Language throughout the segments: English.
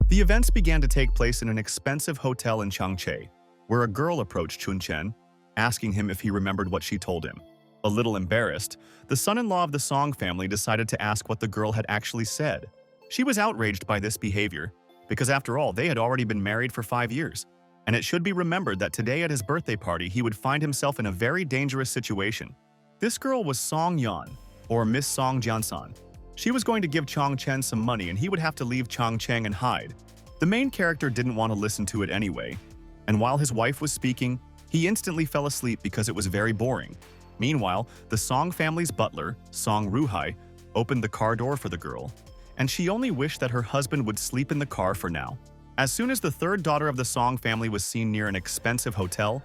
The events began to take place in an expensive hotel in Changchun, where a girl approached Chun Chen, asking him if he remembered what she told him. A little embarrassed, the son-in-law of the Song family decided to ask what the girl had actually said. She was outraged by this behavior, because after all, they had already been married for 5 years. And it should be remembered that today at his birthday party, he would find himself in a very dangerous situation. This girl was Song Yan, or Miss Song Jiansan. She was going to give Chong Chen some money and he would have to leave Changcheng and hide. The main character didn't want to listen to it anyway, and while his wife was speaking, he instantly fell asleep because it was very boring. Meanwhile, the Song family's butler, Song Ruhai, opened the car door for the girl, and she only wished that her husband would sleep in the car for now. As soon as the third daughter of the Song family was seen near an expensive hotel,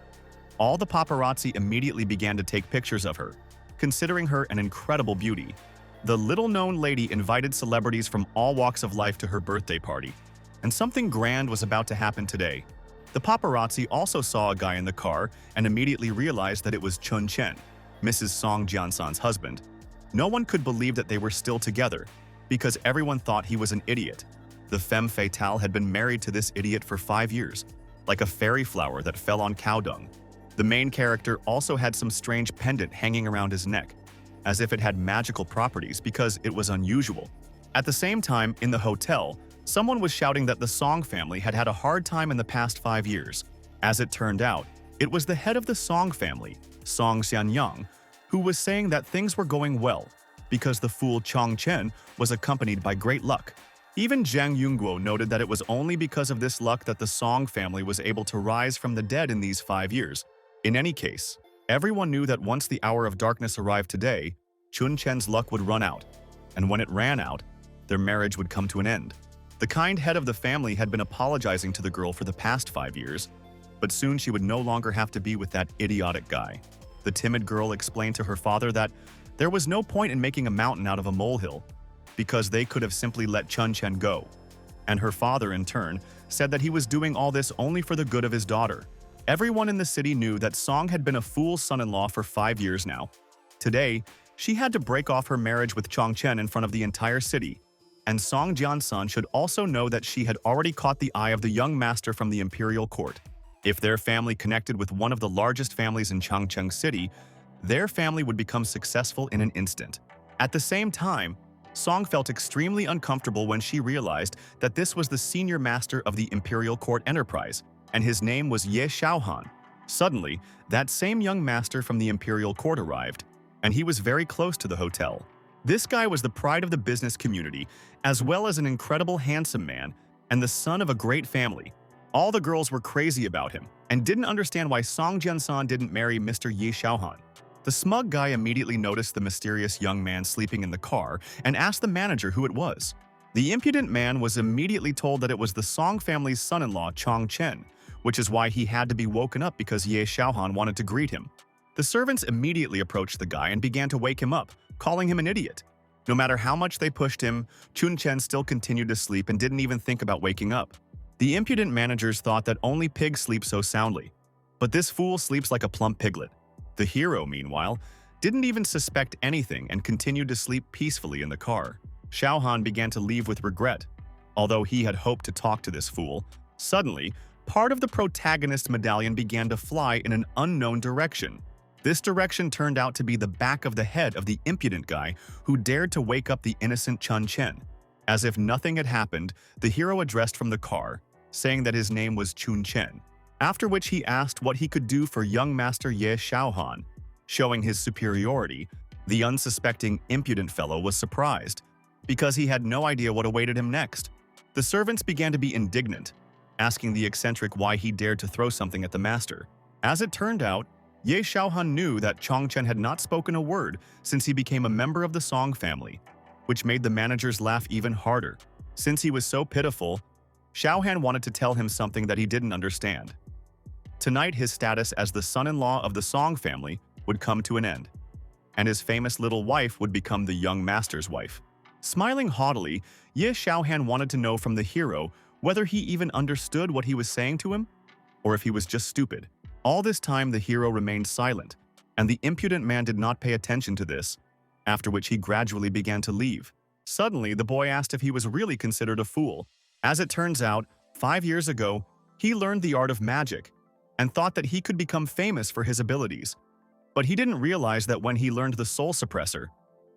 all the paparazzi immediately began to take pictures of her, considering her an incredible beauty. The little-known lady invited celebrities from all walks of life to her birthday party, and something grand was about to happen today. The paparazzi also saw a guy in the car and immediately realized that it was Chun Chen, Mrs. Song Jiansan's husband. No one could believe that they were still together, because everyone thought he was an idiot. The femme fatale had been married to this idiot for 5 years, like a fairy flower that fell on cow dung. The main character also had some strange pendant hanging around his neck, as if it had magical properties because it was unusual. At the same time, in the hotel, someone was shouting that the Song family had had a hard time in the past 5 years. As it turned out, it was the head of the Song family, Song Xianyang, who was saying that things were going well, because the fool Chong Chen was accompanied by great luck. Even Zhang Yungguo noted that it was only because of this luck that the Song family was able to rise from the dead in these 5 years. In any case, everyone knew that once the hour of darkness arrived today, Chun Chen's luck would run out, and when it ran out, their marriage would come to an end. The kind head of the family had been apologizing to the girl for the past 5 years, but soon she would no longer have to be with that idiotic guy. The timid girl explained to her father that there was no point in making a mountain out of a molehill, because they could have simply let Chun Chen go. And her father, in turn, said that he was doing all this only for the good of his daughter. Everyone in the city knew that Song had been a fool son-in-law for 5 years now. Today, she had to break off her marriage with Chong Chen in front of the entire city, and Song Jiansan should also know that she had already caught the eye of the young master from the imperial court. If their family connected with one of the largest families in Changcheng City, their family would become successful in an instant. At the same time, Song felt extremely uncomfortable when she realized that this was the senior master of the imperial court enterprise, and his name was Ya Shiaoan. Suddenly, that same young master from the imperial court arrived, and he was very close to the hotel. This guy was the pride of the business community, as well as an incredible handsome man and the son of a great family. All the girls were crazy about him and didn't understand why Song Jiansan didn't marry Mr. Ya Shiaoan. The smug guy immediately noticed the mysterious young man sleeping in the car and asked the manager who it was. The impudent man was immediately told that it was the Song family's son-in-law, Chong Chen, which is why he had to be woken up because Ya Shiaoan wanted to greet him. The servants immediately approached the guy and began to wake him up, calling him an idiot. No matter how much they pushed him, Chun Chen still continued to sleep and didn't even think about waking up. The impudent managers thought that only pigs sleep so soundly, but this fool sleeps like a plump piglet. The hero, meanwhile, didn't even suspect anything and continued to sleep peacefully in the car. Shiaoan began to leave with regret. Although he had hoped to talk to this fool, suddenly, part of the protagonist's medallion began to fly in an unknown direction. This direction turned out to be the back of the head of the impudent guy who dared to wake up the innocent Chun Chen. As if nothing had happened, the hero addressed from the car, saying that his name was Chun Chen, after which he asked what he could do for young master Ya Shiaoan. Showing his superiority, the unsuspecting impudent fellow was surprised, because he had no idea what awaited him next. The servants began to be indignant, asking the eccentric why he dared to throw something at the master. As it turned out, Ya Shiaoan knew that Chong Chen had not spoken a word since he became a member of the Song family, which made the managers laugh even harder. Since he was so pitiful, Shiaoan wanted to tell him something that he didn't understand. Tonight, his status as the son-in-law of the Song family would come to an end, and his famous little wife would become the young master's wife. Smiling haughtily, Ya Shiaoan wanted to know from the hero whether he even understood what he was saying to him, or if he was just stupid. All this time, the hero remained silent, and the impudent man did not pay attention to this, after which he gradually began to leave. Suddenly, the boy asked if he was really considered a fool, As it turns out, 5 years ago, he learned the art of magic and thought that he could become famous for his abilities. But he didn't realize that when he learned the soul suppressor,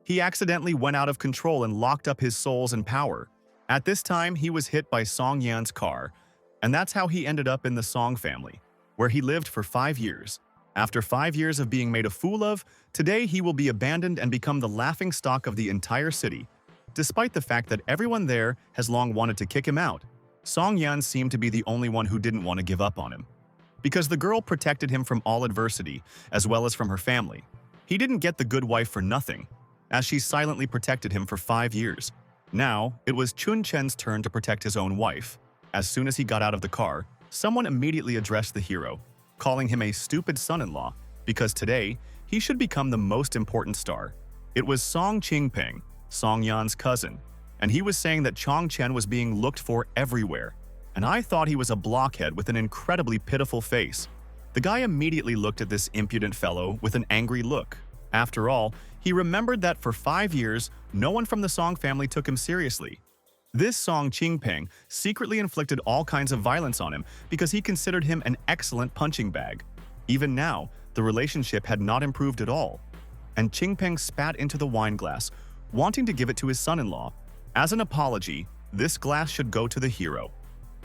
he accidentally went out of control and locked up his souls and power. At this time, he was hit by Song Yan's car, and that's how he ended up in the Song family, where he lived for 5 years. After 5 years of being made a fool of, today he will be abandoned and become the laughingstock of the entire city. Despite the fact that everyone there has long wanted to kick him out, Song Yan seemed to be the only one who didn't want to give up on him. Because the girl protected him from all adversity, as well as from her family. He didn't get the good wife for nothing, as she silently protected him for 5 years. Now, it was Chun Chen's turn to protect his own wife. As soon as he got out of the car, someone immediately addressed the hero, calling him a stupid son-in-law, because today, he should become the most important star. It was Song Qingpeng, Song Yan's cousin, and he was saying that Chong Chen was being looked for everywhere. And I thought he was a blockhead with an incredibly pitiful face. The guy immediately looked at this impudent fellow with an angry look. After all, he remembered that for 5 years, no one from the Song family took him seriously. This Song Qingpeng secretly inflicted all kinds of violence on him because he considered him an excellent punching bag. Even now, the relationship had not improved at all. And Qingpeng spat into the wine glass, wanting to give it to his son-in-law. As an apology, this glass should go to the hero.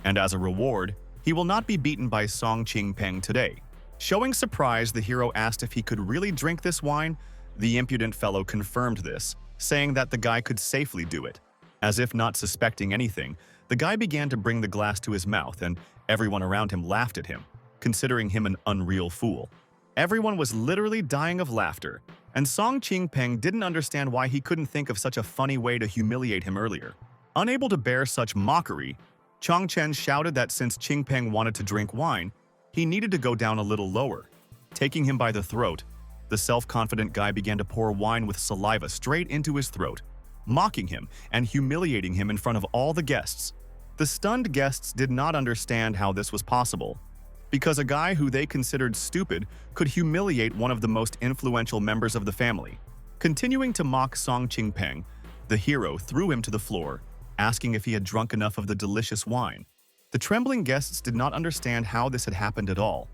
And as a reward, he will not be beaten by Song Qingpeng today. Showing surprise, the hero asked if he could really drink this wine. The impudent fellow confirmed this, saying that the guy could safely do it. As if not suspecting anything, the guy began to bring the glass to his mouth, and everyone around him laughed at him, considering him an unreal fool. Everyone was literally dying of laughter, and Song Qingpeng didn't understand why he couldn't think of such a funny way to humiliate him earlier. Unable to bear such mockery, Chong Chen shouted that since Qingpeng wanted to drink wine, he needed to go down a little lower. Taking him by the throat, the self-confident guy began to pour wine with saliva straight into his throat, mocking him and humiliating him in front of all the guests. The stunned guests did not understand how this was possible, because a guy who they considered stupid could humiliate one of the most influential members of the family. Continuing to mock Song Qingpeng, the hero threw him to the floor, asking if he had drunk enough of the delicious wine. The trembling guests did not understand how this had happened at all,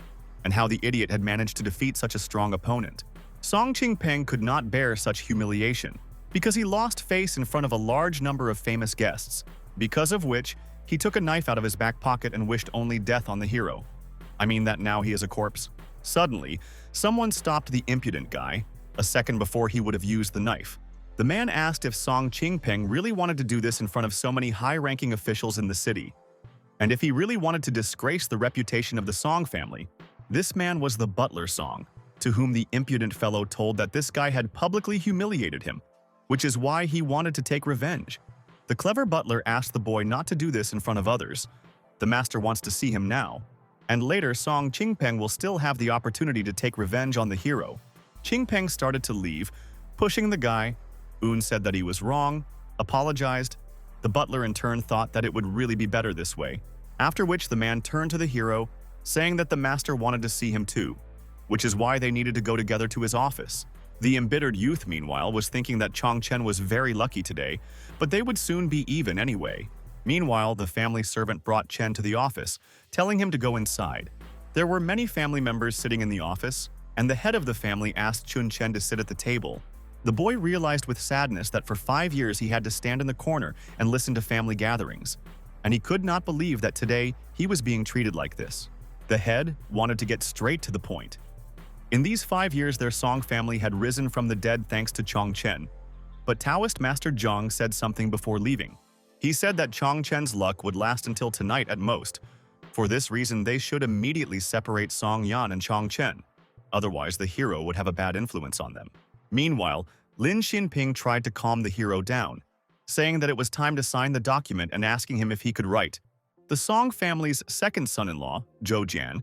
and how the idiot had managed to defeat such a strong opponent. Song Qingpeng could not bear such humiliation, because he lost face in front of a large number of famous guests, because of which he took a knife out of his back pocket and wished only death on the hero. I mean that now he is a corpse. Suddenly, someone stopped the impudent guy, a second before he would have used the knife. The man asked if Song Qingpeng really wanted to do this in front of so many high-ranking officials in the city, and if he really wanted to disgrace the reputation of the Song family. This man was the butler Song, to whom the impudent fellow told that this guy had publicly humiliated him, which is why he wanted to take revenge. The clever butler asked the boy not to do this in front of others. The master wants to see him now, and later Song Qingpeng will still have the opportunity to take revenge on the hero. Qingpeng started to leave, pushing the guy. Un said that he was wrong, apologized. The butler in turn thought that it would really be better this way, after which the man turned to the hero, saying that the master wanted to see him too, which is why they needed to go together to his office. The embittered youth, meanwhile, was thinking that Chong Chen was very lucky today, but they would soon be even anyway. Meanwhile, the family servant brought Chen to the office, telling him to go inside. There were many family members sitting in the office, and the head of the family asked Chun Chen to sit at the table. The boy realized with sadness that for 5 years he had to stand in the corner and listen to family gatherings, and he could not believe that today he was being treated like this. The head wanted to get straight to the point. In these 5 years, their Song family had risen from the dead thanks to Chong Chen. But Taoist Master Zhang said something before leaving. He said that Chong Chen's luck would last until tonight at most. For this reason, they should immediately separate Song Yan and Chong Chen. Otherwise, the hero would have a bad influence on them. Meanwhile, Lin Xinping tried to calm the hero down, saying that it was time to sign the document and asking him if he could write. The Song family's second son-in-law, Zhou Jian,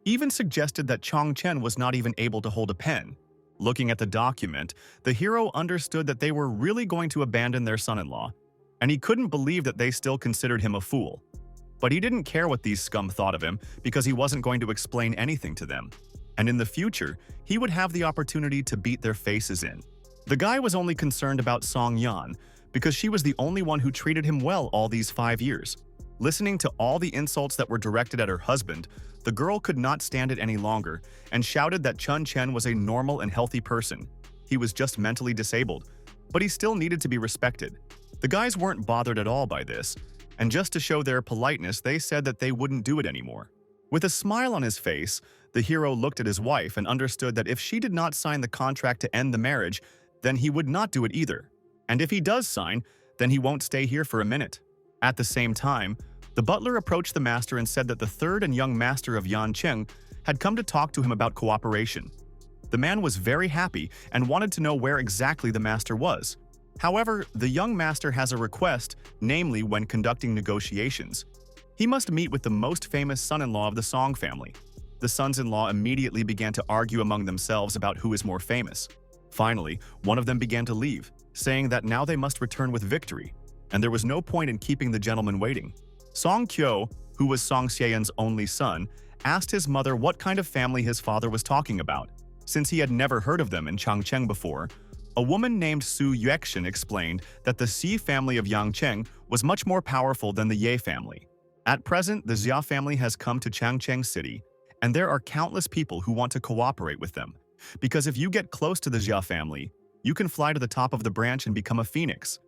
even suggested that Chong Chen was not even able to hold a pen. Looking at the document, the hero understood that they were really going to abandon their son-in-law, and he couldn't believe that they still considered him a fool. But he didn't care what these scum thought of him because he wasn't going to explain anything to them. And in the future, he would have the opportunity to beat their faces in. The guy was only concerned about Song Yan because she was the only one who treated him well all these 5 years. Listening to all the insults that were directed at her husband, the girl could not stand it any longer and shouted that Chun Chen was a normal and healthy person. He was just mentally disabled, but he still needed to be respected. The guys weren't bothered at all by this, and just to show their politeness, they said that they wouldn't do it anymore. With a smile on his face, the hero looked at his wife and understood that if she did not sign the contract to end the marriage, then he would not do it either. And if he does sign, then he won't stay here for a minute. At the same time, the butler approached the master and said that the third and young master of Yanqing had come to talk to him about cooperation. The man was very happy and wanted to know where exactly the master was. However, the young master has a request, namely when conducting negotiations. He must meet with the most famous son-in-law of the Song family. The sons-in-law immediately began to argue among themselves about who is more famous. Finally, one of them began to leave, saying that now they must return with victory, and there was no point in keeping the gentleman waiting. Song Kyo, who was Song Xiaoan's only son, asked his mother what kind of family his father was talking about. Since he had never heard of them in Changcheng before, a woman named Su Yuexian explained that the Si family of Yangcheng was much more powerful than the Ye family. At present, the Xia family has come to Changcheng City, and there are countless people who want to cooperate with them. Because if you get close to the Xia family, you can fly to the top of the branch and become a phoenix.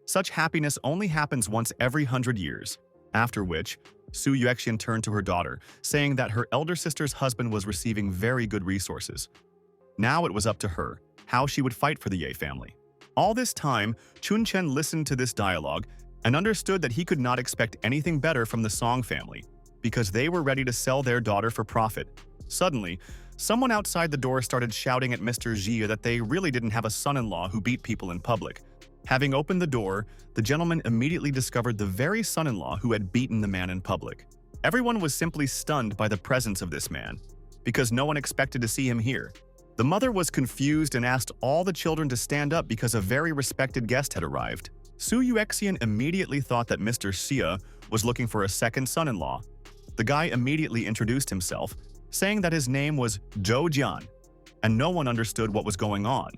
Such happiness only happens once every 100 years. After which, Su Yuexian turned to her daughter, saying that her elder sister's husband was receiving very good resources. Now it was up to her, how she would fight for the Ye family. All this time, Chun Chen listened to this dialogue and understood that he could not expect anything better from the Song family, because they were ready to sell their daughter for profit. Suddenly, someone outside the door started shouting at Mr. Xia that they really didn't have a son-in-law who beat people in public. Having opened the door, the gentleman immediately discovered the very son-in-law who had beaten the man in public. Everyone was simply stunned by the presence of this man, because no one expected to see him here. The mother was confused and asked all the children to stand up because a very respected guest had arrived. Su Yuexian immediately thought that Mr. Xia was looking for a second son-in-law. The guy immediately introduced himself, saying that his name was Zhou Jian, and no one understood what was going on.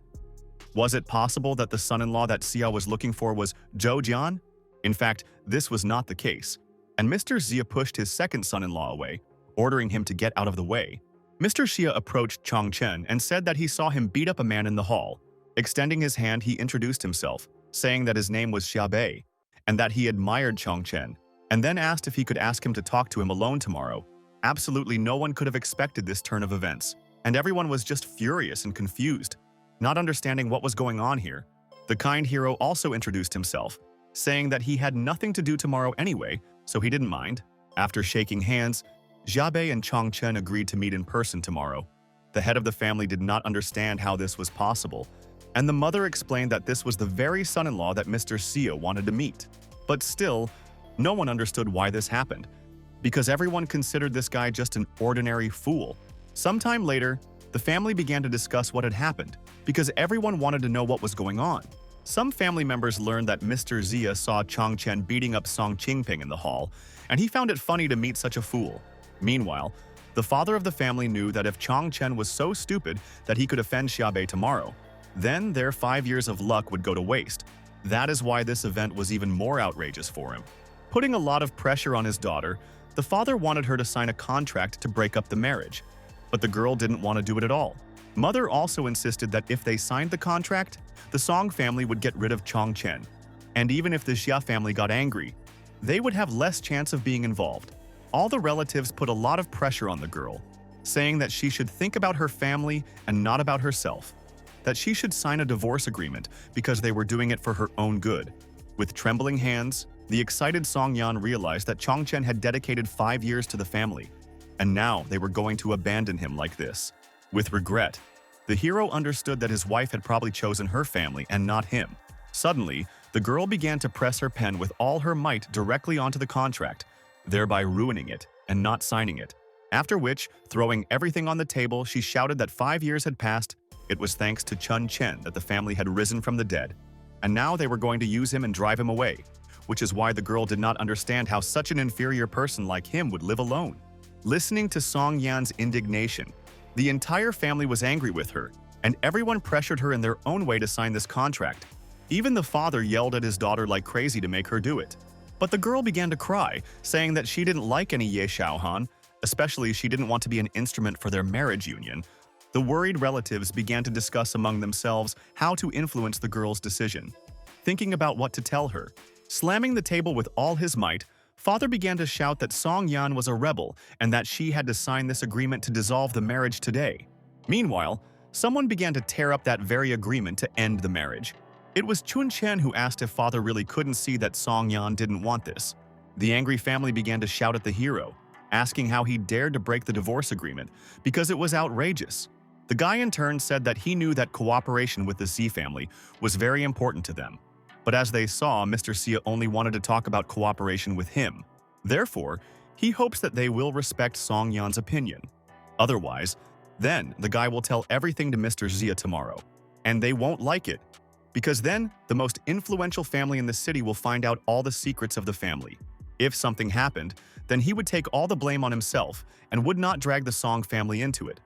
Was it possible that the son-in-law that Xia was looking for was Zhou Jian? In fact, this was not the case, and Mr. Xia pushed his second son-in-law away, ordering him to get out of the way. Mr. Xia approached Chong Chen and said that he saw him beat up a man in the hall. Extending his hand, he introduced himself, saying that his name was Xiaobei, and that he admired Chong Chen, and then asked if he could ask him to talk to him alone tomorrow. Absolutely no one could have expected this turn of events, and everyone was just furious and confused, not understanding what was going on here. The kind hero also introduced himself, saying that he had nothing to do tomorrow anyway, so he didn't mind. After shaking hands, Xiaobei and Chong Chen agreed to meet in person tomorrow. The head of the family did not understand how this was possible, and the mother explained that this was the very son-in-law that Mr. Xia wanted to meet. But still, no one understood why this happened, because everyone considered this guy just an ordinary fool. Sometime later, the family began to discuss what had happened, because everyone wanted to know what was going on. Some family members learned that Mr. Xia saw Chong Chen beating up Song Qingping in the hall, and he found it funny to meet such a fool. Meanwhile, the father of the family knew that if Chong Chen was so stupid that he could offend Xiaobei tomorrow, then their 5 years of luck would go to waste. That is why this event was even more outrageous for him. Putting a lot of pressure on his daughter, the father wanted her to sign a contract to break up the marriage, but the girl didn't want to do it at all. Mother also insisted that if they signed the contract, the Song family would get rid of Chong Chen, and even if the Xia family got angry, they would have less chance of being involved. All the relatives put a lot of pressure on the girl, saying that she should think about her family and not about herself, that she should sign a divorce agreement because they were doing it for her own good. With trembling hands, the excited Song Yan realized that Chong Chen had dedicated 5 years to the family, and now they were going to abandon him like this. With regret, the hero understood that his wife had probably chosen her family and not him. Suddenly, the girl began to press her pen with all her might directly onto the contract, thereby ruining it and not signing it. After which, throwing everything on the table, she shouted that 5 years had passed. It was thanks to Chun Chen that the family had risen from the dead, and now they were going to use him and drive him away, which is why the girl did not understand how such an inferior person like him would live alone. Listening to Song Yan's indignation, the entire family was angry with her, and everyone pressured her in their own way to sign this contract. Even the father yelled at his daughter like crazy to make her do it. But the girl began to cry, saying that she didn't like any Ya Shiaoan, especially she didn't want to be an instrument for their marriage union. The worried relatives began to discuss among themselves how to influence the girl's decision. Thinking about what to tell her, slamming the table with all his might, father began to shout that Song Yan was a rebel and that she had to sign this agreement to dissolve the marriage today. Meanwhile, someone began to tear up that very agreement to end the marriage. It was Chun Chen who asked if father really couldn't see that Song Yan didn't want this. The angry family began to shout at the hero, asking how he dared to break the divorce agreement because it was outrageous. The guy in turn said that he knew that cooperation with the C family was very important to them. But as they saw, Mr. Xia only wanted to talk about cooperation with him. Therefore, he hopes that they will respect Song Yan's opinion. Otherwise, then the guy will tell everything to Mr. Xia tomorrow. And they won't like it, because then the most influential family in the city will find out all the secrets of the family. If something happened, then he would take all the blame on himself and would not drag the Song family into it.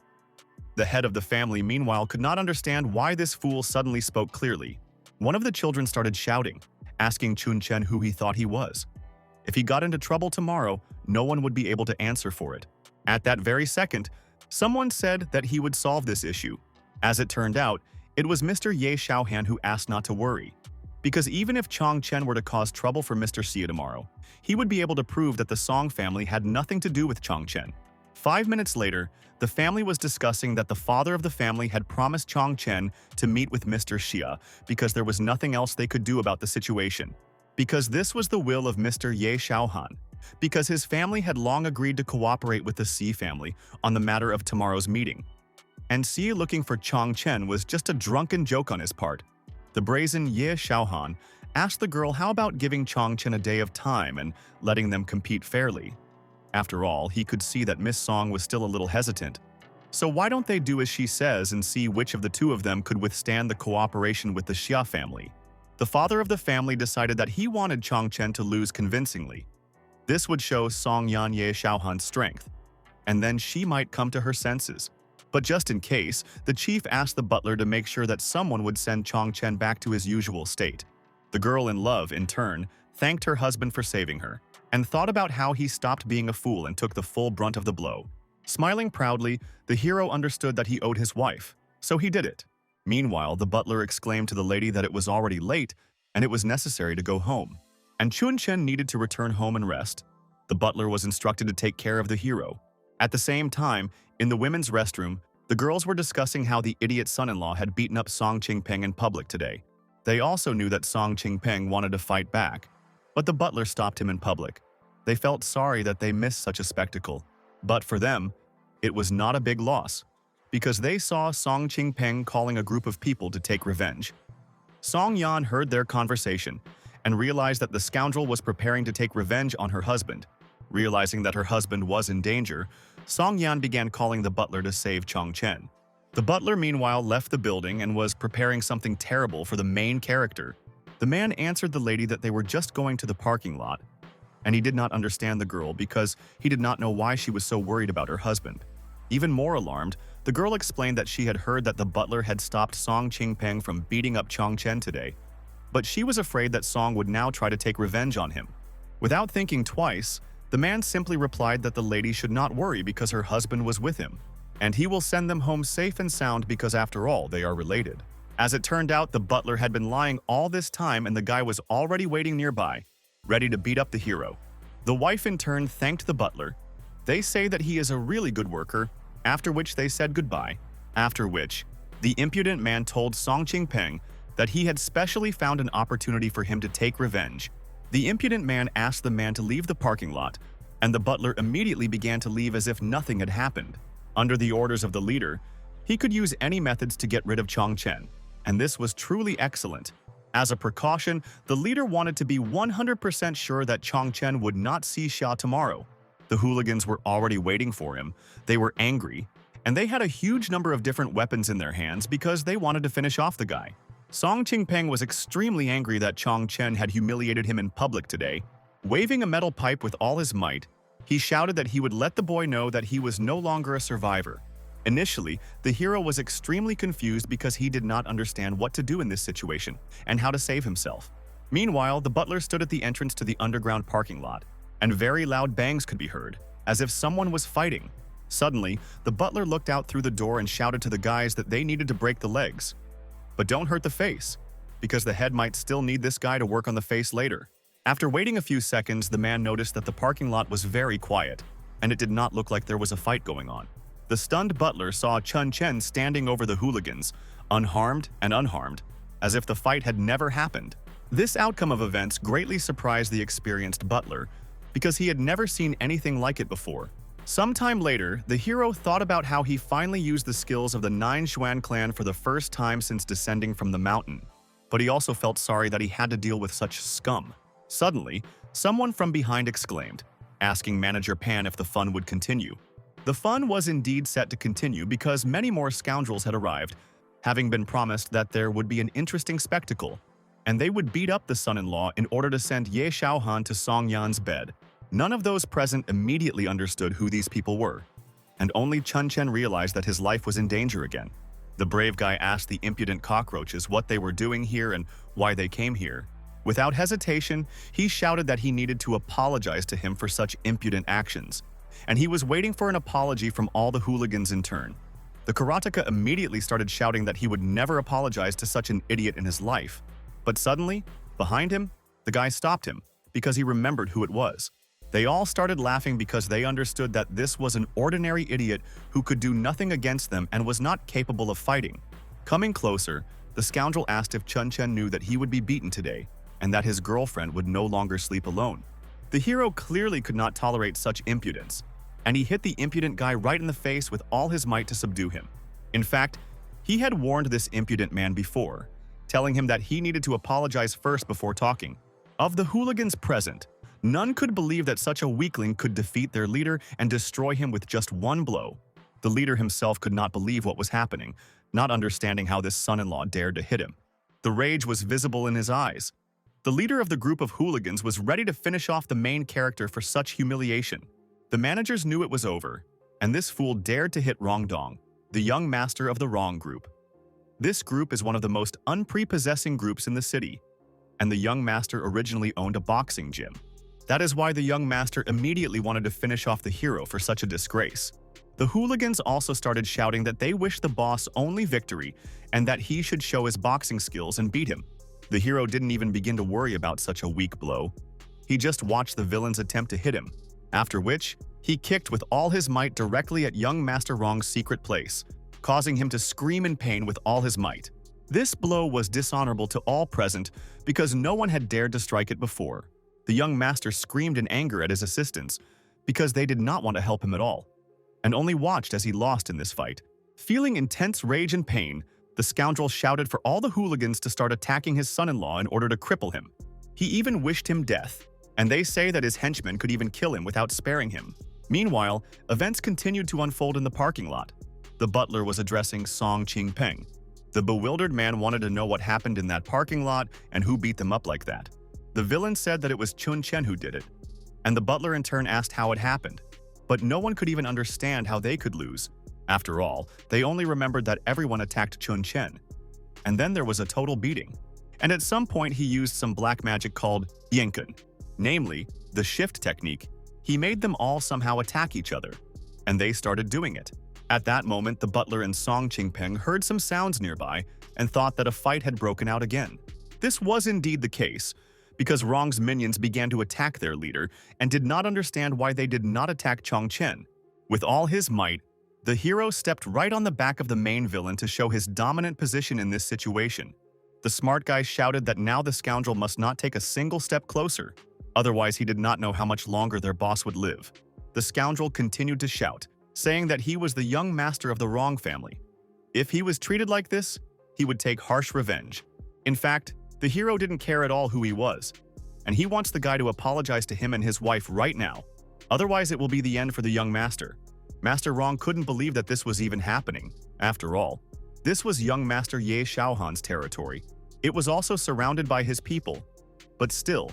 The head of the family, meanwhile, could not understand why this fool suddenly spoke clearly. One of the children started shouting, asking Chun Chen who he thought he was. If he got into trouble tomorrow, no one would be able to answer for it. At that very second, someone said that he would solve this issue. As it turned out, it was Mr. Ya Shiaoan who asked not to worry. Because even if Chong Chen were to cause trouble for Mr. Xia tomorrow, he would be able to prove that the Song family had nothing to do with Chong Chen. 5 minutes later, the family was discussing that the father of the family had promised Chong Chen to meet with Mr. Xia because there was nothing else they could do about the situation. Because this was the will of Mr. Ya Shiaoan. Because his family had long agreed to cooperate with the C family on the matter of tomorrow's meeting. And Xia looking for Chong Chen was just a drunken joke on his part. The brazen Ya Shiaoan asked the girl how about giving Chong Chen a day of time and letting them compete fairly. After all, he could see that Miss Song was still a little hesitant. So why don't they do as she says and see which of the two of them could withstand the cooperation with the Xia family? The father of the family decided that he wanted Chong Chen to lose convincingly. This would show Song Yan Ya Shiaoan's strength, and then she might come to her senses. But just in case, the chief asked the butler to make sure that someone would send Chong Chen back to his usual state. The girl in love, in turn, thanked her husband for saving her, and thought about how he stopped being a fool and took the full brunt of the blow. Smiling proudly, the hero understood that he owed his wife, so he did it. Meanwhile, the butler exclaimed to the lady that it was already late and it was necessary to go home, and Chun Chen needed to return home and rest. The butler was instructed to take care of the hero. At the same time, in the women's restroom, the girls were discussing how the idiot son-in-law had beaten up Song Qingpeng in public today. They also knew that Song Qingpeng wanted to fight back, but the butler stopped him in public. They felt sorry that they missed such a spectacle, but for them, it was not a big loss, because they saw Song Qingpeng calling a group of people to take revenge. Song Yan heard their conversation and realized that the scoundrel was preparing to take revenge on her husband. Realizing that her husband was in danger, Song Yan began calling the butler to save Chong Chen. The butler meanwhile left the building and was preparing something terrible for the main character. The man answered the lady that they were just going to the parking lot, and he did not understand the girl because he did not know why she was so worried about her husband. Even more alarmed, the girl explained that she had heard that the butler had stopped Song Qingpeng from beating up Chong Chen today, but she was afraid that Song would now try to take revenge on him. Without thinking twice, the man simply replied that the lady should not worry because her husband was with him, and he will send them home safe and sound because after all, they are related. As it turned out, the butler had been lying all this time and the guy was already waiting nearby, ready to beat up the hero. The wife in turn thanked the butler. They say that he is a really good worker, after which they said goodbye. After which, the impudent man told Song Qingpeng that he had specially found an opportunity for him to take revenge. The impudent man asked the man to leave the parking lot, and the butler immediately began to leave as if nothing had happened. Under the orders of the leader, he could use any methods to get rid of Chong Chen, and this was truly excellent. As a precaution, the leader wanted to be 100% sure that Chong Chen would not see Xia tomorrow. The hooligans were already waiting for him. They were angry, and they had a huge number of different weapons in their hands because they wanted to finish off the guy. Song Qingpeng was extremely angry that Chong Chen had humiliated him in public today. Waving a metal pipe with all his might, he shouted that he would let the boy know that he was no longer a survivor. Initially, the hero was extremely confused because he did not understand what to do in this situation and how to save himself. Meanwhile, the butler stood at the entrance to the underground parking lot, and very loud bangs could be heard, as if someone was fighting. Suddenly, the butler looked out through the door and shouted to the guys that they needed to break the legs. But don't hurt the face, because the head might still need this guy to work on the face later. After waiting a few seconds, the man noticed that the parking lot was very quiet, and it did not look like there was a fight going on. The stunned butler saw Chun Chen standing over the hooligans, unharmed and unharmed, as if the fight had never happened. This outcome of events greatly surprised the experienced butler, because he had never seen anything like it before. Sometime later, the hero thought about how he finally used the skills of the Nine Xuan clan for the first time since descending from the mountain, but he also felt sorry that he had to deal with such scum. Suddenly, someone from behind exclaimed, asking Manager Pan if the fun would continue. The fun was indeed set to continue because many more scoundrels had arrived, having been promised that there would be an interesting spectacle, and they would beat up the son-in-law in order to send Ya Shiaoan to Song Yan's bed. None of those present immediately understood who these people were, and only Chun Chen realized that his life was in danger again. The brave guy asked the impudent cockroaches what they were doing here and why they came here. Without hesitation, he shouted that he needed to apologize to him for such impudent actions, and he was waiting for an apology from all the hooligans in turn. The karateka immediately started shouting that he would never apologize to such an idiot in his life. But suddenly, behind him, the guy stopped him because he remembered who it was. They all started laughing because they understood that this was an ordinary idiot who could do nothing against them and was not capable of fighting. Coming closer, the scoundrel asked if Chun Chen knew that he would be beaten today and that his girlfriend would no longer sleep alone. The hero clearly could not tolerate such impudence, and he hit the impudent guy right in the face with all his might to subdue him. In fact, he had warned this impudent man before, telling him that he needed to apologize first before talking. Of the hooligans present, none could believe that such a weakling could defeat their leader and destroy him with just one blow. The leader himself could not believe what was happening, not understanding how this son-in-law dared to hit him. The rage was visible in his eyes. The leader of the group of hooligans was ready to finish off the main character for such humiliation. The managers knew it was over, and this fool dared to hit Rongdong, the young master of the Wrong group. This group is one of the most unprepossessing groups in the city, and the young master originally owned a boxing gym. That is why the young master immediately wanted to finish off the hero for such a disgrace. The hooligans also started shouting that they wished the boss only victory and that he should show his boxing skills and beat him. The hero didn't even begin to worry about such a weak blow. He just watched the villains attempt to hit him, after which he kicked with all his might directly at young Master Wrong's secret place, causing him to scream in pain with all his might. This blow was dishonorable to all present because no one had dared to strike it before. The young master screamed in anger at his assistants because they did not want to help him at all, and only watched as he lost in this fight. Feeling intense rage and pain, the scoundrel shouted for all the hooligans to start attacking his son-in-law in order to cripple him. He even wished him death, and they say that his henchmen could even kill him without sparing him. Meanwhile, events continued to unfold in the parking lot. The butler was addressing Song Qingpeng. The bewildered man wanted to know what happened in that parking lot and who beat them up like that. The villain said that it was Chun Chen who did it, and the butler in turn asked how it happened. But no one could even understand how they could lose. After all, they only remembered that everyone attacked Chun Chen. And then there was a total beating. And at some point he used some black magic called Yanken, namely, the shift technique. He made them all somehow attack each other, and they started doing it. At that moment, the butler and Song Qingpeng heard some sounds nearby and thought that a fight had broken out again. This was indeed the case, because Wrong's minions began to attack their leader and did not understand why they did not attack Chong Chen. With all his might, the hero stepped right on the back of the main villain to show his dominant position in this situation. The smart guy shouted that now the scoundrel must not take a single step closer, otherwise he did not know how much longer their boss would live. The scoundrel continued to shout, saying that he was the young master of the Wrong family. If he was treated like this, he would take harsh revenge. In fact, the hero didn't care at all who he was, and he wants the guy to apologize to him and his wife right now. Otherwise, it will be the end for the young master. Master Wrong couldn't believe that this was even happening. After all, this was young Master Ya Shiaoan's territory. It was also surrounded by his people. But still,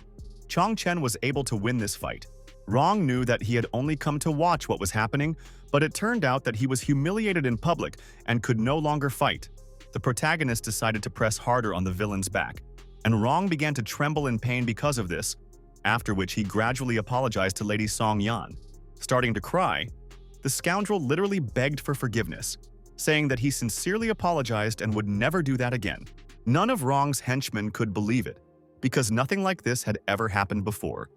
Chong Chen was able to win this fight. Wrong knew that he had only come to watch what was happening, but it turned out that he was humiliated in public and could no longer fight. The protagonist decided to press harder on the villain's back, and Rong began to tremble in pain because of this, after which he gradually apologized to Lady Song Yan. Starting to cry, the scoundrel literally begged for forgiveness, saying that he sincerely apologized and would never do that again. None of Rong's henchmen could believe it, because nothing like this had ever happened before,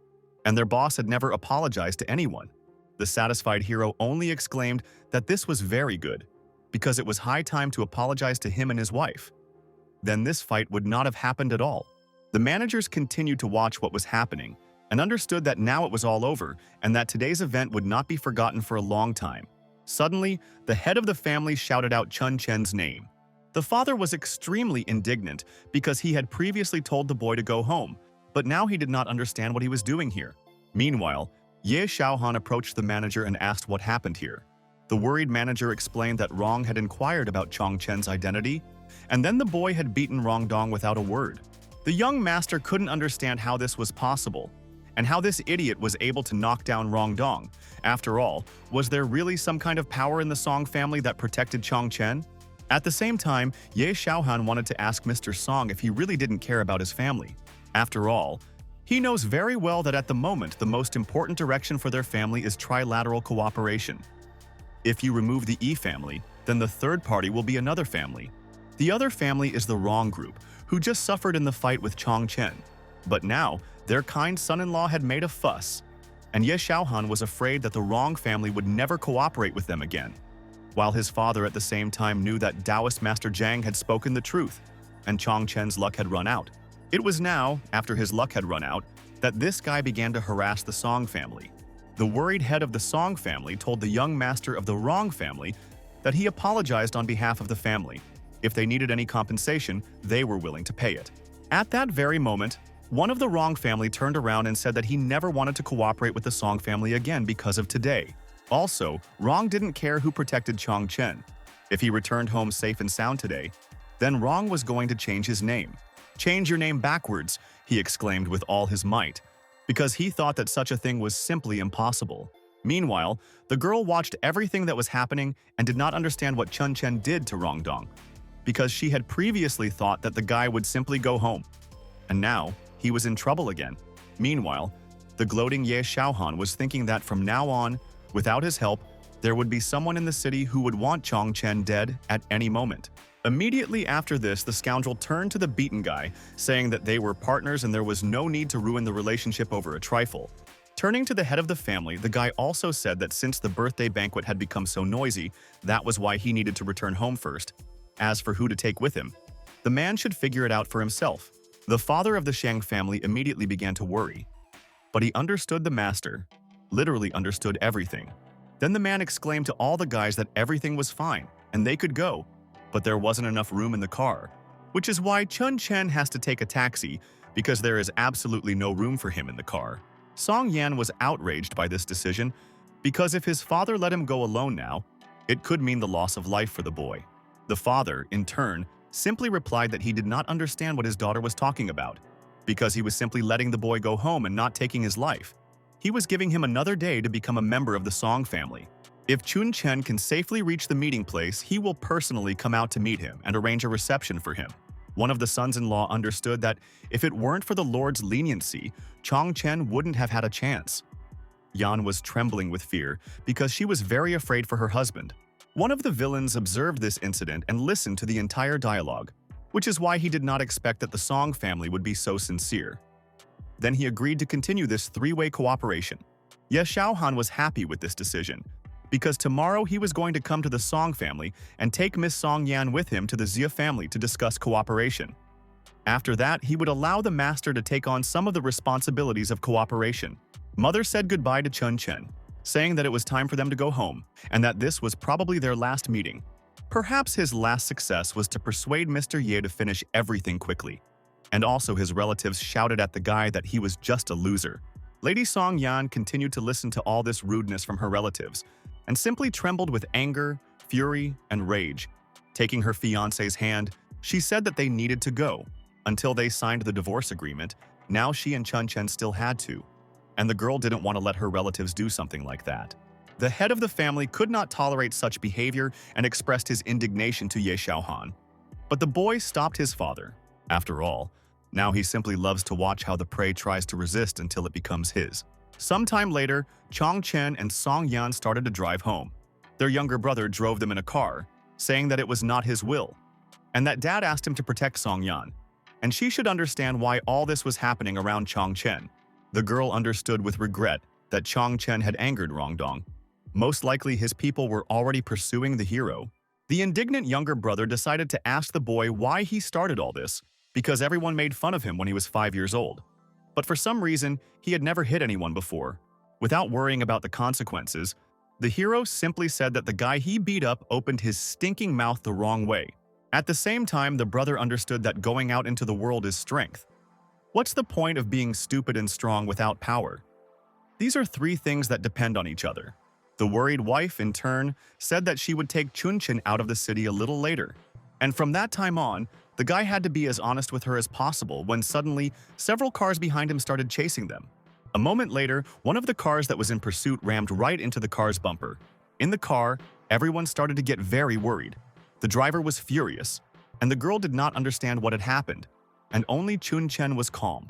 and their boss had never apologized to anyone. The satisfied hero only exclaimed that this was very good, because it was high time to apologize to him and his wife. Then this fight would not have happened at all. The managers continued to watch what was happening and understood that now it was all over and that today's event would not be forgotten for a long time. Suddenly, the head of the family shouted out Chun Chen's name. The father was extremely indignant because he had previously told the boy to go home, but now he did not understand what he was doing here. Meanwhile, Ya Shiaoan approached the manager and asked what happened here. The worried manager explained that Rong had inquired about Chun Chen's identity, and then the boy had beaten Rong Dong without a word. The young master couldn't understand how this was possible, and how this idiot was able to knock down Rong Dong. After all, was there really some kind of power in the Song family that protected Chun Chen? At the same time, Ye Shiaoan wanted to ask Mr. Song if he really didn't care about his family. After all, he knows very well that at the moment the most important direction for their family is trilateral cooperation. If you remove the E family, then the third party will be another family. The other family is the Rong group, who just suffered in the fight with Chun Chen. But now, their kind son-in-law had made a fuss, and Ye Shiaoan was afraid that the Rong family would never cooperate with them again, while his father at the same time knew that Taoist Master Zhang had spoken the truth, and Chun Chen's luck had run out. It was now, after his luck had run out, that this guy began to harass the Song family. The worried head of the Song family told the young master of the Rong family that he apologized on behalf of the family. If they needed any compensation, they were willing to pay it. At that very moment, one of the Rong family turned around and said that he never wanted to cooperate with the Song family again because of today. Also, Rong didn't care who protected Chun Chen. If he returned home safe and sound today, then Rong was going to change his name. "Change your name backwards," he exclaimed with all his might, because he thought that such a thing was simply impossible. Meanwhile, the girl watched everything that was happening and did not understand what Chun Chen did to Rong Dong, because she had previously thought that the guy would simply go home. And now, he was in trouble again. Meanwhile, the gloating Ye Shiaoan was thinking that from now on, without his help, there would be someone in the city who would want Chun Chen dead at any moment. Immediately after this, the scoundrel turned to the beaten guy, saying that they were partners and there was no need to ruin the relationship over a trifle. Turning to the head of the family, the guy also said that since the birthday banquet had become so noisy, that was why he needed to return home first. As for who to take with him, the man should figure it out for himself. The father of the Shang family immediately began to worry. But he understood the master, literally understood everything. Then the man exclaimed to all the guys that everything was fine, and they could go, but there wasn't enough room in the car, which is why Chun Chen has to take a taxi, because there is absolutely no room for him in the car. Song Yan was outraged by this decision, because if his father let him go alone now, it could mean the loss of life for the boy. The father, in turn, simply replied that he did not understand what his daughter was talking about, because he was simply letting the boy go home and not taking his life. He was giving him another day to become a member of the Song family. If Chun Chen can safely reach the meeting place, he will personally come out to meet him and arrange a reception for him. One of the sons-in-law understood that if it weren't for the Lord's leniency, Chun Chen wouldn't have had a chance. Yan was trembling with fear because she was very afraid for her husband. One of the villains observed this incident and listened to the entire dialogue, which is why he did not expect that the Song family would be so sincere. Then he agreed to continue this three-way cooperation. Ye Shiaoan was happy with this decision, because tomorrow he was going to come to the Song family and take Miss Song Yan with him to the Xia family to discuss cooperation. After that, he would allow the master to take on some of the responsibilities of cooperation. Mother said goodbye to Chun Chen, saying that it was time for them to go home, and that this was probably their last meeting. Perhaps his last success was to persuade Mr. Ye to finish everything quickly. And also his relatives shouted at the guy that he was just a loser. Lady Song Yan continued to listen to all this rudeness from her relatives, and simply trembled with anger, fury, and rage. Taking her fiancé's hand, she said that they needed to go. Until they signed the divorce agreement, now she and Chun Chen still had to. And the girl didn't want to let her relatives do something like that. The head of the family could not tolerate such behavior and expressed his indignation to Ye Shiaoan. But the boy stopped his father. After all, Now he simply loves to watch how the prey tries to resist until it becomes his. Sometime later, Chun Chen and Song Yan started to drive home. Their younger brother drove them in a car, saying that it was not his will, and that dad asked him to protect Song Yan, and she should understand why all this was happening around Chun Chen. The girl understood with regret that Chun Chen had angered Rongdong. Most likely his people were already pursuing the hero. The indignant younger brother decided to ask the boy why he started all this, because everyone made fun of him when he was 5 years old. But for some reason, he had never hit anyone before. Without worrying about the consequences, the hero simply said that the guy he beat up opened his stinking mouth the wrong way. At the same time, the brother understood that going out into the world is strength. What's the point of being stupid and strong without power? These are three things that depend on each other. The worried wife, in turn, said that she would take Chun Chen out of the city a little later. And from that time on, the guy had to be as honest with her as possible when suddenly several cars behind him started chasing them. A moment later, one of the cars that was in pursuit rammed right into the car's bumper. In the car, everyone started to get very worried. The driver was furious, and the girl did not understand what had happened, and only Chun Chen was calm.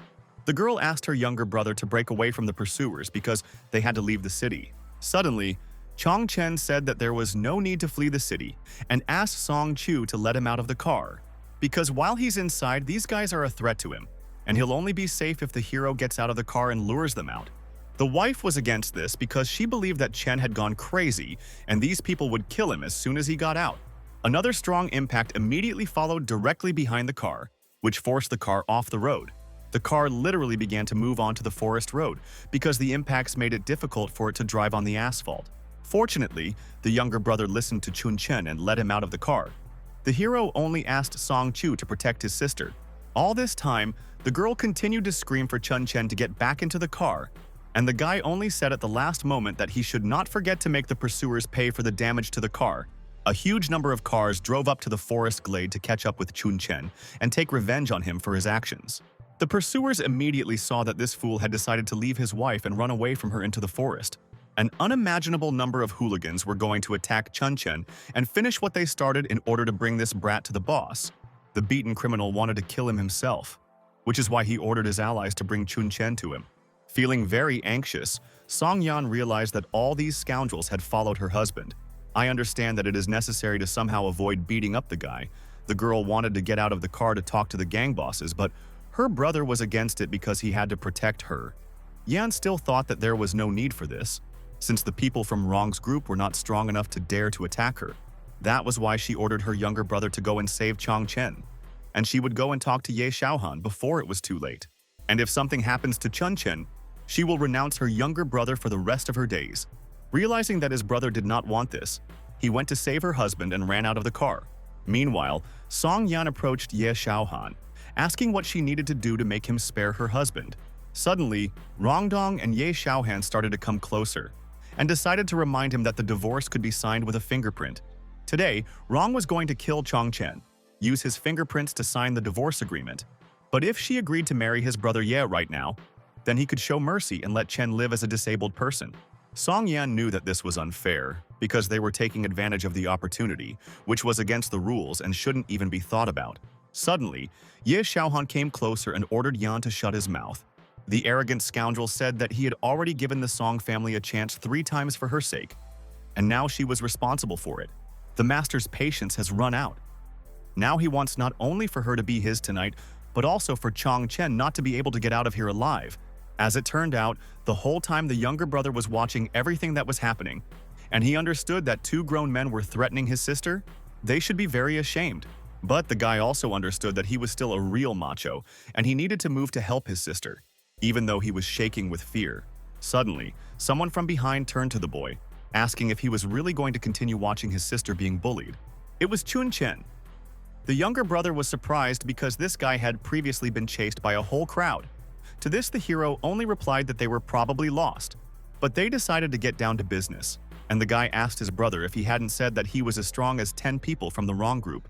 The girl asked her younger brother to break away from the pursuers because they had to leave the city. Suddenly, Chun Chen said that there was no need to flee the city and asked Song Chu to let him out of the car, because while he's inside, these guys are a threat to him, and he'll only be safe if the hero gets out of the car and lures them out. The wife was against this because she believed that Chen had gone crazy and these people would kill him as soon as he got out. Another strong impact immediately followed directly behind the car, which forced the car off the road. The car literally began to move onto the forest road because the impacts made it difficult for it to drive on the asphalt. Fortunately, the younger brother listened to Chun Chen and let him out of the car. The hero only asked Song Chu to protect his sister. All this time, the girl continued to scream for Chun Chen to get back into the car, and the guy only said at the last moment that he should not forget to make the pursuers pay for the damage to the car. A huge number of cars drove up to the forest glade to catch up with Chun Chen and take revenge on him for his actions. The pursuers immediately saw that this fool had decided to leave his wife and run away from her into the forest. An unimaginable number of hooligans were going to attack Chun Chen and finish what they started in order to bring this brat to the boss. The beaten criminal wanted to kill him himself, which is why he ordered his allies to bring Chun Chen to him. Feeling very anxious, Song Yan realized that all these scoundrels had followed her husband. I understand that it is necessary to somehow avoid beating up the guy. The girl wanted to get out of the car to talk to the gang bosses, but her brother was against it because he had to protect her. Yan still thought that there was no need for this, since the people from Rong's group were not strong enough to dare to attack her. That was why she ordered her younger brother to go and save Chun Chen, and she would go and talk to Ya Shiaoan before it was too late. And if something happens to Chun Chen, she will renounce her younger brother for the rest of her days. Realizing that his brother did not want this, he went to save her husband and ran out of the car. Meanwhile, Song Yan approached Ya Shiaoan, asking what she needed to do to make him spare her husband. Suddenly, Rongdong and Ya Shiaoan started to come closer, and decided to remind him that the divorce could be signed with a fingerprint. Today, Rong was going to kill Chun Chen, use his fingerprints to sign the divorce agreement. But if she agreed to marry his brother Ye right now, then he could show mercy and let Chen live as a disabled person. Song Yan knew that this was unfair, because they were taking advantage of the opportunity, which was against the rules and shouldn't even be thought about. Suddenly, Ye Shiaoan came closer and ordered Yan to shut his mouth. The arrogant scoundrel said that he had already given the Song family a chance 3 times for her sake, and now she was responsible for it. The master's patience has run out. Now he wants not only for her to be his tonight, but also for Chun Chen not to be able to get out of here alive. As it turned out, the whole time the younger brother was watching everything that was happening, and he understood that 2 grown men were threatening his sister. They should be very ashamed. But the guy also understood that he was still a real macho, and he needed to move to help his sister, even though he was shaking with fear. Suddenly, someone from behind turned to the boy, asking if he was really going to continue watching his sister being bullied. It was Chun Chen. The younger brother was surprised because this guy had previously been chased by a whole crowd. To this, the hero only replied that they were probably lost. But they decided to get down to business, and the guy asked his brother if he hadn't said that he was as strong as 10 people from the wrong group.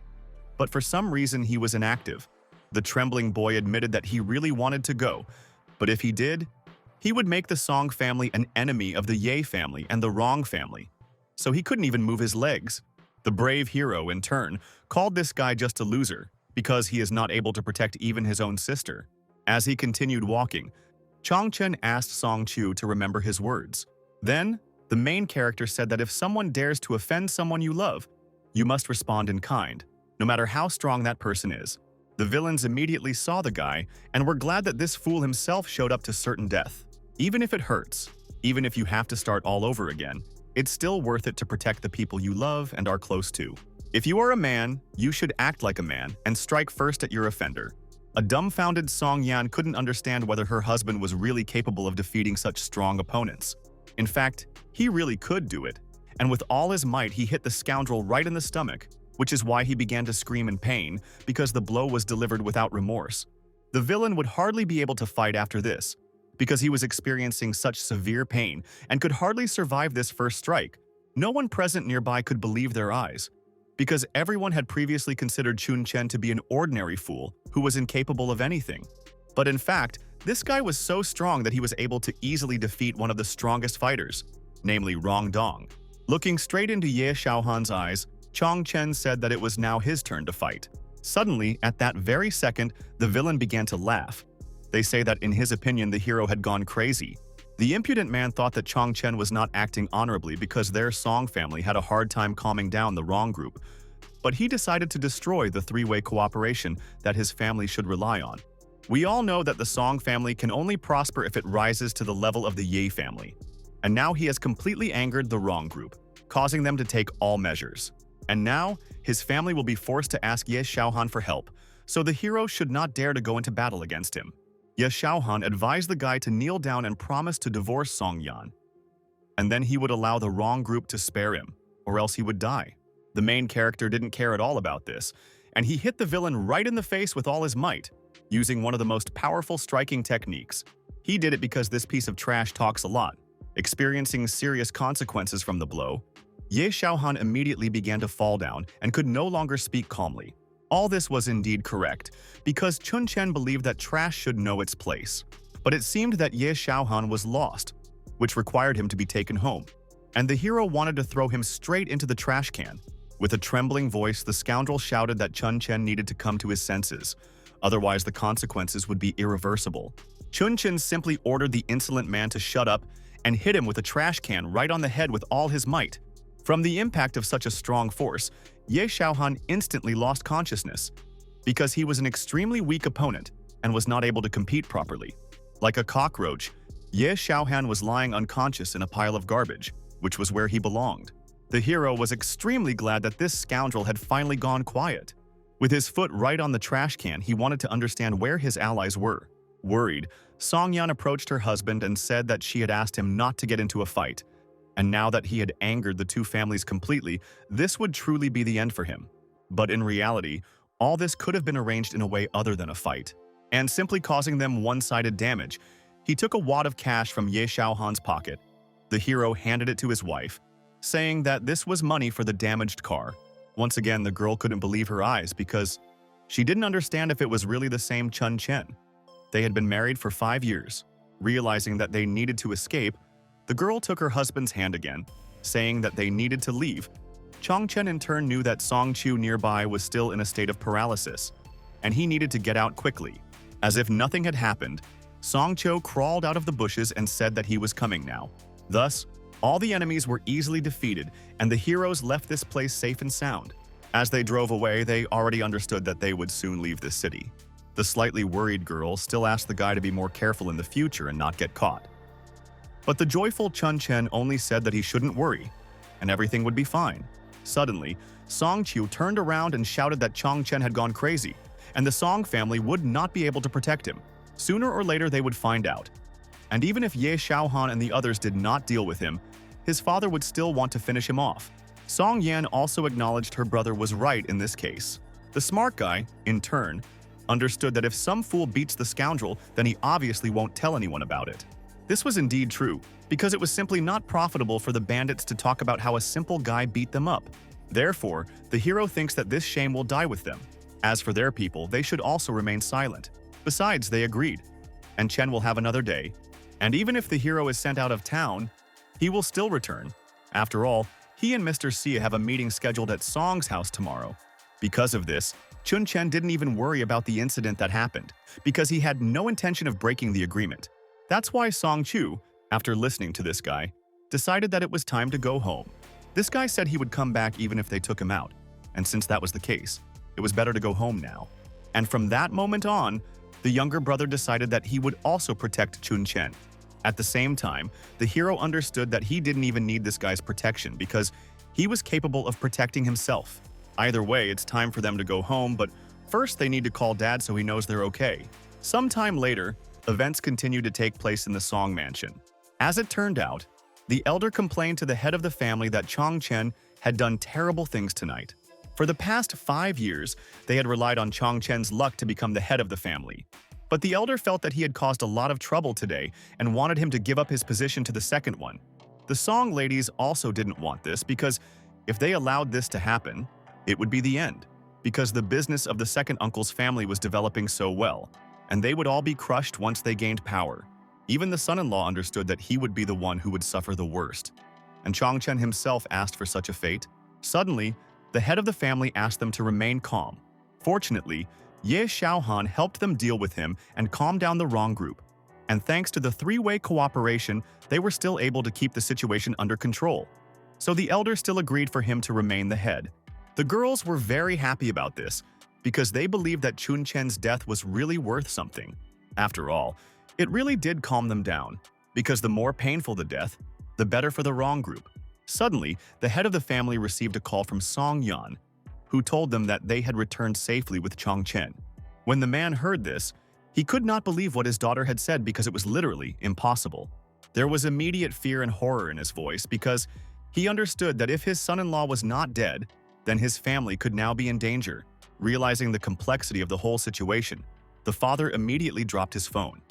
But for some reason, he was inactive. The trembling boy admitted that he really wanted to go, but if he did, he would make the Song family an enemy of the Ye family and the Rong family. So he couldn't even move his legs. The brave hero, in turn, called this guy just a loser, because he is not able to protect even his own sister. As he continued walking, Chun Chen asked Song Chu to remember his words. Then, the main character said that if someone dares to offend someone you love, you must respond in kind, no matter how strong that person is. The villains immediately saw the guy and were glad that this fool himself showed up to certain death. Even if it hurts, even if you have to start all over again, it's still worth it to protect the people you love and are close to. If you are a man, you should act like a man and strike first at your offender. A dumbfounded Song Yan couldn't understand whether her husband was really capable of defeating such strong opponents. In fact, he really could do it, and with all his might he hit the scoundrel right in the stomach, which is why he began to scream in pain, because the blow was delivered without remorse. The villain would hardly be able to fight after this, because he was experiencing such severe pain and could hardly survive this first strike. No one present nearby could believe their eyes, because everyone had previously considered Chun Chen to be an ordinary fool who was incapable of anything. But in fact, this guy was so strong that he was able to easily defeat one of the strongest fighters, namely Rong Dong. Looking straight into Ya Shiaoan's eyes, Chun Chen said that it was now his turn to fight. Suddenly, at that very second, the villain began to laugh. They say that in his opinion the hero had gone crazy. The impudent man thought that Chun Chen was not acting honorably because their Song family had a hard time calming down the wrong group, but he decided to destroy the three-way cooperation that his family should rely on. We all know that the Song family can only prosper if it rises to the level of the Ye family. And now he has completely angered the wrong group, causing them to take all measures. And now, his family will be forced to ask Ya Shiaoan for help, so the hero should not dare to go into battle against him. Ya Shiaoan advised the guy to kneel down and promise to divorce Song Yan. And then he would allow the wrong group to spare him, or else he would die. The main character didn't care at all about this, and he hit the villain right in the face with all his might, using one of the most powerful striking techniques. He did it because this piece of trash talks a lot. Experiencing serious consequences from the blow, Ye Shiaoan immediately began to fall down and could no longer speak calmly. All this was indeed correct, because Chun Chen believed that trash should know its place. But it seemed that Ye Shiaoan was lost, which required him to be taken home. And the hero wanted to throw him straight into the trash can. With a trembling voice, the scoundrel shouted that Chun Chen needed to come to his senses. Otherwise, the consequences would be irreversible. Chun Chen simply ordered the insolent man to shut up and hit him with a trash can right on the head with all his might. From the impact of such a strong force, Ye Shiaoan instantly lost consciousness, because he was an extremely weak opponent and was not able to compete properly. Like a cockroach, Ye Shiaoan was lying unconscious in a pile of garbage, which was where he belonged. The hero was extremely glad that this scoundrel had finally gone quiet. With his foot right on the trash can, he wanted to understand where his allies were. Worried, Song Yan approached her husband and said that she had asked him not to get into a fight. And now that he had angered the two families completely, this would truly be the end for him. But in reality, all this could have been arranged in a way other than a fight, and simply causing them one-sided damage. He took a wad of cash from Ye Shiaoan's pocket. The hero handed it to his wife, saying that this was money for the damaged car. Once again, the girl couldn't believe her eyes because she didn't understand if it was really the same Chun Chen. They had been married for 5 years. Realizing that they needed to escape, the girl took her husband's hand again, saying that they needed to leave. Chun Chen in turn knew that Song Chu nearby was still in a state of paralysis, and he needed to get out quickly. As if nothing had happened, Song Chu crawled out of the bushes and said that he was coming now. Thus, all the enemies were easily defeated, and the heroes left this place safe and sound. As they drove away, they already understood that they would soon leave the city. The slightly worried girl still asked the guy to be more careful in the future and not get caught. But the joyful Chun Chen only said that he shouldn't worry, and everything would be fine. Suddenly, Song Chu turned around and shouted that Chun Chen had gone crazy, and the Song family would not be able to protect him. Sooner or later they would find out. And even if Ye Shiaoan and the others did not deal with him, his father would still want to finish him off. Song Yan also acknowledged her brother was right in this case. The smart guy, in turn, understood that if some fool beats the scoundrel, then he obviously won't tell anyone about it. This was indeed true, because it was simply not profitable for the bandits to talk about how a simple guy beat them up. Therefore, the hero thinks that this shame will die with them. As for their people, they should also remain silent. Besides, they agreed, and Chen will have another day. And even if the hero is sent out of town, he will still return. After all, he and Mr. Sia have a meeting scheduled at Song's house tomorrow. Because of this, Chun Chen didn't even worry about the incident that happened, because he had no intention of breaking the agreement. That's why Song Chu, after listening to this guy, decided that it was time to go home. This guy said he would come back even if they took him out, and since that was the case, it was better to go home now. And from that moment on, the younger brother decided that he would also protect Chun Chen. At the same time, the hero understood that he didn't even need this guy's protection because he was capable of protecting himself. Either way, it's time for them to go home, but first they need to call Dad so he knows they're okay. Sometime later, events continued to take place in the Song mansion. As it turned out, the elder complained to the head of the family that Chun Chen had done terrible things tonight. For the past 5 years, they had relied on Chun Chen's luck to become the head of the family. But the elder felt that he had caused a lot of trouble today and wanted him to give up his position to the second one. The Song ladies also didn't want this because if they allowed this to happen, it would be the end, because the business of the second uncle's family was developing so well, and they would all be crushed once they gained power. Even the son-in-law understood that he would be the one who would suffer the worst. And Chun Chen himself asked for such a fate. Suddenly, the head of the family asked them to remain calm. Fortunately, Ya Shiaoan helped them deal with him and calm down the wrong group. And thanks to the three-way cooperation, they were still able to keep the situation under control. So the elder still agreed for him to remain the head. The girls were very happy about this because they believed that Chun Chen's death was really worth something. After all, it really did calm them down, because the more painful the death, the better for the wrong group. Suddenly, the head of the family received a call from Song Yan, who told them that they had returned safely with Chun Chen. When the man heard this, he could not believe what his daughter had said because it was literally impossible. There was immediate fear and horror in his voice because he understood that if his son-in-law was not dead, then his family could now be in danger. Realizing the complexity of the whole situation, the father immediately dropped his phone.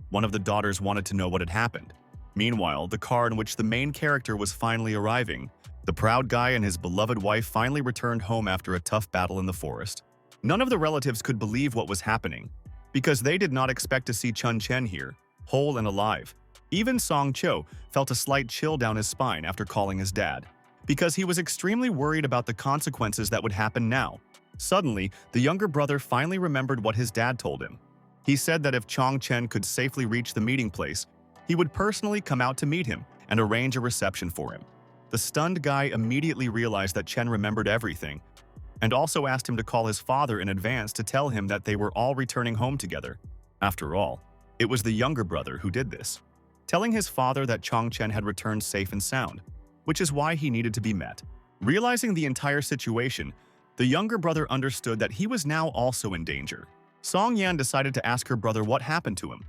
One of the daughters wanted to know what had happened. Meanwhile, the car in which the main character was finally arriving, the proud guy and his beloved wife finally returned home after a tough battle in the forest. None of the relatives could believe what was happening, because they did not expect to see Chun Chen here, whole and alive. Even Song Cho felt a slight chill down his spine after calling his dad, because he was extremely worried about the consequences that would happen now. Suddenly, the younger brother finally remembered what his dad told him. He said that if Chun Chen could safely reach the meeting place, he would personally come out to meet him and arrange a reception for him. The stunned guy immediately realized that Chen remembered everything, and also asked him to call his father in advance to tell him that they were all returning home together. After all, it was the younger brother who did this, telling his father that Chun Chen had returned safe and sound, which is why he needed to be met. Realizing the entire situation, the younger brother understood that he was now also in danger. Song Yan decided to ask her brother what happened to him,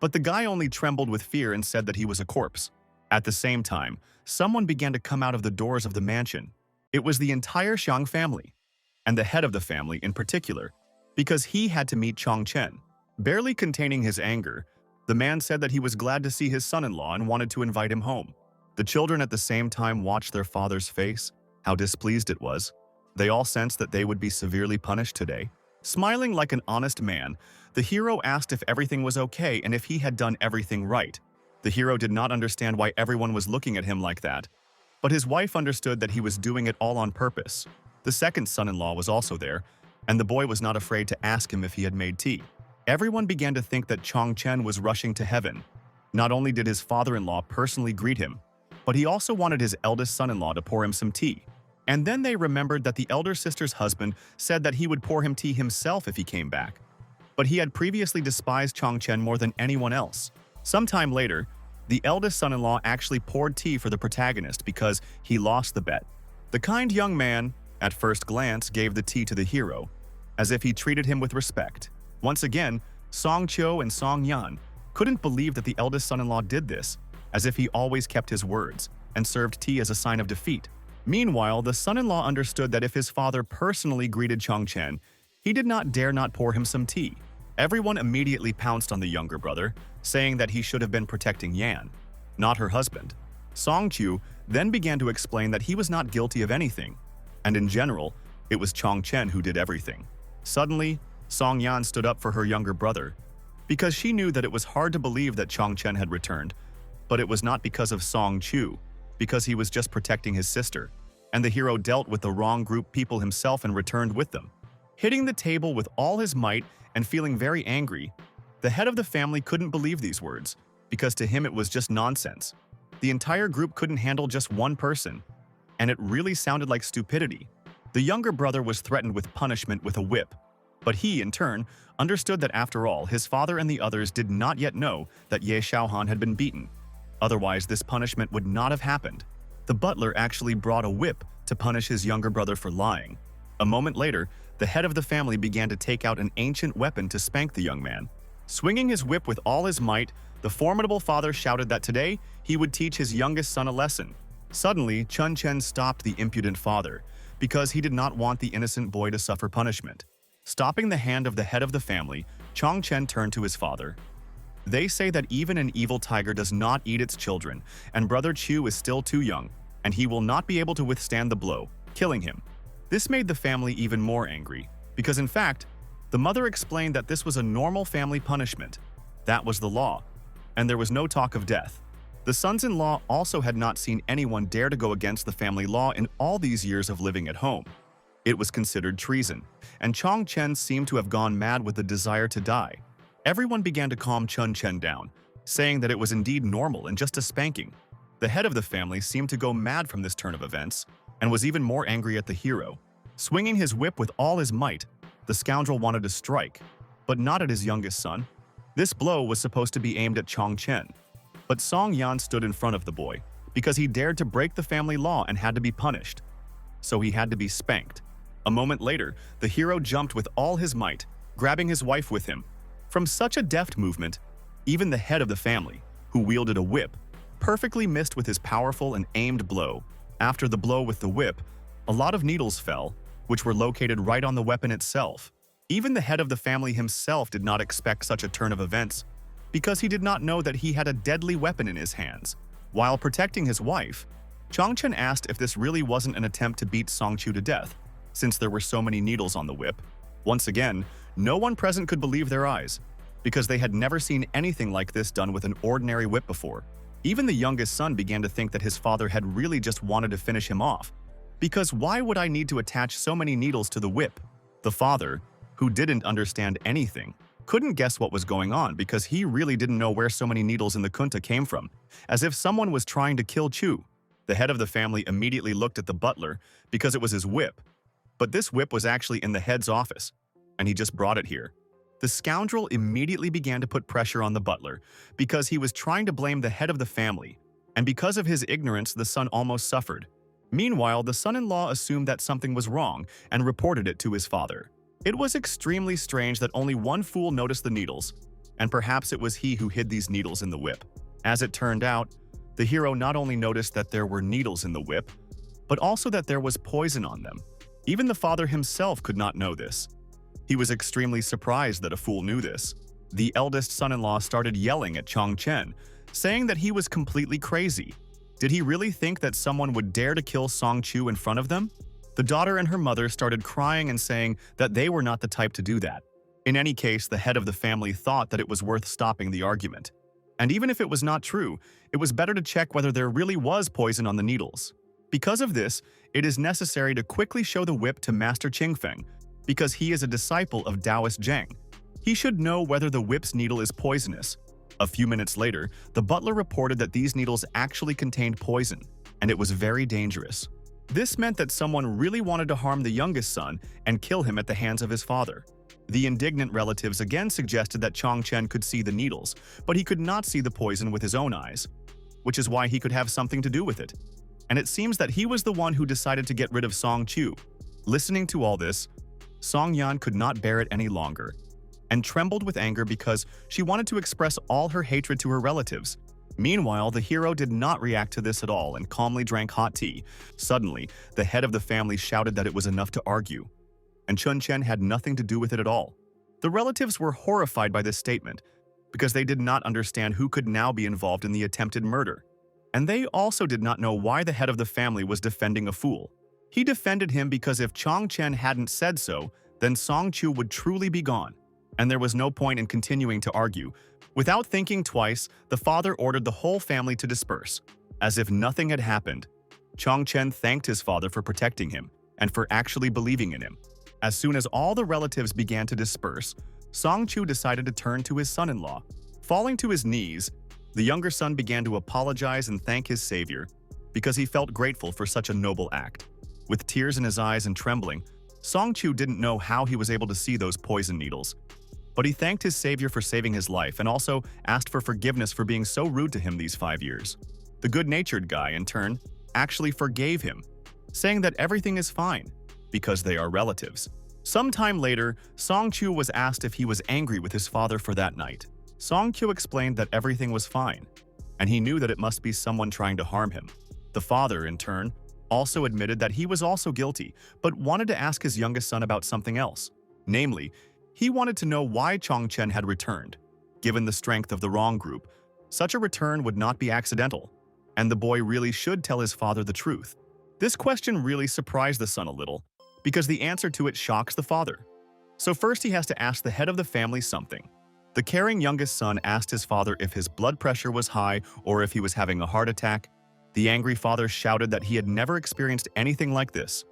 but the guy only trembled with fear and said that he was a corpse. At the same time, someone began to come out of the doors of the mansion. It was the entire Xiang family, and the head of the family in particular, because he had to meet Chun Chen. Barely containing his anger, the man said that he was glad to see his son-in-law and wanted to invite him home. The children at the same time watched their father's face, how displeased it was. They all sensed that they would be severely punished today. Smiling like an honest man, the hero asked if everything was okay and if he had done everything right. The hero did not understand why everyone was looking at him like that, but his wife understood that he was doing it all on purpose. The second son-in-law was also there, and the boy was not afraid to ask him if he had made tea. Everyone began to think that Chun Chen was rushing to heaven. Not only did his father-in-law personally greet him, but he also wanted his eldest son-in-law to pour him some tea. And then they remembered that the elder sister's husband said that he would pour him tea himself if he came back. But he had previously despised Chun Chen more than anyone else. Sometime later, the eldest son-in-law actually poured tea for the protagonist because he lost the bet. The kind young man, at first glance, gave the tea to the hero, as if he treated him with respect. Once again, Song Cho and Song Yan couldn't believe that the eldest son-in-law did this, as if he always kept his words, and served tea as a sign of defeat. Meanwhile, the son-in-law understood that if his father personally greeted Chun Chen, he did not dare not pour him some tea. Everyone immediately pounced on the younger brother, saying that he should have been protecting Yan, not her husband. Song Chu then began to explain that he was not guilty of anything, and in general, it was Chun Chen who did everything. Suddenly, Song Yan stood up for her younger brother, because she knew that it was hard to believe that Chun Chen had returned, but it was not because of Song Chu, because he was just protecting his sister, and the hero dealt with the wrong group people himself and returned with them. Hitting the table with all his might and feeling very angry, the head of the family couldn't believe these words, because to him it was just nonsense. The entire group couldn't handle just one person, and it really sounded like stupidity. The younger brother was threatened with punishment with a whip, but he, in turn, understood that after all, his father and the others did not yet know that Ya Shiaoan had been beaten. Otherwise, this punishment would not have happened. The butler actually brought a whip to punish his younger brother for lying. A moment later, the head of the family began to take out an ancient weapon to spank the young man. Swinging his whip with all his might, the formidable father shouted that today he would teach his youngest son a lesson. Suddenly, Chun Chen stopped the impudent father, because he did not want the innocent boy to suffer punishment. Stopping the hand of the head of the family, Chun Chen turned to his father. They say that even an evil tiger does not eat its children, and Brother Chu is still too young, and he will not be able to withstand the blow, killing him. This made the family even more angry, because in fact, the mother explained that this was a normal family punishment. That was the law, and there was no talk of death. The sons-in-law also had not seen anyone dare to go against the family law in all these years of living at home. It was considered treason, and Chun Chen seemed to have gone mad with the desire to die. Everyone began to calm Chun Chen down, saying that it was indeed normal and just a spanking. The head of the family seemed to go mad from this turn of events, and was even more angry at the hero. Swinging his whip with all his might, the scoundrel wanted to strike, but not at his youngest son. This blow was supposed to be aimed at Chun Chen, but Song Yan stood in front of the boy, because he dared to break the family law and had to be punished. So he had to be spanked. A moment later, the hero jumped with all his might, grabbing his wife with him. From such a deft movement, even the head of the family, who wielded a whip, perfectly missed with his powerful and aimed blow. After the blow with the whip, a lot of needles fell, which were located right on the weapon itself. Even the head of the family himself did not expect such a turn of events, because he did not know that he had a deadly weapon in his hands. While protecting his wife, Chun Chen asked if this really wasn't an attempt to beat Song Chu to death, since there were so many needles on the whip. Once again, no one present could believe their eyes, because they had never seen anything like this done with an ordinary whip before. Even the youngest son began to think that his father had really just wanted to finish him off, because why would I need to attach so many needles to the whip? The father, who didn't understand anything, couldn't guess what was going on because he really didn't know where so many needles in the kunta came from, as if someone was trying to kill Chu. The head of the family immediately looked at the butler because it was his whip, but this whip was actually in the head's office, and he just brought it here. The scoundrel immediately began to put pressure on the butler because he was trying to blame the head of the family, and because of his ignorance, the son almost suffered. Meanwhile, the son-in-law assumed that something was wrong and reported it to his father. It was extremely strange that only one fool noticed the needles, and perhaps it was he who hid these needles in the whip. As it turned out, the hero not only noticed that there were needles in the whip, but also that there was poison on them. Even the father himself could not know this. He was extremely surprised that a fool knew this. The eldest son-in-law started yelling at Chun Chen, saying that he was completely crazy. Did he really think that someone would dare to kill Song Chu in front of them? The daughter and her mother started crying and saying that they were not the type to do that. In any case, the head of the family thought that it was worth stopping the argument. And even if it was not true, it was better to check whether there really was poison on the needles. Because of this, it is necessary to quickly show the whip to Master Qingfeng, because he is a disciple of Taoist Zheng. He should know whether the whip's needle is poisonous. A few minutes later, the butler reported that these needles actually contained poison, and it was very dangerous. This meant that someone really wanted to harm the youngest son and kill him at the hands of his father. The indignant relatives again suggested that Chun Chen could see the needles, but he could not see the poison with his own eyes, which is why he could have something to do with it. And it seems that he was the one who decided to get rid of Song Chu. Listening to all this, Song Yan could not bear it any longer, and trembled with anger because she wanted to express all her hatred to her relatives. Meanwhile, the hero did not react to this at all and calmly drank hot tea. Suddenly, the head of the family shouted that it was enough to argue, and Chun Chen had nothing to do with it at all. The relatives were horrified by this statement because they did not understand who could now be involved in the attempted murder. And they also did not know why the head of the family was defending a fool. He defended him because if Chun Chen hadn't said so, then Song Chu would truly be gone, and there was no point in continuing to argue. Without thinking twice, the father ordered the whole family to disperse. As if nothing had happened, Chun Chen thanked his father for protecting him and for actually believing in him. As soon as all the relatives began to disperse, Song Chu decided to turn to his son-in-law. Falling to his knees, the younger son began to apologize and thank his savior because he felt grateful for such a noble act. With tears in his eyes and trembling, Song Chu didn't know how he was able to see those poison needles. But he thanked his savior for saving his life and also asked for forgiveness for being so rude to him these 5 years. The good-natured guy, in turn, actually forgave him, saying that everything is fine because they are relatives. Sometime later, Song Chu was asked if he was angry with his father for that night. Song Chu explained that everything was fine, and he knew that it must be someone trying to harm him. The father, in turn, also admitted that he was also guilty, but wanted to ask his youngest son about something else. Namely, he wanted to know why Chun Chen had returned. Given the strength of the wrong group, such a return would not be accidental, and the boy really should tell his father the truth. This question really surprised the son a little, because the answer to it shocks the father. So first he has to ask the head of the family something. The caring youngest son asked his father if his blood pressure was high or if he was having a heart attack. The angry father shouted that he had never experienced anything like this,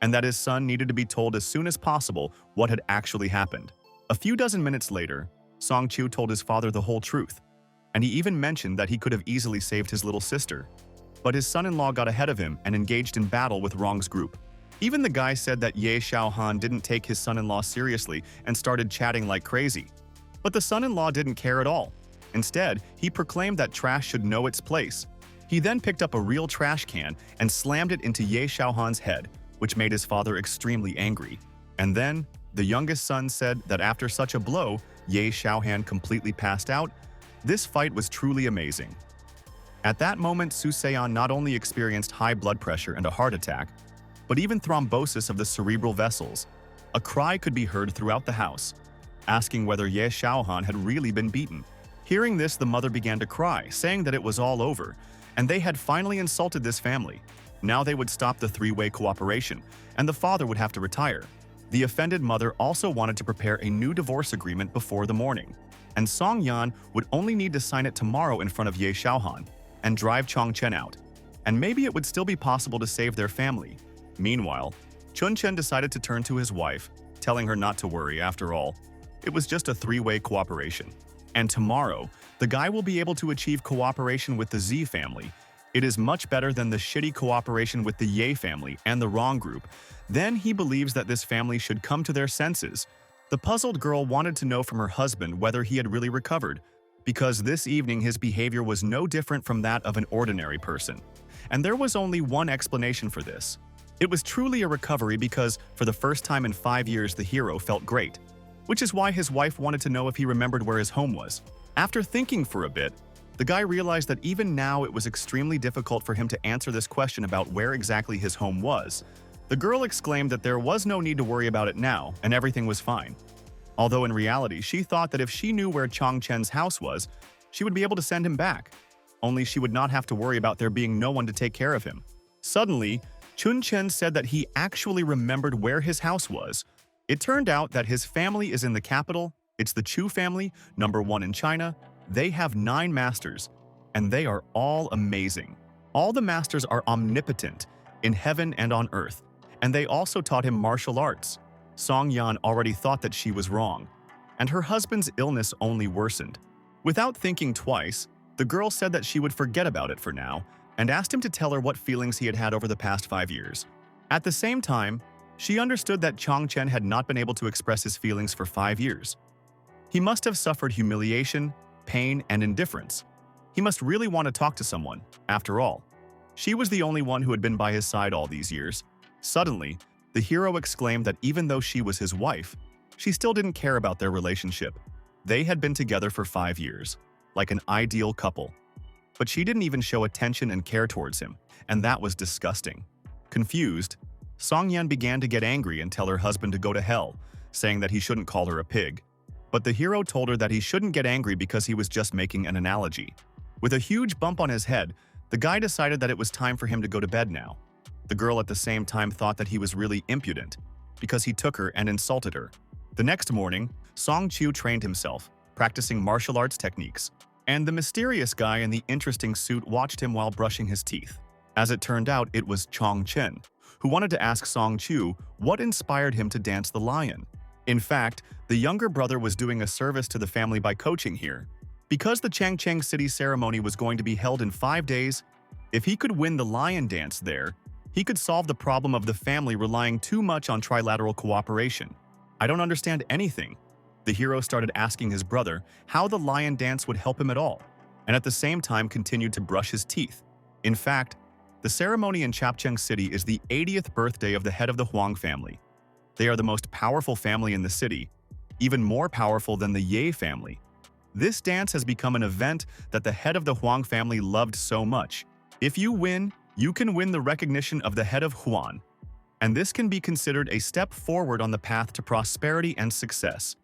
and that his son needed to be told as soon as possible what had actually happened. A few dozen minutes later, Song Chu told his father the whole truth, and he even mentioned that he could have easily saved his little sister. But his son-in-law got ahead of him and engaged in battle with Wrong's group. Even the guy said that Ya Shiaoan didn't take his son-in-law seriously and started chatting like crazy. But the son-in-law didn't care at all. Instead, he proclaimed that trash should know its place. He then picked up a real trash can and slammed it into Ya Shiaoan's head, which made his father extremely angry. And then, the youngest son said that after such a blow, Ya Shiaoan completely passed out. This fight was truly amazing. At that moment, Su Seon not only experienced high blood pressure and a heart attack, but even thrombosis of the cerebral vessels. A cry could be heard throughout the house, asking whether Ya Shiaoan had really been beaten. Hearing this, the mother began to cry, saying that it was all over, and they had finally insulted this family. Now they would stop the three-way cooperation, and the father would have to retire. The offended mother also wanted to prepare a new divorce agreement before the morning, and Song Yan would only need to sign it tomorrow in front of Ya Shiaoan and drive Chun Chen out, and maybe it would still be possible to save their family. Meanwhile, Chun Chen decided to turn to his wife, telling her not to worry. After all, it was just a three-way cooperation. And tomorrow, the guy will be able to achieve cooperation with the Z family. It is much better than the shitty cooperation with the Ye family and the wrong group. Then he believes that this family should come to their senses. The puzzled girl wanted to know from her husband whether he had really recovered, because this evening his behavior was no different from that of an ordinary person. And there was only one explanation for this. It was truly a recovery because, for the first time in 5 years, the hero felt great. Which is why his wife wanted to know if he remembered where his home was. After thinking for a bit, the guy realized that even now it was extremely difficult for him to answer this question about where exactly his home was. The girl exclaimed that there was no need to worry about it now, and everything was fine. Although in reality, she thought that if she knew where Chun Chen's house was, she would be able to send him back. Only she would not have to worry about there being no one to take care of him. Suddenly, Chun Chen said that he actually remembered where his house was. It turned out that his family is in the capital. It's the Chu family, #1 in China. They have 9 masters, and they are all amazing. All the masters are omnipotent, in heaven and on earth, and they also taught him martial arts. Song Yan already thought that she was wrong, and her husband's illness only worsened. Without thinking twice, the girl said that she would forget about it for now, and asked him to tell her what feelings he had had over the past 5 years. At the same time, she understood that Chun Chen had not been able to express his feelings for 5 years. He must have suffered humiliation, pain, and indifference. He must really want to talk to someone, after all. She was the only one who had been by his side all these years. Suddenly, the hero exclaimed that even though she was his wife, she still didn't care about their relationship. They had been together for 5 years, like an ideal couple. But she didn't even show attention and care towards him, and that was disgusting. Confused, Song Yan began to get angry and tell her husband to go to hell, saying that he shouldn't call her a pig. But the hero told her that he shouldn't get angry because he was just making an analogy. With a huge bump on his head, the guy decided that it was time for him to go to bed now. The girl at the same time thought that he was really impudent, because he took her and insulted her. The next morning, Song Chu trained himself, practicing martial arts techniques, and the mysterious guy in the interesting suit watched him while brushing his teeth. As it turned out, it was Chun Chen, who wanted to ask Song Chu what inspired him to dance the lion. In fact, the younger brother was doing a service to the family by coaching here. Because the Changcheng City ceremony was going to be held in 5 days, if he could win the lion dance there, he could solve the problem of the family relying too much on trilateral cooperation. I don't understand anything. The hero started asking his brother how the lion dance would help him at all, and at the same time continued to brush his teeth. In fact, the ceremony in Changcheng City is the 80th birthday of the head of the Huang family. They are the most powerful family in the city, even more powerful than the Ye family. This dance has become an event that the head of the Huang family loved so much. If you win, you can win the recognition of the head of Huan, and this can be considered a step forward on the path to prosperity and success,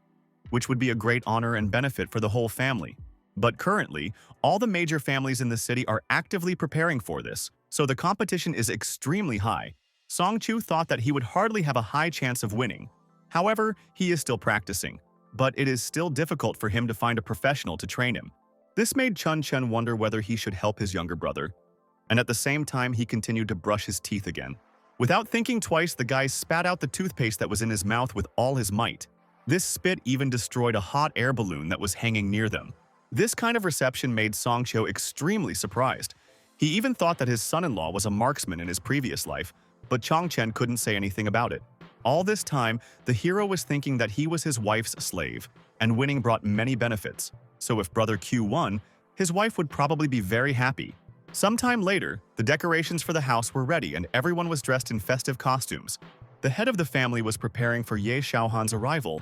which would be a great honor and benefit for the whole family. But currently, all the major families in the city are actively preparing for this, so the competition is extremely high. Song Chu thought that he would hardly have a high chance of winning. However, he is still practicing, but it is still difficult for him to find a professional to train him. This made Chun Chen wonder whether he should help his younger brother, and at the same time he continued to brush his teeth again. Without thinking twice, the guy spat out the toothpaste that was in his mouth with all his might. This spit even destroyed a hot air balloon that was hanging near them. This kind of reception made Song Chu extremely surprised. He even thought that his son-in-law was a marksman in his previous life, but Chong Chen couldn't say anything about it. All this time, the hero was thinking that he was his wife's slave, and winning brought many benefits. So if Brother Q won, his wife would probably be very happy. Sometime later, the decorations for the house were ready and everyone was dressed in festive costumes. The head of the family was preparing for Ya Shiaoan's arrival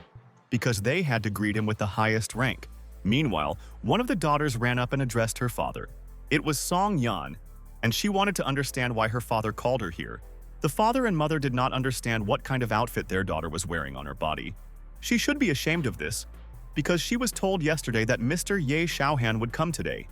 because they had to greet him with the highest rank. Meanwhile, one of the daughters ran up and addressed her father. It was Song Yan, and she wanted to understand why her father called her here. The father and mother did not understand what kind of outfit their daughter was wearing on her body. She should be ashamed of this, because she was told yesterday that Mr. Ya Shiaoan would come today,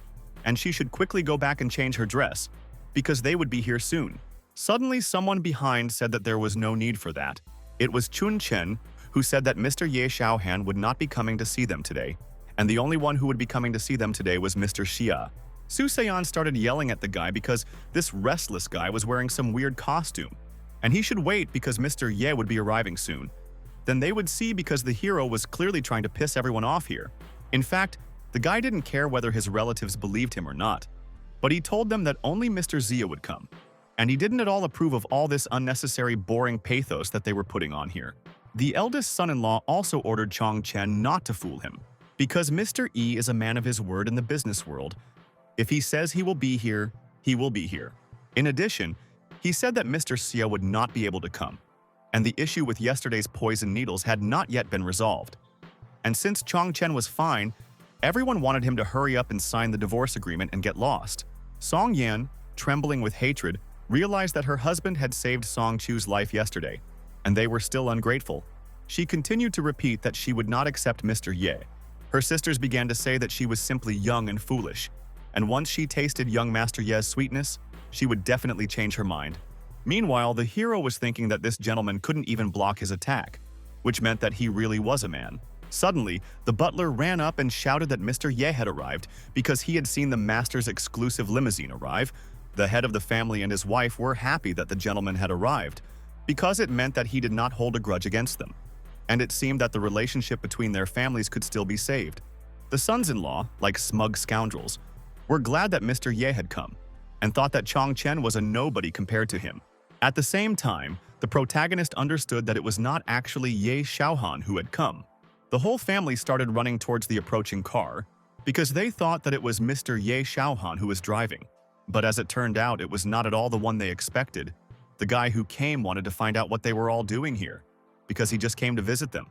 and she should quickly go back and change her dress, because they would be here soon. Suddenly, someone behind said that there was no need for that. It was Chun Chen, who said that Mr. Ya Shiaoan would not be coming to see them today, and the only one who would be coming to see them today was Mr. Xia. Su Seiyan started yelling at the guy because this restless guy was wearing some weird costume, and he should wait because Mr. Ye would be arriving soon. Then they would see because the hero was clearly trying to piss everyone off here. In fact, the guy didn't care whether his relatives believed him or not, but he told them that only Mr. Xia would come, and he didn't at all approve of all this unnecessary boring pathos that they were putting on here. The eldest son-in-law also ordered Chong Chen not to fool him, because Mr. E is a man of his word in the business world. If he says he will be here, he will be here. In addition, he said that Mr. Xia would not be able to come, and the issue with yesterday's poison needles had not yet been resolved. And since Chong Chen was fine, everyone wanted him to hurry up and sign the divorce agreement and get lost. Song Yan, trembling with hatred, realized that her husband had saved Song Chu's life yesterday, and they were still ungrateful. She continued to repeat that she would not accept Mr. Ye. Her sisters began to say that she was simply young and foolish, and once she tasted young Master Ye's sweetness, she would definitely change her mind. Meanwhile, the hero was thinking that this gentleman couldn't even block his attack, which meant that he really was a man. Suddenly, the butler ran up and shouted that Mr. Ye had arrived because he had seen the master's exclusive limousine arrive. The head of the family and his wife were happy that the gentleman had arrived, because it meant that he did not hold a grudge against them, and it seemed that the relationship between their families could still be saved. The sons-in-law, like smug scoundrels, were glad that Mr. Ye had come, and thought that Chong Chen was a nobody compared to him. At the same time, the protagonist understood that it was not actually Ya Shiaoan who had come. The whole family started running towards the approaching car, because they thought that it was Mr. Ya Shiaoan who was driving. But as it turned out, it was not at all the one they expected. The guy who came wanted to find out what they were all doing here, because he just came to visit them.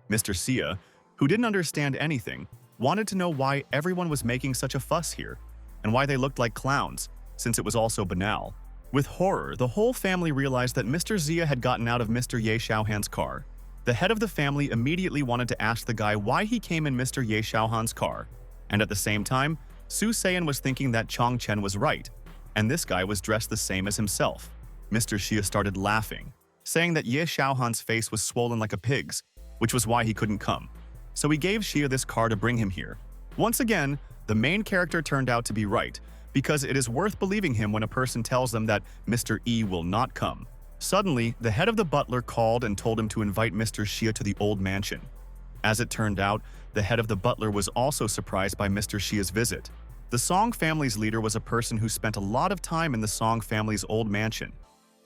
Mr. Xia, who didn't understand anything, wanted to know why everyone was making such a fuss here, and why they looked like clowns, since it was all so banal. With horror, the whole family realized that Mr. Xia had gotten out of Mr. Ye Shiaoan's car. The head of the family immediately wanted to ask the guy why he came in Mr. Ye Shiaoan's car, and at the same time, Su Seiyan was thinking that Chong Chen was right, and this guy was dressed the same as himself. Mr. Xia started laughing, saying that Ye Shiaoan's face was swollen like a pig's, which was why he couldn't come. So he gave Xia this car to bring him here. Once again, the main character turned out to be right, because it is worth believing him when a person tells them that Mr. E will not come. Suddenly, the head of the butler called and told him to invite Mr. Xia to the old mansion. As it turned out, the head of the butler was also surprised by Mr. Xia's visit. The Song family's leader was a person who spent a lot of time in the Song family's old mansion,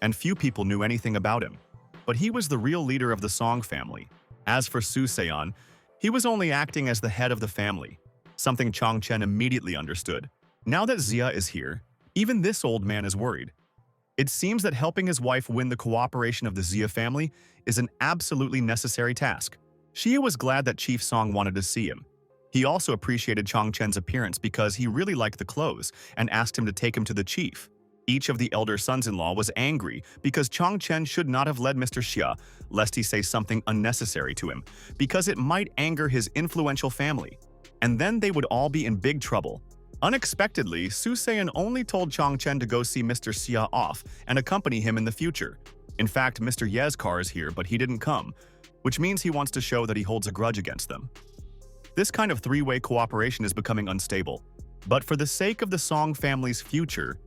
and few people knew anything about him. But he was the real leader of the Song family. As for Su Seon, he was only acting as the head of the family, something Chang Chen immediately understood. Now that Xia is here, even this old man is worried. It seems that helping his wife win the cooperation of the Xia family is an absolutely necessary task. Xia was glad that Chief Song wanted to see him. He also appreciated Chang Chen's appearance because he really liked the clothes and asked him to take him to the chief. Each of the elder sons-in-law was angry because Chang Chen should not have led Mr. Xia, lest he say something unnecessary to him, because it might anger his influential family. And then they would all be in big trouble. Unexpectedly, Su Seon only told Chang Chen to go see Mr. Xia off and accompany him in the future. In fact, Mr. Ye's car is here, but he didn't come, which means he wants to show that he holds a grudge against them. This kind of three-way cooperation is becoming unstable. But for the sake of the Song family's future,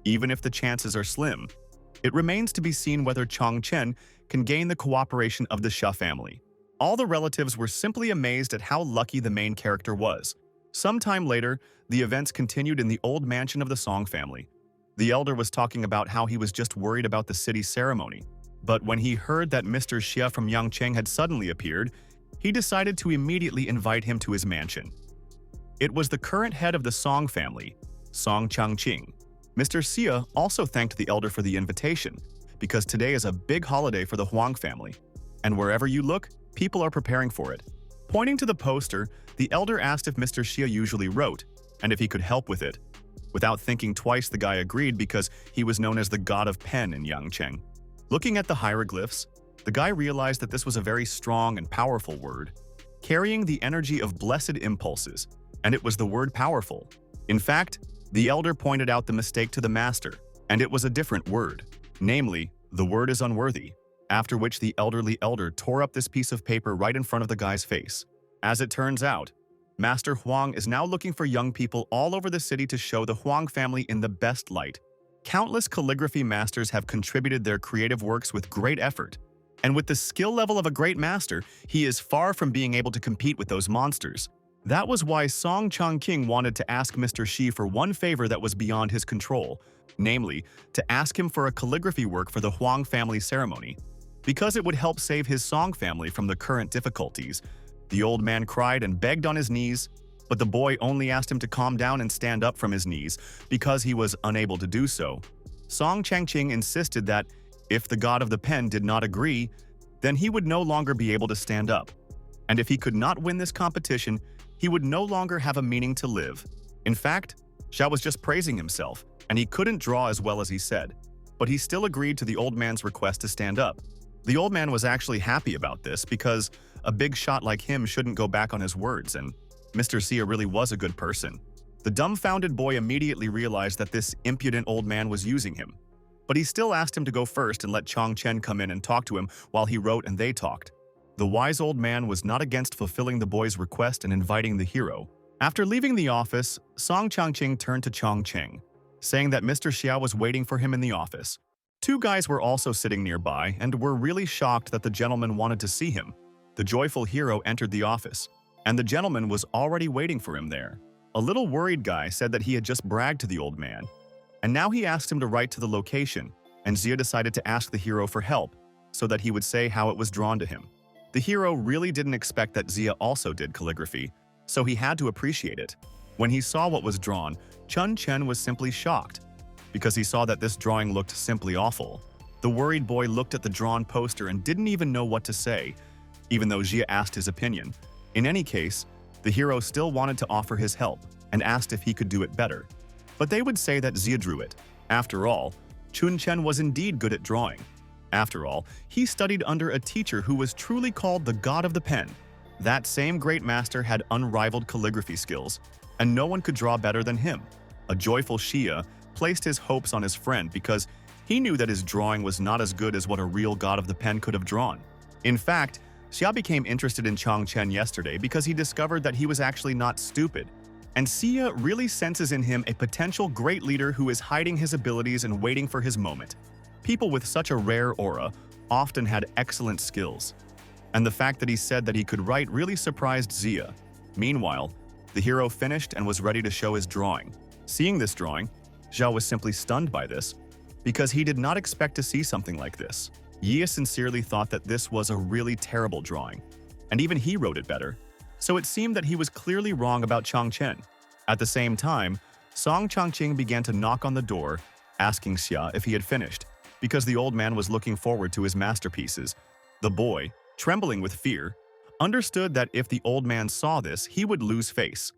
even if the chances are slim, it remains to be seen whether Chang Chen can gain the cooperation of the Xia family. All the relatives were simply amazed at how lucky the main character was. Sometime later, the events continued in the old mansion of the Song family. The elder was talking about how he was just worried about the city ceremony. But when he heard that Mr. Xia from Yangcheng had suddenly appeared, he decided to immediately invite him to his mansion. It was the current head of the Song family, Song Changqing. Mr. Xia also thanked the elder for the invitation, because today is a big holiday for the Huang family, and wherever you look, people are preparing for it. Pointing to the poster, the elder asked if Mr. Xia usually wrote, and if he could help with it. Without thinking twice, the guy agreed because he was known as the god of pen in Yangcheng. Looking at the hieroglyphs, the guy realized that this was a very strong and powerful word, carrying the energy of blessed impulses, and it was the word powerful. In fact, the elder pointed out the mistake to the master, and it was a different word, namely, the word is unworthy, after which the elderly elder tore up this piece of paper right in front of the guy's face. As it turns out, Master Huang is now looking for young people all over the city to show the Huang family in the best light. Countless calligraphy masters have contributed their creative works with great effort, and with the skill level of a great master, he is far from being able to compete with those monsters. That was why Song Changqing wanted to ask Mr. Xi for one favor that was beyond his control, namely, to ask him for a calligraphy work for the Huang family ceremony. Because it would help save his Song family from the current difficulties, the old man cried and begged on his knees, but the boy only asked him to calm down and stand up from his knees because he was unable to do so. Song Changqing insisted that if the god of the pen did not agree, then he would no longer be able to stand up. And if he could not win this competition, he would no longer have a meaning to live. In fact, Xiao was just praising himself, and he couldn't draw as well as he said. But he still agreed to the old man's request to stand up. The old man was actually happy about this because a big shot like him shouldn't go back on his words, and Mr. Xia really was a good person. The dumbfounded boy immediately realized that this impudent old man was using him. But he still asked him to go first and let Chang Chen come in and talk to him while he wrote and they talked. The wise old man was not against fulfilling the boy's request and inviting the hero. After leaving the office, Song Changqing turned to Chang Cheng, saying that Mr. Xia was waiting for him in the office. Two guys were also sitting nearby and were really shocked that the gentleman wanted to see him. The joyful hero entered the office, and the gentleman was already waiting for him there. A little worried guy said that he had just bragged to the old man, and now he asked him to write to the location, and Xia decided to ask the hero for help, so that he would say how it was drawn to him. The hero really didn't expect that Xia also did calligraphy, so he had to appreciate it. When he saw what was drawn, Chun Chen was simply shocked, because he saw that this drawing looked simply awful. The worried boy looked at the drawn poster and didn't even know what to say, even though Xia asked his opinion. In any case, the hero still wanted to offer his help and asked if he could do it better. But they would say that Xia drew it. After all, Chun Chen was indeed good at drawing. After all, he studied under a teacher who was truly called the god of the pen. That same great master had unrivaled calligraphy skills, and no one could draw better than him. A joyful Xia placed his hopes on his friend because he knew that his drawing was not as good as what a real god of the pen could have drawn. In fact, Xia became interested in Chang Chen yesterday because he discovered that he was actually not stupid. And Xia really senses in him a potential great leader who is hiding his abilities and waiting for his moment. People with such a rare aura often had excellent skills, and the fact that he said that he could write really surprised Xia. Meanwhile, the hero finished and was ready to show his drawing. Seeing this drawing, Zhao was simply stunned by this, because he did not expect to see something like this. Yi sincerely thought that this was a really terrible drawing, and even he wrote it better. So it seemed that he was clearly wrong about Chun Chen. At the same time, Song Changqing began to knock on the door, asking Xia if he had finished, because the old man was looking forward to his masterpieces. The boy, trembling with fear, understood that if the old man saw this, he would lose face,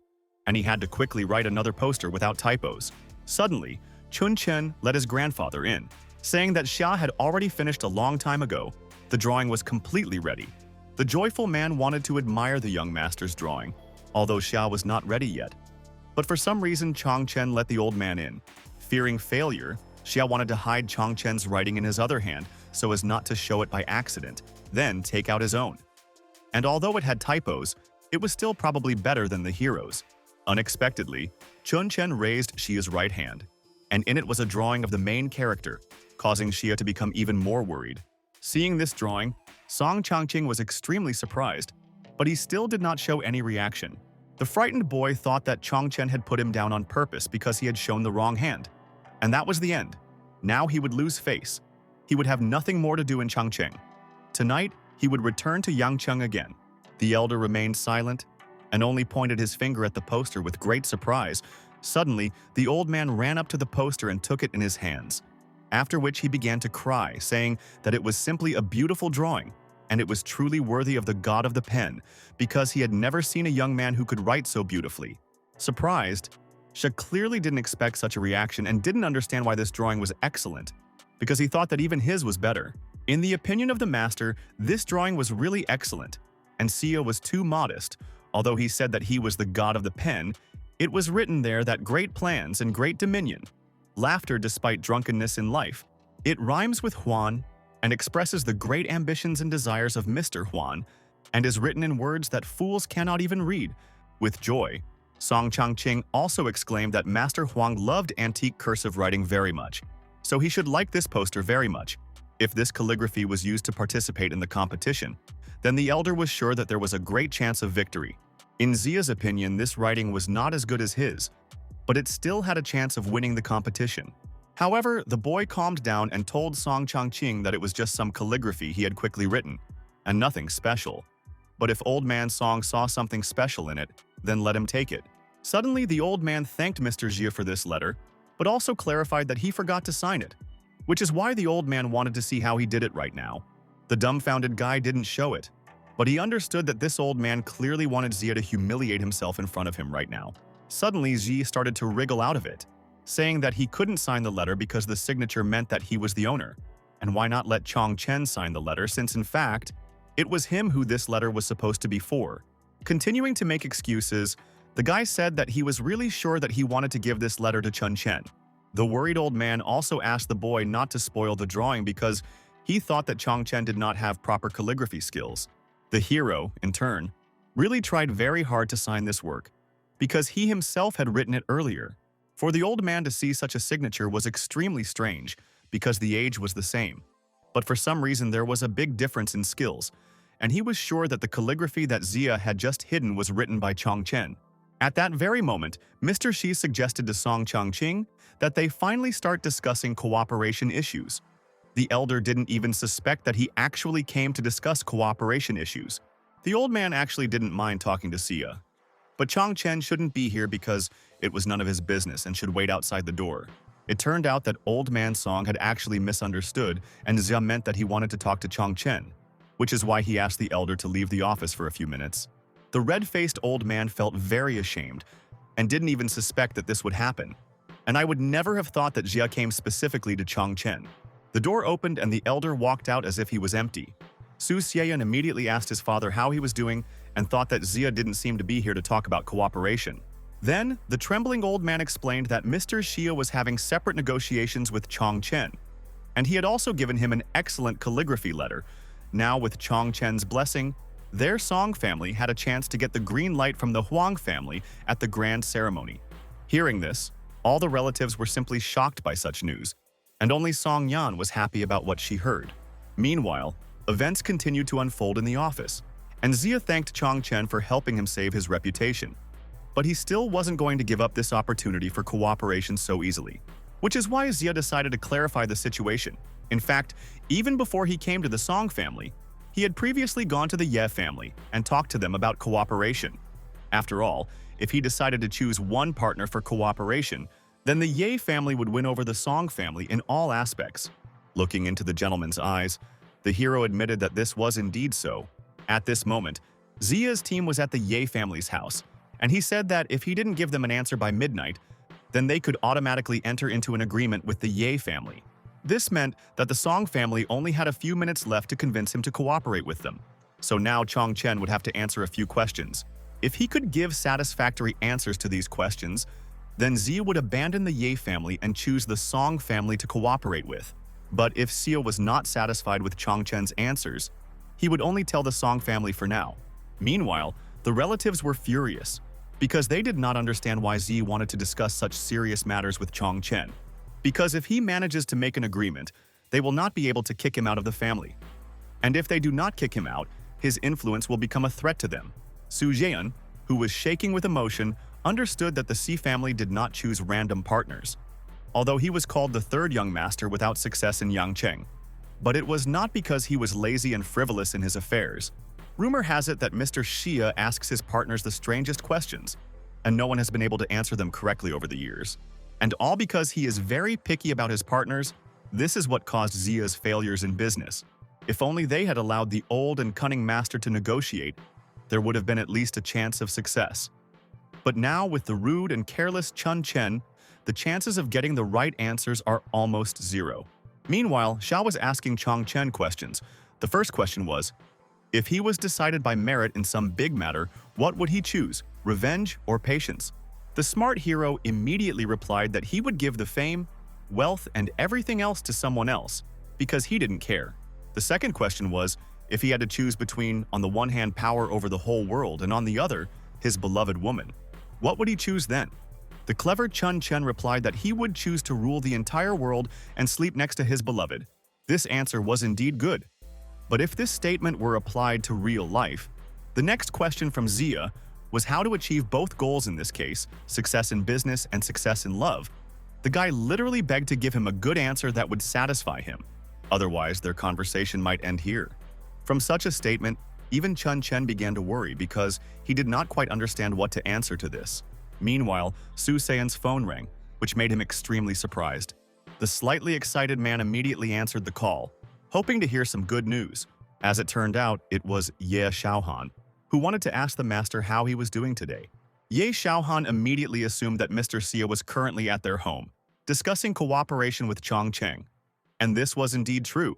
and he had to quickly write another poster without typos. Suddenly, Chun Chen let his grandfather in, saying that Xia had already finished a long time ago. The drawing was completely ready. The joyful man wanted to admire the young master's drawing, although Xia was not ready yet. But for some reason, Chang Chen let the old man in. Fearing failure, Xia wanted to hide Chang Chen's writing in his other hand so as not to show it by accident, then take out his own. And although it had typos, it was still probably better than the hero's. Unexpectedly, Chun Chen raised Xia's right hand, and in it was a drawing of the main character, causing Xia to become even more worried. Seeing this drawing, Song Changqing was extremely surprised, but he still did not show any reaction. The frightened boy thought that Chang Chen had put him down on purpose because he had shown the wrong hand. And that was the end. Now he would lose face. He would have nothing more to do in Changcheng. Tonight, he would return to Yangcheng again. The elder remained silent and only pointed his finger at the poster with great surprise. Suddenly, the old man ran up to the poster and took it in his hands, after which he began to cry, saying that it was simply a beautiful drawing, and it was truly worthy of the god of the pen, because he had never seen a young man who could write so beautifully. Surprised, Xia clearly didn't expect such a reaction and didn't understand why this drawing was excellent, because he thought that even his was better. In the opinion of the master, this drawing was really excellent, and Xia was too modest. Although he said that he was the god of the pen, it was written there that great plans and great dominion, laughter despite drunkenness in life. It rhymes with Huan and expresses the great ambitions and desires of Mr. Huan, and is written in words that fools cannot even read. With joy, Song Changqing also exclaimed that Master Huang loved antique cursive writing very much, so he should like this poster very much. If this calligraphy was used to participate in the competition, then the elder was sure that there was a great chance of victory. In Xia's opinion, this writing was not as good as his, but it still had a chance of winning the competition. However, the boy calmed down and told Song Changqing that it was just some calligraphy he had quickly written, and nothing special. But if old man Song saw something special in it, then let him take it. Suddenly, the old man thanked Mr. Xia for this letter, but also clarified that he forgot to sign it, which is why the old man wanted to see how he did it right now. The dumbfounded guy didn't show it, but he understood that this old man clearly wanted Xia to humiliate himself in front of him right now. Suddenly, Xi started to wriggle out of it, saying that he couldn't sign the letter because the signature meant that he was the owner. And why not let Chang Chen sign the letter, since in fact, it was him who this letter was supposed to be for. Continuing to make excuses, the guy said that he was really sure that he wanted to give this letter to Chun Chen. The worried old man also asked the boy not to spoil the drawing because he thought that Chang Chen did not have proper calligraphy skills. The hero, in turn, really tried very hard to sign this work, because he himself had written it earlier. For the old man to see such a signature was extremely strange, because the age was the same. But for some reason there was a big difference in skills, and he was sure that the calligraphy that Xia had just hidden was written by Chang Chen. At that very moment, Mr. Xi suggested to Song Changqing that they finally start discussing cooperation issues. The elder didn't even suspect that he actually came to discuss cooperation issues. The old man actually didn't mind talking to Xia, but Chang Chen shouldn't be here because it was none of his business and should wait outside the door. It turned out that old man Song had actually misunderstood, and Xia meant that he wanted to talk to Chang Chen, which is why he asked the elder to leave the office for a few minutes. The red-faced old man felt very ashamed and didn't even suspect that this would happen. And I would never have thought that Xia came specifically to Chang Chen. The door opened and the elder walked out as if he was empty. Su Xiaoyan immediately asked his father how he was doing and thought that Xia didn't seem to be here to talk about cooperation. Then, the trembling old man explained that Mr. Xia was having separate negotiations with Chang Chen, and he had also given him an excellent calligraphy letter. Now, with Chang Chen's blessing, their Song family had a chance to get the green light from the Huang family at the grand ceremony. Hearing this, all the relatives were simply shocked by such news. and only Song Yan was happy about what she heard. Meanwhile, events continued to unfold in the office, and Zia thanked Chun Chen for helping him save his reputation. But he still wasn't going to give up this opportunity for cooperation so easily, which is why Zia decided to clarify the situation. In fact, even before he came to the Song family, he had previously gone to the Ye family and talked to them about cooperation. After all, if he decided to choose one partner for cooperation, then the Ye family would win over the Song family in all aspects. Looking into the gentleman's eyes, the hero admitted that this was indeed so. At this moment, Zia's team was at the Ye family's house, and he said that if he didn't give them an answer by midnight, then they could automatically enter into an agreement with the Ye family. This meant that the Song family only had a few minutes left to convince him to cooperate with them. So now Chun Chen would have to answer a few questions. If he could give satisfactory answers to these questions, then Zia would abandon the Ye family and choose the Song family to cooperate with. But if Zia was not satisfied with Chun Chen's answers, he would only tell the Song family for now. Meanwhile, the relatives were furious, because they did not understand why Zia wanted to discuss such serious matters with Chun Chen. Because if he manages to make an agreement, they will not be able to kick him out of the family. And if they do not kick him out, his influence will become a threat to them. Su Jian, who was shaking with emotion, understood that the Si family did not choose random partners, although he was called the third young master without success in Yangcheng. But it was not because he was lazy and frivolous in his affairs. Rumor has it that Mr. Xia asks his partners the strangest questions, and no one has been able to answer them correctly over the years. And all because he is very picky about his partners. This is what caused Zia's failures in business. If only they had allowed the old and cunning master to negotiate, there would have been at least a chance of success. But now, with the rude and careless Chun Chen, the chances of getting the right answers are almost zero. Meanwhile, Xiao was asking Chun Chen questions. The first question was, if he was decided by merit in some big matter, what would he choose, revenge or patience? The smart hero immediately replied that he would give the fame, wealth, and everything else to someone else, because he didn't care. The second question was, if he had to choose between, on the one hand, power over the whole world, and on the other, his beloved woman, what would he choose then? The clever Chun Chen replied that he would choose to rule the entire world and sleep next to his beloved. This answer was indeed good. But if this statement were applied to real life, the next question from Zia was how to achieve both goals in this case, success in business and success in love. The guy literally begged to give him a good answer that would satisfy him. Otherwise, their conversation might end here. From such a statement, even Chun Chen began to worry because he did not quite understand what to answer to this. Meanwhile, Su Seiyan's phone rang, which made him extremely surprised. The slightly excited man immediately answered the call, hoping to hear some good news. As it turned out, it was Ya Shiaoan, who wanted to ask the master how he was doing today. Ya Shiaoan immediately assumed that Mr. Xia was currently at their home, discussing cooperation with Chong Cheng. And this was indeed true.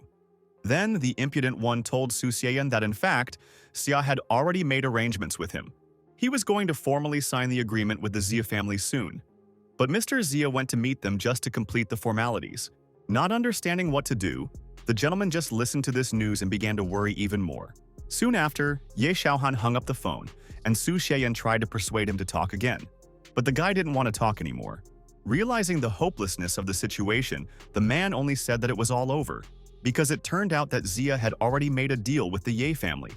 Then the impudent one told Su Seiyan that in fact, Xia had already made arrangements with him. He was going to formally sign the agreement with the Xia family soon. But Mr. Xia went to meet them just to complete the formalities. Not understanding what to do, the gentleman just listened to this news and began to worry even more. Soon after, Ye Shiaoan hung up the phone, and Su Seiyan tried to persuade him to talk again. But the guy didn't want to talk anymore. Realizing the hopelessness of the situation, the man only said that it was all over, because it turned out that Xia had already made a deal with the Ye family,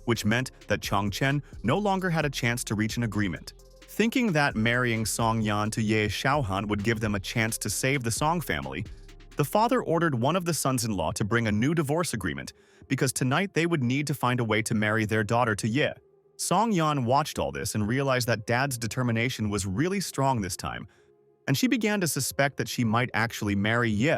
which meant that Chun Chen no longer had a chance to reach an agreement. Thinking that marrying Song Yan to Ye Shiaoan would give them a chance to save the Song family, the father ordered one of the sons-in-law to bring a new divorce agreement, because tonight they would need to find a way to marry their daughter to Ye. Song Yan watched all this and realized that Dad's determination was really strong this time, and she began to suspect that she might actually marry Ye.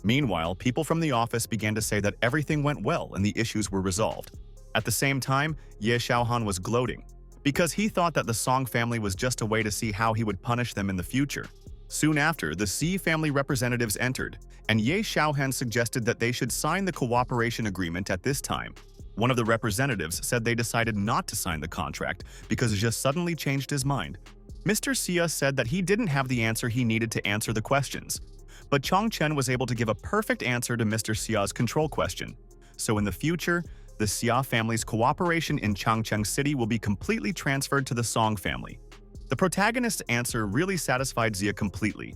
Meanwhile, people from the office began to say that everything went well and the issues were resolved. At the same time, Ye Shiaoan was gloating, because he thought that the Song family was just a way to see how he would punish them in the future. Soon after, the Si family representatives entered, and Ye Shiaoan suggested that they should sign the cooperation agreement at this time. One of the representatives said they decided not to sign the contract because Zhe suddenly changed his mind. Mr. Xia said that he didn't have the answer he needed to answer the questions, but Chun Chen was able to give a perfect answer to Mr. Xia's control question. So in the future, the Xia family's cooperation in Changcheng City will be completely transferred to the Song family. The protagonist's answer really satisfied Xia completely.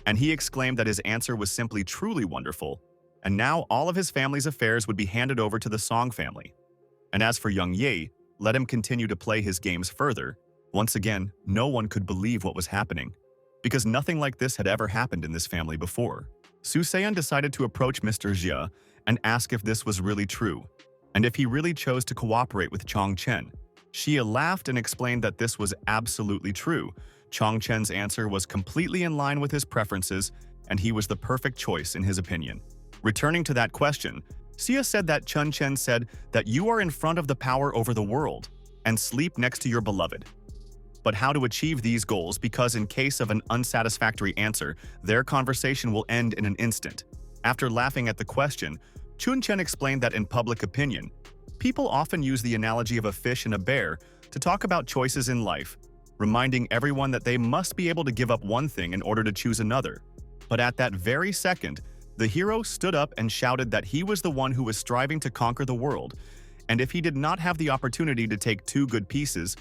and he exclaimed that his answer was simply truly wonderful, and now all of his family's affairs would be handed over to the Song family. And as for young Ye, let him continue to play his games further. Once again, no one could believe what was happening, because nothing like this had ever happened in this family before. Su Seon decided to approach Mr. Jia and ask if this was really true, and if he really chose to cooperate with Chun Chen. Xia laughed and explained that this was absolutely true. Chun Chen's answer was completely in line with his preferences, and he was the perfect choice in his opinion. Returning to that question, Xia said that Chun Chen said that you are in front of the power over the world and sleep next to your beloved. But how to achieve these goals, because in case of an unsatisfactory answer, their conversation will end in an instant. After laughing at the question, Chun Chen explained that in public opinion, people often use the analogy of a fish and a bear to talk about choices in life, reminding everyone that they must be able to give up one thing in order to choose another. But at that very second, the hero stood up and shouted that he was the one who was striving to conquer the world, and if he did not have the opportunity to take two good pieces,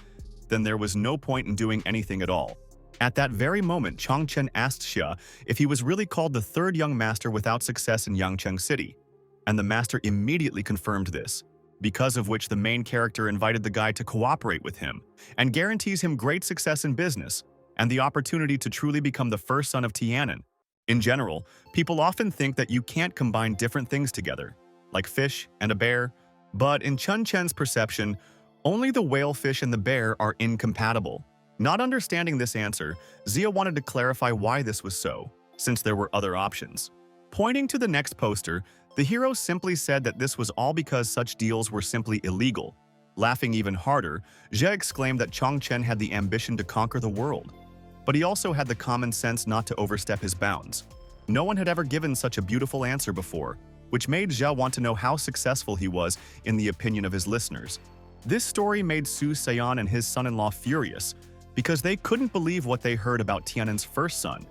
then there was no point in doing anything at all. At that very moment, Chun Chen asked Xia if he was really called the third young master without success in Yangcheng City, and the master immediately confirmed this, because of which the main character invited the guy to cooperate with him and guarantees him great success in business and the opportunity to truly become the first son of Tianan. In general, people often think that you can't combine different things together, like fish and a bear, but in Chun Chen's perception, only the whale fish and the bear are incompatible. Not understanding this answer, Xia wanted to clarify why this was so, since there were other options. Pointing to the next poster, the hero simply said that this was all because such deals were simply illegal. Laughing even harder, Xia exclaimed that Chun Chen had the ambition to conquer the world, but he also had the common sense not to overstep his bounds. No one had ever given such a beautiful answer before, which made Xia want to know how successful he was in the opinion of his listeners. This story made Su Seon and his son-in-law furious because they couldn't believe what they heard about Tianan's first son,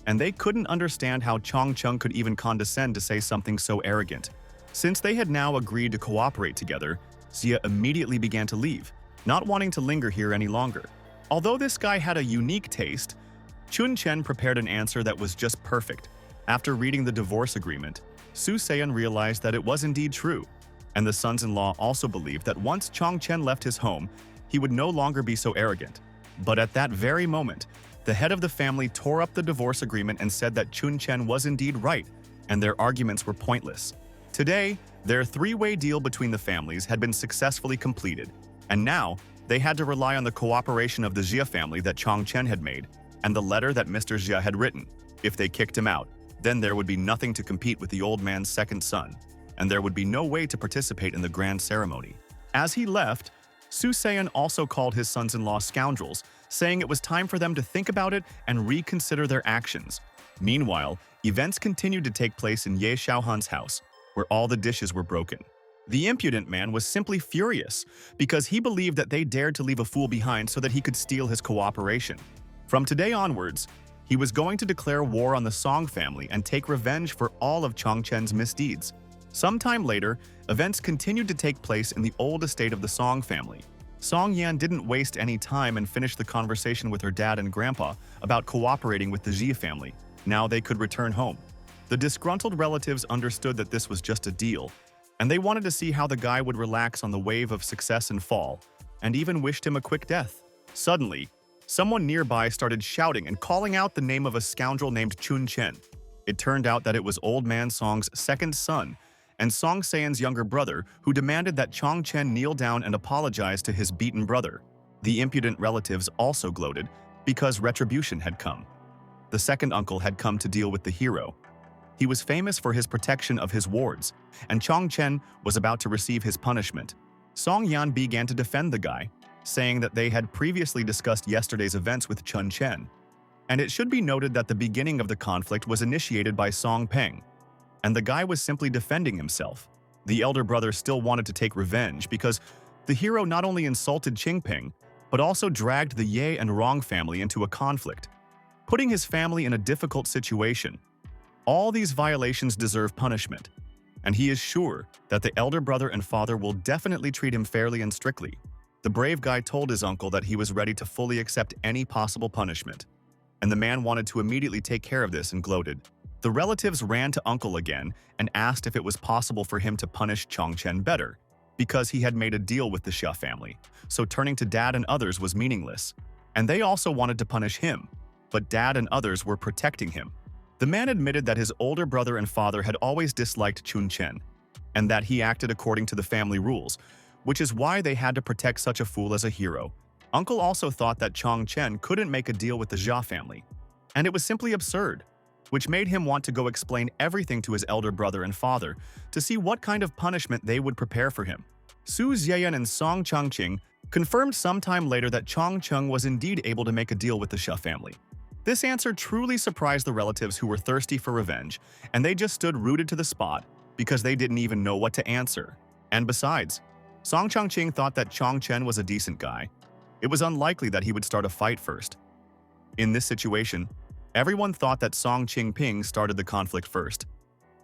and they couldn't understand how Chong Chung could even condescend to say something so arrogant. Since they had now agreed to cooperate together, Xia immediately began to leave, not wanting to linger here any longer. Although this guy had a unique taste, Chun Chen prepared an answer that was just perfect. After reading the divorce agreement, Su Seon realized that it was indeed true, and the sons-in-law also believed that once Chong Chen left his home, he would no longer be so arrogant. But at that very moment, the head of the family tore up the divorce agreement and said that Chun Chen was indeed right, and their arguments were pointless. Today, their three-way deal between the families had been successfully completed, and now they had to rely on the cooperation of the Jia family that Chong Chen had made, and the letter that Mr. Jia had written. If they kicked him out, then there would be nothing to compete with the old man's second son, and there would be no way to participate in the grand ceremony. As he left, Su Seon also called his sons-in-law scoundrels, saying it was time for them to think about it and reconsider their actions. Meanwhile, events continued to take place in Ya Shiaoan's house, where all the dishes were broken. The impudent man was simply furious because he believed that they dared to leave a fool behind so that he could steal his cooperation. From today onwards, he was going to declare war on the Song family and take revenge for all of Chong Chen's misdeeds. Sometime later, events continued to take place in the old estate of the Song family. Song Yan didn't waste any time and finished the conversation with her dad and grandpa about cooperating with the Ji family. Now they could return home. The disgruntled relatives understood that this was just a deal, and they wanted to see how the guy would relax on the wave of success and fall, and even wished him a quick death. Suddenly, someone nearby started shouting and calling out the name of a scoundrel named Chun Chen. It turned out that it was Old Man Song's second son, and Song Seon's younger brother, who demanded that Chong Chen kneel down and apologize to his beaten brother. The impudent relatives also gloated because retribution had come. The second uncle had come to deal with the hero. He was famous for his protection of his wards, and Chong Chen was about to receive his punishment. Song Yan began to defend the guy, saying that they had previously discussed yesterday's events with Chun Chen. And it should be noted that the beginning of the conflict was initiated by Song Peng, and the guy was simply defending himself. The elder brother still wanted to take revenge because the hero not only insulted Qingping, but also dragged the Ye and Rong family into a conflict, putting his family in a difficult situation. All these violations deserve punishment, and he is sure that the elder brother and father will definitely treat him fairly and strictly. The brave guy told his uncle that he was ready to fully accept any possible punishment. and the man wanted to immediately take care of this and gloated. The relatives ran to Uncle again and asked if it was possible for him to punish Chun Chen better, because he had made a deal with the Xia family, so turning to Dad and others was meaningless. And they also wanted to punish him, but Dad and others were protecting him. The man admitted that his older brother and father had always disliked Chun Chen, and that he acted according to the family rules, which is why they had to protect such a fool as a hero. Uncle also thought that Chun Chen couldn't make a deal with the Xia family, and it was simply absurd, which made him want to go explain everything to his elder brother and father to see what kind of punishment they would prepare for him. Su Zheyan and Song Changqing confirmed sometime later that Chong Cheng was indeed able to make a deal with the Xia family. This answer truly surprised the relatives who were thirsty for revenge, and they just stood rooted to the spot because they didn't even know what to answer. And besides, Song Changqing thought that Chong Chen was a decent guy. It was unlikely that he would start a fight first. In this situation, everyone thought that Song Qingping started the conflict first,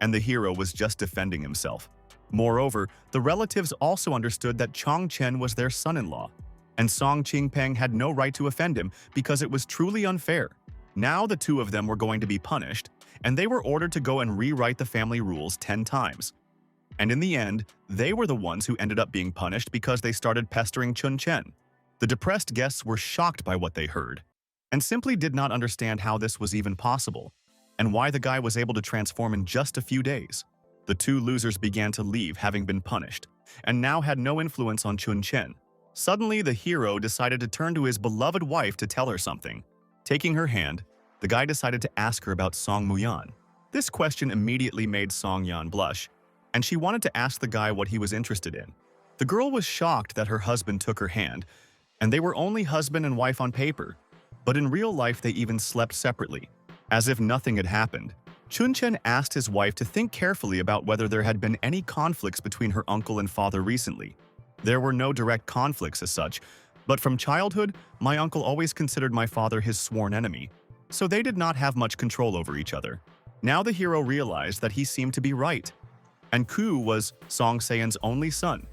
and the hero was just defending himself. Moreover, the relatives also understood that Chong Chen was their son-in-law, and Song Qingpeng had no right to offend him because it was truly unfair. Now the two of them were going to be punished, and they were ordered to go and rewrite the family rules 10 times. And in the end, they were the ones who ended up being punished because they started pestering Chun Chen. The depressed guests were shocked by what they heard, and simply did not understand how this was even possible, and why the guy was able to transform in just a few days. The two losers began to leave having been punished, and now had no influence on Chun Chen. Suddenly, the hero decided to turn to his beloved wife to tell her something. Taking her hand, the guy decided to ask her about Song Muyan. This question immediately made Song Yan blush, and she wanted to ask the guy what he was interested in. The girl was shocked that her husband took her hand, and they were only husband and wife on paper, but in real life they even slept separately. As if nothing had happened, Chun Chen asked his wife to think carefully about whether there had been any conflicts between her uncle and father recently. There were no direct conflicts as such, but from childhood, my uncle always considered my father his sworn enemy, so they did not have much control over each other. Now the hero realized that he seemed to be right, and Ku was Song Sayan's only son,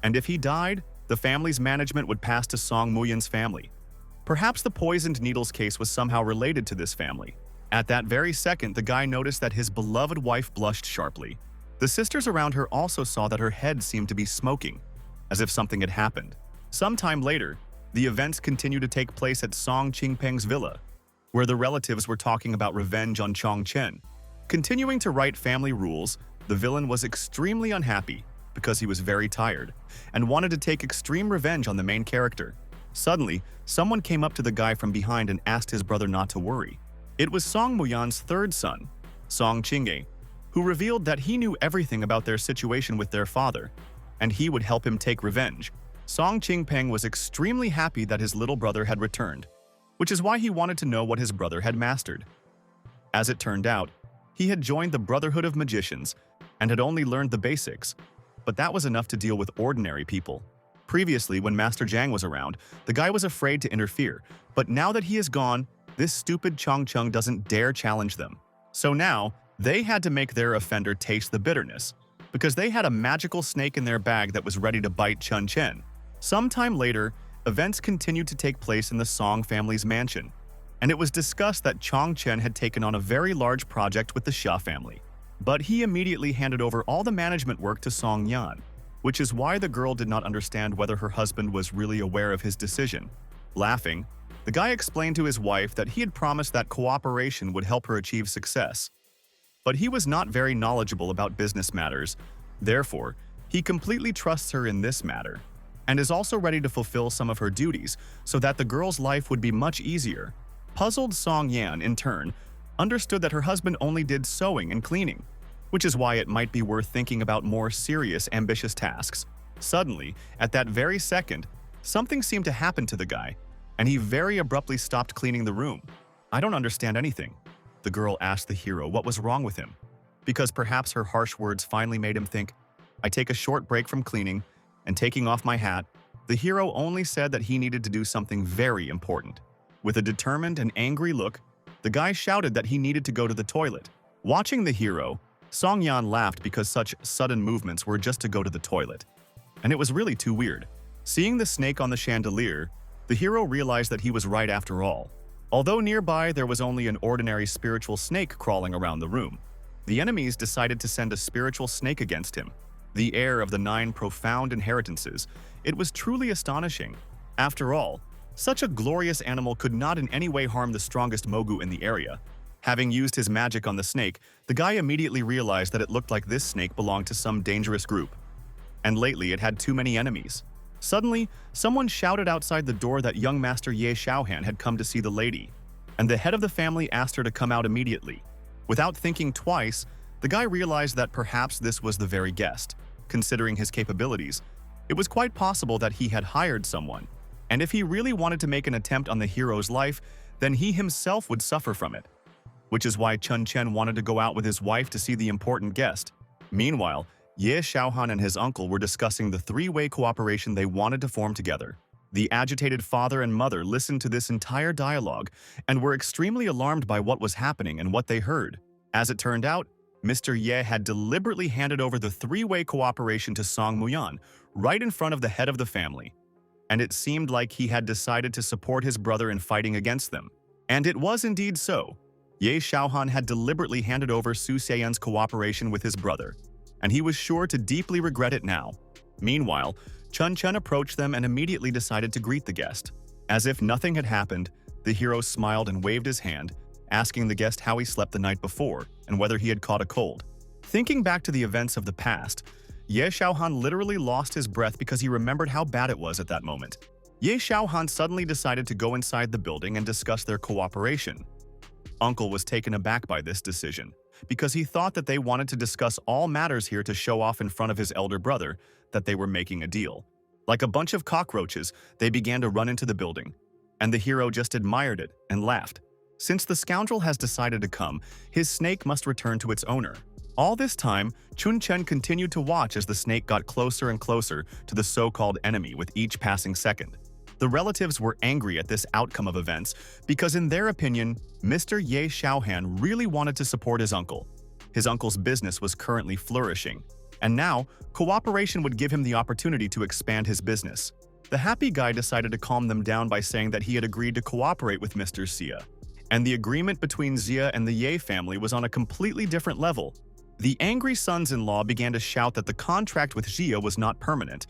and if he died, the family's management would pass to Song Muyan's family. Perhaps the poisoned needles case was somehow related to this family. At that very second, the guy noticed that his beloved wife blushed sharply. The sisters around her also saw that her head seemed to be smoking, as if something had happened. Sometime later, the events continued to take place at Song Qingpeng's villa, where the relatives were talking about revenge on Chong Chen. Continuing to write family rules, the villain was extremely unhappy because he was very tired and wanted to take extreme revenge on the main character. Suddenly, someone came up to the guy from behind and asked his brother not to worry. It was Song Muyan's third son, Song Qingge, who revealed that he knew everything about their situation with their father, and he would help him take revenge. Song Qingpeng was extremely happy that his little brother had returned, which is why he wanted to know what his brother had mastered. As it turned out, he had joined the Brotherhood of Magicians and had only learned the basics, but that was enough to deal with ordinary people. Previously, when Master Zhang was around, the guy was afraid to interfere, but now that he is gone, this stupid Chong Cheng doesn't dare challenge them. So now, they had to make their offender taste the bitterness, because they had a magical snake in their bag that was ready to bite Chun Chen. Sometime later, events continued to take place in the Song family's mansion, and it was discussed that Chong Chen had taken on a very large project with the Xia family. But he immediately handed over all the management work to Song Yan, which is why the girl did not understand whether her husband was really aware of his decision. Laughing, the guy explained to his wife that he had promised that cooperation would help her achieve success. But he was not very knowledgeable about business matters, therefore, he completely trusts her in this matter, and is also ready to fulfill some of her duties so that the girl's life would be much easier. Puzzled Song Yan, in turn, understood that her husband only did sewing and cleaning, which is why it might be worth thinking about more serious, ambitious tasks. Suddenly, at that very second, something seemed to happen to the guy, and he very abruptly stopped cleaning the room. "I don't understand anything," the girl asked the hero what was wrong with him, because perhaps her harsh words finally made him think. "I take a short break from cleaning and taking off my hat." The hero only said that he needed to do something very important. With a determined and angry look, the guy shouted that he needed to go to the toilet. Watching the hero, Song Yan laughed because such sudden movements were just to go to the toilet. And it was really too weird. Seeing the snake on the chandelier, the hero realized that he was right after all. Although nearby there was only an ordinary spiritual snake crawling around the room, the enemies decided to send a spiritual snake against him. The heir of the 9 profound inheritances, it was truly astonishing. After all, such a glorious animal could not in any way harm the strongest Mogu in the area. Having used his magic on the snake, the guy immediately realized that it looked like this snake belonged to some dangerous group. And lately it had too many enemies. Suddenly, someone shouted outside the door that young Master Ya Shiaoan had come to see the lady, and the head of the family asked her to come out immediately. Without thinking twice, the guy realized that perhaps this was the very guest. Considering his capabilities, it was quite possible that he had hired someone, and if he really wanted to make an attempt on the hero's life, then he himself would suffer from it. Which is why Chun Chen wanted to go out with his wife to see the important guest. Meanwhile, Ya Shiaoan and his uncle were discussing the 3-way cooperation they wanted to form together. The agitated father and mother listened to this entire dialogue and were extremely alarmed by what was happening and what they heard. As it turned out, Mr. Ye had deliberately handed over the 3-way cooperation to Song Muyan, right in front of the head of the family. And it seemed like he had decided to support his brother in fighting against them. And it was indeed so. Ye Shiaoan had deliberately handed over Su Xian's cooperation with his brother, and he was sure to deeply regret it now. Meanwhile, Chun Chen approached them and immediately decided to greet the guest. As if nothing had happened, the hero smiled and waved his hand, asking the guest how he slept the night before and whether he had caught a cold. Thinking back to the events of the past, Ye Shiaoan literally lost his breath because he remembered how bad it was at that moment. Ye Shiaoan suddenly decided to go inside the building and discuss their cooperation. Uncle was taken aback by this decision, because he thought that they wanted to discuss all matters here to show off in front of his elder brother that they were making a deal. Like a bunch of cockroaches, they began to run into the building, and the hero just admired it and laughed. Since the scoundrel has decided to come, his snake must return to its owner. All this time, Chun Chen continued to watch as the snake got closer and closer to the so-called enemy with each passing second. The relatives were angry at this outcome of events because, in their opinion, Mr. Ye Shiaoan really wanted to support his uncle. His uncle's business was currently flourishing, and now cooperation would give him the opportunity to expand his business. The happy guy decided to calm them down by saying that he had agreed to cooperate with Mr. Xia, and the agreement between Xia and the Ye family was on a completely different level. The angry sons-in-law began to shout that the contract with Xia was not permanent,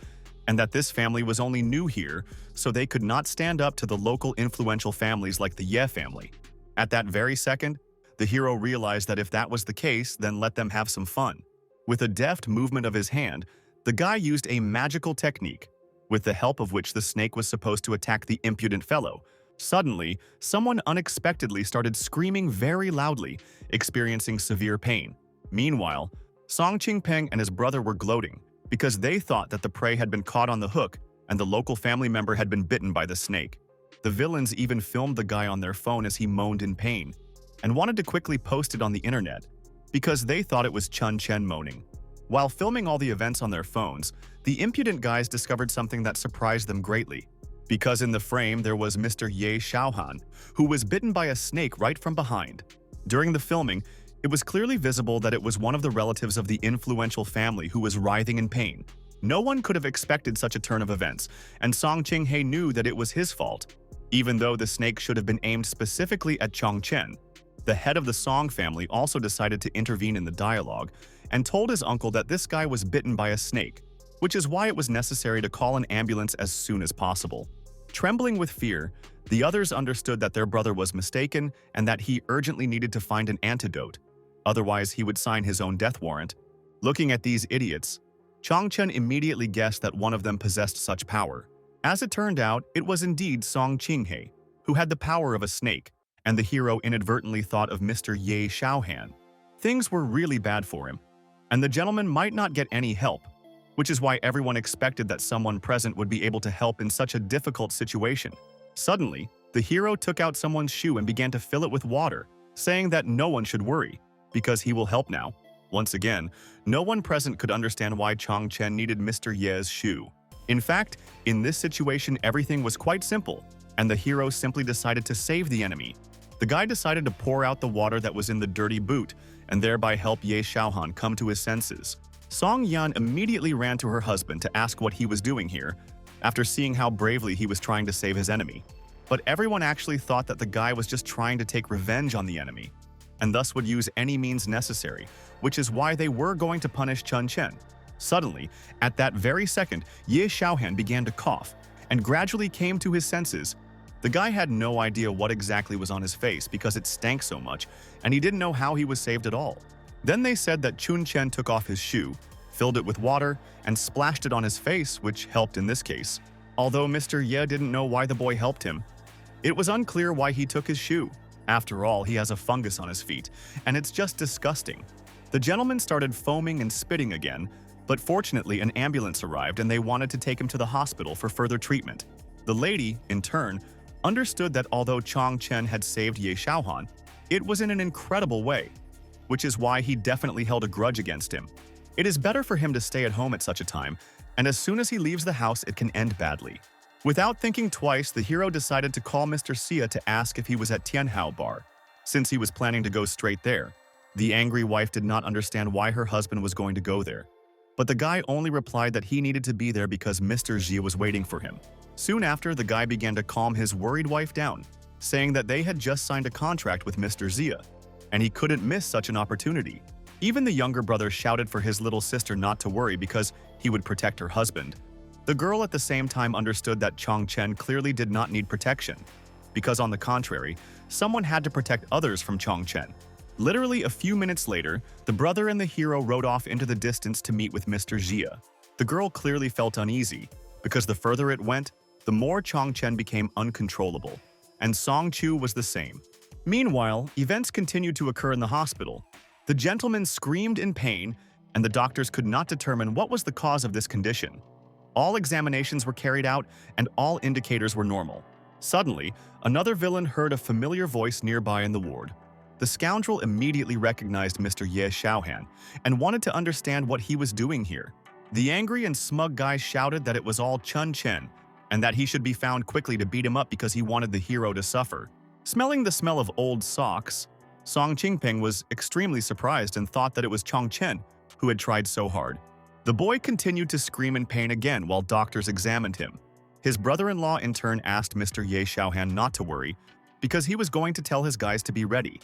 and that this family was only new here, so they could not stand up to the local influential families like the Ye family. At that very second, the hero realized that if that was the case, then let them have some fun. With a deft movement of his hand, the guy used a magical technique, with the help of which the snake was supposed to attack the impudent fellow. Suddenly, someone unexpectedly started screaming very loudly, experiencing severe pain. Meanwhile, Song Qingpeng and his brother were gloating, because they thought that the prey had been caught on the hook and the local family member had been bitten by the snake. The villains even filmed the guy on their phone as he moaned in pain and wanted to quickly post it on the internet because they thought it was Chun Chen moaning. While filming all the events on their phones, the impudent guys discovered something that surprised them greatly, because in the frame there was Mr. Ye Shiaoan, who was bitten by a snake right from behind. During the filming, it was clearly visible that it was one of the relatives of the influential family who was writhing in pain. No one could have expected such a turn of events, and Song Qinghe knew that it was his fault, even though the snake should have been aimed specifically at Chong Chen. The head of the Song family also decided to intervene in the dialogue and told his uncle that this guy was bitten by a snake, which is why it was necessary to call an ambulance as soon as possible. Trembling with fear, the others understood that their brother was mistaken and that he urgently needed to find an antidote. Otherwise, he would sign his own death warrant. Looking at these idiots, Chong Chen immediately guessed that one of them possessed such power. As it turned out, it was indeed Song Qinghe, who had the power of a snake, and the hero inadvertently thought of Mr. Ye Shiaoan. Things were really bad for him, and the gentleman might not get any help, which is why everyone expected that someone present would be able to help in such a difficult situation. Suddenly, the hero took out someone's shoe and began to fill it with water, saying that no one should worry, because he will help now. Once again, no one present could understand why Chong Chen needed Mr. Ye's shoe. In fact, in this situation everything was quite simple, and the hero simply decided to save the enemy. The guy decided to pour out the water that was in the dirty boot, and thereby help Ye Shiaoan come to his senses. Song Yan immediately ran to her husband to ask what he was doing here, after seeing how bravely he was trying to save his enemy. but everyone actually thought that the guy was just trying to take revenge on the enemy, and thus would use any means necessary, which is why they were going to punish Chun Chen. Suddenly, at that very second, Ya Shiaoan began to cough, and gradually came to his senses. The guy had no idea what exactly was on his face because it stank so much, and he didn't know how he was saved at all. Then they said that Chun Chen took off his shoe, filled it with water, and splashed it on his face, which helped in this case. Although Mr. Ye didn't know why the boy helped him. It was unclear why he took his shoe. After all, he has a fungus on his feet, and it's just disgusting. The gentleman started foaming and spitting again, but fortunately an ambulance arrived and they wanted to take him to the hospital for further treatment. The lady, in turn, understood that although Chun Chen had saved Ya Shiaoan, it was in an incredible way, which is why he definitely held a grudge against him. It is better for him to stay at home at such a time, and as soon as he leaves the house it can end badly. Without thinking twice, the hero decided to call Mr. Xia to ask if he was at Tianhao Bar, since he was planning to go straight there. The angry wife did not understand why her husband was going to go there, but the guy only replied that he needed to be there because Mr. Xia was waiting for him. Soon after, the guy began to calm his worried wife down, saying that they had just signed a contract with Mr. Xia, and he couldn't miss such an opportunity. Even the younger brother shouted for his little sister not to worry because he would protect her husband. The girl at the same time understood that Chun Chen clearly did not need protection, because on the contrary, someone had to protect others from Chun Chen. Literally a few minutes later, the brother and the hero rode off into the distance to meet with Mr. Xia. The girl clearly felt uneasy, because the further it went, the more Chun Chen became uncontrollable, and Song Chu was the same. Meanwhile, events continued to occur in the hospital. The gentleman screamed in pain, and the doctors could not determine what was the cause of this condition. All examinations were carried out, and all indicators were normal. Suddenly, another villain heard a familiar voice nearby in the ward. The scoundrel immediately recognized Mr. Ya Shiaoan and wanted to understand what he was doing here. The angry and smug guy shouted that it was all Chun Chen, and that he should be found quickly to beat him up because he wanted the hero to suffer. Smelling the smell of old socks, Song Qingping was extremely surprised and thought that it was Chun Chen who had tried so hard. The boy continued to scream in pain again while doctors examined him. His brother-in-law in turn asked Mr. Ya Shiaoan not to worry because he was going to tell his guys to be ready.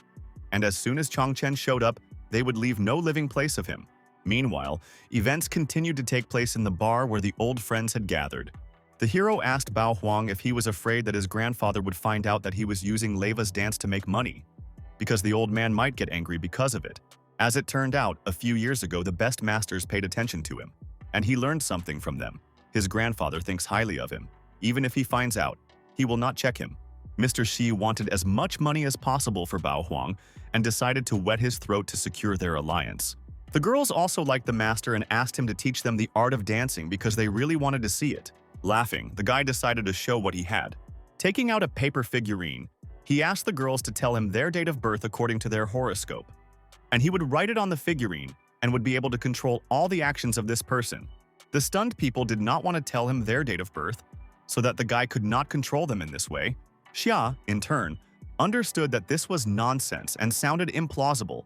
And as soon as Chun Chen showed up, they would leave no living place of him. Meanwhile, events continued to take place in the bar where the old friends had gathered. The hero asked Bao Huang if he was afraid that his grandfather would find out that he was using Leiva's dance to make money, because the old man might get angry because of it. As it turned out, a few years ago the best masters paid attention to him, and he learned something from them. His grandfather thinks highly of him. Even if he finds out, he will not check him. Mr. Xi wanted as much money as possible for Bao Huang and decided to wet his throat to secure their alliance. The girls also liked the master and asked him to teach them the art of dancing because they really wanted to see it. Laughing, the guy decided to show what he had. Taking out a paper figurine, he asked the girls to tell him their date of birth according to their horoscope, and he would write it on the figurine and would be able to control all the actions of this person. The stunned people did not want to tell him their date of birth, so that the guy could not control them in this way. Xia, in turn, understood that this was nonsense and sounded implausible,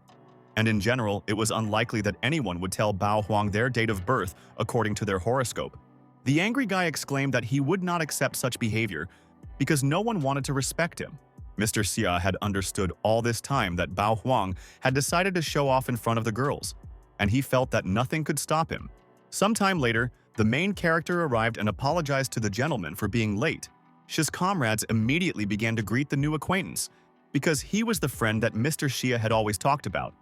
and in general, it was unlikely that anyone would tell Bao Huang their date of birth according to their horoscope. The angry guy exclaimed that he would not accept such behavior because no one wanted to respect him. Mr. Xia had understood all this time that Bao Huang had decided to show off in front of the girls, and he felt that nothing could stop him. Sometime later, the main character arrived and apologized to the gentleman for being late. His comrades immediately began to greet the new acquaintance, because he was the friend that Mr. Xia had always talked about,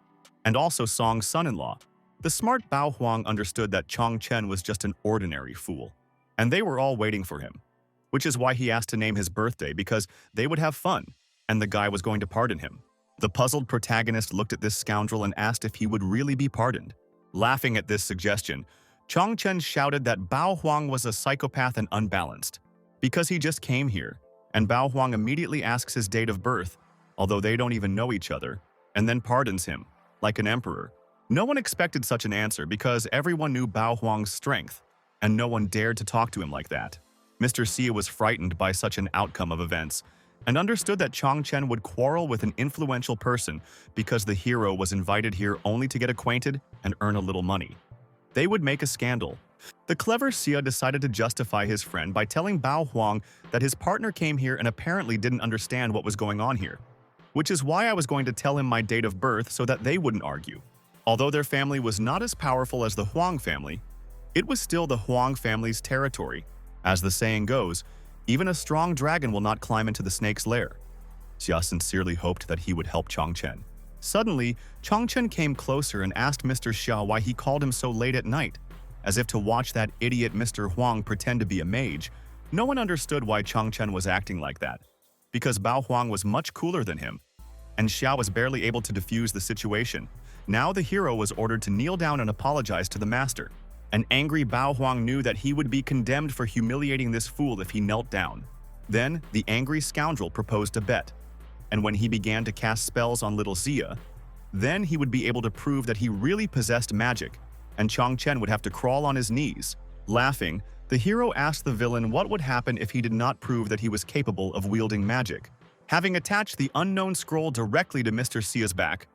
and also Song's son-in-law. The smart Bao Huang understood that Chun Chen was just an ordinary fool, and they were all waiting for him, which is why he asked to name his birthday because they would have fun, and the guy was going to pardon him. The puzzled protagonist looked at this scoundrel and asked if he would really be pardoned. Laughing at this suggestion, Chun Chen shouted that Bao Huang was a psychopath and unbalanced, because he just came here, and Bao Huang immediately asks his date of birth, although they don't even know each other, and then pardons him, like an emperor. No one expected such an answer because everyone knew Bao Huang's strength, and no one dared to talk to him like that. Mr. Xia was frightened by such an outcome of events, and understood that Chun Chen would quarrel with an influential person because the hero was invited here only to get acquainted and earn a little money. They would make a scandal, The clever Xia decided to justify his friend by telling Bao Huang that his partner came here and apparently didn't understand what was going on here, which is why I was going to tell him my date of birth so that they wouldn't argue. Although their family was not as powerful as the Huang family, it was still the Huang family's territory. As the saying goes, even a strong dragon will not climb into the snake's lair. Xia sincerely hoped that he would help Chun Chen. Suddenly, Chun Chen came closer and asked Mr. Xia why he called him so late at night. As if to watch that idiot Mr. Huang pretend to be a mage, no one understood why Chun Chen was acting like that. Because Bao Huang was much cooler than him, and Xia was barely able to defuse the situation. Now the hero was ordered to kneel down and apologize to the master. An angry Bao Huang knew that he would be condemned for humiliating this fool if he knelt down. Then, the angry scoundrel proposed a bet. And when he began to cast spells on little Xia, then he would be able to prove that he really possessed magic, and Chun Chen would have to crawl on his knees. Laughing, the hero asked the villain what would happen if he did not prove that he was capable of wielding magic. Having attached the unknown scroll directly to Mr. Xia's back,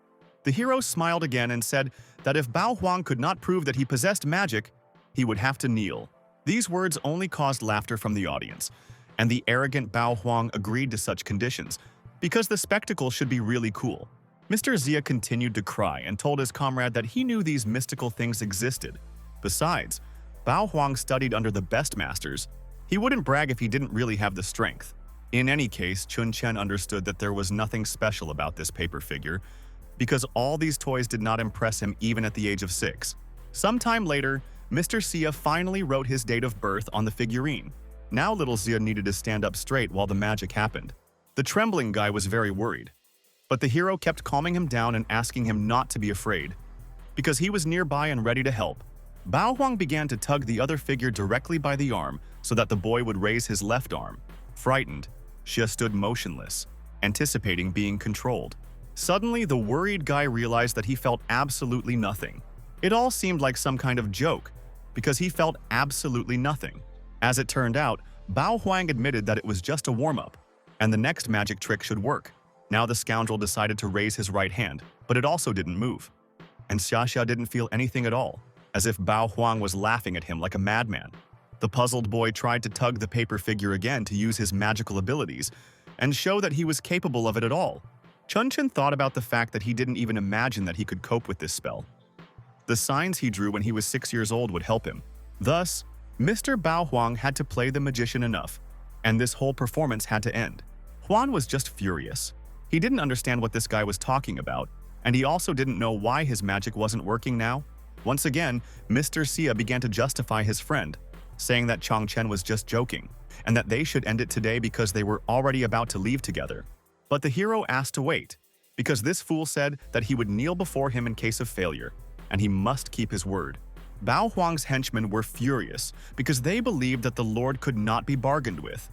the hero smiled again and said that if Bao Huang could not prove that he possessed magic, he would have to kneel. These words only caused laughter from the audience, and the arrogant Bao Huang agreed to such conditions, because the spectacle should be really cool. Mr. Xia continued to cry and told his comrade that he knew these mystical things existed. Besides, Bao Huang studied under the best masters. He wouldn't brag if he didn't really have the strength. In any case, Chun Chen understood that there was nothing special about this paper figure, because all these toys did not impress him even at the age of 6. Sometime later, Mr. Xia finally wrote his date of birth on the figurine. Now little Xia needed to stand up straight while the magic happened. The trembling guy was very worried, but the hero kept calming him down and asking him not to be afraid, because he was nearby and ready to help. Bao Huang began to tug the other figure directly by the arm so that the boy would raise his left arm. Frightened, Xia stood motionless, anticipating being controlled. Suddenly, the worried guy realized that he felt absolutely nothing. It all seemed like some kind of joke, because he felt absolutely nothing. As it turned out, Bao Huang admitted that it was just a warm-up, and the next magic trick should work. Now the scoundrel decided to raise his right hand, but it also didn't move. And Xia didn't feel anything at all, as if Bao Huang was laughing at him like a madman. The puzzled boy tried to tug the paper figure again to use his magical abilities and show that he was capable of it at all. Chun Chen thought about the fact that he didn't even imagine that he could cope with this spell. The signs he drew when he was 6 years old would help him. Thus, Mr. Bao Huang had to play the magician enough, and this whole performance had to end. Huan was just furious. He didn't understand what this guy was talking about, and he also didn't know why his magic wasn't working now. Once again, Mr. Xia began to justify his friend, saying that Chun Chen was just joking, and that they should end it today because they were already about to leave together. But the hero asked to wait, because this fool said that he would kneel before him in case of failure, and he must keep his word. Bao Huang's henchmen were furious because they believed that the Lord could not be bargained with.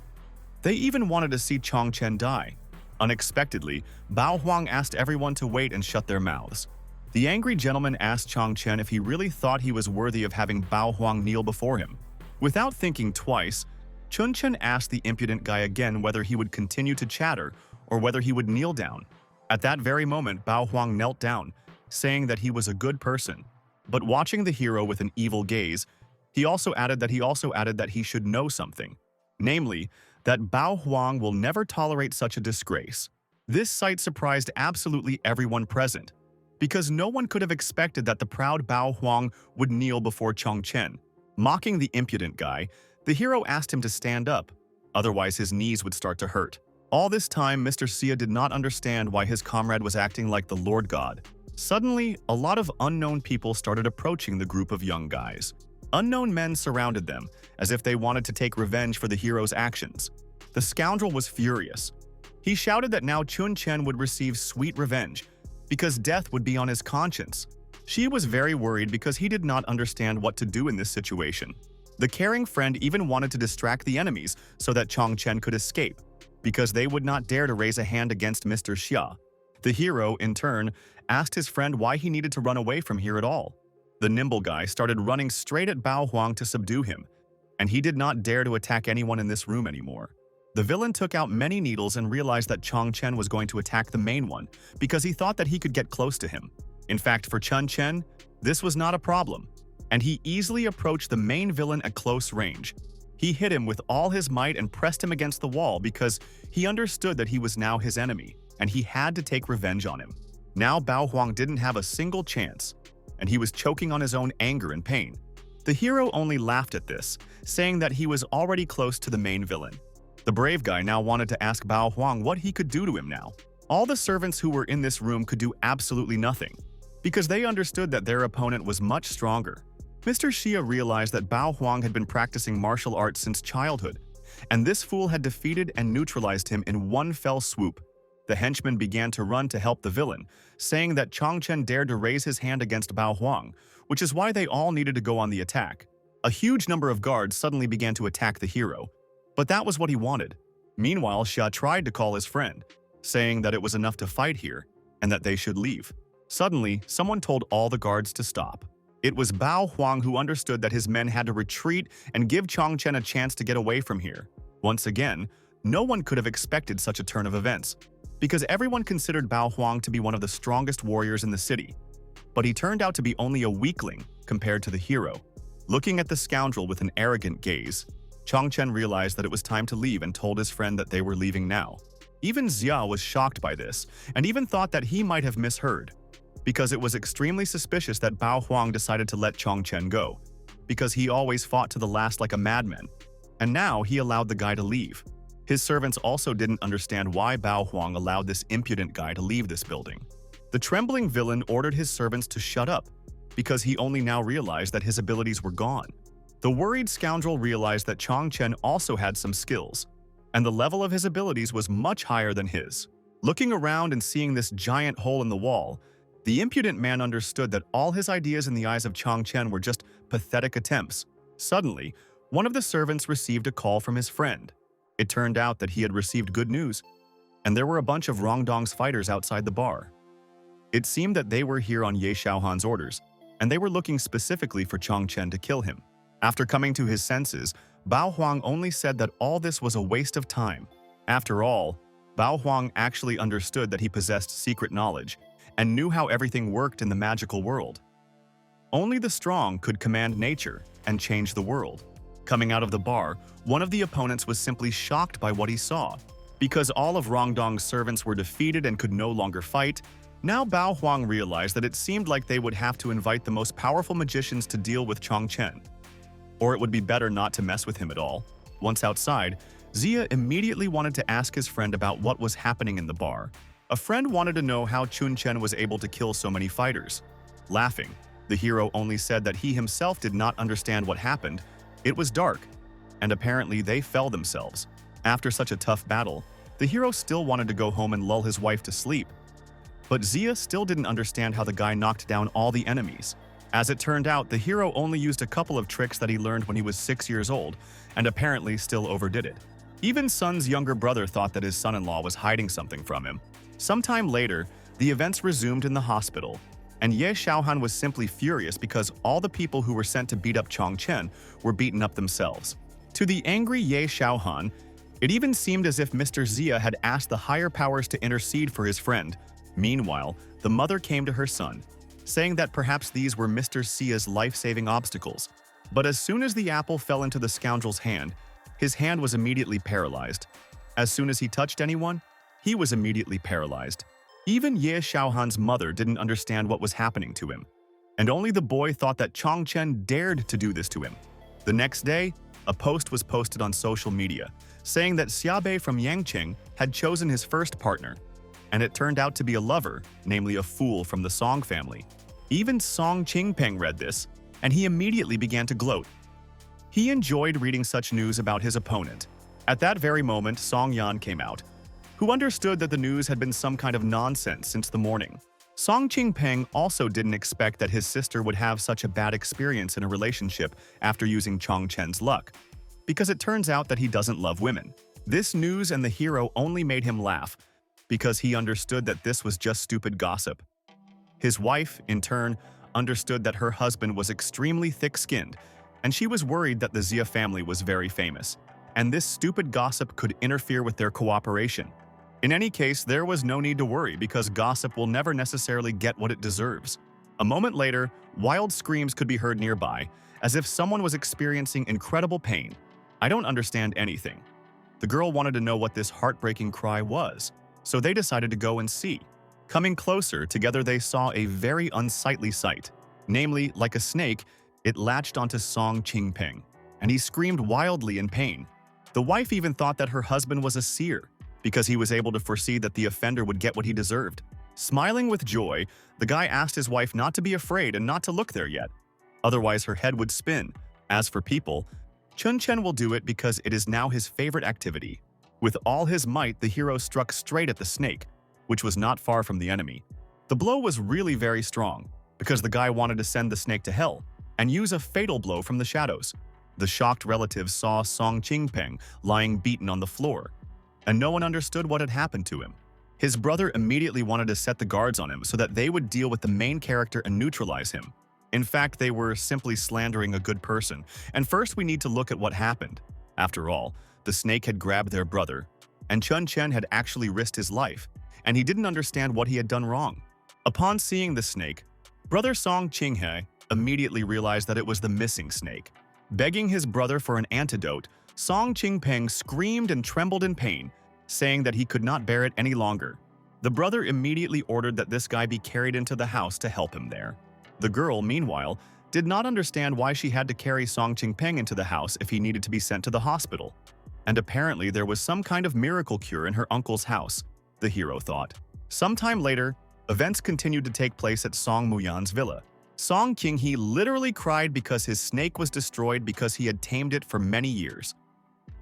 They even wanted to see Chun Chen die. Unexpectedly, Bao Huang asked everyone to wait and shut their mouths. The angry gentleman asked Chun Chen if he really thought he was worthy of having Bao Huang kneel before him. Without thinking twice, Chun Chen asked the impudent guy again whether he would continue to chatter or whether he would kneel down. At that very moment, Bao Huang knelt down, saying that he was a good person. But watching the hero with an evil gaze, he also added that he should know something, namely, that Bao Huang will never tolerate such a disgrace. This sight surprised absolutely everyone present, because no one could have expected that the proud Bao Huang would kneel before Chun Chen. Mocking the impudent guy, the hero asked him to stand up, otherwise his knees would start to hurt. All this time, Mr. Xia did not understand why his comrade was acting like the Lord God. Suddenly, a lot of unknown people started approaching the group of young guys. Unknown men surrounded them, as if they wanted to take revenge for the hero's actions. The scoundrel was furious. He shouted that now Chun Chen would receive sweet revenge, because death would be on his conscience. She was very worried because he did not understand what to do in this situation. The caring friend even wanted to distract the enemies so that Chun Chen could escape, because they would not dare to raise a hand against Mr. Xia. The hero, in turn, asked his friend why he needed to run away from here at all. The nimble guy started running straight at Bao Huang to subdue him, and he did not dare to attack anyone in this room anymore. The villain took out many needles and realized that Chun Chen was going to attack the main one because he thought that he could get close to him. In fact, for Chun Chen, this was not a problem. and he easily approached the main villain at close range. He hit him with all his might and pressed him against the wall because he understood that he was now his enemy, and he had to take revenge on him. Now Bao Huang didn't have a single chance, and he was choking on his own anger and pain. The hero only laughed at this, saying that he was already close to the main villain. The brave guy now wanted to ask Bao Huang what he could do to him now. All the servants who were in this room could do absolutely nothing, because they understood that their opponent was much stronger. Mr. Xia realized that Bao Huang had been practicing martial arts since childhood, and this fool had defeated and neutralized him in one fell swoop. The henchmen began to run to help the villain, saying that Chun Chen dared to raise his hand against Bao Huang, which is why they all needed to go on the attack. A huge number of guards suddenly began to attack the hero, but that was what he wanted. Meanwhile, Xia tried to call his friend, saying that it was enough to fight here and that they should leave. Suddenly, someone told all the guards to stop. It was Bao Huang who understood that his men had to retreat and give Chun Chen a chance to get away from here. Once again, no one could have expected such a turn of events, because everyone considered Bao Huang to be one of the strongest warriors in the city. But he turned out to be only a weakling compared to the hero. Looking at the scoundrel with an arrogant gaze, Chun Chen realized that it was time to leave and told his friend that they were leaving now. Even Xia was shocked by this, and even thought that he might have misheard, because it was extremely suspicious that Bao Huang decided to let Chun Chen go, because he always fought to the last like a madman, and now he allowed the guy to leave. His servants also didn't understand why Bao Huang allowed this impudent guy to leave this building. The trembling villain ordered his servants to shut up, because he only now realized that his abilities were gone. The worried scoundrel realized that Chun Chen also had some skills, and the level of his abilities was much higher than his. Looking around and seeing this giant hole in the wall, the impudent man understood that all his ideas in the eyes of Chun Chen were just pathetic attempts. Suddenly, one of the servants received a call from his friend. It turned out that he had received good news, and there were a bunch of Rongdong's fighters outside the bar. It seemed that they were here on Ya Shiaoan's orders, and they were looking specifically for Chun Chen to kill him. After coming to his senses, Bao Huang only said that all this was a waste of time. After all, Bao Huang actually understood that he possessed secret knowledge, and knew how everything worked in the magical world. Only the strong could command nature and change the world. Coming out of the bar, one of the opponents was simply shocked by what he saw. Because all of Rongdong's servants were defeated and could no longer fight, now Bao Huang realized that it seemed like they would have to invite the most powerful magicians to deal with Chun Chen. Or it would be better not to mess with him at all. Once outside, Xia immediately wanted to ask his friend about what was happening in the bar. A friend wanted to know how Chun Chen was able to kill so many fighters. Laughing, the hero only said that he himself did not understand what happened. It was dark, and apparently they fell themselves. After such a tough battle, the hero still wanted to go home and lull his wife to sleep. But Xia still didn't understand how the guy knocked down all the enemies. As it turned out, the hero only used a couple of tricks that he learned when he was 6 years old, and apparently still overdid it. Even Sun's younger brother thought that his son-in-law was hiding something from him. Sometime later, the events resumed in the hospital, and Ya Shiaoan was simply furious because all the people who were sent to beat up Chun Chen were beaten up themselves. To the angry Ya Shiaoan, it even seemed as if Mr. Xia had asked the higher powers to intercede for his friend. Meanwhile, the mother came to her son, saying that perhaps these were Mr. Xia's life-saving obstacles. But as soon as the apple fell into the scoundrel's hand, his hand was immediately paralyzed. As soon as he touched anyone, he was immediately paralyzed. Even Ya Shiaoan's mother didn't understand what was happening to him, and only the boy thought that Chun Chen dared to do this to him. The next day, a post was posted on social media, saying that Xiaobei from Yangqing had chosen his first partner, and it turned out to be a lover, namely a fool from the Song family. Even Song Qingpeng read this, and he immediately began to gloat. He enjoyed reading such news about his opponent. At that very moment, Song Yan came out, who understood that the news had been some kind of nonsense since the morning. Song Qingpeng also didn't expect that his sister would have such a bad experience in a relationship after using Chun Chen's luck, because it turns out that he doesn't love women. This news and the hero only made him laugh, because he understood that this was just stupid gossip. His wife, in turn, understood that her husband was extremely thick-skinned, and she was worried that the Xia family was very famous, and this stupid gossip could interfere with their cooperation. In any case, there was no need to worry because gossip will never necessarily get what it deserves. A moment later, wild screams could be heard nearby, as if someone was experiencing incredible pain. I don't understand anything. The girl wanted to know what this heartbreaking cry was, so they decided to go and see. Coming closer, together they saw a very unsightly sight. Namely, like a snake, it latched onto Song Qingpeng, and he screamed wildly in pain. The wife even thought that her husband was a seer, because he was able to foresee that the offender would get what he deserved. Smiling with joy, the guy asked his wife not to be afraid and not to look there yet. Otherwise, her head would spin. As for people, Chun Chen will do it because it is now his favorite activity. With all his might, the hero struck straight at the snake, which was not far from the enemy. The blow was really very strong, because the guy wanted to send the snake to hell and use a fatal blow from the shadows. The shocked relatives saw Song Qingpeng lying beaten on the floor, and no one understood what had happened to him. His brother immediately wanted to set the guards on him so that they would deal with the main character and neutralize him. In fact, they were simply slandering a good person, and first we need to look at what happened. After all, the snake had grabbed their brother, and Chun Chen had actually risked his life, and he didn't understand what he had done wrong. Upon seeing the snake, brother Song Qinghe immediately realized that it was the missing snake. Begging his brother for an antidote, Song Qingpeng screamed and trembled in pain, saying that he could not bear it any longer. The brother immediately ordered that this guy be carried into the house to help him there. The girl, meanwhile, did not understand why she had to carry Song Qingpeng into the house if he needed to be sent to the hospital. And apparently there was some kind of miracle cure in her uncle's house, the hero thought. Sometime later, events continued to take place at Song Muyan's villa. Song Qinghe literally cried because his snake was destroyed because he had tamed it for many years.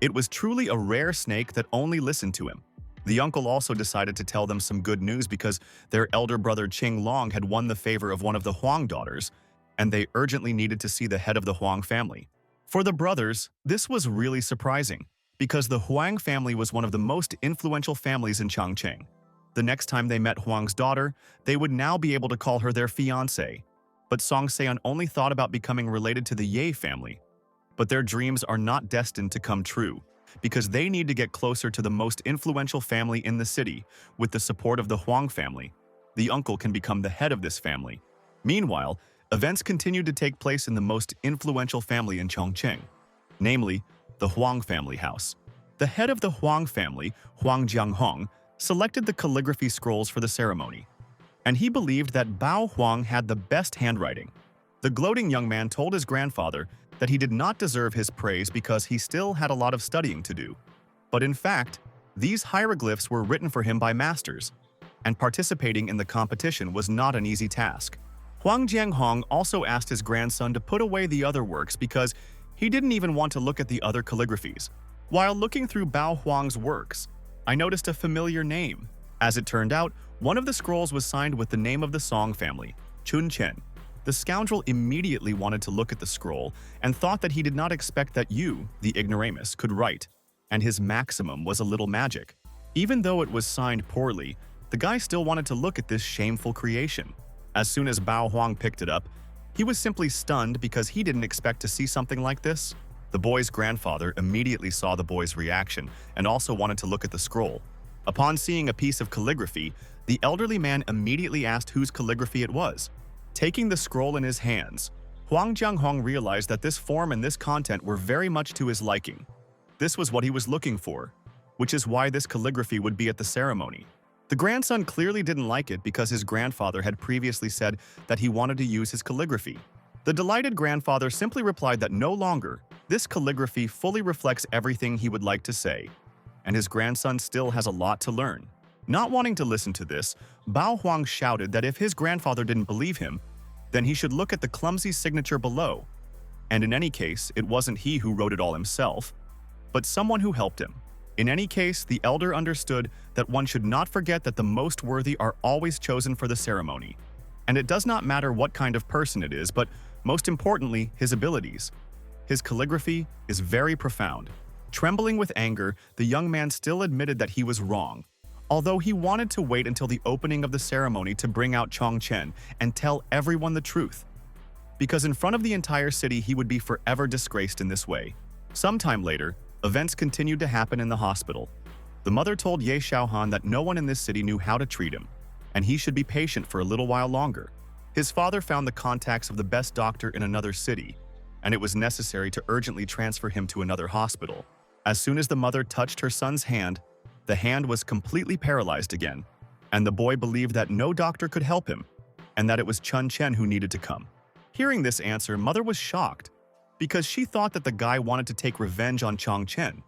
It was truly a rare snake that only listened to him. The uncle also decided to tell them some good news because their elder brother Qing Long had won the favor of one of the Huang daughters, and they urgently needed to see the head of the Huang family. For the brothers, this was really surprising, because the Huang family was one of the most influential families in Chongqing. The next time they met Huang's daughter, they would now be able to call her their fiancée. But Song Seon only thought about becoming related to the Ye family. But their dreams are not destined to come true, because they need to get closer to the most influential family in the city. With the support of the Huang family, the uncle can become the head of this family. Meanwhile, events continued to take place in the most influential family in Chongqing, namely, the Huang family house. The head of the Huang family, Huang Jianghong, selected the calligraphy scrolls for the ceremony, and he believed that Bao Huang had the best handwriting. The gloating young man told his grandfather that he did not deserve his praise because he still had a lot of studying to do. But in fact, these hieroglyphs were written for him by masters, and participating in the competition was not an easy task. Huang Jianghong also asked his grandson to put away the other works because he didn't even want to look at the other calligraphies. While looking through Bao Huang's works, I noticed a familiar name. As it turned out, one of the scrolls was signed with the name of the Song family, Chun Chen. The scoundrel immediately wanted to look at the scroll and thought that he did not expect that you, the ignoramus, could write, and his maximum was a little magic. Even though it was signed poorly, the guy still wanted to look at this shameful creation. As soon as Bao Huang picked it up, he was simply stunned because he didn't expect to see something like this. The boy's grandfather immediately saw the boy's reaction and also wanted to look at the scroll. Upon seeing a piece of calligraphy, the elderly man immediately asked whose calligraphy it was. Taking the scroll in his hands, Huang Jianghong realized that this form and this content were very much to his liking. This was what he was looking for, which is why this calligraphy would be at the ceremony. The grandson clearly didn't like it because his grandfather had previously said that he wanted to use his calligraphy. The delighted grandfather simply replied that no longer, this calligraphy fully reflects everything he would like to say, and his grandson still has a lot to learn. Not wanting to listen to this, Bao Huang shouted that if his grandfather didn't believe him, then he should look at the clumsy signature below. And in any case, it wasn't he who wrote it all himself, but someone who helped him. In any case, the elder understood that one should not forget that the most worthy are always chosen for the ceremony. And it does not matter what kind of person it is, but most importantly, his abilities. His calligraphy is very profound. Trembling with anger, the young man still admitted that he was wrong, although he wanted to wait until the opening of the ceremony to bring out Chong Chen and tell everyone the truth. Because in front of the entire city, he would be forever disgraced in this way. Sometime later, events continued to happen in the hospital. The mother told Ya Shiaoan that no one in this city knew how to treat him, and he should be patient for a little while longer. His father found the contacts of the best doctor in another city, and it was necessary to urgently transfer him to another hospital. As soon as the mother touched her son's hand, the hand was completely paralyzed again, and the boy believed that no doctor could help him, and that it was Chun Chen who needed to come. Hearing this answer, mother was shocked, because she thought that the guy wanted to take revenge on Chun Chen,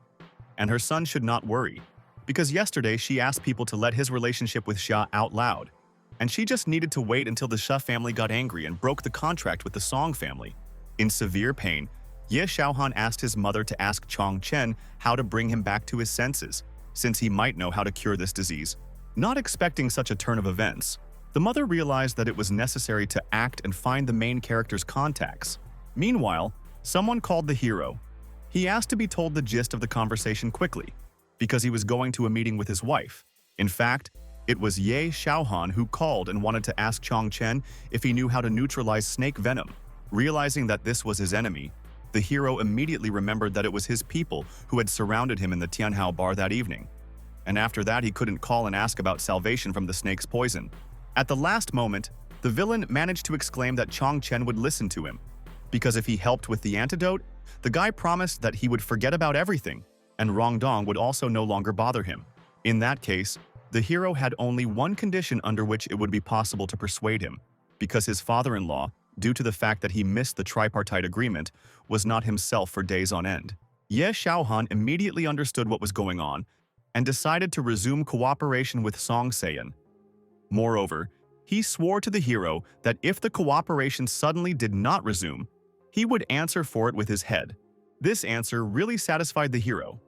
and her son should not worry, because yesterday she asked people to let his relationship with Xia out loud, and she just needed to wait until the Xia family got angry and broke the contract with the Song family. In severe pain, Ya Shiaoan asked his mother to ask Chun Chen how to bring him back to his senses, since he might know how to cure this disease. Not expecting such a turn of events, the mother realized that it was necessary to act and find the main character's contacts. Meanwhile, someone called the hero. He asked to be told the gist of the conversation quickly, because he was going to a meeting with his wife. In fact, it was Ya Shiaoan who called and wanted to ask Chun Chen if he knew how to neutralize snake venom. Realizing that this was his enemy, the hero immediately remembered that it was his people who had surrounded him in the Tianhao bar that evening. And after that, he couldn't call and ask about salvation from the snake's poison. At the last moment, the villain managed to exclaim that Chun Chen would listen to him, because if he helped with the antidote, the guy promised that he would forget about everything, and Rongdong would also no longer bother him. In that case, the hero had only one condition under which it would be possible to persuade him, because his father-in-law, due to the fact that he missed the tripartite agreement, was not himself for days on end. Ya Shiaoan immediately understood what was going on and decided to resume cooperation with Song Sayan. Moreover, he swore to the hero that if the cooperation suddenly did not resume, he would answer for it with his head. This answer really satisfied the hero,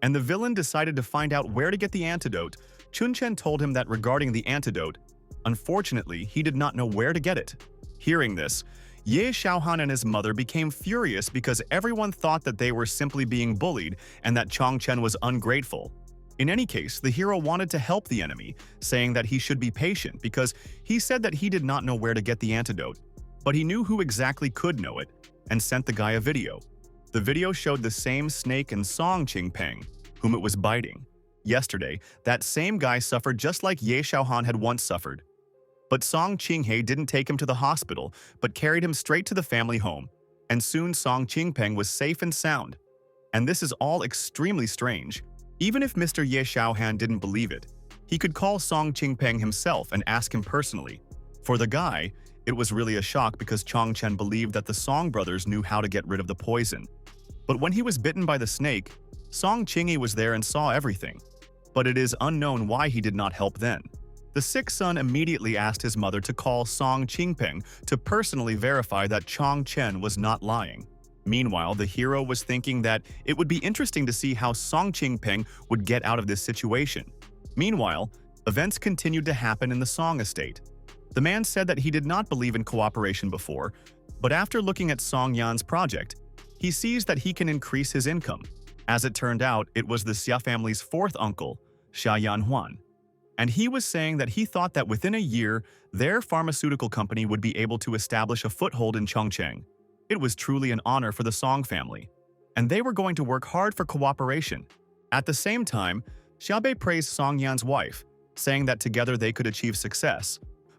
and the villain decided to find out where to get the antidote. Chun Chen told him that regarding the antidote, unfortunately, he did not know where to get it. Hearing this, Ya Shiaoan and his mother became furious because everyone thought that they were simply being bullied and that Chun Chen was ungrateful. In any case, the hero wanted to help the enemy, saying that he should be patient because he said that he did not know where to get the antidote, but he knew who exactly could know it, and sent the guy a video. The video showed the same snake and Song Qingpeng, whom it was biting. Yesterday, that same guy suffered just like Ya Shiaoan had once suffered. But Song Qinghe didn't take him to the hospital, but carried him straight to the family home, and soon Song Qingpeng was safe and sound. And this is all extremely strange. Even if Mr. Ya Shiaoan didn't believe it, he could call Song Qingpeng himself and ask him personally. For the guy, it was really a shock because Chun Chen believed that the Song brothers knew how to get rid of the poison. But when he was bitten by the snake, Song Qinghe was there and saw everything. But it is unknown why he did not help then. The sick son immediately asked his mother to call Song Qingpeng to personally verify that Chun Chen was not lying. Meanwhile, the hero was thinking that it would be interesting to see how Song Qingpeng would get out of this situation. Meanwhile, events continued to happen in the Song estate. The man said that he did not believe in cooperation before, but after looking at Song Yan's project, he sees that he can increase his income. As it turned out, it was the Xia family's fourth uncle, Xia Huan. And he was saying that he thought that within a year, their pharmaceutical company would be able to establish a foothold in Chongqing. It was truly an honor for the Song family, and they were going to work hard for cooperation. At the same time, Xiaobei praised Song Yan's wife, saying that together they could achieve success.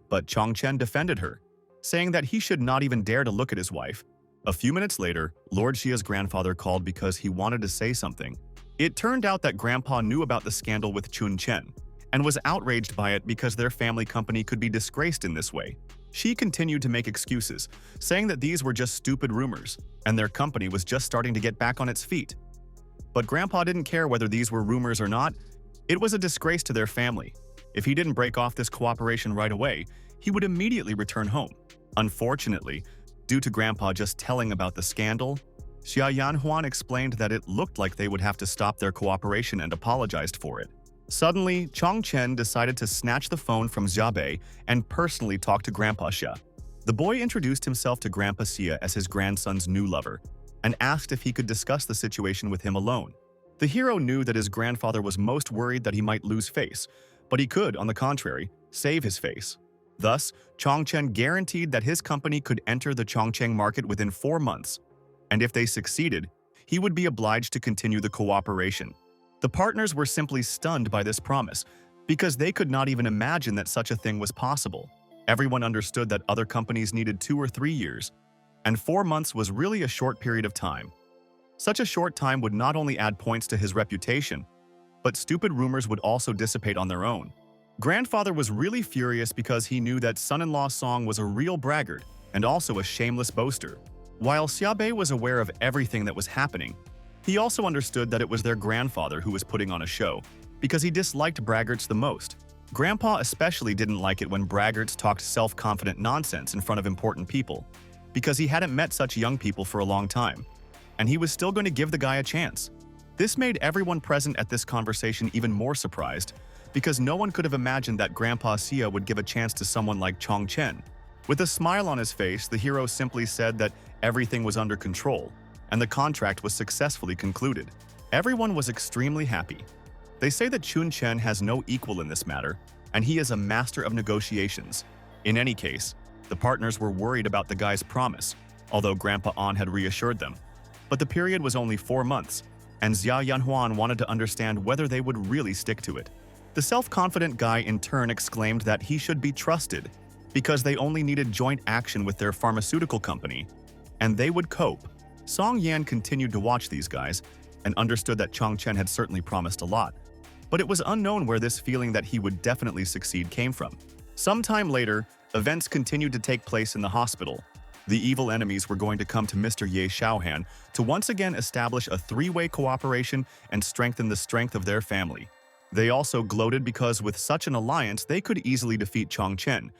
But Chun Chen defended her, saying that he should not even dare to look at his wife. A few minutes later, Lord Xia's grandfather called because he wanted to say something. It turned out that Grandpa knew about the scandal with Chun Chen, and was outraged by it because their family company could be disgraced in this way. She continued to make excuses, saying that these were just stupid rumors, and their company was just starting to get back on its feet. But Grandpa didn't care whether these were rumors or not. It was a disgrace to their family. If he didn't break off this cooperation right away, he would immediately return home. Unfortunately, due to Grandpa just telling about the scandal, Xia Huan explained that it looked like they would have to stop their cooperation and apologized for it. Suddenly, Chun Chen decided to snatch the phone from Xiaobei and personally talk to Grandpa Xia. The boy introduced himself to Grandpa Xia as his grandson's new lover and asked if he could discuss the situation with him alone. The hero knew that his grandfather was most worried that he might lose face, but he could, on the contrary, save his face. Thus, Chun Chen guaranteed that his company could enter the Chongqing market within 4 months, and if they succeeded, he would be obliged to continue the cooperation. The partners were simply stunned by this promise, because they could not even imagine that such a thing was possible. Everyone understood that other companies needed 2 or 3 years, and 4 months was really a short period of time. Such a short time would not only add points to his reputation, but stupid rumors would also dissipate on their own. Grandfather was really furious because he knew that son-in-law Song was a real braggart and also a shameless boaster. While Xiaobei was aware of everything that was happening, he also understood that it was their grandfather who was putting on a show, because he disliked braggarts the most. Grandpa especially didn't like it when braggarts talked self-confident nonsense in front of important people, because he hadn't met such young people for a long time, and he was still going to give the guy a chance. This made everyone present at this conversation even more surprised, because no one could have imagined that Grandpa Xia would give a chance to someone like Chun Chen. With a smile on his face, the hero simply said that everything was under control, and the contract was successfully concluded. Everyone was extremely happy. They say that Chun Chen has no equal in this matter, and he is a master of negotiations. In any case, the partners were worried about the guy's promise, although Grandpa An had reassured them. But the period was only 4 months, and Xia Yanhuan wanted to understand whether they would really stick to it. The self-confident guy in turn exclaimed that he should be trusted, because they only needed joint action with their pharmaceutical company, and they would cope. Song Yan continued to watch these guys and understood that Chun Chen had certainly promised a lot, but it was unknown where this feeling that he would definitely succeed came from. Sometime later, events continued to take place in the hospital. The evil enemies were going to come to Mr. Ya Shiaoan to once again establish a three-way cooperation and strengthen the strength of their family. They also gloated because with such an alliance they could easily defeat Chun Chen,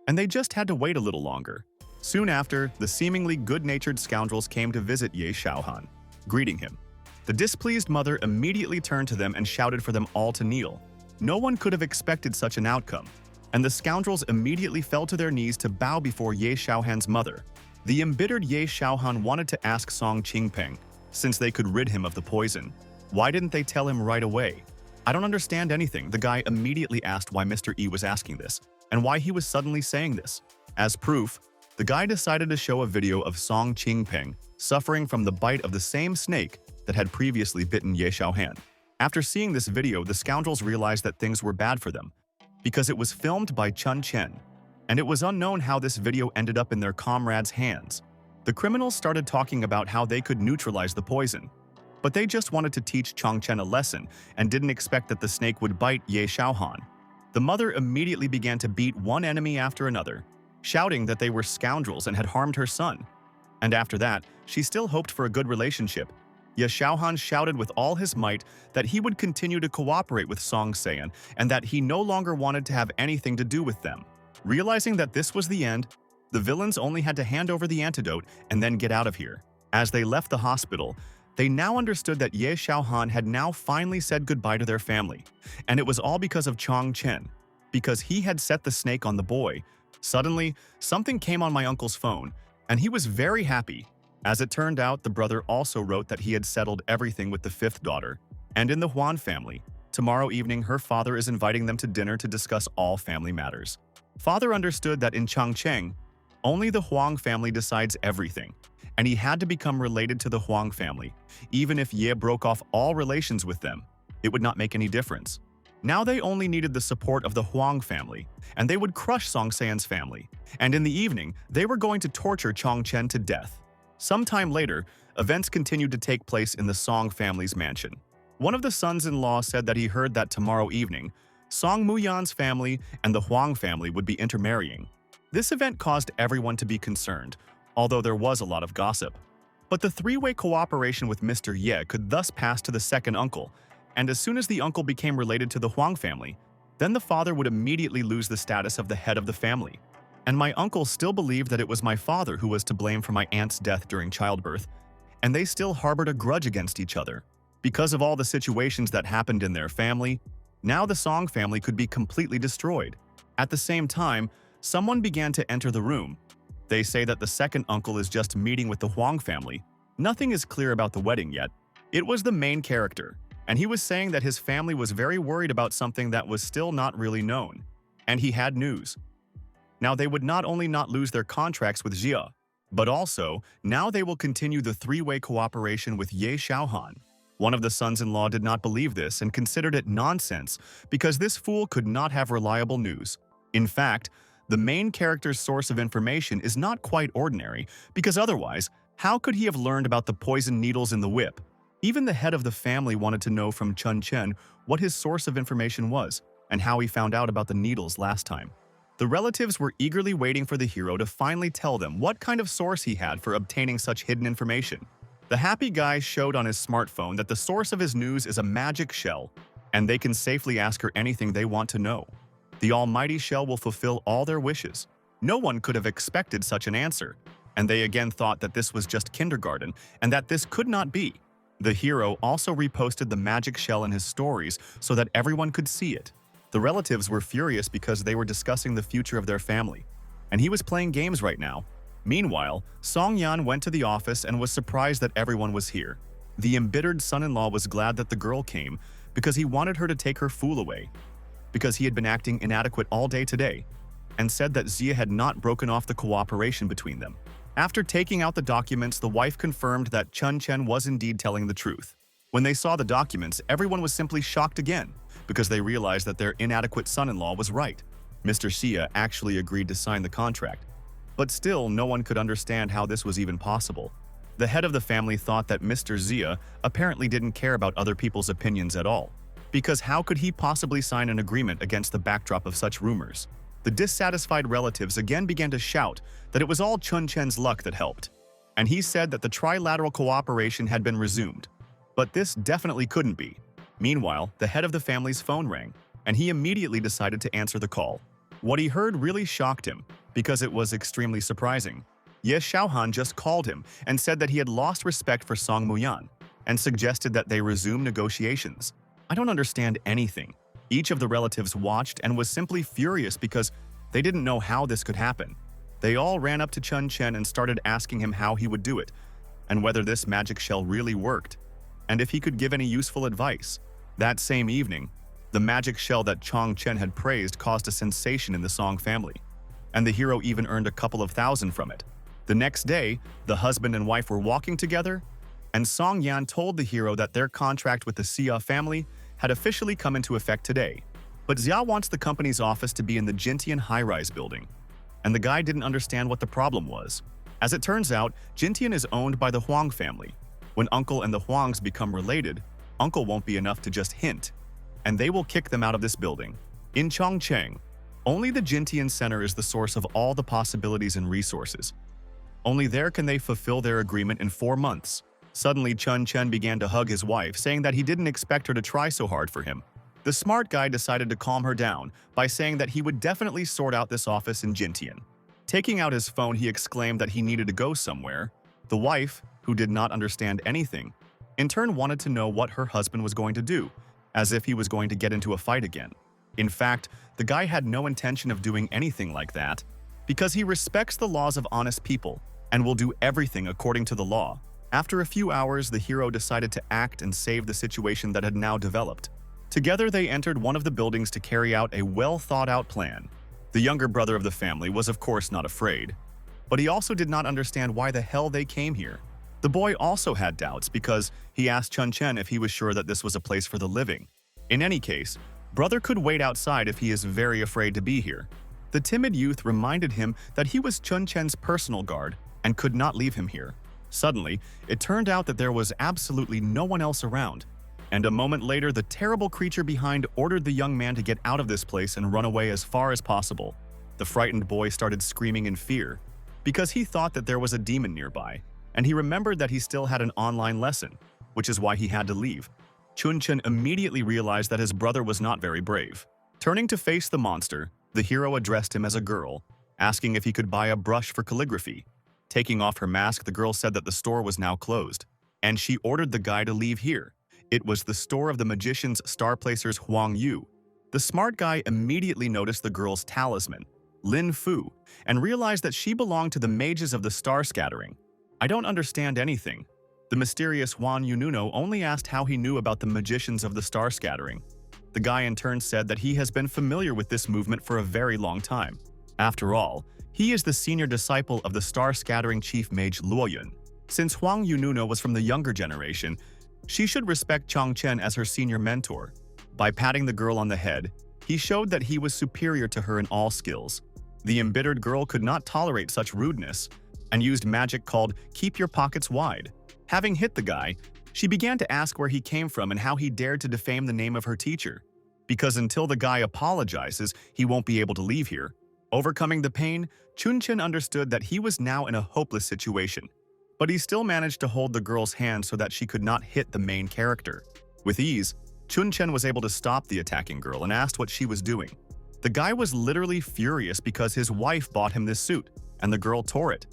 and they just had to wait a little longer. Soon after, the seemingly good-natured scoundrels came to visit Ya Shiaoan, greeting him. The displeased mother immediately turned to them and shouted for them all to kneel. No one could have expected such an outcome, and the scoundrels immediately fell to their knees to bow before Ya Shiaoan's mother. The embittered Ya Shiaoan wanted to ask Song Qingpeng, since they could rid him of the poison. Why didn't they tell him right away? I don't understand anything. The guy immediately asked why Mr. E was asking this, and why he was suddenly saying this. As proof, the guy decided to show a video of Song Qingpeng suffering from the bite of the same snake that had previously bitten Ya Shiaoan. After seeing this video, the scoundrels realized that things were bad for them, because it was filmed by Chun Chen, and it was unknown how this video ended up in their comrades' hands. The criminals started talking about how they could neutralize the poison, but they just wanted to teach Chun Chen a lesson and didn't expect that the snake would bite Ya Shiaoan. The mother immediately began to beat one enemy after another, shouting that they were scoundrels and had harmed her son. And after that, she still hoped for a good relationship. Ya Shiaoan shouted with all his might that he would continue to cooperate with Song Sayan and that he no longer wanted to have anything to do with them. Realizing that this was the end, the villains only had to hand over the antidote and then get out of here. As they left the hospital, they now understood that Ya Shiaoan had now finally said goodbye to their family, and it was all because of Chun Chen, because he had set the snake on the boy. Suddenly, something came on my uncle's phone, and he was very happy. As it turned out, the brother also wrote that he had settled everything with the fifth daughter, and in the Huan family. Tomorrow evening, her father is inviting them to dinner to discuss all family matters. Father understood that in Changcheng, only the Huang family decides everything, and he had to become related to the Huang family. Even if Ye broke off all relations with them, it would not make any difference. Now they only needed the support of the Huang family, and they would crush Song Sayan's family. And in the evening, they were going to torture Chong Chen to death. Sometime later, events continued to take place in the Song family's mansion. One of the sons-in-law said that he heard that tomorrow evening, Song Muyan's family and the Huang family would be intermarrying. This event caused everyone to be concerned, although there was a lot of gossip. But the three-way cooperation with Mr. Ye could thus pass to the second uncle, and as soon as the uncle became related to the Huang family, then the father would immediately lose the status of the head of the family. And my uncle still believed that it was my father who was to blame for my aunt's death during childbirth, and they still harbored a grudge against each other. Because of all the situations that happened in their family, now the Song family could be completely destroyed. At the same time, someone began to enter the room. They say that the second uncle is just meeting with the Huang family. Nothing is clear about the wedding yet. It was the main character, and he was saying that his family was very worried about something that was still not really known. And he had news. Now they would not only not lose their contracts with Jia, but also, now they will continue the three-way cooperation with Ye Shiaoan. One of the sons-in-law did not believe this and considered it nonsense because this fool could not have reliable news. In fact, The main character's source of information is not quite ordinary, because otherwise, how could he have learned about the poison needles in the whip? Even the head of the family wanted to know from Chun Chen what his source of information was, and how he found out about the needles last time. The relatives were eagerly waiting for the hero to finally tell them what kind of source he had for obtaining such hidden information. The happy guy showed on his smartphone that the source of his news is a magic shell, and they can safely ask her anything they want to know. The almighty shell will fulfill all their wishes. No one could have expected such an answer, and they again thought that this was just kindergarten and that this could not be. The hero also reposted the magic shell in his stories so that everyone could see it. The relatives were furious because they were discussing the future of their family, and he was playing games right now. Meanwhile, Song Yan went to the office and was surprised that everyone was here. The embittered son-in-law was glad that the girl came because he wanted her to take her fool away, because he had been acting inadequate all day today, and said that Zia had not broken off the cooperation between them. After taking out the documents, the wife confirmed that Chun Chen was indeed telling the truth. When they saw the documents, everyone was simply shocked again, because they realized that their inadequate son-in-law was right. Mr. Xia actually agreed to sign the contract, but still no one could understand how this was even possible. The head of the family thought that Mr. Xia apparently didn't care about other people's opinions at all, because how could he possibly sign an agreement against the backdrop of such rumors? The dissatisfied relatives again began to shout that it was all Chun Chen's luck that helped, and he said that the trilateral cooperation had been resumed. But this definitely couldn't be. Meanwhile, the head of the family's phone rang, and he immediately decided to answer the call. What he heard really shocked him, because it was extremely surprising. Ya Shiaoan just called him and said that he had lost respect for Song Muyan, and suggested that they resume negotiations. I don't understand anything. Each of the relatives watched and was simply furious because they didn't know how this could happen. They all ran up to Chun Chen and started asking him how he would do it, and whether this magic shell really worked, and if he could give any useful advice. That same evening, the magic shell that Chong Chen had praised caused a sensation in the Song family, and the hero even earned a couple of thousand from it. The next day, the husband and wife were walking together, and Song Yan told the hero that their contract with the Xia family had officially come into effect today. But Xia wants the company's office to be in the Jintian high-rise building, and the guy didn't understand what the problem was. As it turns out, Jintian is owned by the Huang family. When Uncle and the Huangs become related, Uncle won't be enough to just hint, and they will kick them out of this building. In Chongcheng, only the Jintian Center is the source of all the possibilities and resources. Only there can they fulfill their agreement in 4 months. Suddenly, Chun Chen began to hug his wife, saying that he didn't expect her to try so hard for him. The smart guy decided to calm her down by saying that he would definitely sort out this office in Jintian. Taking out his phone, he exclaimed that he needed to go somewhere. The wife, who did not understand anything, in turn wanted to know what her husband was going to do, as if he was going to get into a fight again. In fact, the guy had no intention of doing anything like that, because he respects the laws of honest people and will do everything according to the law. After a few hours, the hero decided to act and save the situation that had now developed. Together, they entered one of the buildings to carry out a well-thought-out plan. The younger brother of the family was of course not afraid, but he also did not understand why the hell they came here. The boy also had doubts because he asked Chun Chen if he was sure that this was a place for the living. In any case, brother could wait outside if he is very afraid to be here. The timid youth reminded him that he was Chun Chen's personal guard and could not leave him here. Suddenly, it turned out that there was absolutely no one else around, and a moment later the terrible creature behind ordered the young man to get out of this place and run away as far as possible. The frightened boy started screaming in fear, because he thought that there was a demon nearby, and he remembered that he still had an online lesson, which is why he had to leave. Chun Chen immediately realized that his brother was not very brave. Turning to face the monster, the hero addressed him as a girl, asking if he could buy a brush for calligraphy. Taking off her mask, the girl said that the store was now closed, and she ordered the guy to leave here. It was the store of the magician's star placers Huang Yu. The smart guy immediately noticed the girl's talisman, Lin Fu, and realized that she belonged to the mages of the star scattering. I don't understand anything. The mysterious Huan Yununo only asked how he knew about the magicians of the star scattering. The guy in turn said that he has been familiar with this movement for a very long time. After all, he is the senior disciple of the star scattering chief mage Luoyun. Since Huang Yununo was from the younger generation, she should respect Chong Chen as her senior mentor. By patting the girl on the head, he showed that he was superior to her in all skills. The embittered girl could not tolerate such rudeness and used magic called "keep your pockets wide." Having hit the guy, she began to ask where he came from and how he dared to defame the name of her teacher. Because until the guy apologizes, he won't be able to leave here. Overcoming the pain, Chun Chen understood that he was now in a hopeless situation. But he still managed to hold the girl's hand so that she could not hit the main character. With ease, Chun Chen was able to stop the attacking girl and asked what she was doing. The guy was literally furious because his wife bought him this suit, and the girl tore it.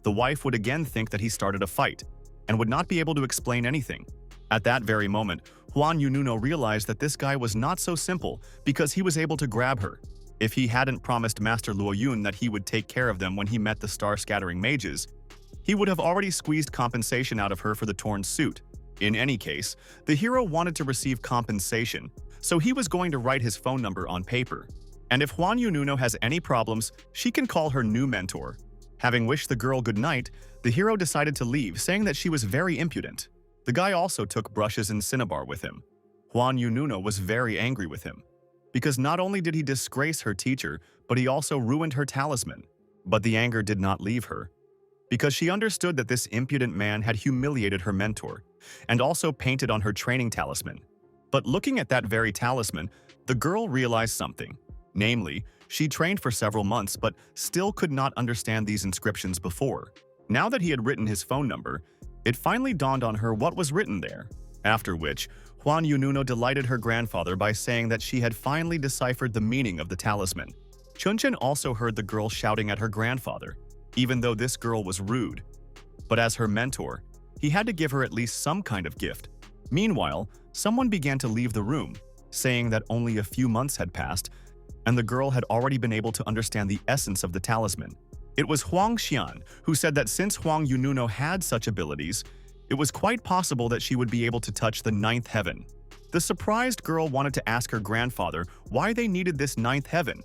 The wife would again think that he started a fight, and would not be able to explain anything. At that very moment, Huan Yununo realized that this guy was not so simple because he was able to grab her. If he hadn't promised Master Luo Yun that he would take care of them when he met the star-scattering mages, he would have already squeezed compensation out of her for the torn suit. In any case, the hero wanted to receive compensation, so he was going to write his phone number on paper. And if Huan Yununo has any problems, she can call her new mentor. Having wished the girl good night, the hero decided to leave, saying that she was very impudent. The guy also took brushes and cinnabar with him. Huan Yununo was very angry with him, because not only did he disgrace her teacher, but he also ruined her talisman. But the anger did not leave her, because she understood that this impudent man had humiliated her mentor, and also painted on her training talisman. But looking at that very talisman, the girl realized something. Namely, she trained for several months but still could not understand these inscriptions before. Now that he had written his phone number, it finally dawned on her what was written there. After which, Huan Yununo delighted her grandfather by saying that she had finally deciphered the meaning of the talisman. Chun Chen also heard the girl shouting at her grandfather, even though this girl was rude. But as her mentor, he had to give her at least some kind of gift. Meanwhile, someone began to leave the room, saying that only a few months had passed, and the girl had already been able to understand the essence of the talisman. It was Huang Xian, who said that since Huang Yununo had such abilities, it was quite possible that she would be able to touch the ninth heaven. The surprised girl wanted to ask her grandfather why they needed this ninth heaven.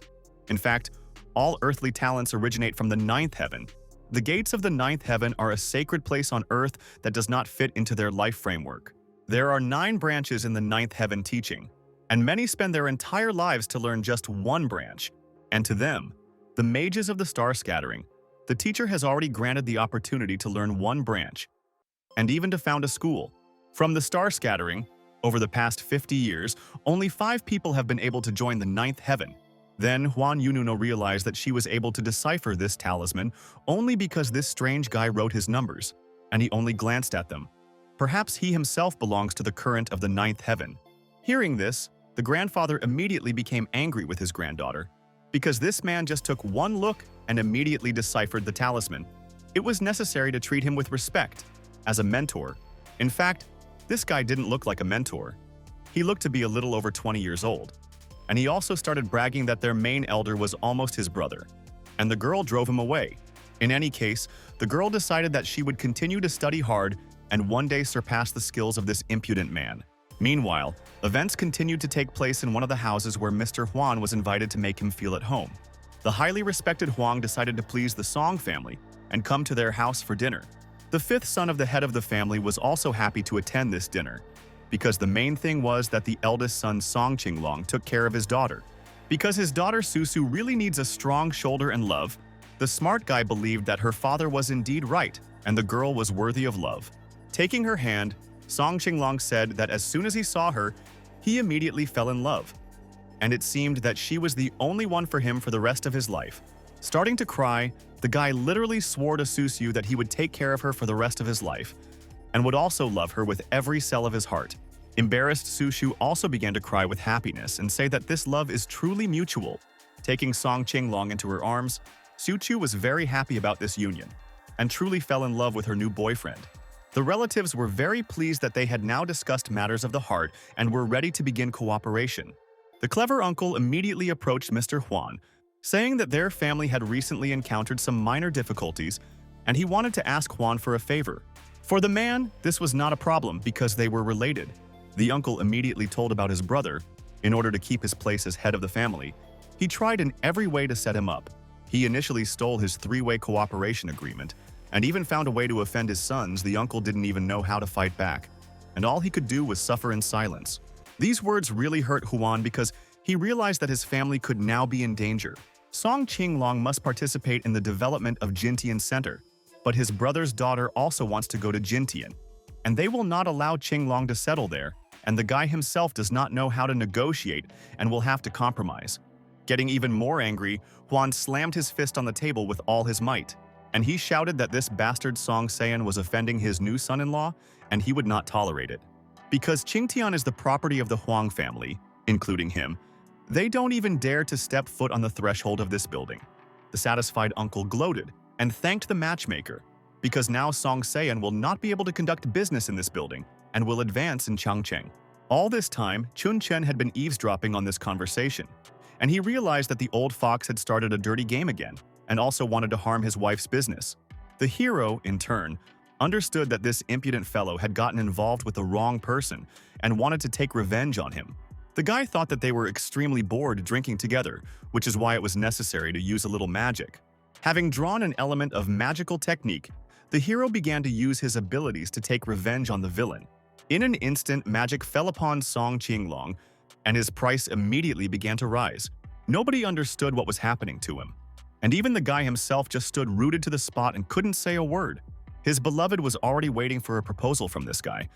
In fact, all earthly talents originate from the ninth heaven. The gates of the ninth heaven are a sacred place on earth that does not fit into their life framework. There are 9 branches in the ninth heaven teaching, and many spend their entire lives to learn just one branch. And to them, the mages of the star scattering, the teacher has already granted the opportunity to learn one branch, and even to found a school. From the star scattering, over the past 50 years, only 5 people have been able to join the ninth heaven. Then Huan Yununo realized that she was able to decipher this talisman only because this strange guy wrote his numbers, and he only glanced at them. Perhaps he himself belongs to the current of the ninth heaven. Hearing this, the grandfather immediately became angry with his granddaughter, because this man just took one look and immediately deciphered the talisman. It was necessary to treat him with respect, as a mentor. In fact, this guy didn't look like a mentor. He looked to be a little over 20 years old. And he also started bragging that their main elder was almost his brother. And the girl drove him away. In any case, the girl decided that she would continue to study hard and one day surpass the skills of this impudent man. Meanwhile, events continued to take place in one of the houses where Mr. Huan was invited to make him feel at home. The highly respected Huang decided to please the Song family and come to their house for dinner. The 5th son of the head of the family was also happy to attend this dinner, because the main thing was that the eldest son Song Qinglong took care of his daughter. Because his daughter Susu really needs a strong shoulder and love, the smart guy believed that her father was indeed right and the girl was worthy of love. Taking her hand, Song Qinglong said that as soon as he saw her, he immediately fell in love. And it seemed that she was the only one for him for the rest of his life. Starting to cry, the guy literally swore to Susu that he would take care of her for the rest of his life, and would also love her with every cell of his heart. Embarrassed Susu also began to cry with happiness and say that this love is truly mutual. Taking Song Qinglong into her arms, Suchu was very happy about this union, and truly fell in love with her new boyfriend. The relatives were very pleased that they had now discussed matters of the heart and were ready to begin cooperation. The clever uncle immediately approached Mr. Huan, saying that their family had recently encountered some minor difficulties, and he wanted to ask Huan for a favor. For the man, this was not a problem because they were related. The uncle immediately told about his brother. In order to keep his place as head of the family, he tried in every way to set him up. He initially stole his 3-way cooperation agreement, and even found a way to offend his sons. The uncle didn't even know how to fight back, and all he could do was suffer in silence. These words really hurt Huan because he realized that his family could now be in danger. Song Qinglong must participate in the development of Jintian Center, but his brother's daughter also wants to go to Jintian, and they will not allow Qinglong to settle there, and the guy himself does not know how to negotiate and will have to compromise. Getting even more angry, Huan slammed his fist on the table with all his might, and he shouted that this bastard Song Sayan was offending his new son-in-law, and he would not tolerate it. Because Qingtian is the property of the Huang family, including him, they don't even dare to step foot on the threshold of this building. The satisfied uncle gloated and thanked the matchmaker, because now Song Sayan will not be able to conduct business in this building and will advance in Changcheng. All this time, Chun Chen had been eavesdropping on this conversation, and he realized that the old fox had started a dirty game again and also wanted to harm his wife's business. The hero, in turn, understood that this impudent fellow had gotten involved with the wrong person and wanted to take revenge on him. The guy thought that they were extremely bored drinking together, which is why it was necessary to use a little magic. Having drawn an element of magical technique, the hero began to use his abilities to take revenge on the villain. In an instant, magic fell upon Song Qinglong, and his price immediately began to rise. Nobody understood what was happening to him, and even the guy himself just stood rooted to the spot and couldn't say a word. His beloved was already waiting for a proposal from this guy,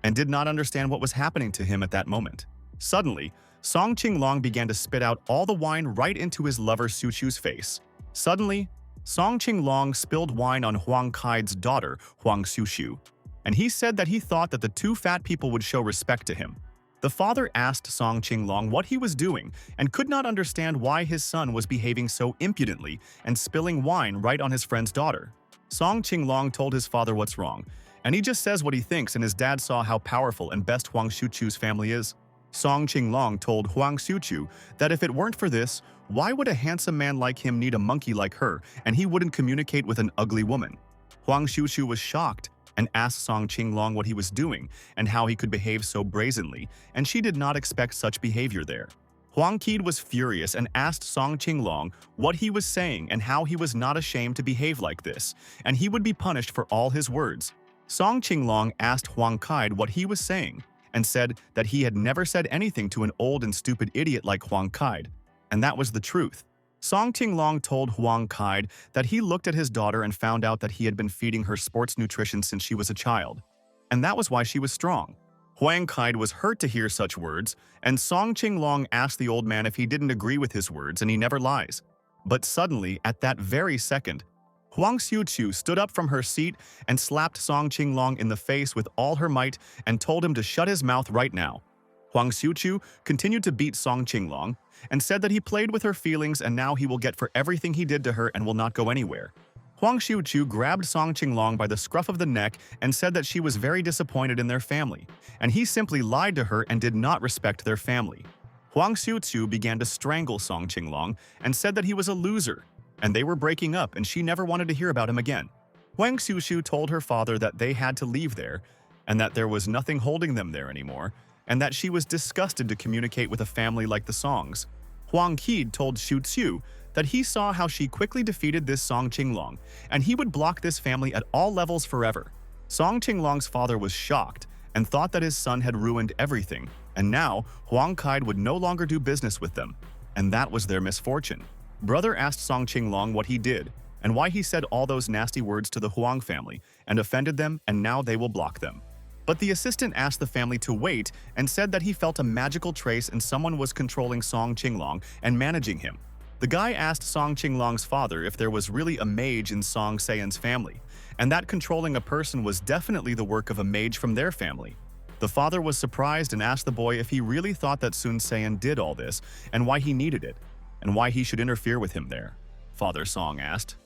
and did not understand what was happening to him at that moment. Suddenly, Song Qinglong began to spit out all the wine right into his lover Su Chu's face. Suddenly, Song Qinglong spilled wine on Huang Kai's daughter, Huang Xiuxiu, and he said that he thought that the two fat people would show respect to him. The father asked Song Qinglong what he was doing and could not understand why his son was behaving so impudently and spilling wine right on his friend's daughter. Song Qinglong told his father what's wrong, and he just says what he thinks, and his dad saw how powerful and best Huang Xiuqiu's family is. Song Qinglong told Huang Xiuqiu that if it weren't for this, why would a handsome man like him need a monkey like her, and he wouldn't communicate with an ugly woman? Huang Xiuqiu was shocked and asked Song Qinglong what he was doing and how he could behave so brazenly, and she did not expect such behavior there. Huang Qi was furious and asked Song Qinglong what he was saying and how he was not ashamed to behave like this, and he would be punished for all his words. Song Qinglong asked Huang Kai what he was saying, and said that he had never said anything to an old and stupid idiot like Huang Kai, and that was the truth. Song Qinglong told Huang Kai that he looked at his daughter and found out that he had been feeding her sports nutrition since she was a child, and that was why she was strong. Huang Kai was hurt to hear such words, and Song Qinglong asked the old man if he didn't agree with his words, and he never lies. But suddenly, at that very second, Huang Xiuqiu stood up from her seat and slapped Song Qinglong in the face with all her might and told him to shut his mouth right now. Huang Xiuqiu continued to beat Song Qinglong and said that he played with her feelings and now he will get for everything he did to her and will not go anywhere. Huang Xiuqiu grabbed Song Qinglong by the scruff of the neck and said that she was very disappointed in their family, and he simply lied to her and did not respect their family. Huang Xiuqiu began to strangle Song Qinglong and said that he was a loser, and they were breaking up and she never wanted to hear about him again. Huang Xiuqiu told her father that they had to leave there, and that there was nothing holding them there anymore, and that she was disgusted to communicate with a family like the Songs. Huang Qi told Xu Xiu that he saw how she quickly defeated this Song Qinglong, and he would block this family at all levels forever. Song Qinglong's father was shocked and thought that his son had ruined everything, and now Huang Kai would no longer do business with them, and that was their misfortune. Brother asked Song Qinglong what he did, and why he said all those nasty words to the Huang family, and offended them, and now they will block them. But the assistant asked the family to wait and said that he felt a magical trace and someone was controlling Song Qinglong and managing him. The guy asked Song Qinglong's father if there was really a mage in Song Sayan's family, and that controlling a person was definitely the work of a mage from their family. The father was surprised and asked the boy if he really thought that Sun Sayan did all this and why he needed it, and why he should interfere with him there. Father Song asked.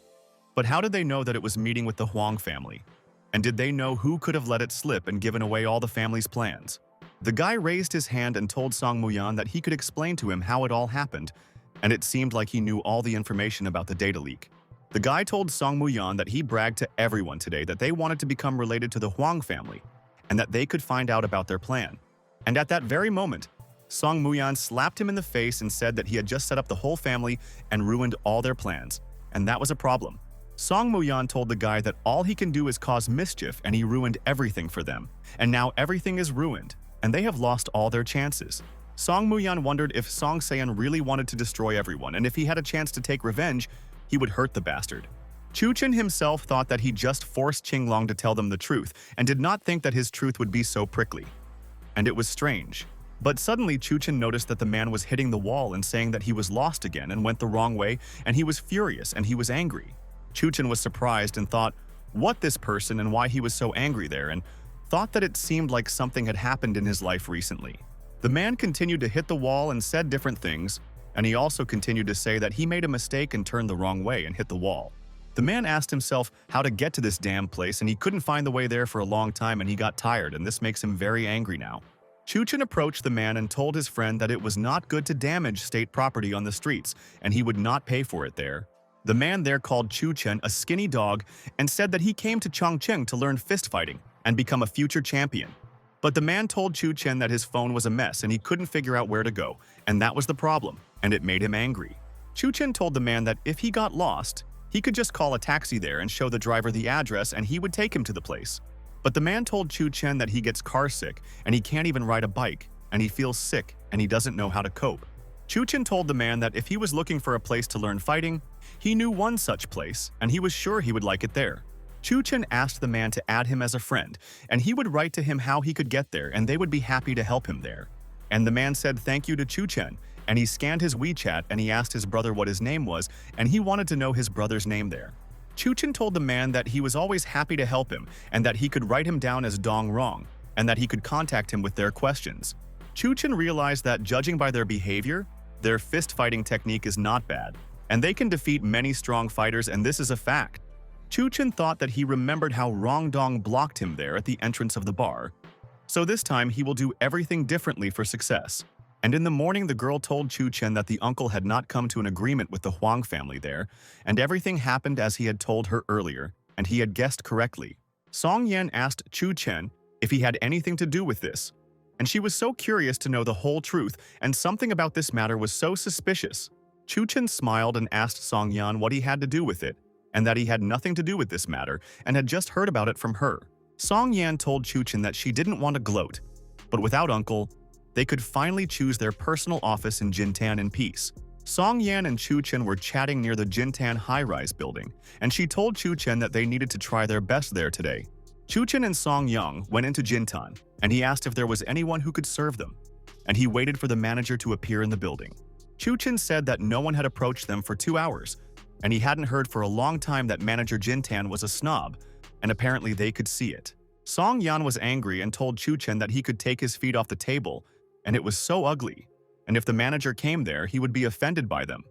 But how did they know that it was meeting with the Huang family? And did they know who could have let it slip and given away all the family's plans? The guy raised his hand and told Song Muyan that he could explain to him how it all happened, and it seemed like he knew all the information about the data leak. The guy told Song Muyan that he bragged to everyone today that they wanted to become related to the Huang family, and that they could find out about their plan. And at that very moment, Song Muyan slapped him in the face and said that he had just set up the whole family and ruined all their plans, and that was a problem. Song Muyan told the guy that all he can do is cause mischief and he ruined everything for them, and now everything is ruined, and they have lost all their chances. Song Muyan wondered if Song Sayan really wanted to destroy everyone, and if he had a chance to take revenge, he would hurt the bastard. Chu Chen himself thought that he just forced Qinglong to tell them the truth, and did not think that his truth would be so prickly. And it was strange. But suddenly Chu Chen noticed that the man was hitting the wall and saying that he was lost again and went the wrong way, and he was furious and he was angry. Chu Chen was surprised and thought, what this person and why he was so angry there, and thought that it seemed like something had happened in his life recently. The man continued to hit the wall and said different things, and he also continued to say that he made a mistake and turned the wrong way and hit the wall. The man asked himself how to get to this damn place, and he couldn't find the way there for a long time, and he got tired, and this makes him very angry now. Chu Chen approached the man and told his friend that it was not good to damage state property on the streets, and he would not pay for it there. The man there called Chu Chen a skinny dog and said that he came to Chongqing to learn fist fighting and become a future champion. But the man told Chu Chen that his phone was a mess and he couldn't figure out where to go, and that was the problem, and it made him angry. Chu Chen told the man that if he got lost, he could just call a taxi there and show the driver the address and he would take him to the place. But the man told Chu Chen that he gets car sick and he can't even ride a bike, and he feels sick and he doesn't know how to cope. Chu Chen told the man that if he was looking for a place to learn fighting, he knew one such place and he was sure he would like it there. Chu Chen asked the man to add him as a friend, and he would write to him how he could get there and they would be happy to help him there. And the man said thank you to Chu Chen, and he scanned his WeChat and he asked his brother what his name was, and he wanted to know his brother's name there. Chu Chen told the man that he was always happy to help him and that he could write him down as Dong Rong, and that he could contact him with their questions. Chu Chen realized that judging by their behavior, their fist-fighting technique is not bad, and they can defeat many strong fighters, and this is a fact. Chu Chen thought that he remembered how Rong Dong blocked him there at the entrance of the bar. So this time he will do everything differently for success. And in the morning the girl told Chu Chen that the uncle had not come to an agreement with the Huang family there, and everything happened as he had told her earlier, and he had guessed correctly. Song Yan asked Chu Chen if he had anything to do with this, and she was so curious to know the whole truth, and something about this matter was so suspicious. Chu Chen smiled and asked Song Yan what he had to do with it, and that he had nothing to do with this matter and had just heard about it from her. Song Yan told Chu Chen that she didn't want to gloat, but without uncle, they could finally choose their personal office in Jintan in peace. Song Yan and Chu Chen were chatting near the Jintan high-rise building, and she told Chu Chen that they needed to try their best there today. Chu Chen and Song Yang went into Jintan, and he asked if there was anyone who could serve them, and he waited for the manager to appear in the building. Chu Chen said that no one had approached them for 2 hours, and he hadn't heard for a long time that manager Jintan was a snob, and apparently they could see it. Song Yan was angry and told Chu Chen that he could take his feet off the table, and it was so ugly, and if the manager came there, he would be offended by them.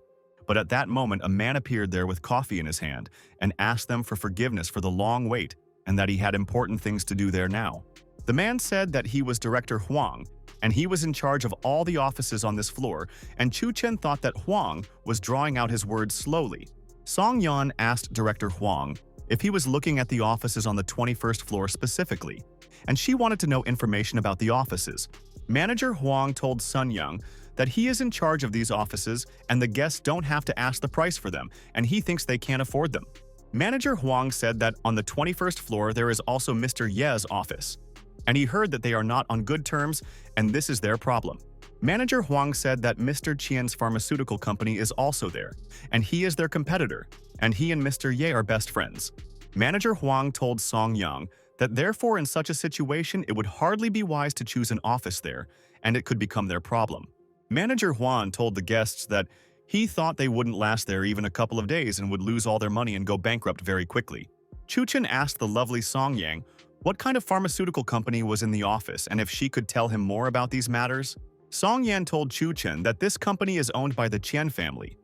But at that moment, a man appeared there with coffee in his hand and asked them for forgiveness for the long wait and that he had important things to do there now. The man said that he was Director Huang, and he was in charge of all the offices on this floor, and Chu Chen thought that Huang was drawing out his words slowly. Song Yan asked Director Huang if he was looking at the offices on the 21st floor specifically, and she wanted to know information about the offices. Manager Huang told Sun Yang that he is in charge of these offices and the guests don't have to ask the price for them, and he thinks they can't afford them. Manager Huang said that on the 21st floor there is also Mr. Ye's office, and he heard that they are not on good terms, and this is their problem. Manager Huang said that Mr. Qian's pharmaceutical company is also there, and he is their competitor, and he and Mr. Ye are best friends. Manager Huang told Song Yang that therefore in such a situation it would hardly be wise to choose an office there, and it could become their problem. Manager Huang told the guests that he thought they wouldn't last there even a couple of days and would lose all their money and go bankrupt very quickly. Chu Chen asked the lovely Song Yang what kind of pharmaceutical company was in the office and if she could tell him more about these matters. Song Yan told Chu Chen that this company is owned by the Qian family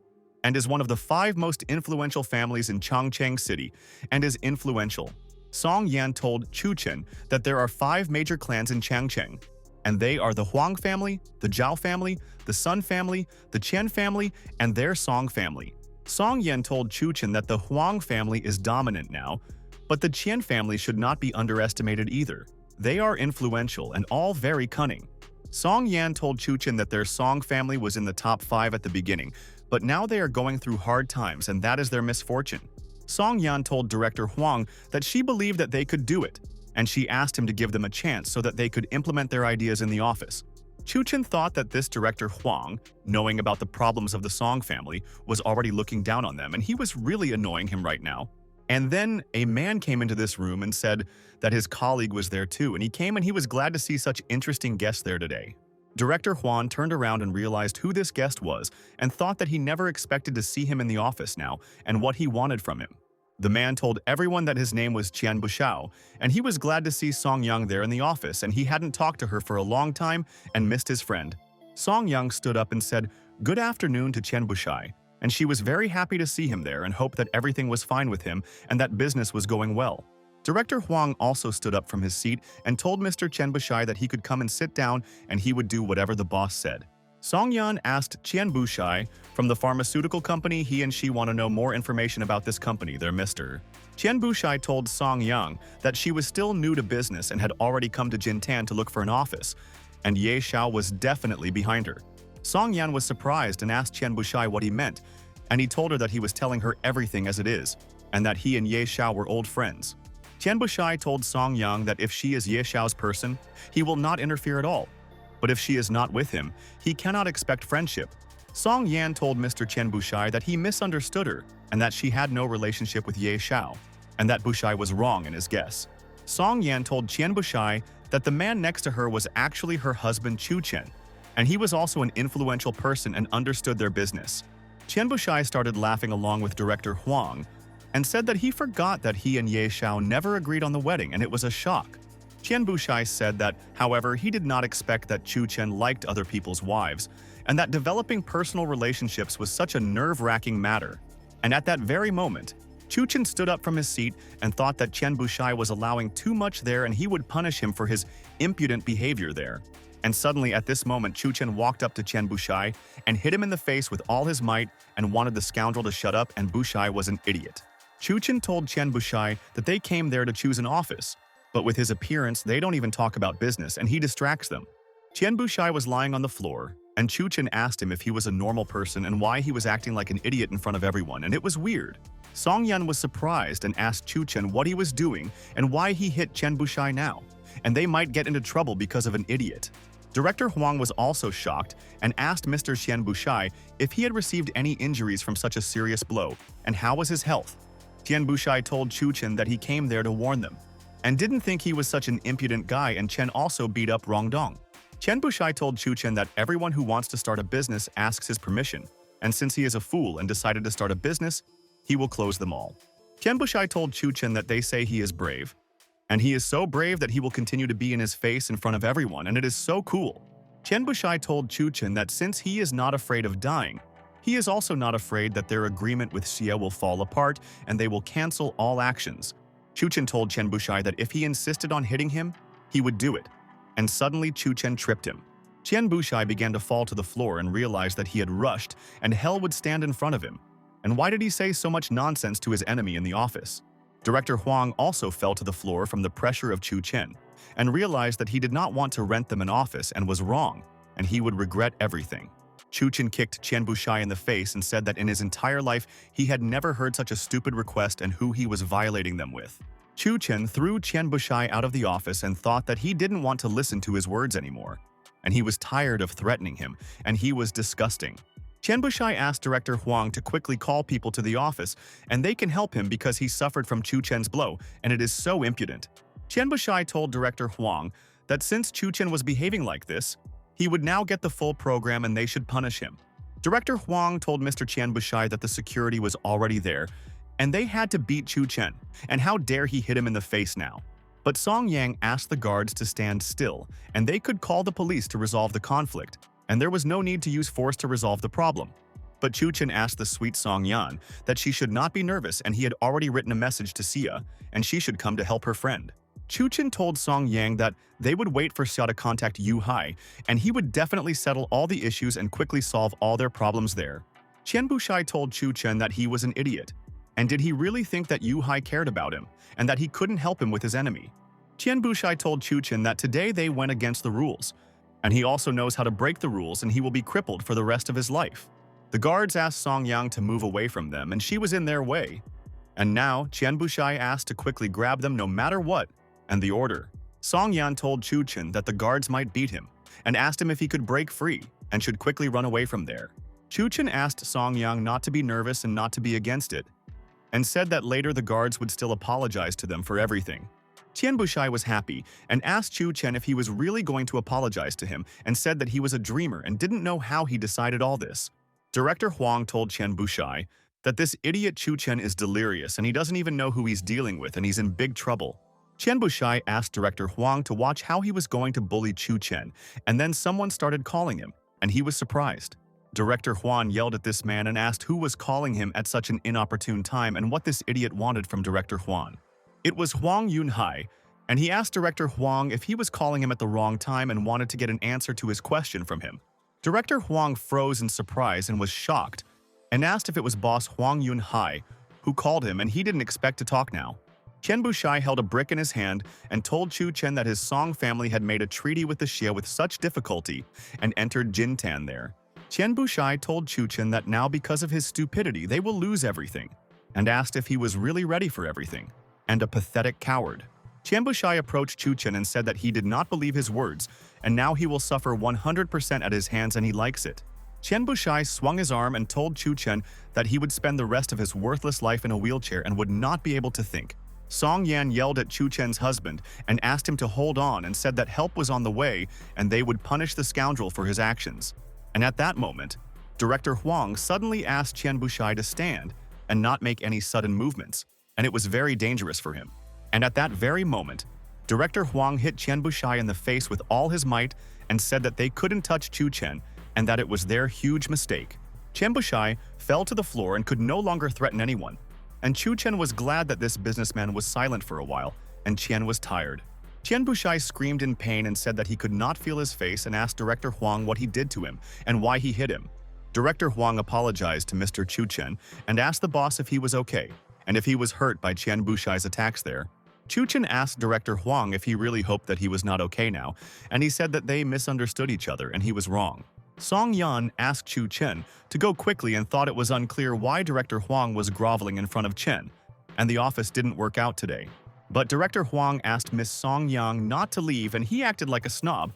and is one of the 5 most influential families in Chongqing City and is influential. Song Yan told Chu Chen that there are 5 major clans in Changcheng, and they are the Huang family, the Zhao family, the Sun family, the Qian family, and their Song family. Song Yan told Chu Chen that the Huang family is dominant now, but the Qian family should not be underestimated either. They are influential and all very cunning. Song Yan told Chu Chen that their Song family was in the top 5 at the beginning, but now they are going through hard times and that is their misfortune. Song Yan told Director Huang that she believed that they could do it, and she asked him to give them a chance so that they could implement their ideas in the office. Chu Chen thought that this director Huang, knowing about the problems of the Song family, was already looking down on them, and he was really annoying him right now. And then a man came into this room and said that his colleague was there too, and he came and he was glad to see such interesting guests there today. Director Huang turned around and realized who this guest was and thought that he never expected to see him in the office now and what he wanted from him. The man told everyone that his name was Qian Bushao, and he was glad to see Song Yang there in the office, and he hadn't talked to her for a long time and missed his friend. Song Yang stood up and said, "Good afternoon" to Qian Bushai, and she was very happy to see him there and hoped that everything was fine with him and that business was going well. Director Huang also stood up from his seat and told Mr. Chen Bushai that he could come and sit down and he would do whatever the boss said. Song Yan asked Qian Bushai from the pharmaceutical company he and she want to know more information about this company, their Mr. Qian Bushai told Song Yang that she was still new to business and had already come to Jintan to look for an office, and Ye Xiao was definitely behind her. Song Yan was surprised and asked Qian Bushai what he meant, and he told her that he was telling her everything as it is, and that he and Ye Xiao were old friends. Qian Bushai told Song Yang that if she is Ye Xiao's person, he will not interfere at all. But if she is not with him, he cannot expect friendship. Song Yan told Mr. Qian Bushai that he misunderstood her and that she had no relationship with Ye Xiao, and that Bushai was wrong in his guess. Song Yan told Qian Bushai that the man next to her was actually her husband Chun Chen, and he was also an influential person and understood their business. Qian Bushai started laughing along with Director Huang and said that he forgot that he and Ye Xiao never agreed on the wedding, and it was a shock. Qian Bushai said that, however, he did not expect that Chun Chen liked other people's wives, and that developing personal relationships was such a nerve-wracking matter. And at that very moment, Chun Chen stood up from his seat and thought that Qian Bushai was allowing too much there and he would punish him for his impudent behavior there. And suddenly at this moment, Chun Chen walked up to Qian Bushai and hit him in the face with all his might and wanted the scoundrel to shut up, and Bushai was an idiot. Chun Chen told Qian Bushai that they came there to choose an office, but with his appearance, they don't even talk about business, and he distracts them. Qian Bushai was lying on the floor, and Chun Chen asked him if he was a normal person and why he was acting like an idiot in front of everyone, and it was weird. Song Yan was surprised and asked Chun Chen what he was doing and why he hit Qian Bushai now, and they might get into trouble because of an idiot. Director Huang was also shocked and asked Mr. Qian Bushai if he had received any injuries from such a serious blow, and how was his health. Qian Bushai told Chun Chen that he came there to warn them, and didn't think he was such an impudent guy, and Chen also beat up Rongdong. Qian Bushai told Chun Chen that everyone who wants to start a business asks his permission, and since he is a fool and decided to start a business, he will close them all. Qian Bushai told Chun Chen that they say he is brave, and he is so brave that he will continue to be in his face in front of everyone, and it is so cool. Qian Bushai told Chun Chen that since he is not afraid of dying, he is also not afraid that their agreement with Xia will fall apart and they will cancel all actions. Chun Chen told Qian Bushai that if he insisted on hitting him, he would do it. And suddenly Chun Chen tripped him. Qian Bushai began to fall to the floor and realized that he had rushed and hell would stand in front of him. And why did he say so much nonsense to his enemy in the office? Director Huang also fell to the floor from the pressure of Chun Chen and realized that he did not want to rent them an office and was wrong, and he would regret everything. Chun Chen kicked Qian Bushai in the face and said that in his entire life he had never heard such a stupid request and who he was violating them with. Chun Chen threw Qian Bushai out of the office and thought that he didn't want to listen to his words anymore, and he was tired of threatening him, and he was disgusting. Qian Bushai asked Director Huang to quickly call people to the office, and they can help him because he suffered from Chun Chen's blow, and it is so impudent. Qian Bushai told Director Huang that since Chun Chen was behaving like this, he would now get the full program and they should punish him. Director Huang told Mr. Qian Bushai that the security was already there, and they had to beat Chun Chen, and how dare he hit him in the face now. But Song Yang asked the guards to stand still, and they could call the police to resolve the conflict, and there was no need to use force to resolve the problem. But Chun Chen asked the sweet Song Yan that she should not be nervous, and he had already written a message to Xia, and she should come to help her friend. Chun Chen told Song Yang that they would wait for Xia to contact Yu Hai, and he would definitely settle all the issues and quickly solve all their problems there. Qian Bushai told Chun Chen that he was an idiot, and did he really think that Yu Hai cared about him, and that he couldn't help him with his enemy? Qian Bushai told Chun Chen that today they went against the rules, and he also knows how to break the rules and he will be crippled for the rest of his life. The guards asked Song Yang to move away from them, and she was in their way. And now, Qian Bushai asked to quickly grab them no matter what, and the order. Song Yan told Chun Chen that the guards might beat him and asked him if he could break free and should quickly run away from there. Chun Chen asked Song Yang not to be nervous and not to be against it, and said that later the guards would still apologize to them for everything. Tian Bushai was happy and asked Chun Chen if he was really going to apologize to him and said that he was a dreamer and didn't know how he decided all this. Director Huang told Tian Bushai that this idiot Chun Chen is delirious and he doesn't even know who he's dealing with and he's in big trouble. Tian Bushai asked Director Huang to watch how he was going to bully Chun Chen, and then someone started calling him, and he was surprised. Director Huang yelled at this man and asked who was calling him at such an inopportune time and what this idiot wanted from Director Huang. It was Huang Yunhai, and he asked Director Huang if he was calling him at the wrong time and wanted to get an answer to his question from him. Director Huang froze in surprise and was shocked, and asked if it was boss Huang Yunhai who called him, and he didn't expect to talk now. Tian Bushai held a brick in his hand and told Chun Chen that his Song family had made a treaty with the Xia with such difficulty and entered Jintan there. Tian Bushai told Chun Chen that now because of his stupidity they will lose everything, and asked if he was really ready for everything, and a pathetic coward. Tian Bushai approached Chun Chen and said that he did not believe his words, and now he will suffer 100% at his hands and he likes it. Tian Bushai swung his arm and told Chun Chen that he would spend the rest of his worthless life in a wheelchair and would not be able to think. Song Yan yelled at Chun Chen's husband and asked him to hold on and said that help was on the way and they would punish the scoundrel for his actions. And at that moment, Director Huang suddenly asked Tian Bushai to stand and not make any sudden movements, and it was very dangerous for him. And at that very moment, Director Huang hit Tian Bushai in the face with all his might and said that they couldn't touch Chun Chen and that it was their huge mistake. Tian Bushai fell to the floor and could no longer threaten anyone. And Chun Chen was glad that this businessman was silent for a while, and Tian was tired. Tian Bushai screamed in pain and said that he could not feel his face and asked Director Huang what he did to him and why he hit him. Director Huang apologized to Mr. Chun Chen and asked the boss if he was okay and if he was hurt by Tian Bushai's attacks there. Chun Chen asked Director Huang if he really hoped that he was not okay now, and he said that they misunderstood each other and he was wrong. Song Yan asked Chun Chen to go quickly and thought it was unclear why Director Huang was groveling in front of Chen, and the office didn't work out today. But Director Huang asked Miss Song Yang not to leave and he acted like a snob,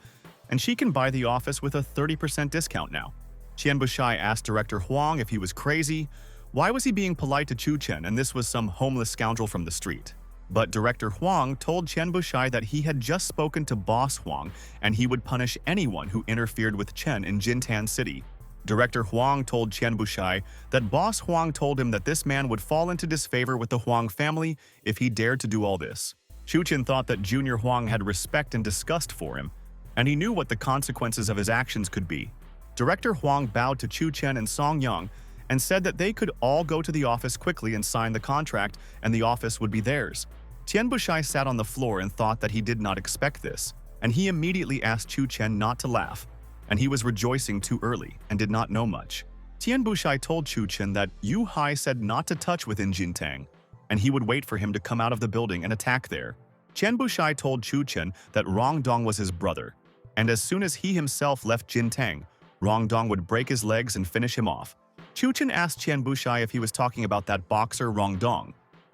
and she can buy the office with a 30% discount now. Tian Bushai asked Director Huang if he was crazy. Why was he being polite to Chun Chen and this was some homeless scoundrel from the street? But Director Huang told Tian Bushai that he had just spoken to Boss Huang and he would punish anyone who interfered with Chen in Jintan City. Director Huang told Tian Bushai that Boss Huang told him that this man would fall into disfavor with the Huang family if he dared to do all this. Chun Chen thought that Junior Huang had respect and disgust for him, and he knew what the consequences of his actions could be. Director Huang bowed to Chun Chen and Song Yang and said that they could all go to the office quickly and sign the contract and the office would be theirs. Tian Bushai sat on the floor and thought that he did not expect this, and he immediately asked Chun Chen not to laugh, and he was rejoicing too early and did not know much. Tian Bushai told Chun Chen that Yu Hai said not to touch within Jintang, and he would wait for him to come out of the building and attack there. Tian Bushai told Chun Chen that Rong Dong was his brother, and as soon as he himself left Jintang, Rong Dong would break his legs and finish him off. Chun Chen asked Tian Bushai if he was talking about that boxer Rong Dong,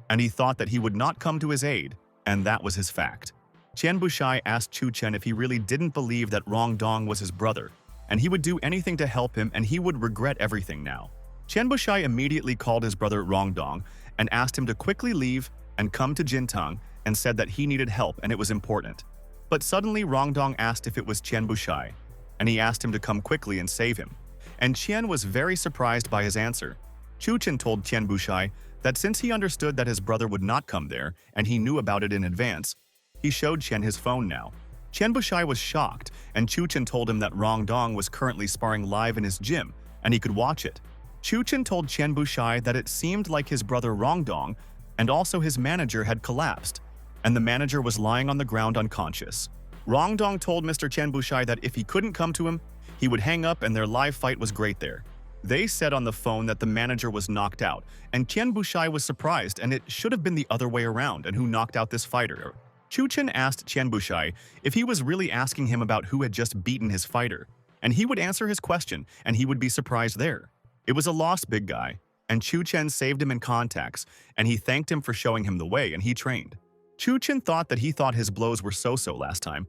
and he thought that he would not come to his aid, and that was his fact. Tian Bushai asked Chun Chen if he really didn't believe that Rong Dong was his brother, and he would do anything to help him and he would regret everything now. Tian Bushai immediately called his brother Rong Dong and asked him to quickly leave and come to Jintang and said that he needed help and it was important. But suddenly Rong Dong asked if it was Tian Bushai, and he asked him to come quickly and save him. And Tian was very surprised by his answer. Chun Chen told Tian Bushai that since he understood that his brother would not come there and he knew about it in advance, he showed Chen his phone now. Tian Bushai was shocked, and Chun Chen told him that Rong Dong was currently sparring live in his gym and he could watch it. Chun Chen told Tian Bushai that it seemed like his brother Rong Dong and also his manager had collapsed, and the manager was lying on the ground unconscious. Rong Dong told Mr. Tian Bushai that if he couldn't come to him, he would hang up and their live fight was great there. They said on the phone that the manager was knocked out, and Tian Bushai was surprised and it should have been the other way around and who knocked out this fighter. Chun Chen asked Tian Bushai if he was really asking him about who had just beaten his fighter, and he would answer his question and he would be surprised there. It was a lost big guy, and Chun Chen saved him in contacts, and he thanked him for showing him the way and he trained. Chun Chen thought that he thought his blows were so-so last time,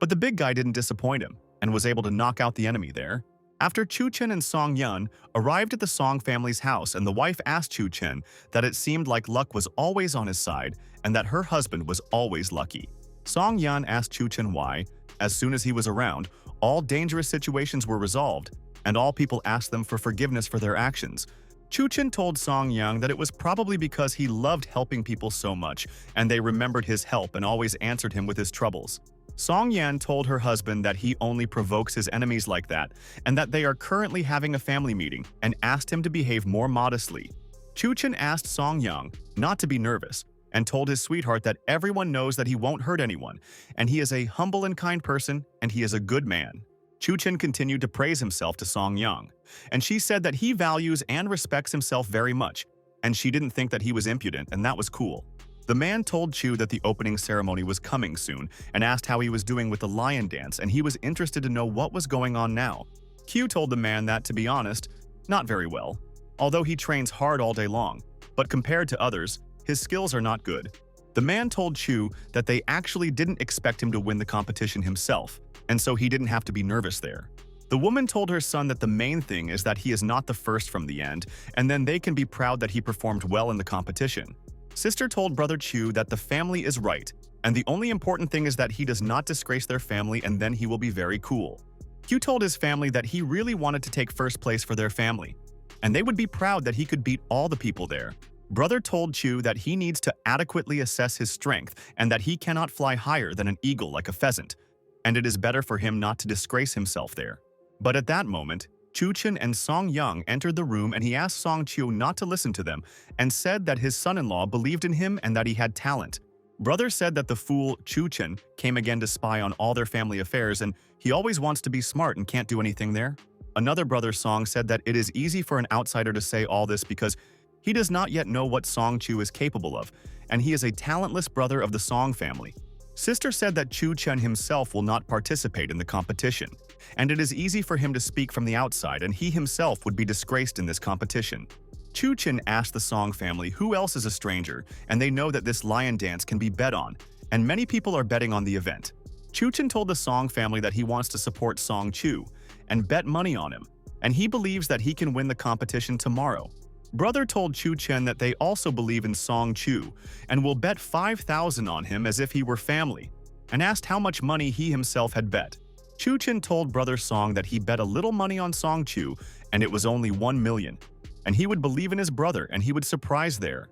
but the big guy didn't disappoint him and was able to knock out the enemy there. After Chun Chen and Song Yun arrived at the Song family's house, and the wife asked Chun Chen that it seemed like luck was always on his side and that her husband was always lucky. Song Yun asked Chun Chen why, as soon as he was around, all dangerous situations were resolved, and all people asked them for forgiveness for their actions. Chun Chen told Song Yun that it was probably because he loved helping people so much, and they remembered his help and always answered him with his troubles. Song Yan told her husband that he only provokes his enemies like that, and that they are currently having a family meeting, and asked him to behave more modestly. Chun Chen asked Song Yang not to be nervous, and told his sweetheart that everyone knows that he won't hurt anyone, and he is a humble and kind person, and he is a good man. Chun Chen continued to praise himself to Song Yang, and she said that he values and respects himself very much, and she didn't think that he was impudent, and that was cool. The man told Chu that the opening ceremony was coming soon and asked how he was doing with the lion dance, and he was interested to know what was going on now. Q told the man that, to be honest, not very well, although he trains hard all day long, but compared to others, his skills are not good. The man told Chu that they actually didn't expect him to win the competition himself, and so he didn't have to be nervous there. The woman told her son that the main thing is that he is not the first from the end, and then they can be proud that he performed well in the competition. Sister told brother Chu that the family is right, and the only important thing is that he does not disgrace their family, and then he will be very cool. Q told his family that he really wanted to take first place for their family, and they would be proud that he could beat all the people there. Brother told Chu that he needs to adequately assess his strength and that he cannot fly higher than an eagle like a pheasant, and it is better for him not to disgrace himself there. But at that moment, Chun Chen and Song Yang entered the room, and he asked Song Chu not to listen to them and said that his son-in-law believed in him and that he had talent. Brother said that the fool Chun Chen came again to spy on all their family affairs, and he always wants to be smart and can't do anything there. Another brother Song said that it is easy for an outsider to say all this because he does not yet know what Song Chu is capable of, and he is a talentless brother of the Song family. Sister said that Chun Chen himself will not participate in the competition, and it is easy for him to speak from the outside, and he himself would be disgraced in this competition. Chun Chen asked the Song family who else is a stranger, and they know that this lion dance can be bet on, and many people are betting on the event. Chun Chen told the Song family that he wants to support Song Chu and bet money on him, and he believes that he can win the competition tomorrow. Brother told Chun Chen that they also believe in Song Chu and will bet 5,000 on him as if he were family, and asked how much money he himself had bet. Chun Chen told brother Song that he bet a little money on Song Chu and it was only 1 million, and he would believe in his brother and he would surprise there.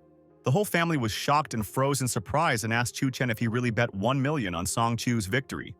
The whole family was shocked and froze in surprise and asked Chun Chen if he really bet 1 million on Song Chu's victory.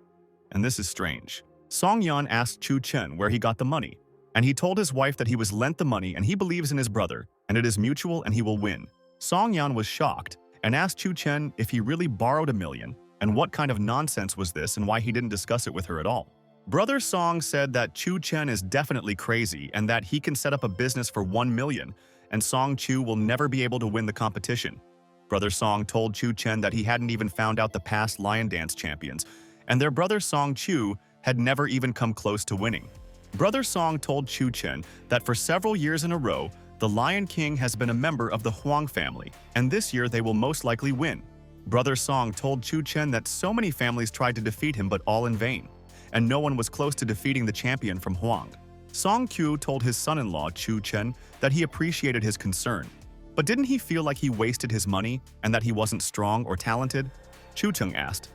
And this is strange. Song Yan asked Chun Chen where he got the money, and he told his wife that he was lent the money and he believes in his brother, and it is mutual and he will win. Song Yan was shocked and asked Chun Chen if he really borrowed 1 million, and what kind of nonsense was this and why he didn't discuss it with her at all. Brother Song said that Chun Chen is definitely crazy and that he can set up a business for 1 million, and Song Chu will never be able to win the competition. Brother Song told Chun Chen that he hadn't even found out the past lion dance champions, and their brother Song Chu had never even come close to winning. Brother Song told Chun Chen that for several years in a row, the Lion King has been a member of the Huang family, and this year they will most likely win. Brother Song told Chun Chen that so many families tried to defeat him but all in vain, and no one was close to defeating the champion from Huang. Song Q told his son-in-law Chun Chen that he appreciated his concern, but didn't he feel like he wasted his money and that he wasn't strong or talented? Chun Chen asked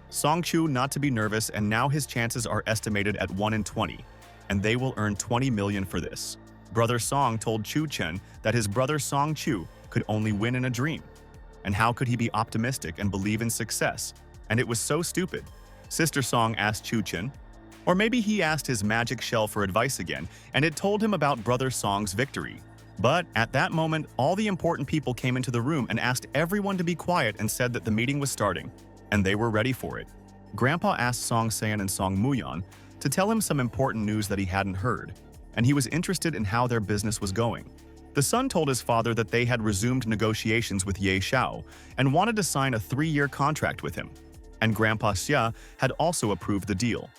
Song Chu not to be nervous, and now his chances are estimated at 1 in 20, and they will earn 20 million for this. Brother Song told Chun Chen that his brother Song Chu could only win in a dream, and how could he be optimistic and believe in success? And it was so stupid. Sister Song asked Chun Chen, or maybe he asked his magic shell for advice again, and it told him about brother Song's victory. But at that moment, all the important people came into the room and asked everyone to be quiet and said that the meeting was starting, and they were ready for it. Grandpa asked Song San and Song Muyan to tell him some important news that he hadn't heard, and he was interested in how their business was going. The son told his father that they had resumed negotiations with Ya Shiaoan and wanted to sign a 3-year contract with him, and Grandpa Xia had also approved the deal.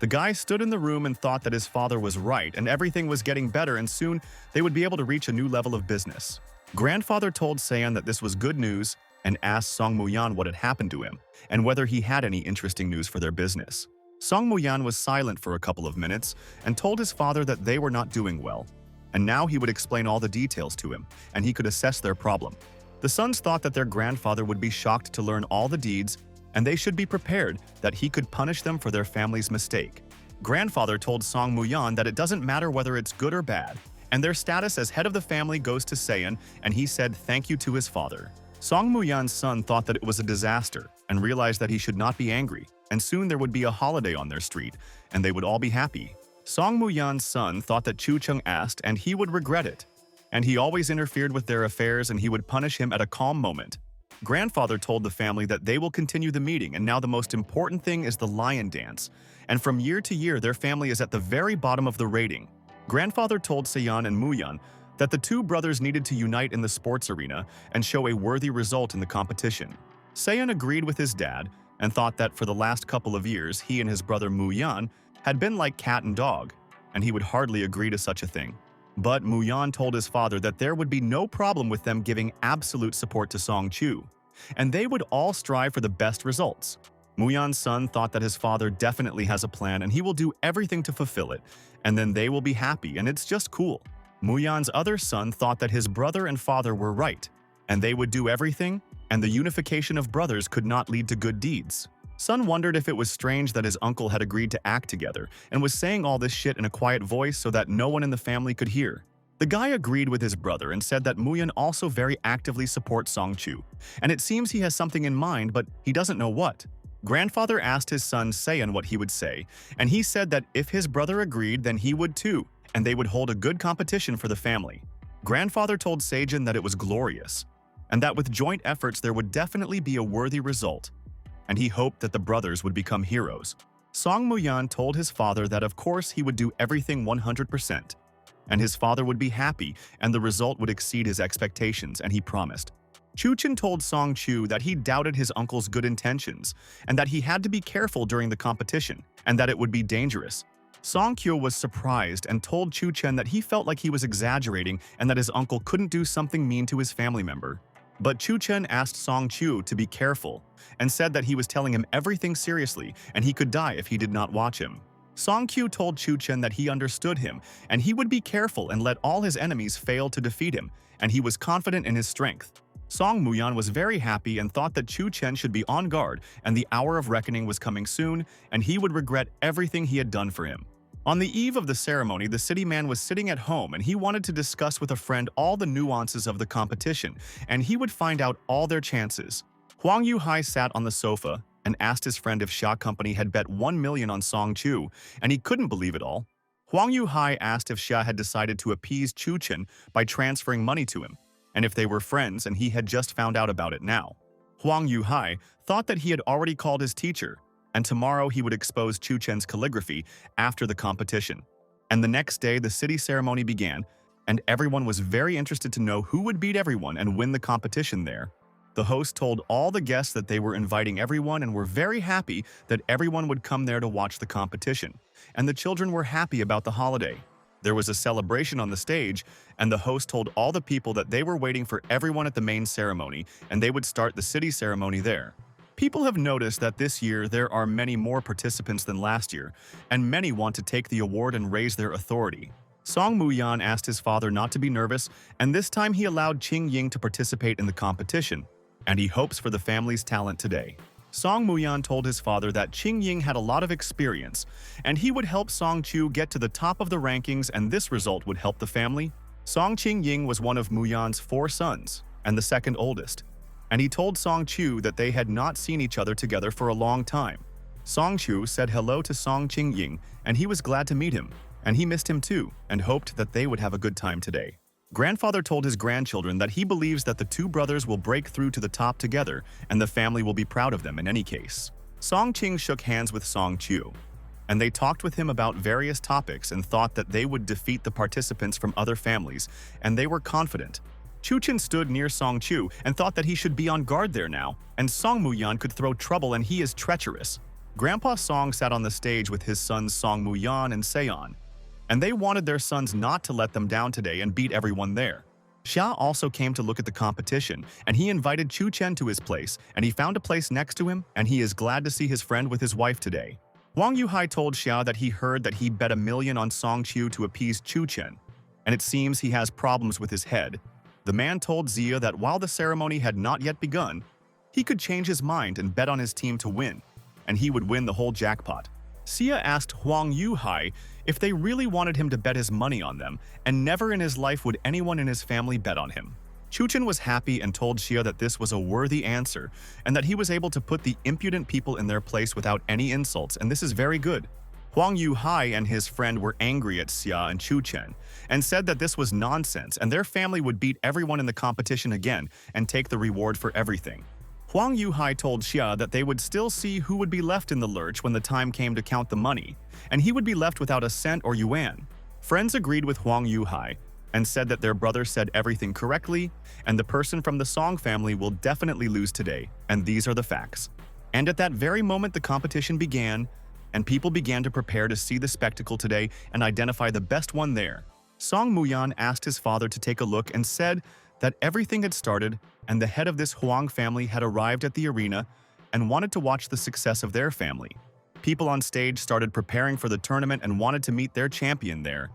The guy stood in the room and thought that his father was right and everything was getting better, and soon they would be able to reach a new level of business. Grandfather told Sayan that this was good news and asked Song Muyan what had happened to him and whether he had any interesting news for their business. Song Muyan was silent for a couple of minutes and told his father that they were not doing well, and now he would explain all the details to him, and he could assess their problem. The sons thought that their grandfather would be shocked to learn all the deeds, and they should be prepared that he could punish them for their family's mistake. Grandfather told Song Muyan that it doesn't matter whether it's good or bad, and their status as head of the family goes to Saiyan, and he said thank you to his father. Song Muyan's son thought that it was a disaster and realized that he should not be angry, and soon there would be a holiday on their street, and they would all be happy. Song Muyan's son thought that Chu Cheng asked and he would regret it, and he always interfered with their affairs and he would punish him at a calm moment. Grandfather told the family that they will continue the meeting, and now the most important thing is the lion dance, and from year to year their family is at the very bottom of the rating. Grandfather told Saiyan and Muyan that the two brothers needed to unite in the sports arena and show a worthy result in the competition. Saiyan agreed with his dad and thought that for the last couple of years he and his brother Muyan had been like cat and dog, and he would hardly agree to such a thing. But Muyan told his father that there would be no problem with them giving absolute support to Song Chu, and they would all strive for the best results. Muyan's son thought that his father definitely has a plan and he will do everything to fulfill it, and then they will be happy and it's just cool. Muyan's other son thought that his brother and father were right, and they would do everything, and the unification of brothers could not lead to good deeds. Son wondered if it was strange that his uncle had agreed to act together and was saying all this shit in a quiet voice so that no one in the family could hear. The guy agreed with his brother and said that Muyan also very actively supports Song Chu, and it seems he has something in mind, but he doesn't know what. Grandfather asked his son Saiyan what he would say, and he said that if his brother agreed, then he would too, and they would hold a good competition for the family. Grandfather told Sejin that it was glorious, and that with joint efforts there would definitely be a worthy result, and he hoped that the brothers would become heroes. Song Muyan told his father that of course he would do everything 100%, and his father would be happy and the result would exceed his expectations, and he promised. Chu Chen told Song Chu that he doubted his uncle's good intentions and that he had to be careful during the competition and that it would be dangerous. Song Kyo was surprised and told Chu Chen that he felt like he was exaggerating and that his uncle couldn't do something mean to his family member. But Chu Chen asked Song Chu to be careful and said that he was telling him everything seriously and he could die if he did not watch him. Song Kyu told Chu Chen that he understood him and he would be careful and let all his enemies fail to defeat him, and he was confident in his strength. Song Muyan was very happy and thought that Chu Chen should be on guard and the hour of reckoning was coming soon and he would regret everything he had done for him. On the eve of the ceremony, the city man was sitting at home and he wanted to discuss with a friend all the nuances of the competition, and he would find out all their chances. Huang Yuhai sat on the sofa and asked his friend if Xia Company had bet 1 million on Song Chu, and he couldn't believe it all. Huang Yuhai asked if Xia had decided to appease Chu Chen by transferring money to him, and if they were friends and he had just found out about it now. Huang Yuhai thought that he had already called his teacher, and tomorrow he would expose Chu Chen's calligraphy after the competition. And the next day the city ceremony began, and everyone was very interested to know who would beat everyone and win the competition there. The host told all the guests that they were inviting everyone and were very happy that everyone would come there to watch the competition, and the children were happy about the holiday. There was a celebration on the stage, and the host told all the people that they were waiting for everyone at the main ceremony, and they would start the city ceremony there. People have noticed that this year there are many more participants than last year, and many want to take the award and raise their authority. Song Muyan asked his father not to be nervous, and this time he allowed Qing Ying to participate in the competition, and he hopes for the family's talent today. Song Muyan told his father that Qing Ying had a lot of experience, and he would help Song Chu get to the top of the rankings, and this result would help the family. Song Qing Ying was one of Muyan's 4 sons, and the second oldest, and he told Song Chu that they had not seen each other together for a long time. Song Chu said hello to Song Qing Ying, and he was glad to meet him, and he missed him too, and hoped that they would have a good time today. Grandfather told his grandchildren that he believes that the 2 brothers will break through to the top together, and the family will be proud of them in any case. Song Qing shook hands with Song Chu, and they talked with him about various topics and thought that they would defeat the participants from other families, and they were confident. Chu Chen stood near Song Chu and thought that he should be on guard there now, and Song Muyan could throw trouble and he is treacherous. Grandpa Song sat on the stage with his sons Song Muyan and Seon, and they wanted their sons not to let them down today and beat everyone there. Xia also came to look at the competition, and he invited Chun Chen to his place, and he found a place next to him, and he is glad to see his friend with his wife today. Huang Yuhai told Xia that he heard that he bet 1,000,000 on Song Chu to appease Chun Chen, and it seems he has problems with his head. The man told Xia that while the ceremony had not yet begun, he could change his mind and bet on his team to win, and he would win the whole jackpot. Xia asked Huang Yuhai if they really wanted him to bet his money on them, and never in his life would anyone in his family bet on him. Chun Chen was happy and told Xia that this was a worthy answer, and that he was able to put the impudent people in their place without any insults, and this is very good. Huang Yuhai and his friend were angry at Xia and Chun Chen, and said that this was nonsense and their family would beat everyone in the competition again and take the reward for everything. Huang Yuhai told Xia that they would still see who would be left in the lurch when the time came to count the money, and he would be left without a cent or yuan. Friends agreed with Huang Yuhai and said that their brother said everything correctly, and the person from the Song family will definitely lose today, and these are the facts. And at that very moment the competition began, and people began to prepare to see the spectacle today and identify the best one there. Song Muyan asked his father to take a look and said that everything had started and the head of this Huang family had arrived at the arena and wanted to watch the success of their family. People on stage started preparing for the tournament and wanted to meet their champion there,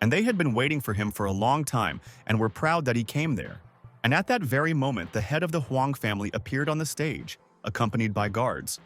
and they had been waiting for him for a long time and were proud that he came there. And at that very moment, the head of the Huang family appeared on the stage, accompanied by guards,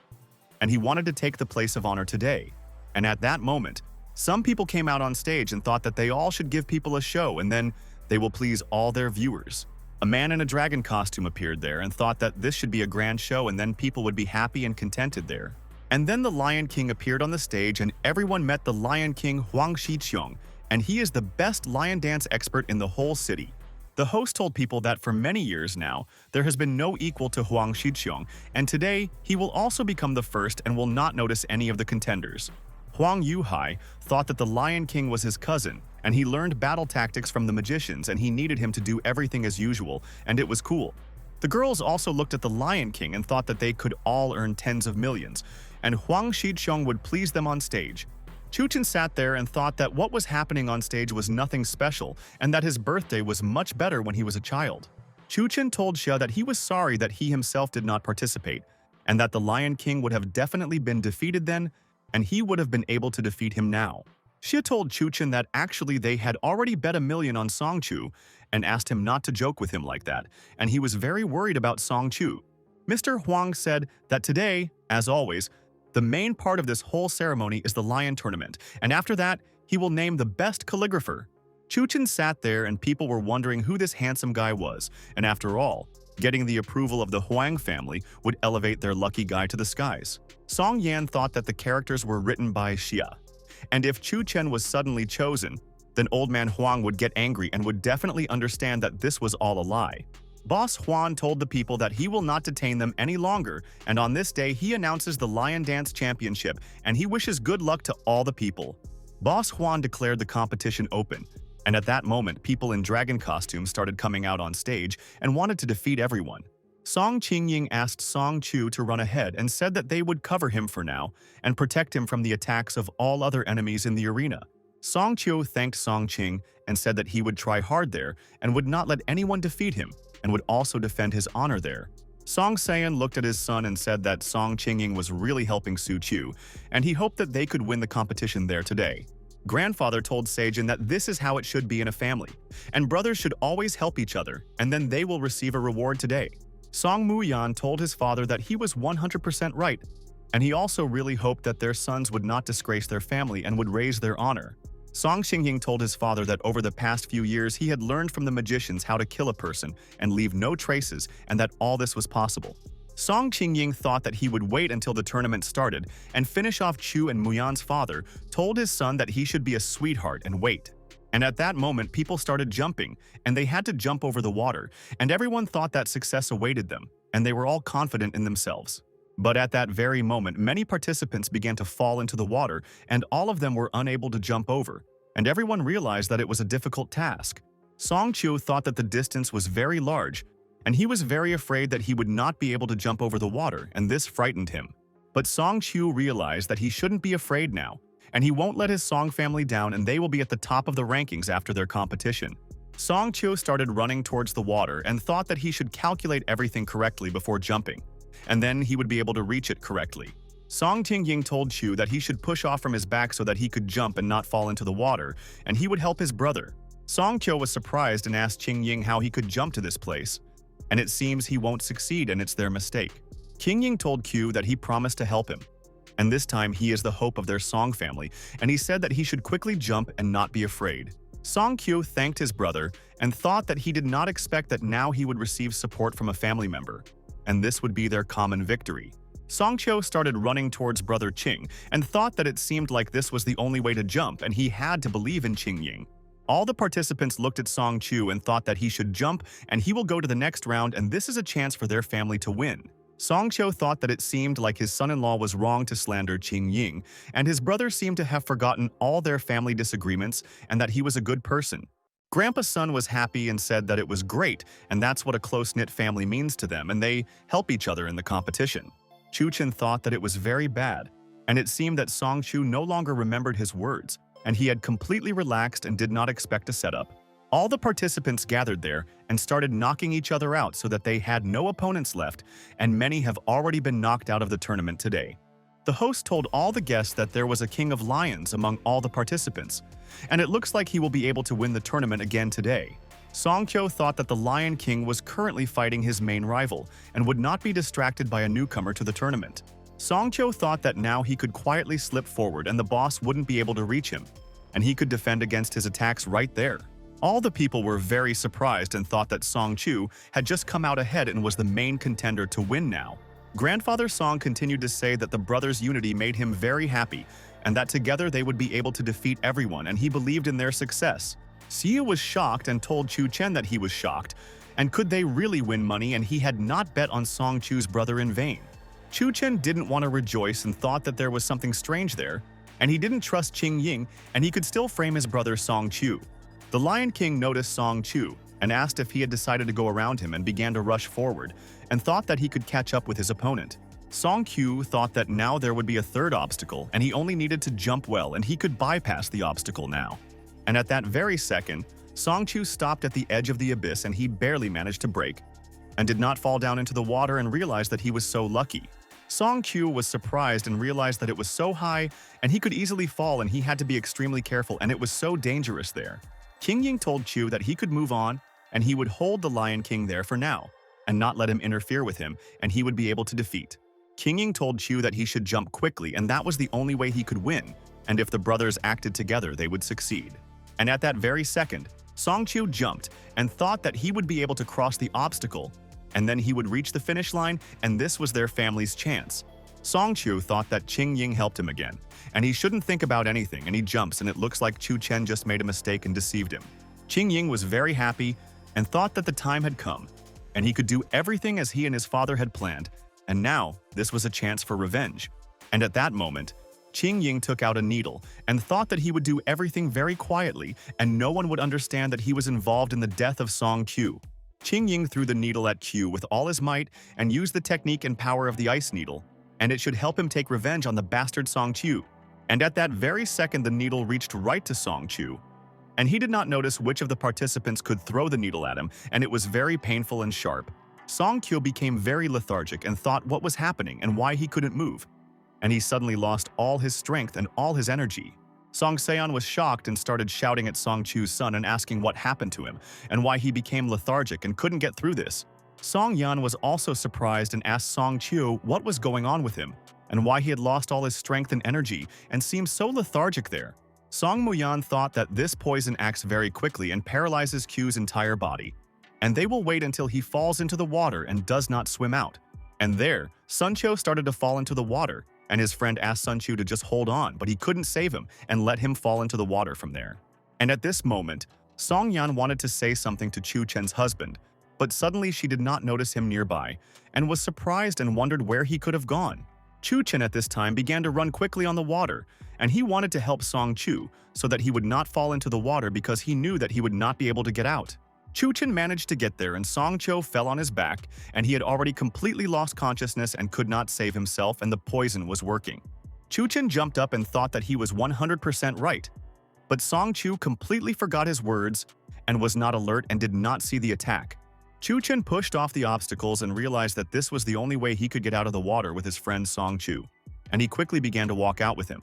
and he wanted to take the place of honor today. And at that moment, some people came out on stage and thought that they all should give people a show and then they will please all their viewers. A man in a dragon costume appeared there and thought that this should be a grand show and then people would be happy and contented there. And then the Lion King appeared on the stage and everyone met the Lion King Huang Shiqiong, and he is the best lion dance expert in the whole city. The host told people that for many years now, there has been no equal to Huang Shiqiong, and today he will also become the first and will not notice any of the contenders. Huang Yuhai thought that the Lion King was his cousin, and he learned battle tactics from the magicians and he needed him to do everything as usual, and it was cool. The girls also looked at the Lion King and thought that they could all earn tens of millions, and Huang Shiqiong would please them on stage. Chun Chen sat there and thought that what was happening on stage was nothing special and that his birthday was much better when he was a child. Chun Chen told Xia that he was sorry that he himself did not participate, and that the Lion King would have definitely been defeated then, and he would have been able to defeat him now. Xia told Chun Chen that actually they had already bet 1,000,000 on Song Chu and asked him not to joke with him like that, and he was very worried about Song Chu. Mr. Huang said that today, as always, the main part of this whole ceremony is the lion tournament, and after that, he will name the best calligrapher. Chun Chen sat there and people were wondering who this handsome guy was, and after all, getting the approval of the Huang family would elevate their lucky guy to the skies. Song Yan thought that the characters were written by Xia, and if Chun Chen was suddenly chosen, then Old Man Huang would get angry and would definitely understand that this was all a lie. Boss Huan told the people that he will not detain them any longer, and on this day he announces the Lion Dance Championship and he wishes good luck to all the people. Boss Huan declared the competition open, and at that moment people in dragon costumes started coming out on stage and wanted to defeat everyone. Song Qingying asked Song Chu to run ahead and said that they would cover him for now and protect him from the attacks of all other enemies in the arena. Song Chu thanked Song Qing and said that he would try hard there and would not let anyone defeat him and would also defend his honor there. Song Sayan looked at his son and said that Song Qingying was really helping Su Chu, and he hoped that they could win the competition there today. Grandfather told Seijin that this is how it should be in a family, and brothers should always help each other, and then they will receive a reward today. Song Muyan told his father that he was 100% right, and he also really hoped that their sons would not disgrace their family and would raise their honor. Song Xingying told his father that over the past few years he had learned from the magicians how to kill a person and leave no traces, and that all this was possible. Song Qingying thought that he would wait until the tournament started and finish off Chu, and Muyan's father told his son that he should be a sweetheart and wait. And at that moment people started jumping, and they had to jump over the water, and everyone thought that success awaited them, and they were all confident in themselves. But at that very moment, many participants began to fall into the water, and all of them were unable to jump over, and everyone realized that it was a difficult task. Song Chu thought that the distance was very large, and he was very afraid that he would not be able to jump over the water, and this frightened him. But Song Chu realized that he shouldn't be afraid now, and he won't let his Song family down, and they will be at the top of the rankings after their competition. Song Chio started running towards the water and thought that he should calculate everything correctly before jumping, and then he would be able to reach it correctly. Song Tingying told Chu that he should push off from his back so that he could jump and not fall into the water, and he would help his brother. Song Chio was surprised and asked Qingying how he could jump to this place, and it seems he won't succeed and it's their mistake. Qingying told Q that he promised to help him, and this time he is the hope of their Song family, and he said that he should quickly jump and not be afraid. Song Q thanked his brother and thought that he did not expect that now he would receive support from a family member, and this would be their common victory. Song Chio started running towards brother Qing and thought that it seemed like this was the only way to jump and he had to believe in Qingying. All the participants looked at Song Chu and thought that he should jump and he will go to the next round and this is a chance for their family to win. Song Chio thought that it seemed like his son-in-law was wrong to slander Qingying, and his brother seemed to have forgotten all their family disagreements and that he was a good person. Grandpa's son was happy and said that it was great, and that's what a close-knit family means to them, and they help each other in the competition. Chun Chen thought that it was very bad, and it seemed that Song Chu no longer remembered his words, and he had completely relaxed and did not expect a setup. All the participants gathered there and started knocking each other out so that they had no opponents left, and many have already been knocked out of the tournament today. The host told all the guests that there was a king of lions among all the participants, and it looks like he will be able to win the tournament again today. Song Chio thought that the Lion King was currently fighting his main rival and would not be distracted by a newcomer to the tournament. Song Chio thought that now he could quietly slip forward and the boss wouldn't be able to reach him, and he could defend against his attacks right there. All the people were very surprised and thought that Song Chu had just come out ahead and was the main contender to win now. Grandfather Song continued to say that the brothers' unity made him very happy and that together they would be able to defeat everyone, and he believed in their success. Sia was shocked and told Chun Chen that he was shocked, and could they really win money, and he had not bet on Song Chu's brother in vain. Chun Chen didn't want to rejoice and thought that there was something strange there, and he didn't trust Qingying and he could still frame his brother Song Chu. The Lion King noticed Song Chu and asked if he had decided to go around him and began to rush forward and thought that he could catch up with his opponent. Song Chu thought that now there would be a third obstacle and he only needed to jump well and he could bypass the obstacle now. And at that very second, Song Chu stopped at the edge of the abyss and he barely managed to break and did not fall down into the water and realized that he was so lucky. Song Chu was surprised and realized that it was so high and he could easily fall and he had to be extremely careful and it was so dangerous there. Qingying told Chu that he could move on and he would hold the Lion King there for now and not let him interfere with him and he would be able to defeat. Qingying told Chu that he should jump quickly and that was the only way he could win, and if the brothers acted together they would succeed. And at that very second, Song Chu jumped and thought that he would be able to cross the obstacle and then he would reach the finish line and this was their family's chance. Song Chu thought that Qingying helped him again, and he shouldn't think about anything, and he jumps and it looks like Chun Chen just made a mistake and deceived him. Qingying was very happy and thought that the time had come, and he could do everything as he and his father had planned, and now this was a chance for revenge. And at that moment, Qingying took out a needle and thought that he would do everything very quietly and no one would understand that he was involved in the death of Song Q. Qingying threw the needle at Q with all his might and used the technique and power of the ice needle, and it should help him take revenge on the bastard Song Chu. And at that very second the needle reached right to Song Chu, and he did not notice which of the participants could throw the needle at him, and it was very painful and sharp. Song Chu became very lethargic and thought what was happening and why he couldn't move, and he suddenly lost all his strength and all his energy. Song Seon was shocked and started shouting at Song Chu's son and asking what happened to him and why he became lethargic and couldn't get through this. Song Yan was also surprised and asked Song Chu what was going on with him and why he had lost all his strength and energy and seemed so lethargic there. Song Muyan thought that this poison acts very quickly and paralyzes Q's entire body, and they will wait until he falls into the water and does not swim out. And there, Sun Cho started to fall into the water, and his friend asked Sun Chu to just hold on, but he couldn't save him and let him fall into the water from there. And at this moment, Song Yan wanted to say something to Chun Chen's husband, but suddenly she did not notice him nearby and was surprised and wondered where he could have gone. Chun Chen at this time began to run quickly on the water, and he wanted to help Song Chu so that he would not fall into the water because he knew that he would not be able to get out. Chun Chen managed to get there and Song Chu fell on his back and he had already completely lost consciousness and could not save himself and the poison was working. Chun Chen jumped up and thought that he was 100% right, but Song Chu completely forgot his words and was not alert and did not see the attack. Chun Chen pushed off the obstacles and realized that this was the only way he could get out of the water with his friend Song Chu, and he quickly began to walk out with him.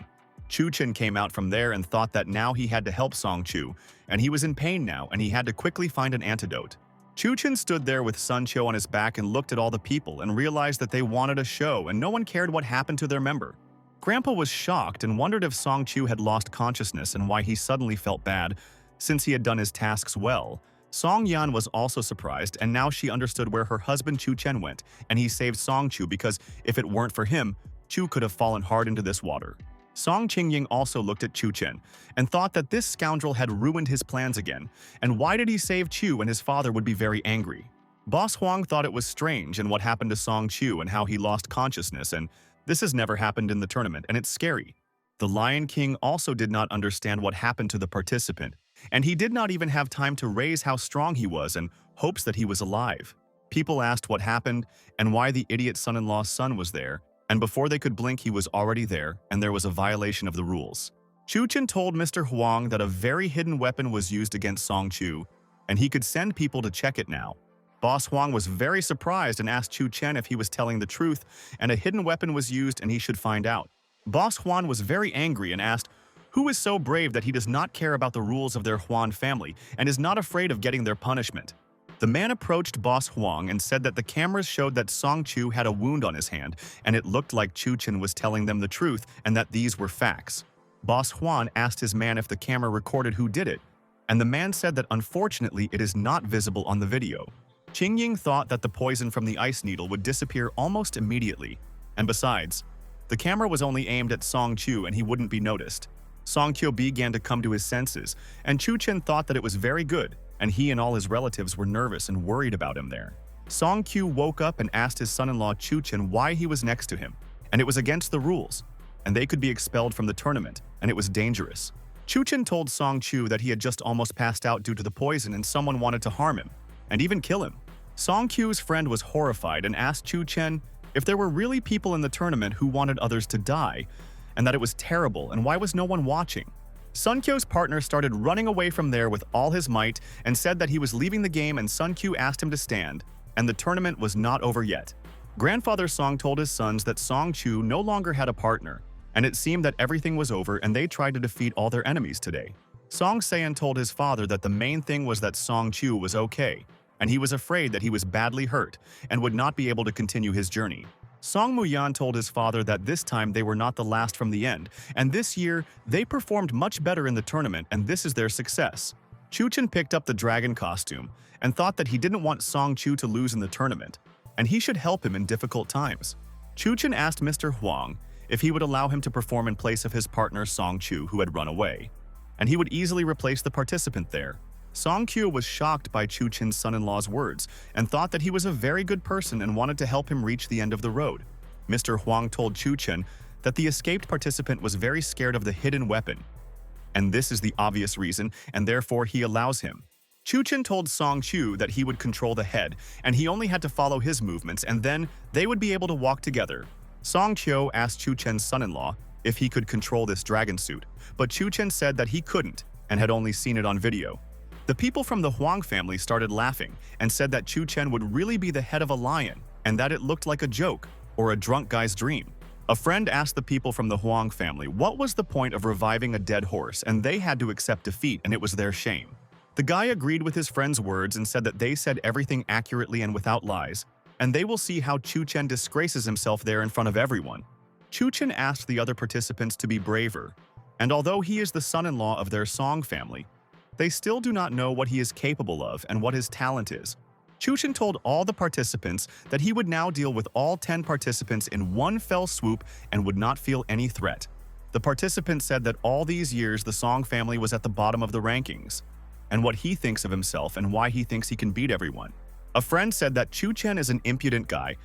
Chun Chen came out from there and thought that now he had to help Song Chu, and he was in pain now and he had to quickly find an antidote. Chun Chen stood there with Sun Cho on his back and looked at all the people and realized that they wanted a show and no one cared what happened to their member. Grandpa was shocked and wondered if Song Chu had lost consciousness and why he suddenly felt bad, since he had done his tasks well. Song Yan was also surprised, and now she understood where her husband Chun Chen went, and he saved Song Chu because if it weren't for him, Chu could have fallen hard into this water. Song Qingying also looked at Chun Chen and thought that this scoundrel had ruined his plans again, and why did he save Chu when his father would be very angry? Boss Huang thought it was strange and what happened to Song Chu and how he lost consciousness, and this has never happened in the tournament, and it's scary. The Lion King also did not understand what happened to the participant, and he did not even have time to raise how strong he was and hopes that he was alive. People asked what happened and why the idiot son-in-law's son was there, and before they could blink he was already there, and there was a violation of the rules. Chun Chen told Mr. Huang that a very hidden weapon was used against Song Chu, and he could send people to check it now. Boss Huang was very surprised and asked Chun Chen if he was telling the truth, and a hidden weapon was used and he should find out. Boss Huan was very angry and asked, who is so brave that he does not care about the rules of their Huan family and is not afraid of getting their punishment? The man approached Boss Huang and said that the cameras showed that Song Chu had a wound on his hand, and it looked like Chun Chen was telling them the truth and that these were facts. Boss Huan asked his man if the camera recorded who did it, and the man said that unfortunately it is not visible on the video. Qingying thought that the poison from the ice needle would disappear almost immediately, and besides, the camera was only aimed at Song Chu and he wouldn't be noticed. Song Chu began to come to his senses, and Chun Chen thought that it was very good, and he and all his relatives were nervous and worried about him there. Song Chu woke up and asked his son-in-law Chun Chen why he was next to him, and it was against the rules, and they could be expelled from the tournament, and it was dangerous. Chun Chen told Song Chu that he had just almost passed out due to the poison and someone wanted to harm him, and even kill him. Song Chu's friend was horrified and asked Chun Chen if there were really people in the tournament who wanted others to die, and that it was terrible, and why was no one watching? Sun Kyo's partner started running away from there with all his might and said that he was leaving the game, and Sun Kyo asked him to stand, and the tournament was not over yet. Grandfather Song told his sons that Song Chu no longer had a partner, and it seemed that everything was over and they tried to defeat all their enemies today. Song Sayan told his father that the main thing was that Song Chu was okay, and he was afraid that he was badly hurt and would not be able to continue his journey. Song Muyan told his father that this time they were not the last from the end, and this year they performed much better in the tournament and this is their success. Chun Chen picked up the dragon costume and thought that he didn't want Song Chu to lose in the tournament, and he should help him in difficult times. Chun Chen asked Mr. Huang if he would allow him to perform in place of his partner Song Chu, who had run away, and he would easily replace the participant there. Song Kyo was shocked by Chun Chen's son-in-law's words and thought that he was a very good person and wanted to help him reach the end of the road. Mr. Huang told Chun Chen that the escaped participant was very scared of the hidden weapon, and this is the obvious reason, and therefore he allows him. Chun Chen told Song Chu that he would control the head, and he only had to follow his movements, and then they would be able to walk together. Song Kyo asked Chun Chen's son-in-law if he could control this dragon suit, but Chun Chen said that he couldn't and had only seen it on video. The people from the Huang family started laughing and said that Chun Chen would really be the head of a lion and that it looked like a joke or a drunk guy's dream. A friend asked the people from the Huang family what was the point of reviving a dead horse, and they had to accept defeat and it was their shame. The guy agreed with his friend's words and said that they said everything accurately and without lies, and they will see how Chun Chen disgraces himself there in front of everyone. Chun Chen asked the other participants to be braver, and although he is the son-in-law of their Song family, they still do not know what he is capable of and what his talent is. Chun Chen told all the participants that he would now deal with all 10 participants in one fell swoop and would not feel any threat. The participants said that all these years the Song family was at the bottom of the rankings, and what he thinks of himself and why he thinks he can beat everyone. A friend said that Chun Chen is an impudent guy,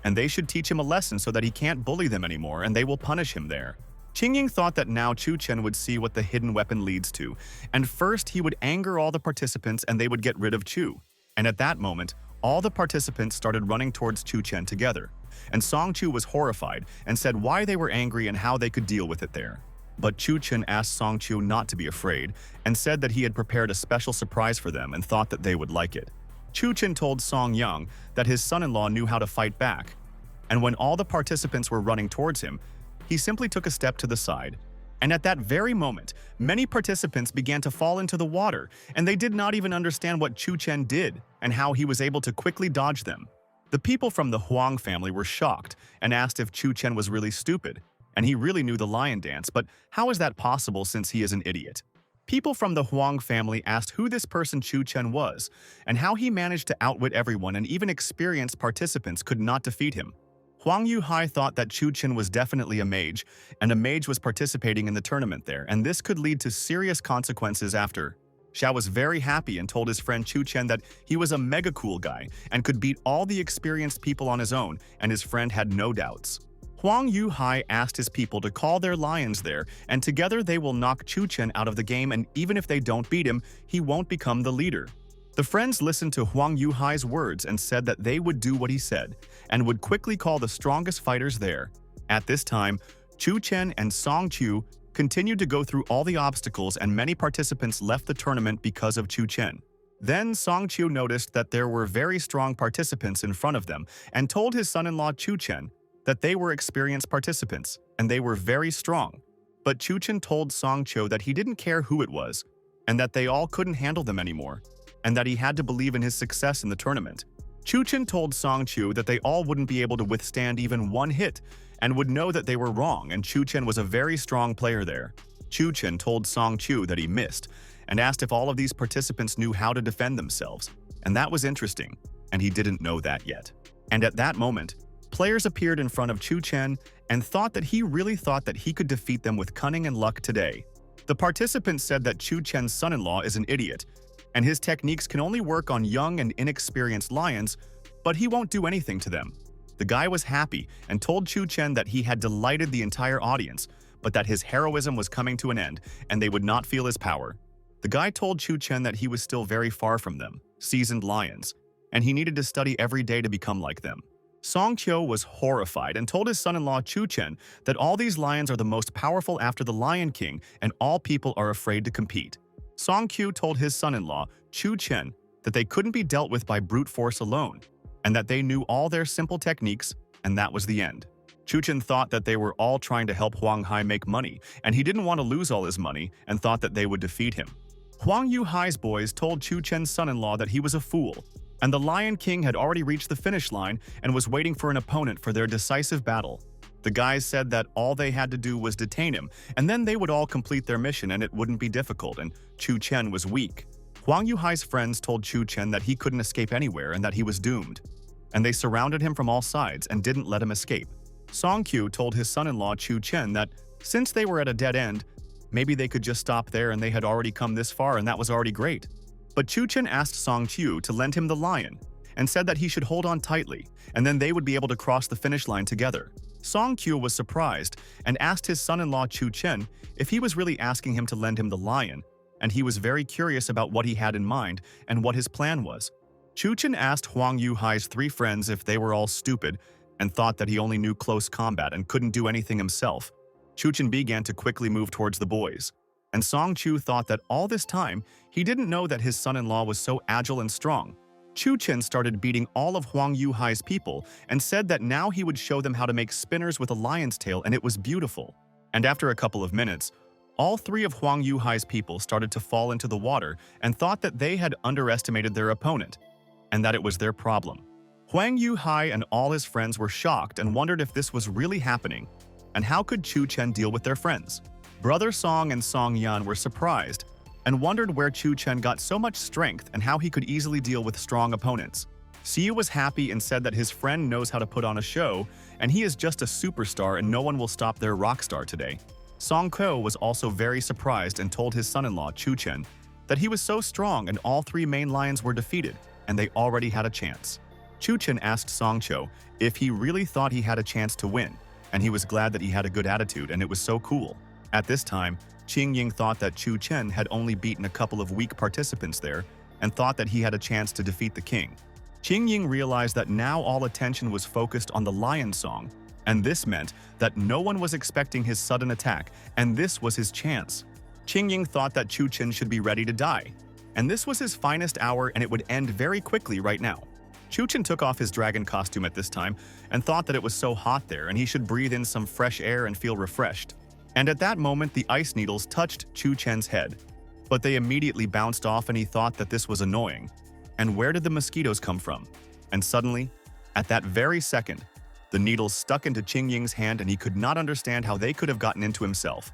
and they should teach him a lesson so that he can't bully them anymore and they will punish him there. Qingying thought that now Chun Chen would see what the hidden weapon leads to, and first he would anger all the participants and they would get rid of Chu. And at that moment, all the participants started running towards Chun Chen together, and Song Chu was horrified and said why they were angry and how they could deal with it there. But Chun Chen asked Song Chu not to be afraid and said that he had prepared a special surprise for them and thought that they would like it. Chun Chen told Song Yang that his son-in-law knew how to fight back, and when all the participants were running towards him, he simply took a step to the side. And at that very moment, many participants began to fall into the water, and they did not even understand what Chun Chen did and how he was able to quickly dodge them. The people from the Huang family were shocked and asked if Chun Chen was really stupid, and he really knew the lion dance, but how is that possible since he is an idiot? People from the Huang family asked who this person Chun Chen was, and how he managed to outwit everyone and even experienced participants could not defeat him. Huang Yuhai thought that Chun Chen was definitely a mage, and a mage was participating in the tournament there, and this could lead to serious consequences after. Xiao was very happy and told his friend Chun Chen that he was a mega cool guy and could beat all the experienced people on his own, and his friend had no doubts. Huang Yuhai asked his people to call their lions there, and together they will knock Chun Chen out of the game, and even if they don't beat him, he won't become the leader. The friends listened to Huang Yuhai's words and said that they would do what he said, and would quickly call the strongest fighters there. At this time, Chun Chen and Song Chu continued to go through all the obstacles, and many participants left the tournament because of Chun Chen. Then Song Chu noticed that there were very strong participants in front of them and told his son-in-law Chun Chen that they were experienced participants, and they were very strong. But Chun Chen told Song Chu that he didn't care who it was, and that they all couldn't handle them anymore, and that he had to believe in his success in the tournament. Chun Chen told Song Chu that they all wouldn't be able to withstand even one hit, and would know that they were wrong, and Chun Chen was a very strong player there. Chun Chen told Song Chu that he missed, and asked if all of these participants knew how to defend themselves, and that was interesting, and he didn't know that yet. And at that moment, players appeared in front of Chun Chen and thought that he really thought that he could defeat them with cunning and luck today. The participants said that Chun Chen's son-in-law is an idiot, and his techniques can only work on young and inexperienced lions, but he won't do anything to them. The guy was happy and told Chun Chen that he had delighted the entire audience, but that his heroism was coming to an end and they would not feel his power. The guy told Chun Chen that he was still very far from them, seasoned lions, and he needed to study every day to become like them. Song Chu was horrified and told his son-in-law Chun Chen that all these lions are the most powerful after the Lion King and all people are afraid to compete. Song Chu told his son-in-law, Chun Chen, that they couldn't be dealt with by brute force alone, and that they knew all their simple techniques, and that was the end. Chun Chen thought that they were all trying to help Huang Hai make money, and he didn't want to lose all his money and thought that they would defeat him. Huang Yuhai's boys told Chun Chen's son-in-law that he was a fool, and the Lion King had already reached the finish line and was waiting for an opponent for their decisive battle. The guys said that all they had to do was detain him, and then they would all complete their mission and it wouldn't be difficult, and Chun Chen was weak. Huang Yuhai's friends told Chun Chen that he couldn't escape anywhere and that he was doomed, and they surrounded him from all sides and didn't let him escape. Song Q told his son-in-law Chun Chen that since they were at a dead end, maybe they could just stop there and they had already come this far and that was already great. But Chun Chen asked Song Q to lend him the lion and said that he should hold on tightly and then they would be able to cross the finish line together. Song Q was surprised and asked his son-in-law Chun Chen if he was really asking him to lend him the lion, and he was very curious about what he had in mind and what his plan was. Chun Chen asked Huang Yuhai's 3 friends if they were all stupid and thought that he only knew close combat and couldn't do anything himself. Chun Chen began to quickly move towards the boys, and Song Chu thought that all this time he didn't know that his son-in-law was so agile and strong. Chun Chen started beating all of Huang Yuhai's people and said that now he would show them how to make spinners with a lion's tail, and it was beautiful. And after a couple of minutes, all 3 of Huang Yuhai's people started to fall into the water and thought that they had underestimated their opponent, and that it was their problem. Huang Yuhai and all his friends were shocked and wondered if this was really happening, and how could Chun Chen deal with their friends. Brother Song and Song Yan were surprised and wondered where Chun Chen got so much strength and how he could easily deal with strong opponents. Siyu was happy and said that his friend knows how to put on a show, and he is just a superstar and no one will stop their rock star today. Song Ko was also very surprised and told his son-in-law Chun Chen that he was so strong and all 3 main lions were defeated, and they already had a chance. Chun Chen asked Song Cho if he really thought he had a chance to win, and he was glad that he had a good attitude and it was so cool. At this time, Qing Ying thought that Chun Chen had only beaten a couple of weak participants there and thought that he had a chance to defeat the king. Qing Ying realized that now all attention was focused on the lion song, And this meant that no one was expecting his sudden attack, and this was his chance. Qingying thought that Chun Chen should be ready to die, and this was his finest hour and it would end very quickly right now. Chun Chen took off his dragon costume at this time and thought that it was so hot there and he should breathe in some fresh air and feel refreshed. And at that moment, the ice needles touched Chun Chen's head. But they immediately bounced off and he thought that this was annoying. And where did the mosquitoes come from? And suddenly, at that very second, the needles stuck into Qingying's hand and he could not understand how they could have gotten into himself.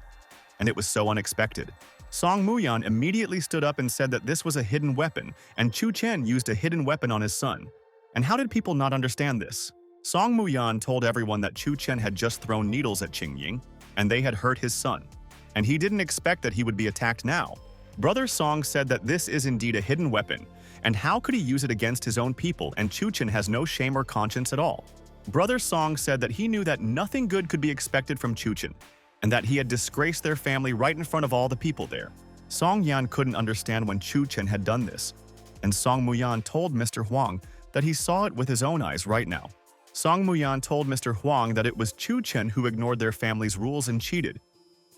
And it was so unexpected. Song Muyan immediately stood up and said that this was a hidden weapon, and Chun Chen used a hidden weapon on his son. And how did people not understand this? Song Muyan told everyone that Chun Chen had just thrown needles at Qingying, and they had hurt his son. And he didn't expect that he would be attacked now. Brother Song said that this is indeed a hidden weapon, and how could he use it against his own people, and Chun Chen has no shame or conscience at all. Brother Song said that he knew that nothing good could be expected from Chun Chen, and that he had disgraced their family right in front of all the people there. Song Yan couldn't understand when Chun Chen had done this, and Song Muyan told Mr. Huang that he saw it with his own eyes right now. Song Muyan told Mr. Huang that it was Chun Chen who ignored their family's rules and cheated.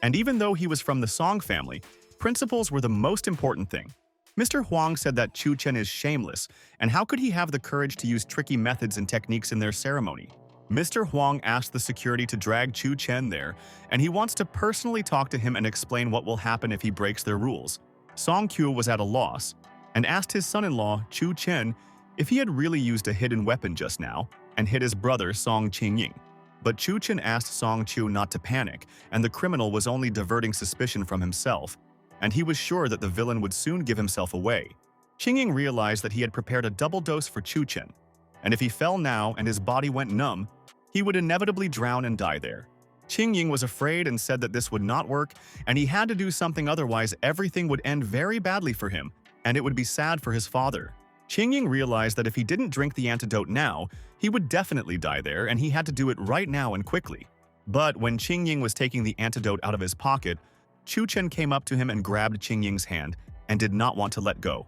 And even though he was from the Song family, principles were the most important thing. Mr. Huang said that Chun Chen is shameless, and how could he have the courage to use tricky methods and techniques in their ceremony? Mr. Huang asked the security to drag Chun Chen there, and he wants to personally talk to him and explain what will happen if he breaks their rules. Song Qiu was at a loss, and asked his son-in-law, Chun Chen, if he had really used a hidden weapon just now, and hit his brother Song Qingying. But Chun Chen asked Song Qiu not to panic, and the criminal was only diverting suspicion from himself, and he was sure that the villain would soon give himself away. Qingying realized that he had prepared a double dose for Chun Chen, and if he fell now and his body went numb, he would inevitably drown and die there. Qingying was afraid and said that this would not work, and he had to do something otherwise everything would end very badly for him, and it would be sad for his father. Qingying realized that if he didn't drink the antidote now, he would definitely die there, and he had to do it right now and quickly. But when Qingying was taking the antidote out of his pocket, Chun Chen came up to him and grabbed Qingying's hand and did not want to let go.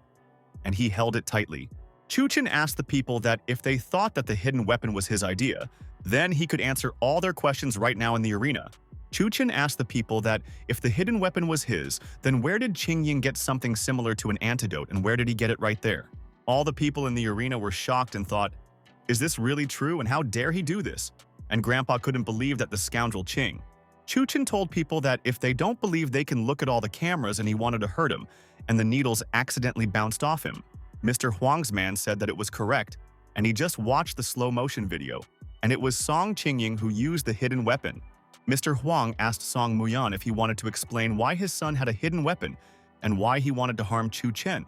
And he held it tightly. Chun Chen asked the people that if they thought that the hidden weapon was his idea, then he could answer all their questions right now in the arena. Chun Chen asked the people that if the hidden weapon was his, then where did Qingying get something similar to an antidote and where did he get it right there? All the people in the arena were shocked and thought, is this really true and how dare he do this? And Grandpa couldn't believe that the scoundrel Chun Chen told people that if they don't believe they can look at all the cameras and he wanted to hurt him, and the needles accidentally bounced off him. Mr. Huang's man said that it was correct, and he just watched the slow-motion video, and it was Song Qingying who used the hidden weapon. Mr. Huang asked Song Muyan if he wanted to explain why his son had a hidden weapon and why he wanted to harm Chun Chen.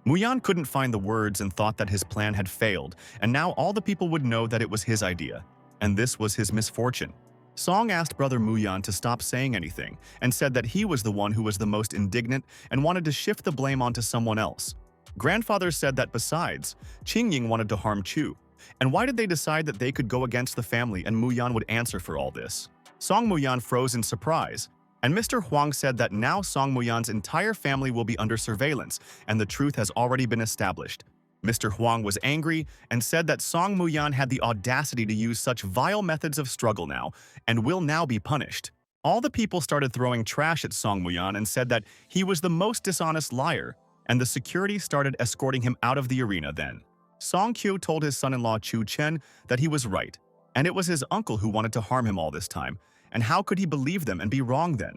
Muyan couldn't find the words and thought that his plan had failed, and now all the people would know that it was his idea, and this was his misfortune. Song asked Brother Muyan to stop saying anything and said that he was the one who was the most indignant and wanted to shift the blame onto someone else. Grandfather said that besides, Qingying wanted to harm Chu. And why did they decide that they could go against the family and Muyan would answer for all this? Song Muyan froze in surprise, and Mr. Huang said that now Song Muyan's entire family will be under surveillance and the truth has already been established. Mr. Huang was angry and said that Song Muyan had the audacity to use such vile methods of struggle now and will now be punished. All the people started throwing trash at Song Muyan and said that he was the most dishonest liar, and the security started escorting him out of the arena then. Song Qiu told his son-in-law Chun Chen that he was right, and it was his uncle who wanted to harm him all this time, and how could he believe them and be wrong then?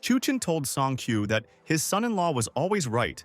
Chun Chen told Song Qiu that his son-in-law was always right,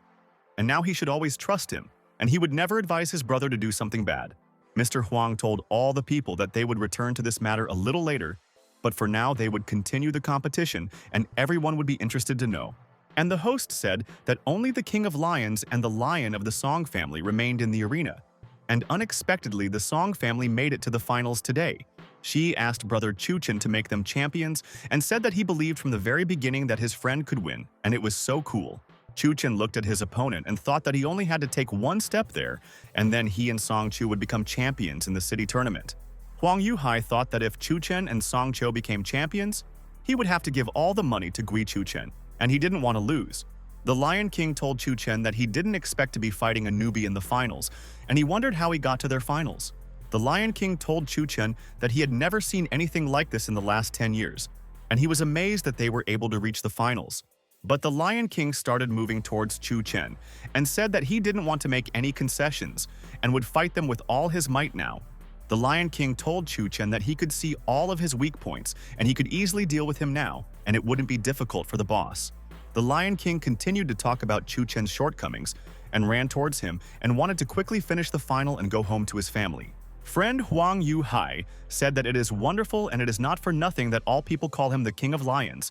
and now he should always trust him, and he would never advise his brother to do something bad. Mr. Huang told all the people that they would return to this matter a little later, but for now they would continue the competition and everyone would be interested to know. And the host said that only the King of Lions and the Lion of the Song family remained in the arena. And unexpectedly, the Song family made it to the finals today. She asked Brother Chun Chen to make them champions and said that he believed from the very beginning that his friend could win, and it was so cool. Chun Chen looked at his opponent and thought that he only had to take one step there, and then he and Song Qiu would become champions in the city tournament. Huang Yuhai thought that if Chun Chen and Song Qiu became champions, he would have to give all the money to Gui Chun Chen, and he didn't want to lose. The Lion King told Chun Chen that he didn't expect to be fighting a newbie in the finals, and he wondered how he got to their finals. The Lion King told Chun Chen that he had never seen anything like this in the last 10 years, and he was amazed that they were able to reach the finals. But the Lion King started moving towards Chun Chen and said that he didn't want to make any concessions and would fight them with all his might now. The Lion King told Chun Chen that he could see all of his weak points and he could easily deal with him now, and it wouldn't be difficult for the boss. The Lion King continued to talk about Chun Chen's shortcomings and ran towards him and wanted to quickly finish the final and go home to his family. Friend Huang Yu-hai said that it is wonderful and it is not for nothing that all people call him the King of Lions,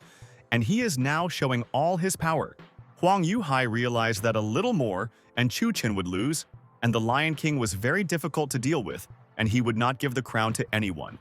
and he is now showing all his power. Huang Yu-hai realized that a little more and Chun Chen would lose, and the Lion King was very difficult to deal with, and he would not give the crown to anyone.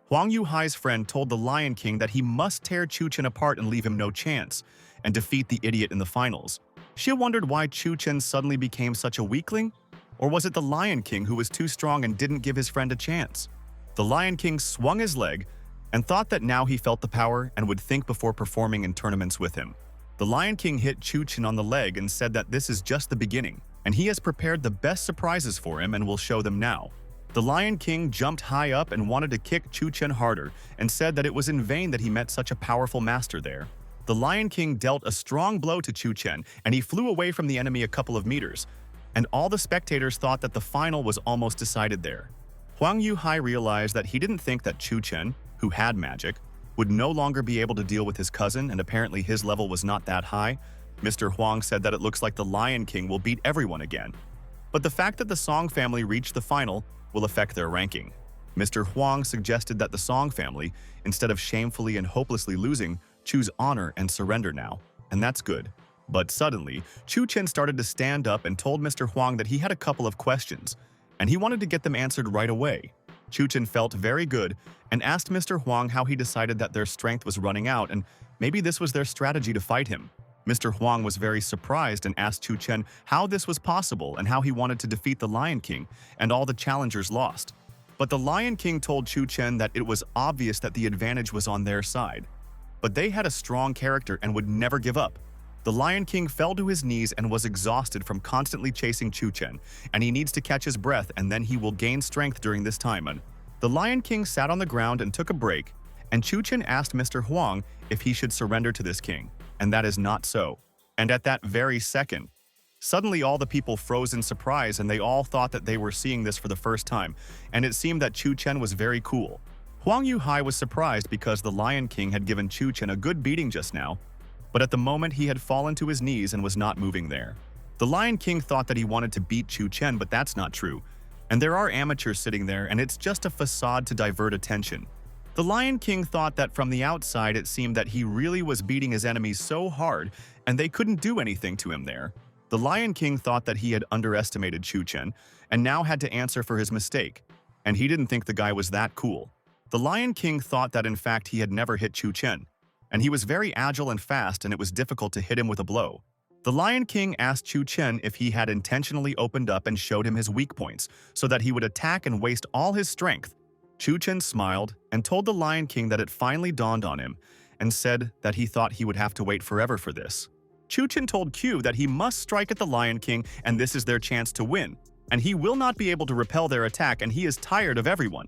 Huang Yu-hai's friend told the Lion King that he must tear Chun Chen apart and leave him no chance, and defeat the idiot in the finals. She wondered why Chun Chen suddenly became such a weakling. Or was it the Lion King who was too strong and didn't give his friend a chance? The Lion King swung his leg and thought that now he felt the power and would think before performing in tournaments with him. The Lion King hit Chun Chen on the leg and said that this is just the beginning, and he has prepared the best surprises for him and will show them now. The Lion King jumped high up and wanted to kick Chun Chen harder and said that it was in vain that he met such a powerful master there. The Lion King dealt a strong blow to Chun Chen and he flew away from the enemy a couple of meters, and all the spectators thought that the final was almost decided there. Huang Yu-hai realized that he didn't think that Chun Chen, who had magic, would no longer be able to deal with his cousin, and apparently his level was not that high. Mr. Huang said that it looks like the Lion King will beat everyone again. But the fact that the Song family reached the final will affect their ranking. Mr. Huang suggested that the Song family, instead of shamefully and hopelessly losing, choose honor and surrender now, and that's good. But suddenly, Chun Chen started to stand up and told Mr. Huang that he had a couple of questions, and he wanted to get them answered right away. Chun Chen felt very good and asked Mr. Huang how he decided that their strength was running out and maybe this was their strategy to fight him. Mr. Huang was very surprised and asked Chun Chen how this was possible and how he wanted to defeat the Lion King, and all the challengers lost. But the Lion King told Chun Chen that it was obvious that the advantage was on their side. But they had a strong character and would never give up. The Lion King fell to his knees and was exhausted from constantly chasing Chun Chen, and he needs to catch his breath and then he will gain strength during this time. And the Lion King sat on the ground and took a break, and Chun Chen asked Mr. Huang if he should surrender to this king, and that is not so. And at that very second, suddenly all the people froze in surprise and they all thought that they were seeing this for the first time, and it seemed that Chun Chen was very cool. Huang Yu-hai was surprised because the Lion King had given Chun Chen a good beating just now, but at the moment he had fallen to his knees and was not moving there. The Lion King thought that he wanted to beat Chun Chen, but that's not true. And there are amateurs sitting there, and it's just a facade to divert attention. The Lion King thought that from the outside it seemed that he really was beating his enemies so hard, and they couldn't do anything to him there. The Lion King thought that he had underestimated Chun Chen, and now had to answer for his mistake. And he didn't think the guy was that cool. The Lion King thought that in fact he had never hit Chun Chen, and he was very agile and fast and it was difficult to hit him with a blow. The Lion King asked Chun Chen if he had intentionally opened up and showed him his weak points so that he would attack and waste all his strength. Chun Chen smiled and told the Lion King that it finally dawned on him and said that he thought he would have to wait forever for this. Chun Chen told Q that he must strike at the Lion King and this is their chance to win, and he will not be able to repel their attack and he is tired of everyone.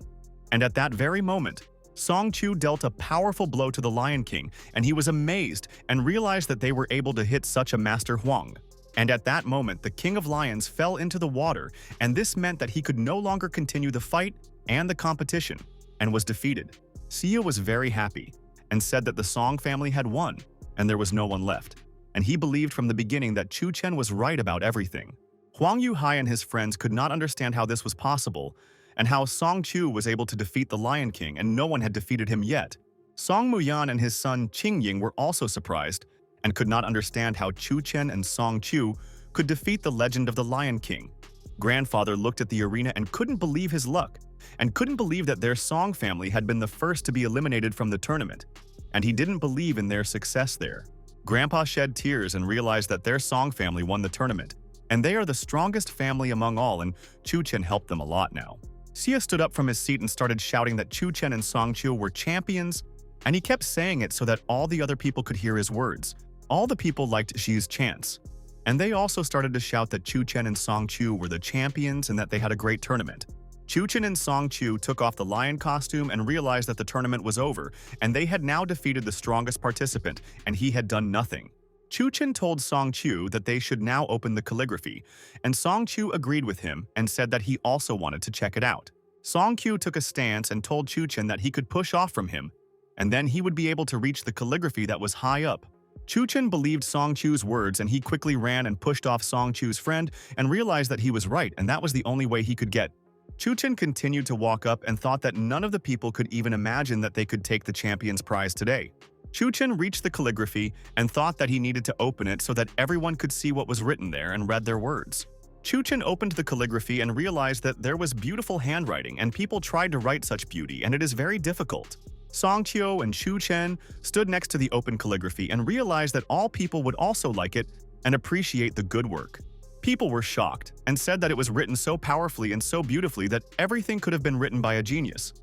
And at that very moment, Song Chu dealt a powerful blow to the Lion King, and he was amazed and realized that they were able to hit such a master Huang. And at that moment, the King of Lions fell into the water, and this meant that he could no longer continue the fight and the competition, and was defeated. Sia was very happy, and said that the Song family had won, and there was no one left. And he believed from the beginning that Chun Chen was right about everything. Huang Yu-hai and his friends could not understand how this was possible, and how Song Chu was able to defeat the Lion King and no one had defeated him yet. Song Muyan and his son Qing Ying were also surprised, and could not understand how Chun Chen and Song Chu could defeat the legend of the Lion King. Grandfather looked at the arena and couldn't believe his luck, and couldn't believe that their Song family had been the first to be eliminated from the tournament, and he didn't believe in their success there. Grandpa shed tears and realized that their Song family won the tournament, and they are the strongest family among all, and Chun Chen helped them a lot now. Sia stood up from his seat and started shouting that Chun Chen and Song Chu were champions, and he kept saying it so that all the other people could hear his words. All the people liked Xi's chants, and they also started to shout that Chun Chen and Song Chu were the champions and that they had a great tournament. Chu Chen and Song Chu took off the lion costume and realized that the tournament was over, and they had now defeated the strongest participant, and he had done nothing. Chu Chen told Song Chu that they should now open the calligraphy, and Song Chu agreed with him and said that he also wanted to check it out. Song Chu took a stance and told Chu Chen that he could push off from him, and then he would be able to reach the calligraphy that was high up. Chu Chen believed Song Chu's words, and he quickly ran and pushed off Song Chu's friend and realized that he was right, and that was the only way he could get. Chu Chen continued to walk up and thought that none of the people could even imagine that they could take the champion's prize today. Chu Chen reached the calligraphy and thought that he needed to open it so that everyone could see what was written there and read their words. Chu Chen opened the calligraphy and realized that there was beautiful handwriting, and people tried to write such beauty, and it is very difficult. Song Chu and Chu Chen stood next to the open calligraphy and realized that all people would also like it and appreciate the good work. People were shocked and said that it was written so powerfully and so beautifully that everything could have been written by a genius.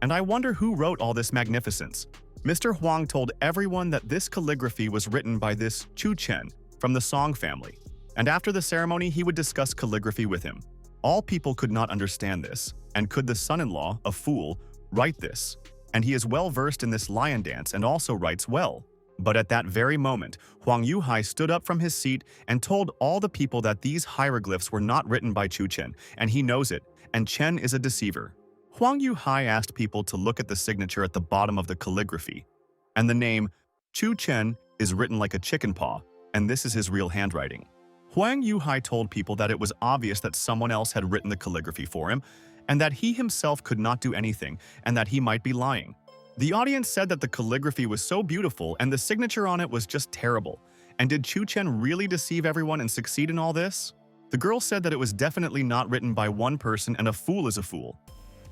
And I wonder who wrote all this magnificence. Mr. Huang told everyone that this calligraphy was written by this Chu Chen from the Song family, and after the ceremony he would discuss calligraphy with him. All people could not understand this, and could the son-in-law, a fool, write this? And he is well versed in this lion dance and also writes well. But at that very moment, Huang Yuhai stood up from his seat and told all the people that these hieroglyphs were not written by Chu Chen, and he knows it, and Chen is a deceiver. Huang Yuhai asked people to look at the signature at the bottom of the calligraphy, and the name Chu Chen is written like a chicken paw, and this is his real handwriting. Huang Yuhai told people that it was obvious that someone else had written the calligraphy for him, and that he himself could not do anything, and that he might be lying. The audience said that the calligraphy was so beautiful and the signature on it was just terrible. And did Chu Chen really deceive everyone and succeed in all this? The girl said that it was definitely not written by one person, and a fool is a fool.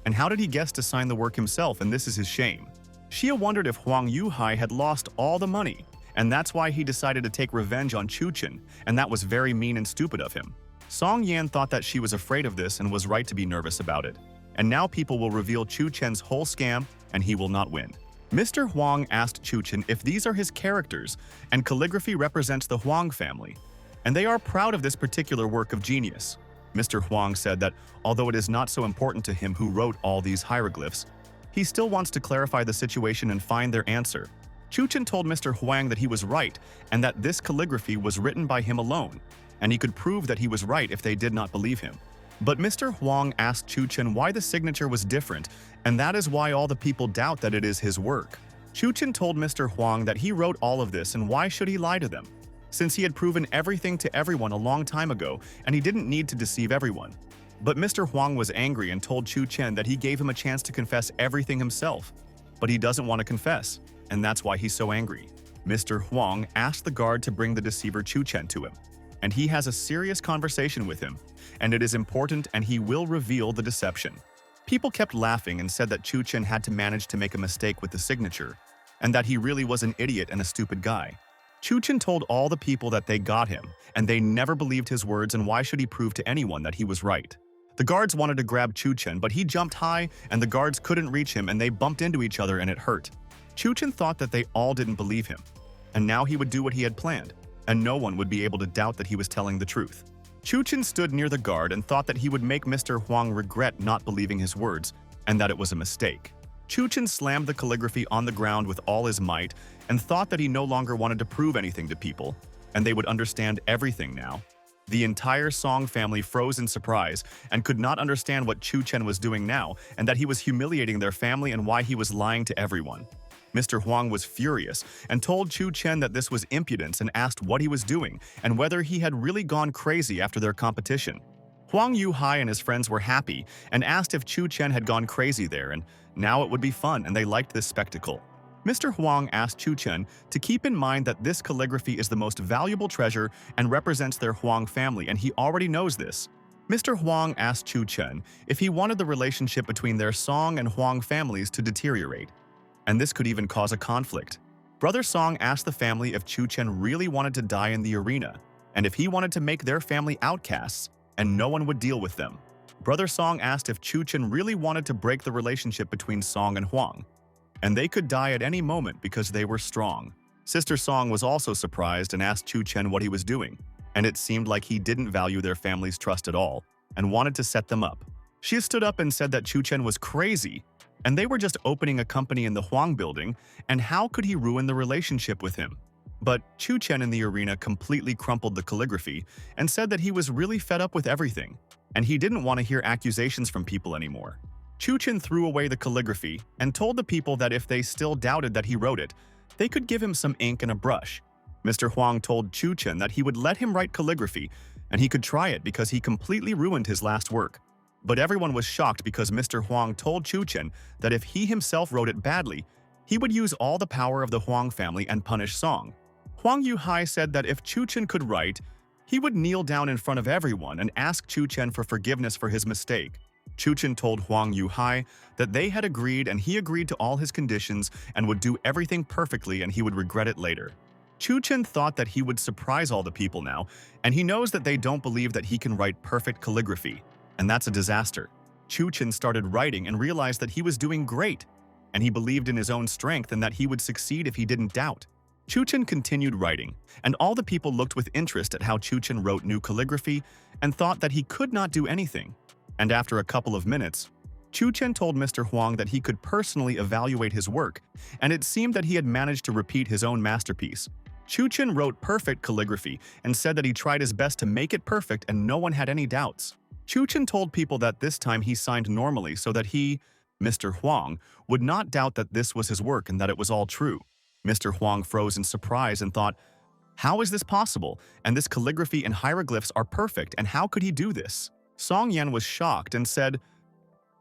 And how did he guess to sign the work himself, and this is his shame? Xia wondered if Huang Yuhai had lost all the money, and that's why he decided to take revenge on Chu Chen, and that was very mean and stupid of him. Song Yan thought that she was afraid of this and was right to be nervous about it. And now people will reveal Chu Chen's whole scam, and he will not win. Mr. Huang asked Chu Chen if these are his characters, and calligraphy represents the Huang family, and they are proud of this particular work of genius. Mr. Huang said that although it is not so important to him who wrote all these hieroglyphs, he still wants to clarify the situation and find their answer. Chu Chen told Mr. Huang that he was right and that this calligraphy was written by him alone, and he could prove that he was right if they did not believe him. But Mr. Huang asked Chu Chen why the signature was different, and that is why all the people doubt that it is his work. Chu Chen told Mr. Huang that he wrote all of this, and why should he lie to them? Since he had proven everything to everyone a long time ago, and he didn't need to deceive everyone. But Mr. Huang was angry and told Chu Chen that he gave him a chance to confess everything himself. But he doesn't want to confess, and that's why he's so angry. Mr. Huang asked the guard to bring the deceiver Chu Chen to him, and he has a serious conversation with him, and it is important, and he will reveal the deception. People kept laughing and said that Chu Chen had to manage to make a mistake with the signature, and that he really was an idiot and a stupid guy. Chu Chen told all the people that they got him, and they never believed his words, and why should he prove to anyone that he was right? The guards wanted to grab Chu Chen, but he jumped high, and the guards couldn't reach him, and they bumped into each other, and it hurt. Chu Chen thought that they all didn't believe him, and now he would do what he had planned, and no one would be able to doubt that he was telling the truth. Chu Chen stood near the guard and thought that he would make Mr. Huang regret not believing his words, and that it was a mistake. Chu Chen slammed the calligraphy on the ground with all his might and thought that he no longer wanted to prove anything to people, and they would understand everything now. The entire Song family froze in surprise and could not understand what Chu Chen was doing now, and that he was humiliating their family and why he was lying to everyone. Mr. Huang was furious and told Chu Chen that this was impudence and asked what he was doing and whether he had really gone crazy after their competition. Huang Yuhai and his friends were happy and asked if Chu Chen had gone crazy there, and now it would be fun, and they liked this spectacle. Mr. Huang asked Chu Chen to keep in mind that this calligraphy is the most valuable treasure and represents their Huang family, and he already knows this. Mr. Huang asked Chu Chen if he wanted the relationship between their Song and Huang families to deteriorate, and this could even cause a conflict. Brother Song asked the family if Chu Chen really wanted to die in the arena, and if he wanted to make their family outcasts, and no one would deal with them. Brother Song asked if Chu Chen really wanted to break the relationship between Song and Huang, and they could die at any moment because they were strong. Sister Song was also surprised and asked Chu Chen what he was doing, and it seemed like he didn't value their family's trust at all and wanted to set them up. She stood up and said that Chun Chen was crazy, and they were just opening a company in the Huang building, and how could he ruin the relationship with him? But Chun Chen in the arena completely crumpled the calligraphy and said that he was really fed up with everything, and he didn't want to hear accusations from people anymore. Chun Chen threw away the calligraphy and told the people that if they still doubted that he wrote it, they could give him some ink and a brush. Mr. Huang told Chun Chen that he would let him write calligraphy, and he could try it because he completely ruined his last work. But everyone was shocked because Mr. Huang told Chun Chen that if he himself wrote it badly, he would use all the power of the Huang family and punish Song. Huang Yuhai said that if Chun Chen could write, he would kneel down in front of everyone and ask Chun Chen for forgiveness for his mistake. Chun Chen told Huang Yuhai that they had agreed and he agreed to all his conditions and would do everything perfectly and he would regret it later. Chun Chen thought that he would surprise all the people now, and he knows that they don't believe that he can write perfect calligraphy, and that's a disaster. Chun Chen started writing and realized that he was doing great, and he believed in his own strength and that he would succeed if he didn't doubt. Chun Chen continued writing, and all the people looked with interest at how Chun Chen wrote new calligraphy and thought that he could not do anything. And after a couple of minutes, Chun Chen told Mr. Huang that he could personally evaluate his work, and it seemed that he had managed to repeat his own masterpiece. Chun Chen wrote perfect calligraphy and said that he tried his best to make it perfect and no one had any doubts. Chun Chen told people that this time he signed normally so that he, Mr. Huang, would not doubt that this was his work and that it was all true. Mr. Huang froze in surprise and thought, how is this possible? And this calligraphy and hieroglyphs are perfect, and how could he do this? Song Yan was shocked and said,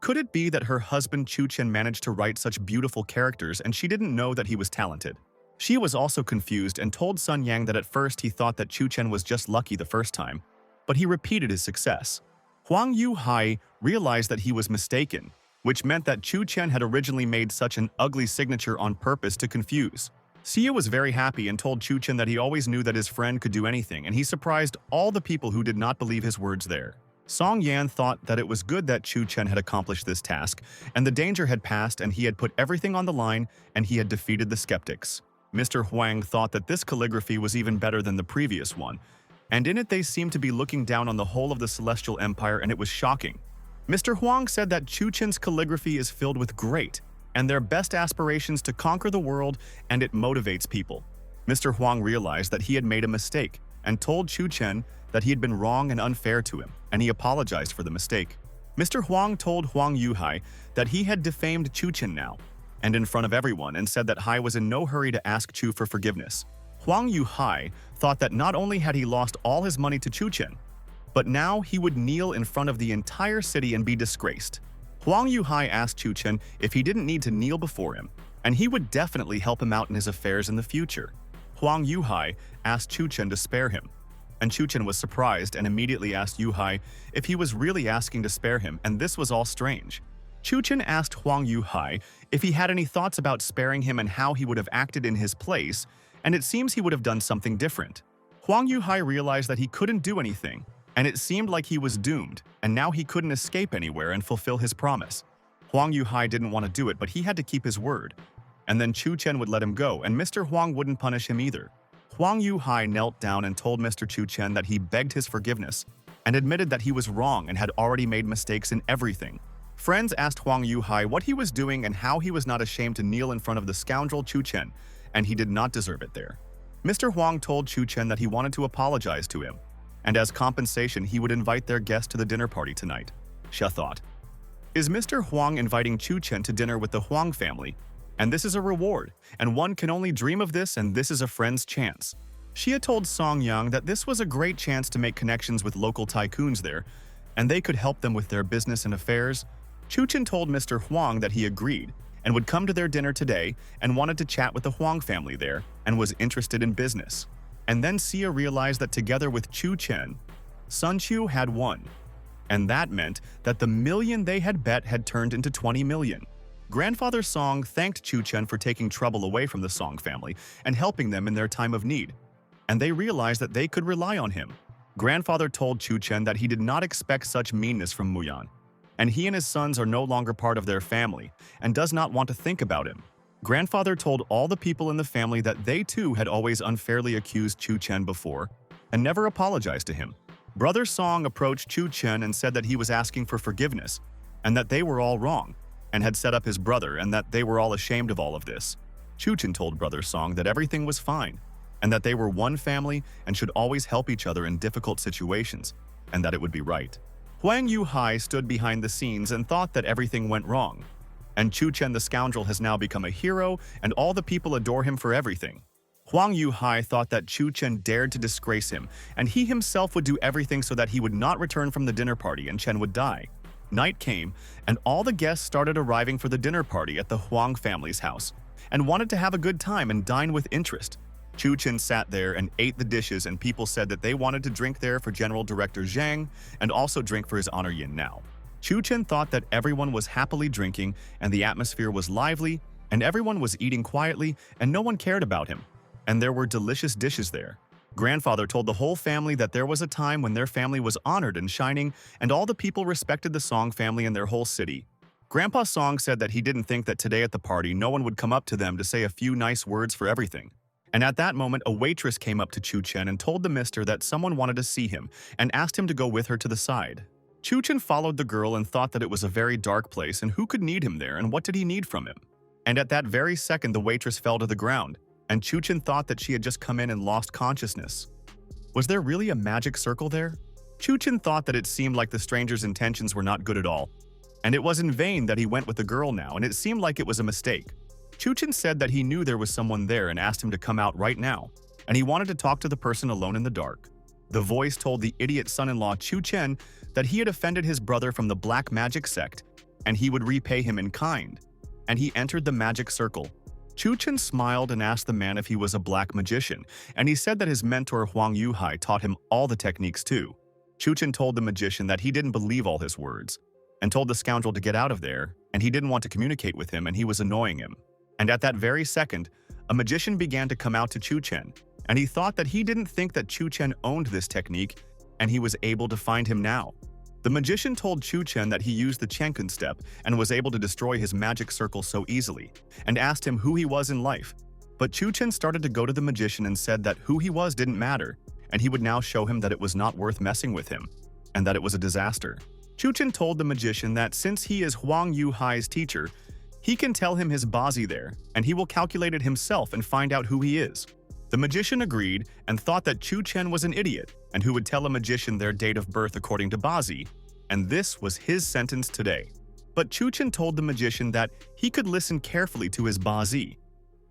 could it be that her husband Chun Chen managed to write such beautiful characters and she didn't know that he was talented? She was also confused and told Sun Yang that at first he thought that Chun Chen was just lucky the first time, but he repeated his success. Huang Yuhai realized that he was mistaken, which meant that Chun Chen had originally made such an ugly signature on purpose to confuse. Sia was very happy and told Chun Chen that he always knew that his friend could do anything, and he surprised all the people who did not believe his words there. Song Yan thought that it was good that Chun Chen had accomplished this task, and the danger had passed and he had put everything on the line and he had defeated the skeptics. Mr. Huang thought that this calligraphy was even better than the previous one, and in it they seemed to be looking down on the whole of the Celestial Empire, and it was shocking. Mr. Huang said that Chun Chen's calligraphy is filled with great and their best aspirations to conquer the world, and it motivates people. Mr. Huang realized that he had made a mistake and told Chun Chen that he had been wrong and unfair to him, and he apologized for the mistake. Mr. Huang told Huang Yuhai that he had defamed Chun Chen now, and in front of everyone, and said that Hai was in no hurry to ask Chu for forgiveness. Huang Yuhai thought that not only had he lost all his money to Chun Chen, but now he would kneel in front of the entire city and be disgraced. Huang Yuhai asked Chun Chen if he didn't need to kneel before him, and he would definitely help him out in his affairs in the future. Huang Yuhai asked Chun Chen to spare him, and Chun Chen was surprised and immediately asked Yuhai if he was really asking to spare him, and this was all strange. Chun Chen asked Huang Yuhai if he had any thoughts about sparing him and how he would have acted in his place, and it seems he would have done something different. Huang Yuhai realized that he couldn't do anything, and it seemed like he was doomed, and now he couldn't escape anywhere and fulfill his promise. Huang Yuhai didn't want to do it, but he had to keep his word. And then Chun Chen would let him go, and Mr. Huang wouldn't punish him either. Huang Yuhai knelt down and told Mr. Chun Chen that he begged his forgiveness and admitted that he was wrong and had already made mistakes in everything. Friends asked Huang Yuhai what he was doing and how he was not ashamed to kneel in front of the scoundrel Chun Chen, and he did not deserve it there. Mr. Huang told Chun Chen that he wanted to apologize to him, and as compensation he would invite their guest to the dinner party tonight. Xia thought, is Mr. Huang inviting Chun Chen to dinner with the Huang family? And this is a reward, and one can only dream of this, and this is a friend's chance. Xia told Song Yang that this was a great chance to make connections with local tycoons there, and they could help them with their business and affairs. Chun Chen told Mr. Huang that he agreed and would come to their dinner today and wanted to chat with the Huang family there and was interested in business. And then Xia realized that together with Chun Chen, Sun Chu had won, and that meant that the million they had bet had turned into 20 million. Grandfather Song thanked Chun Chen for taking trouble away from the Song family and helping them in their time of need, and they realized that they could rely on him. Grandfather told Chun Chen that he did not expect such meanness from Muyan, and he and his sons are no longer part of their family and does not want to think about him. Grandfather told all the people in the family that they too had always unfairly accused Chun Chen before and never apologized to him. Brother Song approached Chun Chen and said that he was asking for forgiveness and that they were all wrong, and had set up his brother, and that they were all ashamed of all of this. Chun Chen told Brother Song that everything was fine, and that they were one family and should always help each other in difficult situations, and that it would be right. Huang Yuhai stood behind the scenes and thought that everything went wrong. And Chun Chen the scoundrel has now become a hero, and all the people adore him for everything. Huang Yuhai thought that Chun Chen dared to disgrace him, and he himself would do everything so that he would not return from the dinner party and Chen would die. Night came, and all the guests started arriving for the dinner party at the Huang family's house, and wanted to have a good time and dine with interest. Chun Chen sat there and ate the dishes, and people said that they wanted to drink there for General Director Zhang and also drink for his honor Yin now. Chun Chen thought that everyone was happily drinking and the atmosphere was lively and everyone was eating quietly and no one cared about him. And there were delicious dishes there. Grandfather told the whole family that there was a time when their family was honored and shining and all the people respected the Song family in their whole city. Grandpa Song said that he didn't think that today at the party no one would come up to them to say a few nice words for everything. And at that moment, a waitress came up to Chun Chen and told the mister that someone wanted to see him and asked him to go with her to the side. Chun Chen followed the girl and thought that it was a very dark place and who could need him there and what did he need from him. And at that very second, the waitress fell to the ground, and Chun Chen thought that she had just come in and lost consciousness. Was there really a magic circle there? Chun Chen thought that it seemed like the stranger's intentions were not good at all, and it was in vain that he went with the girl now, and it seemed like it was a mistake. Chun Chen said that he knew there was someone there and asked him to come out right now, and he wanted to talk to the person alone in the dark. The voice told the idiot son-in-law Chun Chen that he had offended his brother from the black magic sect, and he would repay him in kind. And he entered the magic circle. Chun Chen smiled and asked the man if he was a black magician, and he said that his mentor Huang Yuhai taught him all the techniques too. Chun Chen told the magician that he didn't believe all his words, and told the scoundrel to get out of there, and he didn't want to communicate with him and he was annoying him. And at that very second, a magician began to come out to Chun Chen, and he thought that he didn't think that Chun Chen owned this technique, and he was able to find him now. The magician told Chun Chen that he used the Chenkun step and was able to destroy his magic circle so easily, and asked him who he was in life. But Chun Chen started to go to the magician and said that who he was didn't matter, and he would now show him that it was not worth messing with him, and that it was a disaster. Chun Chen told the magician that since he is Huang Yuhai's teacher, he can tell him his Bazi there, and he will calculate it himself and find out who he is. The magician agreed and thought that Chun Chen was an idiot and who would tell a magician their date of birth according to Bazi, and this was his sentence today. But Chun Chen told the magician that he could listen carefully to his Bazi,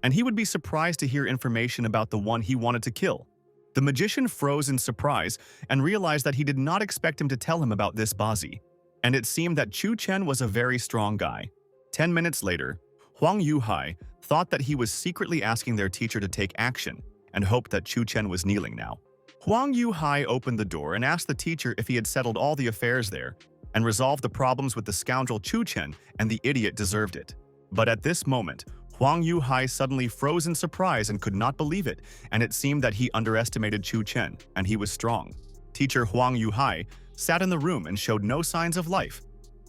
and he would be surprised to hear information about the one he wanted to kill. The magician froze in surprise and realized that he did not expect him to tell him about this Bazi, and it seemed that Chun Chen was a very strong guy. 10 minutes later, Huang Yuhai thought that he was secretly asking their teacher to take action and hoped that Chun Chen was kneeling now. Huang Yuhai opened the door and asked the teacher if he had settled all the affairs there and resolved the problems with the scoundrel Chun Chen, and the idiot deserved it. But at this moment, Huang Yuhai suddenly froze in surprise and could not believe it, and it seemed that he underestimated Chun Chen, and he was strong. Teacher Huang Yuhai sat in the room and showed no signs of life,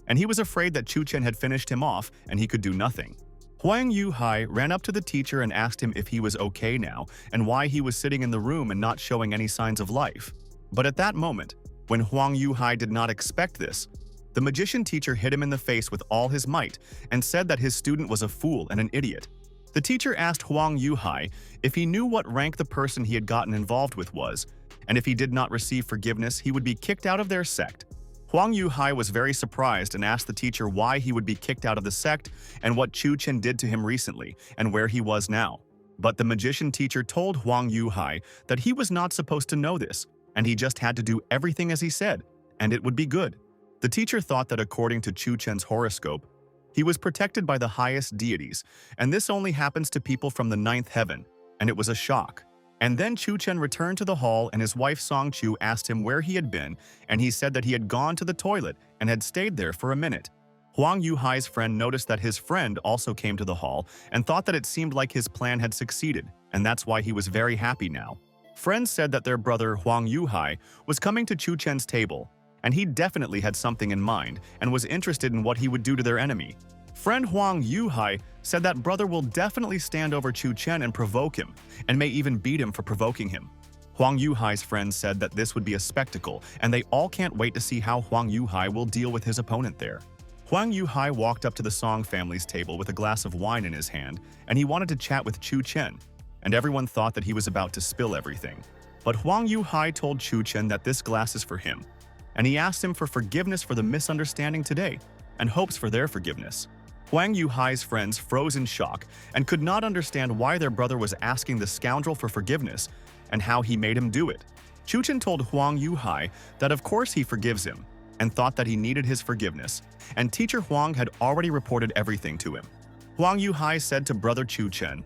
and he was afraid that Chun Chen had finished him off and he could do nothing. Huang Yuhai ran up to the teacher and asked him if he was okay now and why he was sitting in the room and not showing any signs of life. But at that moment, when Huang Yuhai did not expect this, the magician teacher hit him in the face with all his might and said that his student was a fool and an idiot. The teacher asked Huang Yuhai if he knew what rank the person he had gotten involved with was, and if he did not receive forgiveness, he would be kicked out of their sect. Huang Yuhai was very surprised and asked the teacher why he would be kicked out of the sect and what Chun Chen did to him recently and where he was now. But the magician teacher told Huang Yuhai that he was not supposed to know this, and he just had to do everything as he said, and it would be good. The teacher thought that according to Chun Chen's horoscope, he was protected by the highest deities, and this only happens to people from the ninth heaven, and it was a shock. And then Chun Chen returned to the hall and his wife Song Chu asked him where he had been, and he said that he had gone to the toilet and had stayed there for a minute. Huang Yuhai's friend noticed that his friend also came to the hall and thought that it seemed like his plan had succeeded, and that's why he was very happy now. Friends said that their brother Huang Yuhai was coming to Chun Chen's table, and he definitely had something in mind and was interested in what he would do to their enemy. Friend Huang Yuhai said that brother will definitely stand over Chun Chen and provoke him, and may even beat him for provoking him. Huang Yuhai's friends said that this would be a spectacle, and they all can't wait to see how Huang Yuhai will deal with his opponent there. Huang Yuhai walked up to the Song family's table with a glass of wine in his hand, and he wanted to chat with Chun Chen, and everyone thought that he was about to spill everything. But Huang Yuhai told Chun Chen that this glass is for him, and he asked him for forgiveness for the misunderstanding today, and hopes for their forgiveness. Huang Yuhai's friends froze in shock and could not understand why their brother was asking the scoundrel for forgiveness and how he made him do it. Chun Chen told Huang Yuhai that of course he forgives him, and thought that he needed his forgiveness, and teacher Huang had already reported everything to him. Huang Yuhai said to brother Chun Chen,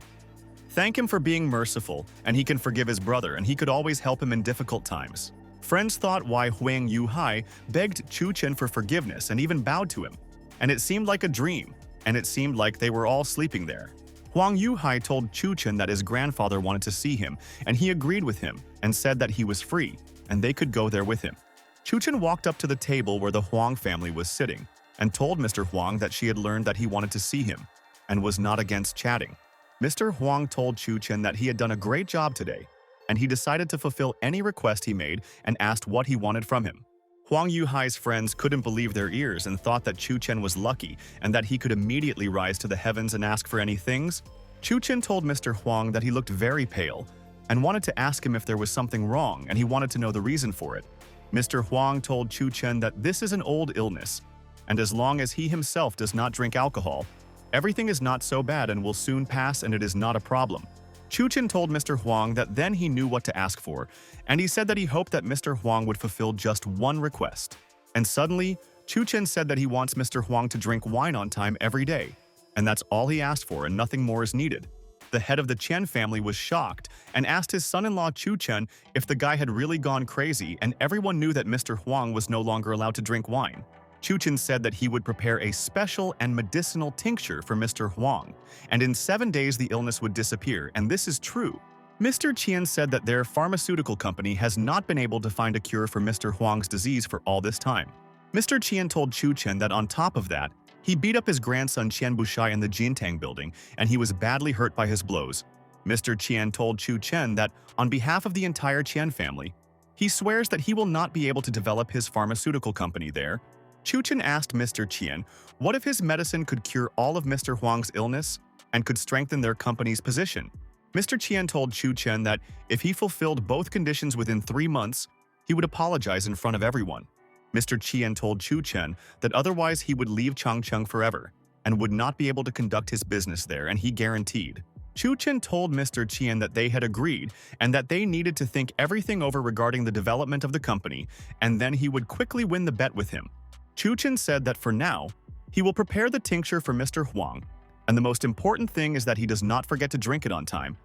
"Thank him for being merciful, and he can forgive his brother, and he could always help him in difficult times." Friends thought why Huang Yuhai begged Chun Chen for forgiveness and even bowed to him, and it seemed like a dream, and it seemed like they were all sleeping there. Huang Yuhai told Chun Chen that his grandfather wanted to see him, and he agreed with him and said that he was free, and they could go there with him. Chun Chen walked up to the table where the Huang family was sitting and told Mr. Huang that she had learned that he wanted to see him and was not against chatting. Mr. Huang told Chun Chen that he had done a great job today, and he decided to fulfill any request he made and asked what he wanted from him. Huang Yuhai's friends couldn't believe their ears and thought that Chun Chen was lucky and that he could immediately rise to the heavens and ask for any things. Chun Chen told Mr. Huang that he looked very pale and wanted to ask him if there was something wrong, and he wanted to know the reason for it. Mr. Huang told Chun Chen that this is an old illness, and as long as he himself does not drink alcohol, everything is not so bad and will soon pass, and it is not a problem. Chun Chen told Mr. Huang that then he knew what to ask for, and he said that he hoped that Mr. Huang would fulfill just one request. And suddenly, Chun Chen said that he wants Mr. Huang to drink wine on time every day, and that's all he asked for and nothing more is needed. The head of the Chen family was shocked and asked his son-in-law Chun Chen if the guy had really gone crazy, and everyone knew that Mr. Huang was no longer allowed to drink wine. Chun Chen said that he would prepare a special and medicinal tincture for Mr. Huang, and in 7 days the illness would disappear, and this is true. Mr. Chen said that their pharmaceutical company has not been able to find a cure for Mr. Huang's disease for all this time. Mr. Chen told Chun Chen that on top of that, he beat up his grandson Chen Bushai in the Jintang building, and he was badly hurt by his blows. Mr. Chen told Chun Chen that, on behalf of the entire Chen family, he swears that he will not be able to develop his pharmaceutical company there. Chun Chen asked Mr. Chen what if his medicine could cure all of Mr. Huang's illness and could strengthen their company's position. Mr. Chen told Chun Chen that if he fulfilled both conditions within 3 months, he would apologize in front of everyone. Mr. Chen told Chun Chen that otherwise he would leave Changcheng forever and would not be able to conduct his business there, and he guaranteed. Chun Chen told Mr. Chen that they had agreed and that they needed to think everything over regarding the development of the company, and then he would quickly win the bet with him. Chun Chen said that for now, he will prepare the tincture for Mr. Huang, and the most important thing is that he does not forget to drink it on time,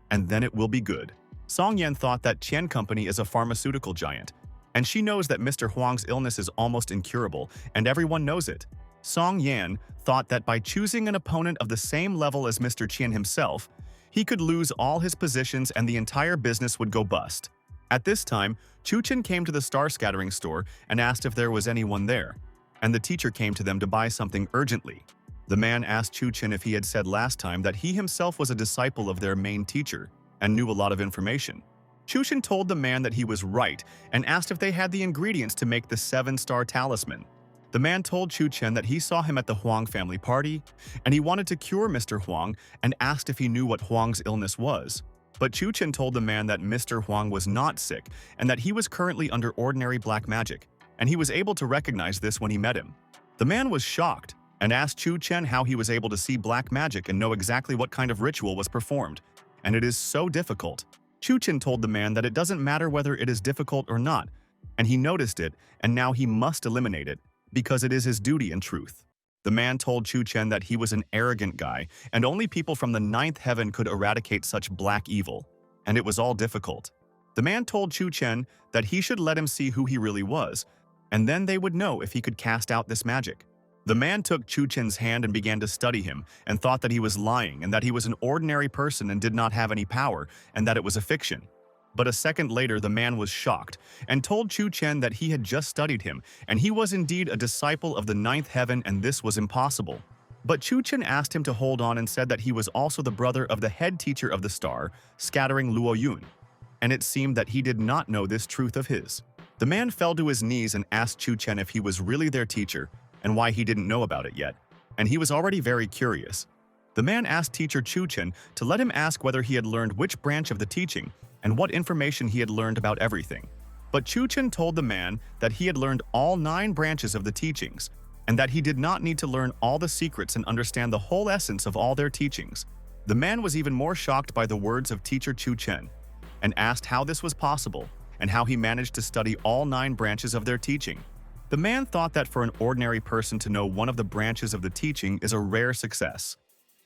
and then it will be good. Song Yan thought that Chen Company is a pharmaceutical giant, and she knows that Mr. Huang's illness is almost incurable, and everyone knows it. Song Yan thought that by choosing an opponent of the same level as Mr. Chen himself, he could lose all his positions and the entire business would go bust. At this time, Chun Chen came to the star scattering store and asked if there was anyone there, and the teacher came to them to buy something urgently. The man asked Chun Chen if he had said last time that he himself was a disciple of their main teacher and knew a lot of information. Chun Chen told the man that he was right and asked if they had the ingredients to make the 7-star talisman. The man told Chun Chen that he saw him at the Huang family party, and he wanted to cure Mr. Huang and asked if he knew what Huang's illness was. But Chun Chen told the man that Mr. Huang was not sick and that he was currently under ordinary black magic, and he was able to recognize this when he met him. The man was shocked and asked Chun Chen how he was able to see black magic and know exactly what kind of ritual was performed, and it is so difficult. Chun Chen told the man that it doesn't matter whether it is difficult or not, and he noticed it, and now he must eliminate it, because it is his duty and truth. The man told Chun Chen that he was an arrogant guy, and only people from the 9th heaven could eradicate such black evil, and it was all difficult. The man told Chun Chen that he should let him see who he really was, and then they would know if he could cast out this magic. The man took Chun Chen's hand and began to study him, and thought that he was lying and that he was an ordinary person and did not have any power, and that it was a fiction. But a second later, the man was shocked and told Chun Chen that he had just studied him, and he was indeed a disciple of the 9th heaven, and this was impossible. But Chun Chen asked him to hold on and said that he was also the brother of the head teacher of the star, scattering Luo Yun, and it seemed that he did not know this truth of his. The man fell to his knees and asked Chun Chen if he was really their teacher, and why he didn't know about it yet, and he was already very curious. The man asked teacher Chun Chen to let him ask whether he had learned which branch of the teaching and what information he had learned about everything. But Chun Chen told the man that he had learned all 9 branches of the teachings, and that he did not need to learn all the secrets and understand the whole essence of all their teachings. The man was even more shocked by the words of teacher Chun Chen, and asked how this was possible and how he managed to study all 9 branches of their teaching. The man thought that for an ordinary person to know one of the branches of the teaching is a rare success.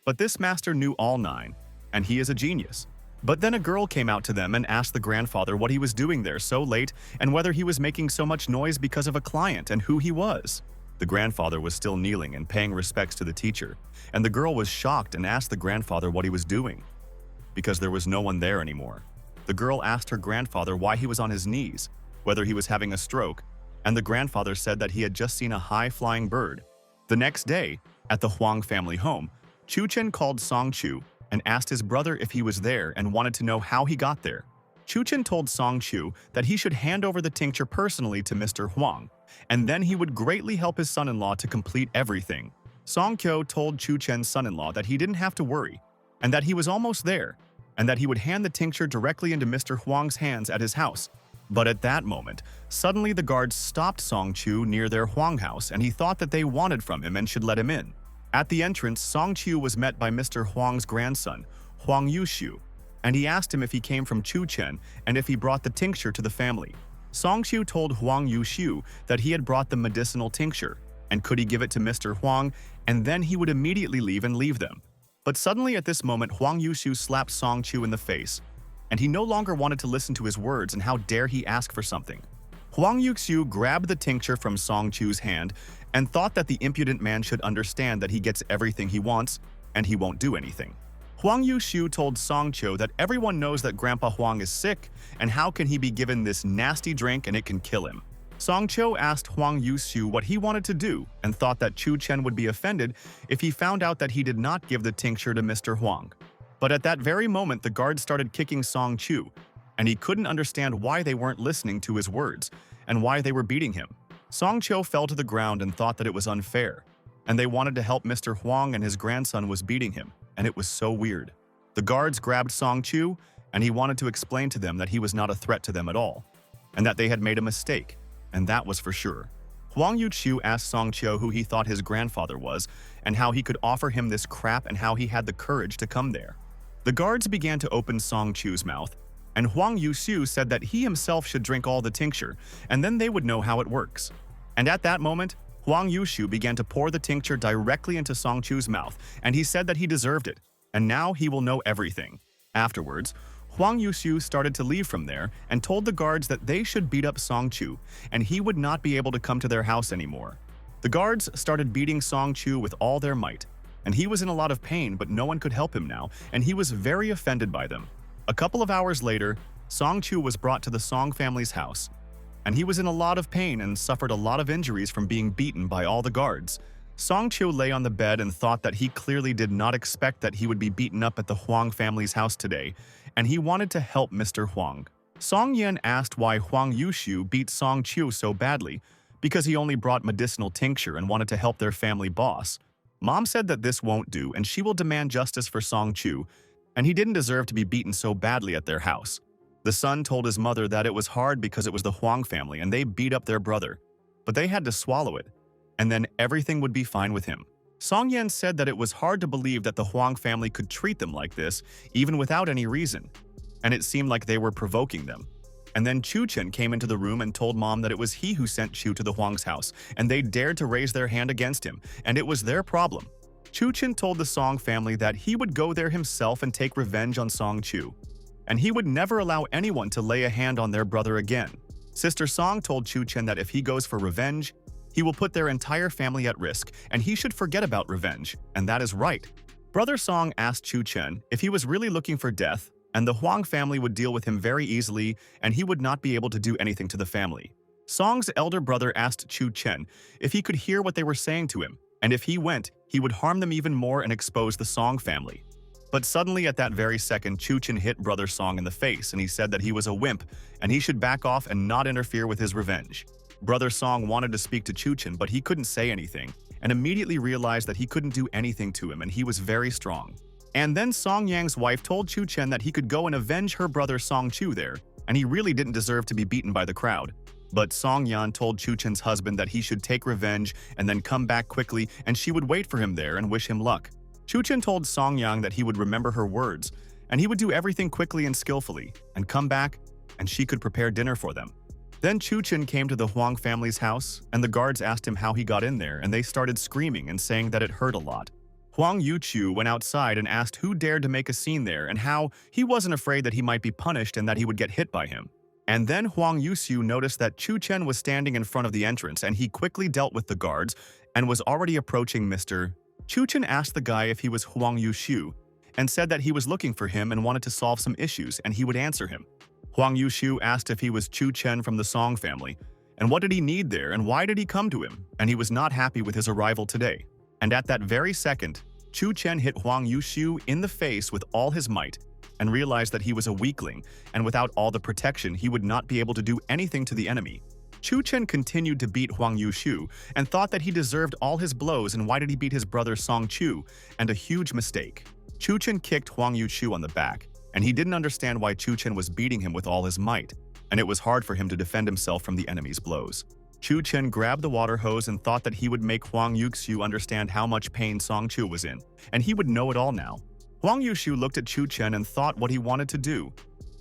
But this master knew all 9, and he is a genius. But then a girl came out to them and asked the grandfather what he was doing there so late and whether he was making so much noise because of a client and who he was. The grandfather was still kneeling and paying respects to the teacher, and the girl was shocked and asked the grandfather what he was doing, because there was no one there anymore. The girl asked her grandfather why he was on his knees, whether he was having a stroke, and the grandfather said that he had just seen a high-flying bird. The next day, at the Huang family home, Chun Chen called Song Chu and asked his brother if he was there and wanted to know how he got there. Chun Chen told Song Chu that he should hand over the tincture personally to Mr. Huang, and then he would greatly help his son-in-law to complete everything. Song Chu told Chun Chen's son-in-law that he didn't have to worry, and that he was almost there, and that he would hand the tincture directly into Mr. Huang's hands at his house. But at that moment, suddenly the guards stopped Song Chu near their Huang house, and he thought that they wanted from him and should let him in. At the entrance, Song Chu was met by Mr. Huang's grandson, Huang Yushu, and he asked him if he came from Chun Chen and if he brought the tincture to the family. Song Chu told Huang Yushu that he had brought the medicinal tincture, and could he give it to Mr. Huang, and then he would immediately leave them. But suddenly at this moment, Huang Yushu slapped Song Chu in the face, and he no longer wanted to listen to his words, and how dare he ask for something. Huang Yushu grabbed the tincture from Song Chu's hand and thought that the impudent man should understand that he gets everything he wants and he won't do anything. Huang Yushu told Song Chu that everyone knows that Grandpa Huang is sick, and how can he be given this nasty drink and it can kill him. Song Chu asked Huang Yushu what he wanted to do and thought that Chun Chen would be offended if he found out that he did not give the tincture to Mr. Huang. But at that very moment, the guards started kicking Song Chu, and he couldn't understand why they weren't listening to his words and why they were beating him. Song Chu fell to the ground and thought that it was unfair, and they wanted to help Mr. Huang, and his grandson was beating him, and it was so weird. The guards grabbed Song Chu, and he wanted to explain to them that he was not a threat to them at all, and that they had made a mistake, and that was for sure. Huang Yushu asked Song Chu who he thought his grandfather was, and how he could offer him this crap and how he had the courage to come there. The guards began to open Song Chu's mouth, and Huang Yushu said that he himself should drink all the tincture, and then they would know how it works. And at that moment, Huang Yushu began to pour the tincture directly into Song Chu's mouth, and he said that he deserved it, and now he will know everything. Afterwards, Huang Yushu started to leave from there and told the guards that they should beat up Song Chu, and he would not be able to come to their house anymore. The guards started beating Song Chu with all their might, and he was in a lot of pain, but no one could help him now, and he was very offended by them. A couple of hours later, Song Chu was brought to the Song family's house, and he was in a lot of pain and suffered a lot of injuries from being beaten by all the guards. Song Chu lay on the bed and thought that he clearly did not expect that he would be beaten up at the Huang family's house today, and he wanted to help Mr. Huang. Song Yan asked why Huang Yushu beat Song Chu so badly, because he only brought medicinal tincture and wanted to help their family boss. Mom said that this won't do and she will demand justice for Song Chu, and he didn't deserve to be beaten so badly at their house. The son told his mother that it was hard because it was the Huang family and they beat up their brother, but they had to swallow it, and then everything would be fine with him. Song Yan said that it was hard to believe that the Huang family could treat them like this, even without any reason, and it seemed like they were provoking them. And then Chun Chen came into the room and told Mom that it was he who sent Chu to the Huang's house, and they dared to raise their hand against him, and it was their problem. Chun Chen told the Song family that he would go there himself and take revenge on Song Chu, and he would never allow anyone to lay a hand on their brother again. Sister Song told Chun Chen that if he goes for revenge, he will put their entire family at risk, and he should forget about revenge, and that is right. Brother Song asked Chun Chen if he was really looking for death, and the Huang family would deal with him very easily, and he would not be able to do anything to the family. Song's elder brother asked Chun Chen if he could hear what they were saying to him, and if he went, he would harm them even more and expose the Song family. But suddenly at that very second, Chun Chen hit Brother Song in the face, and he said that he was a wimp, and he should back off and not interfere with his revenge. Brother Song wanted to speak to Chun Chen, but he couldn't say anything, and immediately realized that he couldn't do anything to him and he was very strong. And then Song Yang's wife told Chun Chen that he could go and avenge her brother Song Chu there, and he really didn't deserve to be beaten by the crowd. But Song Yan told Chun Chen's husband that he should take revenge and then come back quickly, and she would wait for him there and wish him luck. Chun Chen told Song Yang that he would remember her words, and he would do everything quickly and skillfully, and come back, and she could prepare dinner for them. Then Chun Chen came to the Huang family's house, and the guards asked him how he got in there, and they started screaming and saying that it hurt a lot. Huang Yuqiu went outside and asked who dared to make a scene there and how he wasn't afraid that he might be punished and that he would get hit by him. And then Huang Yuqiu noticed that Chun Chen was standing in front of the entrance, and he quickly dealt with the guards and was already approaching Mr. Chun Chen asked the guy if he was Huang Yuqiu and said that he was looking for him and wanted to solve some issues, and he would answer him. Huang Yuqiu asked if he was Chun Chen from the Song family, and what did he need there and why did he come to him, and he was not happy with his arrival today. And at that very second, Chun Chen hit Huang Yuqiu in the face with all his might and realized that he was a weakling, and without all the protection, he would not be able to do anything to the enemy. Chun Chen continued to beat Huang Yuqiu and thought that he deserved all his blows, and why did he beat his brother Song Chu, and a huge mistake. Chun Chen kicked Huang Yuqiu on the back, and he didn't understand why Chun Chen was beating him with all his might, and it was hard for him to defend himself from the enemy's blows. Chun Chen grabbed the water hose and thought that he would make Huang Yuqiu understand how much pain Song Chu was in, and he would know it all now. Huang Yuqiu looked at Chun Chen and thought what he wanted to do,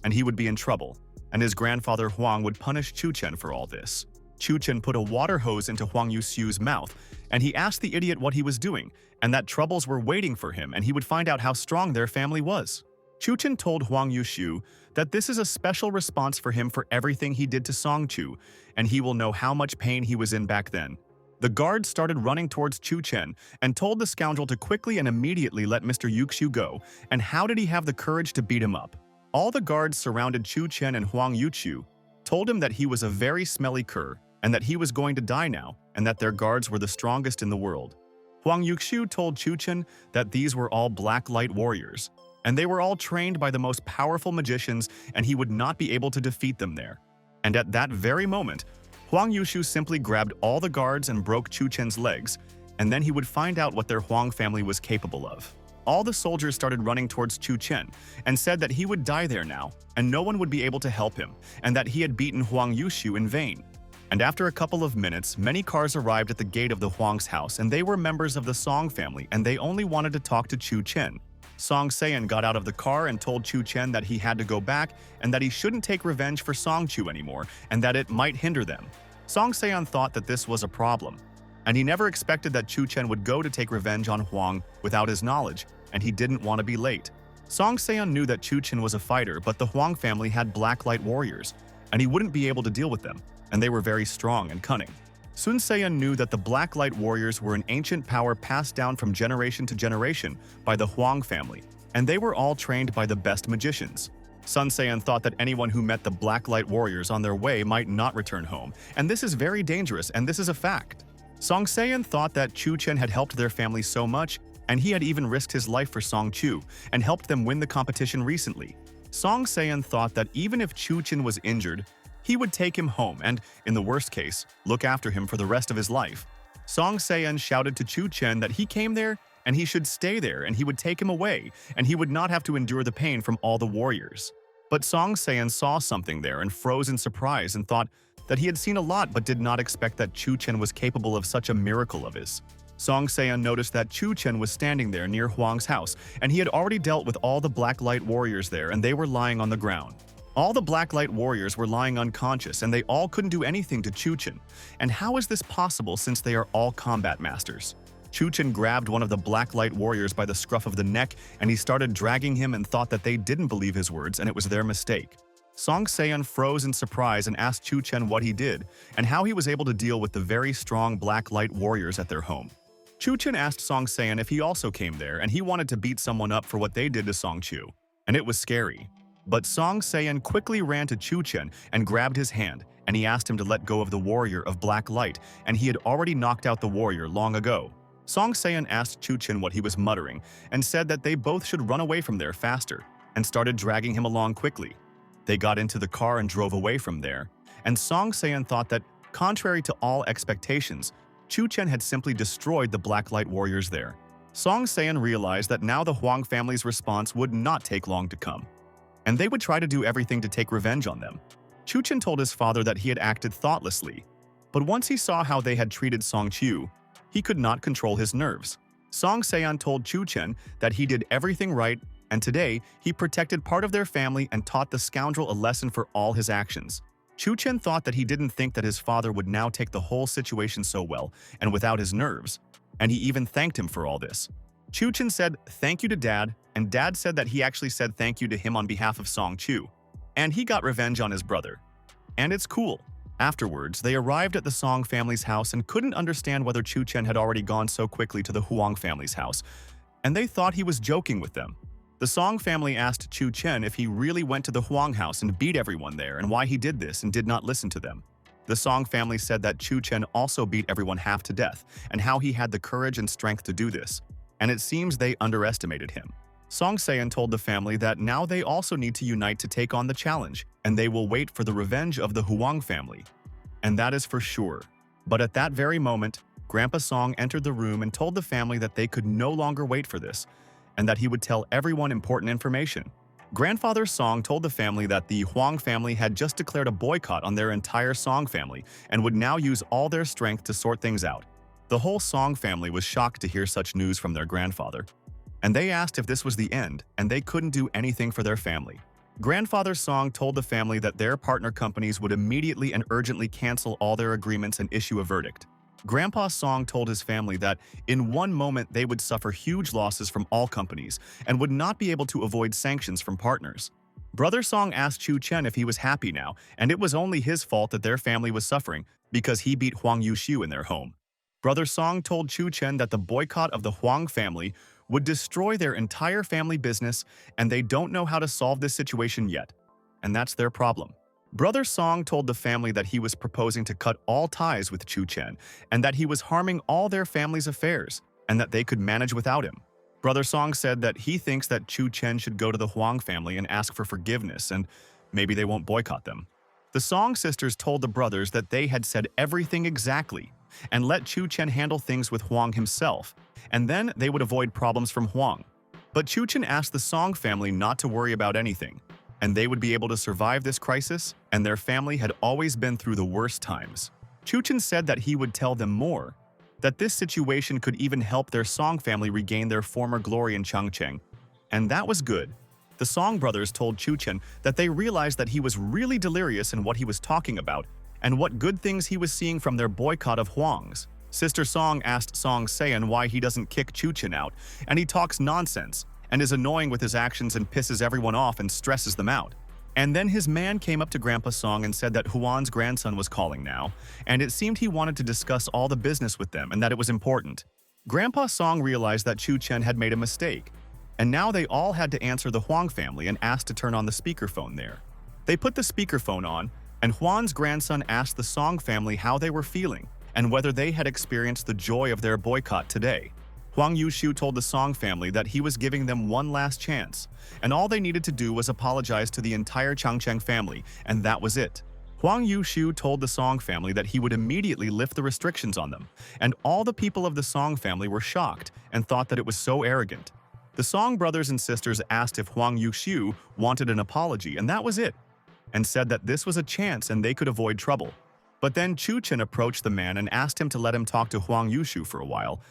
and he would be in trouble, and his grandfather Huang would punish Chun Chen for all this. Chun Chen put a water hose into Huang Yuqiu's mouth, and he asked the idiot what he was doing, and that troubles were waiting for him, and he would find out how strong their family was. Chun Chen told Huang Yuqiu that this is a special response for him for everything he did to Song Chu, and he will know how much pain he was in back then. The guards started running towards Chun Chen and told the scoundrel to quickly and immediately let Mr. Yuqiu go, and how did he have the courage to beat him up? All the guards surrounded Chun Chen and Huang Yuqiu, told him that he was a very smelly cur, and that he was going to die now, and that their guards were the strongest in the world. Huang Yuqiu told Chun Chen that these were all black light warriors, and they were all trained by the most powerful magicians, and he would not be able to defeat them there. And at that very moment, Huang Yuqiu simply grabbed all the guards and broke Chun Chen's legs, and then he would find out what their Huang family was capable of. All the soldiers started running towards Chun Chen and said that he would die there now, and no one would be able to help him, and that he had beaten Huang Yuqiu in vain. And after a couple of minutes, many cars arrived at the gate of the Huang's house, and they were members of the Song family, and they only wanted to talk to Chun Chen. Song Sayan got out of the car and told Chun Chen that he had to go back and that he shouldn't take revenge for Song Chu anymore, and that it might hinder them. Song Sayan thought that this was a problem, and he never expected that Chun Chen would go to take revenge on Huang without his knowledge, and he didn't want to be late. Song Sayan knew that Chun Chen was a fighter, but the Huang family had black light warriors, and he wouldn't be able to deal with them, and they were very strong and cunning. Sun Sayan knew that the Black Light Warriors were an ancient power passed down from generation to generation by the Huang family, and they were all trained by the best magicians. Sun Sayan thought that anyone who met the Black Light Warriors on their way might not return home, and this is very dangerous, and this is a fact. Song Sayan thought that Chun Chen had helped their family so much, and he had even risked his life for Song Chu, and helped them win the competition recently. Song Sayan thought that even if Chun Chen was injured, he would take him home and, in the worst case, look after him for the rest of his life. Song Sayan shouted to Chun Chen that he came there and he should stay there and he would take him away and he would not have to endure the pain from all the warriors. But Song Sayan saw something there and froze in surprise and thought that he had seen a lot but did not expect that Chun Chen was capable of such a miracle of his. Song Sayan noticed that Chun Chen was standing there near Huang's house and he had already dealt with all the Black Light Warriors there and they were lying on the ground. All the Black Light Warriors were lying unconscious and they all couldn't do anything to Chun Chen. And how is this possible since they are all combat masters? Chun Chen grabbed one of the Black Light Warriors by the scruff of the neck and he started dragging him and thought that they didn't believe his words and it was their mistake. Song Sayan froze in surprise and asked Chun Chen what he did and how he was able to deal with the very strong Black Light Warriors at their home. Chun Chen asked Song Sayan if he also came there and he wanted to beat someone up for what they did to Song Chu. And it was scary. But Song Sayan quickly ran to Chun Chen and grabbed his hand, and he asked him to let go of the warrior of Black Light, and he had already knocked out the warrior long ago. Song Sayan asked Chun Chen what he was muttering, and said that they both should run away from there faster, and started dragging him along quickly. They got into the car and drove away from there, and Song Sayan thought that Contrary to all expectations, Chun Chen had simply destroyed the Blacklight warriors there. Song Se-an realized that now the Huang family's response would not take long to come, and they would try to do everything to take revenge on them. Chun Chen told his father that he had acted thoughtlessly, but once he saw how they had treated Song Chu, he could not control his nerves. Song Se-an told Chun Chen that he did everything right, and today he protected part of their family and taught the scoundrel a lesson for all his actions. Chun Chen thought that he didn't think that his father would now take the whole situation so well and without his nerves, and he even thanked him for all this. Chun Chen said thank you to Dad, and Dad said that he actually said thank you to him on behalf of Song Chu, and he got revenge on his brother. And it's cool. Afterwards, they arrived at the Song family's house and couldn't understand whether Chun Chen had already gone so quickly to the Huang family's house, and they thought he was joking with them. The Song family asked Chun Chen if he really went to the Huang house and beat everyone there and why he did this and did not listen to them. The Song family said that Chun Chen also beat everyone half to death and how he had the courage and strength to do this, and it seems they underestimated him. Song Se-an told the family that now they also need to unite to take on the challenge, and they will wait for the revenge of the Huang family. And that is for sure. But at that very moment, Grandpa Song entered the room and told the family that they could no longer wait for this, and that he would tell everyone important information. Grandfather Song told the family that the Huang family had just declared a boycott on their entire Song family and would now use all their strength to sort things out. The whole Song family was shocked to hear such news from their grandfather, and they asked if this was the end, and they couldn't do anything for their family. Grandfather Song told the family that their partner companies would immediately and urgently cancel all their agreements and issue a verdict. Grandpa Song told his family that in one moment they would suffer huge losses from all companies and would not be able to avoid sanctions from partners. Brother Song asked Chun Chen if he was happy now, and it was only his fault that their family was suffering because he beat Huang Yushu in their home. Brother Song told Chun Chen that the boycott of the Huang family would destroy their entire family business, and they don't know how to solve this situation yet, and that's their problem. Brother Song told the family that he was proposing to cut all ties with Chun Chen and that he was harming all their family's affairs and that they could manage without him. Brother Song said that he thinks that Chun Chen should go to the Huang family and ask for forgiveness, and maybe they won't boycott them. The Song sisters told the brothers that they had said everything exactly and let Chun Chen handle things with Huang himself, and then they would avoid problems from Huang. But Chun Chen asked the Song family not to worry about anything, and they would be able to survive this crisis, and their family had always been through the worst times. Chun Chen said that he would tell them more, that this situation could even help their Song family regain their former glory in Changcheng, and that was good. The Song brothers told Chun Chen that they realized that he was really delirious in what he was talking about, and what good things he was seeing from their boycott of Huang's. Sister Song asked Song Se-an why he doesn't kick Chun Chen out, and he talks nonsense, and is annoying with his actions and pisses everyone off and stresses them out. And then his man came up to Grandpa Song and said that Huan's grandson was calling now, and it seemed he wanted to discuss all the business with them and that it was important. Grandpa Song realized that Chun Chen had made a mistake, and now they all had to answer the Huang family and asked to turn on the speakerphone there. They put the speakerphone on, and Huan's grandson asked the Song family how they were feeling and whether they had experienced the joy of their boycott today. Huang Yushu told the Song family that he was giving them one last chance, and all they needed to do was apologize to the entire Changcheng family, and that was it. Huang Yushu told the Song family that he would immediately lift the restrictions on them, and all the people of the Song family were shocked and thought that it was so arrogant. The Song brothers and sisters asked if Huang Yushu wanted an apology, and that was it, and said that this was a chance and they could avoid trouble. But then Chun Chen approached the man and asked him to let him talk to Huang Yushu for a while,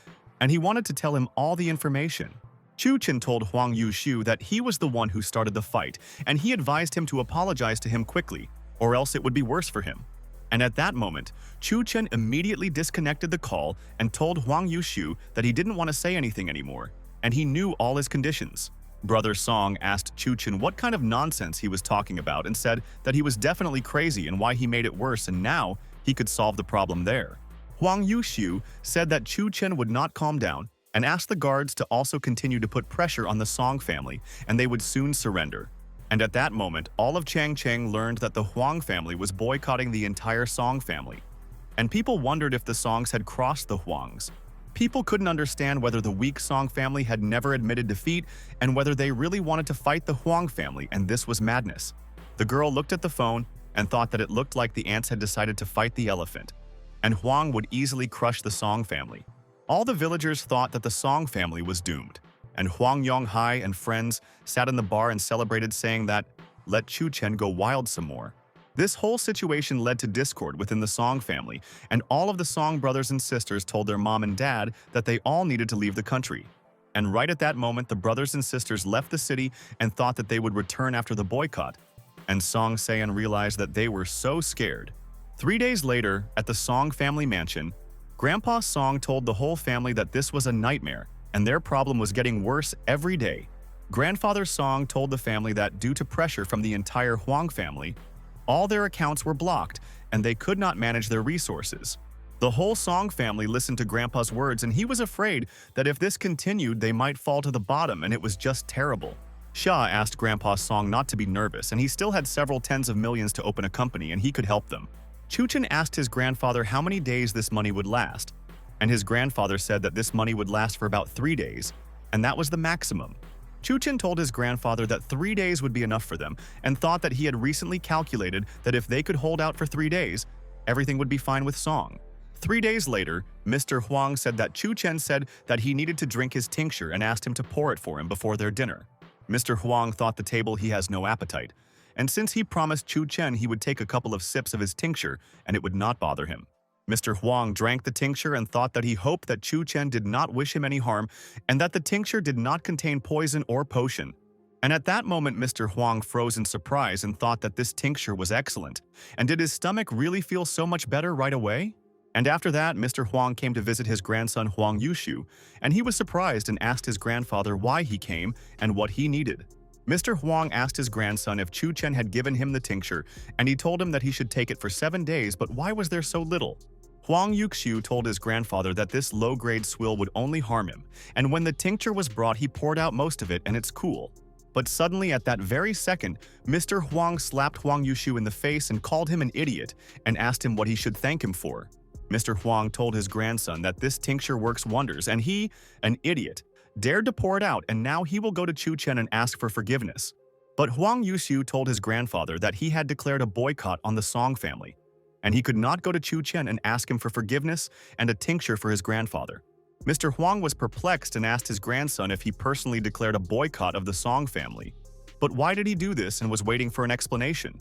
and he wanted to tell him all the information. Chun Chen told Huang Yushu that he was the one who started the fight, and he advised him to apologize to him quickly, or else it would be worse for him. And at that moment, Chun Chen immediately disconnected the call and told Huang Yushu that he didn't want to say anything anymore, and he knew all his conditions. Brother Song asked Chun Chen what kind of nonsense he was talking about and said that he was definitely crazy and why he made it worse, and now he could solve the problem there. Huang Yushu said that Chun Chen would not calm down and asked the guards to also continue to put pressure on the Song family, and they would soon surrender. And at that moment, all of Changcheng learned that the Huang family was boycotting the entire Song family. And people wondered if the Songs had crossed the Huangs. People couldn't understand whether the weak Song family had never admitted defeat and whether they really wanted to fight the Huang family, and this was madness. The girl looked at the phone and thought that it looked like the ants had decided to fight the elephant, and Huang would easily crush the Song family. All the villagers thought that the Song family was doomed, and Huang Yonghai and friends sat in the bar and celebrated, saying that, "Let Chun Chen go wild some more." This whole situation led to discord within the Song family, and all of the Song brothers and sisters told their mom and dad that they all needed to leave the country. And right at that moment, the brothers and sisters left the city and thought that they would return after the boycott. And Song Seon realized that they were so scared. 3 days later, at the Song family mansion, Grandpa Song told the whole family that this was a nightmare, and their problem was getting worse every day. Grandfather Song told the family that due to pressure from the entire Huang family, all their accounts were blocked and they could not manage their resources. The whole Song family listened to Grandpa's words, and he was afraid that if this continued, they might fall to the bottom, and it was just terrible. Xia asked Grandpa Song not to be nervous, and he still had several tens of millions to open a company, and he could help them. Chun Chen asked his grandfather how many days this money would last, and his grandfather said that this money would last for about 3 days, and that was the maximum. Chun Chen told his grandfather that 3 days would be enough for them, and thought that he had recently calculated that if they could hold out for 3 days, everything would be fine with Song. 3 days later, Mr. Huang said that Chun Chen said that he needed to drink his tincture and asked him to pour it for him before their dinner. Mr. Huang thought the table he has no appetite, and since he promised Chun Chen he would take a couple of sips of his tincture and it would not bother him. Mr. Huang drank the tincture and thought that he hoped that Chun Chen did not wish him any harm and that the tincture did not contain poison or potion. And at that moment, Mr. Huang froze in surprise and thought that this tincture was excellent. And did his stomach really feel so much better right away? And after that, Mr. Huang came to visit his grandson Huang Yushu, and he was surprised and asked his grandfather why he came and what he needed. Mr. Huang asked his grandson if Chun Chen had given him the tincture, and he told him that he should take it for 7 days, but why was there so little? Huang Yushu told his grandfather that this low-grade swill would only harm him, and when the tincture was brought, he poured out most of it and it's cool. But suddenly, at that very second, Mr. Huang slapped Huang Yushu in the face and called him an idiot and asked him what he should thank him for. Mr. Huang told his grandson that this tincture works wonders, and he, an idiot, dared to pour it out, and now he will go to Chun Chen and ask for forgiveness. But Huang Yushu told his grandfather that he had declared a boycott on the Song family, and he could not go to Chun Chen and ask him for forgiveness and a tincture for his grandfather. Mr. Huang was perplexed and asked his grandson if he personally declared a boycott of the Song family. But why did he do this, and was waiting for an explanation?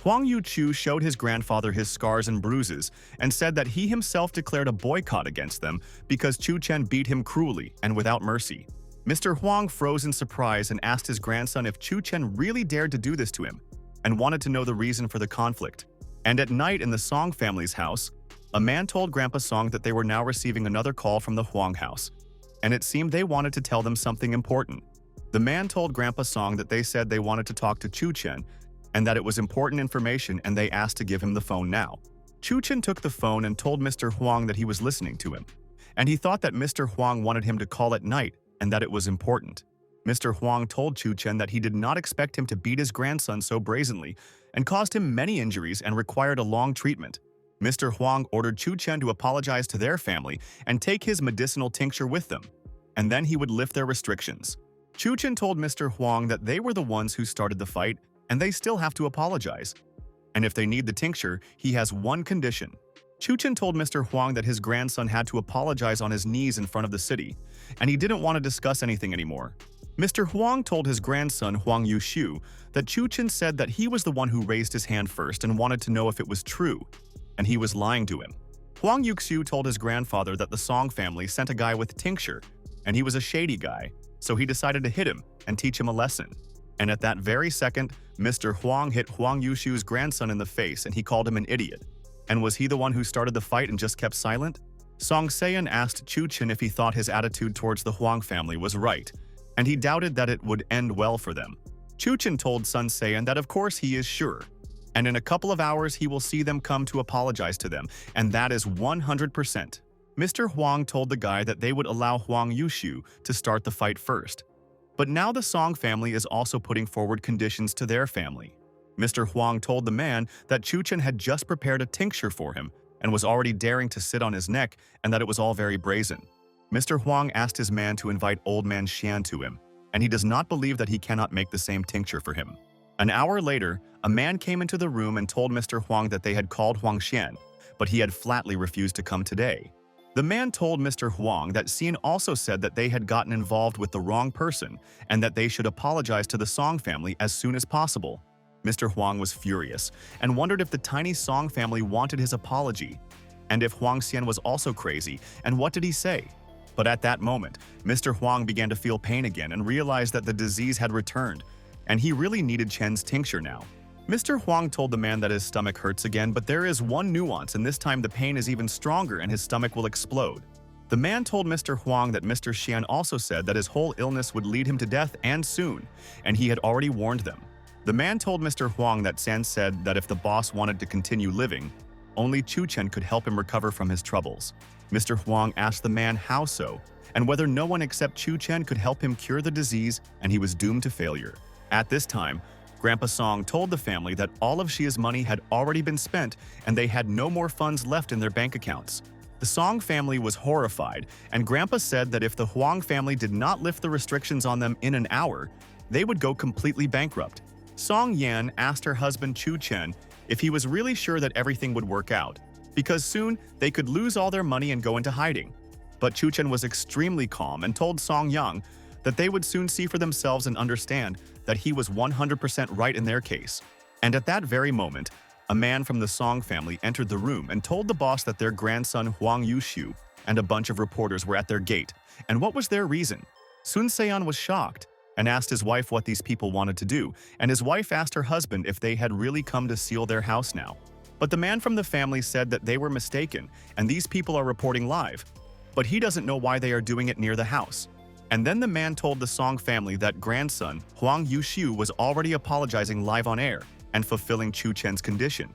Huang Yuchu showed his grandfather his scars and bruises and said that he himself declared a boycott against them because Chun Chen beat him cruelly and without mercy. Mr. Huang froze in surprise and asked his grandson if Chun Chen really dared to do this to him and wanted to know the reason for the conflict. And at night in the Song family's house, a man told Grandpa Song that they were now receiving another call from the Huang house, and it seemed they wanted to tell them something important. The man told Grandpa Song that they said they wanted to talk to Chun Chen and that it was important information, and they asked to give him the phone now. Chun Chen took the phone and told Mr. Huang that he was listening to him, and he thought that Mr. Huang wanted him to call at night and that it was important. Mr. Huang told Chun Chen that he did not expect him to beat his grandson so brazenly and caused him many injuries and required a long treatment. Mr. Huang ordered Chun Chen to apologize to their family and take his medicinal tincture with them, and then he would lift their restrictions. Chun Chen told Mr. Huang that they were the ones who started the fight, and they still have to apologize. And if they need the tincture, he has one condition. Chun Chen told Mr. Huang that his grandson had to apologize on his knees in front of the city, and he didn't want to discuss anything anymore. Mr. Huang told his grandson Huang Yushu that Chun Chen said that he was the one who raised his hand first and wanted to know if it was true, and he was lying to him. Huang Yushu told his grandfather that the Song family sent a guy with tincture, and he was a shady guy, so he decided to hit him and teach him a lesson. And at that very second, Mr. Huang hit Huang Yushu's grandson in the face and he called him an idiot. And was he the one who started the fight and just kept silent? Song Seon asked Chun Chen if he thought his attitude towards the Huang family was right, and he doubted that it would end well for them. Chun Chen told Sun Seon that of course he is sure, and in a couple of hours he will see them come to apologize to them, and that is 100%. Mr. Huang told the guy that they would allow Huang Yushu to start the fight first. But now the Song family is also putting forward conditions to their family. Mr. Huang told the man that Chun Chen had just prepared a tincture for him and was already daring to sit on his neck, and that it was all very brazen. Mr. Huang asked his man to invite old man Xian to him, and he does not believe that he cannot make the same tincture for him. An hour later, a man came into the room and told Mr. Huang that they had called Huang Xian, but he had flatly refused to come today. The man told Mr. Huang that Xian also said that they had gotten involved with the wrong person and that they should apologize to the Song family as soon as possible. Mr. Huang was furious and wondered if the tiny Song family wanted his apology, and if Huang Xian was also crazy, and what did he say? But at that moment, Mr. Huang began to feel pain again and realized that the disease had returned, and he really needed Chen's tincture now. Mr. Huang told the man that his stomach hurts again, but there is one nuance, and this time the pain is even stronger and his stomach will explode. The man told Mr. Huang that Mr. Xian also said that his whole illness would lead him to death and soon, and he had already warned them. The man told Mr. Huang that San said that if the boss wanted to continue living, only Chun Chen could help him recover from his troubles. Mr. Huang asked the man how so, and whether no one except Chun Chen could help him cure the disease, and he was doomed to failure. At this time, Grandpa Song told the family that all of Xia's money had already been spent and they had no more funds left in their bank accounts. The Song family was horrified, and Grandpa said that if the Huang family did not lift the restrictions on them in an hour, they would go completely bankrupt. Song Yan asked her husband Chun Chen if he was really sure that everything would work out, because soon they could lose all their money and go into hiding. But Chun Chen was extremely calm and told Song Yang that they would soon see for themselves and understand that he was 100% right in their case. And at that very moment, a man from the Song family entered the room and told the boss that their grandson Huang Yushu and a bunch of reporters were at their gate. And what was their reason? Sun Seon was shocked and asked his wife what these people wanted to do, and his wife asked her husband if they had really come to seal their house now. But the man from the family said that they were mistaken and these people are reporting live, but he doesn't know why they are doing it near the house. And then the man told the Song family that grandson, Huang Yushu, was already apologizing live on air and fulfilling Chun Chen's condition.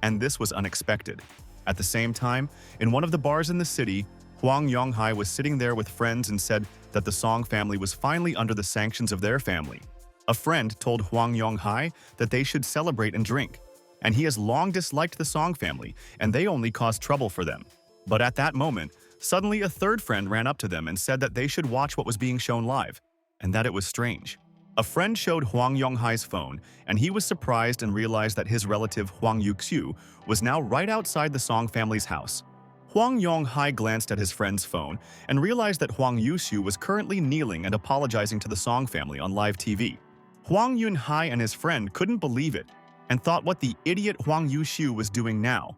And this was unexpected. At the same time, in one of the bars in the city, Huang Yonghai was sitting there with friends and said that the Song family was finally under the sanctions of their family. A friend told Huang Yonghai that they should celebrate and drink, and he has long disliked the Song family, and they only cause trouble for them. But at that moment, suddenly a third friend ran up to them and said that they should watch what was being shown live, and that it was strange. A friend showed Huang Yonghai's phone, and he was surprised and realized that his relative Huang Yuxiu was now right outside the Song family's house. Huang Yonghai glanced at his friend's phone and realized that Huang Yuxiu was currently kneeling and apologizing to the Song family on live TV. Huang Yunhai and his friend couldn't believe it and thought what the idiot Huang Yuxiu was doing now,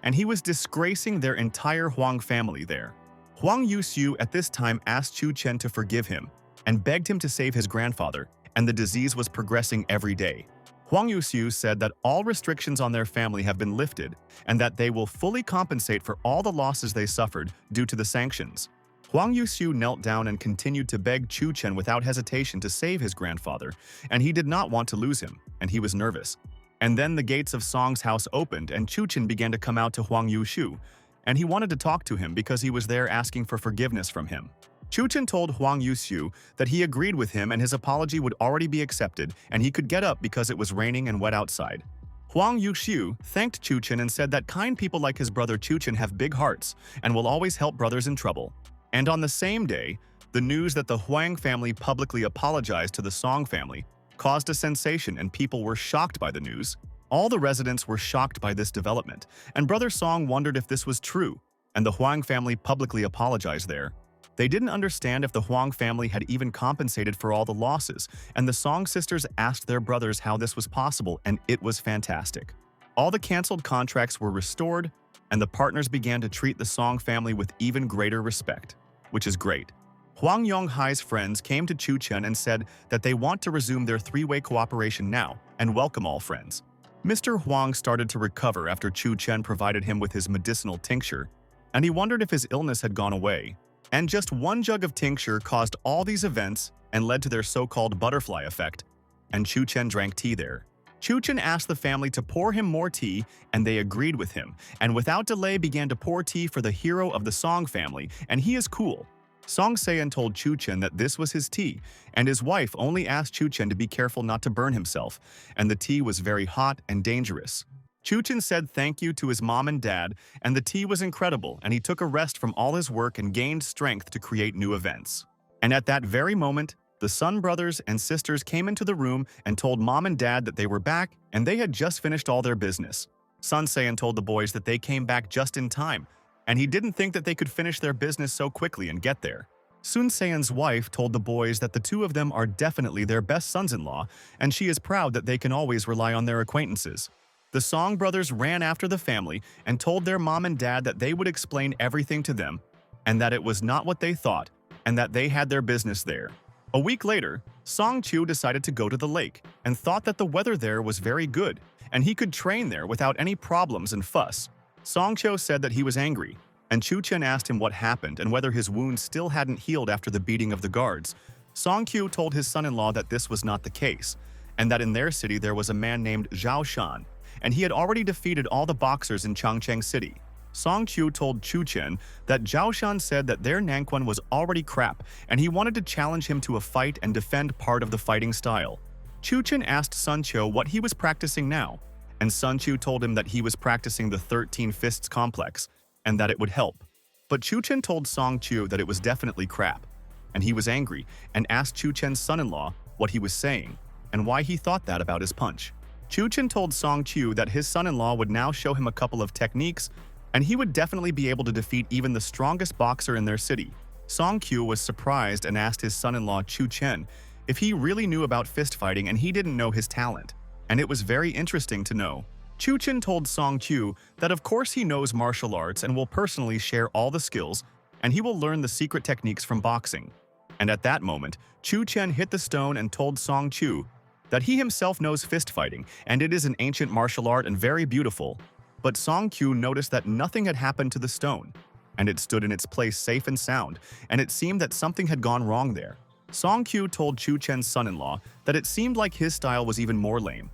and he was disgracing their entire Huang family there. Huang Yuxiu at this time asked Chun Chen to forgive him and begged him to save his grandfather, and the disease was progressing every day. Huang Yuxiu said that all restrictions on their family have been lifted and that they will fully compensate for all the losses they suffered due to the sanctions. Huang Yuxiu knelt down and continued to beg Chun Chen without hesitation to save his grandfather, and he did not want to lose him, and he was nervous. And then the gates of Song's house opened and Chun Chen began to come out to Huang Yuxiu, and he wanted to talk to him because he was there asking for forgiveness from him. Chun Chen told Huang Yuxiu that he agreed with him and his apology would already be accepted and he could get up because it was raining and wet outside. Huang Yuxiu thanked Chun Chen and said that kind people like his brother Chun Chen have big hearts and will always help brothers in trouble. And on the same day, the news that the Huang family publicly apologized to the Song family caused a sensation and people were shocked by the news. All the residents were shocked by this development, and Brother Song wondered if this was true, and the Huang family publicly apologized there. They didn't understand if the Huang family had even compensated for all the losses, and the Song sisters asked their brothers how this was possible, and it was fantastic. All the canceled contracts were restored, and the partners began to treat the Song family with even greater respect, which is great. Huang Yonghai's friends came to Chun Chen and said that they want to resume their three-way cooperation now and welcome all friends. Mr. Huang started to recover after Chun Chen provided him with his medicinal tincture, and he wondered if his illness had gone away. And just one jug of tincture caused all these events and led to their so-called butterfly effect, and Chun Chen drank tea there. Chun Chen asked the family to pour him more tea, and they agreed with him, and without delay began to pour tea for the hero of the Song family, and he is cool. Song Seon told Chun Chen that this was his tea, and his wife only asked Chun Chen to be careful not to burn himself, and the tea was very hot and dangerous. Chun Chen said thank you to his mom and dad, and the tea was incredible, and he took a rest from all his work and gained strength to create new events. And at that very moment, The Sun brothers and sisters came into the room and told Mom and Dad that they were back and they had just finished all their business. Sun Seon told the boys that they came back just in time, and he didn't think that they could finish their business so quickly and get there. Sun Seon's wife told the boys that the two of them are definitely their best sons-in-law, and she is proud that they can always rely on their acquaintances. The Song brothers ran after the family and told their mom and dad that they would explain everything to them, and that it was not what they thought, and that they had their business there. A week later, Song Chu decided to go to the lake and thought that the weather there was very good, and he could train there without any problems and fuss. Song Cho said that he was angry, and Chun Chen asked him what happened and whether his wounds still hadn't healed after the beating of the guards. Song Q told his son-in-law that this was not the case, and that in their city there was a man named Ya Shiaoan, and he had already defeated all the boxers in Changcheng City. Song Chu told Chun Chen that Zhao Shan said that their Nanquan was already crap, and he wanted to challenge him to a fight and defend part of the fighting style. Chun Chen asked Sun Cho what he was practicing now, and Sun Chu told him that he was practicing the 13 Fists complex, and that it would help. But Chun Chen told Song Chu that it was definitely crap, and he was angry and asked Chun Chen's son-in-law what he was saying and why he thought that about his punch. Chun Chen told Song Chu that his son-in-law would now show him a couple of techniques, and he would definitely be able to defeat even the strongest boxer in their city. Song Q was surprised and asked his son-in-law Chun Chen if he really knew about fist fighting, and he didn't know his talent, and it was very interesting to know. Chun Chen told Song Q that of course he knows martial arts and will personally share all the skills, and he will learn the secret techniques from boxing. And at that moment, Chun Chen hit the stone and told Song Chu that he himself knows fist fighting, and it is an ancient martial art and very beautiful. But Song Q noticed that nothing had happened to the stone, and it stood in its place safe and sound, and it seemed that something had gone wrong there. Song Q told Chun Chen's son-in-law that it seemed like his style was even more lame,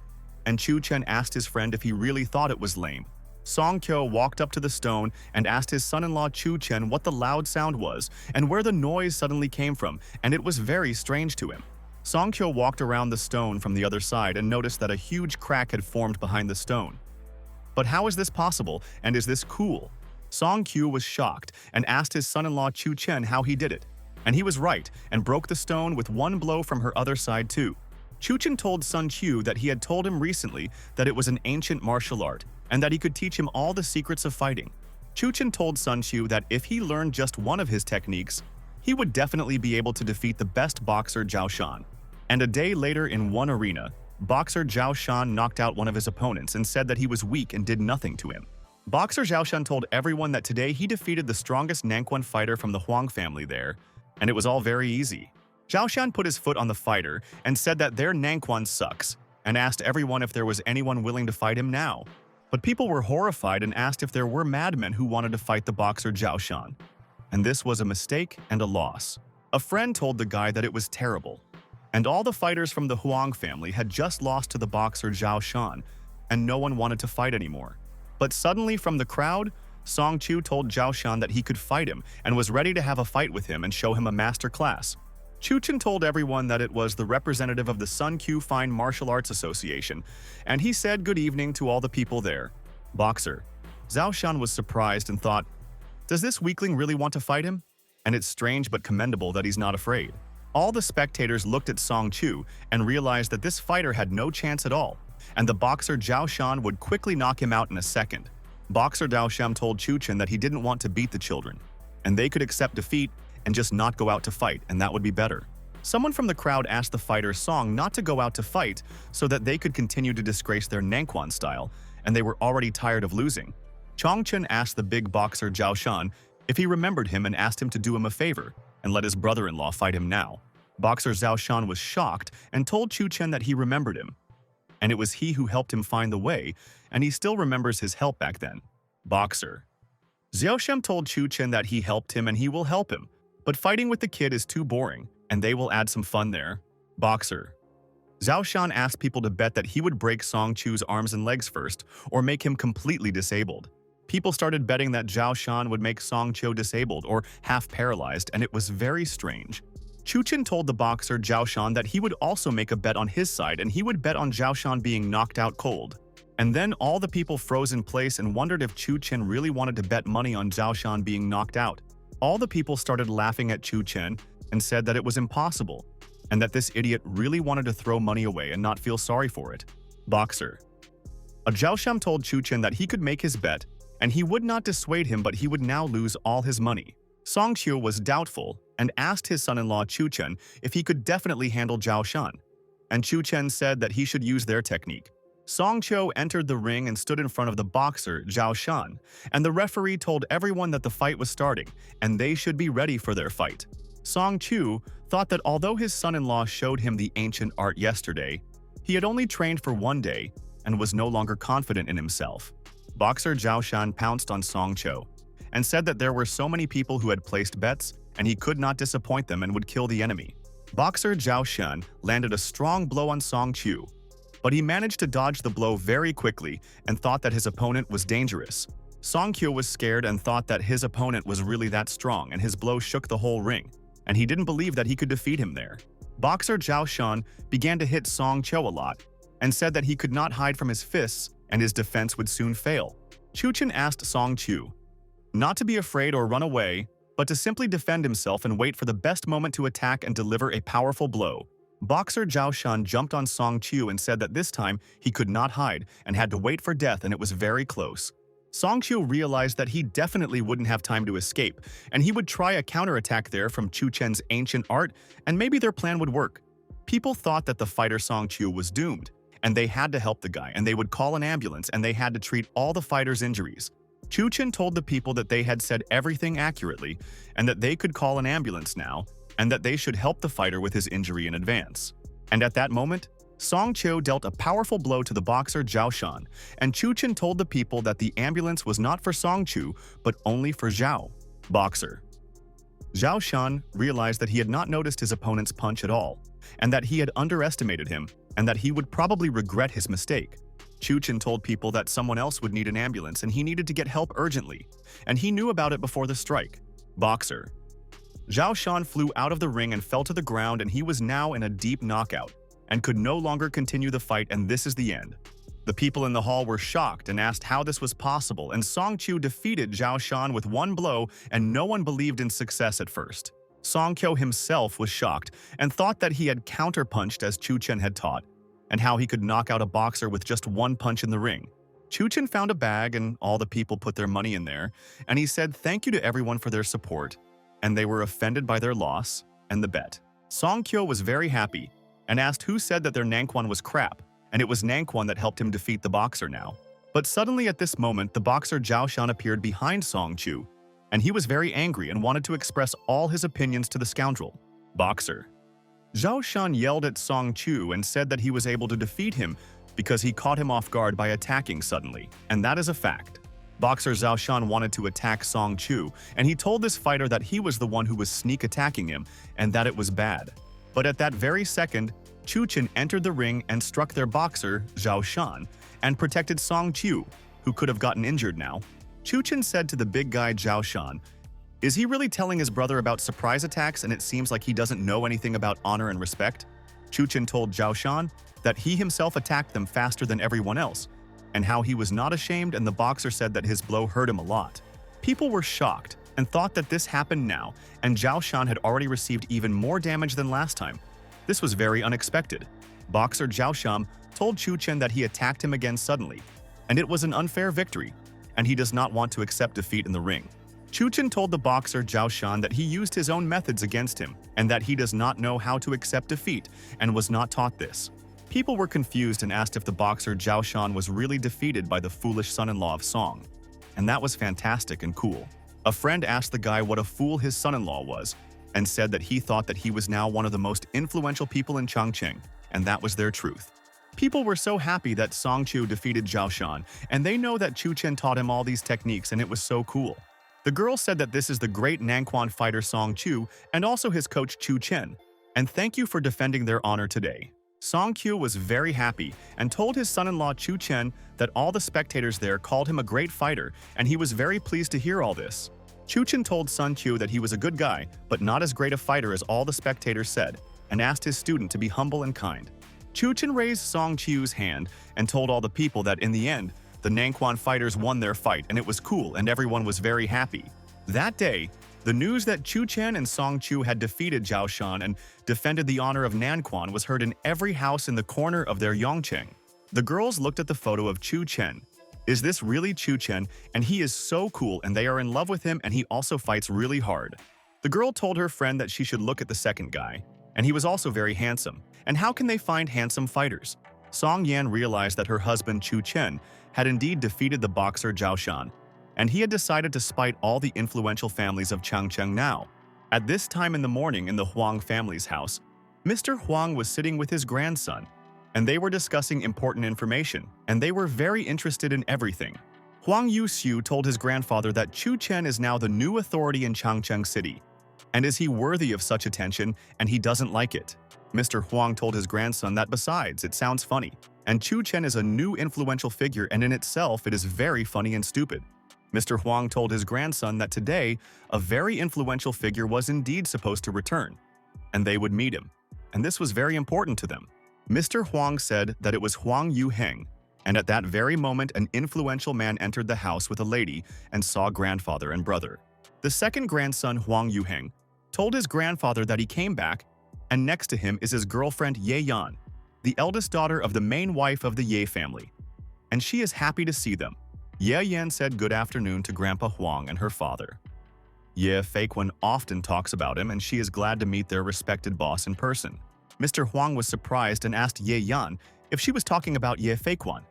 and Chun Chen asked his friend if he really thought it was lame. Song Kyo walked up to the stone and asked his son-in-law Chun Chen what the loud sound was and where the noise suddenly came from, and it was very strange to him. Song Kyo walked around the stone from the other side and noticed that a huge crack had formed behind the stone. But how is this possible, and is this cool? Song Q was shocked and asked his son-in-law Chun Chen how he did it, and he was right and broke the stone with one blow from her other side too. Chun Chen told Sun Q that he had told him recently that it was an ancient martial art and that he could teach him all the secrets of fighting. Chun Chen told Sun Q that if he learned just one of his techniques, he would definitely be able to defeat the best boxer Zhao Shan. And a day later in one arena, boxer Zhao Shan knocked out one of his opponents and said that he was weak and did nothing to him. Boxer Zhao Shan told everyone that today he defeated the strongest Nanquan fighter from the Huang family there, and it was all very easy. Zhao Shan put his foot on the fighter and said that their Nanquan sucks, and asked everyone if there was anyone willing to fight him now. But people were horrified and asked if there were madmen who wanted to fight the boxer Zhao Shan. And this was a mistake and a loss. A friend told the guy that it was terrible, and all the fighters from the Huang family had just lost to the boxer Zhao Shan, and no one wanted to fight anymore. But suddenly from the crowd, Song Chu told Zhao Shan that he could fight him and was ready to have a fight with him and show him a master class. Chun Chen told everyone that it was the representative of the Sun Q Fine Martial Arts Association, and he said good evening to all the people there. Boxer Zhao Shan was surprised and thought, does this weakling really want to fight him? And it's strange but commendable that he's not afraid. All the spectators looked at Song Chu and realized that this fighter had no chance at all, and the boxer Zhao Shan would quickly knock him out in a second. Boxer Zhao Shan told Chun Chen that he didn't want to beat the children, and they could accept defeat and just not go out to fight, and that would be better. Someone from the crowd asked the fighter Song not to go out to fight so that they could continue to disgrace their Nanquan style, and they were already tired of losing. Chong Chen asked the big boxer Zhao Shan if he remembered him and asked him to do him a favor and let his brother-in-law fight him now. Boxer Zhao Shan was shocked and told Chun Chen that he remembered him, and it was he who helped him find the way, and he still remembers his help back then. Boxer Zhao Shan told Chun Chen that he helped him and he will help him, but fighting with the kid is too boring, and they will add some fun there. Boxer Zhao Shan asked people to bet that he would break Song Chu's arms and legs first, or make him completely disabled. People started betting that Zhao Shan would make Song Chu disabled or half paralyzed, and it was very strange. Chun Chen told the boxer Zhao Shan that he would also make a bet on his side, and he would bet on Zhao Shan being knocked out cold. And then all the people froze in place and wondered if Chun Chen really wanted to bet money on Zhao Shan being knocked out. All the people started laughing at Chun Chen and said that it was impossible. and that this idiot really wanted to throw money away and not feel sorry for it. Boxer. Zhao told Chun Chen that he could make his bet, and he would not dissuade him, but he would now lose all his money. Song Qiu was doubtful and asked his son-in-law Chun Chen if he could definitely handle Zhao Shan, and Chun Chen said that he should use their technique. Song Qiu entered the ring and stood in front of the boxer Zhao Shan, and the referee told everyone that the fight was starting and they should be ready for their fight. Song Qiu thought that although his son-in-law showed him the ancient art yesterday, he had only trained for one day and was no longer confident in himself. Boxer Zhao Shan pounced on Song Qiu and said that there were so many people who had placed bets and he could not disappoint them and would kill the enemy. Boxer Zhao Shan landed a strong blow on Song Qiu, but he managed to dodge the blow very quickly and thought that his opponent was dangerous. Song Qiu was scared and thought that his opponent was really that strong, and his blow shook the whole ring, and he didn't believe that he could defeat him there. Boxer Zhao Shan began to hit Song Qiu a lot and said that he could not hide from his fists and his defense would soon fail. Chun Chen asked Song Qiu not to be afraid or run away, but to simply defend himself and wait for the best moment to attack and deliver a powerful blow. Boxer Zhao Shan jumped on Song Qiu and said that this time he could not hide and had to wait for death, and it was very close. Song Qiu realized that he definitely wouldn't have time to escape, and he would try a counterattack there from Chun Chen's ancient art, and maybe their plan would work. People thought that the fighter Song Qiu was doomed, and they had to help the guy, and they would call an ambulance, and they had to treat all the fighter's injuries. Chun Chen told the people that they had said everything accurately, and that they could call an ambulance now, and that they should help the fighter with his injury in advance. And at that moment, Song Qiu dealt a powerful blow to the boxer Zhao Shan, and Chun Chen told the people that the ambulance was not for Song Qiu, but only for Zhao. Boxer. Zhao Shan realized that he had not noticed his opponent's punch at all, and that he had underestimated him, and that he would probably regret his mistake. Chun Chen told people that someone else would need an ambulance and he needed to get help urgently, and he knew about it before the strike. Boxer. Zhao Shan flew out of the ring and fell to the ground, and he was now in a deep knockout and could no longer continue the fight, and this is the end. The people in the hall were shocked and asked how this was possible, and Song Qiu defeated Zhao Shan with one blow, and no one believed in success at first. Song Qiu himself was shocked and thought that he had counterpunched as Chun Chen had taught, and how he could knock out a boxer with just one punch in the ring. Chun Chen found a bag and all the people put their money in there, and he said thank you to everyone for their support, and they were offended by their loss and the bet. Song Qiu was very happy and asked who said that their Nanquan was crap, and it was Nanquan that helped him defeat the boxer now. But suddenly at this moment, the boxer Zhao Shan appeared behind Song Qiu, and he was very angry and wanted to express all his opinions to the scoundrel. Boxer. Zhao Shan yelled at Song Qiu and said that he was able to defeat him because he caught him off guard by attacking suddenly, and that is a fact. Boxer Zhao Shan wanted to attack Song Qiu, and he told this fighter that he was the one who was sneak attacking him and that it was bad. But at that very second, Chun Chen entered the ring and struck their boxer, Zhao Shan, and protected Song Qiu, who could have gotten injured now. Chun Chen said to the big guy Zhao Shan, "Is he really telling his brother about surprise attacks, and it seems like he doesn't know anything about honor and respect?" Chun Chen told Zhao Shan that he himself attacked them faster than everyone else, and how he was not ashamed, and the boxer said that his blow hurt him a lot. People were shocked and thought that this happened now, and Zhao Shan had already received even more damage than last time. This was very unexpected. Boxer Zhao Shan told Chun Chen that he attacked him again suddenly, and it was an unfair victory, and he does not want to accept defeat in the ring. Chun Chen told the boxer Zhao Shan that he used his own methods against him, and that he does not know how to accept defeat and was not taught this. People were confused and asked if the boxer Zhao Shan was really defeated by the foolish son-in-law of Song, and that was fantastic and cool. A friend asked the guy what a fool his son-in-law was, and said that he thought that he was now one of the most influential people in Chongqing, and that was their truth. People were so happy that Song Qiu defeated Zhao Shan, and they know that Chun Chen taught him all these techniques, and it was so cool. The girl said that this is the great Nanquan fighter Song Qiu and also his coach Chun Chen, and thank you for defending their honor today. Song Qiu was very happy and told his son-in-law Chun Chen that all the spectators there called him a great fighter, and he was very pleased to hear all this. Chun Chen told Sun Qiu that he was a good guy, but not as great a fighter as all the spectators said, and asked his student to be humble and kind. Chun Chen raised Song Qiu's hand and told all the people that in the end, the Nanquan fighters won their fight, and it was cool and everyone was very happy. That day, The news that Chun Chen and Song Chu had defeated Zhao Shan and defended the honor of Nanquan was heard in every house in the corner of their Yongcheng. The girls looked at the photo of Chun Chen. Is this really Chun Chen? And he is so cool and they are in love with him and he also fights really hard. The girl told her friend that she should look at the second guy, and he was also very handsome. And how can they find handsome fighters? Song Yan realized that her husband Chun Chen had indeed defeated the boxer Zhao Shan, and he had decided to spite all the influential families of Changcheng now. At this time in the morning in the Huang family's house, Mr. Huang was sitting with his grandson, and they were discussing important information, and they were very interested in everything. Huang Yuxiu told his grandfather that Chun Chen is now the new authority in Changcheng City, and is he worthy of such attention, and he doesn't like it. Mr. Huang told his grandson that besides, it sounds funny, and Chun Chen is a new influential figure and in itself it is very funny and stupid. Mr. Huang told his grandson that today, a very influential figure was indeed supposed to return, and they would meet him, and this was very important to them. Mr. Huang said that it was Huang Yuheng, and at that very moment an influential man entered the house with a lady and saw grandfather and brother. The second grandson, Huang Yuheng, told his grandfather that he came back, and next to him is his girlfriend Ye Yan, the eldest daughter of the main wife of the Ye family, and she is happy to see them. Ye Yan said good afternoon to Grandpa Huang and her father. Ye Feiquan often talks about him and she is glad to meet their respected boss in person. Mr. Huang was surprised and asked Ye Yan if she was talking about Ye Feiquan,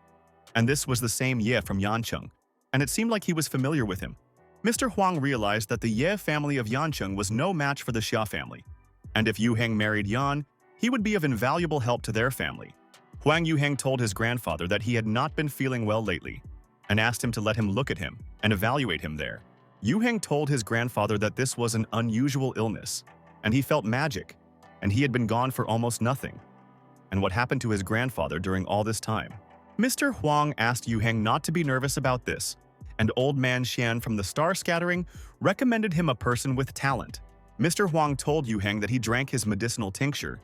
and this was the same Ye from Yancheng, and it seemed like he was familiar with him. Mr. Huang realized that the Ye family of Yancheng was no match for the Xia family, and if Yuheng married Yan, he would be of invaluable help to their family. Huang Yuheng told his grandfather that he had not been feeling well lately, and asked him to let him look at him and evaluate him there. Yuheng told his grandfather that this was an unusual illness, and he felt magic, and he had been gone for almost nothing. And what happened to his grandfather during all this time? Mr. Huang asked Yuheng not to be nervous about this, and old man Xian from the star scattering recommended him a person with talent. Mr. Huang told Yuheng that he drank his medicinal tincture,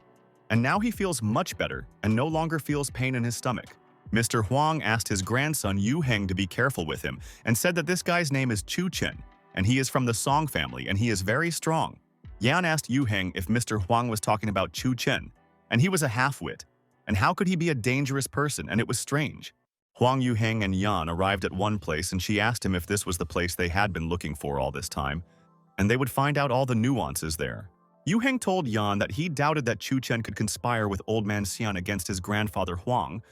and now he feels much better and no longer feels pain in his stomach. Mr. Huang asked his grandson Yuheng to be careful with him and said that this guy's name is Chun Chen, and he is from the Song family and he is very strong. Yan asked Yuheng if Mr. Huang was talking about Chun Chen, and he was a half-wit, and how could he be a dangerous person, and it was strange. Huang Yuheng and Yan arrived at one place and she asked him if this was the place they had been looking for all this time, and they would find out all the nuances there. Yuheng told Yan that he doubted that Chun Chen could conspire with old man Xian against his grandfather Huang,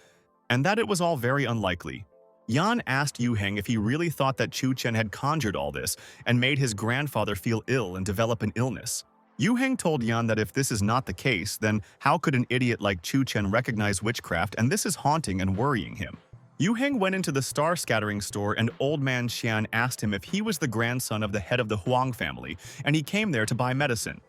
and that it was all very unlikely. Yan asked Yuheng if he really thought that Chun Chen had conjured all this and made his grandfather feel ill and develop an illness. Yuheng told Yan that if this is not the case, then how could an idiot like Chun Chen recognize witchcraft, and this is haunting and worrying him. Yuheng went into the star scattering store and old man Xian asked him if he was the grandson of the head of the Huang family, and he came there to buy medicine.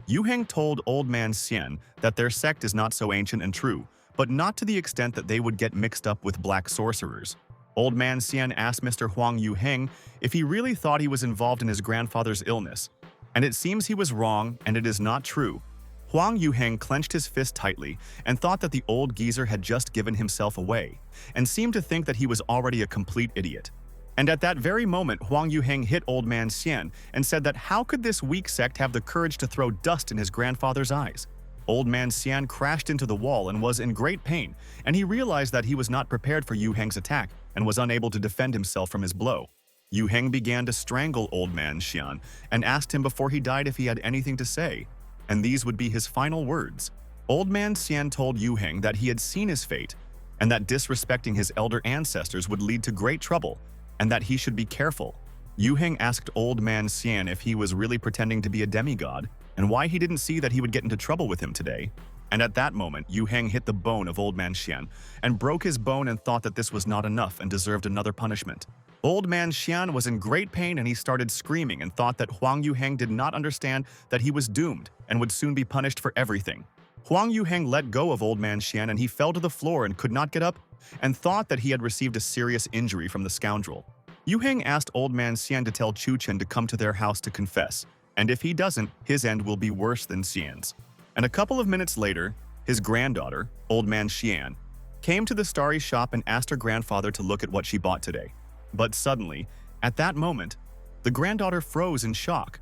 Yuheng told old man Xian that their sect is not so ancient and true, but not to the extent that they would get mixed up with black sorcerers. Old man Xian asked Mr. Huang Yuheng if he really thought he was involved in his grandfather's illness, and it seems he was wrong and it is not true. Huang Yuheng clenched his fist tightly and thought that the old geezer had just given himself away, and seemed to think that he was already a complete idiot. And at that very moment, Huang Yuheng hit old man Xian and said that how could this weak sect have the courage to throw dust in his grandfather's eyes? Old man Xian crashed into the wall and was in great pain, and he realized that he was not prepared for Yuheng's attack and was unable to defend himself from his blow. Yuheng began to strangle old man Xian and asked him before he died if he had anything to say, and these would be his final words. Old man Xian told Yuheng that he had seen his fate, and that disrespecting his elder ancestors would lead to great trouble, and that he should be careful. Yuheng asked old man Xian if he was really pretending to be a demigod, and why he didn't see that he would get into trouble with him today. And at that moment, Yuheng hit the bone of old man Xian and broke his bone and thought that this was not enough and deserved another punishment. Old man Xian was in great pain and he started screaming and thought that Huang Yuheng did not understand that he was doomed and would soon be punished for everything. Huang Yuheng let go of old man Xian and he fell to the floor and could not get up and thought that he had received a serious injury from the scoundrel. Yuheng asked old man Xian to tell Chun Chen to come to their house to confess, and if he doesn't, his end will be worse than Xian's. And a couple of minutes later, his granddaughter, old man Xian, came to the starry shop and asked her grandfather to look at what she bought today. But suddenly, at that moment, the granddaughter froze in shock.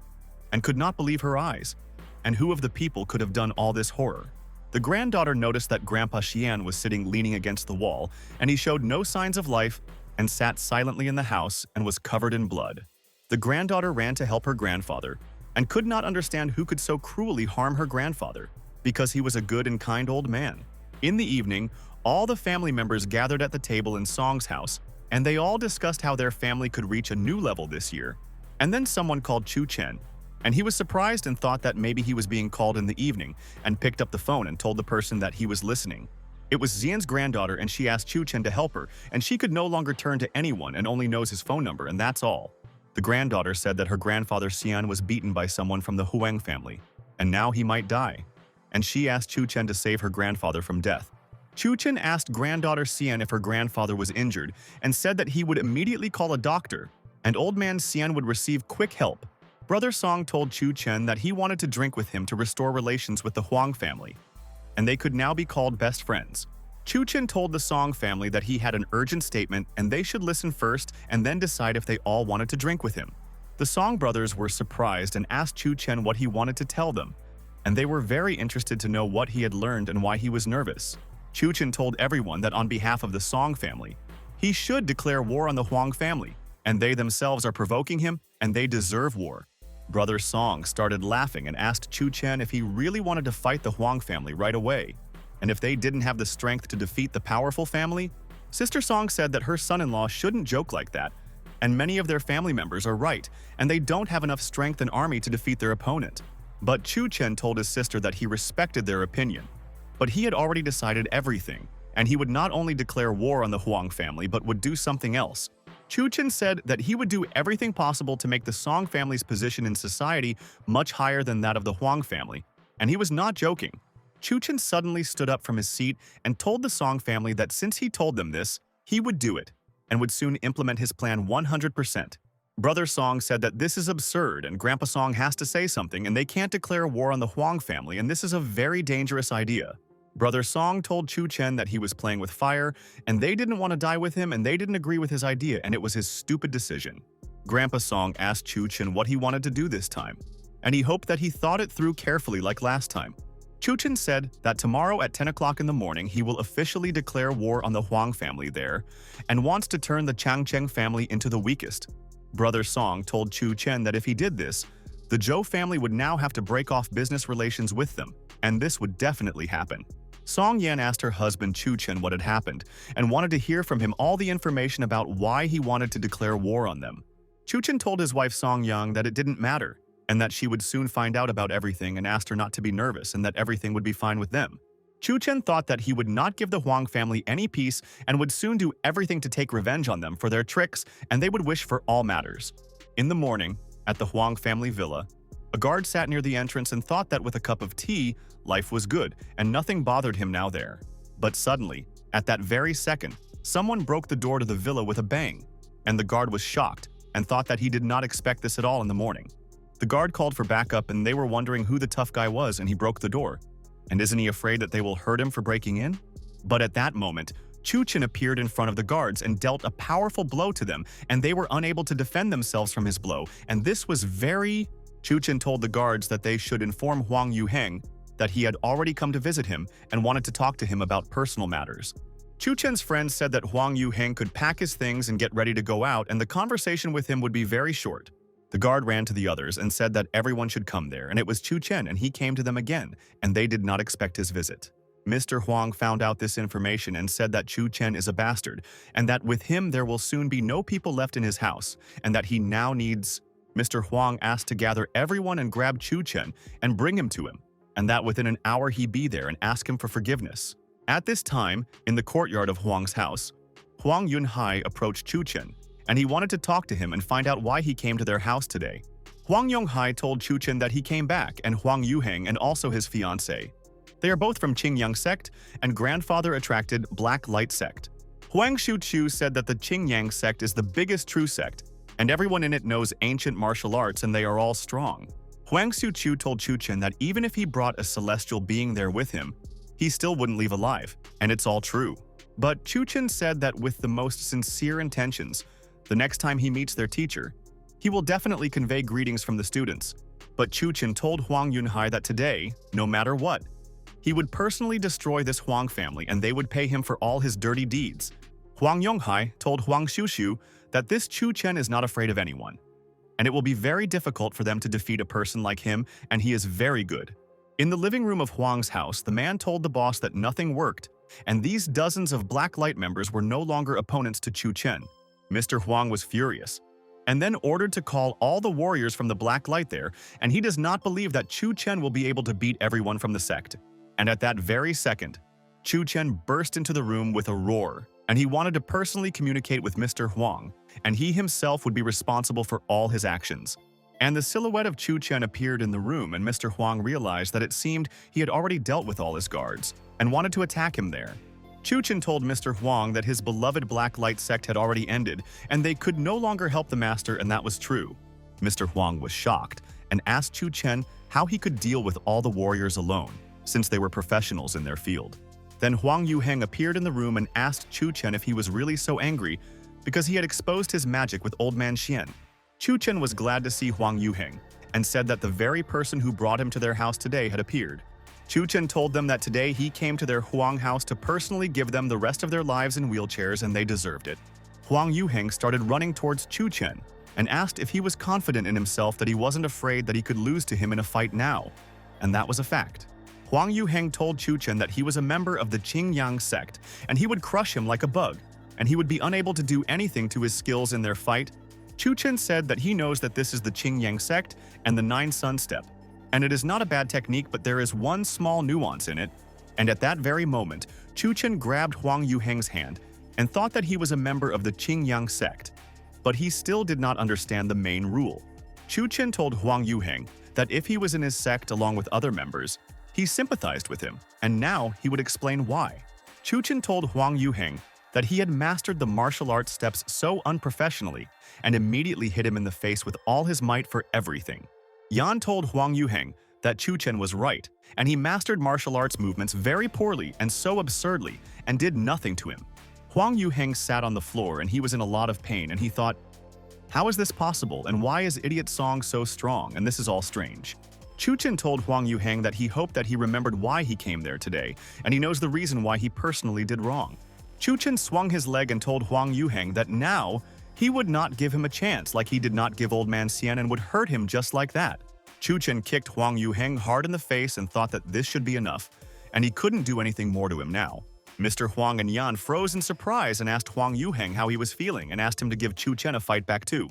and could not believe her eyes. And who of the people could have done all this horror? The granddaughter noticed that Grandpa Xian was sitting leaning against the wall, and he showed no signs of life and sat silently in the house and was covered in blood. The granddaughter ran to help her grandfather and could not understand who could so cruelly harm her grandfather, because he was a good and kind old man. In the evening, all the family members gathered at the table in Song's house, and they all discussed how their family could reach a new level this year. And then someone called Chun Chen, and he was surprised and thought that maybe he was being called in the evening, and picked up the phone and told the person that he was listening. It was Xian's granddaughter, and she asked Chun Chen to help her, and she could no longer turn to anyone and only knows his phone number, and that's all. The granddaughter said that her grandfather Xian was beaten by someone from the Huang family, and now he might die. And she asked Chun Chen to save her grandfather from death. Chun Chen asked granddaughter Xian if her grandfather was injured and said that he would immediately call a doctor, and old man Xian would receive quick help. Brother Song told Chun Chen that he wanted to drink with him to restore relations with the Huang family, and they could now be called best friends. Chun Chen told the Song family that he had an urgent statement and they should listen first and then decide if they all wanted to drink with him. The Song brothers were surprised and asked Chun Chen what he wanted to tell them, and they were very interested to know what he had learned and why he was nervous. Chun Chen told everyone that on behalf of the Song family, he should declare war on the Huang family, and they themselves are provoking him and they deserve war. Brother Song started laughing and asked Chun Chen if he really wanted to fight the Huang family right away, and if they didn't have the strength to defeat the powerful family. Sister Song said that her son-in-law shouldn't joke like that, and many of their family members are right, and they don't have enough strength and army to defeat their opponent. But Chun Chen told his sister that he respected their opinion, but he had already decided everything, and he would not only declare war on the Huang family but would do something else. Chun Chen said that he would do everything possible to make the Song family's position in society much higher than that of the Huang family, and he was not joking. Chun Chen suddenly stood up from his seat and told the Song family that since he told them this, he would do it, and would soon implement his plan 100%. Brother Song said that this is absurd and Grandpa Song has to say something and they can't declare war on the Huang family, and this is a very dangerous idea. Brother Song told Chun Chen that he was playing with fire, and they didn't want to die with him and they didn't agree with his idea, and it was his stupid decision. Grandpa Song asked Chun Chen what he wanted to do this time, and he hoped that he thought it through carefully like last time. Chun Chen said that tomorrow at 10 o'clock in the morning he will officially declare war on the Huang family there, and wants to turn the Changcheng family into the weakest. Brother Song told Chun Chen that if he did this, the Zhou family would now have to break off business relations with them, and this would definitely happen. Song Yan asked her husband Chun Chen what had happened, and wanted to hear from him all the information about why he wanted to declare war on them. Chun Chen told his wife Song Yang that it didn't matter, and that she would soon find out about everything, and asked her not to be nervous and that everything would be fine with them. Chun Chen thought that he would not give the Huang family any peace and would soon do everything to take revenge on them for their tricks, and they would wish for all matters. In the morning, at the Huang family villa, a guard sat near the entrance and thought that with a cup of tea, life was good and nothing bothered him now there. But suddenly, at that very second, someone broke the door to the villa with a bang, and the guard was shocked and thought that he did not expect this at all in the morning. The guard called for backup and they were wondering who the tough guy was, and he broke the door. And isn't he afraid that they will hurt him for breaking in? But at that moment, Chun Chen appeared in front of the guards and dealt a powerful blow to them, and they were unable to defend themselves from his blow, and this was very... Chun Chen told the guards that they should inform Huang Yuheng that he had already come to visit him and wanted to talk to him about personal matters. Chun Chen's friends said that Huang Yuheng could pack his things and get ready to go out, and the conversation with him would be very short. The guard ran to the others and said that everyone should come there, and it was Chun Chen, and he came to them again, and they did not expect his visit. Mr. Huang found out this information and said that Chun Chen is a bastard, and that with him there will soon be no people left in his house, and that he now needs... Mr. Huang asked to gather everyone and grab Chun Chen and bring him to him, and that within an hour he be there and ask him for forgiveness. At this time, in the courtyard of Huang's house, Huang Yunhai approached Chun Chen, and he wanted to talk to him and find out why he came to their house today. Huang Yonghai told Chun Chen that he came back, and Huang Yuheng and also his fiancée. They are both from Qingyang sect, and grandfather attracted Black Light sect. Huang Shuqiu said that the Qingyang sect is the biggest true sect, and everyone in it knows ancient martial arts and they are all strong. Huang Shuqiu told Chun Chen that even if he brought a celestial being there with him, he still wouldn't leave alive, and it's all true. But Chun Chen said that with the most sincere intentions, the next time he meets their teacher, he will definitely convey greetings from the students, But Chu Chen told Huang Yunhai that today, no matter what, he would personally destroy this Huang family and they would pay him for all his dirty deeds. Huang Yonghai told Huang Xiushu that this Chu Chen is not afraid of anyone, and it will be very difficult for them to defeat a person like him, and he is very good. In the living room of Huang's house, the man told the boss that nothing worked, and these dozens of Black Light members were no longer opponents to Chu Chen. Mr. Huang was furious, and then ordered to call all the warriors from the Black Light there, and he does not believe that Chu Chen will be able to beat everyone from the sect. And at that very second, Chu Chen burst into the room with a roar, and he wanted to personally communicate with Mr. Huang, and he himself would be responsible for all his actions. And the silhouette of Chu Chen appeared in the room, and Mr. Huang realized that it seemed he had already dealt with all his guards, and wanted to attack him there. Chu Chen told Mr. Huang that his beloved Black Light sect had already ended, and they could no longer help the master, and that was true. Mr. Huang was shocked, and asked Chu Chen how he could deal with all the warriors alone, since they were professionals in their field. Then Huang Yuheng appeared in the room and asked Chu Chen if he was really so angry because he had exposed his magic with Old Man Xian. Chu Chen was glad to see Huang Yuheng and said that the very person who brought him to their house today had appeared. Chu Chen told them that today he came to their Huang house to personally give them the rest of their lives in wheelchairs, and they deserved it. Huang Yuheng started running towards Chu Chen and asked if he was confident in himself, that he wasn't afraid that he could lose to him in a fight now. And that was a fact. Huang Yuheng told Chu Chen that he was a member of the Qingyang sect, and he would crush him like a bug, and he would be unable to do anything to his skills in their fight. Chu Chen said that he knows that this is the Qingyang sect and the Nine Sun Step, and it is not a bad technique, but there is one small nuance in it. And at that very moment, Chu Chen grabbed Huang Yuheng's hand and thought that he was a member of the Qingyang sect, but he still did not understand the main rule. Chu Chen told Huang Yuheng that if he was in his sect along with other members, he sympathized with him, and now he would explain why. Chu Chen told Huang Yuheng that he had mastered the martial arts steps so unprofessionally and immediately hit him in the face with all his might for everything. Yan told Huang Yuheng that Chu Chen was right, and he mastered martial arts movements very poorly and so absurdly and did nothing to him. Huang Yuheng sat on the floor and he was in a lot of pain, and he thought, how is this possible, and why is Idiot Song so strong, and this is all strange. Chu Chen told Huang Yuheng that he hoped that he remembered why he came there today, and he knows the reason why he personally did wrong. Chu Chen swung his leg and told Huang Yuheng that now he would not give him a chance like he did not give Old Man Xian, and would hurt him just like that. Chu Chen kicked Huang Yuheng hard in the face and thought that this should be enough, and he couldn't do anything more to him now. Mr. Huang and Yan froze in surprise and asked Huang Yuheng how he was feeling and asked him to give Chu Chen a fight back too.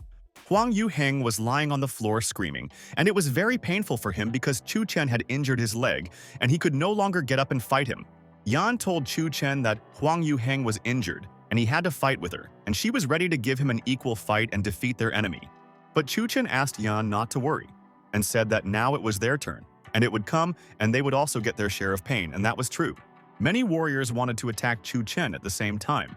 Huang Yuheng was lying on the floor screaming, and it was very painful for him because Chu Chen had injured his leg and he could no longer get up and fight him. Yan told Chu Chen that Huang Yuheng was injured and he had to fight with her, and she was ready to give him an equal fight and defeat their enemy. But Chu Chen asked Yan not to worry and said that now it was their turn, and it would come and they would also get their share of pain, and that was true. Many warriors wanted to attack Chu Chen at the same time,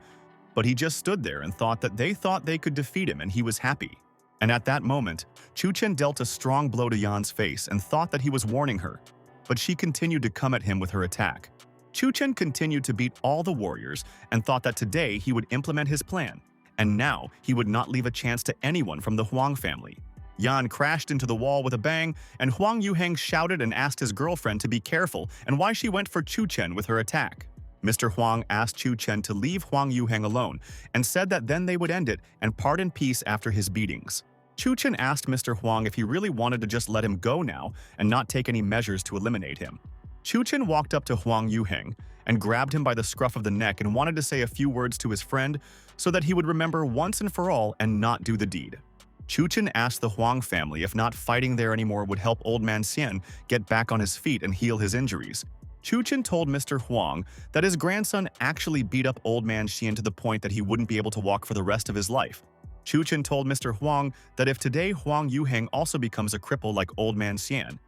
but he just stood there and thought that they could defeat him, and he was happy. And at that moment, Chu Chen dealt a strong blow to Yan's face and thought that he was warning her, but she continued to come at him with her attack. Chu Chen continued to beat all the warriors and thought that today he would implement his plan, and now he would not leave a chance to anyone from the Huang family. Yan crashed into the wall with a bang, and Huang Yuheng shouted and asked his girlfriend to be careful and why she went for Chu Chen with her attack. Mr. Huang asked Chu Chen to leave Huang Yuheng alone and said that then they would end it and part in peace after his beatings. Chu Chen asked Mr. Huang if he really wanted to just let him go now and not take any measures to eliminate him. Chu Chen walked up to Huang Yuheng and grabbed him by the scruff of the neck and wanted to say a few words to his friend so that he would remember once and for all and not do the deed. Chu Chen asked the Huang family if not fighting there anymore would help Old Man Xian get back on his feet and heal his injuries. Chu Chen told Mr. Huang that his grandson actually beat up Old Man Xian to the point that he wouldn't be able to walk for the rest of his life. Chu Chen told Mr. Huang that if today Huang Yuheng also becomes a cripple like Old Man Xian,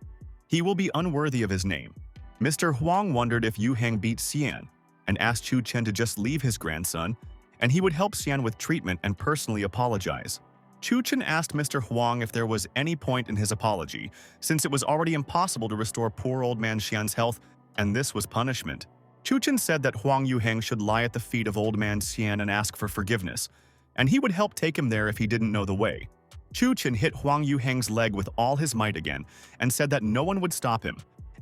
he will be unworthy of his name. Mr. Huang wondered if Yuheng beat Xian and asked Chu Chen to just leave his grandson, and he would help Xian with treatment and personally apologize. Chu Chen asked Mr. Huang if there was any point in his apology, since it was already impossible to restore poor Old Man Xian's health, and this was punishment. Chu Chen said that Huang Yuheng should lie at the feet of Old Man Xian and ask for forgiveness, and he would help take him there if he didn't know the way. Chun Chen hit Huang Yuheng's leg with all his might again and said that no one would stop him,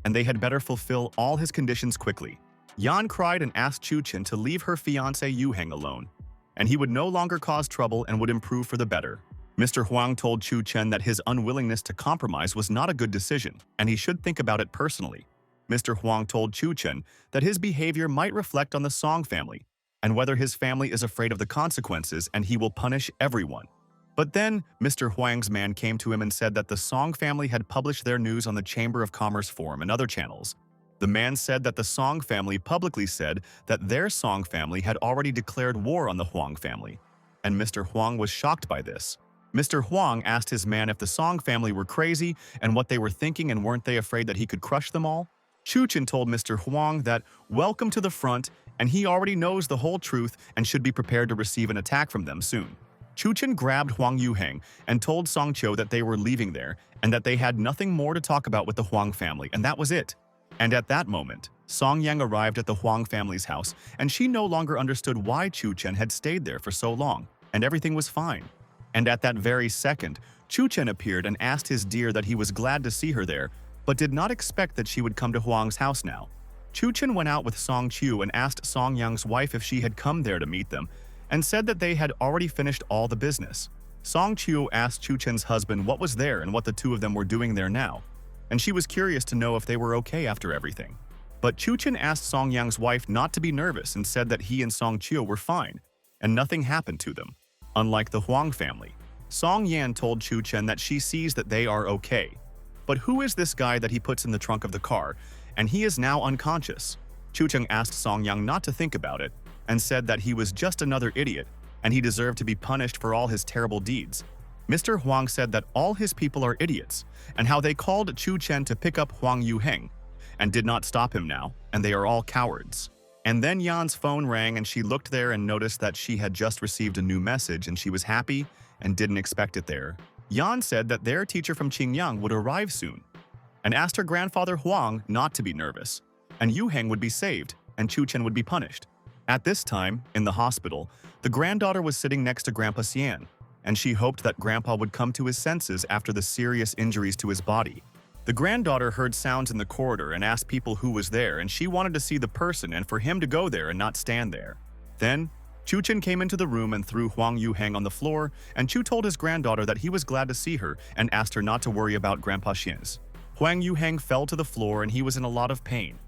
and they had better fulfill all his conditions quickly. Yan cried and asked Chun Chen to leave her fiancé Yuheng alone, and he would no longer cause trouble and would improve for the better. Mr. Huang told Chun Chen that his unwillingness to compromise was not a good decision, and he should think about it personally. Mr. Huang told Chun Chen that his behavior might reflect on the Song family, and whether his family is afraid of the consequences and he will punish everyone. But then, Mr. Huang's man came to him and said that the Song family had published their news on the Chamber of Commerce forum and other channels. The man said that the Song family publicly said that their Song family had already declared war on the Huang family, and Mr. Huang was shocked by this. Mr. Huang asked his man if the Song family were crazy and what they were thinking and weren't they afraid that he could crush them all. Chun Chen told Mr. Huang that welcome to the front and he already knows the whole truth and should be prepared to receive an attack from them soon. Chun Chen grabbed Huang Yuheng and told Song Qiu that they were leaving there and that they had nothing more to talk about with the Huang family, and that was it. And at that moment, Song Yang arrived at the Huang family's house, and she no longer understood why Chun Chen had stayed there for so long, and everything was fine. And at that very second, Chun Chen appeared and asked his dear that he was glad to see her there, but did not expect that she would come to Huang's house now. Chun Chen went out with Song Qiu and asked Song Yang's wife if she had come there to meet them, and said that they had already finished all the business. Song Qiu asked Chun Chen's husband what was there and what the two of them were doing there now, and she was curious to know if they were okay after everything. But Chun Chen asked Song Yang's wife not to be nervous and said that he and Song Qiu were fine, and nothing happened to them. Unlike the Huang family, Song Yan told Chun Chen that she sees that they are okay. But who is this guy that he puts in the trunk of the car, and he is now unconscious? Chun Chen asked Song Yang not to think about it, and said that he was just another idiot, and he deserved to be punished for all his terrible deeds. Mr. Huang said that all his people are idiots, and how they called Chun Chen to pick up Huang Yuheng, and did not stop him now, and they are all cowards. And then Yan's phone rang and she looked there and noticed that she had just received a new message and she was happy and didn't expect it there. Yan said that their teacher from Qingyang would arrive soon, and asked her grandfather Huang not to be nervous, and Yuheng would be saved, and Chun Chen would be punished. At this time, in the hospital, the granddaughter was sitting next to Grandpa Xian, and she hoped that Grandpa would come to his senses after the serious injuries to his body. The granddaughter heard sounds in the corridor and asked people who was there, and she wanted to see the person and for him to go there and not stand there. Then, Chun Chen came into the room and threw Huang Yuheng on the floor, and Chu told his granddaughter that he was glad to see her and asked her not to worry about Grandpa Xian's. Huang Yuheng fell to the floor and he was in a lot of pain,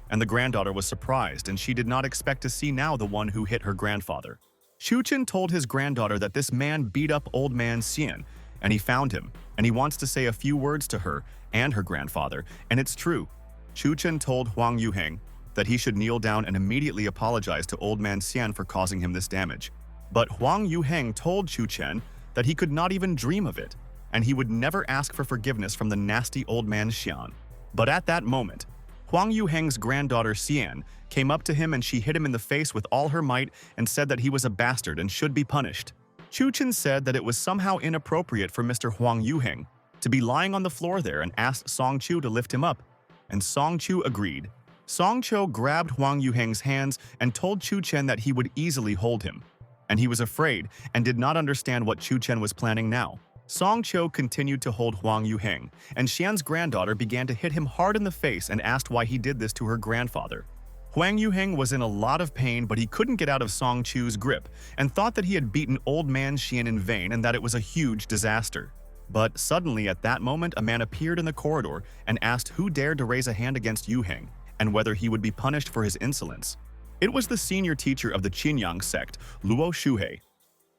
and the granddaughter was surprised and she did not expect to see now the one who hit her grandfather. Chun Chen told his granddaughter that this man beat up old man Xian, and he found him, and he wants to say a few words to her and her grandfather, and it's true. Chun Chen told Huang Yuheng that he should kneel down and immediately apologize to old man Xian for causing him this damage. But Huang Yuheng told Chun Chen that he could not even dream of it, and he would never ask for forgiveness from the nasty old man Xian. But at that moment, Huang Yuheng's granddaughter Xian came up to him and she hit him in the face with all her might and said that he was a bastard and should be punished. Chun Chen said that it was somehow inappropriate for Mr. Huang Yuheng to be lying on the floor there and asked Song Qiu to lift him up, and Song Qiu agreed. Song Qiu grabbed Huang Yuheng's hands and told Chun Chen that he would easily hold him, and he was afraid and did not understand what Chun Chen was planning now. Song Qiu continued to hold Huang Yuheng, and Xian's granddaughter began to hit him hard in the face and asked why he did this to her grandfather. Huang Yuheng was in a lot of pain, but he couldn't get out of Song Qiu's grip and thought that he had beaten old man Xian in vain and that it was a huge disaster. But suddenly at that moment a man appeared in the corridor and asked who dared to raise a hand against Yuheng and whether he would be punished for his insolence. It was the senior teacher of the Qingyang sect, Luo Shuhei,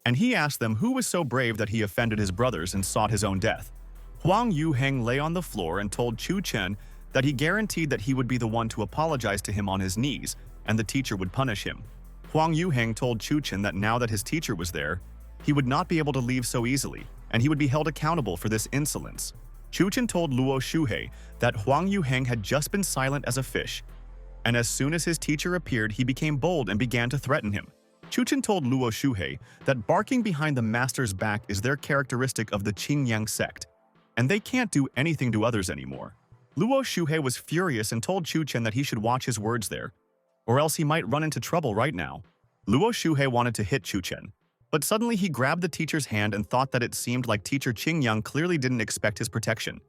and he asked them who was so brave that he offended his brothers and sought his own death. Huang Yuheng lay on the floor and told Chun Chen that he guaranteed that he would be the one to apologize to him on his knees, and the teacher would punish him. Huang Yuheng told Chun Chen that now that his teacher was there, he would not be able to leave so easily, and he would be held accountable for this insolence. Chun Chen told Luo Shuhei that Huang Yuheng had just been silent as a fish, and as soon as his teacher appeared, he became bold and began to threaten him. Chun Chen told Luo Shuhei that barking behind the master's back is their characteristic of the Qingyang sect, and they can't do anything to others anymore. Luo Shuhei was furious and told Chun Chen that he should watch his words there, or else he might run into trouble right now. Luo Shuhei wanted to hit Chun Chen, But suddenly he grabbed the teacher's hand and thought that it seemed like teacher Qingyang clearly didn't expect his protection.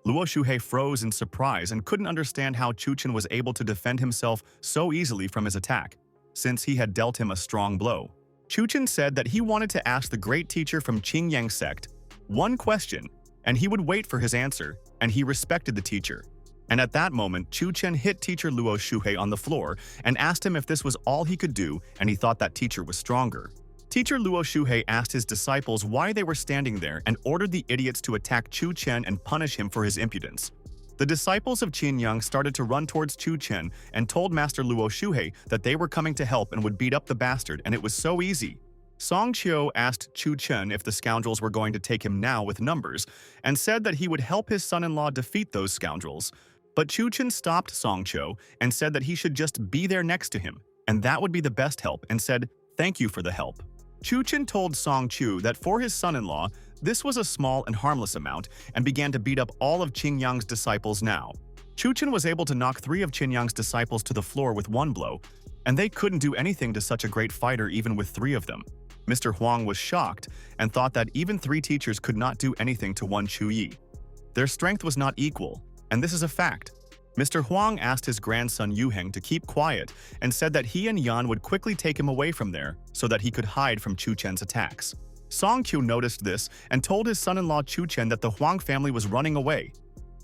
Luo Shuhei froze in surprise and couldn't understand how Chun Chen was able to defend himself so easily from his attack, since he had dealt him a strong blow. Chun Chen said that he wanted to ask the great teacher from Qingyang sect one question, and he would wait for his answer, and he respected the teacher. And at that moment, Chun Chen hit teacher Luo Shuhei on the floor and asked him if this was all he could do, and he thought that teacher was stronger. Teacher Luo Shuhei asked his disciples why they were standing there and ordered the idiots to attack Chun Chen and punish him for his impudence. The disciples of Qingyang started to run towards Chun Chen and told Master Luo Shuhei that they were coming to help and would beat up the bastard, and it was so easy. Song Qiu asked Chun Chen if the scoundrels were going to take him now with numbers, and said that he would help his son-in-law defeat those scoundrels. But Chun Chen stopped Song Qiu and said that he should just be there next to him, and that would be the best help, and said, "Thank you for the help." Chun Chen told Song Qiu that for his son-in-law, this was a small and harmless amount, and began to beat up all of Qingyang's disciples now. Chun Chen was able to knock 3 of Qingyang's disciples to the floor with one blow, and they couldn't do anything to such a great fighter even with 3 of them. Mr. Huang was shocked and thought that even 3 teachers could not do anything to one Chu Yi. Their strength was not equal, and this is a fact. Mr. Huang asked his grandson Yu Heng to keep quiet and said that he and Yan would quickly take him away from there so that he could hide from Chun Chen's attacks. Song Qiu noticed this and told his son-in-law Chun Chen that the Huang family was running away,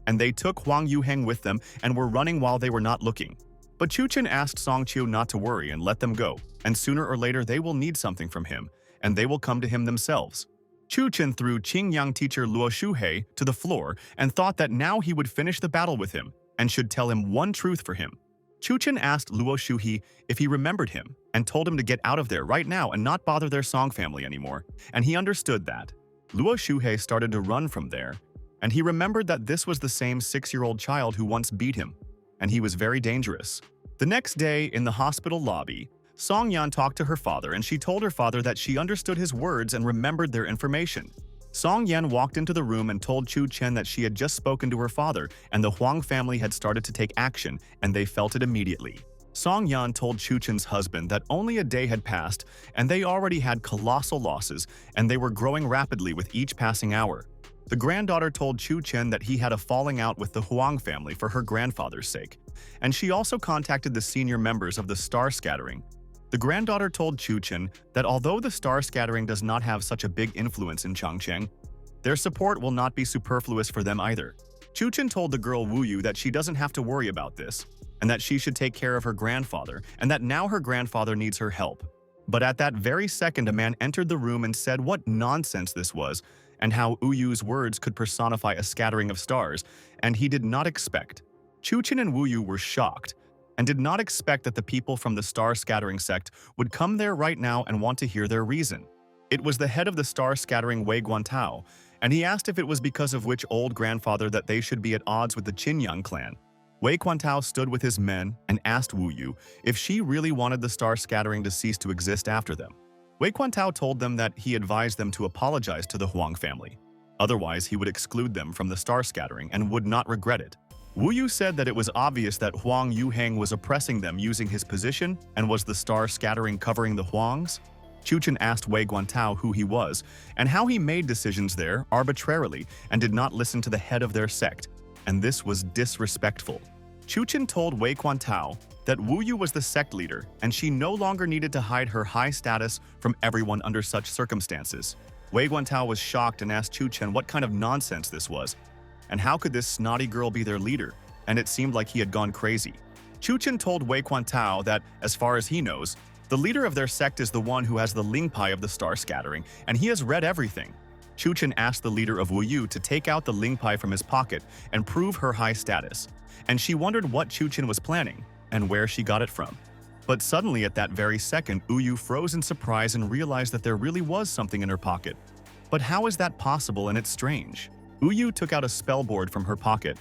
and they took Huang Yu Heng with them and were running while they were not looking. But Chun Chen asked Song Qiu not to worry and let them go, and sooner or later they will need something from him, and they will come to him themselves. Chun Chen threw Qingyang teacher Luo Shuhei to the floor and thought that now he would finish the battle with him and should tell him one truth for him. Chun Chen asked Luo Shuhei if he remembered him and told him to get out of there right now and not bother their Song family anymore, and he understood that. Luo Shuhei started to run from there, and he remembered that this was the same 6-year-old child who once beat him, and he was very dangerous. The next day, in the hospital lobby, Song Yan talked to her father and she told her father that she understood his words and remembered their information. Song Yan walked into the room and told Chun Chen that she had just spoken to her father and the Huang family had started to take action, and they felt it immediately. Song Yan told Chun Chen's husband that only a day had passed and they already had colossal losses, and they were growing rapidly with each passing hour. The granddaughter told Chun Chen that he had a falling out with the Huang family for her grandfather's sake, and she also contacted the senior members of the Star Scattering. The granddaughter told Chun Chen that although the Star Scattering does not have such a big influence in Changcheng, their support will not be superfluous for them either. Chun Chen told the girl Wu Yu that she doesn't have to worry about this, and that she should take care of her grandfather, and that now her grandfather needs her help. But at that very second, a man entered the room and said what nonsense this was, and how Wu Yu's words could personify a scattering of stars, and he did not expect. Chun Chen and Wu Yu were shocked, and did not expect that the people from the Star Scattering sect would come there right now and want to hear their reason. It was the head of the Star Scattering Wei Guantao, and he asked if it was because of which old grandfather that they should be at odds with the Qinyang clan. Wei Guantao stood with his men and asked Wu Yu if she really wanted the Star Scattering to cease to exist after them. Wei Guantao told them that he advised them to apologize to the Huang family. Otherwise, he would exclude them from the Star Scattering and would not regret it. Wu Yu said that it was obvious that Huang Yu Heng was oppressing them using his position, and was the Star Scattering covering the Huangs? Chun Chen asked Wei Guantao who he was, and how he made decisions there arbitrarily and did not listen to the head of their sect, and this was disrespectful. Chun Chen told Wei Guantao that Wu Yu was the sect leader, and she no longer needed to hide her high status from everyone under such circumstances. Wei Guantao was shocked and asked Chun Chen what kind of nonsense this was, and how could this snotty girl be their leader, and it seemed like he had gone crazy. Chun Chen told Wei Guantao that, as far as he knows, the leader of their sect is the one who has the Ling Pai of the Star Scattering, and he has read everything. Chun Chen asked the leader of Wu Yu to take out the Ling Pai from his pocket and prove her high status, and she wondered what Chun Chen was planning, and where she got it from. But suddenly at that very second, Wu Yu froze in surprise and realized that there really was something in her pocket. But how is that possible, and it's strange? Wu Yu took out a spell board from her pocket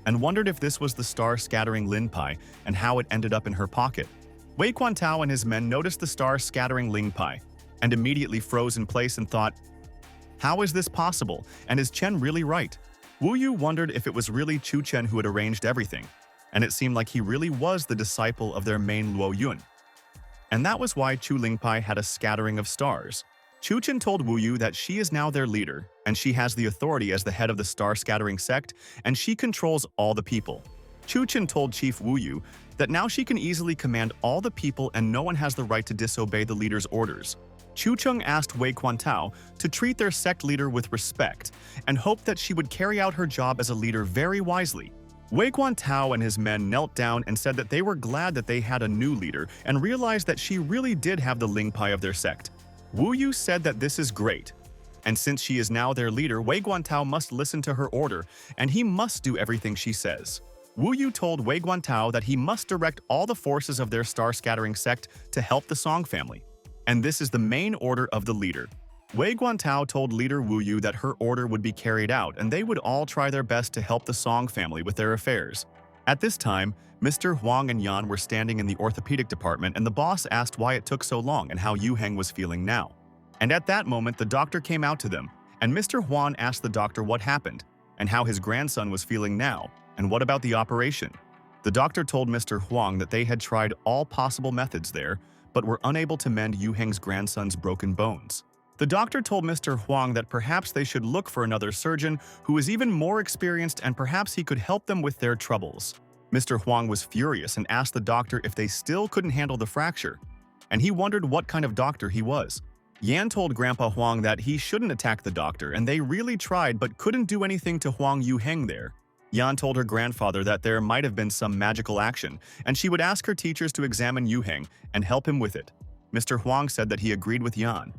and wondered if this was the Star Scattering Lin Pai and how it ended up in her pocket. Wei Guantao and his men noticed the Star Scattering Ling Pai and immediately froze in place and thought, how is this possible, and is Chen really right? Wu Yu wondered if it was really Chun Chen who had arranged everything, and it seemed like he really was the disciple of their main Luo Yun. And that was why Chu Ling Pai had a scattering of stars. Chun Chen told Wu Yu that she is now their leader, and she has the authority as the head of the star-scattering sect, and she controls all the people. Chun Chen told Chief Wu Yu that now she can easily command all the people and no one has the right to disobey the leader's orders. Chu Cheng asked Wei Quantao to treat their sect leader with respect and hoped that she would carry out her job as a leader very wisely. Wei Quantao and his men knelt down and said that they were glad that they had a new leader and realized that she really did have the Ling Pai of their sect. Wu Yu said that this is great, and since she is now their leader, Wei Guantao must listen to her order and he must do everything she says. Wu Yu told Wei Guantao that he must direct all the forces of their star-scattering sect to help the Song family, and this is the main order of the leader. Wei Guantao told leader Wu Yu that her order would be carried out and they would all try their best to help the Song family with their affairs. At this time, Mr. Huang and Yan were standing in the orthopedic department and the boss asked why it took so long and how Yu Heng was feeling now. And at that moment, the doctor came out to them, and Mr. Huang asked the doctor what happened and how his grandson was feeling now, and what about the operation. The doctor told Mr. Huang that they had tried all possible methods there, but were unable to mend Yu Heng's grandson's broken bones. The doctor told Mr. Huang that perhaps they should look for another surgeon who is even more experienced and perhaps he could help them with their troubles. Mr. Huang was furious and asked the doctor if they still couldn't handle the fracture, and he wondered what kind of doctor he was. Yan told Grandpa Huang that he shouldn't attack the doctor and they really tried but couldn't do anything to Huang Yu Heng there. Yan told her grandfather that there might have been some magical action, and she would ask her teachers to examine Yu Heng and help him with it. Mr. Huang said that he agreed with Yan.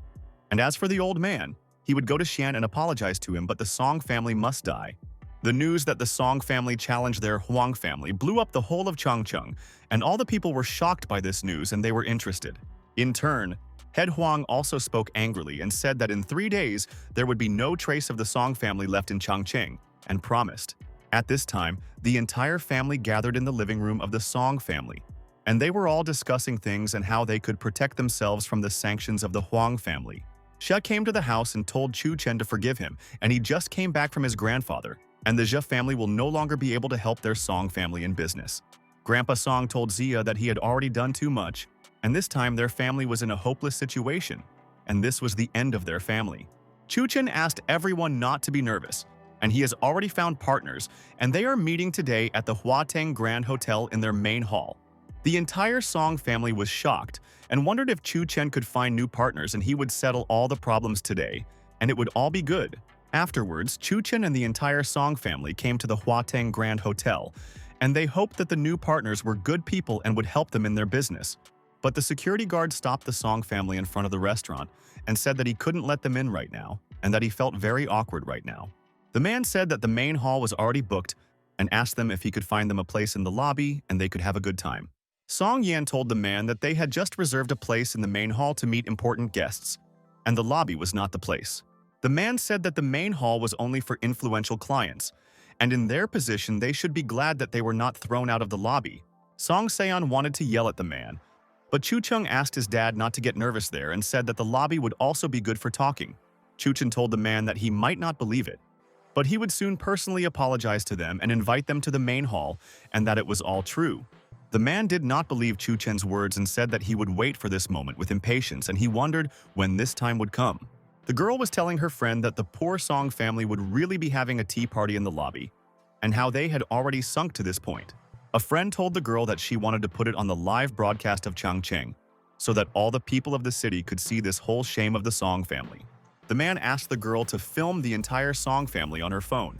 And as for the old man, he would go to Xian and apologize to him, but the Song family must die. The news that the Song family challenged their Huang family blew up the whole of Changcheng, and all the people were shocked by this news and they were interested. In turn, Head Huang also spoke angrily and said that in 3 days there would be no trace of the Song family left in Changcheng, and promised. At this time, the entire family gathered in the living room of the Song family, and they were all discussing things and how they could protect themselves from the sanctions of the Huang family. Xia came to the house and told Chu Chen to forgive him, and he just came back from his grandfather, and the Zhe family will no longer be able to help their Song family in business. Grandpa Song told Zia that he had already done too much, and this time their family was in a hopeless situation, and this was the end of their family. Chu Chen asked everyone not to be nervous, and he has already found partners, and they are meeting today at the Huateng Grand Hotel in their main hall. The entire Song family was shocked and wondered if Chu Chen could find new partners and he would settle all the problems today, and it would all be good. Afterwards, Chu Chen and the entire Song family came to the Huateng Grand Hotel, and they hoped that the new partners were good people and would help them in their business. But the security guard stopped the Song family in front of the restaurant and said that he couldn't let them in right now, and that he felt very awkward right now. The man said that the main hall was already booked and asked them if he could find them a place in the lobby and they could have a good time. Song Yan told the man that they had just reserved a place in the main hall to meet important guests, and the lobby was not the place. The man said that the main hall was only for influential clients, and in their position they should be glad that they were not thrown out of the lobby. Song Seon wanted to yell at the man, but Chu Chung asked his dad not to get nervous there and said that the lobby would also be good for talking. Chu Chen told the man that he might not believe it, but he would soon personally apologize to them and invite them to the main hall, and that it was all true. The man did not believe Chu Chen's words and said that he would wait for this moment with impatience, and he wondered when this time would come. The girl was telling her friend that the poor Song family would really be having a tea party in the lobby, and how they had already sunk to this point. A friend told the girl that she wanted to put it on the live broadcast of Changcheng, so that all the people of the city could see this whole shame of the Song family. The man asked the girl to film the entire Song family on her phone,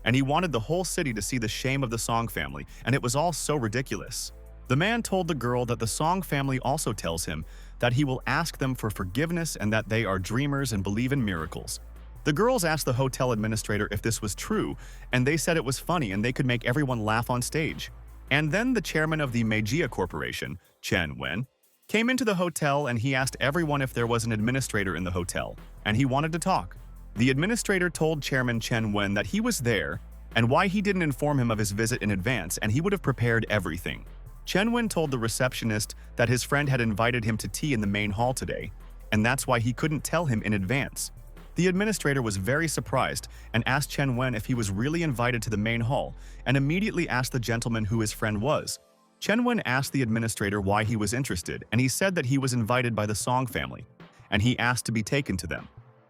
and he wanted the whole city to see the shame of the Song family, and it was all so ridiculous. The man told the girl that the Song family also tells him that he will ask them for forgiveness and that they are dreamers and believe in miracles. The girls asked the hotel administrator if this was true, and they said it was funny and they could make everyone laugh on stage. And then the chairman of the Meijia Corporation, Chen Wen, came into the hotel and he asked everyone if there was an administrator in the hotel, and he wanted to talk. The administrator told Chairman Chen Wen that he was there and why he didn't inform him of his visit in advance, and he would have prepared everything. Chen Wen told the receptionist that his friend had invited him to tea in the main hall today, and that's why he couldn't tell him in advance. The administrator was very surprised and asked Chen Wen if he was really invited to the main hall, and immediately asked the gentleman who his friend was. Chen Wen asked the administrator why he was interested, and he said that he was invited by the Song family, and he asked to be taken to them.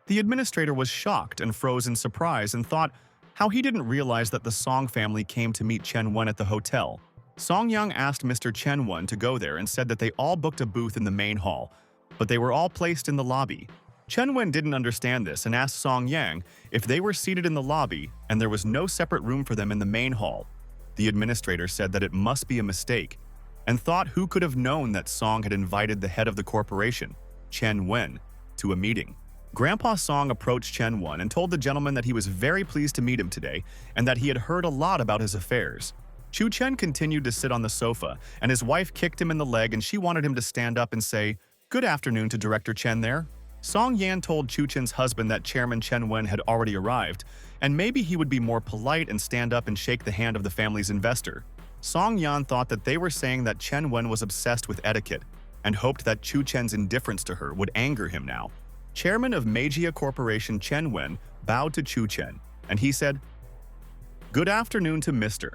The administrator was shocked and froze in surprise and thought how he didn't realize that the Song family came to meet Chen Wen at the hotel. Song Yang asked Mr. Chen Wen to go there and said that they all booked a booth in the main hall, but they were all placed in the lobby. Chen Wen didn't understand this and asked Song Yang if they were seated in the lobby and there was no separate room for them in the main hall. The administrator said that it must be a mistake and thought who could have known that Song had invited the head of the corporation, Chen Wen, to a meeting. Grandpa Song approached Chen Wen and told the gentleman that he was very pleased to meet him today and that he had heard a lot about his affairs. Chu Chen continued to sit on the sofa, and his wife kicked him in the leg and she wanted him to stand up and say, "Good afternoon" to Director Chen there. Song Yan told Chu Chen's husband that Chairman Chen Wen had already arrived, and maybe he would be more polite and stand up and shake the hand of the family's investor. Song Yan thought that they were saying that Chen Wen was obsessed with etiquette and hoped that Chu Chen's indifference to her would anger him now. Chairman of Meijia Corporation Chen Wen bowed to Chu Chen, and he said, "Good afternoon to Mr.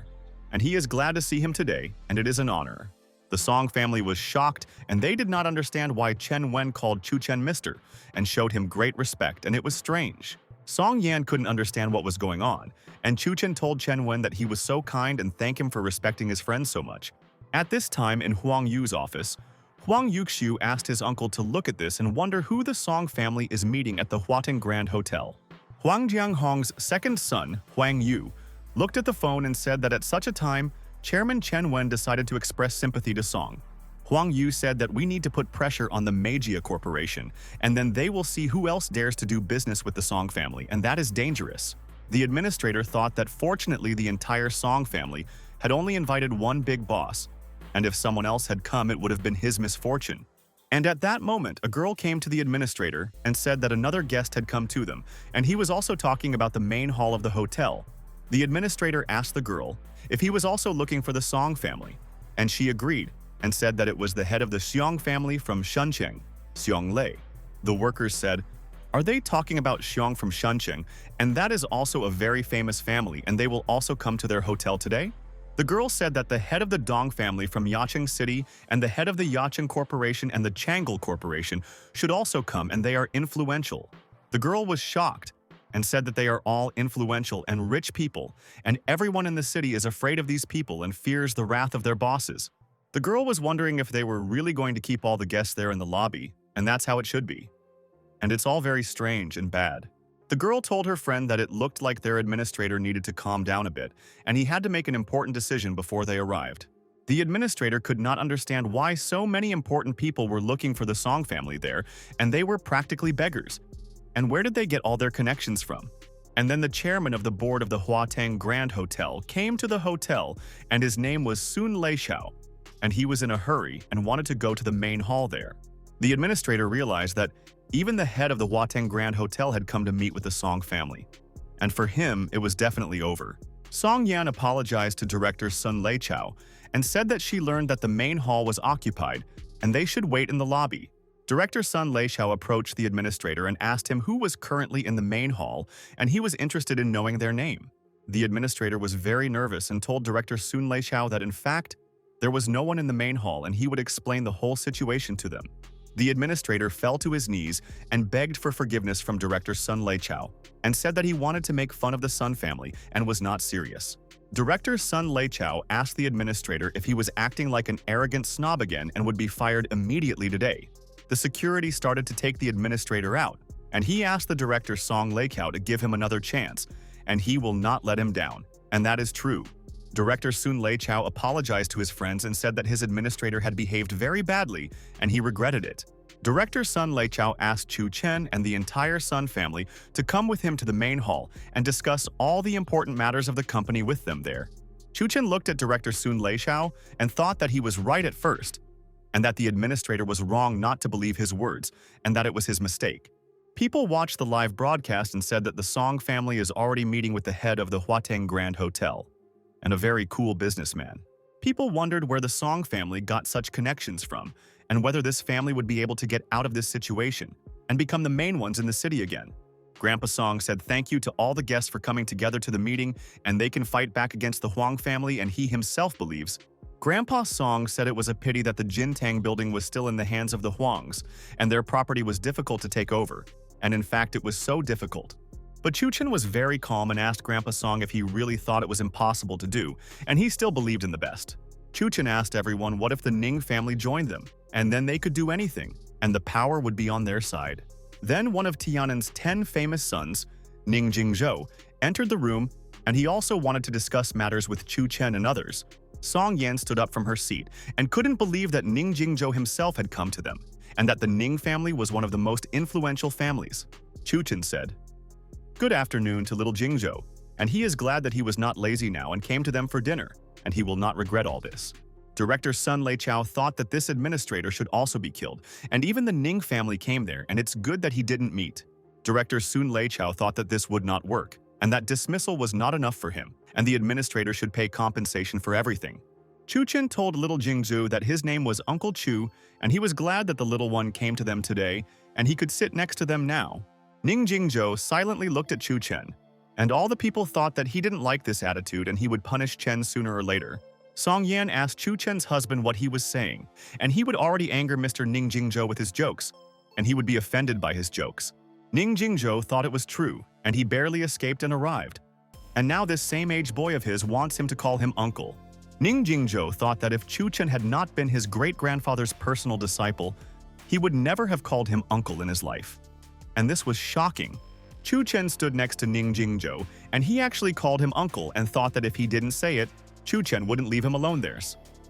and he is glad to see him today, and it is an honor." The Song family was shocked, and they did not understand why Chen Wen called Chu Chen Mr. and showed him great respect, and it was strange. Song Yan couldn't understand what was going on, and Chu Chen told Chen Wen that he was so kind and thanked him for respecting his friends so much. At this time in Huang Yu's office, Huang Yuxiu asked his uncle to look at this and wonder who the Song family is meeting at the Huateng Grand Hotel. Huang Jianghong's second son, Huang Yu, looked at the phone and said that at such a time, Chairman Chen Wen decided to express sympathy to Song. Huang Yu said that we need to put pressure on the Meijia Corporation, and then they will see who else dares to do business with the Song family, and that is dangerous. The administrator thought that fortunately the entire Song family had only invited one big boss, and if someone else had come it would have been his misfortune. And at that moment, a girl came to the administrator and said that another guest had come to them, and he was also talking about the main hall of the hotel. The administrator asked the girl if he was also looking for the Song family, and she agreed and said that it was the head of the Xiong family from Shenzhen, Xiong Lei. The workers said, "Are they talking about Xiong from Shenzhen? And that is also a very famous family, and they will also come to their hotel today?" The girl said that the head of the Dong family from Yacheng City and the head of the Yacheng Corporation and the Changle Corporation should also come, and they are influential. The girl was shocked and said that they are all influential and rich people, and everyone in the city is afraid of these people and fears the wrath of their bosses. The girl was wondering if they were really going to keep all the guests there in the lobby, and that's how it should be. And it's all very strange and bad. The girl told her friend that it looked like their administrator needed to calm down a bit, and he had to make an important decision before they arrived. The administrator could not understand why so many important people were looking for the Song family there, and they were practically beggars. And where did they get all their connections from? And then the chairman of the board of the Huateng Grand Hotel came to the hotel, and his name was Sun Leishao, and he was in a hurry and wanted to go to the main hall there. The administrator realized that even the head of the Huateng Grand Hotel had come to meet with the Song family, and for him it was definitely over. Song Yan apologized to director Sun Leichao and said that she learned that the main hall was occupied and they should wait in the lobby. Director Sun Leichao approached the administrator and asked him who was currently in the main hall, and he was interested in knowing their name. The administrator was very nervous and told Director Sun Leichao that in fact, there was no one in the main hall and he would explain the whole situation to them. The administrator fell to his knees and begged for forgiveness from Director Sun Leichao and said that he wanted to make fun of the Sun family and was not serious. Director Sun Leichao asked the administrator if he was acting like an arrogant snob again and would be fired immediately today. The security started to take the administrator out, and he asked the director Song Leichao to give him another chance, and he will not let him down. And that is true. Director Sun Leichao apologized to his friends and said that his administrator had behaved very badly, and he regretted it. Director Sun Leichao asked Chu Chen and the entire Sun family to come with him to the main hall and discuss all the important matters of the company with them there. Chu Chen looked at Director Sun Leichao and thought that he was right at first, and that the administrator was wrong not to believe his words, and that it was his mistake. People watched the live broadcast and said that the Song family is already meeting with the head of the Huateng Grand Hotel, and a very cool businessman. People wondered where the Song family got such connections from, and whether this family would be able to get out of this situation and become the main ones in the city again. Grandpa Song said thank you to all the guests for coming together to the meeting, and they can fight back against the Huang family, and he himself believes Grandpa Song said it was a pity that the Jintang building was still in the hands of the Huangs, and their property was difficult to take over, and in fact it was so difficult. But Chun Chen was very calm and asked Grandpa Song if he really thought it was impossible to do, and he still believed in the best. Chun Chen asked everyone what if the Ning family joined them, and then they could do anything, and the power would be on their side. Then one of Tiananmen's 10 famous sons, Ning Jingzhou, entered the room, and he also wanted to discuss matters with Chun Chen and others. Song Yan stood up from her seat and couldn't believe that Ning Jingzhou himself had come to them, and that the Ning family was one of the most influential families. Chun Chen said, "Good afternoon to little Jingzhou, and he is glad that he was not lazy now and came to them for dinner, and he will not regret all this." Director Sun Leichao thought that this administrator should also be killed, and even the Ning family came there, and it's good that he didn't meet. Director Sun Leichao thought that this would not work, and that dismissal was not enough for him, and the administrator should pay compensation for everything. Chun Chen told little Jingzhou that his name was Uncle Chu, and he was glad that the little one came to them today, and he could sit next to them now. Ning Jingzhou silently looked at Chun Chen, and all the people thought that he didn't like this attitude and he would punish Chen sooner or later. Song Yan asked Chun Chen's husband what he was saying, and he would already anger Mr. Ning Jingzhou with his jokes, and he would be offended by his jokes. Ning Jingzhou thought it was true, and he barely escaped and arrived. And now this same-age boy of his wants him to call him uncle. Ning Jingzhou thought that if Chun Chen had not been his great-grandfather's personal disciple, he would never have called him uncle in his life. And this was shocking. Chun Chen stood next to Ning Jingzhou, and he actually called him uncle and thought that if he didn't say it, Chun Chen wouldn't leave him alone there.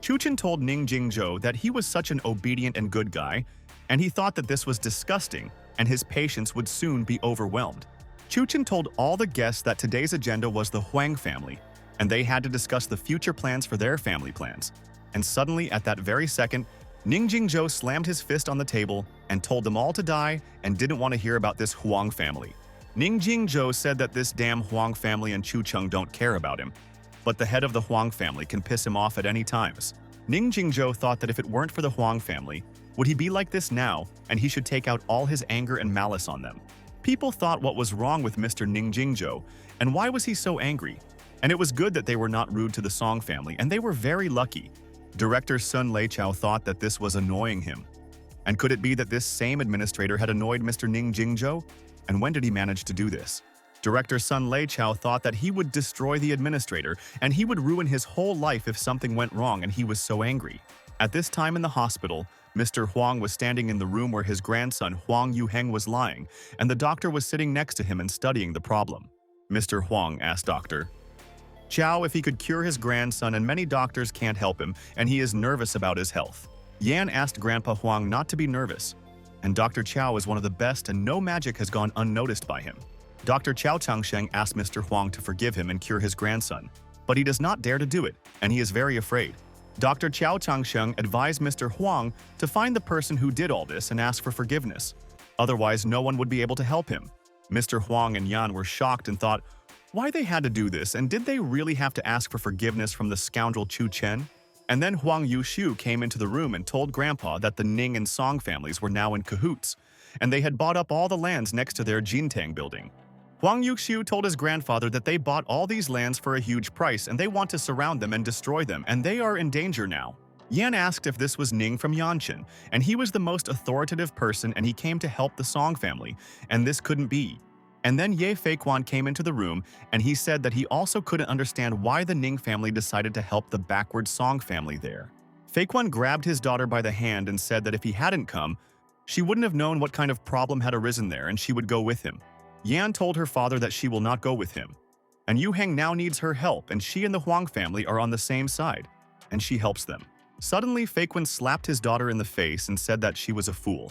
Chun Chen told Ning Jingzhou that he was such an obedient and good guy, and he thought that this was disgusting, and his patience would soon be overwhelmed. Chun Chen told all the guests that today's agenda was the Huang family, and they had to discuss the future plans for their family plans. And suddenly, at that very second, Ning Jingzhou slammed his fist on the table and told them all to die and didn't want to hear about this Huang family. Ning Jingzhou said that this damn Huang family and Chu Cheng don't care about him, but the head of the Huang family can piss him off at any times. Ning Jingzhou thought that if it weren't for the Huang family, would he be like this now, and he should take out all his anger and malice on them. People thought what was wrong with Mr. Ning Jingzhou, and why was he so angry? And it was good that they were not rude to the Song family, and they were very lucky. Director Sun Leichao thought that this was annoying him. And could it be that this same administrator had annoyed Mr. Ning Jingzhou? And when did he manage to do this? Director Sun Leichao thought that he would destroy the administrator, and he would ruin his whole life if something went wrong, and he was so angry. At this time in the hospital, Mr. Huang was standing in the room where his grandson Huang Yuheng was lying, and the doctor was sitting next to him and studying the problem. Mr. Huang asked Dr. Chow if he could cure his grandson, and many doctors can't help him, and he is nervous about his health. Yan asked Grandpa Huang not to be nervous, and Dr. Chow is one of the best and no magic has gone unnoticed by him. Dr. Chow Changsheng asked Mr. Huang to forgive him and cure his grandson, but he does not dare to do it, and he is very afraid. Dr. Chow Changsheng advised Mr. Huang to find the person who did all this and ask for forgiveness. Otherwise, no one would be able to help him. Mr. Huang and Yan were shocked and thought, why they had to do this, and did they really have to ask for forgiveness from the scoundrel Chun Chen? And then Huang Yushu came into the room and told Grandpa that the Ning and Song families were now in cahoots, and they had bought up all the lands next to their Jintang building. Huang Yushu told his grandfather that they bought all these lands for a huge price and they want to surround them and destroy them, and they are in danger now. Yan asked if this was Ning from Yanqin, and he was the most authoritative person and he came to help the Song family, and this couldn't be. And then Ye Feiquan came into the room, and he said that he also couldn't understand why the Ning family decided to help the backward Song family there. Feiquan grabbed his daughter by the hand and said that if he hadn't come, she wouldn't have known what kind of problem had arisen there and she would go with him. Yan told her father that she will not go with him. And Yu Heng now needs her help, and she and the Huang family are on the same side, and she helps them. Suddenly, Feiquan slapped his daughter in the face and said that she was a fool.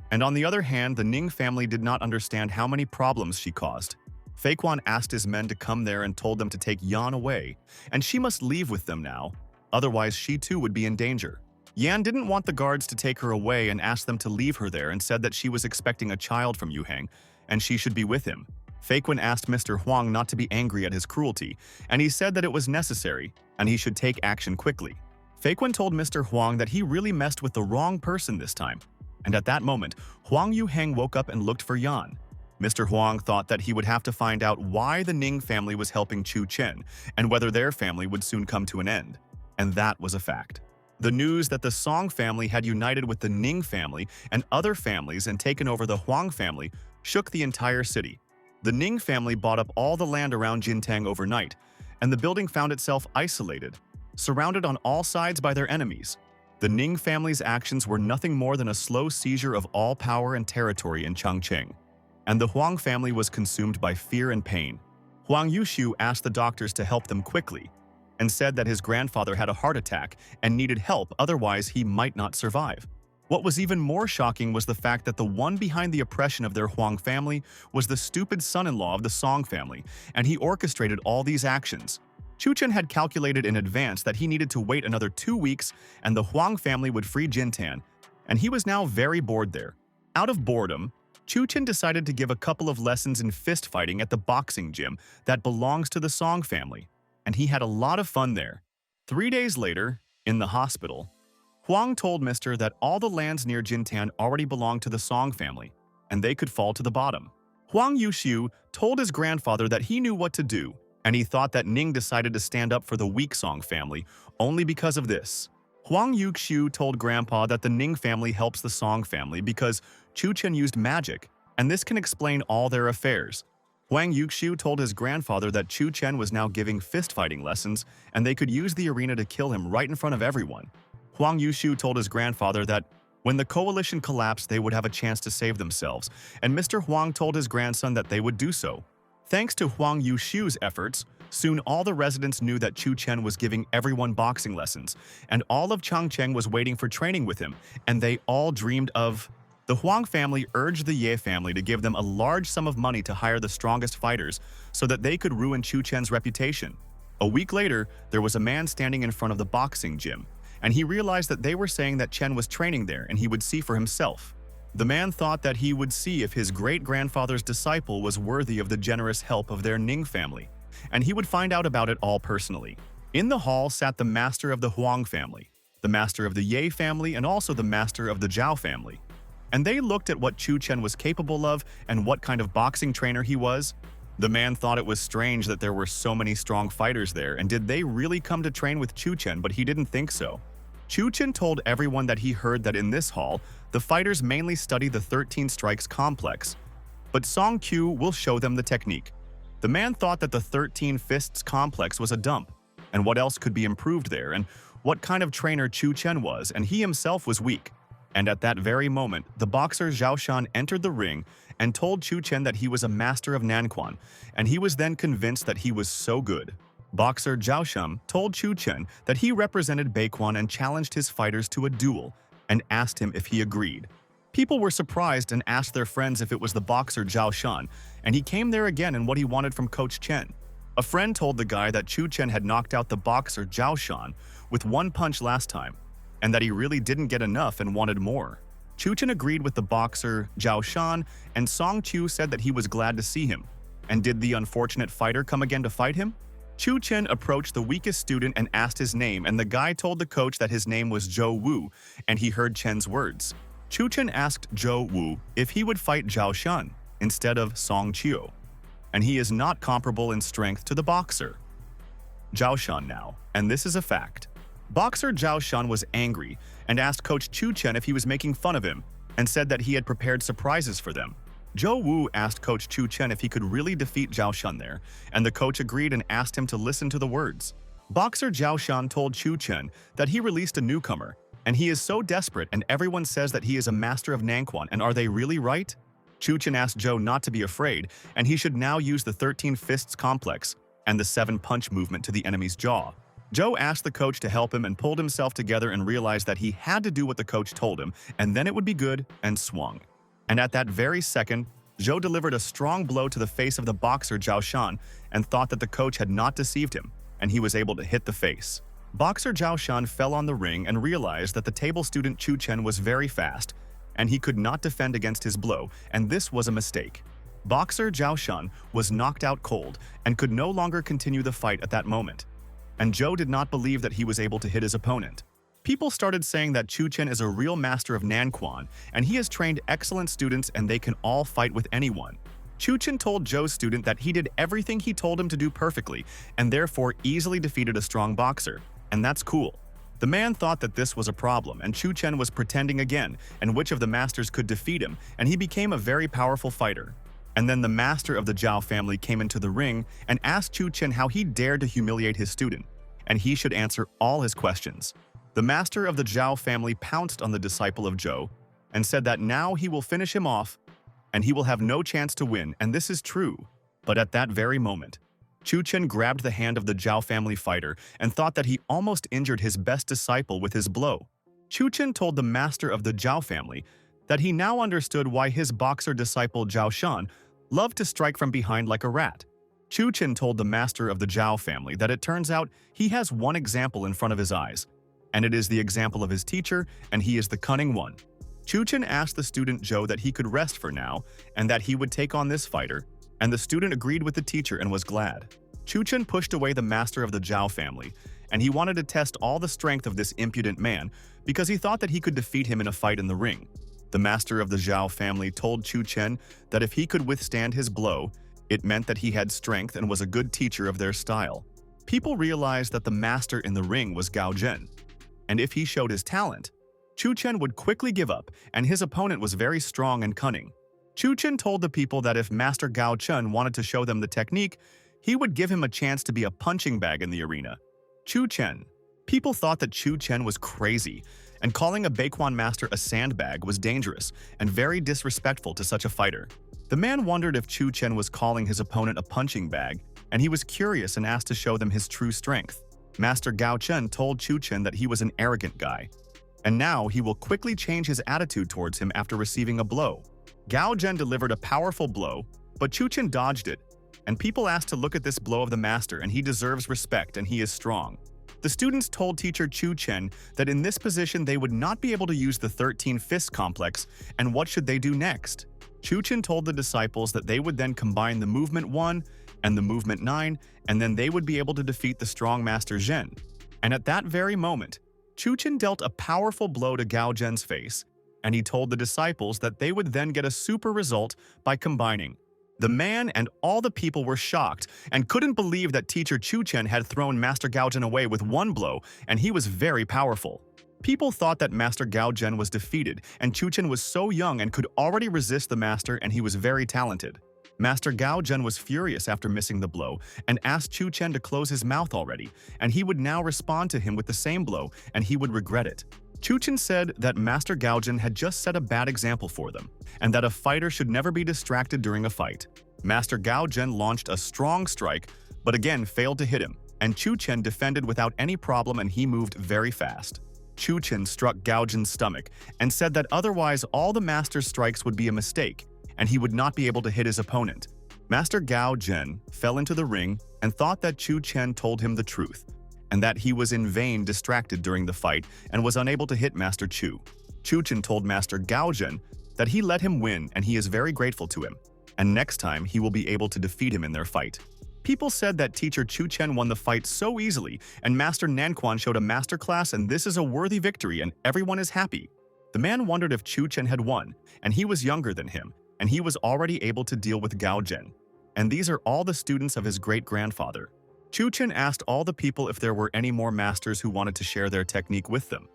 And on the other hand, the Ning family did not understand how many problems she caused. Feiquan asked his men to come there and told them to take Yan away, and she must leave with them now, otherwise she too would be in danger. Yan didn't want the guards to take her away and asked them to leave her there and said that she was expecting a child from Yu Heng, and she should be with him. Feiquan asked Mr. Huang not to be angry at his cruelty, and he said that it was necessary, and he should take action quickly. Feiquan told Mr. Huang that he really messed with the wrong person this time. And at that moment, Huang Yuheng woke up and looked for Yan. Mr. Huang thought that he would have to find out why the Ning family was helping Chun Chen, and whether their family would soon come to an end. And that was a fact. The news that the Song family had united with the Ning family and other families and taken over the Huang family shook the entire city. The Ning family bought up all the land around Jintang overnight, and the building found itself isolated, surrounded on all sides by their enemies. The Ning family's actions were nothing more than a slow seizure of all power and territory in Changcheng, and the Huang family was consumed by fear and pain. Huang Yushu asked the doctors to help them quickly, and said that his grandfather had a heart attack and needed help, otherwise he might not survive. What was even more shocking was the fact that the one behind the oppression of their Huang family was the stupid son-in-law of the Song family, and he orchestrated all these actions. Chun Chen had calculated in advance that he needed to wait another 2 weeks and the Huang family would free Jintan, and he was now very bored there. Out of boredom, Chun Chen decided to give a couple of lessons in fist fighting at the boxing gym that belongs to the Song family, and he had a lot of fun there. 3 days later, in the hospital, Huang told Mr. that all the lands near Jintan already belonged to the Song family, and they could fall to the bottom. Huang Yushu told his grandfather that he knew what to do, and he thought that Ning decided to stand up for the weak Song family only because of this. Huang Yushu told Grandpa that the Ning family helps the Song family because Chun Chen used magic, and this can explain all their affairs. Huang Yushu told his grandfather that Chun Chen was now giving fist-fighting lessons, and they could use the arena to kill him right in front of everyone. Huang Yushu told his grandfather that when the coalition collapsed, they would have a chance to save themselves, and Mr. Huang told his grandson that they would do so. Thanks to Huang Yushu's efforts, soon all the residents knew that Chun Chen was giving everyone boxing lessons, and all of Changcheng was waiting for training with him, and they all dreamed of... The Huang family urged the Ye family to give them a large sum of money to hire the strongest fighters so that they could ruin Chun Chen's reputation. A week later, there was a man standing in front of the boxing gym, and he realized that they were saying that Chen was training there and he would see for himself. The man thought that he would see if his great-grandfather's disciple was worthy of the generous help of their Ning family, and he would find out about it all personally. In the hall sat the master of the Huang family, the master of the Ye family, and also the master of the Zhao family. And they looked at what Chun Chen was capable of and what kind of boxing trainer he was. The man thought it was strange that there were so many strong fighters there, and did they really come to train with Chun Chen, but he didn't think so. Chun Chen told everyone that he heard that in this hall, the fighters mainly study the 13 Strikes complex, but Song Q will show them the technique. The man thought that the 13 Fists complex was a dump, and what else could be improved there, and what kind of trainer Chun Chen was, and he himself was weak. And at that very moment, the boxer Ya Shiaoan entered the ring and told Chun Chen that he was a master of Nanquan, and he was then convinced that he was so good. Boxer Ya Shiaoan told Chun Chen that he represented Beiquan and challenged his fighters to a duel, and asked him if he agreed. People were surprised and asked their friends if it was the boxer Ya Shiaoan, and he came there again and what he wanted from Coach Chen. A friend told the guy that Chun Chen had knocked out the boxer Ya Shiaoan with one punch last time, and that he really didn't get enough and wanted more. Chun Chen agreed with the boxer Ya Shiaoan, and Song Qiu said that he was glad to see him. And did the unfortunate fighter come again to fight him? Chun Chen approached the weakest student and asked his name, and the guy told the coach that his name was Zhou Wu, and he heard Chen's words. Chun Chen asked Zhou Wu if he would fight Ya Shiaoan instead of Song Qiu, and he is not comparable in strength to the boxer Ya Shiaoan now, and this is a fact. Boxer Ya Shiaoan was angry and asked Coach Chun Chen if he was making fun of him, and said that he had prepared surprises for them. Zhou Wu asked Coach Chun Chen if he could really defeat Ya Shiaoan there, and the coach agreed and asked him to listen to the words. Boxer Ya Shiaoan told Chun Chen that he released a newcomer, and he is so desperate and everyone says that he is a master of Nanquan, and are they really right? Chun Chen asked Zhou not to be afraid, and he should now use the 13 Fists complex and the 7-punch movement to the enemy's jaw. Zhou asked the coach to help him and pulled himself together and realized that he had to do what the coach told him, and then it would be good, and swung. And at that very second, Zhou delivered a strong blow to the face of the boxer Ya Shiaoan and thought that the coach had not deceived him, and he was able to hit the face. Boxer Ya Shiaoan fell on the ring and realized that the table student Chun Chen was very fast, and he could not defend against his blow, and this was a mistake. Boxer Ya Shiaoan was knocked out cold and could no longer continue the fight at that moment, and Zhou did not believe that he was able to hit his opponent. People started saying that Chun Chen is a real master of Nanquan, and he has trained excellent students and they can all fight with anyone. Chun Chen told Zhou's student that he did everything he told him to do perfectly, and therefore easily defeated a strong boxer, and that's cool. The man thought that this was a problem, and Chun Chen was pretending again, and which of the masters could defeat him, and he became a very powerful fighter. And then the master of the Zhao family came into the ring and asked Chun Chen how he dared to humiliate his student, and he should answer all his questions. The master of the Zhao family pounced on the disciple of Zhou and said that now he will finish him off, and he will have no chance to win, and this is true. But at that very moment, Chun Chen grabbed the hand of the Zhao family fighter and thought that he almost injured his best disciple with his blow. Chun Chen told the master of the Zhao family that he now understood why his boxer disciple Ya Shiaoan loved to strike from behind like a rat. Chun Chen told the master of the Zhao family that it turns out he has one example in front of his eyes, and it is the example of his teacher, and he is the cunning one. Chun Chen asked the student Zhou that he could rest for now and that he would take on this fighter, and the student agreed with the teacher and was glad. Chun Chen pushed away the master of the Zhao family, and he wanted to test all the strength of this impudent man because he thought that he could defeat him in a fight in the ring. The master of the Zhao family told Chun Chen that if he could withstand his blow, it meant that he had strength and was a good teacher of their style. People realized that the master in the ring was Gao Zhen, and if he showed his talent, Chun Chen would quickly give up, and his opponent was very strong and cunning. Chun Chen told the people that if Master Gao Chen wanted to show them the technique, he would give him a chance to be a punching bag in the arena. Chun Chen. People thought that Chun Chen was crazy, and calling a Baekwon master a sandbag was dangerous and very disrespectful to such a fighter. The man wondered if Chun Chen was calling his opponent a punching bag, and he was curious and asked to show them his true strength. Master Gao Chen told Chun Chen that he was an arrogant guy, and now he will quickly change his attitude towards him after receiving a blow. Gao Zhen delivered a powerful blow, but Chun Chen dodged it, and people asked to look at this blow of the master, and he deserves respect and he is strong. The students told teacher Chun Chen that in this position they would not be able to use the 13 fist complex, and what should they do next? Chun Chen told the disciples that they would then combine the movement 1 and the movement 9, and then they would be able to defeat the strong master Zhen. And at that very moment, Chun Chen dealt a powerful blow to Gao Zhen's face, and he told the disciples that they would then get a super result by combining. The man and all the people were shocked and couldn't believe that teacher Chun Chen had thrown Master Gao Zhen away with one blow, and he was very powerful. People thought that Master Gao Zhen was defeated, and Chun Chen was so young and could already resist the master, and he was very talented. Master Gao Zhen was furious after missing the blow and asked Chun Chen to close his mouth already, and he would now respond to him with the same blow, and he would regret it. Chun Chen said that Master Gao Zhen had just set a bad example for them, and that a fighter should never be distracted during a fight. Master Gao Zhen launched a strong strike, but again failed to hit him, and Chun Chen defended without any problem, and he moved very fast. Chun Chen struck Gao Zhen's stomach and said that otherwise all the master's strikes would be a mistake, and he would not be able to hit his opponent. Master Gao Zhen fell into the ring and thought that Chun Chen told him the truth, and that he was in vain distracted during the fight and was unable to hit Master Chu. Chun Chen told Master Gao Zhen that he let him win and he is very grateful to him, and next time he will be able to defeat him in their fight. People said that teacher Chun Chen won the fight so easily, and Master Nanquan showed a masterclass, and this is a worthy victory and everyone is happy. The man wondered if Chun Chen had won, and he was younger than him, and he was already able to deal with Gao Zhen. And these are all the students of his great-grandfather. Chun Chen asked all the people if there were any more masters who wanted to share their technique with them,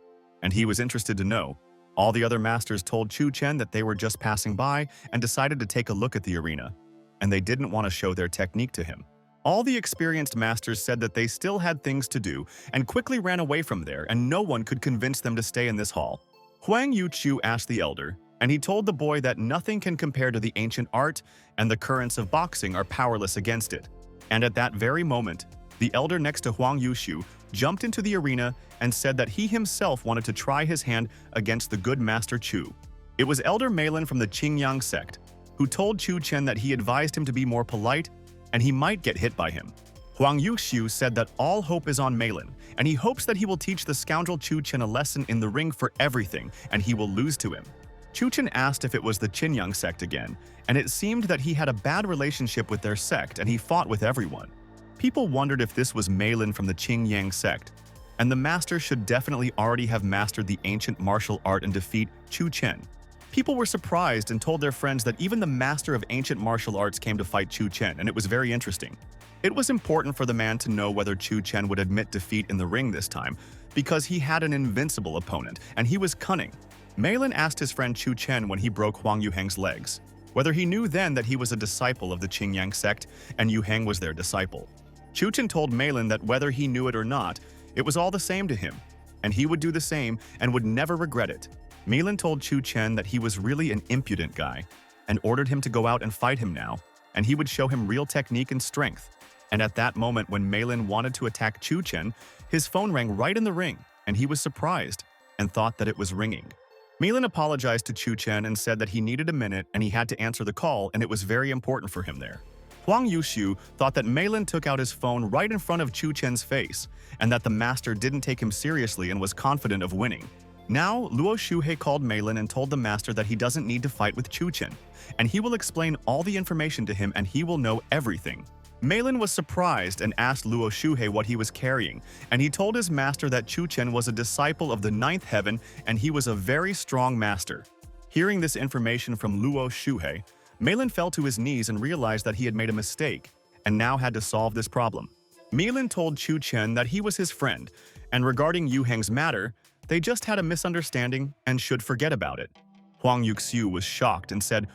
and he was interested to know. All the other masters told Chun Chen that they were just passing by and decided to take a look at the arena, and they didn't want to show their technique to him. All the experienced masters said that they still had things to do and quickly ran away from there, and no one could convince them to stay in this hall. Huang Yuqiu asked the elder, and he told the boy that nothing can compare to the ancient art, and the currents of boxing are powerless against it. And at that very moment, the elder next to Huang Yuqiu jumped into the arena and said that he himself wanted to try his hand against the good Master Chu. It was Elder Malin from the Qingyang sect, who told Chun Chen that he advised him to be more polite and he might get hit by him. Huang Yuqiu said that all hope is on Malin, and he hopes that he will teach the scoundrel Chun Chen a lesson in the ring for everything, and he will lose to him. Chun Chen asked if it was the Qingyang sect again, and it seemed that he had a bad relationship with their sect and he fought with everyone. People wondered if this was Malin from the Qingyang sect, and the master should definitely already have mastered the ancient martial art and defeat Chun Chen. People were surprised and told their friends that even the master of ancient martial arts came to fight Chun Chen, and it was very interesting. It was important for the man to know whether Chun Chen would admit defeat in the ring this time, because he had an invincible opponent, and he was cunning. Malin asked his friend Chun Chen when he broke Huang Yuheng's legs, whether he knew then that he was a disciple of the Qingyang sect and Yu Heng was their disciple. Chun Chen told Malin that whether he knew it or not, it was all the same to him, and he would do the same and would never regret it. Malin told Chun Chen that he was really an impudent guy and ordered him to go out and fight him now, and he would show him real technique and strength. And at that moment when Malin wanted to attack Chun Chen, his phone rang right in the ring, and he was surprised and thought that it was ringing. Malin apologized to Chun Chen and said that he needed a minute and he had to answer the call and it was very important for him there. Huang Yushu thought that Malin took out his phone right in front of Chun Chen's face and that the master didn't take him seriously and was confident of winning. Now, Luo Shuhei called Malin and told the master that he doesn't need to fight with Chun Chen, and he will explain all the information to him and he will know everything. Malin was surprised and asked Luo Shuhei what he was carrying, and he told his master that Chun Chen was a disciple of the ninth heaven and he was a very strong master. Hearing this information from Luo Shuhei, Malin fell to his knees and realized that he had made a mistake and now had to solve this problem. Malin told Chun Chen that he was his friend, and regarding Yu Heng's matter, they just had a misunderstanding and should forget about it. Huang Yuxiu was shocked and said,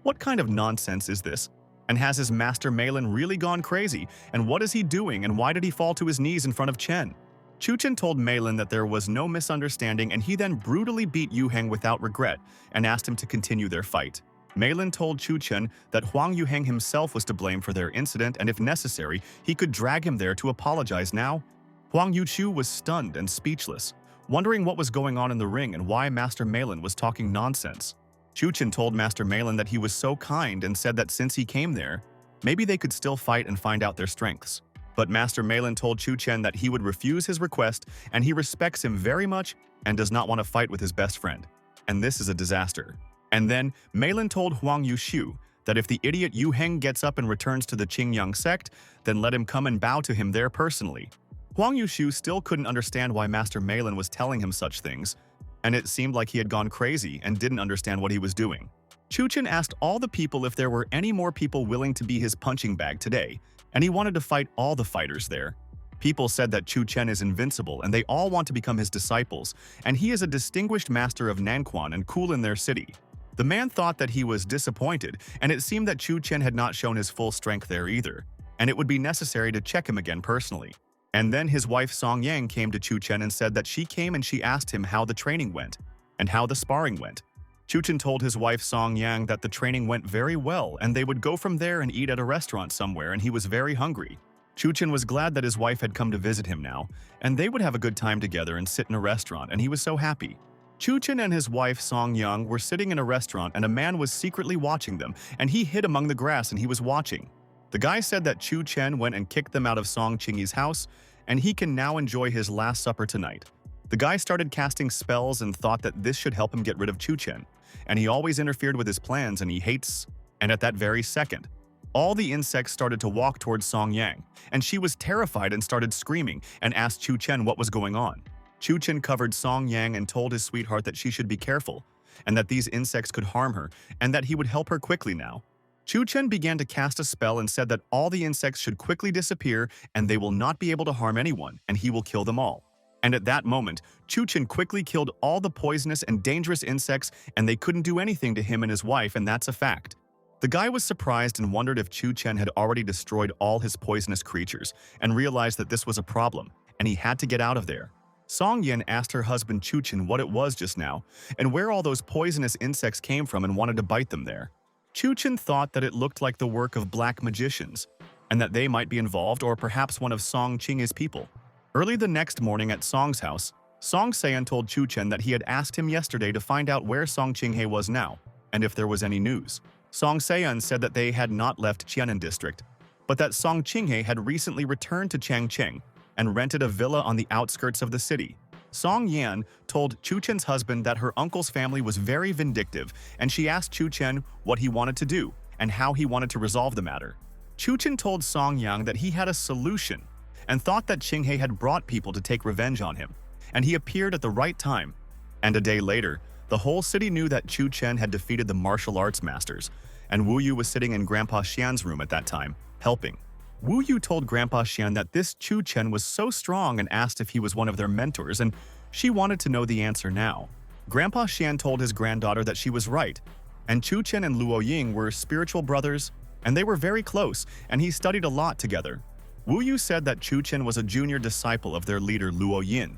"What kind of nonsense is this? And has his master Malin really gone crazy? And what is he doing and why did he fall to his knees in front of Chen?" Chun Chen told Malin that there was no misunderstanding and he then brutally beat Yu Heng without regret and asked him to continue their fight. Malin told Chun Chen that Huang Yuheng himself was to blame for their incident and if necessary, he could drag him there to apologize now. Huang Yuqiu was stunned and speechless, wondering what was going on in the ring and why Master Malin was talking nonsense. Chun Chen told Master Malin that he was so kind and said that since he came there, maybe they could still fight and find out their strengths. But Master Malin told Chun Chen that he would refuse his request and he respects him very much and does not want to fight with his best friend. And this is a disaster. And then Malin told Huang Yuxiu that if the idiot Yu Heng gets up and returns to the Qingyang sect, then let him come and bow to him there personally. Huang Yuxiu still couldn't understand why Master Malin was telling him such things, and it seemed like he had gone crazy and didn't understand what he was doing. Chun Chen asked all the people if there were any more people willing to be his punching bag today, and he wanted to fight all the fighters there. People said that Chun Chen is invincible and they all want to become his disciples, and he is a distinguished master of Nanquan and cool in their city. The man thought that he was disappointed, and it seemed that Chun Chen had not shown his full strength there either, and it would be necessary to check him again personally. And then his wife Song Yang came to Chun Chen and said that she came and she asked him how the training went and how the sparring went. Chun Chen told his wife Song Yang that the training went very well and they would go from there and eat at a restaurant somewhere, and he was very hungry. Chun Chen was glad that his wife had come to visit him now, and they would have a good time together and sit in a restaurant, and he was so happy. Chun Chen and his wife Song Yang were sitting in a restaurant and a man was secretly watching them, and he hid among the grass and he was watching. The guy said that Chun Chen went and kicked them out of Song Qingyi's house, and he can now enjoy his last supper tonight. The guy started casting spells and thought that this should help him get rid of Chun Chen, and he always interfered with his plans and he hates. And at that very second, all the insects started to walk towards Song Yang, and she was terrified and started screaming and asked Chun Chen what was going on. Chun Chen covered Song Yang and told his sweetheart that she should be careful, and that these insects could harm her, and that he would help her quickly now. Chun Chen began to cast a spell and said that all the insects should quickly disappear and they will not be able to harm anyone, and he will kill them all. And at that moment, Chun Chen quickly killed all the poisonous and dangerous insects, and they couldn't do anything to him and his wife, and that's a fact. The guy was surprised and wondered if Chun Chen had already destroyed all his poisonous creatures, and realized that this was a problem, and he had to get out of there. Song Yin asked her husband Chun Chen what it was just now, and where all those poisonous insects came from, and wanted to bite them there. Chun Chen thought that it looked like the work of black magicians, and that they might be involved or perhaps one of Song Qingyi's people. Early the next morning at Song's house, Song Seon told Chun Chen that he had asked him yesterday to find out where Song Qinghe was now, and if there was any news. Song Seon said that they had not left Qianan district, but that Song Qinghe had recently returned to Changcheng and rented a villa on the outskirts of the city. Song Yan told Chun Chen's husband that her uncle's family was very vindictive, and she asked Chun Chen what he wanted to do and how he wanted to resolve the matter. Chun Chen told Song Yang that he had a solution and thought that Qinghe had brought people to take revenge on him, and he appeared at the right time. And a day later, The whole city knew that Chun Chen had defeated the martial arts masters, and Wu Yu was sitting in Grandpa Xian's room at that time, helping. Wu Yu told Grandpa Xian that this Chun Chen was so strong and asked if he was one of their mentors, and she wanted to know the answer now. Grandpa Xian told his granddaughter that she was right, and Chun Chen and Luo Ying were spiritual brothers, and they were very close, and he studied a lot together. Wu Yu said that Chun Chen was a junior disciple of their leader Luo Yin,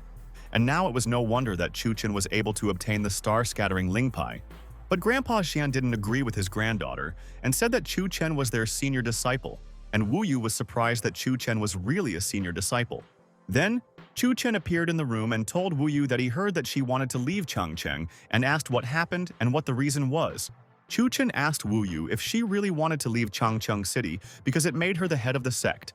and now it was no wonder that Chun Chen was able to obtain the star-scattering Ling Pai. But Grandpa Xian didn't agree with his granddaughter and said that Chun Chen was their senior disciple, and Wu Yu was surprised that Chun Chen was really a senior disciple. Then, Chun Chen appeared in the room and told Wu Yu that he heard that she wanted to leave Changcheng and asked what happened and what the reason was. Chun Chen asked Wu Yu if she really wanted to leave Changcheng City because it made her the head of the sect,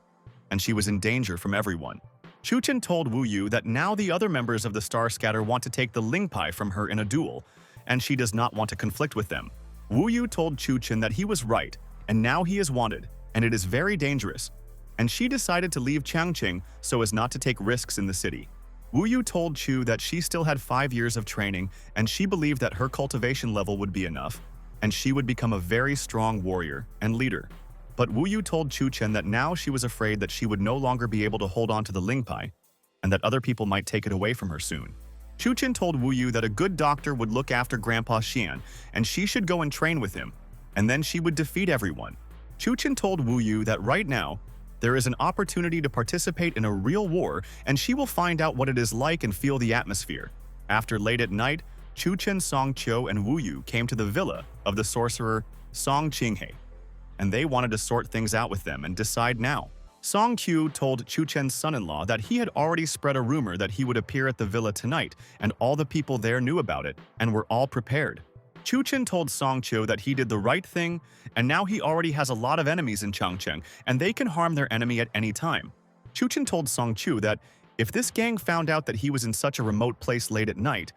and she was in danger from everyone. Chun Chen told Wu Yu that now the other members of the Star Scatter want to take the Ling Pai from her in a duel, and she does not want to conflict with them. Wu Yu told Chun Chen that he was right, and now he is wanted, and it is very dangerous, and she decided to leave Changcheng so as not to take risks in the city. Wu Yu told Chu that she still had 5 years of training, and she believed that her cultivation level would be enough, and she would become a very strong warrior and leader. But Wu Yu told Chun Chen that now she was afraid that she would no longer be able to hold on to the Ling Pai, and that other people might take it away from her soon. Chun Chen told Wu Yu that a good doctor would look after Grandpa Xian, and she should go and train with him, and then she would defeat everyone. Chun Chen told Wu Yu that right now, there is an opportunity to participate in a real war, and she will find out what it is like and feel the atmosphere. After late at night, Chun Chen, Song Qiu, and Wu Yu came to the villa of the sorcerer Song Qinghe, and they wanted to sort things out with them and decide now. Song Qiu told Chun Chen's son-in-law that he had already spread a rumor that he would appear at the villa tonight, and all the people there knew about it and were all prepared. Chun Chen told Song Qiu that he did the right thing, and now he already has a lot of enemies in Changcheng, and they can harm their enemy at any time. Chun Chen told Song Qiu that if this gang found out that he was in such a remote place late at night,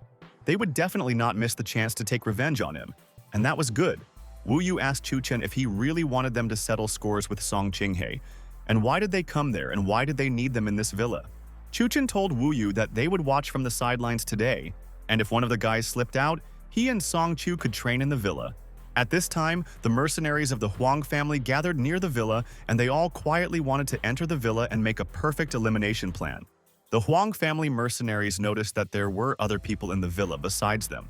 they would definitely not miss the chance to take revenge on him, and that was good. Wu Yu asked Chun Chen if he really wanted them to settle scores with Song Qinghe, and why did they come there and why did they need them in this villa. Chun Chen told Wu Yu that they would watch from the sidelines today, and if one of the guys slipped out, he and Song Qiu could train in the villa. At this time, the mercenaries of the Huang family gathered near the villa, and they all quietly wanted to enter the villa and make a perfect elimination plan. The Huang family mercenaries noticed that there were other people in the villa besides them,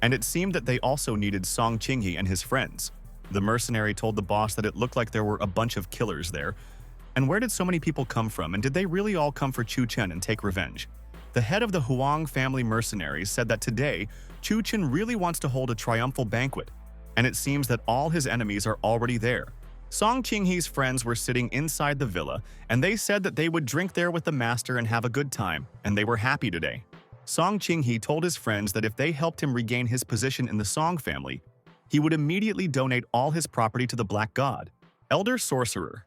and it seemed that they also needed Song Qinghe and his friends. The mercenary told the boss that it looked like there were a bunch of killers there. And where did so many people come from, and did they really all come for Chun Chen and take revenge? The head of the Huang family mercenaries said that today, Chun Chen really wants to hold a triumphal banquet, and it seems that all his enemies are already there. Song Qinghe's friends were sitting inside the villa, and they said that they would drink there with the master and have a good time, and they were happy today. Song Qinghe told his friends that if they helped him regain his position in the Song family, he would immediately donate all his property to the Black God. Elder Sorcerer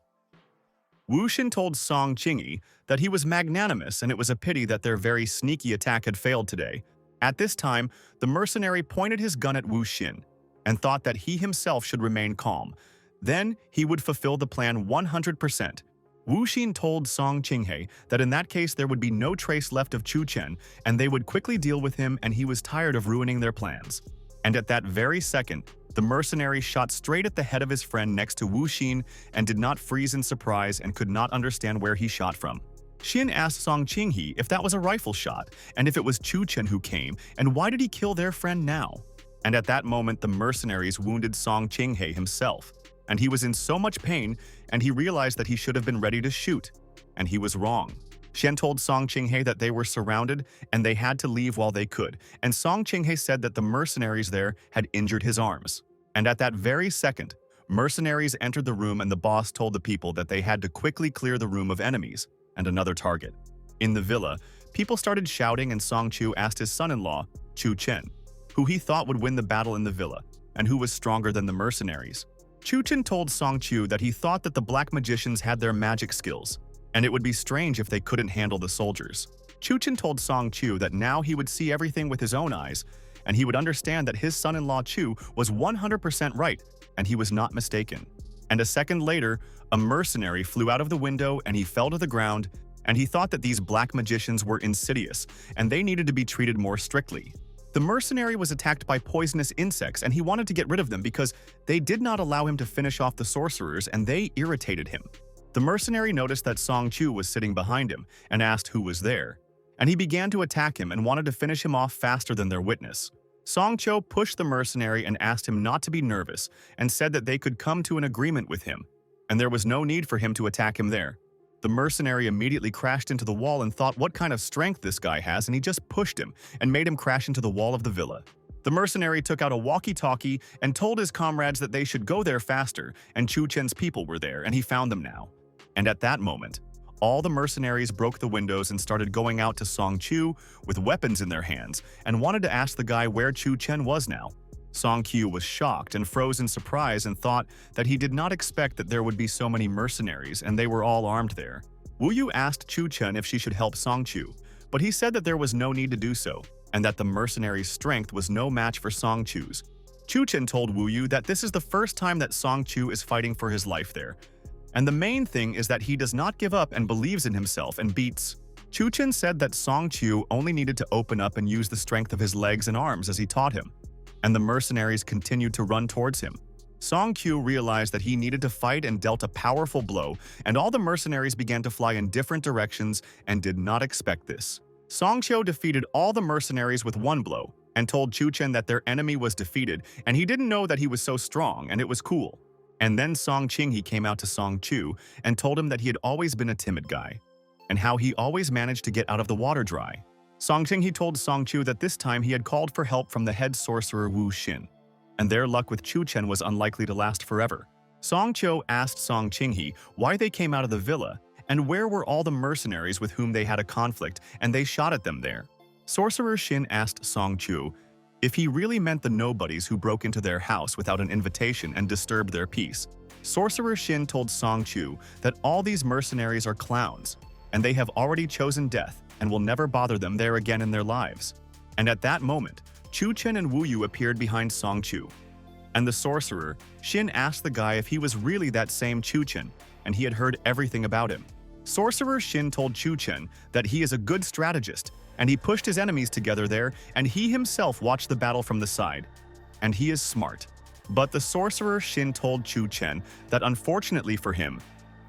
Wu Xin told Song Qinghe that he was magnanimous and it was a pity that their very sneaky attack had failed today. At this time, the mercenary pointed his gun at Wu Xin and thought that he himself should remain calm. Then he would fulfill the plan 100%. Wu Xin told Song Qinghe that in that case there would be no trace left of Chun Chen and they would quickly deal with him, and he was tired of ruining their plans. And at that very second, the mercenary shot straight at the head of his friend next to Wu Xin and did not freeze in surprise and could not understand where he shot from. Xin asked Song Qinghe if that was a rifle shot and if it was Chun Chen who came, and why did he kill their friend now? And at that moment the mercenaries wounded Song Qinghe himself, and he was in so much pain, and he realized that he should have been ready to shoot, and he was wrong. Xian told Song Qinghe that they were surrounded and they had to leave while they could, and Song Qinghe said that the mercenaries there had injured his arms. And at that very second, mercenaries entered the room and the boss told the people that they had to quickly clear the room of enemies and another target. In the villa, people started shouting, and Song Qiu asked his son-in-law, Chun Chen, who he thought would win the battle in the villa and who was stronger than the mercenaries. Chun Chen told Song Qiu that he thought that the black magicians had their magic skills, and it would be strange if they couldn't handle the soldiers. Chun Chen told Song Qiu that now he would see everything with his own eyes, and he would understand that his son-in-law Chu was 100% right, and he was not mistaken. And a second later, a mercenary flew out of the window and he fell to the ground, and he thought that these black magicians were insidious, and they needed to be treated more strictly. The mercenary was attacked by poisonous insects and he wanted to get rid of them because they did not allow him to finish off the sorcerers and they irritated him. The mercenary noticed that Song Chu was sitting behind him and asked who was there, and he began to attack him and wanted to finish him off faster than their witness. Song Cho pushed the mercenary and asked him not to be nervous and said that they could come to an agreement with him, and there was no need for him to attack him there. The mercenary immediately crashed into the wall and thought what kind of strength this guy has, and he just pushed him and made him crash into the wall of the villa. The mercenary took out a walkie-talkie and told his comrades that they should go there faster, and Chun Chen's people were there, and he found them now. And at that moment, all the mercenaries broke the windows and started going out to Song Chu with weapons in their hands and wanted to ask the guy where Chun Chen was now. Song Chu was shocked and froze in surprise and thought that he did not expect that there would be so many mercenaries and they were all armed there. Wu Yu asked Chun Chen if she should help Song Chu, but he said that there was no need to do so and that the mercenaries' strength was no match for Song Chu's. Chun Chen told Wu Yu that this is the first time that Song Chu is fighting for his life there. And the main thing is that he does not give up and believes in himself and beats. Chun Chen said that Song Chu only needed to open up and use the strength of his legs and arms as he taught him, and the mercenaries continued to run towards him. Song Chu realized that he needed to fight and dealt a powerful blow, and all the mercenaries began to fly in different directions and did not expect this. Song Chu defeated all the mercenaries with one blow and told Chun Chen that their enemy was defeated, and he didn't know that he was so strong, and it was cool. And then Song Qinghe came out to Song Chu and told him that he had always been a timid guy, and how he always managed to get out of the water dry. Song Qinghe told Song Chu that this time he had called for help from the head sorcerer Wu Xin, and their luck with Chun Chen was unlikely to last forever. Song Chu asked Song Qinghe why they came out of the villa, and where were all the mercenaries with whom they had a conflict, and they shot at them there. Sorcerer Xin asked Song Chu if he really meant the nobodies who broke into their house without an invitation and disturbed their peace. Sorcerer Xin told Song Chu that all these mercenaries are clowns, and they have already chosen death and will never bother them there again in their lives. And at that moment, Chun Chen and Wu Yu appeared behind Song Chu. And the sorcerer, Xin, asked the guy if he was really that same Chun Chen, and he had heard everything about him. Sorcerer Xin told Chun Chen that he is a good strategist, and he pushed his enemies together there, and he himself watched the battle from the side. And he is smart. But the sorcerer Xin told Chun Chen that unfortunately for him,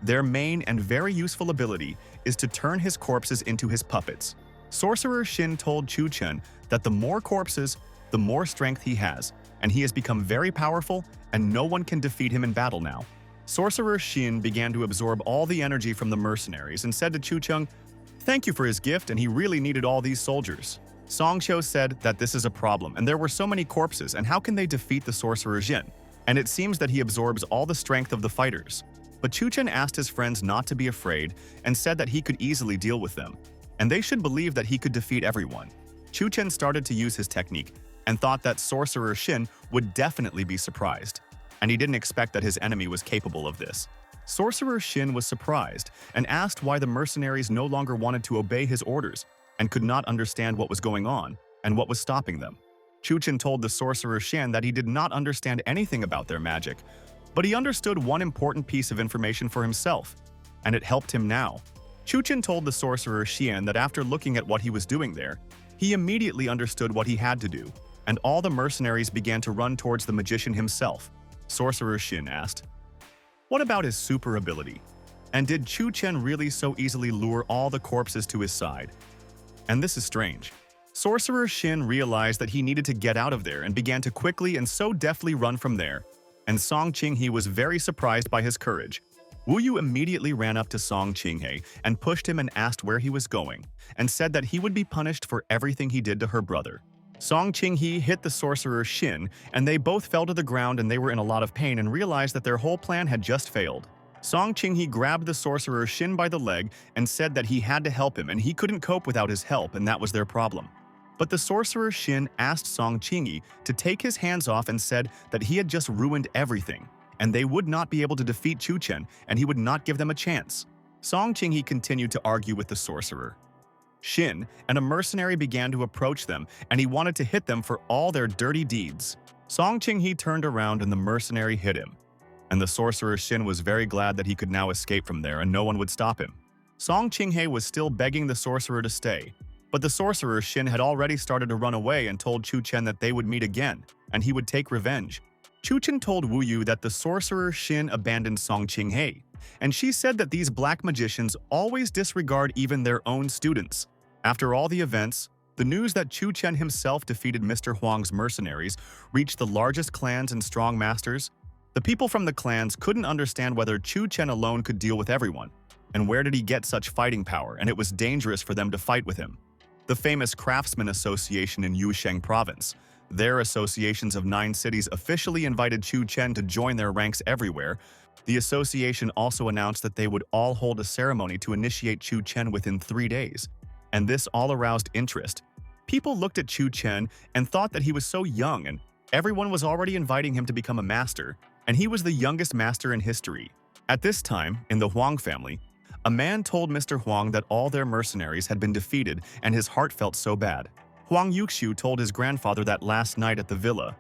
their main and very useful ability is to turn his corpses into his puppets. Sorcerer Xin told Chun Chen that the more corpses, the more strength he has, and he has become very powerful, and no one can defeat him in battle now. Sorcerer Xin began to absorb all the energy from the mercenaries and said to Chun Chen, "Thank you for his gift, and he really needed all these soldiers." Song Cho said that this is a problem, and there were so many corpses, and how can they defeat the sorcerer Xin? And it seems that he absorbs all the strength of the fighters. But Chun Chen asked his friends not to be afraid and said that he could easily deal with them, and they should believe that he could defeat everyone. Chun Chen started to use his technique and thought that sorcerer Xin would definitely be surprised, and he didn't expect that his enemy was capable of this. Sorcerer Xin was surprised and asked why the mercenaries no longer wanted to obey his orders and could not understand what was going on and what was stopping them. Chun Chen told the sorcerer Xin that he did not understand anything about their magic, but he understood one important piece of information for himself, and it helped him now. Chun Chen told the sorcerer Xian that after looking at what he was doing there, he immediately understood what he had to do, and all the mercenaries began to run towards the magician himself. Sorcerer Xin asked, "What about his super ability? And did Chun Chen really so easily lure all the corpses to his side?" And this is strange. Sorcerer Xin realized that he needed to get out of there and began to quickly and so deftly run from there, and Song Qinghe was very surprised by his courage. Wu Yu immediately ran up to Song Qinghe and pushed him and asked where he was going, and said that he would be punished for everything he did to her brother. Song Qinghe hit the sorcerer Xin, and they both fell to the ground and they were in a lot of pain and realized that their whole plan had just failed. Song Qinghe grabbed the sorcerer Xin by the leg and said that he had to help him and he couldn't cope without his help, and that was their problem. But the sorcerer Xin asked Song Qinghe to take his hands off and said that he had just ruined everything, and they would not be able to defeat Chun Chen, and he would not give them a chance. Song Qinghe continued to argue with the sorcerer Xin, and a mercenary began to approach them, and he wanted to hit them for all their dirty deeds. Song Qinghe turned around and the mercenary hit him, and the sorcerer Xin was very glad that he could now escape from there and no one would stop him. Song Qinghe was still begging the sorcerer to stay, But the sorcerer Shin had already started to run away and told Chun Chen that they would meet again, and he would take revenge. Chun Chen told Wu Yu that the sorcerer Shin abandoned Song Qinghei, and she said that these black magicians always disregard even their own students. After all the events, the news that Chun Chen himself defeated Mr. Huang's mercenaries reached the largest clans and strong masters. The people from the clans couldn't understand whether Chun Chen alone could deal with everyone, and where did he get such fighting power, and it was dangerous for them to fight with him. The famous Craftsman Association in Yusheng Province, their associations of 9 cities officially invited Chun Chen to join their ranks everywhere. The association also announced that they would all hold a ceremony to initiate Chun Chen within 3 days, and this all aroused interest. People looked at Chun Chen and thought that he was so young, and everyone was already inviting him to become a master, and he was the youngest master in history. At this time, in the Huang family, a man told Mr. Huang that all their mercenaries had been defeated, and his heart felt so bad. Huang Yuxiu told his grandfather that last night at the villa.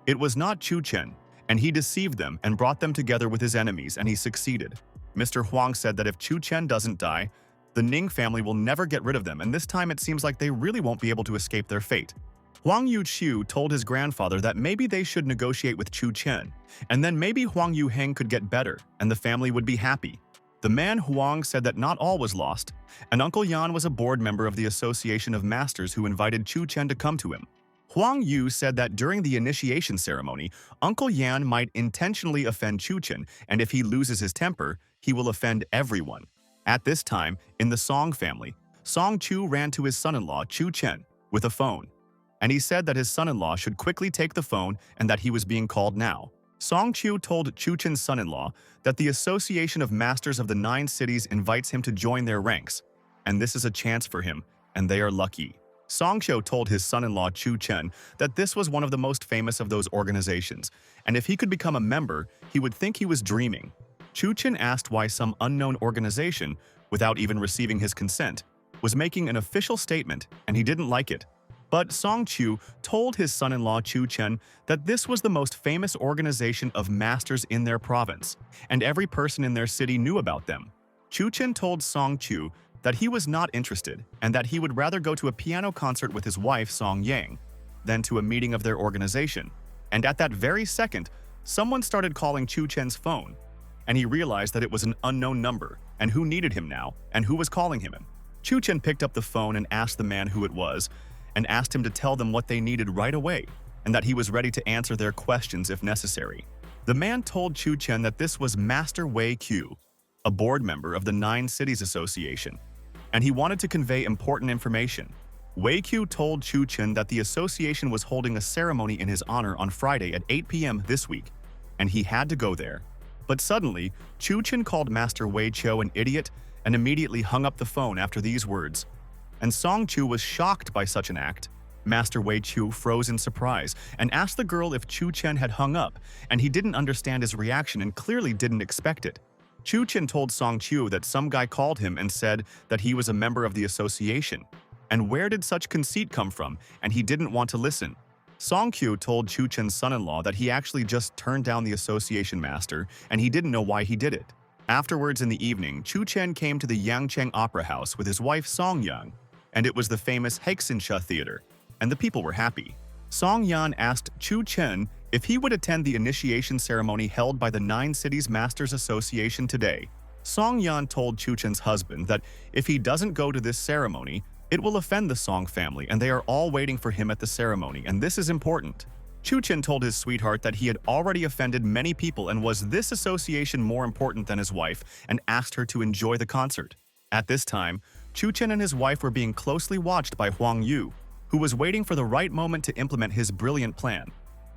It was not Chun Chen, and he deceived them and brought them together with his enemies, and he succeeded. Mr. Huang said that if Chun Chen doesn't die, the Ning family will never get rid of them, and this time it seems like they really won't be able to escape their fate. Huang Yuxiu told his grandfather that maybe they should negotiate with Chun Chen, and then maybe Huang Yuheng could get better, and the family would be happy. The man Huang said that not all was lost, and Uncle Yan was a board member of the Association of Masters who invited Chun Chen to come to him. Huang Yu said that during the initiation ceremony, Uncle Yan might intentionally offend Chun Chen, and if he loses his temper, he will offend everyone. At this time, in the Song family, Song Chu ran to his son-in-law Chun Chen with a phone, and he said that his son-in-law should quickly take the phone and that he was being called now. Song Chu told Chun Chen's son-in-law that the Association of Masters of the 9 Cities invites him to join their ranks, and this is a chance for him, and they are lucky. Song Qiu told his son-in-law Chun Chen that this was one of the most famous of those organizations, and if he could become a member, he would think he was dreaming. Chun Chen asked why some unknown organization, without even receiving his consent, was making an official statement, and he didn't like it. But Song Qiu told his son-in-law Chun Chen that this was the most famous organization of masters in their province, and every person in their city knew about them. Chun Chen told Song Qiu that he was not interested and that he would rather go to a piano concert with his wife Song Yang than to a meeting of their organization. And at that very second, someone started calling Chun Chen's phone, and he realized that it was an unknown number, and who needed him now, and who was calling him. Chun Chen picked up the phone and asked the man who it was, and asked him to tell them what they needed right away, and that he was ready to answer their questions if necessary. The man told Chun Chen that this was Master Wei Q, a board member of the 9 Cities Association, and he wanted to convey important information. Wei Q told Chun Chen that the association was holding a ceremony in his honor on Friday at 8 p.m. this week, and he had to go there. But suddenly, Chun Chen called Master Wei Qiu an idiot and immediately hung up the phone after these words. And Song Chu was shocked by such an act. Master Wei Qiu froze in surprise and asked the girl if Chun Chen had hung up, and he didn't understand his reaction and clearly didn't expect it. Chun Chen told Song Chu that some guy called him and said that he was a member of the association. And where did such conceit come from? And he didn't want to listen. Song Qiu told Chun Chen's son-in-law that he actually just turned down the association master, and he didn't know why he did it. Afterwards in the evening, Chun Chen came to the Yangcheng Opera House with his wife Song Yang, and it was the famous Haixinsha Theater, and the people were happy. Song Yan asked Chun Chen if he would attend the initiation ceremony held by the 9 Cities Masters Association today. Song Yan told Chun Chen's husband that if he doesn't go to this ceremony, it will offend the Song family, and they are all waiting for him at the ceremony, and this is important. Chun Chen told his sweetheart that he had already offended many people and was this association more important than his wife, and asked her to enjoy the concert. At this time, Chun Chen and his wife were being closely watched by Huang Yu, who was waiting for the right moment to implement his brilliant plan.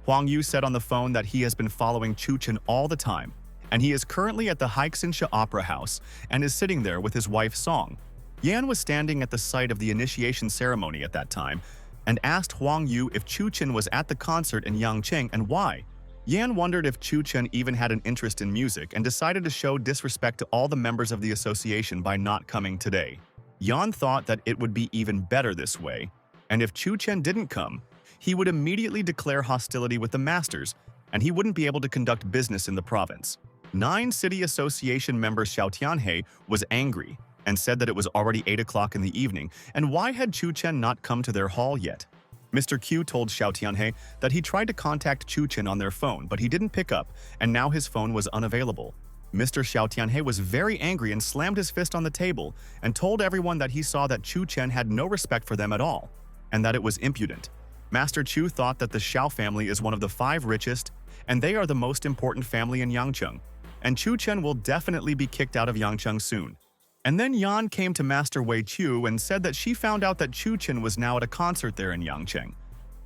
Huang Yu said on the phone that he has been following Chun Chen all the time, and he is currently at the Haixinsha Opera House and is sitting there with his wife Song. Yan was standing at the site of the initiation ceremony at that time and asked Huang Yu if Chun Chen was at the concert in Yangcheng and why. Yan wondered if Chun Chen even had an interest in music and decided to show disrespect to all the members of the association by not coming today. Yan thought that it would be even better this way, and if Chun Chen didn't come, he would immediately declare hostility with the masters, and he wouldn't be able to conduct business in the province. 9 City Association member Xiao Tianhe was angry, and said that it was already 8 o'clock in the evening, and why had Chun Chen not come to their hall yet? Mr. Q told Xiao Tianhe that he tried to contact Chun Chen on their phone, but he didn't pick up, and now his phone was unavailable. Mr. Xiao Tianhe was very angry and slammed his fist on the table and told everyone that he saw that Chun Chen had no respect for them at all, and that it was impudent. Master Chu thought that the Xiao family is one of the 5 richest, and they are the most important family in Yangcheng, and Chun Chen will definitely be kicked out of Yangcheng soon. And then Yan came to Master Wei Chu and said that she found out that Chun Chen was now at a concert there in Yangcheng,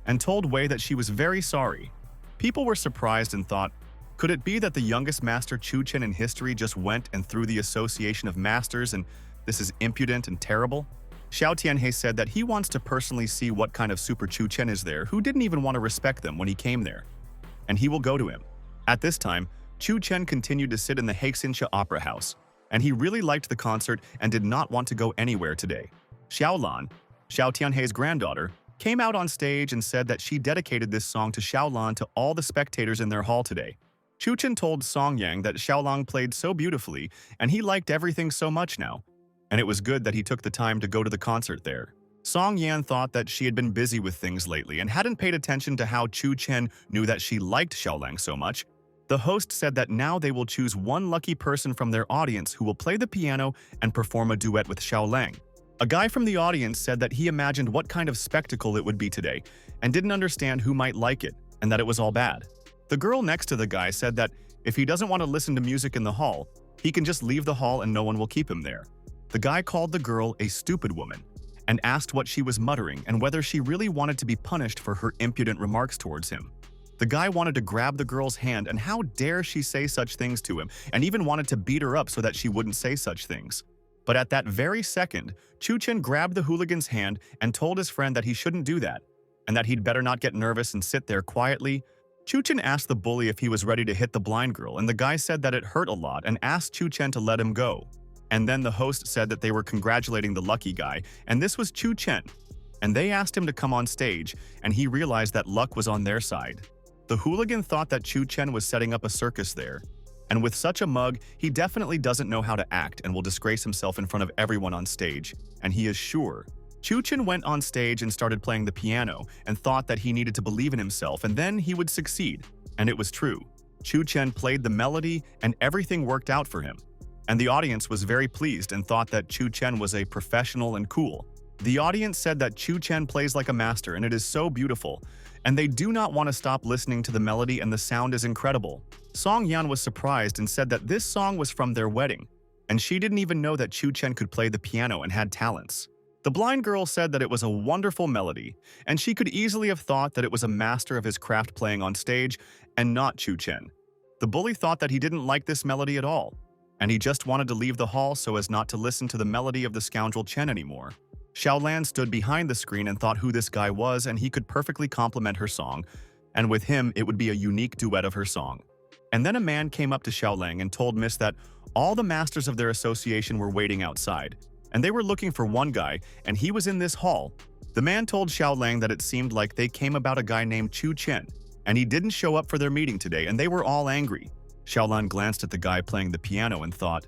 and told Wei that she was very sorry. People were surprised and thought, could it be that the youngest master Chun Chen in history just went and threw the association of masters and this is impudent and terrible? Xiao Tianhe said that he wants to personally see what kind of super Chun Chen is there who didn't even want to respect them when he came there, and he will go to him. At this time, Chun Chen continued to sit in the Hexinxia Opera House, and he really liked the concert and did not want to go anywhere today. Xiaolan, Xiao Tianhe's granddaughter, came out on stage and said that she dedicated this song to Xiaolan to all the spectators in their hall today. Chun Chen told Song Yang that Xiaolan played so beautifully and he liked everything so much now, and it was good that he took the time to go to the concert there. Song Yan thought that she had been busy with things lately and hadn't paid attention to how Chun Chen knew that she liked Xiaolan so much. The host said that now they will choose one lucky person from their audience who will play the piano and perform a duet with Xiaolan. A guy from the audience said that he imagined what kind of spectacle it would be today and didn't understand who might like it and that it was all bad. The girl next to the guy said that if he doesn't want to listen to music in the hall, he can just leave the hall and no one will keep him there. The guy called the girl a stupid woman and asked what she was muttering and whether she really wanted to be punished for her impudent remarks towards him. The guy wanted to grab the girl's hand and how dare she say such things to him, and even wanted to beat her up so that she wouldn't say such things. But at that very second, Chun Chen grabbed the hooligan's hand and told his friend that he shouldn't do that, and that he'd better not get nervous and sit there quietly. Chun Chen asked the bully if he was ready to hit the blind girl, and the guy said that it hurt a lot and asked Chun Chen to let him go. And then the host said that they were congratulating the lucky guy, and this was Chun Chen. And they asked him to come on stage, and he realized that luck was on their side. The hooligan thought that Chun Chen was setting up a circus there. And with such a mug, he definitely doesn't know how to act and will disgrace himself in front of everyone on stage, and he is sure. Chun Chen went on stage and started playing the piano and thought that he needed to believe in himself and then he would succeed. And it was true. Chun Chen played the melody and everything worked out for him. And the audience was very pleased and thought that Chun Chen was a professional and cool. The audience said that Chun Chen plays like a master and it is so beautiful, and they do not want to stop listening to the melody and the sound is incredible. Song Yan was surprised and said that this song was from their wedding, and she didn't even know that Chun Chen could play the piano and had talents. The blind girl said that it was a wonderful melody, and she could easily have thought that it was a master of his craft playing on stage and not Chun Chen. The bully thought that he didn't like this melody at all, and he just wanted to leave the hall so as not to listen to the melody of the scoundrel Chen anymore. Xiaolan stood behind the screen and thought who this guy was, and he could perfectly complement her song, and with him it would be a unique duet of her song. And then a man came up to Xiaolan and told Miss that all the masters of their association were waiting outside, and they were looking for one guy, and he was in this hall. The man told Xiaolan that it seemed like they came about a guy named Chun Chen, and he didn't show up for their meeting today, and they were all angry. Xiaolan glanced at the guy playing the piano and thought,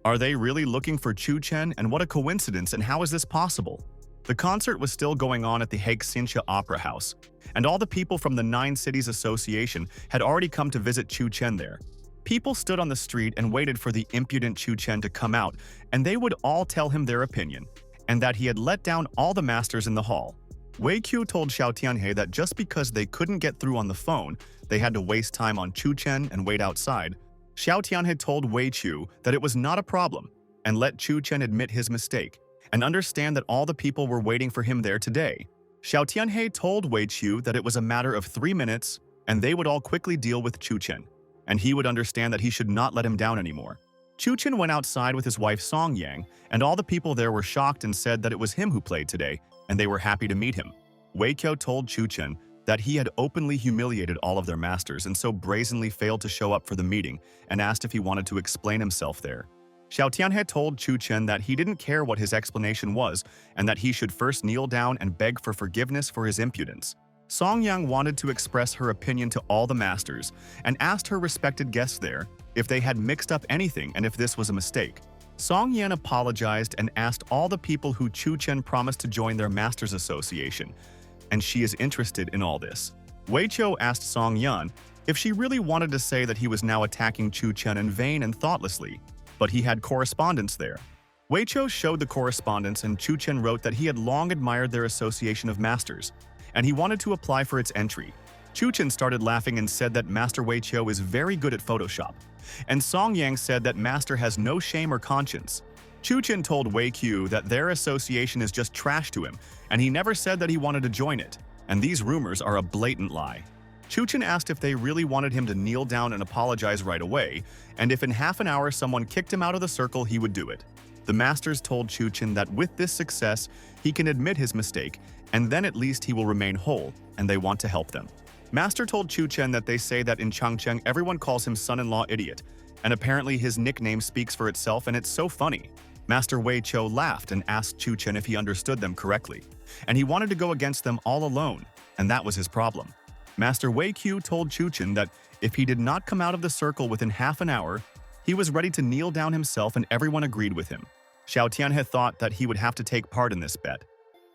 are they really looking for Chun Chen, and what a coincidence, and how is this possible? The concert was still going on at the Hexinxia Opera House, and all the people from the 9 Cities Association had already come to visit Chun Chen there. People stood on the street and waited for the impudent Chun Chen to come out, and they would all tell him their opinion, and that he had let down all the masters in the hall. Wei Qiu told Xiao Tianhe that just because they couldn't get through on the phone, they had to waste time on Chun Chen and wait outside. Xiao Tianhe told Wei Qiu that it was not a problem, and let Chun Chen admit his mistake, and understand that all the people were waiting for him there today. Xiao Tianhe told Wei Qiu that it was a matter of 3 minutes, and they would all quickly deal with Chun Chen, and he would understand that he should not let him down anymore. Chun Chen went outside with his wife Song Yang, and all the people there were shocked and said that it was him who played today, and they were happy to meet him. Wei Qiu told Chun Chen that he had openly humiliated all of their masters and so brazenly failed to show up for the meeting and asked if he wanted to explain himself there. Xiao Tianhe told Chun Chen that he didn't care what his explanation was and that he should first kneel down and beg for forgiveness for his impudence. Song Yang wanted to express her opinion to all the masters and asked her respected guests there if they had mixed up anything and if this was a mistake. Song Yan apologized and asked all the people who Chun Chen promised to join their Masters Association, and she is interested in all this. Wei Qiu asked Song Yan if she really wanted to say that he was now attacking Chun Chen in vain and thoughtlessly, but he had correspondence there. Wei Qiu showed the correspondence, and Chun Chen wrote that he had long admired their association of masters, and he wanted to apply for its entry. Chun Chen started laughing and said that Master Wei Qiu is very good at Photoshop, and Song Yang said that Master has no shame or conscience. Chun Chen told Wei Qiu that their association is just trash to him, and he never said that he wanted to join it, and these rumors are a blatant lie. Chun Chen asked if they really wanted him to kneel down and apologize right away, and if in half an hour someone kicked him out of the circle, he would do it. The masters told Chun Chen that with this success, he can admit his mistake, and then at least he will remain whole, and they want to help them. Master told Chun Chen that they say that in Changcheng everyone calls him son-in-law idiot, and apparently his nickname speaks for itself, and it's so funny. Master Wei Qiu laughed and asked Chun Chen if he understood them correctly, and he wanted to go against them all alone, and that was his problem. Master Wei Qiu told Chun Chen that if he did not come out of the circle within half an hour, he was ready to kneel down himself, and everyone agreed with him. Xiao Tian had thought that he would have to take part in this bet,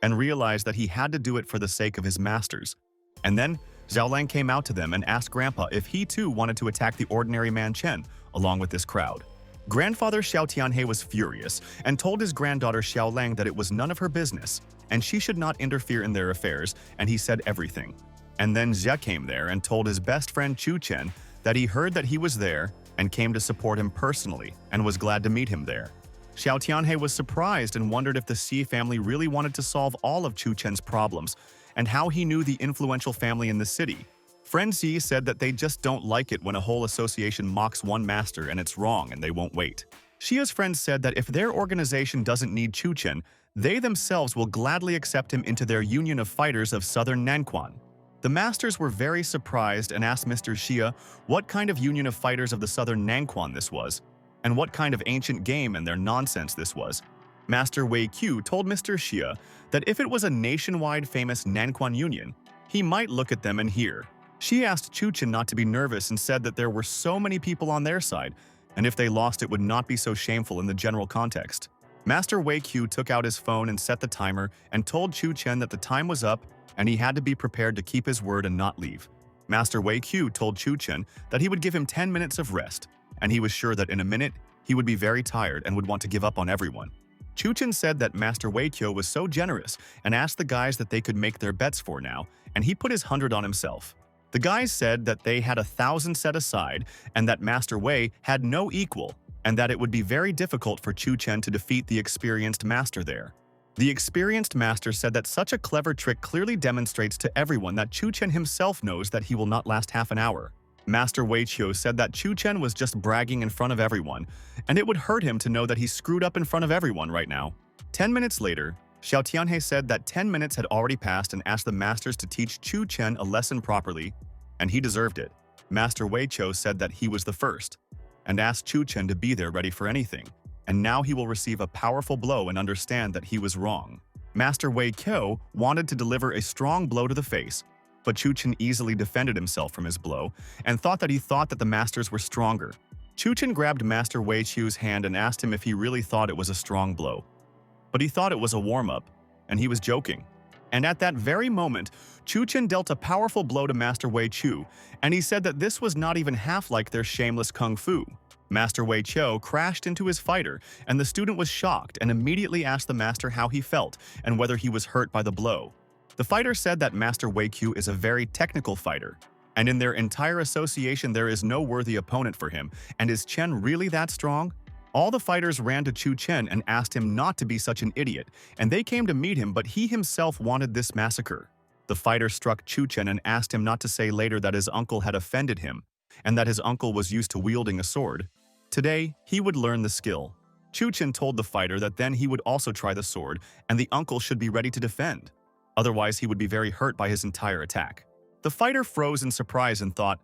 and realized that he had to do it for the sake of his masters. And then, Zhao Lang came out to them and asked Grandpa if he too wanted to attack the ordinary man Chen, along with this crowd. Grandfather Xiao Tianhe was furious and told his granddaughter Xiao Lang that it was none of her business, and she should not interfere in their affairs, and he said everything. And then Xia came there and told his best friend Chun Chen that he heard that he was there and came to support him personally and was glad to meet him there. Xiao Tianhe was surprised and wondered if the Xi family really wanted to solve all of Chun Chen's problems, and how he knew the influential family in the city. Friend Xi said that they just don't like it when a whole association mocks one master and it's wrong and they won't wait. Xia's friends said that if their organization doesn't need Chun Chen, they themselves will gladly accept him into their union of fighters of southern Nanquan. The masters were very surprised and asked Mr. Xia what kind of union of fighters of the southern Nanquan this was, and what kind of ancient game and their nonsense this was. Master Wei Qiu told Mr. Xia that if it was a nationwide famous Nanquan union, he might look at them and hear. She asked Chun Chen not to be nervous and said that there were so many people on their side, and if they lost it would not be so shameful in the general context. Master Wei Qiu took out his phone and set the timer and told Chun Chen that the time was up and he had to be prepared to keep his word and not leave. Master Wei Qiu told Chun Chen that he would give him 10 minutes of rest, and he was sure that in a minute he would be very tired and would want to give up on everyone. Chun Chen said that Master Wei Qiu was so generous and asked the guys that they could make their bets for now, and he put his 100 on himself. The guys said that they had 1,000 set aside and that Master Wei had no equal, and that it would be very difficult for Chun Chen to defeat the experienced master there. The experienced master said that such a clever trick clearly demonstrates to everyone that Chun Chen himself knows that he will not last half an hour. Master Wei Qiu said that Chun Chen was just bragging in front of everyone, and it would hurt him to know that he screwed up in front of everyone right now. 10 minutes later, Xiao Tianhe said that 10 minutes had already passed and asked the masters to teach Chun Chen a lesson properly, and he deserved it. Master Wei Qiu said that he was the first, and asked Chun Chen to be there ready for anything, and now he will receive a powerful blow and understand that he was wrong. Master Wei Qiu wanted to deliver a strong blow to the face, but Chun Chen easily defended himself from his blow and thought that the masters were stronger. Chun Chen grabbed Master Wei Qiu's hand and asked him if he really thought it was a strong blow. But he thought it was a warm-up, and he was joking. And at that very moment, Chun Chen dealt a powerful blow to Master Wei Qiu, and he said that this was not even half like their shameless kung fu. Master Wei Qiu crashed into his fighter, and the student was shocked and immediately asked the master how he felt and whether he was hurt by the blow. The fighter said that Master Wei Qiu is a very technical fighter, and in their entire association there is no worthy opponent for him, and is Chen really that strong? All the fighters ran to Chun Chen and asked him not to be such an idiot, and they came to meet him, but he himself wanted this massacre. The fighter struck Chun Chen and asked him not to say later that his uncle had offended him, and that his uncle was used to wielding a sword. Today, he would learn the skill. Chun Chen told the fighter that then he would also try the sword, and the uncle should be ready to defend. Otherwise, he would be very hurt by his entire attack. The fighter froze in surprise and thought,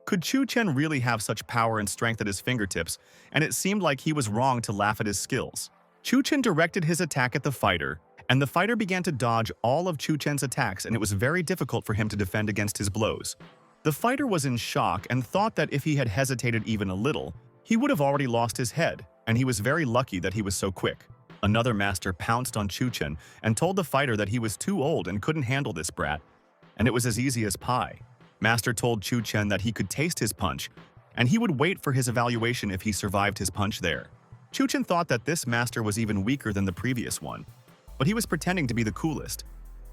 could Chun Chen really have such power and strength at his fingertips? And it seemed like he was wrong to laugh at his skills. Chun Chen directed his attack at the fighter, and the fighter began to dodge all of Chun Chen's attacks, and it was very difficult for him to defend against his blows. The fighter was in shock and thought that if he had hesitated even a little, he would have already lost his head. and he was very lucky that he was so quick. Another master pounced on Chun Chen and told the fighter that he was too old and couldn't handle this brat, and it was as easy as pie. Master told Chun Chen that he could taste his punch, and he would wait for his evaluation if he survived his punch there. Chun Chen thought that this master was even weaker than the previous one, but he was pretending to be the coolest,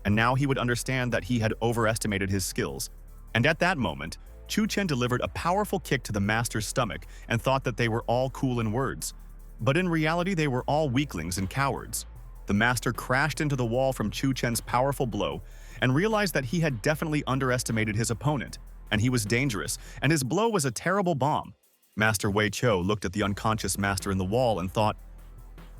and now he would understand that he had overestimated his skills. And at that moment, Chun Chen delivered a powerful kick to the master's stomach and thought that they were all cool in words. But in reality, they were all weaklings and cowards. The master crashed into the wall from Chun Chen's powerful blow and realized that he had definitely underestimated his opponent, and he was dangerous, and his blow was a terrible bomb. Master Wei Cho looked at the unconscious master in the wall and thought,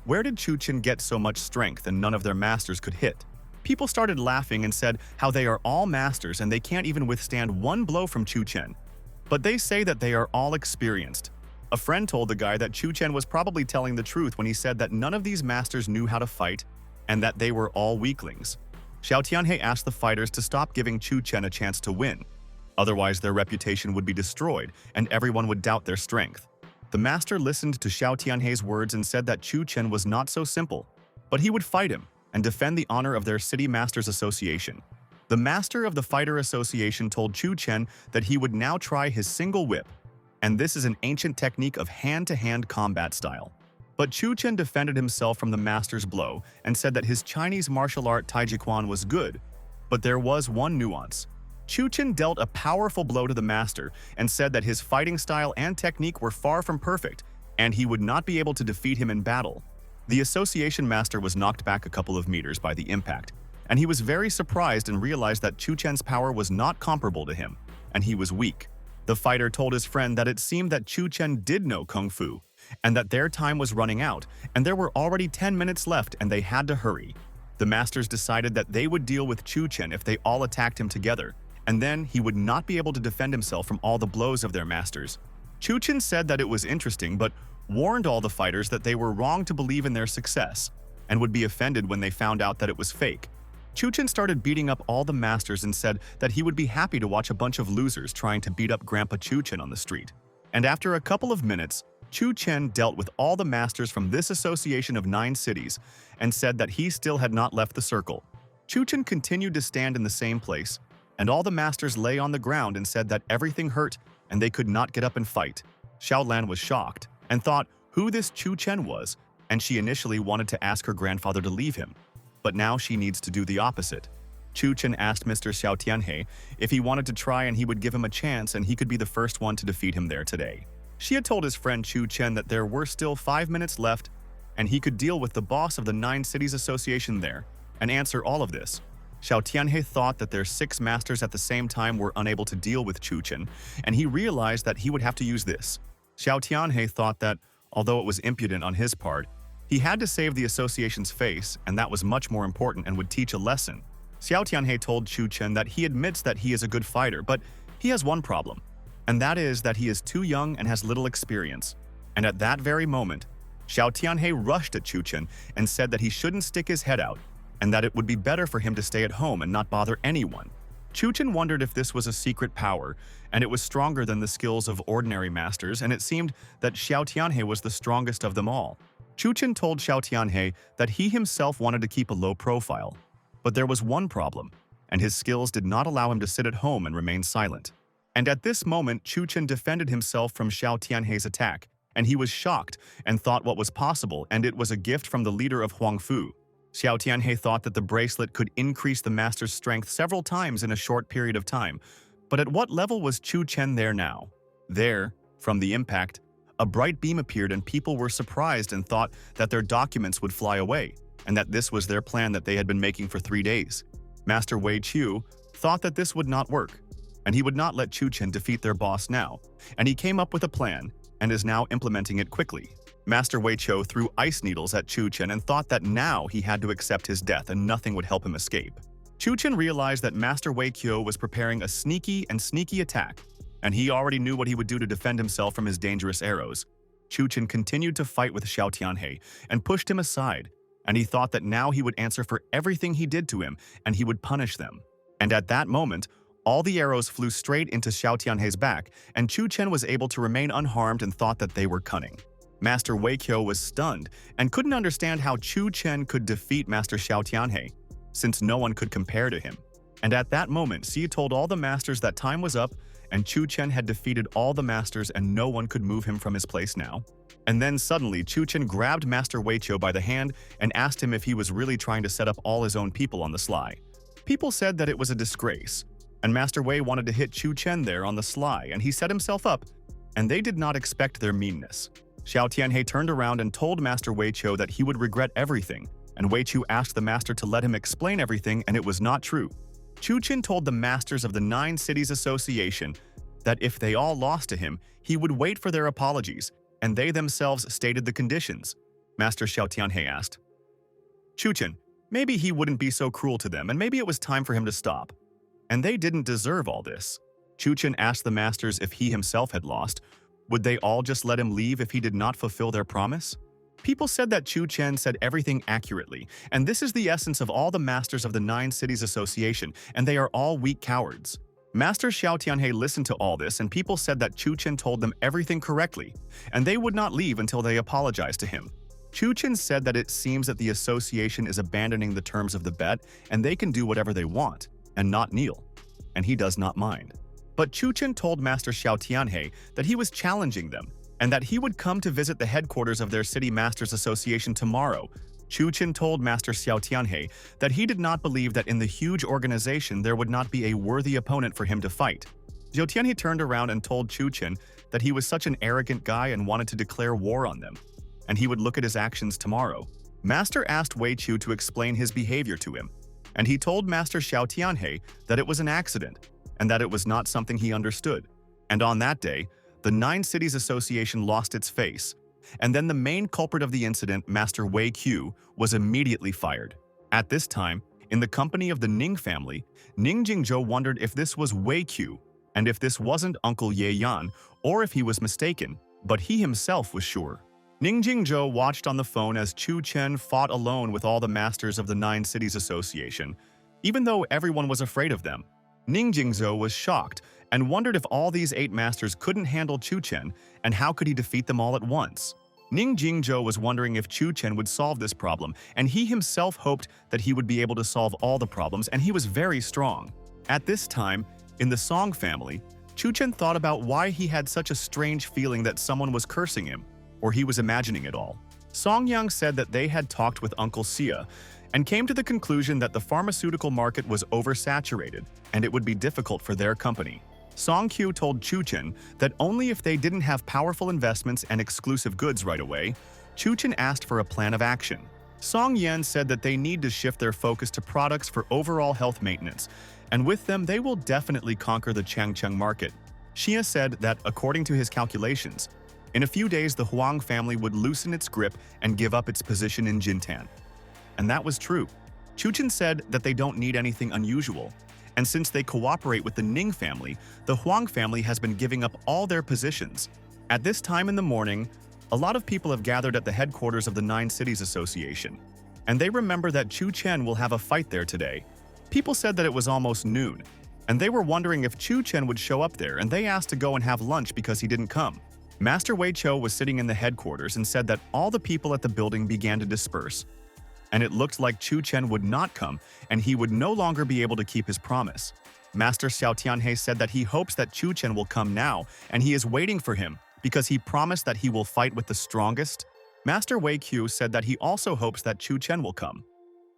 where did Chun Chen get so much strength and none of their masters could hit? People started laughing and said how they are all masters and they can't even withstand one blow from Chun Chen. But they say that they are all experienced. A friend told the guy that Chun Chen was probably telling the truth when he said that none of these masters knew how to fight and that they were all weaklings. Xiao Tianhe asked the fighters to stop giving Chun Chen a chance to win. Otherwise, their reputation would be destroyed and everyone would doubt their strength. The master listened to Xiao Tianhe's words and said that Chun Chen was not so simple, but he would fight him and defend the honor of their City Masters Association. The master of the Fighter Association told Chun Chen that he would now try his single whip, and this is an ancient technique of hand-to-hand combat style. But Chun Chen defended himself from the master's blow and said that his Chinese martial art Taijiquan was good, but there was one nuance. Chun Chen dealt a powerful blow to the master and said that his fighting style and technique were far from perfect, and he would not be able to defeat him in battle. The association master was knocked back a couple of meters by the impact, and he was very surprised and realized that Chun Chen's power was not comparable to him, and he was weak. The fighter told his friend that it seemed that Chun Chen did know Kung Fu, and that their time was running out, and there were already 10 minutes left and they had to hurry. The masters decided that they would deal with Chun Chen if they all attacked him together, and then he would not be able to defend himself from all the blows of their masters. Chun Chen said that it was interesting, but warned all the fighters that they were wrong to believe in their success, and would be offended when they found out that it was fake. Chun Chen started beating up all the masters and said that he would be happy to watch a bunch of losers trying to beat up Grandpa Chun Chen on the street. And after a couple of minutes, Chun Chen dealt with all the masters from this association of 9 cities and said that he still had not left the circle. Chun Chen continued to stand in the same place, and all the masters lay on the ground and said that everything hurt and they could not get up and fight. Xiao Lan was shocked and thought who this Chun Chen was, and she initially wanted to ask her grandfather to leave him, but now she needs to do the opposite. Chun Chen asked Mr. Xiao Tianhe if he wanted to try and he would give him a chance and he could be the first one to defeat him there today. She had told his friend Chun Chen that there were still 5 minutes left and he could deal with the boss of the 9 Cities Association there and answer all of this. Xiao Tianhe thought that their 6 masters at the same time were unable to deal with Chun Chen, and he realized that he would have to use this. Xiao Tianhe thought that, although it was impudent on his part, he had to save the association's face, and that was much more important and would teach a lesson. Xiao Tianhe told Chun Chen that he admits that he is a good fighter, but he has one problem, and that is that he is too young and has little experience. And at that very moment, Xiao Tianhe rushed at Chun Chen and said that he shouldn't stick his head out, and that it would be better for him to stay at home and not bother anyone. Chun Chen wondered if this was a secret power, and it was stronger than the skills of ordinary masters, and it seemed that Xiao Tianhe was the strongest of them all. Chun Chen told Xiao Tianhe that he himself wanted to keep a low profile, but there was one problem, and his skills did not allow him to sit at home and remain silent. And at this moment, Chun Chen defended himself from Xiao Tianhe's attack, and he was shocked and thought what was possible, and it was a gift from the leader of Huangfu. Xiao Tianhe thought that the bracelet could increase the master's strength several times in a short period of time, but at what level was Chun Chen there now? There, from the impact, a bright beam appeared and people were surprised and thought that their documents would fly away, and that this was their plan that they had been making for 3 days. Master Wei Qiu thought that this would not work, and he would not let Chun Chen defeat their boss now, and he came up with a plan and is now implementing it quickly. Master Wei Qiu threw ice needles at Chun Chen and thought that now he had to accept his death and nothing would help him escape. Chun Chen realized that Master Wei Qiu was preparing a sneaky attack, and he already knew what he would do to defend himself from his dangerous arrows. Chun Chen continued to fight with Xiao Tianhe and pushed him aside, and he thought that now he would answer for everything he did to him and he would punish them. And at that moment, all the arrows flew straight into Xiao Tianhe's back, and Chun Chen was able to remain unharmed and thought that they were cunning. Master Wei Qiu was stunned and couldn't understand how Chun Chen could defeat Master Xiao Tianhe, since no one could compare to him. And at that moment, Xi told all the masters that time was up and Chun Chen had defeated all the masters and no one could move him from his place now. And then suddenly, Chun Chen grabbed Master Wei Qiu by the hand and asked him if he was really trying to set up all his own people on the sly. People said that it was a disgrace, and Master Wei wanted to hit Chun Chen there on the sly, and he set himself up, and they did not expect their meanness. Xiao Tianhe turned around and told Master Wei Qiu that he would regret everything, and Wei Qiu asked the master to let him explain everything, and it was not true. Chun Chen told the masters of the 9 Cities Association that if they all lost to him, he would wait for their apologies, and they themselves stated the conditions. Master Xiao Tianhe asked, Chun Chen, maybe he wouldn't be so cruel to them, and maybe it was time for him to stop. And they didn't deserve all this. Chun Chen asked the masters if he himself had lost. Would they all just let him leave if he did not fulfill their promise? People said that Chun Chen said everything accurately, and this is the essence of all the masters of the 9 Cities Association, and they are all weak cowards. Master Xiao Tianhe listened to all this, and people said that Chun Chen told them everything correctly, and they would not leave until they apologized to him. Chun Chen said that it seems that the association is abandoning the terms of the bet, and they can do whatever they want, and not kneel. And he does not mind. But Chun Chen told Master Xiao Tianhe that he was challenging them, and that he would come to visit the headquarters of their City Masters Association tomorrow. Chun Chen told Master Xiao Tianhe that he did not believe that in the huge organization there would not be a worthy opponent for him to fight. Xiao Tianhe turned around and told Chun Chen that he was such an arrogant guy and wanted to declare war on them, and he would look at his actions tomorrow. Master asked Wei Qiu to explain his behavior to him, and he told Master Xiao Tianhe that it was an accident, and that it was not something he understood. And on that day, the 9 Cities Association lost its face, and then the main culprit of the incident, Master Wei Qiu, was immediately fired. At this time, in the company of the Ning family, Ning Jingzhou wondered if this was Wei Qiu, and if this wasn't Uncle Ye Yan, or if he was mistaken, but he himself was sure. Ning Jingzhou watched on the phone as Chun Chen fought alone with all the masters of the 9 Cities Association. Even though everyone was afraid of them, Ning Jingzhou was shocked and wondered if all these 8 masters couldn't handle Chun Chen, and how could he defeat them all at once. Ning Jingzhou was wondering if Chun Chen would solve this problem, and he himself hoped that he would be able to solve all the problems, and he was very strong. At this time, in the Song family, Chun Chen thought about why he had such a strange feeling that someone was cursing him, or he was imagining it all. Song Yang said that they had talked with Uncle Xia and came to the conclusion that the pharmaceutical market was oversaturated and it would be difficult for their company. Song Qiu told Chun Chen that only if they didn't have powerful investments and exclusive goods right away, Chun Chen asked for a plan of action. Song Yan said that they need to shift their focus to products for overall health maintenance, and with them they will definitely conquer the Changcheng market. Xia said that, according to his calculations, in a few days the Huang family would loosen its grip and give up its position in Jintan. And that was true. Chun Chen said that they don't need anything unusual, and since they cooperate with the Ning family, the Huang family has been giving up all their positions. At this time in the morning, a lot of people have gathered at the headquarters of the 9 Cities Association, and they remember that Chun Chen will have a fight there today. People said that it was almost noon, and they were wondering if Chun Chen would show up there, and they asked to go and have lunch because he didn't come. Master Wei Qiu was sitting in the headquarters and said that all the people at the building began to disperse, and it looked like Chun Chen would not come, and he would no longer be able to keep his promise. Master Xiao Tianhe said that he hopes that Chun Chen will come now, and he is waiting for him, because he promised that he will fight with the strongest. Master Wei Qiu said that he also hopes that Chun Chen will come.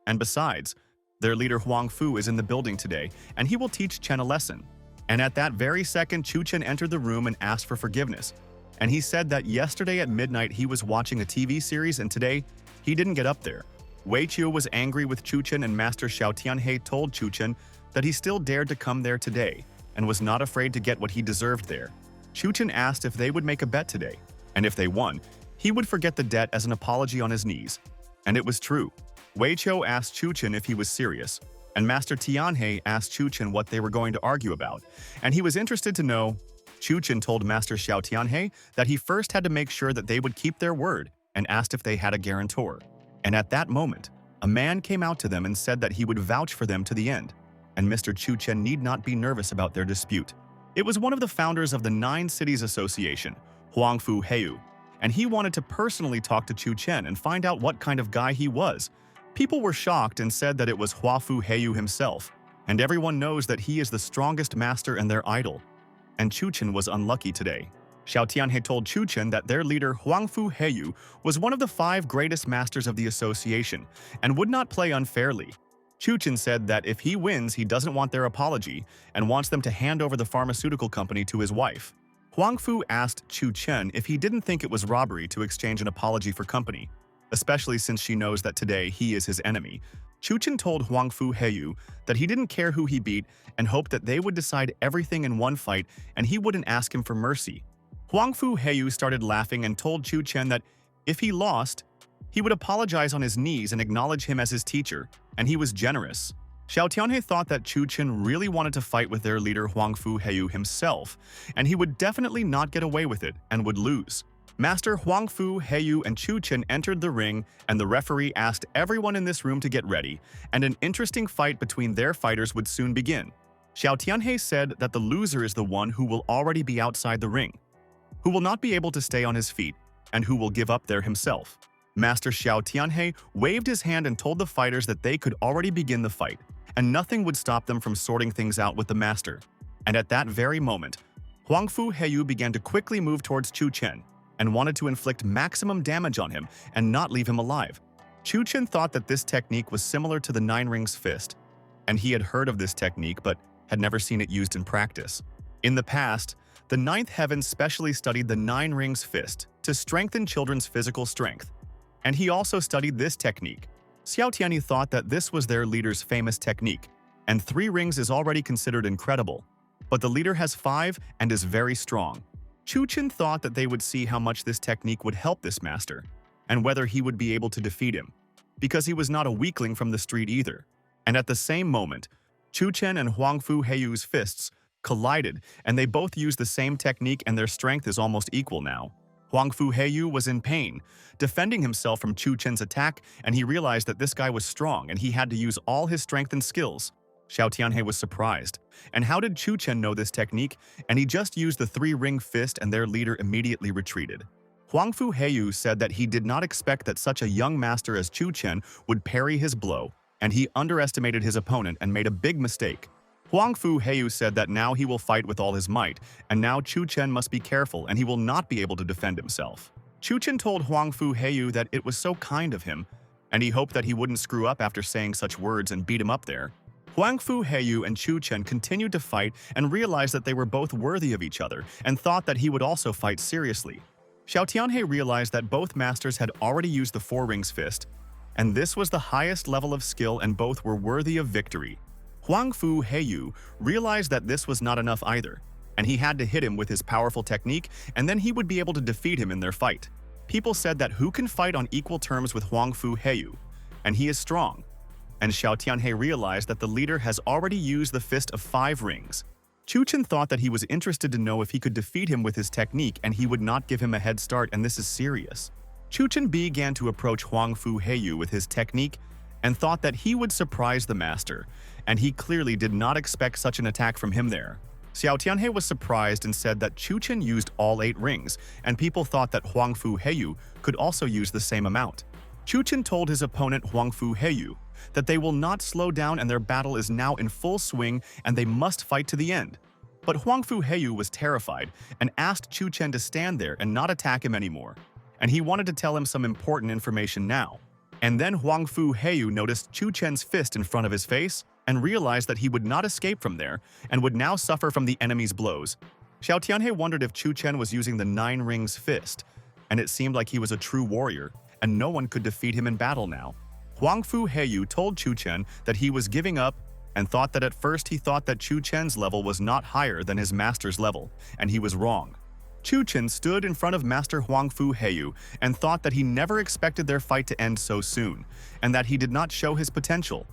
And besides, their leader Huang Fu is in the building today, and he will teach Chen a lesson. And at that very second, Chun Chen entered the room and asked for forgiveness. And he said that yesterday at midnight he was watching a TV series, and today he didn't get up there. Wei Qiu was angry with Chun Chen, and Master Xiao Tianhe told Chun Chen that he still dared to come there today and was not afraid to get what he deserved there. Chun Chen asked if they would make a bet today, and if they won, he would forget the debt as an apology on his knees. And it was true. Wei Qiu asked Chun Chen if he was serious, and Master Tianhe asked Chun Chen what they were going to argue about, and he was interested to know. Chun Chen told Master Xiao Tianhe that he first had to make sure that they would keep their word, and asked if they had a guarantor. And at that moment, a man came out to them and said that he would vouch for them to the end, and Mr. Chun Chen need not be nervous about their dispute. It was one of the founders of the 9 Cities Association, Huang Fu Heiyu, and he wanted to personally talk to Chun Chen and find out what kind of guy he was. People were shocked and said that it was Huafu Heiyu himself, and everyone knows that he is the strongest master and their idol. And Chun Chen was unlucky today. Xiao Tianhe told Chun Chen that their leader Huangfu Heiyu was one of the 5 greatest masters of the association and would not play unfairly. Chun Chen said that if he wins, he doesn't want their apology and wants them to hand over the pharmaceutical company to his wife. Huangfu asked Chun Chen if he didn't think it was robbery to exchange an apology for company, especially since she knows that today he is his enemy. Chun Chen told Huangfu Heiyu that he didn't care who he beat and hoped that they would decide everything in one fight and he wouldn't ask him for mercy. Huangfu Heiyu started laughing and told Chun Chen that if he lost, he would apologize on his knees and acknowledge him as his teacher, and he was generous. Xiao Tianhe thought that Chun Chen really wanted to fight with their leader Huangfu Heiyu himself, and he would definitely not get away with it and would lose. Master Huangfu Heiyu and Chun Chen entered the ring, and the referee asked everyone in this room to get ready, and an interesting fight between their fighters would soon begin. Xiao Tianhe said that the loser is the one who will already be outside the ring, who will not be able to stay on his feet, and who will give up there himself. Master Xiao Tianhe waved his hand and told the fighters that they could already begin the fight, and nothing would stop them from sorting things out with the master. And at that very moment, Huangfu Heiyu began to quickly move towards Chun Chen and wanted to inflict maximum damage on him and not leave him alive. Chun Chen thought that this technique was similar to the 9 rings fist, and he had heard of this technique but had never seen it used in practice. In the past, the 9th heaven specially studied the 9 rings fist to strengthen children's physical strength, and he also studied this technique. Xiao Tianhe thought that this was their leader's famous technique, and 3 rings is already considered incredible, but the leader has 5 and is very strong. Chun Chen thought that they would see how much this technique would help this master, and whether he would be able to defeat him, because he was not a weakling from the street either. And at the same moment, Chun Chen and Huangfu Heiyu's fists collided, and they both used the same technique, and their strength is almost equal now. Huangfu Heiyu was in pain, defending himself from Chun Chen's attack, and he realized that this guy was strong and he had to use all his strength and skills. Xiao Tianhe was surprised. And how did Chun Chen know this technique? And he just used the 3-ring fist and their leader immediately retreated. Huangfu Heiyu said that he did not expect that such a young master as Chun Chen would parry his blow, and he underestimated his opponent and made a big mistake. Huangfu Heiyu said that now he will fight with all his might, and now Chun Chen must be careful and he will not be able to defend himself. Chun Chen told Huangfu Heiyu that it was so kind of him, and he hoped that he wouldn't screw up after saying such words and beat him up there. Huangfu Heiyu and Chun Chen continued to fight and realized that they were both worthy of each other and thought that he would also fight seriously. Xiao Tianhe realized that both masters had already used the 4 rings fist, and this was the highest level of skill and both were worthy of victory. Huangfu Heiyu realized that this was not enough either, and he had to hit him with his powerful technique, and then he would be able to defeat him in their fight. People said that who can fight on equal terms with Huangfu Heiyu, and he is strong. And Xiao Tianhe realized that the leader has already used the fist of 5 rings. Chun Chen thought that he was interested to know if he could defeat him with his technique and he would not give him a head start, and this is serious. Chun Chen began to approach Huangfu Heiyu with his technique and thought that he would surprise the master, and he clearly did not expect such an attack from him there. Xiao Tianhe was surprised and said that Chun Chen used all 8 rings, and people thought that Huangfu Heiyu could also use the same amount. Chun Chen told his opponent Huangfu Heiyu that they will not slow down and their battle is now in full swing and they must fight to the end. But Huangfu Heiyu was terrified and asked Chun Chen to stand there and not attack him anymore, and he wanted to tell him some important information now. And then Huangfu Heiyu noticed Chun Chen's fist in front of his face and realized that he would not escape from there and would now suffer from the enemy's blows. Xiao Tianhe wondered if Chun Chen was using the 9 rings fist, and it seemed like he was a true warrior, and no one could defeat him in battle now. Huangfu Heiyu told Chun Chen that he was giving up and thought that at first he thought that Chun Chen's level was not higher than his master's level, and he was wrong. Chun Chen stood in front of Master Huangfu Heiyu and thought that he never expected their fight to end so soon, and that he did not show his potential.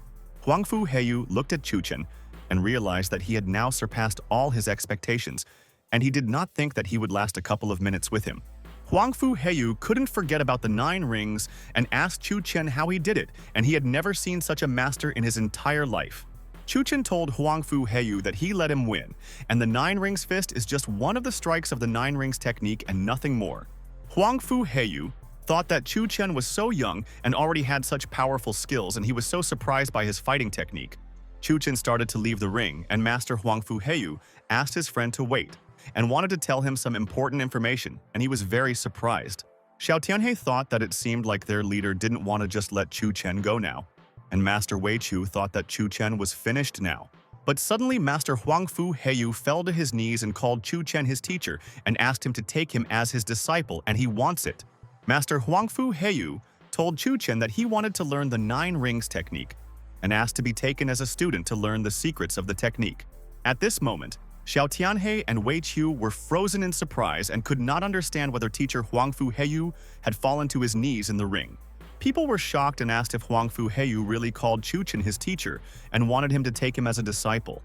Huangfu Heiyu looked at Chun Chen and realized that he had now surpassed all his expectations, and he did not think that he would last a couple of minutes with him. Huangfu Heiyu couldn't forget about the 9 rings and asked Chun Chen how he did it, and he had never seen such a master in his entire life. Chun Chen told Huangfu Heiyu that he let him win, and the 9 rings fist is just one of the strikes of the 9 rings technique and nothing more. Huang Fu Heiyu thought that Chun Chen was so young and already had such powerful skills, and he was so surprised by his fighting technique. Chun Chen started to leave the ring, and Master Huang Fu Heiyu asked his friend to wait and wanted to tell him some important information, and he was very surprised. Xiao Tianhe thought that it seemed like their leader didn't want to just let Chun Chen go now, and Master Wei Chu thought that Chun Chen was finished now. But suddenly Master Huang Fu Heiyu fell to his knees and called Chun Chen his teacher and asked him to take him as his disciple, and he wants it. Master Huang Fu Heiyu told Chun Chen that he wanted to learn the 9 rings technique and asked to be taken as a student to learn the secrets of the technique. At this moment, Xiao Tianhe and Wei Chu were frozen in surprise and could not understand whether teacher Huang Fu Heiyu had fallen to his knees in the ring. People were shocked and asked if Huang Fu Heiyu really called Chun Chen his teacher and wanted him to take him as a disciple.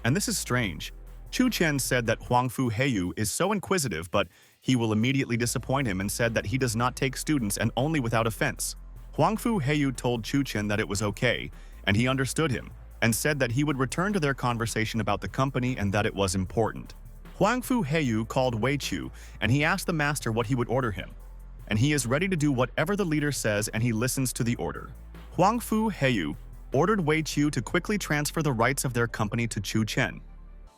And this is strange. Chun Chen said that Huang Fu Heiyu is so inquisitive, but he will immediately disappoint him, and said that he does not take students and only without offense. Huang Fu Heiyu told Chun Chen that it was okay, and he understood him, and said that he would return to their conversation about the company and that it was important. Huang Fu Heiyu called Wei Chu, and he asked the master what he would order him. And he is ready to do whatever the leader says, and he listens to the order. Huang Fu Heiyu ordered Wei Chu to quickly transfer the rights of their company to Chun Chen,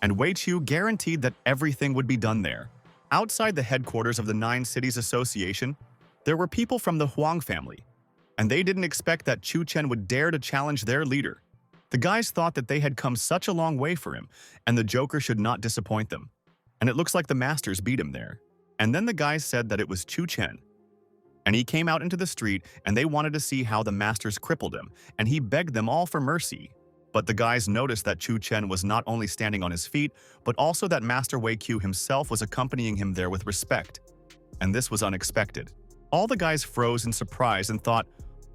and Wei Chu guaranteed that everything would be done there. Outside the headquarters of the 9 Cities Association, there were people from the Huang family, and they didn't expect that Chun Chen would dare to challenge their leader. The guys thought that they had come such a long way for him, and the Joker should not disappoint them. And it looks like the masters beat him there. And then the guys said that it was Chun Chen. And he came out into the street, and they wanted to see how the masters crippled him, and he begged them all for mercy. But the guys noticed that Chun Chen was not only standing on his feet, but also that Master Wei Q himself was accompanying him there with respect. And this was unexpected. All the guys froze in surprise and thought,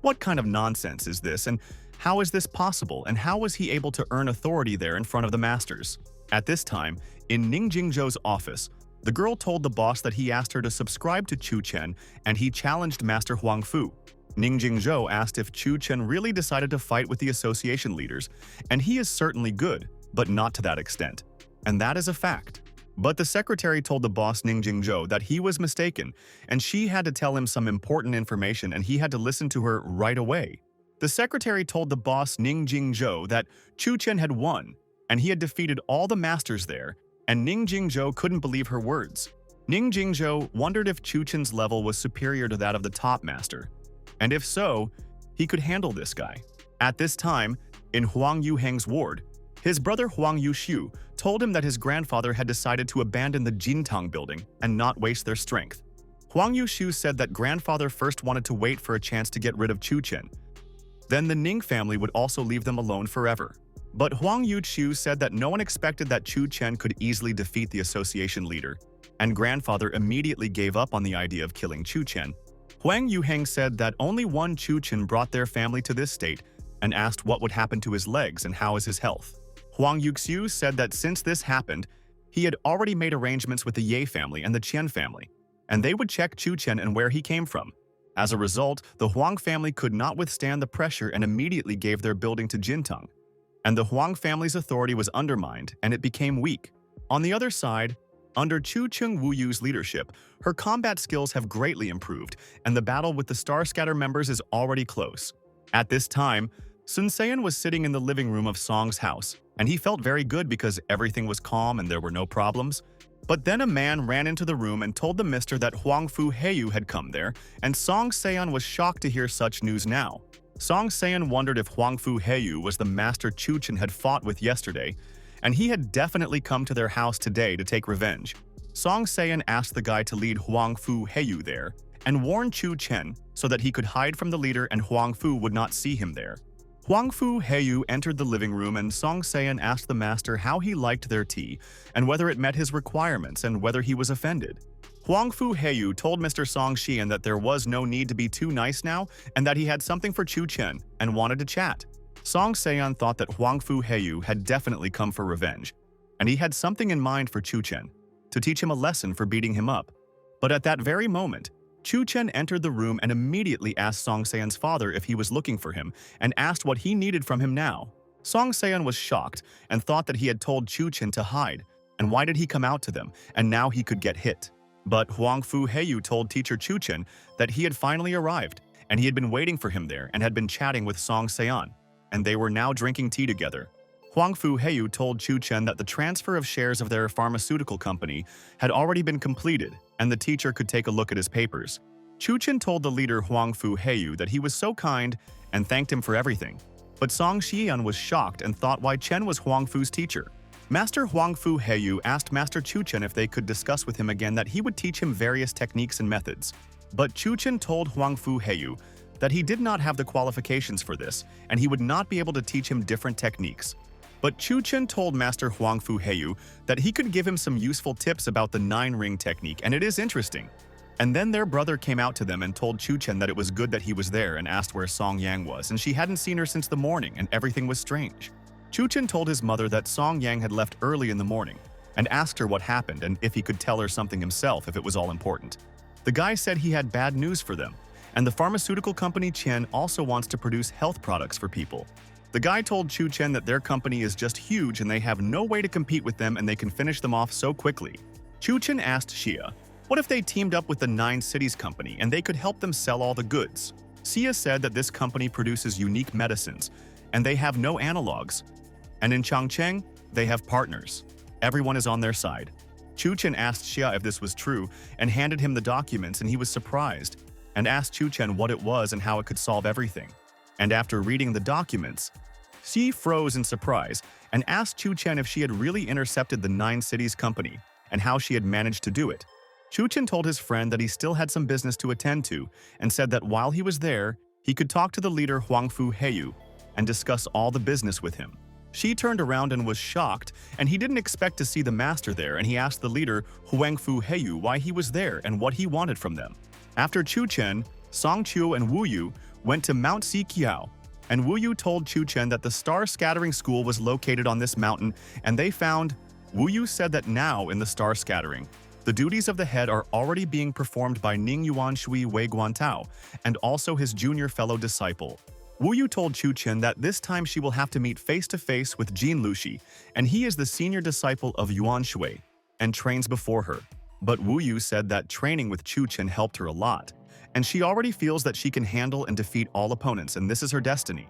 what kind of nonsense is this, and how is this possible, and how was he able to earn authority there in front of the masters? At this time, in Ning Jingzhou's office, the girl told the boss that he asked her to subscribe to Chun Chen, and he challenged Master Huang Fu. Ning Jingzhou asked if Chun Chen really decided to fight with the association leaders, and he is certainly good, but not to that extent. And that is a fact. But the secretary told the boss Ning Jingzhou that he was mistaken, and she had to tell him some important information, and he had to listen to her right away. The secretary told the boss Ning Jingzhou that Chun Chen had won, and he had defeated all the masters there, and Ning Jingzhou couldn't believe her words. Ning Jingzhou wondered if Chun Chen's level was superior to that of the top master, and if so, he could handle this guy. At this time, in Huang Yuheng's ward, his brother Huang Yuxiu told him that his grandfather had decided to abandon the Jintang building and not waste their strength. Huang Yuxiu said that grandfather first wanted to wait for a chance to get rid of Chun Chen. Then the Ning family would also leave them alone forever. But Huang Yuxiu said that no one expected that Chun Chen could easily defeat the association leader, and grandfather immediately gave up on the idea of killing Chun Chen. Huang Yuheng said that only one Chun Chen brought their family to this state and asked what would happen to his legs and how is his health. Huang Yuxiu said that since this happened, he had already made arrangements with the Ye family and the Qian family, and they would check Chun Chen and where he came from. As a result, the Huang family could not withstand the pressure and immediately gave their building to Jintang, and the Huang family's authority was undermined and it became weak. On the other side, under Chu Chung Wuyu's leadership, her combat skills have greatly improved, and the battle with the Star Scatter members is already close. At this time, Sun Seon was sitting in the living room of Song's house, and he felt very good because everything was calm and there were no problems. But then a man ran into the room and told the mister that Huang Fu Heiyu had come there, and Song Seon was shocked to hear such news now. Song Seon wondered if Huang Fu Heiyu was the master Chun Chen had fought with yesterday, and he had definitely come to their house today to take revenge. Song Seon asked the guy to lead Huang Fu Heiyu there and warn Chun Chen so that he could hide from the leader and Huang Fu would not see him there. Huang Fu Heiyu entered the living room and Song Seon asked the master how he liked their tea and whether it met his requirements and whether he was offended. Huang Fu Heiyu told Mr. Song Xian that there was no need to be too nice now and that he had something for Chun Chen and wanted to chat. Song Seon thought that Huang Fu Heiyu had definitely come for revenge, and he had something in mind for Chun Chen, to teach him a lesson for beating him up. But at that very moment, Chun Chen entered the room and immediately asked Song Seon's father if he was looking for him and asked what he needed from him now. Song Seon was shocked and thought that he had told Chun Chen to hide, and why did he come out to them, and now he could get hit. But Huang Fu Heiyu told teacher Chu Chen that he had finally arrived, and he had been waiting for him there and had been chatting with Song Seon, and they were now drinking tea together. Huang Fu Heiyu told Chu Chen that the transfer of shares of their pharmaceutical company had already been completed, and the teacher could take a look at his papers. Chu Chen told the leader Huang Fu Heiyu that he was so kind and thanked him for everything. But Song Xian was shocked and thought why Chen was Huang Fu's teacher. Master Huang Fu Heiyu asked Master Chu Chen if they could discuss with him again that he would teach him various techniques and methods. But Chu Chen told Huang Fu Heiyu that he did not have the qualifications for this, and he would not be able to teach him different techniques. But Chu Chen told Master Huang Fu Heiyu that he could give him some useful tips about the 9-ring technique, and it is interesting. And then their brother came out to them and told Chu Chen that it was good that he was there and asked where Song Yang was, and she hadn't seen her since the morning, and everything was strange. Chu Chen told his mother that Song Yang had left early in the morning, and asked her what happened and if he could tell her something himself if it was all important. The guy said he had bad news for them, and the pharmaceutical company Chen also wants to produce health products for people. The guy told Chu Chen that their company is just huge and they have no way to compete with them and they can finish them off so quickly. Chu Chen asked Xia, what if they teamed up with the 9 Cities company and they could help them sell all the goods? Xia said that this company produces unique medicines and they have no analogs. And in Changcheng, they have partners. Everyone is on their side. Chu Chen asked Xia if this was true and handed him the documents, and he was surprised and asked Chu Chen what it was and how it could solve everything. And after reading the documents, Xi froze in surprise and asked Chu Chen if she had really intercepted the 9 Cities company and how she had managed to do it. Chu Chen told his friend that he still had some business to attend to and said that while he was there, he could talk to the leader Huang Fu Heiyu and discuss all the business with him. She turned around and was shocked, and he didn't expect to see the master there, and he asked the leader Huang Fu Heiyu why he was there and what he wanted from them. After Chu Chen, Song Qiu and Wu Yu went to Mount Siqiao, and Wu Yu told Chu Chen that the Star Scattering School was located on this mountain, and they found. Wu Yu said that now in the Star Scattering, the duties of the head are already being performed by Ning Yuan Shui Wei Guantao, and also his junior fellow disciple. Wu Yu told Chu Chen that this time she will have to meet face-to-face with Jin Lushi, and he is the senior disciple of Yuan Shui, and trains before her. But Wu Yu said that training with Chu Chen helped her a lot, and she already feels that she can handle and defeat all opponents, and this is her destiny.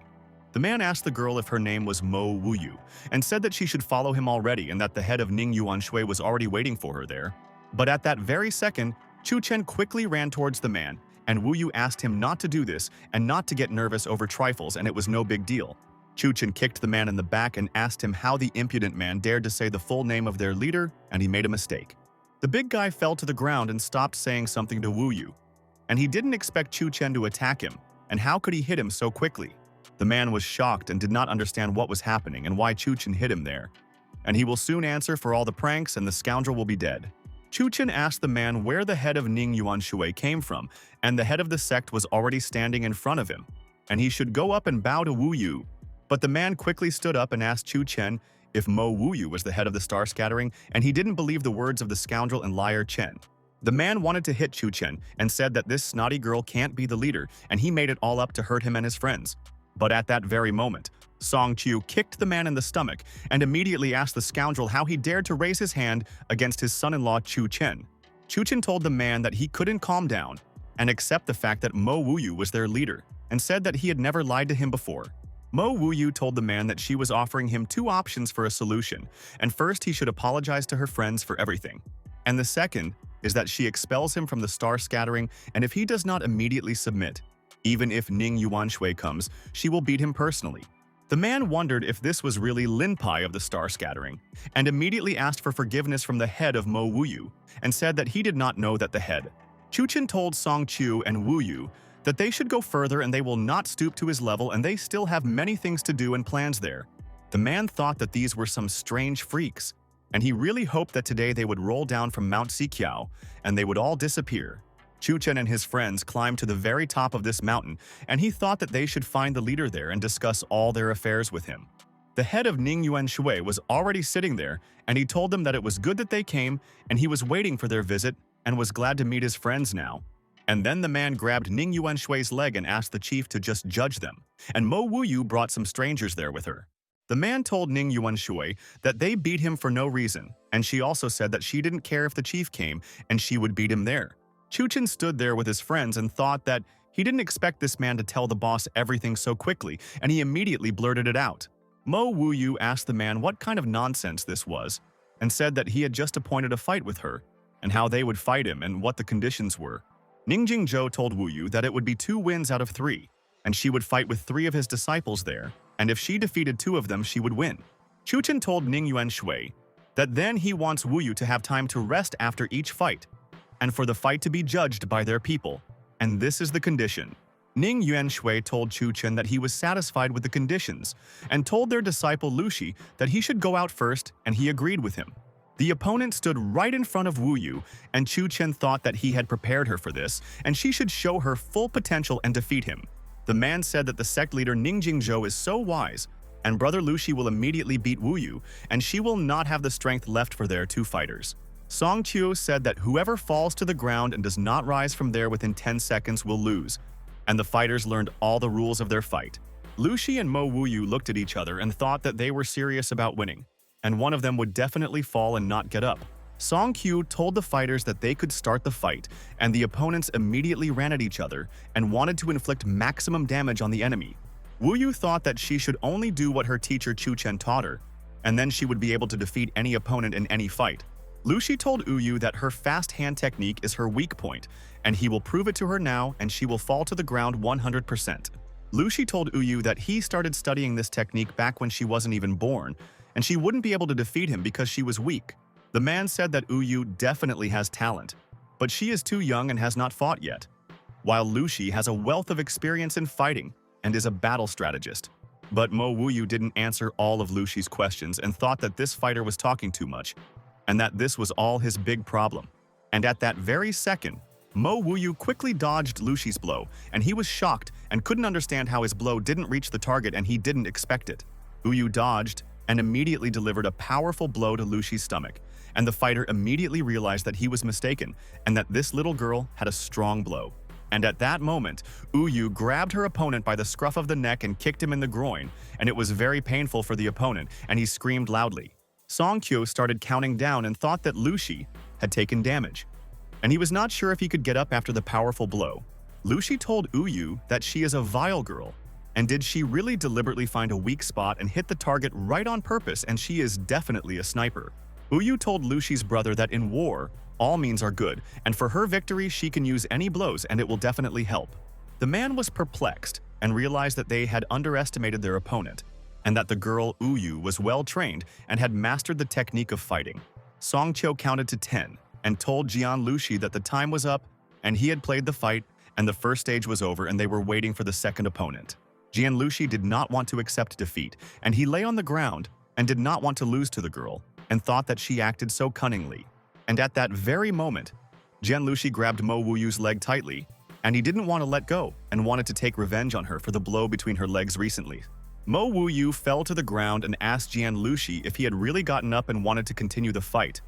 The man asked the girl if her name was Mo Wu Yu, and said that she should follow him already and that the head of Ning Yuan Shui was already waiting for her there. But at that very second, Chu Chen quickly ran towards the man, and Wu Yu asked him not to do this and not to get nervous over trifles, and it was no big deal. Chu Chen kicked the man in the back and asked him how the impudent man dared to say the full name of their leader, and he made a mistake. The big guy fell to the ground and stopped saying something to Wu Yu, and he didn't expect Chu Chen to attack him, and how could he hit him so quickly? The man was shocked and did not understand what was happening and why Chu Chen hit him there. And he will soon answer for all the pranks, and the scoundrel will be dead. Chu Chen asked the man where the head of Ning Yuan Shui came from, and the head of the sect was already standing in front of him, and he should go up and bow to Wu Yu. But the man quickly stood up and asked Chu Chen if Mo Wu Yu was the head of the Star Scattering, and he didn't believe the words of the scoundrel and liar Chen. The man wanted to hit Chu Chen and said that this snotty girl can't be the leader, and he made it all up to hurt him and his friends. But at that very moment, Song Qiu kicked the man in the stomach and immediately asked the scoundrel how he dared to raise his hand against his son-in-law Chu Chen. Chu Chen told the man that he couldn't calm down and accept the fact that Mo Wu Yu was their leader, and said that he had never lied to him before. Mo Wu Yu told the man that she was offering him 2 options for a solution, and first he should apologize to her friends for everything. And the second is that she expels him from the Star Scattering, and if he does not immediately submit, even if Ning Yuan Shui comes, she will beat him personally. The man wondered if this was really Lin Pai of the Star Scattering, and immediately asked for forgiveness from the head of Mo Wu Yu, and said that he did not know that the head. Chu Chen told Song Qiu and Wu Yu that they should go further and they will not stoop to his level, and they still have many things to do and plans there. The man thought that these were some strange freaks, and he really hoped that today they would roll down from Mount Siqiao and they would all disappear. Chu Chen and his friends climbed to the very top of this mountain, and he thought that they should find the leader there and discuss all their affairs with him. The head of Ning Yuan Shui was already sitting there, and he told them that it was good that they came, and he was waiting for their visit and was glad to meet his friends now. And then the man grabbed Ning Yuan Shui's leg and asked the chief to just judge them, and Mo Wu Yu brought some strangers there with her. The man told Ning Yuanshui that they beat him for no reason, and she also said that she didn't care if the chief came and she would beat him there. Chun Chen stood there with his friends and thought that he didn't expect this man to tell the boss everything so quickly, and he immediately blurted it out. Mo Wuyu asked the man what kind of nonsense this was, and said that he had just appointed a fight with her, and how they would fight him and what the conditions were. Ning Jingzhou told Wuyu that it would be 2 wins out of 3, and she would fight with 3 of his disciples there, and if she defeated 2 of them, she would win. Chun Chen told Ning Yuanshui that then he wants Wuyu to have time to rest after each fight, and for the fight to be judged by their people, and this is the condition. Ning Yuanshui told Chun Chen that he was satisfied with the conditions, and told their disciple Lushi that he should go out first, and he agreed with him. The opponent stood right in front of Wuyu, and Chun Chen thought that he had prepared her for this, and she should show her full potential and defeat him. The man said that the sect leader Ning Jingzhou is so wise, and brother Lushi will immediately beat Wuyu, and she will not have the strength left for their 2 fighters. Song Qiu said that whoever falls to the ground and does not rise from there within 10 seconds will lose, and the fighters learned all the rules of their fight. Lushi and Mo Wuyu looked at each other and thought that they were serious about winning, and one of them would definitely fall and not get up. Song Qiu told the fighters that they could start the fight, and the opponents immediately ran at each other and wanted to inflict maximum damage on the enemy. Wuyu thought that she should only do what her teacher Chun Chen taught her, and then she would be able to defeat any opponent in any fight. Lushi told Wuyu that her fast hand technique is her weak point, and he will prove it to her now and she will fall to the ground 100%. Lushi told Wuyu that he started studying this technique back when she wasn't even born, and she wouldn't be able to defeat him because she was weak. The man said that Wuyu definitely has talent, but she is too young and has not fought yet, while Lushi has a wealth of experience in fighting and is a battle strategist. But Mo Wuyu didn't answer all of Lushi's questions and thought that this fighter was talking too much, and that this was all his big problem. And at that very second, Mo Wuyu quickly dodged Lushi's blow, and he was shocked and couldn't understand how his blow didn't reach the target and he didn't expect it. Wuyu dodged and immediately delivered a powerful blow to Lushi's stomach, and the fighter immediately realized that he was mistaken and that this little girl had a strong blow. And at that moment, Wuyu grabbed her opponent by the scruff of the neck and kicked him in the groin, and it was very painful for the opponent, and he screamed loudly. Song Qiu started counting down and thought that Lushi had taken damage, and he was not sure if he could get up after the powerful blow. Lushi told Wuyu that she is a vile girl, and did she really deliberately find a weak spot and hit the target right on purpose, and she is definitely a sniper. Wuyu told Lushi's brother that in war, all means are good, and for her victory she can use any blows and it will definitely help. The man was perplexed and realized that they had underestimated their opponent, and that the girl Wuyu was well trained and had mastered the technique of fighting. Song Qiu counted to 10 and told Jian Lushi that the time was up and he had played the fight and the first stage was over and they were waiting for the second opponent. Jian Lushi did not want to accept defeat, and he lay on the ground and did not want to lose to the girl and thought that she acted so cunningly. And at that very moment, Jian Lushi grabbed Mo Wuyu's leg tightly, and he didn't want to let go and wanted to take revenge on her for the blow between her legs recently. Mo Wuyu fell to the ground and asked Jian Lushi if he had really gotten up and wanted to continue the fight,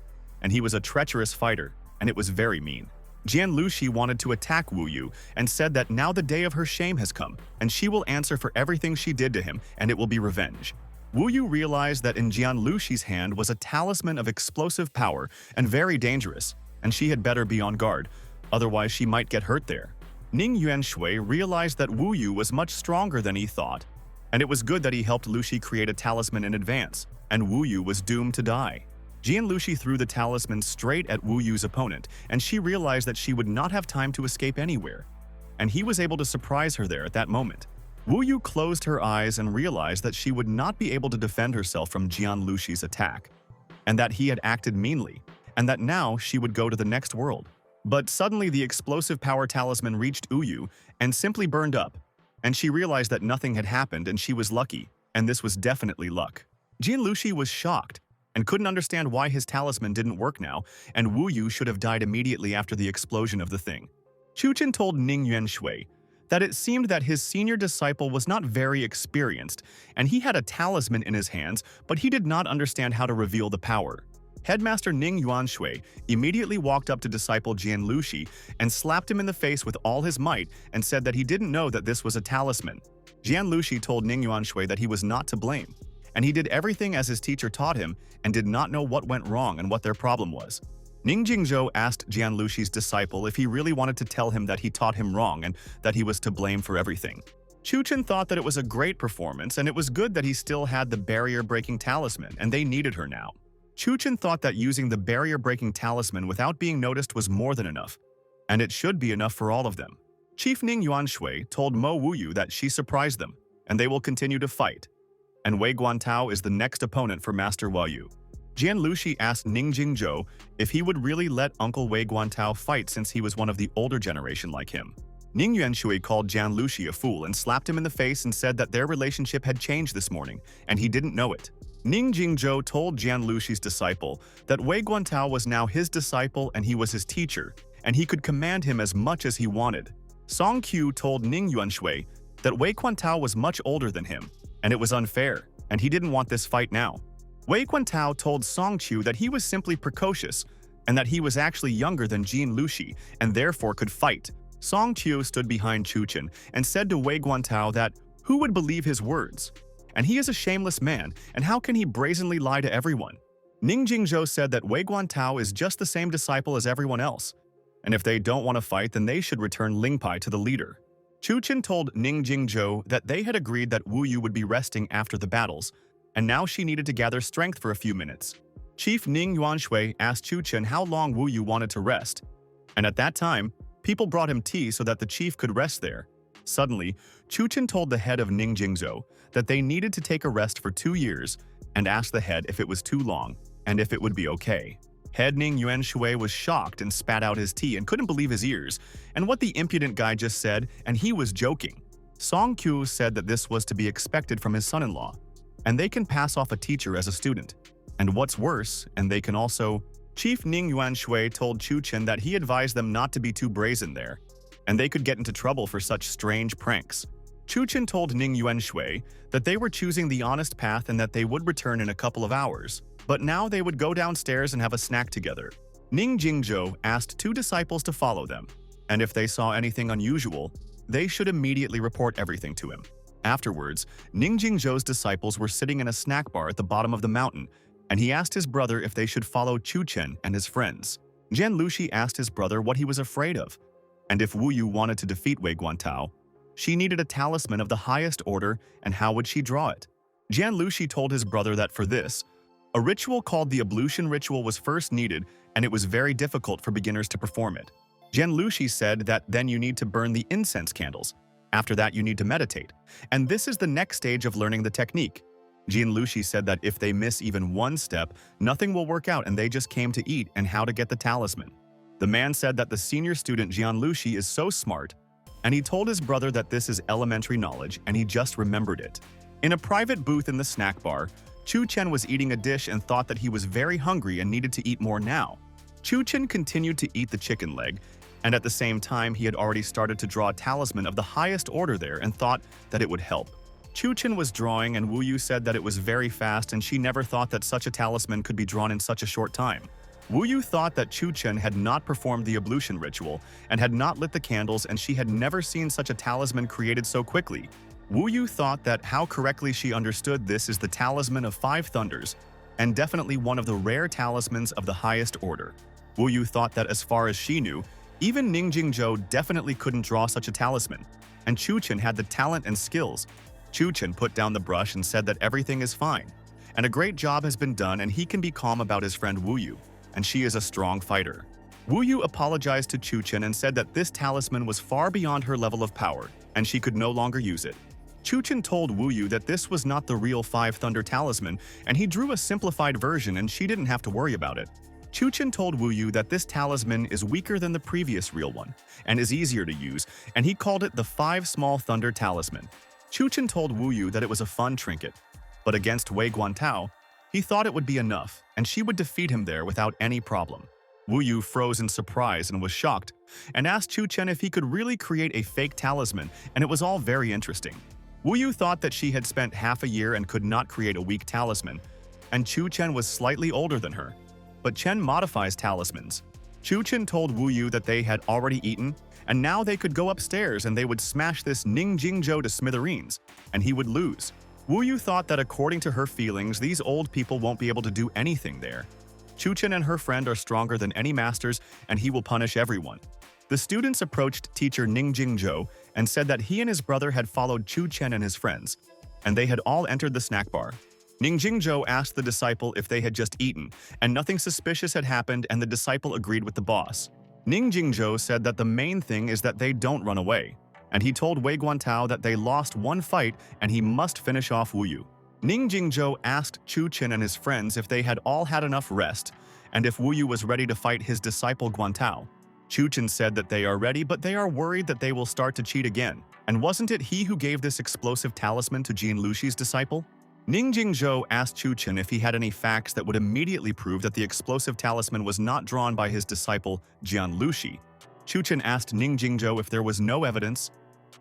and he was a treacherous fighter, and it was very mean. Jian Lushi wanted to attack Wuyu and said that now the day of her shame has come, and she will answer for everything she did to him, and it will be revenge. Wuyu realized that in Jian Lushi's hand was a talisman of explosive power and very dangerous, and she had better be on guard, otherwise she might get hurt there. Ning Yuanshui realized that Wuyu was much stronger than he thought, and it was good that he helped Lushi create a talisman in advance, and Wuyu was doomed to die. Jian Lushi threw the talisman straight at Wuyu's opponent, and she realized that she would not have time to escape anywhere, and he was able to surprise her there at that moment. Wuyu closed her eyes and realized that she would not be able to defend herself from Jian Lushi's attack, and that he had acted meanly, and that now she would go to the next world. But suddenly the explosive power talisman reached Wuyu and simply burned up, and she realized that nothing had happened and she was lucky, and this was definitely luck. Jian Lushi was shocked and couldn't understand why his talisman didn't work now, and Wuyu should have died immediately after the explosion of the thing. Chun Chen told Ning Yuanshui that it seemed that his senior disciple was not very experienced, and he had a talisman in his hands, but he did not understand how to reveal the power. Headmaster Ning Yuanshui immediately walked up to disciple Jian Lushi and slapped him in the face with all his might and said that he didn't know that this was a talisman. Jian Lushi told Ning Yuanshui that he was not to blame, and he did everything as his teacher taught him and did not know what went wrong and what their problem was. Ning Jingzhou asked Jian Luxi's disciple if he really wanted to tell him that he taught him wrong and that he was to blame for everything. Chun Chen thought that it was a great performance and it was good that he still had the barrier-breaking talisman and they needed her now. Chun Chen thought that using the barrier-breaking talisman without being noticed was more than enough, and it should be enough for all of them. Chief Ning Yuanshui told Mo Wuyu that she surprised them, and they will continue to fight. And Wei Guantao is the next opponent for Master Yu. Jian Luxi asked Ning Jingzhou if he would really let Uncle Wei Guantao fight since he was one of the older generation like him. Ning Yuanshui called Jian Luxi a fool and slapped him in the face and said that their relationship had changed this morning, and he didn't know it. Ning Jingzhou told Jian Luxi's disciple that Wei Guantao was now his disciple and he was his teacher, and he could command him as much as he wanted. Song Qiu told Ning Yuanshui that Wei Guantao was much older than him, and it was unfair, and he didn't want this fight now. Wei Guantao told Song Qiu that he was simply precocious, and that he was actually younger than Jian Luxi, and therefore could fight. Song Qiu stood behind Chun Chen and said to Wei Guantao that who would believe his words? And he is a shameless man, and how can he brazenly lie to everyone? Ning Jingzhou said that Wei Guantao is just the same disciple as everyone else, and if they don't want to fight, then they should return Lingpai to the leader. Chun Chen told Ning Jingzhou that they had agreed that Wu Yu would be resting after the battles, and now she needed to gather strength for a few minutes. Chief Ning Yuanshui asked Chun Chen how long Wu Yu wanted to rest, and at that time, people brought him tea so that the chief could rest there. Suddenly, Chun Chen told the head of Ning Jingzhou that they needed to take a rest for 2 years and asked the head if it was too long and if it would be okay. Head Ning Yuanshui was shocked and spat out his tea and couldn't believe his ears and what the impudent guy just said, and he was joking. Song Qiu said that this was to be expected from his son-in-law, and they can pass off a teacher as a student. And what's worse, and they can also… Chief Ning Yuanshui told Chun Chen that he advised them not to be too brazen there, and they could get into trouble for such strange pranks. Chun Chen told Ning Yuanshui that they were choosing the honest path and that they would return in a couple of hours, but now they would go downstairs and have a snack together. Ning Jingzhou asked 2 disciples to follow them, and if they saw anything unusual, they should immediately report everything to him. Afterwards, Ning Jingzhou's disciples were sitting in a snack bar at the bottom of the mountain, and he asked his brother if they should follow Chun Chen and his friends. Jian Luxi asked his brother what he was afraid of, and if Wu Yu wanted to defeat Wei Guantao, she needed a talisman of the highest order, and how would she draw it? Jian Luxi told his brother that for this, a ritual called the ablution ritual was first needed, and it was very difficult for beginners to perform it. Jian Luxi said that then you need to burn the incense candles. After that, you need to meditate, and this is the next stage of learning the technique. Jian Luxi said that if they miss even one step, nothing will work out and they just came to eat and how to get the talisman. The man said that the senior student Jian Luxi is so smart, and he told his brother that this is elementary knowledge and he just remembered it. In a private booth in the snack bar, Chun Chen was eating a dish and thought that he was very hungry and needed to eat more now. Chun Chen continued to eat the chicken leg, and at the same time he had already started to draw a talisman of the highest order there and thought that it would help. Chun Chen was drawing and Wu Yu said that it was very fast and she never thought that such a talisman could be drawn in such a short time. Wu Yu thought that Chun Chen had not performed the ablution ritual and had not lit the candles, and she had never seen such a talisman created so quickly. Wu Yu thought that how correctly she understood this is the talisman of 5 thunders, and definitely one of the rare talismans of the highest order. Wu Yu thought that as far as she knew, even Ning Jingzhou definitely couldn't draw such a talisman, and Chun Chen had the talent and skills. Chun Chen put down the brush and said that everything is fine, and a great job has been done and he can be calm about his friend Wu Yu, and she is a strong fighter. Wu Yu apologized to Chun Chen and said that this talisman was far beyond her level of power, and she could no longer use it. Chun Chen told Wu Yu that this was not the real 5 Thunder talisman, and he drew a simplified version and she didn't have to worry about it. Chun Chen told Wu Yu that this talisman is weaker than the previous real one, and is easier to use, and he called it the 5 Small Thunder Talisman. Chun Chen told Wu Yu that it was a fun trinket, but against Wei Guantao, he thought it would be enough, and she would defeat him there without any problem. Wu Yu froze in surprise and was shocked, and asked Chun Chen if he could really create a fake talisman, and it was all very interesting. Wu Yu thought that she had spent half a year and could not create a weak talisman, and Chun Chen was slightly older than her. But Chen modifies talismans. Chun Chen told Wu Yu that they had already eaten, and now they could go upstairs and they would smash this Ning Jingzhou to smithereens, and he would lose. Wu Yu thought that according to her feelings, these old people won't be able to do anything there. Chun Chen and her friend are stronger than any masters, and he will punish everyone. The students approached teacher Ning Jingzhou and said that he and his brother had followed Chun Chen and his friends, and they had all entered the snack bar. Ning Jingzhou asked the disciple if they had just eaten, and nothing suspicious had happened, and the disciple agreed with the boss. Ning Jingzhou said that the main thing is that they don't run away, and he told Wei Guantao that they lost one fight and he must finish off Wu Yu. Ning Jingzhou asked Chun Chen and his friends if they had all had enough rest, and if Wu Yu was ready to fight his disciple Guantao. Chun Chen said that they are ready, but they are worried that they will start to cheat again. And wasn't it he who gave this explosive talisman to Jian Luxi's disciple? Ning Jingzhou asked Chun Chen if he had any facts that would immediately prove that the explosive talisman was not drawn by his disciple Jian Luxi. Chun Chen asked Ning Jingzhou if there was no evidence.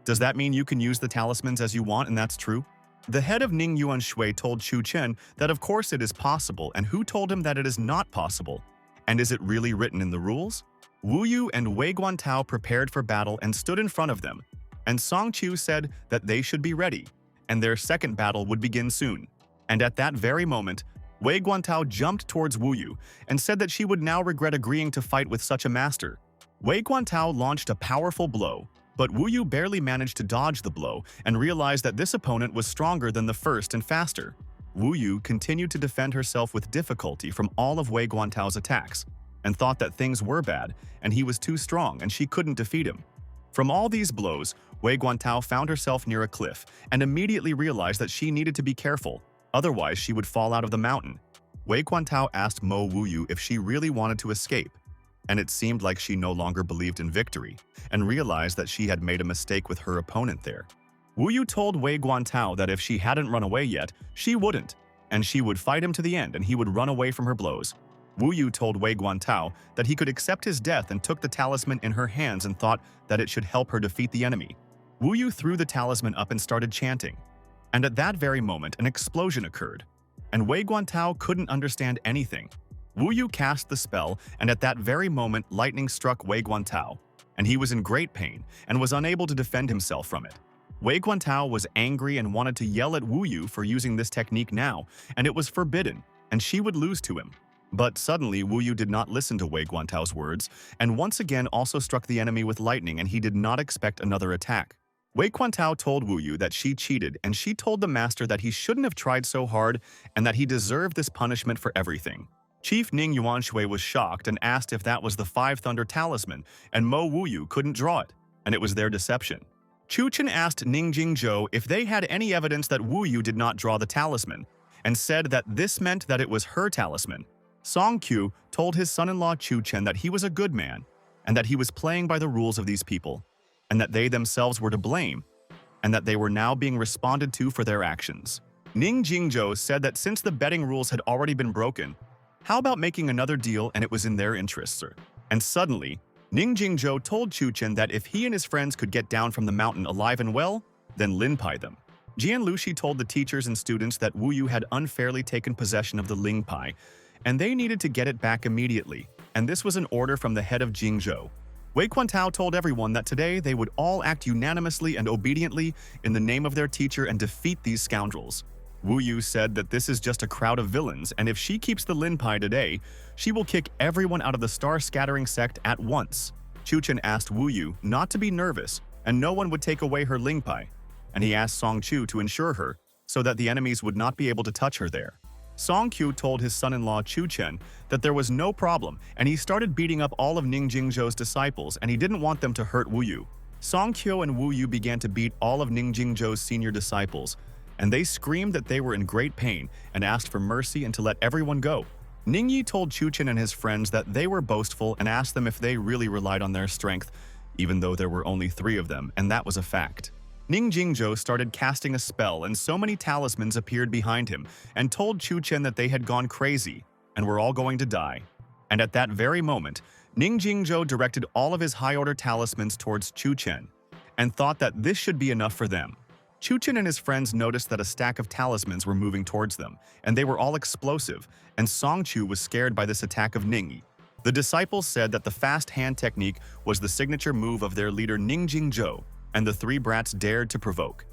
Does that mean you can use the talismans as you want and that's true? The head of Ning Yuan Shui told Chun Chen that of course it is possible, and who told him that it is not possible? And is it really written in the rules? Wu Yu and Wei Guantao prepared for battle and stood in front of them, and Song Qiu said that they should be ready, and their second battle would begin soon. And at that very moment, Wei Guantao jumped towards Wu Yu and said that she would now regret agreeing to fight with such a master. Wei Guantao launched a powerful blow, but Wu Yu barely managed to dodge the blow and realized that this opponent was stronger than the first and faster. Wu Yu continued to defend herself with difficulty from all of Wei Guantao's attacks, and thought that things were bad and he was too strong and she couldn't defeat him. From all these blows, Wei Guantao found herself near a cliff and immediately realized that she needed to be careful, otherwise she would fall out of the mountain. Wei Guantao asked Mo Wu Yu if she really wanted to escape, and it seemed like she no longer believed in victory and realized that she had made a mistake with her opponent there. Wu Yu told Wei Guantao that if she hadn't run away yet, she wouldn't, and she would fight him to the end and he would run away from her blows. Wu Yu told Wei Guantao that he could accept his death and took the talisman in her hands and thought that it should help her defeat the enemy. Wu Yu threw the talisman up and started chanting. And at that very moment, an explosion occurred, and Wei Guantao couldn't understand anything. Wu Yu cast the spell, and at that very moment, lightning struck Wei Guantao, and he was in great pain and was unable to defend himself from it. Wei Guantao was angry and wanted to yell at Wu Yu for using this technique now, and it was forbidden, and she would lose to him. But suddenly, Wu Yu did not listen to Wei Guantao's words, and once again also struck the enemy with lightning, and he did not expect another attack. Wei Guantao told Wu Yu that she cheated, and she told the master that he shouldn't have tried so hard and that he deserved this punishment for everything. Chief Ning Yuan Shui was shocked and asked if that was the Five Thunder Talisman, and Mo Wu Yu couldn't draw it, and it was their deception. Chun Chen asked Ning Jingzhou if they had any evidence that Wu Yu did not draw the talisman, and said that this meant that it was her talisman. Song Qiu told his son-in-law Chun Chen that he was a good man, and that he was playing by the rules of these people, and that they themselves were to blame, and that they were now being responded to for their actions. Ning Jingzhou said that since the betting rules had already been broken, how about making another deal and it was in their interests? And suddenly, Ning Jingzhou told Chun Chen that if he and his friends could get down from the mountain alive and well, then Linpai them. Jian Luxi told the teachers and students that Wu Yu had unfairly taken possession of the Lingpai, and they needed to get it back immediately, and this was an order from the head of Jingzhou. Wei Guantao told everyone that today they would all act unanimously and obediently in the name of their teacher and defeat these scoundrels. Wu Yu said that this is just a crowd of villains, and if she keeps the Linpai today, she will kick everyone out of the star-scattering sect at once. Chun Chen asked Wu Yu not to be nervous, and no one would take away her Lingpai, and he asked Song Qiu to ensure her, so that the enemies would not be able to touch her there. Song Qiu told his son-in-law Chun Chen that there was no problem, and he started beating up all of Ning Jingzhou's disciples, and he didn't want them to hurt Wu Yu. Song Qiu and Wu Yu began to beat all of Ning Jingzhou's senior disciples, and they screamed that they were in great pain and asked for mercy and to let everyone go. Ning Yi told Chun Chen and his friends that they were boastful and asked them if they really relied on their strength, even though there were only 3 of them, and that was a fact. Ning Jingzhou started casting a spell, and so many talismans appeared behind him and told Chun Chen that they had gone crazy and were all going to die. And at that very moment, Ning Jingzhou directed all of his high-order talismans towards Chun Chen and thought that this should be enough for them. Chun Chen and his friends noticed that a stack of talismans were moving towards them, and they were all explosive, and Song Qiu was scared by this attack of Ning Yi. The disciples said that the fast hand technique was the signature move of their leader Ning Jingzhou, and the 3 brats dared to provoke.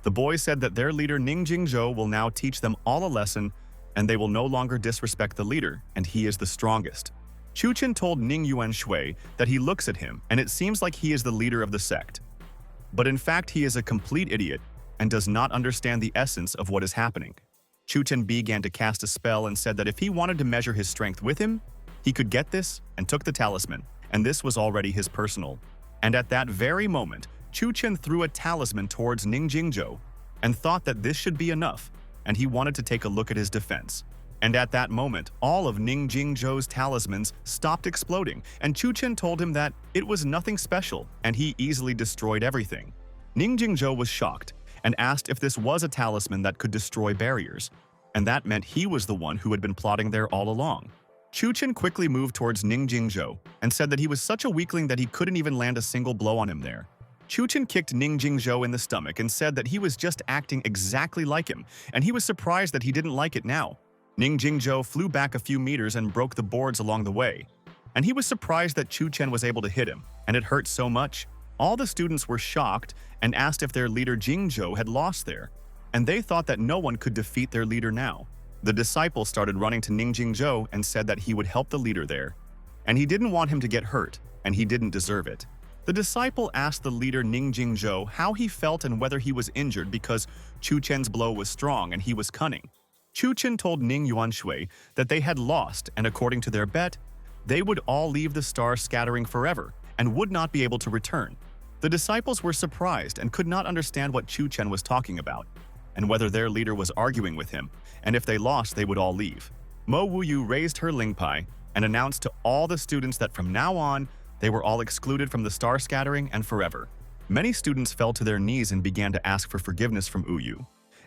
The boys said that their leader Ning Jingzhou will now teach them all a lesson, and they will no longer disrespect the leader, and he is the strongest. Chun Chen told Ning Yuan Shui that he looks at him, and it seems like he is the leader of the sect. But in fact, he is a complete idiot and does not understand the essence of what is happening. Chun Chen began to cast a spell and said that if he wanted to measure his strength with him, he could get this, and took the talisman, and this was already his personal. And at that very moment, Chun Chen threw a talisman towards Ning Jingzhou and thought that this should be enough, and he wanted to take a look at his defense. And at that moment, all of Ning Jingzhou's talismans stopped exploding, and Chun Chen told him that it was nothing special, and he easily destroyed everything. Ning Jingzhou was shocked and asked if this was a talisman that could destroy barriers, and that meant he was the one who had been plotting there all along. Chun Chen quickly moved towards Ning Jingzhou and said that he was such a weakling that he couldn't even land a single blow on him there. Chun Chen kicked Ning Jingzhou in the stomach and said that he was just acting exactly like him, and he was surprised that he didn't like it now. Ning Jingzhou flew back a few meters and broke the boards along the way, and he was surprised that Chun Chen was able to hit him, and it hurt so much. All the students were shocked and asked if their leader Jingzhou had lost there, and they thought that no one could defeat their leader now. The disciple started running to Ning Jingzhou and said that he would help the leader there, and he didn't want him to get hurt, and he didn't deserve it. The disciple asked the leader Ning Jingzhou how he felt and whether he was injured because Chun Chen's blow was strong and he was cunning. Chun Chen told Ning Yuan Shui that they had lost, and according to their bet, they would all leave the star scattering forever and would not be able to return. The disciples were surprised and could not understand what Chun Chen was talking about, and whether their leader was arguing with him, and if they lost, they would all leave. Mo Wuyu raised her Lingpai and announced to all the students that from now on, they were all excluded from the star scattering and forever. Many students fell to their knees and began to ask for forgiveness from Wuyu,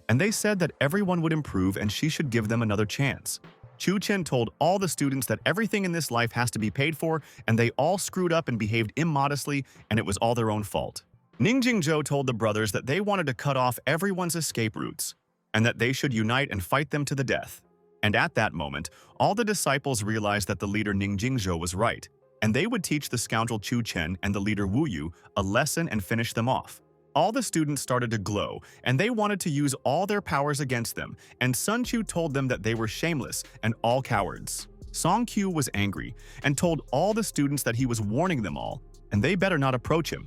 and they said that everyone would improve and she should give them another chance. Chun Chen told all the students that everything in this life has to be paid for, and they all screwed up and behaved immodestly, and it was all their own fault. Ning Jingzhou told the brothers that they wanted to cut off everyone's escape routes, and that they should unite and fight them to the death. And at that moment, all the disciples realized that the leader Ning Jingzhou was right, and they would teach the scoundrel Chun Chen and the leader Wu Yu a lesson and finish them off. All the students started to glow, and they wanted to use all their powers against them, and Sun Qiu told them that they were shameless and all cowards. Song Qiu was angry and told all the students that he was warning them all, and they better not approach him,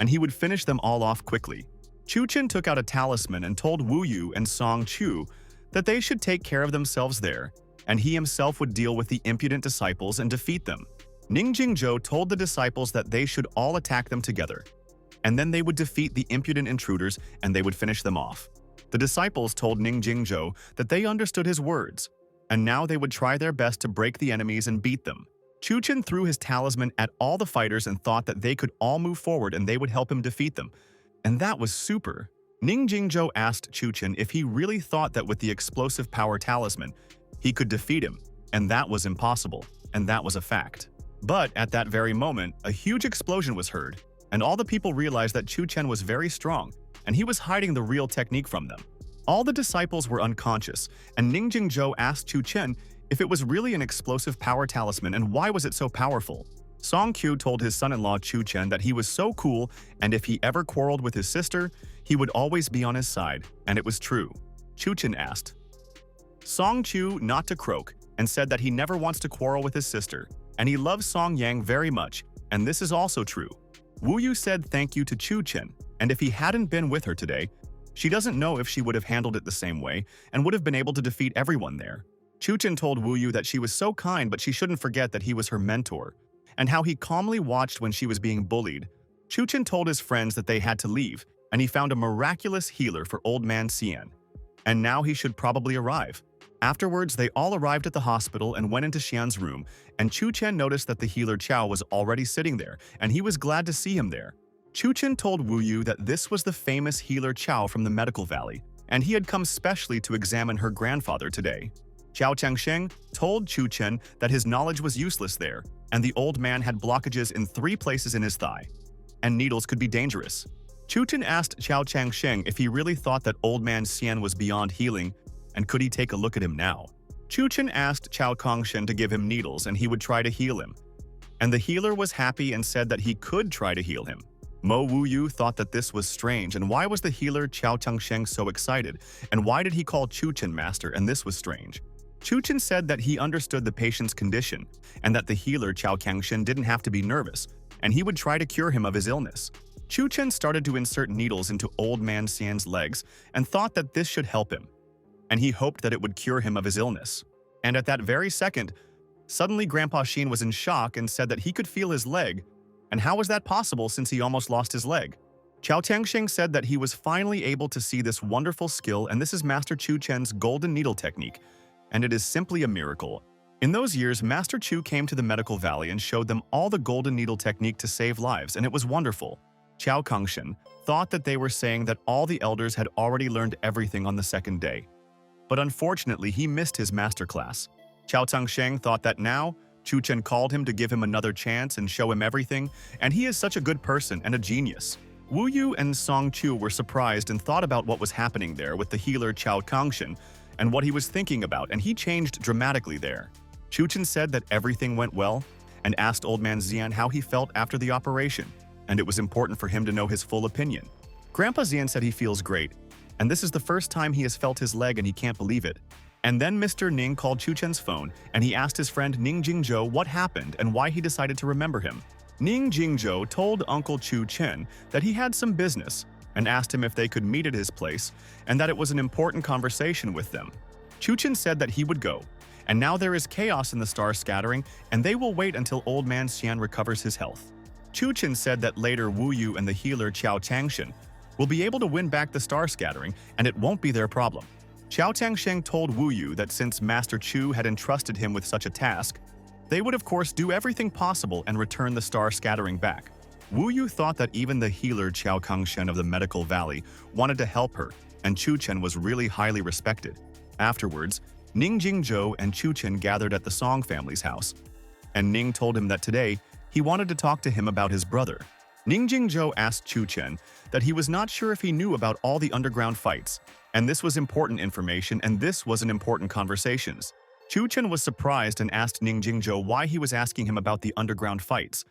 and he would finish them all off quickly. Chun Chen took out a talisman and told Wu Yu and Song Qiu that they should take care of themselves there, and he himself would deal with the impudent disciples and defeat them. Ning Jingzhou told the disciples that they should all attack them together, and then they would defeat the impudent intruders and they would finish them off. The disciples told Ning Jingzhou that they understood his words, and now they would try their best to break the enemies and beat them. Chun Chen threw his talisman at all the fighters and thought that they could all move forward and they would help him defeat them. And that was super. Ning Jingzhou asked Chun Chen if he really thought that with the explosive power talisman, he could defeat him, and that was impossible, and that was a fact. But at that very moment, a huge explosion was heard, and all the people realized that Chun Chen was very strong, and he was hiding the real technique from them. All the disciples were unconscious, and Ning Jingzhou asked Chun Chen if it was really an explosive power talisman and why was it so powerful. Song Qiu told his son-in-law Chun Chen that he was so cool, and if he ever quarreled with his sister, he would always be on his side, and it was true. Chun Chen asked Song Qiu not to croak and said that he never wants to quarrel with his sister, and he loves Song Yang very much, and this is also true. Wu Yu said thank you to Chun Chen, and if he hadn't been with her today, she doesn't know if she would have handled it the same way and would have been able to defeat everyone there. Chun Chen told Wu Yu that she was so kind, but she shouldn't forget that he was her mentor, and how he calmly watched when she was being bullied. Chun Chen told his friends that they had to leave, and he found a miraculous healer for old man Xian, and now he should probably arrive. Afterwards, they all arrived at the hospital and went into Xian's room, and Chun Chen noticed that the healer Chao was already sitting there, and he was glad to see him there. Chun Chen told Wu Yu that this was the famous healer Chao from the Medical Valley, and he had come specially to examine her grandfather today. Zhao Changsheng told Chun Chen that his knowledge was useless there, and the old man had blockages in 3 places in his thigh, and needles could be dangerous. Chun Chen asked Zhao Changsheng if he really thought that old man Xian was beyond healing, and could he take a look at him now. Chun Chen asked Zhao Kongshen to give him needles and he would try to heal him, and the healer was happy and said that he could try to heal him. Mo Wuyu thought that this was strange, and why was the healer Chao Changsheng so excited, and why did he call Chun Chen master, and this was strange. Chun Chen said that he understood the patient's condition, and that the healer Chao Changsheng didn't have to be nervous, and he would try to cure him of his illness. Chun Chen started to insert needles into old man Xian's legs and thought that this should help him, and he hoped that it would cure him of his illness. And at that very second, suddenly Grandpa Xin was in shock and said that he could feel his leg. And how was that possible since he almost lost his leg? Chao Tangsheng said that he was finally able to see this wonderful skill, and this is Master Chun Chen's golden needle technique, and it is simply a miracle. In those years, Master Chu came to the medical valley and showed them all the golden needle technique to save lives, and it was wonderful. Chao Kangshen thought that they were saying that all the elders had already learned everything on the second day. But unfortunately, he missed his masterclass. Chao Tangsheng thought that now, Chu Chen called him to give him another chance and show him everything, and he is such a good person and a genius. Wu Yu and Song Chu were surprised and thought about what was happening there with the healer Chao Kangshen and what he was thinking about, and he changed dramatically there. Chu Chen said that everything went well and asked Old Man Xian how he felt after the operation, and it was important for him to know his full opinion. Grandpa Xian said he feels great, and this is the first time he has felt his leg and he can't believe it. And then Mr. Ning called Chu Chen's phone, and he asked his friend Ning Jingzhou what happened and why he decided to remember him. Ning Jingzhou told Uncle Chu Chen that he had some business and asked him if they could meet at his place and that it was an important conversation with them. Chu Chen said that he would go, and now there is chaos in the star scattering, and they will wait until Old Man Xian recovers his health. Chu Chen said that later Wu Yu and the healer Chao Changshen will be able to win back the star scattering, and it won't be their problem. Chao Tangsheng told Wu Yu that since Master Chu had entrusted him with such a task, they would of course do everything possible and return the star scattering back. Wu Yu thought that even the healer Chao Kangshen of the Medical Valley wanted to help her, and Chu Chen was really highly respected. Afterwards, Ning Jingzhou and Chu Chen gathered at the Song family's house, and Ning told him that today he wanted to talk to him about his brother. Ning Jingzhou asked Chu Chen that he was not sure if he knew about all the underground fights, and this was important information, and this was an important conversations. Chu Chen was surprised and asked Ning Jingzhou why he was asking him about the underground fights,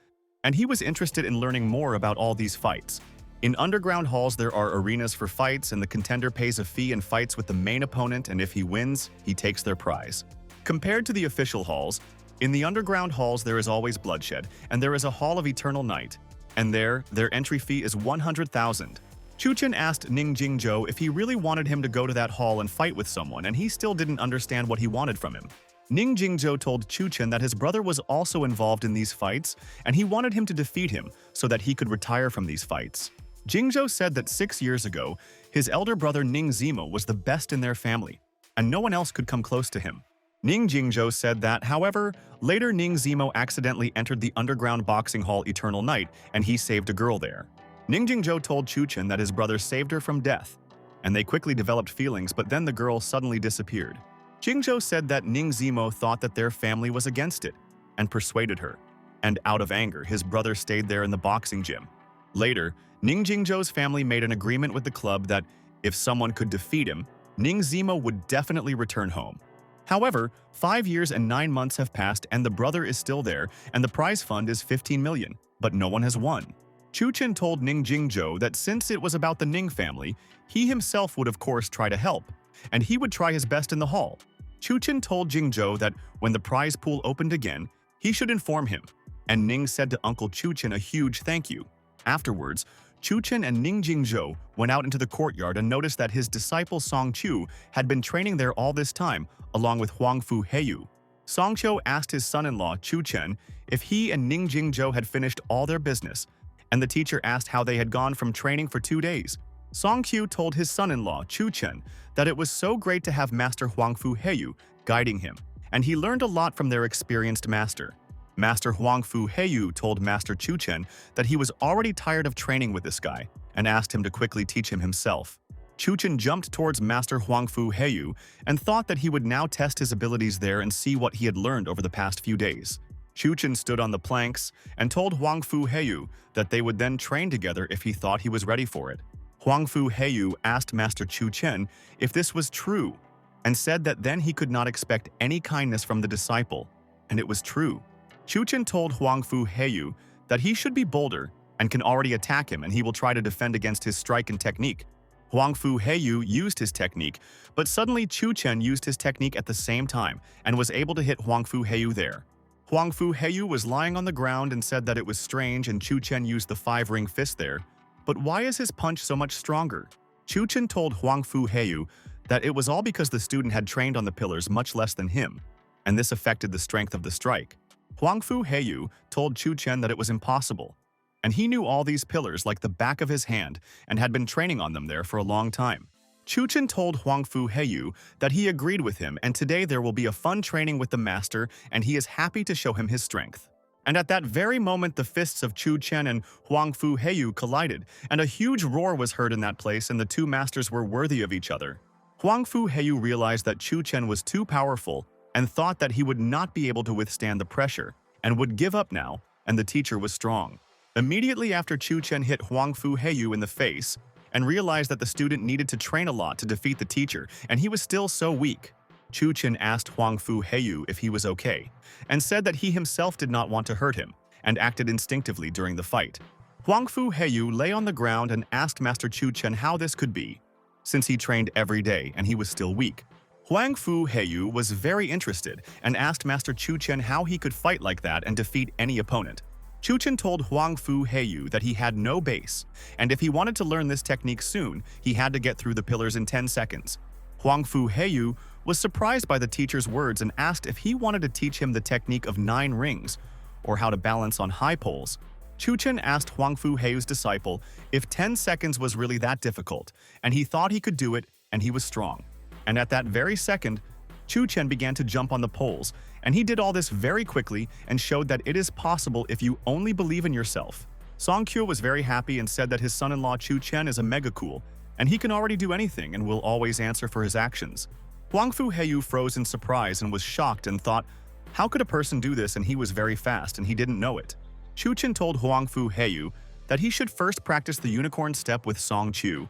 and he was interested in learning more about all these fights. In underground halls, there are arenas for fights, and the contender pays a fee and fights with the main opponent, and if he wins, he takes their prize. Compared to the official halls, in the underground halls there is always bloodshed, and there is a hall of eternal night, and their entry fee is 100,000. Chu Chen asked Ning Jingzhou if he really wanted him to go to that hall and fight with someone, and he still didn't understand what he wanted from him. Ning Jingzhou told Chu Chen that his brother was also involved in these fights, and he wanted him to defeat him so that he could retire from these fights. Jingzhou said that 6 years ago, his elder brother Ning Zimo was the best in their family, and no one else could come close to him. Ning Jingzhou said that, however, later Ning Zimo accidentally entered the underground boxing hall Eternal Night, and he saved a girl there. Ning Jingzhou told Chu Chen that his brother saved her from death, and they quickly developed feelings, but then the girl suddenly disappeared. Jingzhou said that Ning Zimo thought that their family was against it, and persuaded her, and out of anger, his brother stayed there in the boxing gym. Later, Ning Jingzhou's family made an agreement with the club that if someone could defeat him, Ning Zimo would definitely return home. However, 5 years and 9 months have passed and the brother is still there, and the prize fund is 15 million, but no one has won. Chu Chen told Ning Jingzhou that since it was about the Ning family, he himself would of course try to help, and he would try his best in the hall. Chu Chen told Jingzhou that when the prize pool opened again, he should inform him, and Ning said to Uncle Chu Chen a huge thank you. Afterwards, Chu Chen and Ning Jingzhou went out into the courtyard and noticed that his disciple Song Chu had been training there all this time, along with Huang Fu Heiyu. Song Chu asked his son-in-law Chu Chen if he and Ning Jingzhou had finished all their business, and the teacher asked how they had gone from training for 2 days. Song Qiu told his son-in-law, Chu Chen, that it was so great to have Master Huang Fu Heiyu guiding him, and he learned a lot from their experienced master. Master Huang Fu Heiyu told Master Chu Chen that he was already tired of training with this guy and asked him to quickly teach him himself. Chu Chen jumped towards Master Huang Fu Heiyu and thought that he would now test his abilities there and see what he had learned over the past few days. Chu Chen stood on the planks and told Huang Fu Heiyu that they would then train together if he thought he was ready for it. Huang Fu Heiyu asked Master Chu Chen if this was true and said that then he could not expect any kindness from the disciple, and it was true. Chu Chen told Huang Fu Heiyu that he should be bolder and can already attack him, and he will try to defend against his strike and technique. Huang Fu Heiyu used his technique, but suddenly Chun Chen used his technique at the same time and was able to hit Huang Fu Heiyu there. Huang Fu Heiyu was lying on the ground and said that it was strange and Chun Chen used the 5-ring fist there. But why is his punch so much stronger? Chun Chen told Huang Fu Heiyu that it was all because the student had trained on the pillars much less than him, and this affected the strength of the strike. Huang Fu Heiyu told Chun Chen that it was impossible, and he knew all these pillars like the back of his hand and had been training on them there for a long time. Chun Chen told Huang Fu Heiyu that he agreed with him, and today there will be a fun training with the master, and he is happy to show him his strength. And at that very moment, the fists of Chun Chen and Huang Fu Heiyu collided, and a huge roar was heard in that place, and the two masters were worthy of each other. Huang Fu Heiyu realized that Chun Chen was too powerful and thought that he would not be able to withstand the pressure and would give up now, and the teacher was strong. Immediately after, Chun Chen hit Huang Fu Heiyu in the face and realized that the student needed to train a lot to defeat the teacher, and he was still so weak. Chun Chen asked Huang Fu Heiyu if he was okay, and said that he himself did not want to hurt him, and acted instinctively during the fight. Huang Fu Heiyu lay on the ground and asked Master Chun Chen how this could be, since he trained every day and he was still weak. Huang Fu Heiyu was very interested and asked Master Chun Chen how he could fight like that and defeat any opponent. Chun Chen told Huang Fu Heiyu that he had no base, and if he wanted to learn this technique soon, he had to get through the pillars in 10 seconds. Huang Fu Heiyu was surprised by the teacher's words and asked if he wanted to teach him the technique of 9 rings, or how to balance on high poles. Chun Chen asked Huang Fu Heiyu's disciple if 10 seconds was really that difficult, and he thought he could do it, and he was strong. And at that very second, Chun Chen began to jump on the poles, and he did all this very quickly and showed that it is possible if you only believe in yourself. Song Kyo was very happy and said that his son-in-law Chun Chen is a mega cool, and he can already do anything and will always answer for his actions. Huang Fu Heiyu froze in surprise and was shocked and thought, how could a person do this, and he was very fast and he didn't know it. Chun Chen told Huang Fu Heiyu that he should first practice the unicorn step with Song Chu,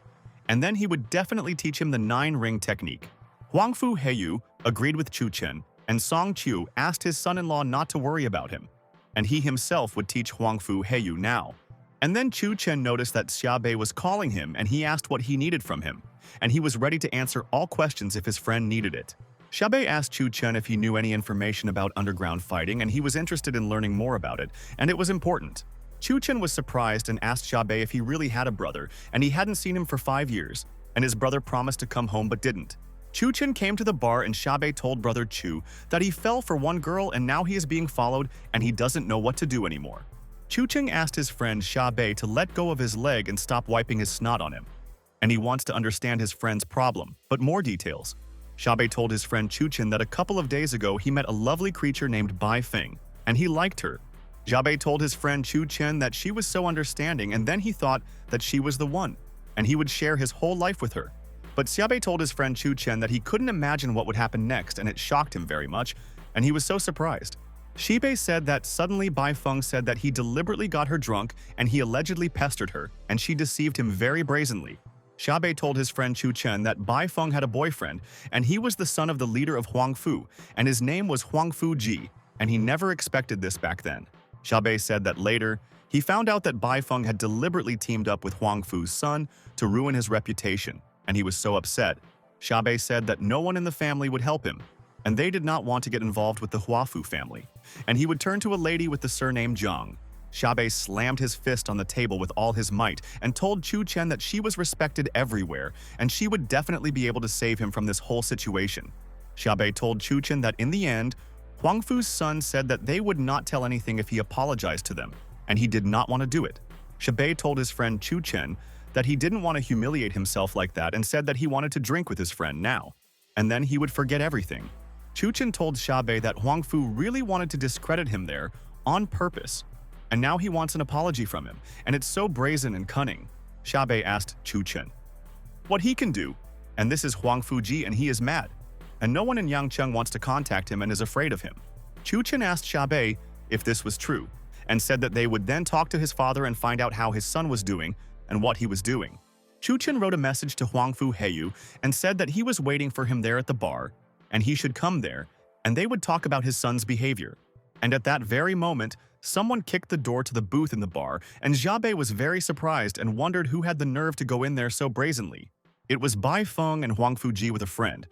and then he would definitely teach him the 9-ring technique. Huang Fu Heiyu agreed with Chun Chen, and Song Chu asked his son-in-law not to worry about him, and he himself would teach Huang Fu Heiyu now. And then Chun Chen noticed that Xiaobei was calling him, and he asked what he needed from him, and he was ready to answer all questions if his friend needed it. Xiaobei asked Chun Chen if he knew any information about underground fighting, and he was interested in learning more about it, and it was important. Chun Chen was surprised and asked Xiaobei if he really had a brother, and he hadn't seen him for 5 years, and his brother promised to come home but didn't. Chun Chen came to the bar, and Xiaobei told brother Chu that he fell for one girl and now he is being followed and he doesn't know what to do anymore. Chun Chen asked his friend Xiaobei to let go of his leg and stop wiping his snot on him, and he wants to understand his friend's problem, but more details. Xiaobei told his friend Chun Chen that a couple of days ago he met a lovely creature named Bai Feng, and he liked her. Xiaobei told his friend Chun Chen that she was so understanding, and then he thought that she was the one, and he would share his whole life with her. But Xiaobei told his friend Chun Chen that he couldn't imagine what would happen next, and it shocked him very much, and he was so surprised. Xiaobei said that suddenly Bai Feng said that he deliberately got her drunk and he allegedly pestered her, and she deceived him very brazenly. Xiaobei told his friend Chun Chen that Bai Feng had a boyfriend, and he was the son of the leader of Huang Fu, and his name was Huang Fu Ji, and he never expected this back then. Xiaobei said that later, he found out that Bai Feng had deliberately teamed up with Huang Fu's son to ruin his reputation, and he was so upset. Xiaobei said that no one in the family would help him, and they did not want to get involved with the Huafu family, and he would turn to a lady with the surname Zhang. Xiaobei slammed his fist on the table with all his might and told Chun Chen that she was respected everywhere, and she would definitely be able to save him from this whole situation. Xiaobei told Chun Chen that in the end, Huang Fu's son said that they would not tell anything if he apologized to them, and he did not want to do it. Xiaobei told his friend Chun Chen that he didn't want to humiliate himself like that and said that he wanted to drink with his friend now, and then he would forget everything. Chun Chen told Xiaobei that Huang Fu really wanted to discredit him there on purpose, and now he wants an apology from him, and it's so brazen and cunning. Xiaobei asked Chun Chen what he can do, and this is Huang Fuji, and he is mad, and no one in Yangcheng wants to contact him and is afraid of him. Chun Chen asked Xiaobei if this was true, and said that they would then talk to his father and find out how his son was doing and what he was doing. Chun Chen wrote a message to Huang Fu Heiyu and said that he was waiting for him there at the bar, and he should come there, and they would talk about his son's behavior. And at that very moment, someone kicked the door to the booth in the bar, and Xiaobei was very surprised and wondered who had the nerve to go in there so brazenly. It was Bai Feng and Huang Fuji with a friend,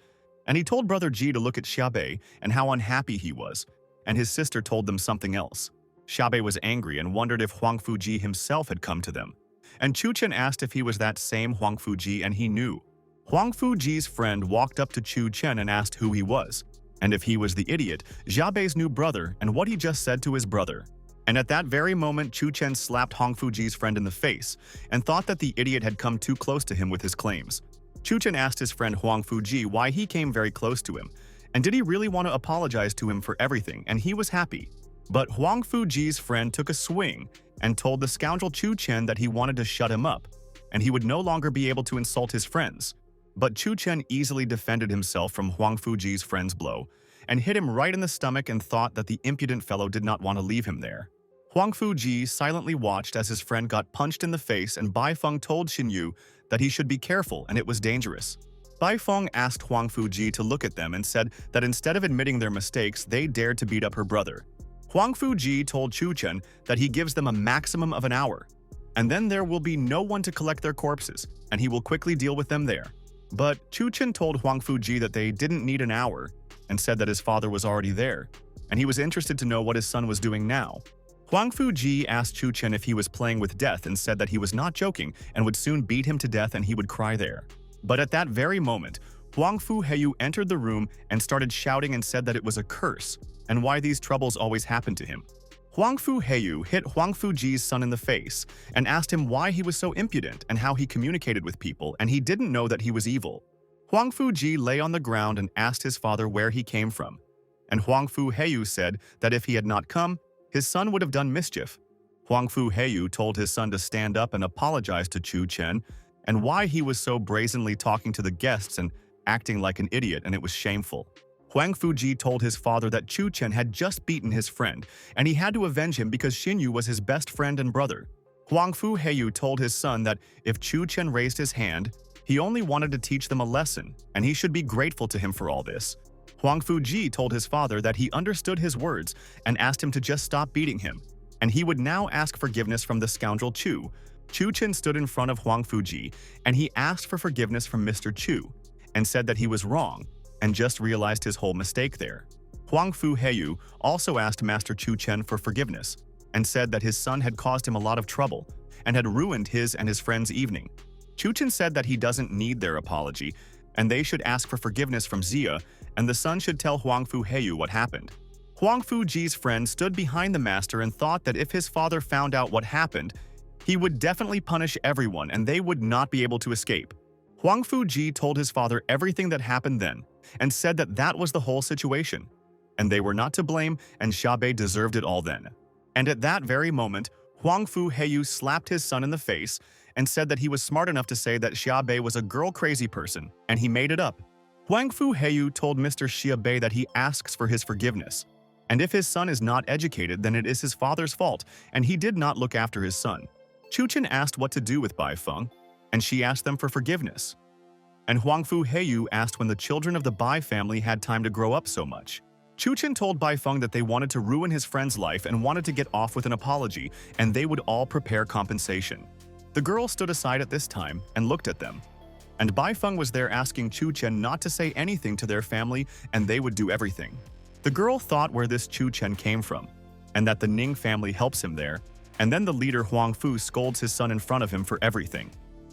and he told brother Ji to look at Xiaobei and how unhappy he was, and his sister told them something else. Xiaobei was angry and wondered if Huang Fuji himself had come to them. And Chun Chen asked if he was that same Huang Fuji, and he knew. Huang Fuji's friend walked up to Chun Chen and asked who he was, and if he was the idiot, Xiaobei's new brother, and what he just said to his brother. And at that very moment, Chun Chen slapped Huang Fuji's friend in the face and thought that the idiot had come too close to him with his claims. Chun Chen asked his friend Huang Fuji why he came very close to him, and did he really want to apologize to him for everything, and he was happy. But Huang Fuji's friend took a swing and told the scoundrel Chun Chen that he wanted to shut him up, and he would no longer be able to insult his friends. But Chun Chen easily defended himself from Huang Fuji's friend's blow, and hit him right in the stomach and thought that the impudent fellow did not want to leave him there. Huang Fuji silently watched as his friend got punched in the face, and Bai Feng told Xin Yu that he should be careful and it was dangerous. Bai Feng asked Huang Fuji to look at them and said that instead of admitting their mistakes, they dared to beat up her brother. Huang Fuji told Chun Chen that he gives them a maximum of an hour, and then there will be no one to collect their corpses, and he will quickly deal with them there. But Chun Chen told Huang Fuji that they didn't need an hour, and said that his father was already there, and he was interested to know what his son was doing now. Huang Fuji asked Chun Chen if he was playing with death and said that he was not joking and would soon beat him to death and he would cry there. But at that very moment, Huang Fuheyu entered the room and started shouting and said that it was a curse, and why these troubles always happened to him. Huang Fuheyu hit Huang Fuji's son in the face and asked him why he was so impudent and how he communicated with people, and he didn't know that he was evil. Huang Fuji lay on the ground and asked his father where he came from, and Huang Fuheyu said that if he had not come, his son would have done mischief. Huang Fuheyu told his son to stand up and apologize to Chun Chen, and why he was so brazenly talking to the guests and acting like an idiot, and it was shameful. Huang Fuji told his father that Chun Chen had just beaten his friend, and he had to avenge him because Xin Yu was his best friend and brother. Huang Fuheyu told his son that if Chun Chen raised his hand, he only wanted to teach them a lesson, and he should be grateful to him for all this. Huang Fuji told his father that he understood his words and asked him to just stop beating him, and he would now ask forgiveness from the scoundrel Chu. Chun Chen stood in front of Huang Fuji, and he asked for forgiveness from Mr. Chu, and said that he was wrong, and just realized his whole mistake there. Huang Fuheyu also asked Master Chun Chen for forgiveness, and said that his son had caused him a lot of trouble, and had ruined his and his friend's evening. Chun Chen said that he doesn't need their apology, and they should ask for forgiveness from Zia, and the son should tell Huang Fuheyu what happened. Huang Fuji's friend stood behind the master and thought that if his father found out what happened, he would definitely punish everyone and they would not be able to escape. Huang Fuji told his father everything that happened then, and said that that was the whole situation, and they were not to blame, and Xiaobei deserved it all then. And at that very moment, Huang Fuheyu slapped his son in the face and said that he was smart enough to say that Xiaobei was a girl-crazy person, and he made it up. Huang Fuheyu told Mr. Xiaobei that he asks for his forgiveness, and if his son is not educated, then it is his father's fault, and he did not look after his son. Chun Chen asked what to do with Bai Feng, and she asked them for forgiveness. And Huang Fuheyu asked when the children of the Bai family had time to grow up so much. Chun Chen told Bai Feng that they wanted to ruin his friend's life and wanted to get off with an apology, and they would all prepare compensation. The girl stood aside at this time and looked at them. And Bai Feng was there asking Chun Chen not to say anything to their family, and they would do everything. The girl thought where this Chun Chen came from, and that the Ning family helps him there, and then the leader Huang Fu scolds his son in front of him for everything.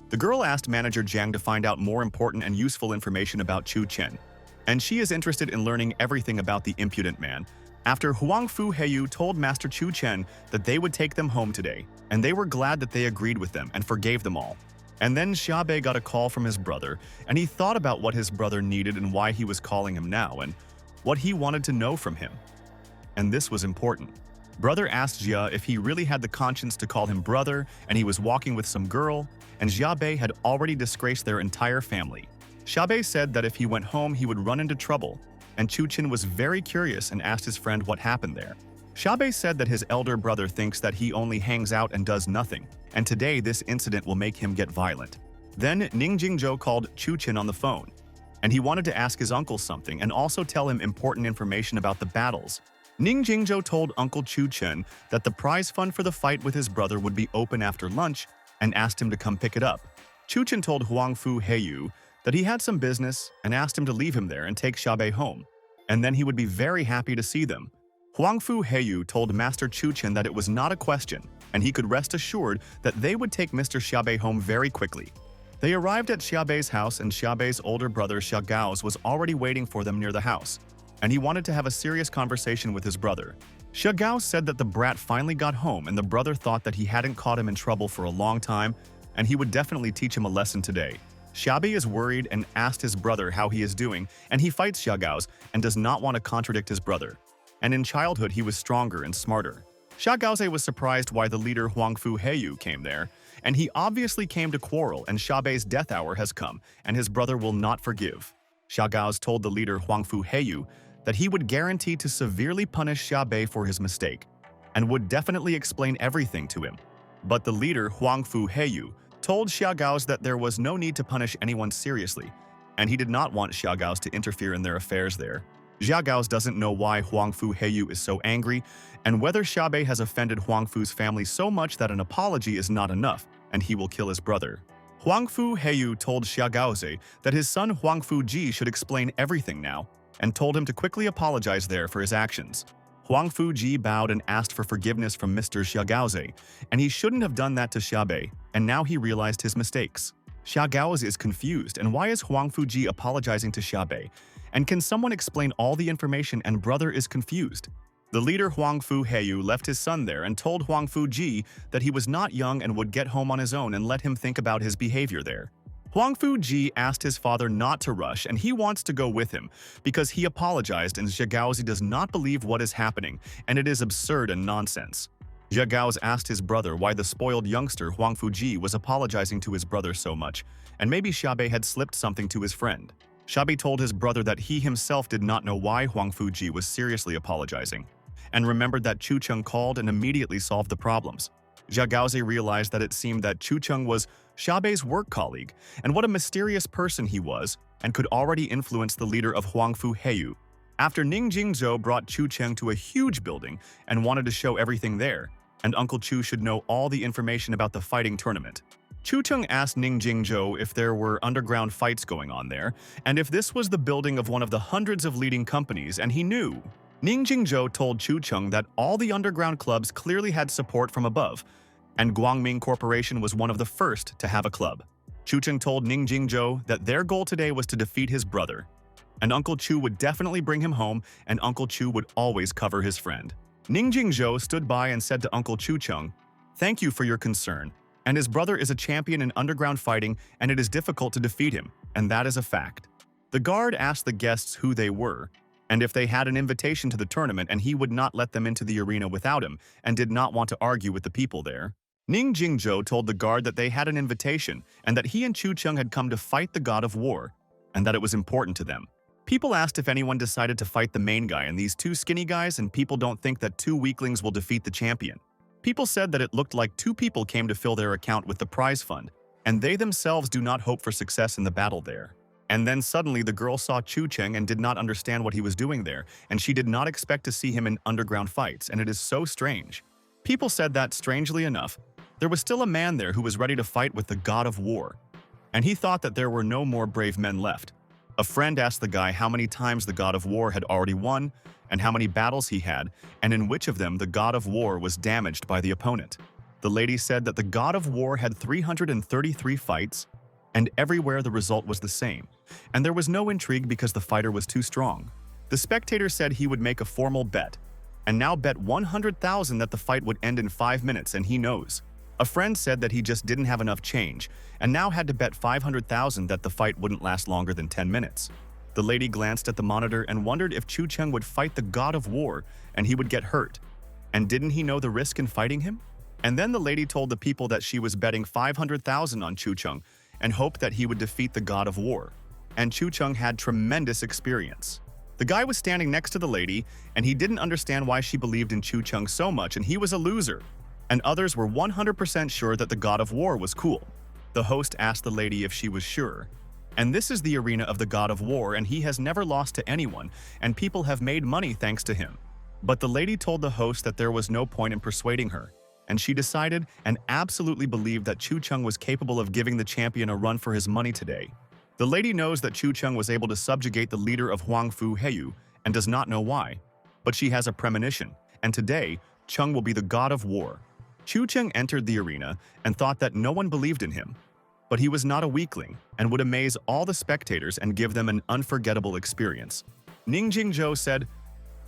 The girl asked manager Jiang to find out more important and useful information about Chun Chen, and she is interested in learning everything about the impudent man. After Huang Fuheyu told Master Chun Chen that they would take them home today, and they were glad that they agreed with them and forgave them all. And then Xiaobei got a call from his brother, and he thought about what his brother needed and why he was calling him now, and what he wanted to know from him. And this was important. Brother asked Jia if he really had the conscience to call him brother, and he was walking with some girl, and Xiaobei had already disgraced their entire family. Xiaobei said that if he went home, he would run into trouble, and Chun Chen was very curious and asked his friend what happened there. Xiaobei said that his elder brother thinks that he only hangs out and does nothing, and today this incident will make him get violent. Then Ning Jingzhou called Chun Chen on the phone, and he wanted to ask his uncle something and also tell him important information about the battles. Ning Jingzhou told Uncle Chun Chen that the prize fund for the fight with his brother would be open after lunch and asked him to come pick it up. Chun Chen told Huang Fu Heiyu that he had some business and asked him to leave him there and take Xiaobei home, and then he would be very happy to see them. Huang Fu Heiyu told Master Chun Chen that it was not a question, and he could rest assured that they would take Mr. Xiaobei home very quickly. They arrived at Xiaobei's house, and Xiaobei's older brother Xiaogao's was already waiting for them near the house, and he wanted to have a serious conversation with his brother. Xiaogao said that the brat finally got home, and the brother thought that he hadn't caught him in trouble for a long time, and he would definitely teach him a lesson today. Xiaobei is worried and asked his brother how he is doing, and he fights Xiaogao's and does not want to contradict his brother. And in childhood, he was stronger and smarter. Xiaogaoze was surprised why the leader Huang Fu Heiyu came there, and he obviously came to quarrel, and Xiaobei's death hour has come, and his brother will not forgive. Xiaogaoze told the leader Huang Fu Heiyu that he would guarantee to severely punish Xiaobei for his mistake, and would definitely explain everything to him. But the leader Huang Fu Heiyu told Xiaogaoze that there was no need to punish anyone seriously, and he did not want Xiaogaoze to interfere in their affairs there. Xiaogaoze doesn't know why Huang Fu Heiyu is so angry, and whether Xiaobei has offended Huang Fu's family so much that an apology is not enough, and he will kill his brother. Huang Fu Heiyu told Xiaogaoze that his son Huang Fu Ji should explain everything now, and told him to quickly apologize there for his actions. Huang Fu Ji bowed and asked for forgiveness from Mr. Xiaogaoze, and he shouldn't have done that to Xiaobei, and now he realized his mistakes. Xiaogaoze is confused, and why is Huang Fu Ji apologizing to Xiaobei? And can someone explain all the information, and brother is confused? The leader Huang Fu Heiyu left his son there and told Huang Fu Ji that he was not young and would get home on his own and let him think about his behavior there. Huang Fu Ji asked his father not to rush, and he wants to go with him because he apologized, and Xiaogaoze does not believe what is happening, and it is absurd and nonsense. Xiaogaoze asked his brother why the spoiled youngster Huang Fu Ji was apologizing to his brother so much, and maybe Xiaobei had slipped something to his friend. Xiaobei told his brother that he himself did not know why Huang Fu Ji was seriously apologizing, and remembered that Chu Cheng called and immediately solved the problems. Xiaogaoze realized that it seemed that Chu Cheng was Xiaobei's work colleague, and what a mysterious person he was, and could already influence the leader of Huang Fu Heiyu. After Ning Jingzhou brought Chu Cheng to a huge building and wanted to show everything there, and Uncle Chu should know all the information about the fighting tournament. Chu Cheng asked Ning Jingzhou if there were underground fights going on there, and if this was the building of one of the hundreds of leading companies, and he knew. Ning Jingzhou told Chu Cheng that all the underground clubs clearly had support from above, and Guangming Corporation was one of the first to have a club. Chu Cheng told Ning Jingzhou that their goal today was to defeat his brother, and Uncle Chu would definitely bring him home, and Uncle Chu would always cover his friend. Ning Jingzhou stood by and said to Uncle Chu Cheng, "Thank you for your concern, and his brother is a champion in underground fighting, and it is difficult to defeat him, and that is a fact." The guard asked the guests who they were, and if they had an invitation to the tournament, and he would not let them into the arena without him, and did not want to argue with the people there. Ning Jingzhou told the guard that they had an invitation, and that he and Chu Cheng had come to fight the god of war, and that it was important to them. People asked if anyone decided to fight the main guy and these two skinny guys, and people don't think that two weaklings will defeat the champion. People said that it looked like two people came to fill their account with the prize fund, and they themselves do not hope for success in the battle there. And then suddenly the girl saw Chu Cheng and did not understand what he was doing there, and she did not expect to see him in underground fights, and it is so strange. People said that, strangely enough, there was still a man there who was ready to fight with the god of war, and he thought that there were no more brave men left. A friend asked the guy how many times the god of war had already won, and how many battles he had, and in which of them the god of war was damaged by the opponent. The lady said that the god of war had 333 fights, and everywhere the result was the same, and there was no intrigue because the fighter was too strong. The spectator said he would make a formal bet, and now bet 100,000 that the fight would end in 5 minutes, and he knows. A friend said that he just didn't have enough change, and now had to bet 500,000 that the fight wouldn't last longer than 10 minutes. The lady glanced at the monitor and wondered if Chu Cheng would fight the god of war, and he would get hurt. And didn't he know the risk in fighting him? And then the lady told the people that she was betting 500,000 on Chu Cheng, and hoped that he would defeat the god of war. And Chu Cheng had tremendous experience. The guy was standing next to the lady, and he didn't understand why she believed in Chu Cheng so much, and he was a loser. And others were 100% sure that the god of war was cool. The host asked the lady if she was sure. And this is the arena of the god of war, and he has never lost to anyone, and people have made money thanks to him. But the lady told the host that there was no point in persuading her, and she decided and absolutely believed that Chu Cheng was capable of giving the champion a run for his money today. The lady knows that Chu Cheng was able to subjugate the leader of Huangfu Heiyu and does not know why, but she has a premonition, and today, Cheng will be the god of war. Chu Cheng entered the arena and thought that no one believed in him. But he was not a weakling and would amaze all the spectators and give them an unforgettable experience. Ning Jingzhou said,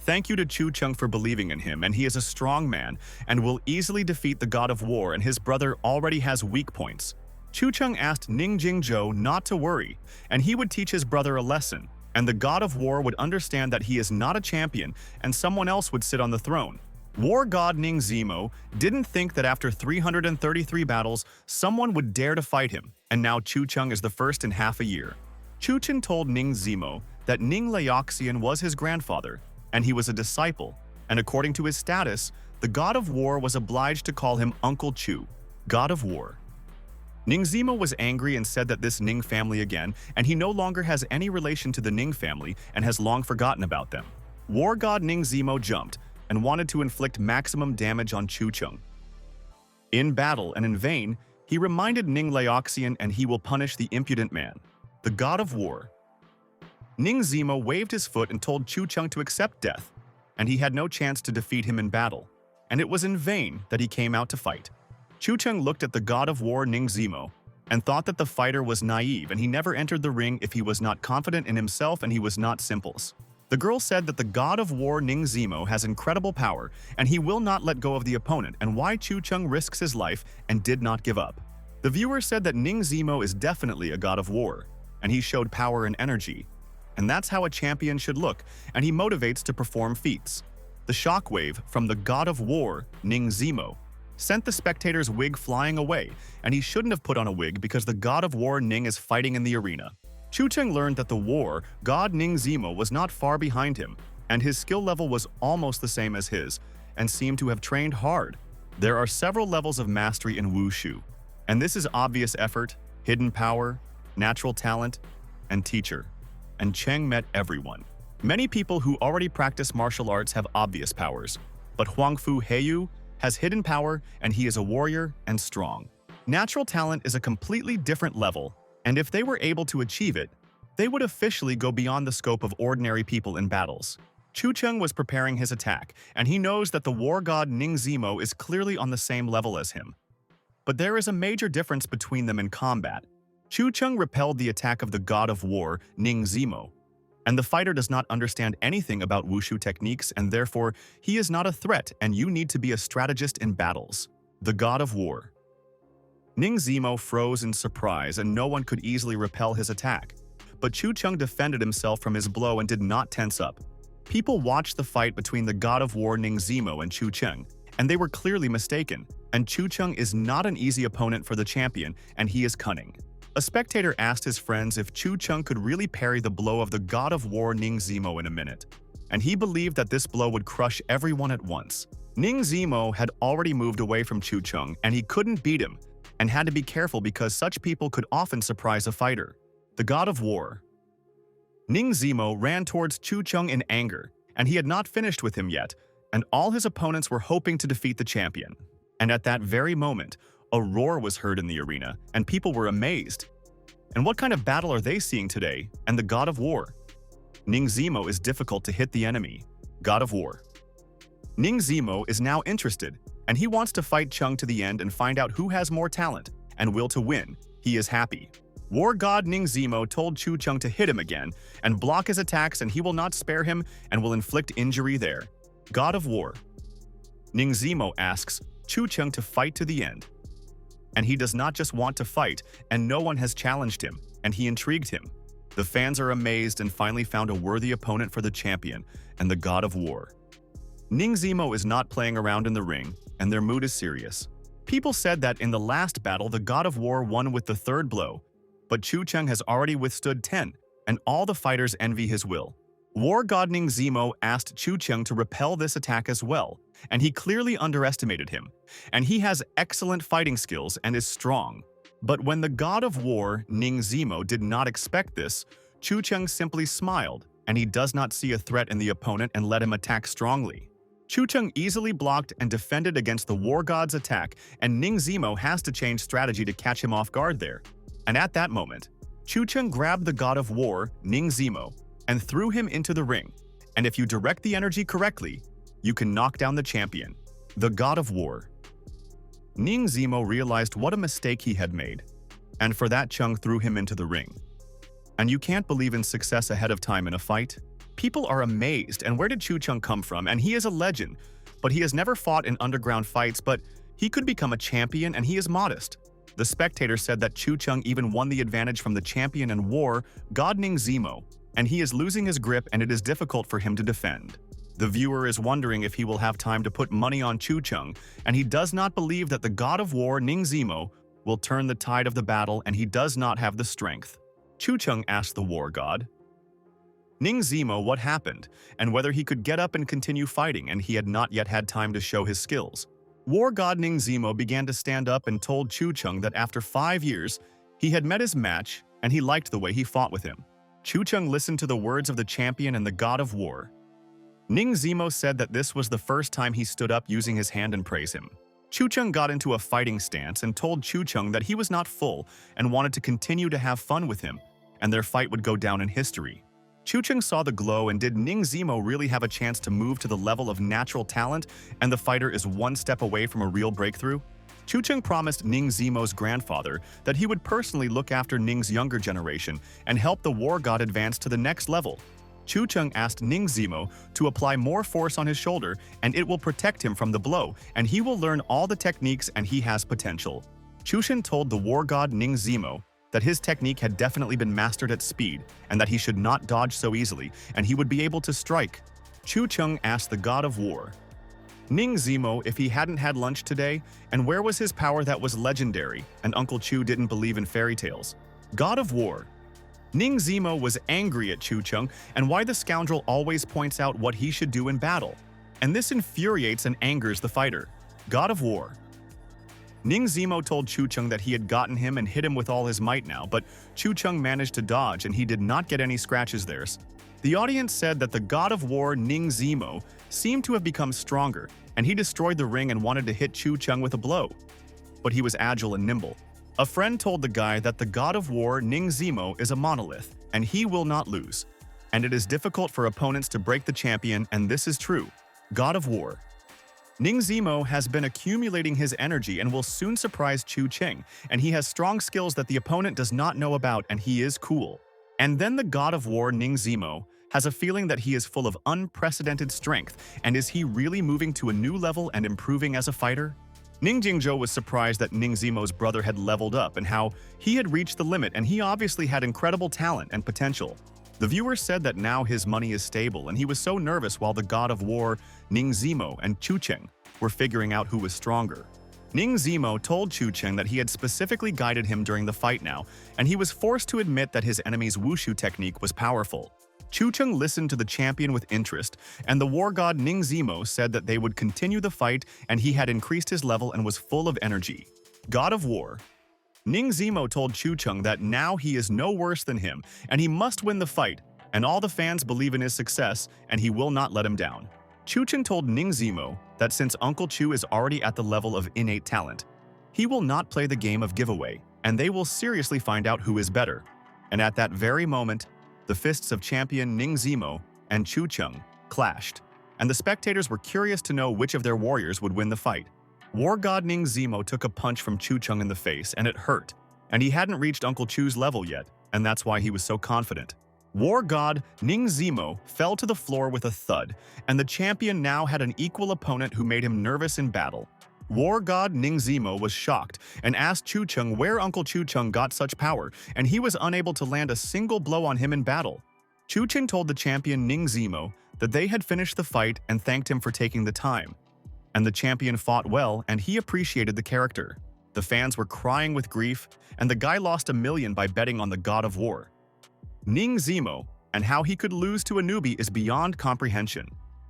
"Thank you to Chu Cheng for believing in him, and he is a strong man and will easily defeat the god of war, and his brother already has weak points." Chu Cheng asked Ning Jingzhou not to worry, and he would teach his brother a lesson, and the god of war would understand that he is not a champion and someone else would sit on the throne. War god Ning Zimo didn't think that after 333 battles, someone would dare to fight him, and now Chu Cheng is the first in half a year. Chu Chen told Ning Zimo that Ning Laoxian was his grandfather, and he was a disciple, and according to his status, the god of war was obliged to call him Uncle Chu, god of war. Ning Zimo was angry and said that this Ning family again, and he no longer has any relation to the Ning family and has long forgotten about them. War god Ning Zimo jumped and wanted to inflict maximum damage on Chu Cheng. In battle and in vain, he reminded Ning Laoxian and he will punish the impudent man, the god of war. Ning Zimo waved his foot and told Chu Cheng to accept death, and he had no chance to defeat him in battle, and it was in vain that he came out to fight. Chu Cheng looked at the god of war Ning Zimo and thought that the fighter was naive and he never entered the ring if he was not confident in himself and he was not simples. The girl said that the god of war Ning Zimo has incredible power and he will not let go of the opponent, and why Chu Cheng risks his life and did not give up. The viewer said that Ning Zimo is definitely a god of war, and he showed power and energy. And that's how a champion should look, and he motivates to perform feats. The shockwave from the god of war Ning Zimo sent the spectator's wig flying away, and he shouldn't have put on a wig because the god of war Ning is fighting in the arena. Chu Cheng learned that the war god Ning Zimo was not far behind him, and his skill level was almost the same as his, and seemed to have trained hard. There are several levels of mastery in wushu, and this is obvious effort, hidden power, natural talent, and teacher. And Cheng met everyone. Many people who already practice martial arts have obvious powers, but Huangfu Heiyu has hidden power and he is a warrior and strong. Natural talent is a completely different level, and if they were able to achieve it, they would officially go beyond the scope of ordinary people in battles. Chu Cheng was preparing his attack, and he knows that the war god Ning Zimo is clearly on the same level as him. But there is a major difference between them in combat. Chu Cheng repelled the attack of the god of war Ning Zimo, and the fighter does not understand anything about wushu techniques, and therefore he is not a threat, and you need to be a strategist in battles. The god of war. Ning Zimo froze in surprise and no one could easily repel his attack. But Chu Cheng defended himself from his blow and did not tense up. People watched the fight between the god of war Ning Zimo and Chu Cheng, and they were clearly mistaken, and Chu Cheng is not an easy opponent for the champion, and he is cunning. A spectator asked his friends if Chu Cheng could really parry the blow of the god of war Ning Zimo in a minute, and he believed that this blow would crush everyone at once. Ning Zimo had already moved away from Chu Cheng, and he couldn't beat him, and had to be careful because such people could often surprise a fighter. The god of war. Ning Zimo ran towards Chu Cheng in anger, and he had not finished with him yet, and all his opponents were hoping to defeat the champion. And at that very moment, a roar was heard in the arena, and people were amazed. And what kind of battle are they seeing today? And the god of war? Ning Zimo is difficult to hit the enemy. God of war. Ning Zimo is now interested, and he wants to fight Cheng to the end and find out who has more talent and will to win. He is happy. War god Ning Zimo told Chu Cheng to hit him again and block his attacks, and he will not spare him and will inflict injury there. God of war. Ning Zimo asks Chu Cheng to fight to the end. And he does not just want to fight, and no one has challenged him, and he intrigued him. The fans are amazed and finally found a worthy opponent for the champion and the god of war. Ning Zimo is not playing around in the ring, and their mood is serious. People said that in the last battle the god of war won with the third blow, but Chu Cheng has already withstood 10, and all the fighters envy his will. War god Ning Zimo asked Chu Cheng to repel this attack as well, and he clearly underestimated him, and he has excellent fighting skills and is strong. But when the god of war Ning Zimo did not expect this, Chu Cheng simply smiled, and he does not see a threat in the opponent and let him attack strongly. Chu Chen easily blocked and defended against the war god's attack, and Ning Zimo has to change strategy to catch him off guard there. And at that moment, Chu Chen grabbed the god of war, Ning Zimo, and threw him into the ring. And if you direct the energy correctly, you can knock down the champion, the god of war. Ning Zimo realized what a mistake he had made, and for that Chung threw him into the ring. And you can't believe in success ahead of time in a fight? People are amazed, and where did Chu Chen come from? And he is a legend, but he has never fought in underground fights, but he could become a champion, and he is modest. The spectator said that Chu Chen even won the advantage from the champion in war, God Ning Zimo, and he is losing his grip and it is difficult for him to defend. The viewer is wondering if he will have time to put money on Chu Chen, and he does not believe that the god of war, Ning Zimo, will turn the tide of the battle, and he does not have the strength. Chu Chen asked the war god Ning Zimo what happened, and whether he could get up and continue fighting, and he had not yet had time to show his skills. War god Ning Zimo began to stand up and told Chu Chen that after 5 years, he had met his match, and he liked the way he fought with him. Chu Chen listened to the words of the champion and the god of war. Ning Zimo said that this was the first time he stood up using his hand and praised him. Chu Chen got into a fighting stance and told Chu Chen that he was not full and wanted to continue to have fun with him, and their fight would go down in history. Chu Chen saw the glow, and did Ning Zimo really have a chance to move to the level of natural talent, and the fighter is one step away from a real breakthrough? Chu Chen promised Ning Zimo's grandfather that he would personally look after Ning's younger generation and help the war god advance to the next level. Chu Chen asked Ning Zimo to apply more force on his shoulder, and it will protect him from the blow, and he will learn all the techniques, and he has potential. Chu Chen told the war god Ning Zimo that his technique had definitely been mastered at speed, and that he should not dodge so easily, and he would be able to strike. Chu Chen asked the god of war Ning Zimo if he hadn't had lunch today, and where was his power that was legendary, and Uncle Chu didn't believe in fairy tales. God of war Ning Zimo was angry at Chu Chen and why the scoundrel always points out what he should do in battle, and this infuriates and angers the fighter. God of war Ning Zimo told Chu Chen that he had gotten him and hit him with all his might now, but Chu Chen managed to dodge and he did not get any scratches there. The audience said that the god of war Ning Zimo seemed to have become stronger, and he destroyed the ring and wanted to hit Chu Chen with a blow. But he was agile and nimble. A friend told the guy that the god of war Ning Zimo is a monolith, and he will not lose. And it is difficult for opponents to break the champion, and this is true. God of war Ning Zimo has been accumulating his energy and will soon surprise Chu Chen, and he has strong skills that the opponent does not know about, and he is cool. And then the god of war Ning Zimo has a feeling that he is full of unprecedented strength, and is he really moving to a new level and improving as a fighter? Ning Jingzhou was surprised that Ning Zimo's brother had leveled up and how he had reached the limit, and he obviously had incredible talent and potential. The viewer said that now his money is stable, and he was so nervous while the god of war Ning Zimo and Chu Chen were figuring out who was stronger. Ning Zimo told Chu Chen that he had specifically guided him during the fight now, and he was forced to admit that his enemy's wushu technique was powerful. Chu Chen listened to the champion with interest, and the war god Ning Zimo said that they would continue the fight, and he had increased his level and was full of energy. God of war Ning Zimo told Chu Chen that now he is no worse than him, and he must win the fight, and all the fans believe in his success, and he will not let him down. Chu Chen told Ning Zimo that since Uncle Chu is already at the level of innate talent, he will not play the game of giveaway, and they will seriously find out who is better. And at that very moment, the fists of champion Ning Zimo and Chu Chen clashed, and the spectators were curious to know which of their warriors would win the fight. War god Ning Zimo took a punch from Chu Chen in the face, and it hurt, and he hadn't reached Uncle Chu's level yet, and that's why he was so confident. War god Ning Zimo fell to the floor with a thud, and the champion now had an equal opponent who made him nervous in battle. War god Ning Zimo was shocked and asked Chu Chen where Uncle Chu Chen got such power, and he was unable to land a single blow on him in battle. Chu Chen told the champion Ning Zimo that they had finished the fight and thanked him for taking the time. And the champion fought well, and he appreciated the character. The fans were crying with grief, and the guy lost $1 million by betting on the god of war Ning Zimo, and how he could lose to a newbie is beyond comprehension.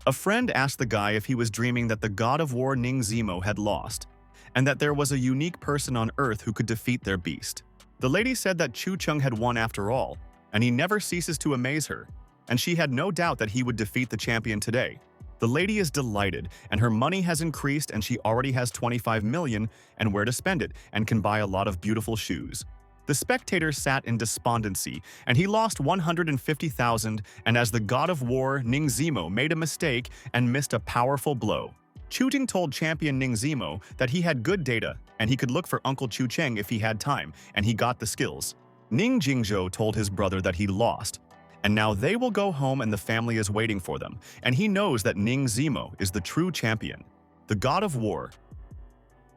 A friend asked the guy if he was dreaming that the god of war Ning Zimo had lost, and that there was a unique person on Earth who could defeat their beast. The lady said that Chu Chen had won after all, and he never ceases to amaze her, and she had no doubt that he would defeat the champion today. The lady is delighted, and her money has increased and she already has 25 million and where to spend it and can buy a lot of beautiful shoes. The spectator sat in despondency, and he lost 150,000, and as the god of war, Ning Zimo made a mistake and missed a powerful blow. Chu Ting told champion Ning Zimo that he had good data, and he could look for Uncle Chu Cheng if he had time, and he got the skills. Ning Jingzhou told his brother that he lost, and now they will go home and the family is waiting for them, and he knows that Ning Zimo is the true champion, the god of war.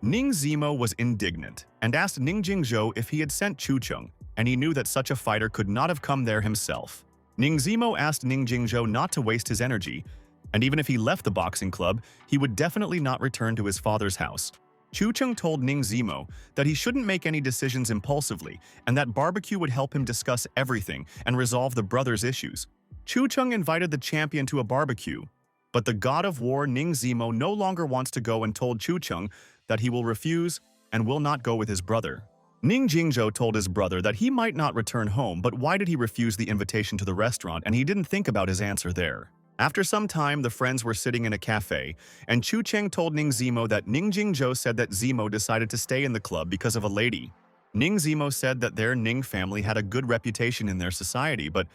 Ning Zimo was indignant and asked Ning Jingzhou if he had sent Chu Cheng, and he knew that such a fighter could not have come there himself. Ning Zimo asked Ning Jingzhou not to waste his energy, and even if he left the boxing club, he would definitely not return to his father's house. Chu Cheng told Ning Zimo that he shouldn't make any decisions impulsively and that barbecue would help him discuss everything and resolve the brothers' issues. Chu Cheng invited the champion to a barbecue, but the god of war Ning Zimo no longer wants to go and told Chu Cheng that he will refuse and will not go with his brother. Ning Jingzhou told his brother that he might not return home, but why did he refuse the invitation to the restaurant, and he didn't think about his answer there. After some time, the friends were sitting in a cafe, and Chu Cheng told Ning Zimo that Ning Jingzhou said that Zimo decided to stay in the club because of a lady. Ning Zimo said that their Ning family had a good reputation in their society, but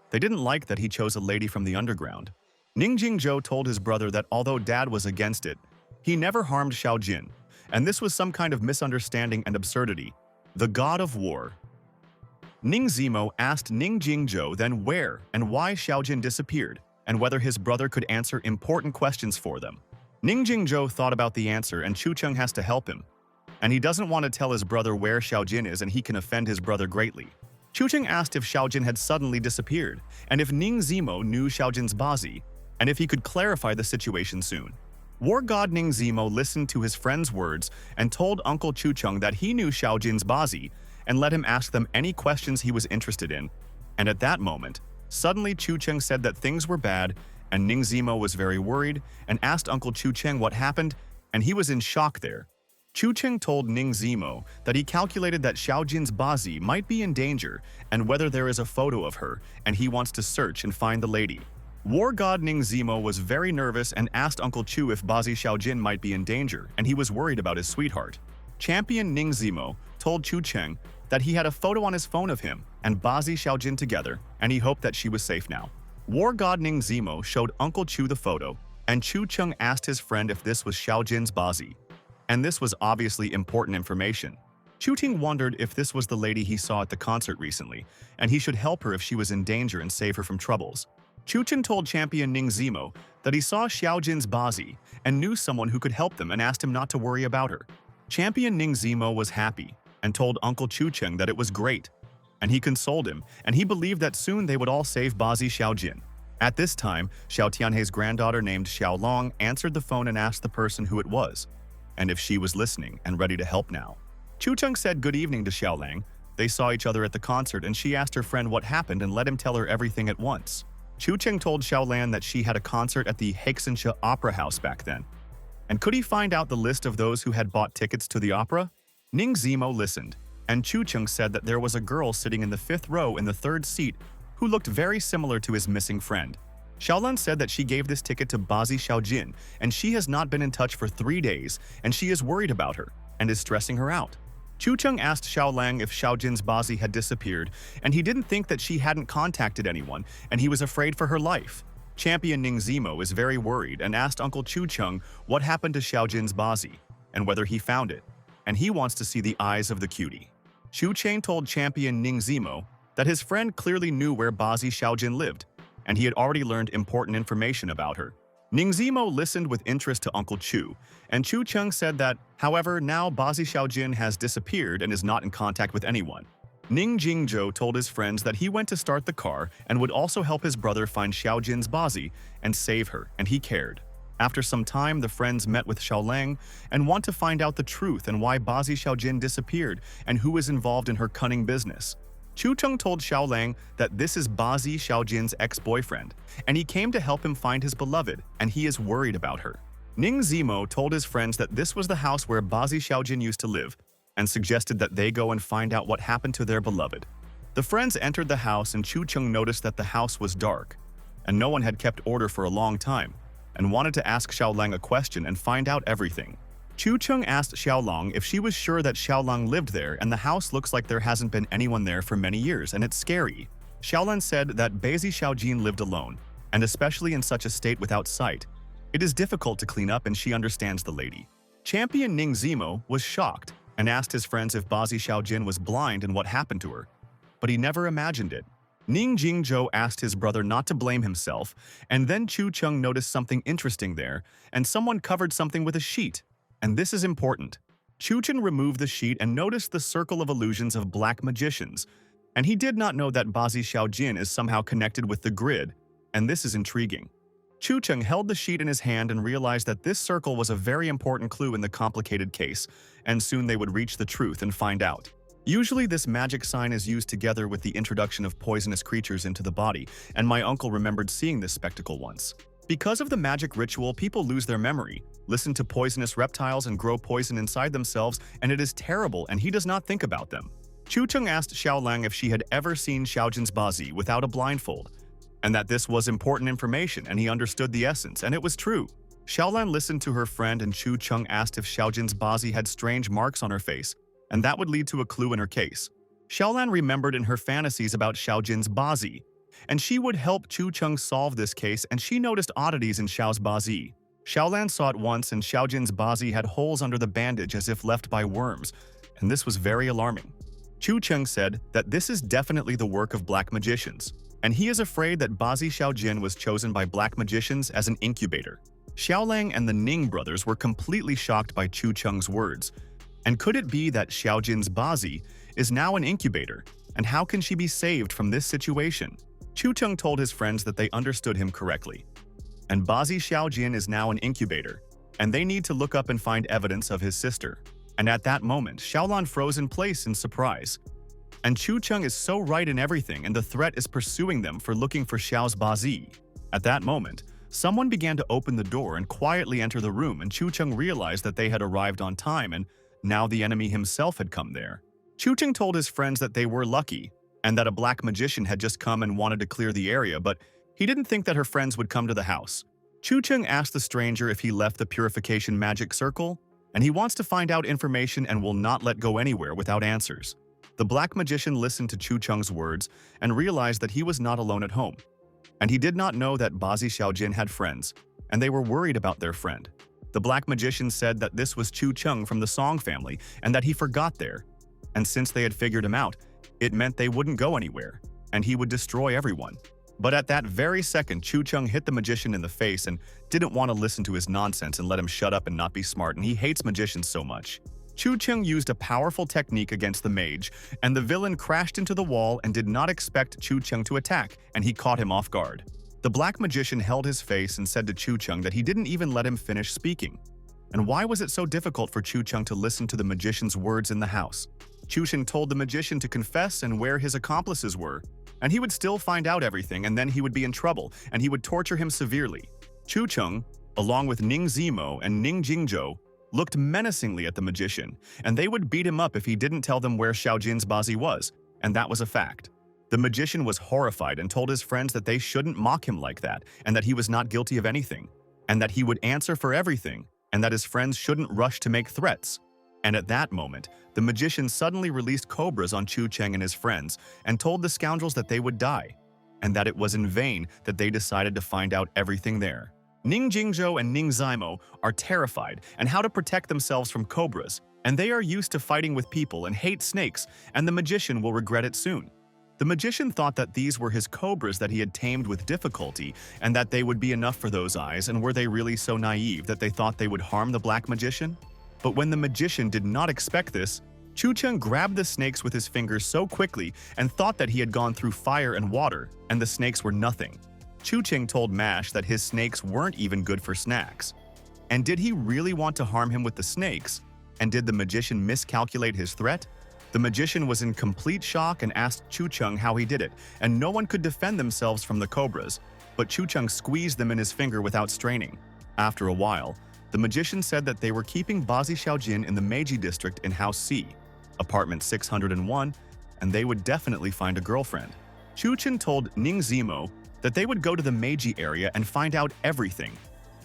they didn't like that he chose a lady from the underground. Ning Jingzhou told his brother that although dad was against it, he never harmed Xiao Jin, and this was some kind of misunderstanding and absurdity. The god of war. Ning Zimo asked Ning Jingzhou then where and why Xiao Jin disappeared, and whether his brother could answer important questions for them. Ning Jingzhou thought about the answer, and Chu Cheng has to help him. And he doesn't want to tell his brother where Xiao Jin is, and he can offend his brother greatly. Chu Cheng asked if Xiao Jin had suddenly disappeared, and if Ning Zimo knew Xiao Jin's Bazi, and if he could clarify the situation soon. War god Ning Zimo listened to his friend's words and told Uncle Chu Cheng that he knew Xiao Jin's Bazi and let him ask them any questions he was interested in. And at that moment, suddenly Chu Cheng said that things were bad, and Ning Zimo was very worried and asked Uncle Chu Cheng what happened, and he was in shock there. Chu Cheng told Ning Zimo that he calculated that Xiao Jin's Bazi might be in danger and whether there is a photo of her, and he wants to search and find the lady. War god Ning Zimo was very nervous and asked Uncle Chu if Bazi Xiao Jin might be in danger, and he was worried about his sweetheart. Champion Ning Zimo told Chu Cheng that he had a photo on his phone of him and Bazi Xiao Jin together, and he hoped that she was safe now. War god Ning Zimo showed Uncle Chu the photo, and Chu Cheng asked his friend if this was Xiao Jin's Bazi. And this was obviously important information. Chu Ting wondered if this was the lady he saw at the concert recently, and he should help her if she was in danger and save her from troubles. Chu Cheng told champion Ning Zimo that he saw Xiao Jin's Bazi and knew someone who could help them and asked him not to worry about her. Champion Ning Zimo was happy and told Uncle Chu Cheng that it was great, and he consoled him, and he believed that soon they would all save Bazi Xiao Jin. At this time, Xiao Tianhe's granddaughter named Xiao Long answered the phone and asked the person who it was, and if she was listening and ready to help now. Chu Cheng said good evening to Xiao Lang. They saw each other at the concert, and she asked her friend what happened and let him tell her everything at once. Chu Cheng told Xiao Lan that she had a concert at the Hexensha Opera House back then. And could he find out the list of those who had bought tickets to the opera? Ning Zimo listened, and Chu Cheng said that there was a girl sitting in the 5th row in the 3rd seat who looked very similar to his missing friend. Xiaolan said that she gave this ticket to Bazi Xiao Jin, and she has not been in touch for 3 days, and she is worried about her and is stressing her out. Chu Cheng asked Xiao Lang if Xiao Jin's Bazi had disappeared, and he didn't think that she hadn't contacted anyone, and he was afraid for her life. Champion Ning Zimo is very worried and asked Uncle Chu Cheng what happened to Xiao Jin's Bazi, and whether he found it, and he wants to see the eyes of the cutie. Chu Cheng told Champion Ning Zimo that his friend clearly knew where Bazi Xiao Jin lived, and he had already learned important information about her. Ning Zimo listened with interest to Uncle Chu, and Chu Cheng said that, however, now Bazi Xiao Jin has disappeared and is not in contact with anyone. Ning Jingzhou told his friends that he went to start the car and would also help his brother find Xiao Jin's Bazi and save her, and he cared. After some time, the friends met with Xiao Lang and want to find out the truth and why Bazi Xiao Jin disappeared and who is involved in her cunning business. Chu Cheng told Xiao Lang that this is Bazi Xiao Jin's ex-boyfriend, and he came to help him find his beloved, and he is worried about her. Ning Zimo told his friends that this was the house where Bazi Xiao Jin used to live, and suggested that they go and find out what happened to their beloved. The friends entered the house, and Chu Cheng noticed that the house was dark, and no one had kept order for a long time. and wanted to ask Xiaolong a question and find out everything. Chu Cheng asked Xiaolong if she was sure that Xiaolong lived there, and the house looks like there hasn't been anyone there for many years and it's scary. Xiaolong said that Bazi Xiaojin lived alone, and especially in such a state without sight. It is difficult to clean up and she understands the lady. Champion Ning Zimo was shocked and asked his friends if Bazi Xiaojin was blind and what happened to her. But he never imagined it. Ning Jingzhou asked his brother not to blame himself, and then Chu Cheng noticed something interesting there, and someone covered something with a sheet. And this is important. Chu Chen removed the sheet and noticed the circle of illusions of black magicians, and he did not know that Bazi Xiaojin is somehow connected with the grid, and this is intriguing. Chu Cheng held the sheet in his hand and realized that this circle was a very important clue in the complicated case, and soon they would reach the truth and find out. Usually this magic sign is used together with the introduction of poisonous creatures into the body, and my uncle remembered seeing this spectacle once. Because of the magic ritual, people lose their memory, listen to poisonous reptiles and grow poison inside themselves, and it is terrible and he does not think about them. Chu Cheng asked Xiaolong if she had ever seen Xiaojin's Bazi without a blindfold, and that this was important information and he understood the essence, and it was true. Xiaolong listened to her friend and Chu Cheng asked if Xiaojin's Bazi had strange marks on her face, and that would lead to a clue in her case. Xiaolan remembered in her fantasies about Xiaojin's Bazi, and she would help Chu Cheng solve this case, and she noticed oddities in Xiao's Bazi. Xiaolan saw it once, and Xiaojin's Bazi had holes under the bandage as if left by worms, and this was very alarming. Chu Cheng said that this is definitely the work of black magicians, and he is afraid that Bazi Xiaojin was chosen by black magicians as an incubator. Xiaolang and the Ning brothers were completely shocked by Chu Cheng's words. And could it be that Xiaojin's Bazi is now an incubator? And how can she be saved from this situation? Chu Cheng told his friends that they understood him correctly. And Bazi Xiaojin is now an incubator, and they need to look up and find evidence of his sister. And at that moment, Xiaolan froze in place in surprise. And Chu Cheng is so right in everything, and the threat is pursuing them for looking for Xiao's Bazi. At that moment, someone began to open the door and quietly enter the room, and Chu Cheng realized that they had arrived on time, and now the enemy himself had come there. Chu Cheng told his friends that they were lucky, and that a black magician had just come and wanted to clear the area, but he didn't think that her friends would come to the house. Chu Cheng asked the stranger if he left the purification magic circle, and he wants to find out information and will not let go anywhere without answers. The black magician listened to Chu Cheng's words and realized that he was not alone at home. And he did not know that Bazi Xiaojin had friends, and they were worried about their friend. The black magician said that this was Chu Cheng from the Song family and that he forgot there. And since they had figured him out, it meant they wouldn't go anywhere, and he would destroy everyone. But at that very second, Chu Cheng hit the magician in the face and didn't want to listen to his nonsense and let him shut up and not be smart, and he hates magicians so much. Chu Cheng used a powerful technique against the mage, and the villain crashed into the wall and did not expect Chu Cheng to attack, and he caught him off guard. The black magician held his face and said to Chu Cheng that he didn't even let him finish speaking. And why was it so difficult for Chu Cheng to listen to the magician's words in the house? Chu Cheng told the magician to confess and where his accomplices were, and he would still find out everything, and then he would be in trouble, and he would torture him severely. Chu Cheng, along with Ning Zimo and Ning Jingzhou, looked menacingly at the magician, and they would beat him up if he didn't tell them where Xiaojin's Bazi was, and that was a fact. The magician was horrified and told his friends that they shouldn't mock him like that, and that he was not guilty of anything, and that he would answer for everything, and that his friends shouldn't rush to make threats. And at that moment, the magician suddenly released cobras on Chu Cheng and his friends and told the scoundrels that they would die, and that it was in vain that they decided to find out everything there. Ning Jingzhou and Ning Zimo are terrified and how to protect themselves from cobras, and they are used to fighting with people and hate snakes, and the magician will regret it soon. The magician thought that these were his cobras that he had tamed with difficulty, and that they would be enough for those eyes, and were they really so naive that they thought they would harm the black magician? But when the magician did not expect this, Chu Cheng grabbed the snakes with his fingers so quickly and thought that he had gone through fire and water, and the snakes were nothing. Chu Cheng told Mash that his snakes weren't even good for snacks. And did he really want to harm him with the snakes? And did the magician miscalculate his threat? The magician was in complete shock and asked Chu Cheng how he did it, and no one could defend themselves from the cobras, but Chu Cheng squeezed them in his finger without straining. After a while, the magician said that they were keeping Bazi Xiaojin in the Meiji district in House C, apartment 601, and they would definitely find a girlfriend. Chu Chen told Ning Zimo that they would go to the Meiji area and find out everything.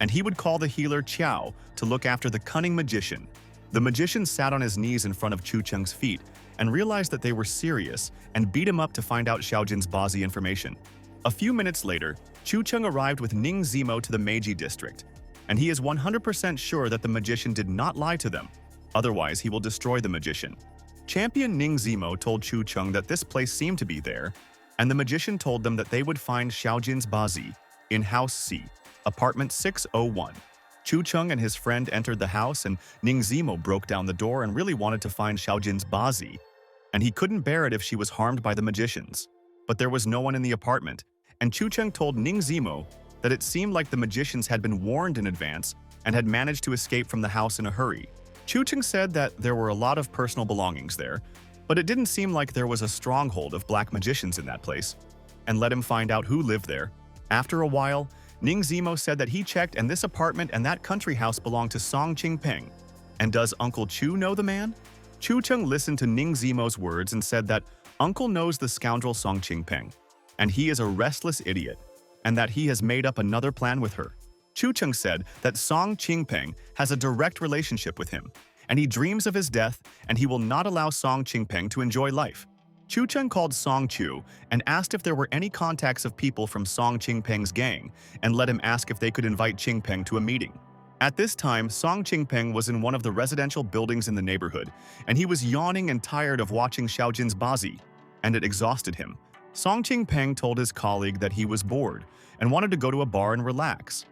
and he would call the healer Qiao to look after the cunning magician. The magician sat on his knees in front of Chu Cheng's feet and realized that they were serious and beat him up to find out Xiaojin's Bazi information. A few minutes later, Chu Cheng arrived with Ning Zimo to the Meiji district, and he is 100% sure that the magician did not lie to them. Otherwise, he will destroy the magician. Champion Ning Zimo told Chu Cheng that this place seemed to be there, and the magician told them that they would find Xiaojin's Bazi in House C, apartment 601. Chu Cheng and his friend entered the house, and Ning Zimo broke down the door and really wanted to find Xiaojin's Bazi, and he couldn't bear it if she was harmed by the magicians. But there was no one in the apartment, and Chu Cheng told Ning Zimo that it seemed like the magicians had been warned in advance and had managed to escape from the house in a hurry. Chu Cheng said that there were a lot of personal belongings there, but it didn't seem like there was a stronghold of black magicians in that place, and let him find out who lived there. After a while, Ning Zimo said that he checked and this apartment and that country house belonged to Song Qingpeng. And does Uncle Chu know the man? Chu Cheng listened to Ning Zimo's words and said that Uncle knows the scoundrel Song Qingpeng, and he is a restless idiot, and that he has made up another plan with her. Chu Cheng said that Song Qingpeng has a direct relationship with him, and he dreams of his death, and he will not allow Song Qingpeng to enjoy life. Chu Cheng called Song Chu and asked if there were any contacts of people from Song Qingpeng's gang, and let him ask if they could invite Qingpeng to a meeting. At this time, Song Qingpeng was in one of the residential buildings in the neighborhood, and he was yawning and tired of watching Xiaojin's Bazi, and it exhausted him. Song Qingpeng told his colleague that he was bored and wanted to go to a bar and relax.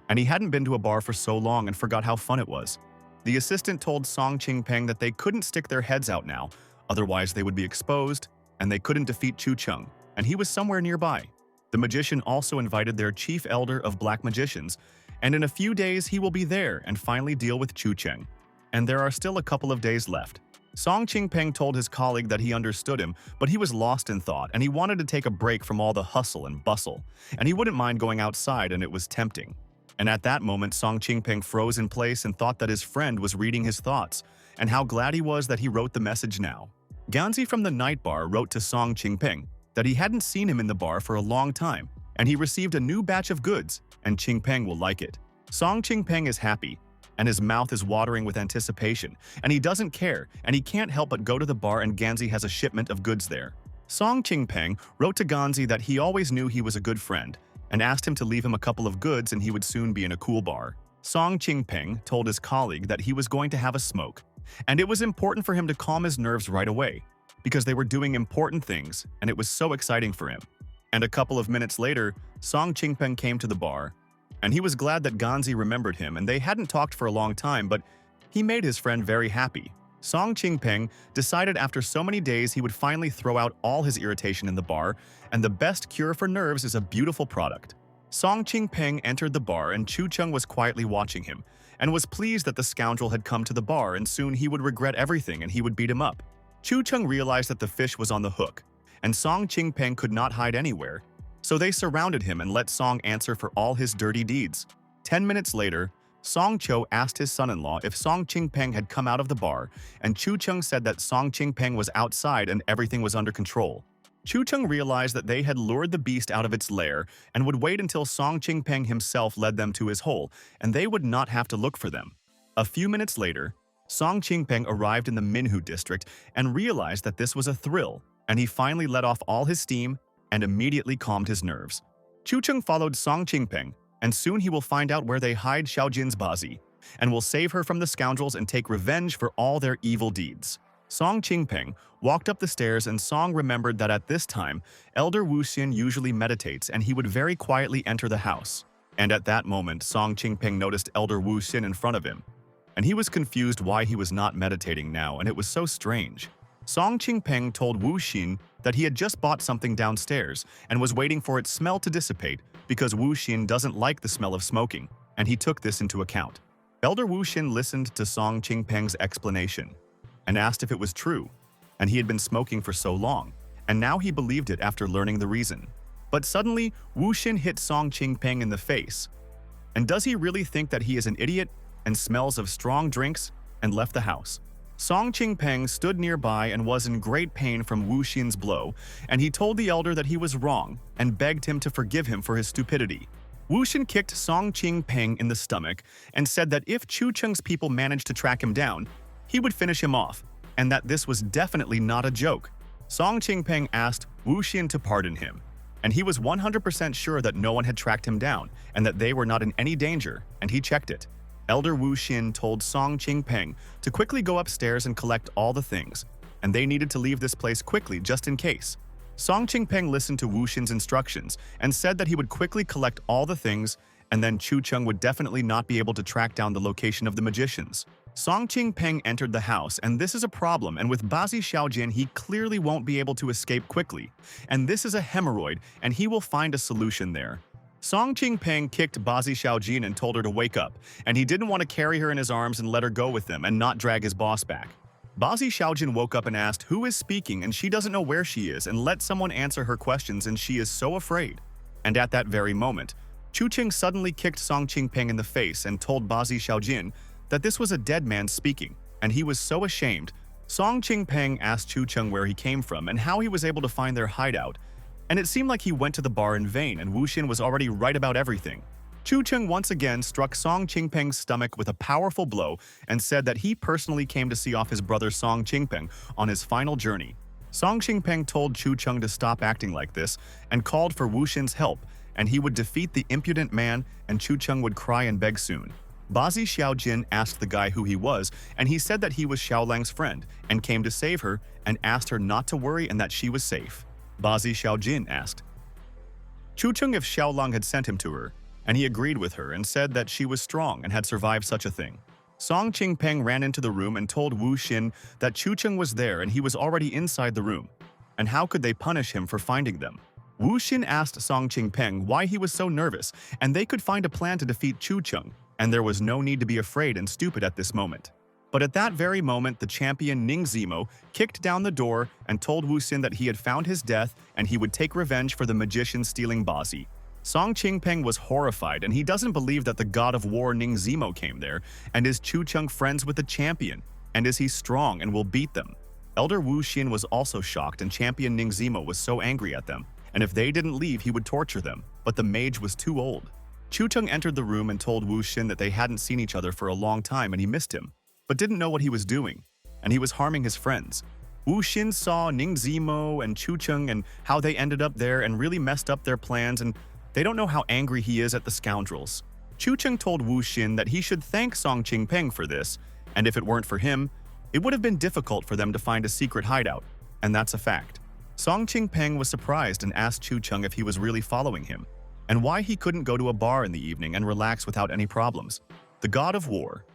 And he hadn't been to a bar for so long and forgot how fun it was. The assistant told Song Qingpeng that they couldn't stick their heads out now, otherwise they would be exposed, and they couldn't defeat Chu Cheng, and he was somewhere nearby. The magician also invited their chief elder of black magicians, and in a few days he will be there and finally deal with Chu Cheng. And there are still a couple of days left. Song Qingpeng told his colleague that he understood him, but he was lost in thought and he wanted to take a break from all the hustle and bustle, and he wouldn't mind going outside, and it was tempting. And at that moment, Song Qingpeng froze in place and thought that his friend was reading his thoughts, and how glad he was that he wrote the message now. Ganzi from the night bar wrote to Song Qingpeng that he hadn't seen him in the bar for a long time, and he received a new batch of goods, and Qingpeng will like it. Song Qingpeng is happy, and his mouth is watering with anticipation, and he doesn't care, and he can't help but go to the bar, and Ganzi has a shipment of goods there. Song Qingpeng wrote to Ganzi that he always knew he was a good friend, and asked him to leave him a couple of goods and he would soon be in a cool bar. Song Qingpeng told his colleague that he was going to have a smoke, and it was important for him to calm his nerves right away, because they were doing important things and it was so exciting for him. And a couple of minutes later, Song Qingpeng came to the bar, and he was glad that Ganzi remembered him, and they hadn't talked for a long time, but he made his friend very happy. Song Qingpeng decided after so many days he would finally throw out all his irritation in the bar, and the best cure for nerves is a beautiful product. Song Qingpeng entered the bar, and Chu Cheng was quietly watching him, and was pleased that the scoundrel had come to the bar, and soon he would regret everything and he would beat him up. Chu Cheng realized that the fish was on the hook, and Song Qingpeng could not hide anywhere, so they surrounded him and let Song answer for all his dirty deeds. 10 minutes later, Song Cho asked his son-in-law if Song Qingpeng had come out of the bar, and Chu Cheng said that Song Qingpeng was outside and everything was under control. Chu Cheng realized that they had lured the beast out of its lair and would wait until Song Qingpeng himself led them to his hole, and they would not have to look for them. A few minutes later, Song Qingpeng arrived in the Manhwa district and realized that this was a thrill, and he finally let off all his steam and immediately calmed his nerves. Chu Cheng followed Song Qingpeng, and soon he will find out where they hide Xiaojin's Bazi, and will save her from the scoundrels and take revenge for all their evil deeds. Song Qingpeng walked up the stairs, and Song remembered that at this time, Elder Wu Xin usually meditates and he would very quietly enter the house. And at that moment, Song Qingpeng noticed Elder Wu Xin in front of him, and he was confused why he was not meditating now, and it was so strange. Song Qingpeng told Wu Xin that he had just bought something downstairs and was waiting for its smell to dissipate because Wu Xin doesn't like the smell of smoking, and he took this into account. Elder Wu Xin listened to Song Qingpeng's explanation and asked if it was true, and he had been smoking for so long, and now he believed it after learning the reason. But suddenly, Wu Xin hit Song Qingpeng in the face. And does he really think that he is an idiot and smells of strong drinks, and left the house? Song Qingpeng stood nearby and was in great pain from Wu Xin's blow, and he told the elder that he was wrong and begged him to forgive him for his stupidity. Wu Xin kicked Song Qingpeng in the stomach and said that if Chu Cheng's people managed to track him down, he would finish him off, and that this was definitely not a joke. Song Qingpeng asked Wu Xin to pardon him, and he was 100% sure that no one had tracked him down and that they were not in any danger, and he checked it. Elder Wu Xin told Song Qingpeng to quickly go upstairs and collect all the things, and they needed to leave this place quickly just in case. Song Qingpeng listened to Wu Xin's instructions and said that he would quickly collect all the things, and then Chu Cheng would definitely not be able to track down the location of the magicians. Song Qingpeng entered the house, and this is a problem, and with Bazi Xiaojin he clearly won't be able to escape quickly, and this is a hemorrhoid, and he will find a solution there. Song Qingpeng kicked Bazi Xiaojin and told her to wake up, and he didn't want to carry her in his arms and let her go with him and not drag his boss back. Bazi Xiaojin woke up and asked who is speaking, and she doesn't know where she is and let someone answer her questions, and she is so afraid. And at that very moment, Chu Cheng suddenly kicked Song Qingpeng in the face and told Bazi Xiaojin that this was a dead man speaking, and he was so ashamed. Song Qingpeng asked Chu Cheng where he came from and how he was able to find their hideout, and it seemed like he went to the bar in vain and Wu Xin was already right about everything. Chu Cheng once again struck Song Qingpeng's stomach with a powerful blow and said that he personally came to see off his brother Song Qingpeng on his final journey. Song Qingpeng told Chu Cheng to stop acting like this and called for Wu Xin's help, and he would defeat the impudent man and Chu Cheng would cry and beg soon. Bazi Xiaojin asked the guy who he was, and he said that he was Xiaolang's friend and came to save her and asked her not to worry and that she was safe. Bazi Xiaojin asked Chu Cheng if Xiaolang had sent him to her, and he agreed with her and said that she was strong and had survived such a thing. Song Qingpeng ran into the room and told Wu Xin that Chu Cheng was there and he was already inside the room, and how could they punish him for finding them. Wu Xin asked Song Qingpeng why he was so nervous, and they could find a plan to defeat Chu Cheng, and there was no need to be afraid and stupid at this moment. But at that very moment, the champion Ning Zimo kicked down the door and told Wu Xin that he had found his death and he would take revenge for the magician stealing Bazi. Song Qingpeng was horrified, and he doesn't believe that the god of war Ning Zimo came there, and is Chu Cheng friends with the champion, and is he strong and will beat them? Elder Wu Xin was also shocked, and champion Ning Zimo was so angry at them, and if they didn't leave he would torture them, but the mage was too old. Chu Cheng entered the room and told Wu Xin that they hadn't seen each other for a long time and he missed him, but didn't know what he was doing, and he was harming his friends. Wu Xin saw Ning Zimo and Chu Cheng and how they ended up there and really messed up their plans, and they don't know how angry he is at the scoundrels. Chu Cheng told Wu Xin that he should thank Song Qingpeng for this, and if it weren't for him, it would have been difficult for them to find a secret hideout, and that's a fact. Song Qingpeng was surprised and asked Chu Cheng if he was really following him, and why he couldn't go to a bar in the evening and relax without any problems. The god of war.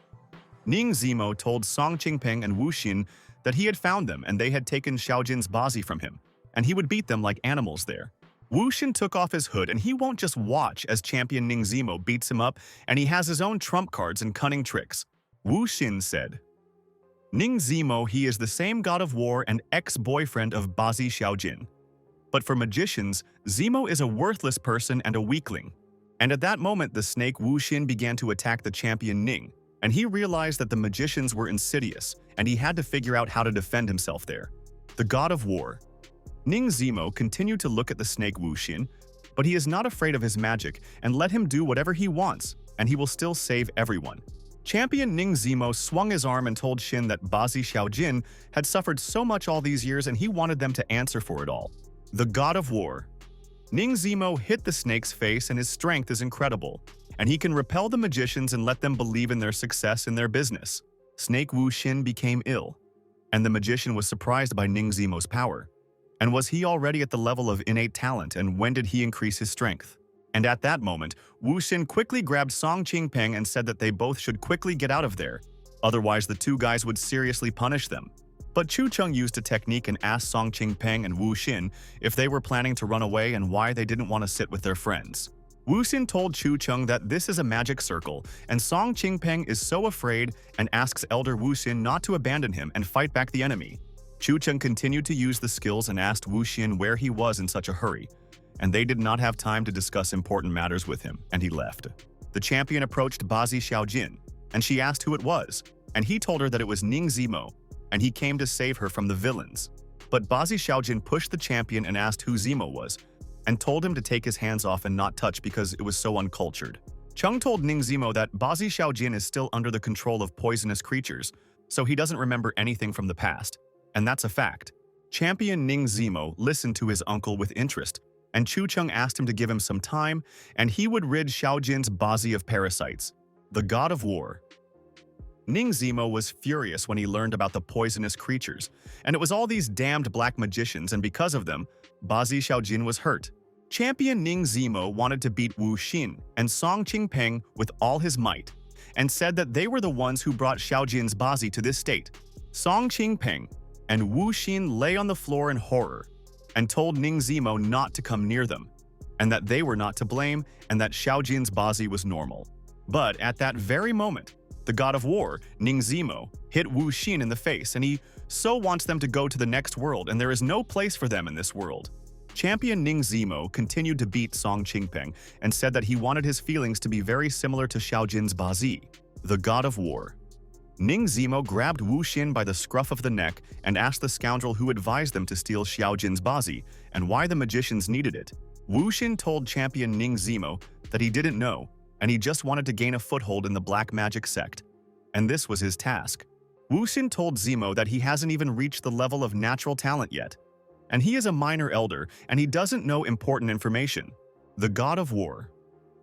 Ning Zimo told Song Qingpeng and Wu Xin that he had found them and they had taken Xiaojin's Bazi from him, and he would beat them like animals there. Wu Xin took off his hood, and he won't just watch as champion Ning Zimo beats him up, and he has his own trump cards and cunning tricks. Wu Xin said, Ning Zimo, he is the same god of war and ex-boyfriend of Bazi Xiaojin. But for magicians, Zimo is a worthless person and a weakling. And at that moment, the snake Wu Xin began to attack the champion Ning, and he realized that the magicians were insidious, and he had to figure out how to defend himself there. The god of war. Ning Zimo continued to look at the snake Wu Xin, but he is not afraid of his magic and let him do whatever he wants, and he will still save everyone. Champion Ning Zimo swung his arm and told Xin that Bazi Xiaojin had suffered so much all these years and he wanted them to answer for it all. The god of war. Ning Zimo hit the snake's face, and his strength is incredible, and he can repel the magicians and let them believe in their success in their business. Snake Wu Xin became ill, and the magician was surprised by Ning Zimo's power. And was he already at the level of innate talent, and when did he increase his strength? And at that moment, Wu Xin quickly grabbed Song Qingpeng and said that they both should quickly get out of there, otherwise the two guys would seriously punish them. But Chu Cheng used a technique and asked Song Qingpeng and Wu Xin if they were planning to run away and why they didn't want to sit with their friends. Wu Xin told Chu Cheng that this is a magic circle, and Song Qingpeng is so afraid and asks Elder Wu Xin not to abandon him and fight back the enemy. Chu Cheng continued to use the skills and asked Wu Xin where he was in such a hurry, and they did not have time to discuss important matters with him, and he left. The champion approached Bazi Xiaojin, and she asked who it was, and he told her that it was Ning Zimo, and he came to save her from the villains. But Bazi Xiaojin pushed the champion and asked who Zimo was, and told him to take his hands off and not touch because it was so uncultured. Chung told Ning Zimo that Bazi Xiaojin is still under the control of poisonous creatures, so he doesn't remember anything from the past. And that's a fact. Champion Ning Zimo listened to his uncle with interest, and Chu Chung asked him to give him some time, and he would rid Xiaojin's Bazi of parasites, the god of war. Ning Zimo was furious when he learned about the poisonous creatures, and it was all these damned black magicians, and because of them, Bazi Xiaojin was hurt. Champion Ning Zimo wanted to beat Wu Xin and Song Qingpeng with all his might, and said that they were the ones who brought Xiaojin's Bazi to this state. Song Qingpeng and Wu Xin lay on the floor in horror, and told Ning Zimo not to come near them, and that they were not to blame, and that Xiaojin's Bazi was normal. But at that very moment, the god of war, Ning Zimo, hit Wu Xin in the face, and he so wants them to go to the next world, and there is no place for them in this world. Champion Ning Zimo continued to beat Song Qingpeng and said that he wanted his feelings to be very similar to Xiaojin's Bazi, the god of war. Ning Zimo grabbed Wu Xin by the scruff of the neck and asked the scoundrel who advised them to steal Xiaojin's Bazi and why the magicians needed it. Wu Xin told Champion Ning Zimo that he didn't know, and he just wanted to gain a foothold in the black magic sect. And this was his task. Wu Xin told Zimo that he hasn't even reached the level of natural talent yet, and he is a minor elder and he doesn't know important information. The god of war.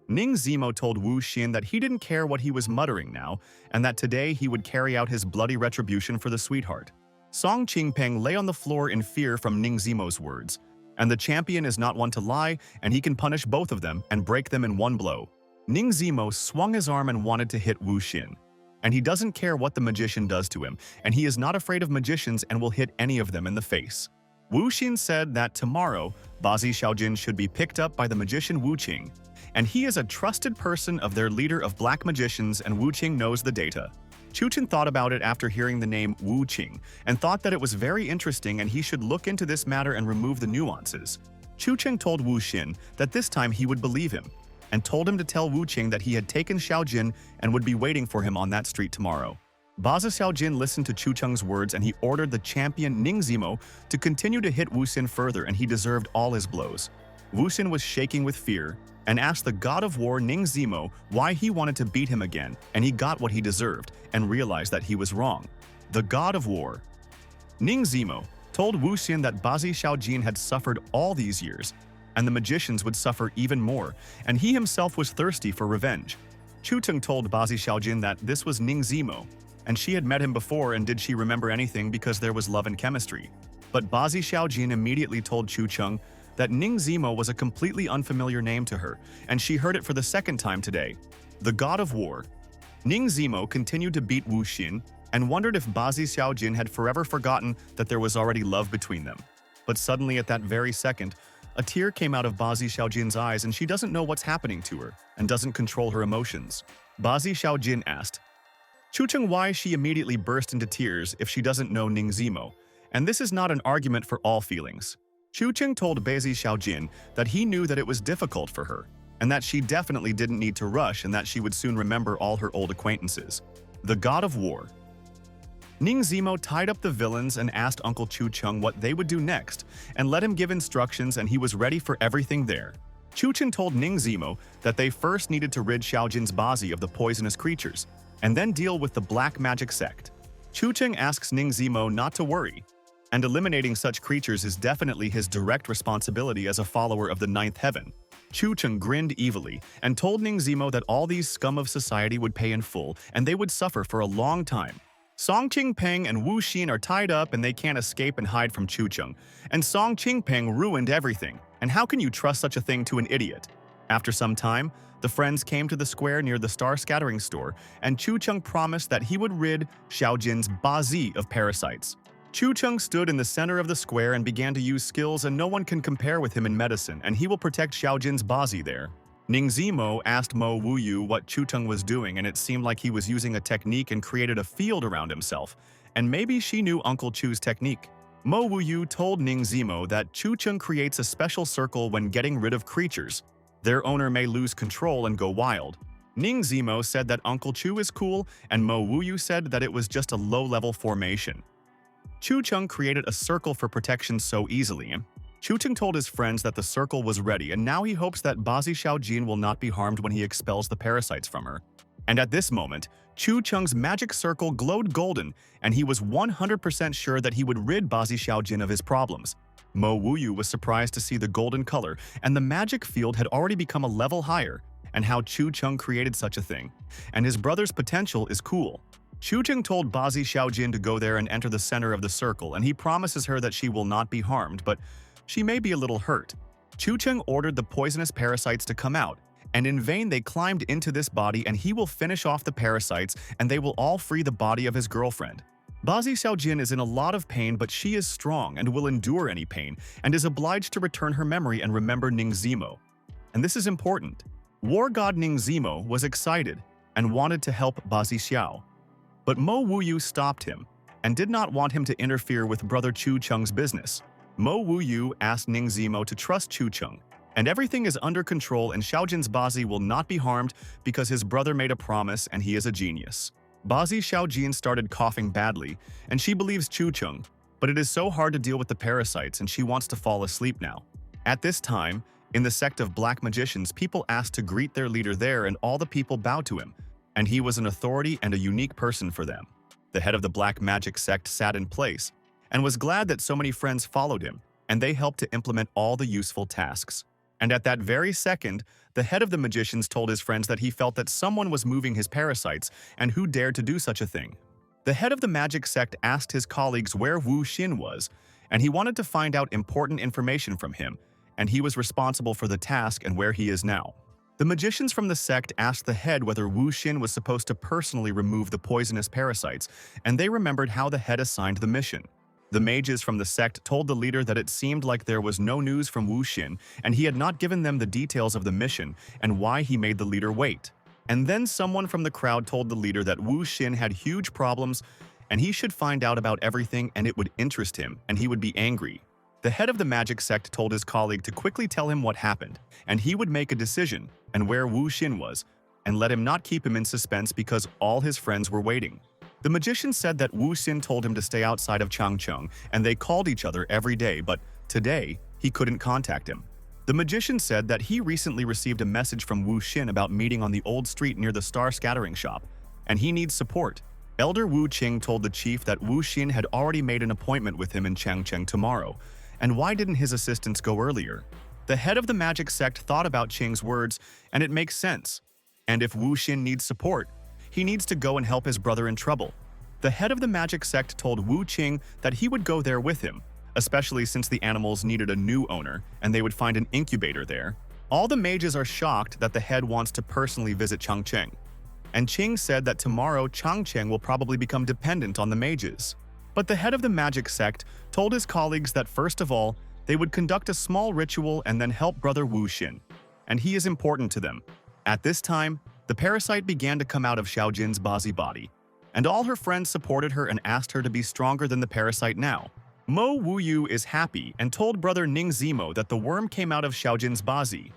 Ning Zimo told Wu Xin that he didn't care what he was muttering now, and that today he would carry out his bloody retribution for the sweetheart. Song Qingpeng lay on the floor in fear from Ning Zimo's words, and the champion is not one to lie, and he can punish both of them and break them in one blow. Ning Zimo swung his arm and wanted to hit Wu Xin, and he doesn't care what the magician does to him, and he is not afraid of magicians and will hit any of them in the face. Wu Xin said that tomorrow, Bazi Xiaojin should be picked up by the magician Wu Qing, and he is a trusted person of their leader of black magicians, and Wu Qing knows the data. Chu Chen thought about it after hearing the name Wu Qing and thought that it was very interesting and he should look into this matter and remove the nuances. Chu Chen told Wu Xin that this time he would believe him, and told him to tell Wu Qing that he had taken Xiaojin and would be waiting for him on that street tomorrow. Bazi Xiaojin listened to Chu Cheng's words, and he ordered the champion Ning Zimo to continue to hit Wu Xin further, and he deserved all his blows. Wu Xin was shaking with fear and asked the god of war Ning Zimo why he wanted to beat him again, and he got what he deserved and realized that he was wrong. The god of war. Ning Zimo told Wu Xin that Bazi Xiaojin had suffered all these years, and the magicians would suffer even more, and he himself was thirsty for revenge. Chu Cheng told Bazi Xiaojin that this was Ning Zimo, and she had met him before, and did she remember anything because there was love and chemistry. But Bazi Xiaojin immediately told Chu Cheng that Ning Zimo was a completely unfamiliar name to her, and she heard it for the second time today. The god of war. Ning Zimo continued to beat Wu Xin and wondered if Bazi Xiaojin had forever forgotten that there was already love between them. But suddenly at that very second, a tear came out of Bazi Xiaojin's eyes, and she doesn't know what's happening to her and doesn't control her emotions. Bazi Xiaojin asked Chu Cheng why she immediately burst into tears if she doesn't know Ning Zimo, and this is not an argument for all feelings. Chu Cheng told Bazi Xiaojin that he knew that it was difficult for her, and that she definitely didn't need to rush, and that she would soon remember all her old acquaintances. The god of war. Ning Zimo tied up the villains and asked Uncle Chu Cheng what they would do next, and let him give instructions, and he was ready for everything there. Chu Chen told Ning Zimo that they first needed to rid Xiaojin's Bazi of the poisonous creatures, and then deal with the black magic sect. Chu Cheng asks Ning Zimo not to worry, and eliminating such creatures is definitely his direct responsibility as a follower of the ninth heaven. Chu Cheng grinned evilly and told Ning Zimo that all these scum of society would pay in full, and they would suffer for a long time. Song Qingpeng and Wu Xin are tied up and they can't escape and hide from Chu Cheng, and Song Qingpeng ruined everything, and how can you trust such a thing to an idiot? After some time, the friends came to the square near the star scattering store, and Chu Cheng promised that he would rid Xiaojin's Bazi of parasites. Chu Cheng stood in the center of the square and began to use skills, and no one can compare with him in medicine, and he will protect Xiaojin's Bazi there. Ning Zimo asked Mo Wuyu what Chu Cheng was doing, and it seemed like he was using a technique and created a field around himself, and maybe she knew Uncle Chu's technique. Mo Wuyu told Ning Zimo that Chu Cheng creates a special circle when getting rid of creatures. Their owner may lose control and go wild. Ning Zimo said that Uncle Chu is cool, and Mo Wuyu said that it was just a low-level formation. Chu Cheng created a circle for protection so easily, Chu Chen told his friends that the circle was ready, and now he hopes that Bazi Xiaojin will not be harmed when he expels the parasites from her. And at this moment, Chu Cheng's magic circle glowed golden, and he was 100% sure that he would rid Bazi Xiaojin of his problems. Mo Wuyu was surprised to see the golden color, and the magic field had already become a level higher, and how Chu Cheng created such a thing. And his brother's potential is cool. Chu Cheng told Bazi Xiaojin to go there and enter the center of the circle, and he promises her that she will not be harmed, but she may be a little hurt. Chu Cheng ordered the poisonous parasites to come out, and in vain they climbed into this body, and he will finish off the parasites and they will all free the body of his girlfriend. Bazi Xiaojin is in a lot of pain, but she is strong and will endure any pain, and is obliged to return her memory and remember Ning Zimo. And this is important. War god Ning Zimo was excited and wanted to help Bazi Xiao. But Mo Wuyu stopped him and did not want him to interfere with brother Chu Cheng's business. Mo Wuyu asked Ning Zimo to trust Chu Cheng, and everything is under control, and Xiaojin's Bazi will not be harmed because his brother made a promise and he is a genius. Bazi Xiaojin started coughing badly, and she believes Chu Cheng, but it is so hard to deal with the parasites and she wants to fall asleep now. At this time, in the sect of black magicians, people asked to greet their leader there, and all the people bowed to him, and he was an authority and a unique person for them. The head of the black magic sect sat in place and was glad that so many friends followed him, and they helped to implement all the useful tasks. And at that very second, the head of the magicians told his friends that he felt that someone was moving his parasites, and who dared to do such a thing. The head of the magic sect asked his colleagues where Wu Xin was, and he wanted to find out important information from him, and he was responsible for the task and where he is now. The magicians from the sect asked the head whether Wu Xin was supposed to personally remove the poisonous parasites, and they remembered how the head assigned the mission. The mages from the sect told the leader that it seemed like there was no news from Wu Xin, and he had not given them the details of the mission and why he made the leader wait. And then someone from the crowd told the leader that Wu Xin had huge problems and he should find out about everything, and it would interest him and he would be angry. The head of the magic sect told his colleague to quickly tell him what happened, and he would make a decision and where Wu Xin was, and let him not keep him in suspense because all his friends were waiting. The magician said that Wu Xin told him to stay outside of Changcheng, and they called each other every day, but today, he couldn't contact him. The magician said that he recently received a message from Wu Xin about meeting on the old street near the star scattering shop, and he needs support. Elder Wu Qing told the chief that Wu Xin had already made an appointment with him in Changcheng tomorrow, and why didn't his assistants go earlier? The head of the magic sect thought about Qing's words, and it makes sense. And if Wu Xin needs support, he needs to go and help his brother in trouble. The head of the magic sect told Wu Qing that he would go there with him, especially since the animals needed a new owner and they would find an incubator there. All the mages are shocked that the head wants to personally visit Changcheng. And Qing said that tomorrow Changcheng will probably become dependent on the mages. But the head of the magic sect told his colleagues that first of all, they would conduct a small ritual and then help brother Wu Xin, and he is important to them. At this time, the parasite began to come out of Xiaojin's Bazi body, and all her friends supported her and asked her to be stronger than the parasite now. Mo Wuyu is happy and told brother Ning Zimo that the worm came out of Xiaojin's Bazi.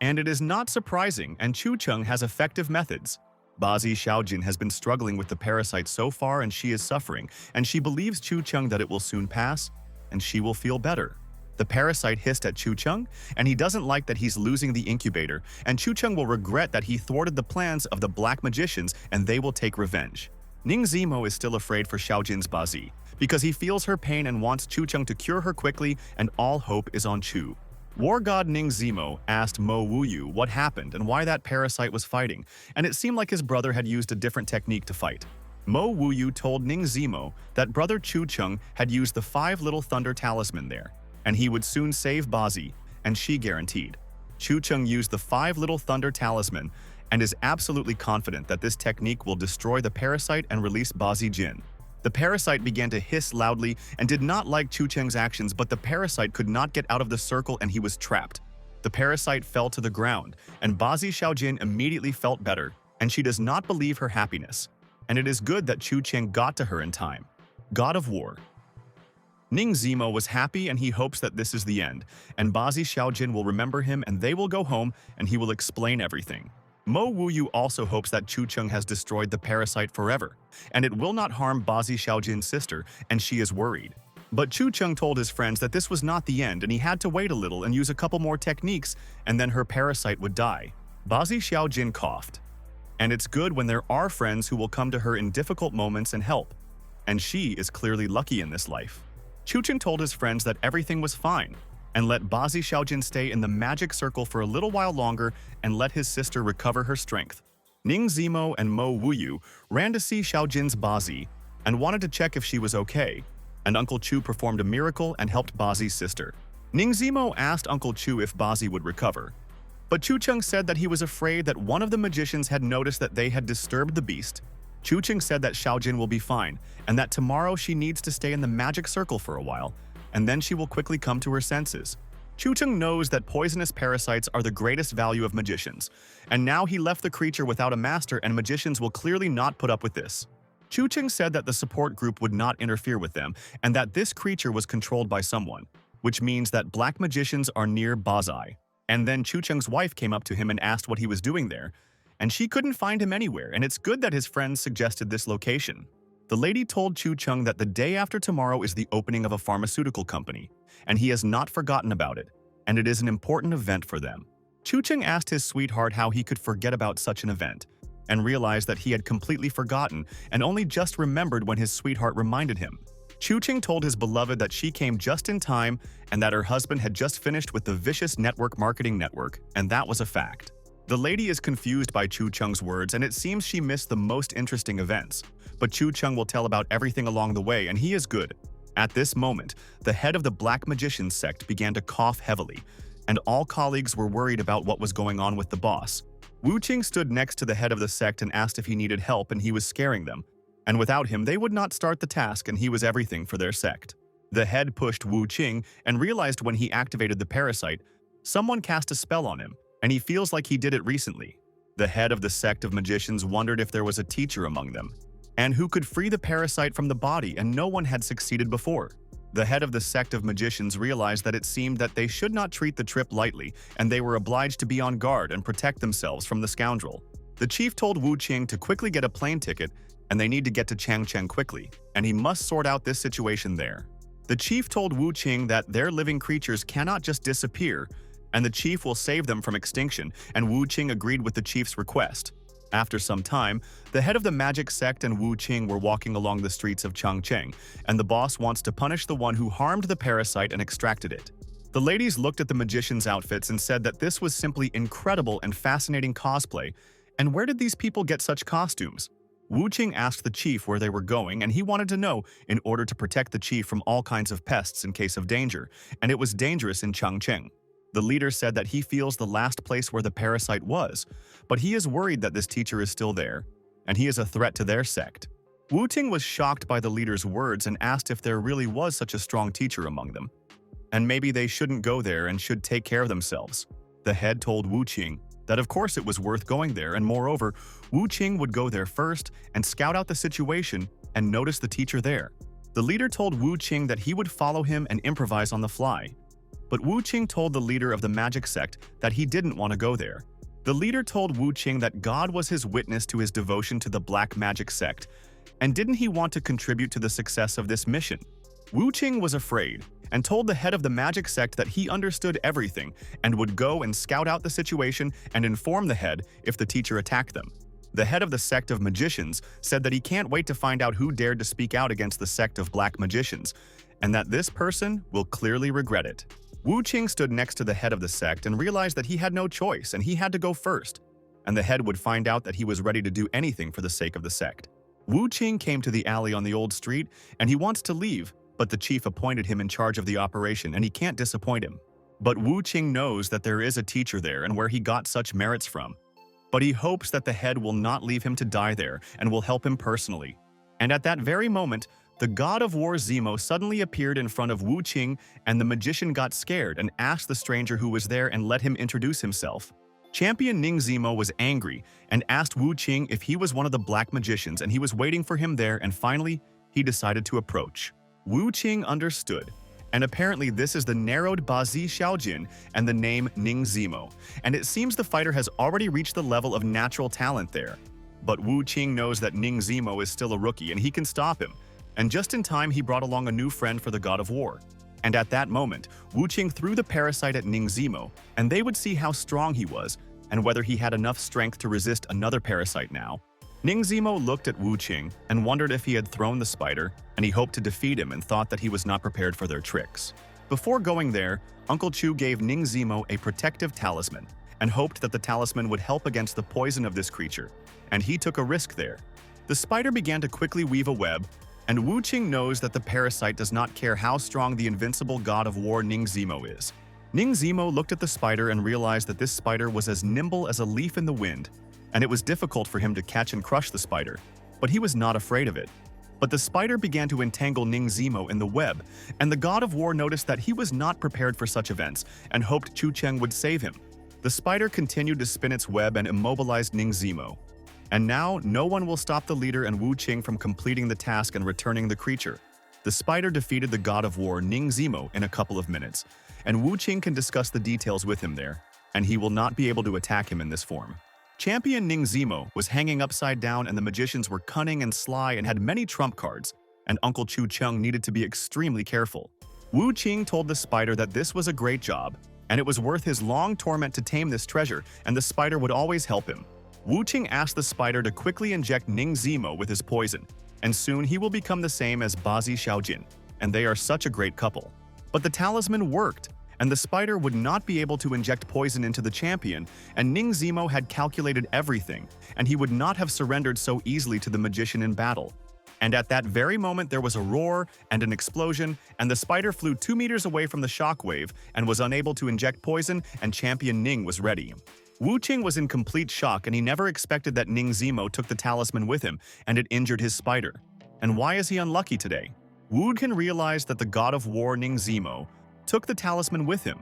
And it is not surprising, and Chu Cheng has effective methods. Bazi Xiaojin has been struggling with the parasite so far and she is suffering, and she believes Chu Cheng that it will soon pass, and she will feel better. The parasite hissed at Chu Cheng, and he doesn't like that he's losing the incubator, and Chu Cheng will regret that he thwarted the plans of the black magicians and they will take revenge. Ning Zimo is still afraid for Xiaojin's Bazi, because he feels her pain and wants Chu Cheng to cure her quickly, and all hope is on Chu. War god Ning Zimo asked Mo Wuyu what happened and why that parasite was fighting, and it seemed like his brother had used a different technique to fight. Mo Wuyu told Ning Zimo that brother Chu Cheng had used the 5 little thunder talisman there, and he would soon save Bazi, and she guaranteed. Chu Cheng used the 5 little thunder talisman and is absolutely confident that this technique will destroy the parasite and release Bazi Jin. The parasite began to hiss loudly and did not like Chu Cheng's actions, but the parasite could not get out of the circle and he was trapped. The parasite fell to the ground, and Bazi Xiaojin immediately felt better, and she does not believe her happiness. And it is good that Chu Cheng got to her in time. God of War. Ning Zimo was happy and he hopes that this is the end, and Bazi Xiaojin will remember him and they will go home and he will explain everything. Mo Wuyu also hopes that Chu Cheng has destroyed the parasite forever, and it will not harm Bazi Xiaojin's sister, and she is worried. But Chun Chen told his friends that this was not the end and he had to wait a little and use a couple more techniques and then her parasite would die. Bazi Xiaojin coughed. And it's good when there are friends who will come to her in difficult moments and help. And she is clearly lucky in this life. Chun Chen told his friends that everything was fine and let Bazi Xiaojin stay in the magic circle for a little while longer and let his sister recover her strength. Ning Zimo and Mo Wuyu ran to see Xiaojin's Bazi and wanted to check if she was okay, and Uncle Chu performed a miracle and helped Bazi's sister. Ning Zimo asked Uncle Chu if Bazi would recover, but Chun Chen said that he was afraid that one of the magicians had noticed that they had disturbed the beast. Chun Chen said that Xiaojin will be fine and that tomorrow she needs to stay in the magic circle for a while, and then she will quickly come to her senses. Chun Chen knows that poisonous parasites are the greatest value of magicians, and now he left the creature without a master and magicians will clearly not put up with this. Chun Chen said that the support group would not interfere with them and that this creature was controlled by someone, which means that black magicians are near Bazai. And then Chun Chen's wife came up to him and asked what he was doing there, and she couldn't find him anywhere, and it's good that his friends suggested this location. The lady told Chun Chen that the day after tomorrow is the opening of a pharmaceutical company, and he has not forgotten about it, and it is an important event for them. Chun Chen asked his sweetheart how he could forget about such an event, and realized that he had completely forgotten and only just remembered when his sweetheart reminded him. Chun Chen told his beloved that she came just in time and that her husband had just finished with the vicious network marketing network, and that was a fact. The lady is confused by Chun Chen's words and it seems she missed the most interesting events, but Chun Chen will tell about everything along the way and he is good. At this moment, the head of the Black Magicians sect began to cough heavily, and all colleagues were worried about what was going on with the boss. Wu Qing stood next to the head of the sect and asked if he needed help and he was scaring them. And without him, they would not start the task and he was everything for their sect. The head pushed Wu Qing and realized when he activated the parasite, someone cast a spell on him, and he feels like he did it recently. The head of the sect of magicians wondered if there was a teacher among them, and who could free the parasite from the body, and no one had succeeded before. The head of the sect of magicians realized that it seemed that they should not treat the trip lightly, and they were obliged to be on guard and protect themselves from the scoundrel. The chief told Wu Qing to quickly get a plane ticket, and they need to get to Changcheng quickly, and he must sort out this situation there. The chief told Wu Qing that their living creatures cannot just disappear, and the chief will save them from extinction, and Wu Qing agreed with the chief's request. After some time, the head of the magic sect and Wu Qing were walking along the streets of Changcheng, and the boss wants to punish the one who harmed the parasite and extracted it. The ladies looked at the magicians' outfits and said that this was simply incredible and fascinating cosplay, and where did these people get such costumes? Wu Qing asked the chief where they were going, and he wanted to know in order to protect the chief from all kinds of pests in case of danger, and it was dangerous in Changcheng. The leader said that he feels the last place where the parasite was, but he is worried that this teacher is still there, and he is a threat to their sect. Wu Ting was shocked by the leader's words and asked if there really was such a strong teacher among them, and maybe they shouldn't go there and should take care of themselves. The head told Wu Qing that of course it was worth going there, and moreover, Wu Qing would go there first and scout out the situation and notice the teacher there. The leader told Wu Qing that he would follow him and improvise on the fly. But Wu Qing told the leader of the magic sect that he didn't want to go there. The leader told Wu Qing that God was his witness to his devotion to the black magic sect, and didn't he want to contribute to the success of this mission? Wu Qing was afraid and told the head of the magic sect that he understood everything and would go and scout out the situation and inform the head if the teacher attacked them. The head of the sect of magicians said that he can't wait to find out who dared to speak out against the sect of black magicians, and that this person will clearly regret it. Wu Qing stood next to the head of the sect and realized that he had no choice and he had to go first, and the head would find out that he was ready to do anything for the sake of the sect. Wu Qing came to the alley on the old street and he wants to leave, but the chief appointed him in charge of the operation and he can't disappoint him. But Wu Qing knows that there is a teacher there and where he got such merits from. But he hopes that the head will not leave him to die there and will help him personally. And at that very moment, the god of war Zemo suddenly appeared in front of Wu Qing, and the magician got scared and asked the stranger who was there and let him introduce himself. Champion Ning Zemo was angry and asked Wu Qing if he was one of the black magicians, and he was waiting for him there, and finally, he decided to approach. Wu Qing understood, and apparently this is the narrowed Bazi Xiaojin and the name Ning Zemo, and it seems the fighter has already reached the level of natural talent there. But Wu Qing knows that Ning Zemo is still a rookie and he can stop him, and just in time he brought along a new friend for the god of war. And at that moment, Wu Qing threw the parasite at Ning Zimo, and they would see how strong he was and whether he had enough strength to resist another parasite now. Ning Zimo looked at Wu Qing and wondered if he had thrown the spider, and he hoped to defeat him and thought that he was not prepared for their tricks. Before going there, Uncle Chu gave Ning Zimo a protective talisman and hoped that the talisman would help against the poison of this creature, and he took a risk there. The spider began to quickly weave a web, and Wu Qing knows that the parasite does not care how strong the invincible god of war Ning Zimo is. Ning Zimo looked at the spider and realized that this spider was as nimble as a leaf in the wind, and it was difficult for him to catch and crush the spider, but he was not afraid of it. But the spider began to entangle Ning Zimo in the web, and the god of war noticed that he was not prepared for such events and hoped Chun Chen would save him. The spider continued to spin its web and immobilized Ning Zimo. And now, no one will stop the leader and Wu Qing from completing the task and returning the creature. The spider defeated the god of war Ning Zimo in a couple of minutes, and Wu Qing can discuss the details with him there, and he will not be able to attack him in this form. Champion Ning Zimo was hanging upside down, and the magicians were cunning and sly and had many trump cards, and Uncle Chu Cheng needed to be extremely careful. Wu Qing told the spider that this was a great job, and it was worth his long torment to tame this treasure, and the spider would always help him. Wu Qing asked the spider to quickly inject Ning Zimo with his poison, and soon he will become the same as Bazi Xiaojin, and they are such a great couple. But the talisman worked, and the spider would not be able to inject poison into the champion, and Ning Zimo had calculated everything, and he would not have surrendered so easily to the magician in battle. And at that very moment there was a roar and an explosion, and the spider flew 2 meters away from the shockwave and was unable to inject poison, and champion Ning was ready. Wu Qing was in complete shock, and he never expected that Ning Zimo took the talisman with him, and it injured his spider. And why is he unlucky today? Wu Qing realized that the god of war Ning Zimo took the talisman with him,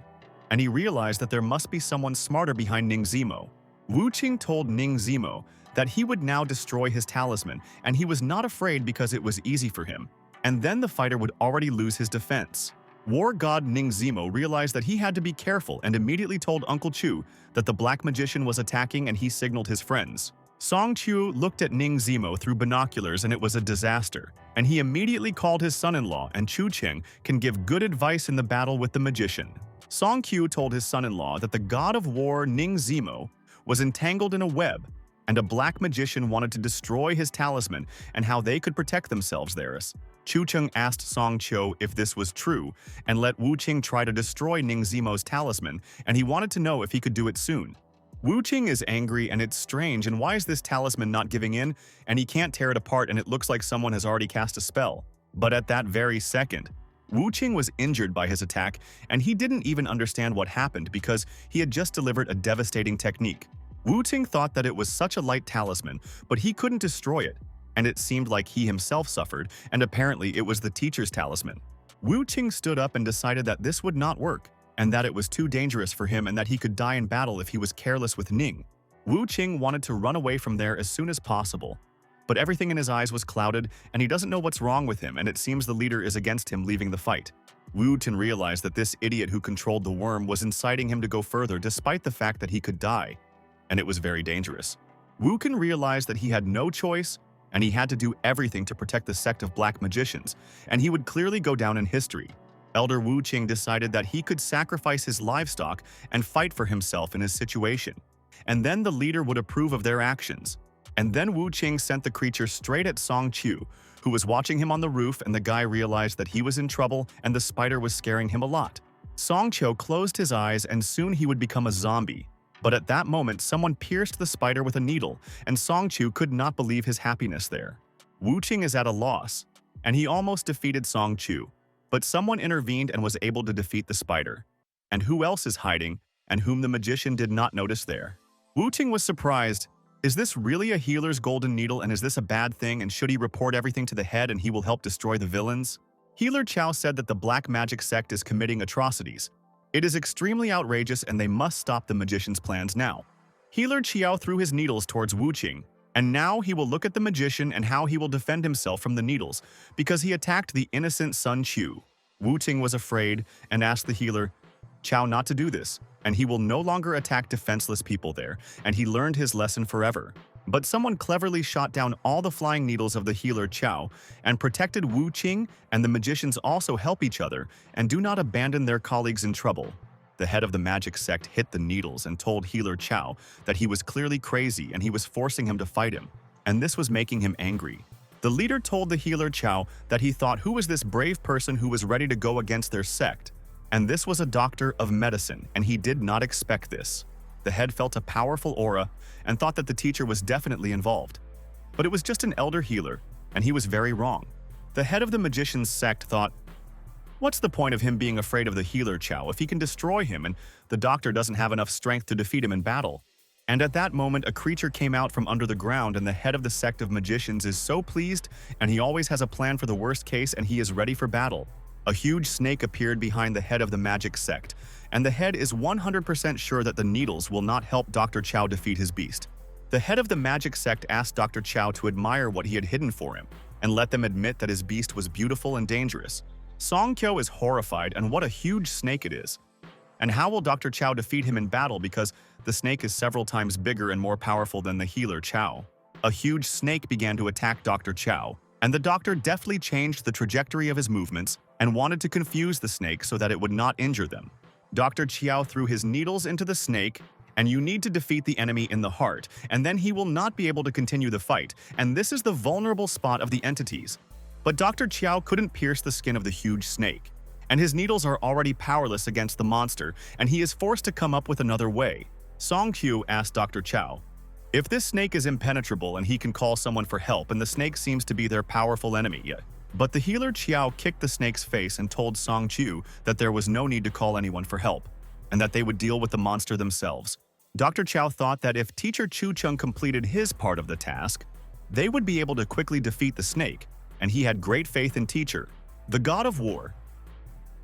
and he realized that there must be someone smarter behind Ning Zimo. Wu Qing told Ning Zimo that he would now destroy his talisman, and he was not afraid because it was easy for him, and then the fighter would already lose his defense. War god Ning Zimo realized that he had to be careful and immediately told Uncle Chu that the black magician was attacking, and he signaled his friends. Song Chu looked at Ning Zimo through binoculars, and it was a disaster, and he immediately called his son-in-law, and Chu Cheng can give good advice in the battle with the magician. Song Qiu told his son-in-law that the god of war Ning Zimo was entangled in a web, and a black magician wanted to destroy his talisman and how they could protect themselves there. Chu Cheng asked Song Qiu if this was true and let Wu Qing try to destroy Ning Zimo's talisman, and he wanted to know if he could do it soon. Wu Qing is angry, and it's strange, and why is this talisman not giving in, and he can't tear it apart, and it looks like someone has already cast a spell. But at that very second, Wu Qing was injured by his attack, and he didn't even understand what happened because he had just delivered a devastating technique. Wu Qing thought that it was such a light talisman, but he couldn't destroy it, and it seemed like he himself suffered, and apparently it was the teacher's talisman. Wu Qing stood up and decided that this would not work, and that it was too dangerous for him and that he could die in battle if he was careless with Ning. Wu Qing wanted to run away from there as soon as possible, but everything in his eyes was clouded, and he doesn't know what's wrong with him, and it seems the leader is against him leaving the fight. Wu Qing realized that this idiot who controlled the worm was inciting him to go further despite the fact that he could die, and it was very dangerous. Wu Qing realized that he had no choice, and he had to do everything to protect the sect of black magicians, and he would clearly go down in history. Elder Wu Qing decided that he could sacrifice his livestock and fight for himself in his situation, and then the leader would approve of their actions. And then Wu Qing sent the creature straight at Song Qiu, who was watching him on the roof, and the guy realized that he was in trouble and the spider was scaring him a lot. Song Qiu closed his eyes, and soon he would become a zombie. But at that moment, someone pierced the spider with a needle, and Song Qiu could not believe his happiness there. Wu Qing is at a loss, and he almost defeated Song Qiu. But someone intervened and was able to defeat the spider. And who else is hiding, and whom the magician did not notice there? Wu Qing was surprised. Is this really a healer's golden needle, and is this a bad thing, and should he report everything to the head and he will help destroy the villains? Healer Chao said that the black magic sect is committing atrocities. It is extremely outrageous, and they must stop the magician's plans now. Healer Qiao threw his needles towards Wu Qing, and now he will look at the magician and how he will defend himself from the needles, because he attacked the innocent Sun Qiu. Wu Qing was afraid and asked the healer, Chow not to do this, and he will no longer attack defenseless people there, and he learned his lesson forever. But someone cleverly shot down all the flying needles of the healer Chow and protected Wu Qing, and the magicians also help each other and do not abandon their colleagues in trouble. The head of the magic sect hit the needles and told healer Chow that he was clearly crazy and he was forcing him to fight him, and this was making him angry. The leader told the healer Chow that he thought, who was this brave person who was ready to go against their sect? And this was a doctor of medicine, and he did not expect this. The head felt a powerful aura and thought that the teacher was definitely involved. But it was just an elder healer, and he was very wrong. The head of the magician's sect thought, what's the point of him being afraid of the healer Chow if he can destroy him and the doctor doesn't have enough strength to defeat him in battle? And at that moment, a creature came out from under the ground, and the head of the sect of magicians is so pleased, and he always has a plan for the worst case, and he is ready for battle. A huge snake appeared behind the head of the magic sect, and the head is 100% sure that the needles will not help Dr. Chow defeat his beast. The head of the magic sect asked Dr. Chow to admire what he had hidden for him, and let them admit that his beast was beautiful and dangerous. Song Kyo is horrified, and what a huge snake it is. And how will Dr. Chow defeat him in battle, because the snake is several times bigger and more powerful than the healer Chow? A huge snake began to attack Dr. Chow, and the doctor deftly changed the trajectory of his movements and wanted to confuse the snake so that it would not injure them. Dr. Chow threw his needles into the snake, and you need to defeat the enemy in the heart, and then he will not be able to continue the fight, and this is the vulnerable spot of the entities. But Dr. Chow couldn't pierce the skin of the huge snake, and his needles are already powerless against the monster, and he is forced to come up with another way. Song Q asked Dr. Chow, if this snake is impenetrable and he can call someone for help, and the snake seems to be their powerful enemy. But the healer Chiao kicked the snake's face and told Song Chu that there was no need to call anyone for help, and that they would deal with the monster themselves. Dr. Chow thought that if teacher Chu Chung completed his part of the task, they would be able to quickly defeat the snake, and he had great faith in teacher, the god of war.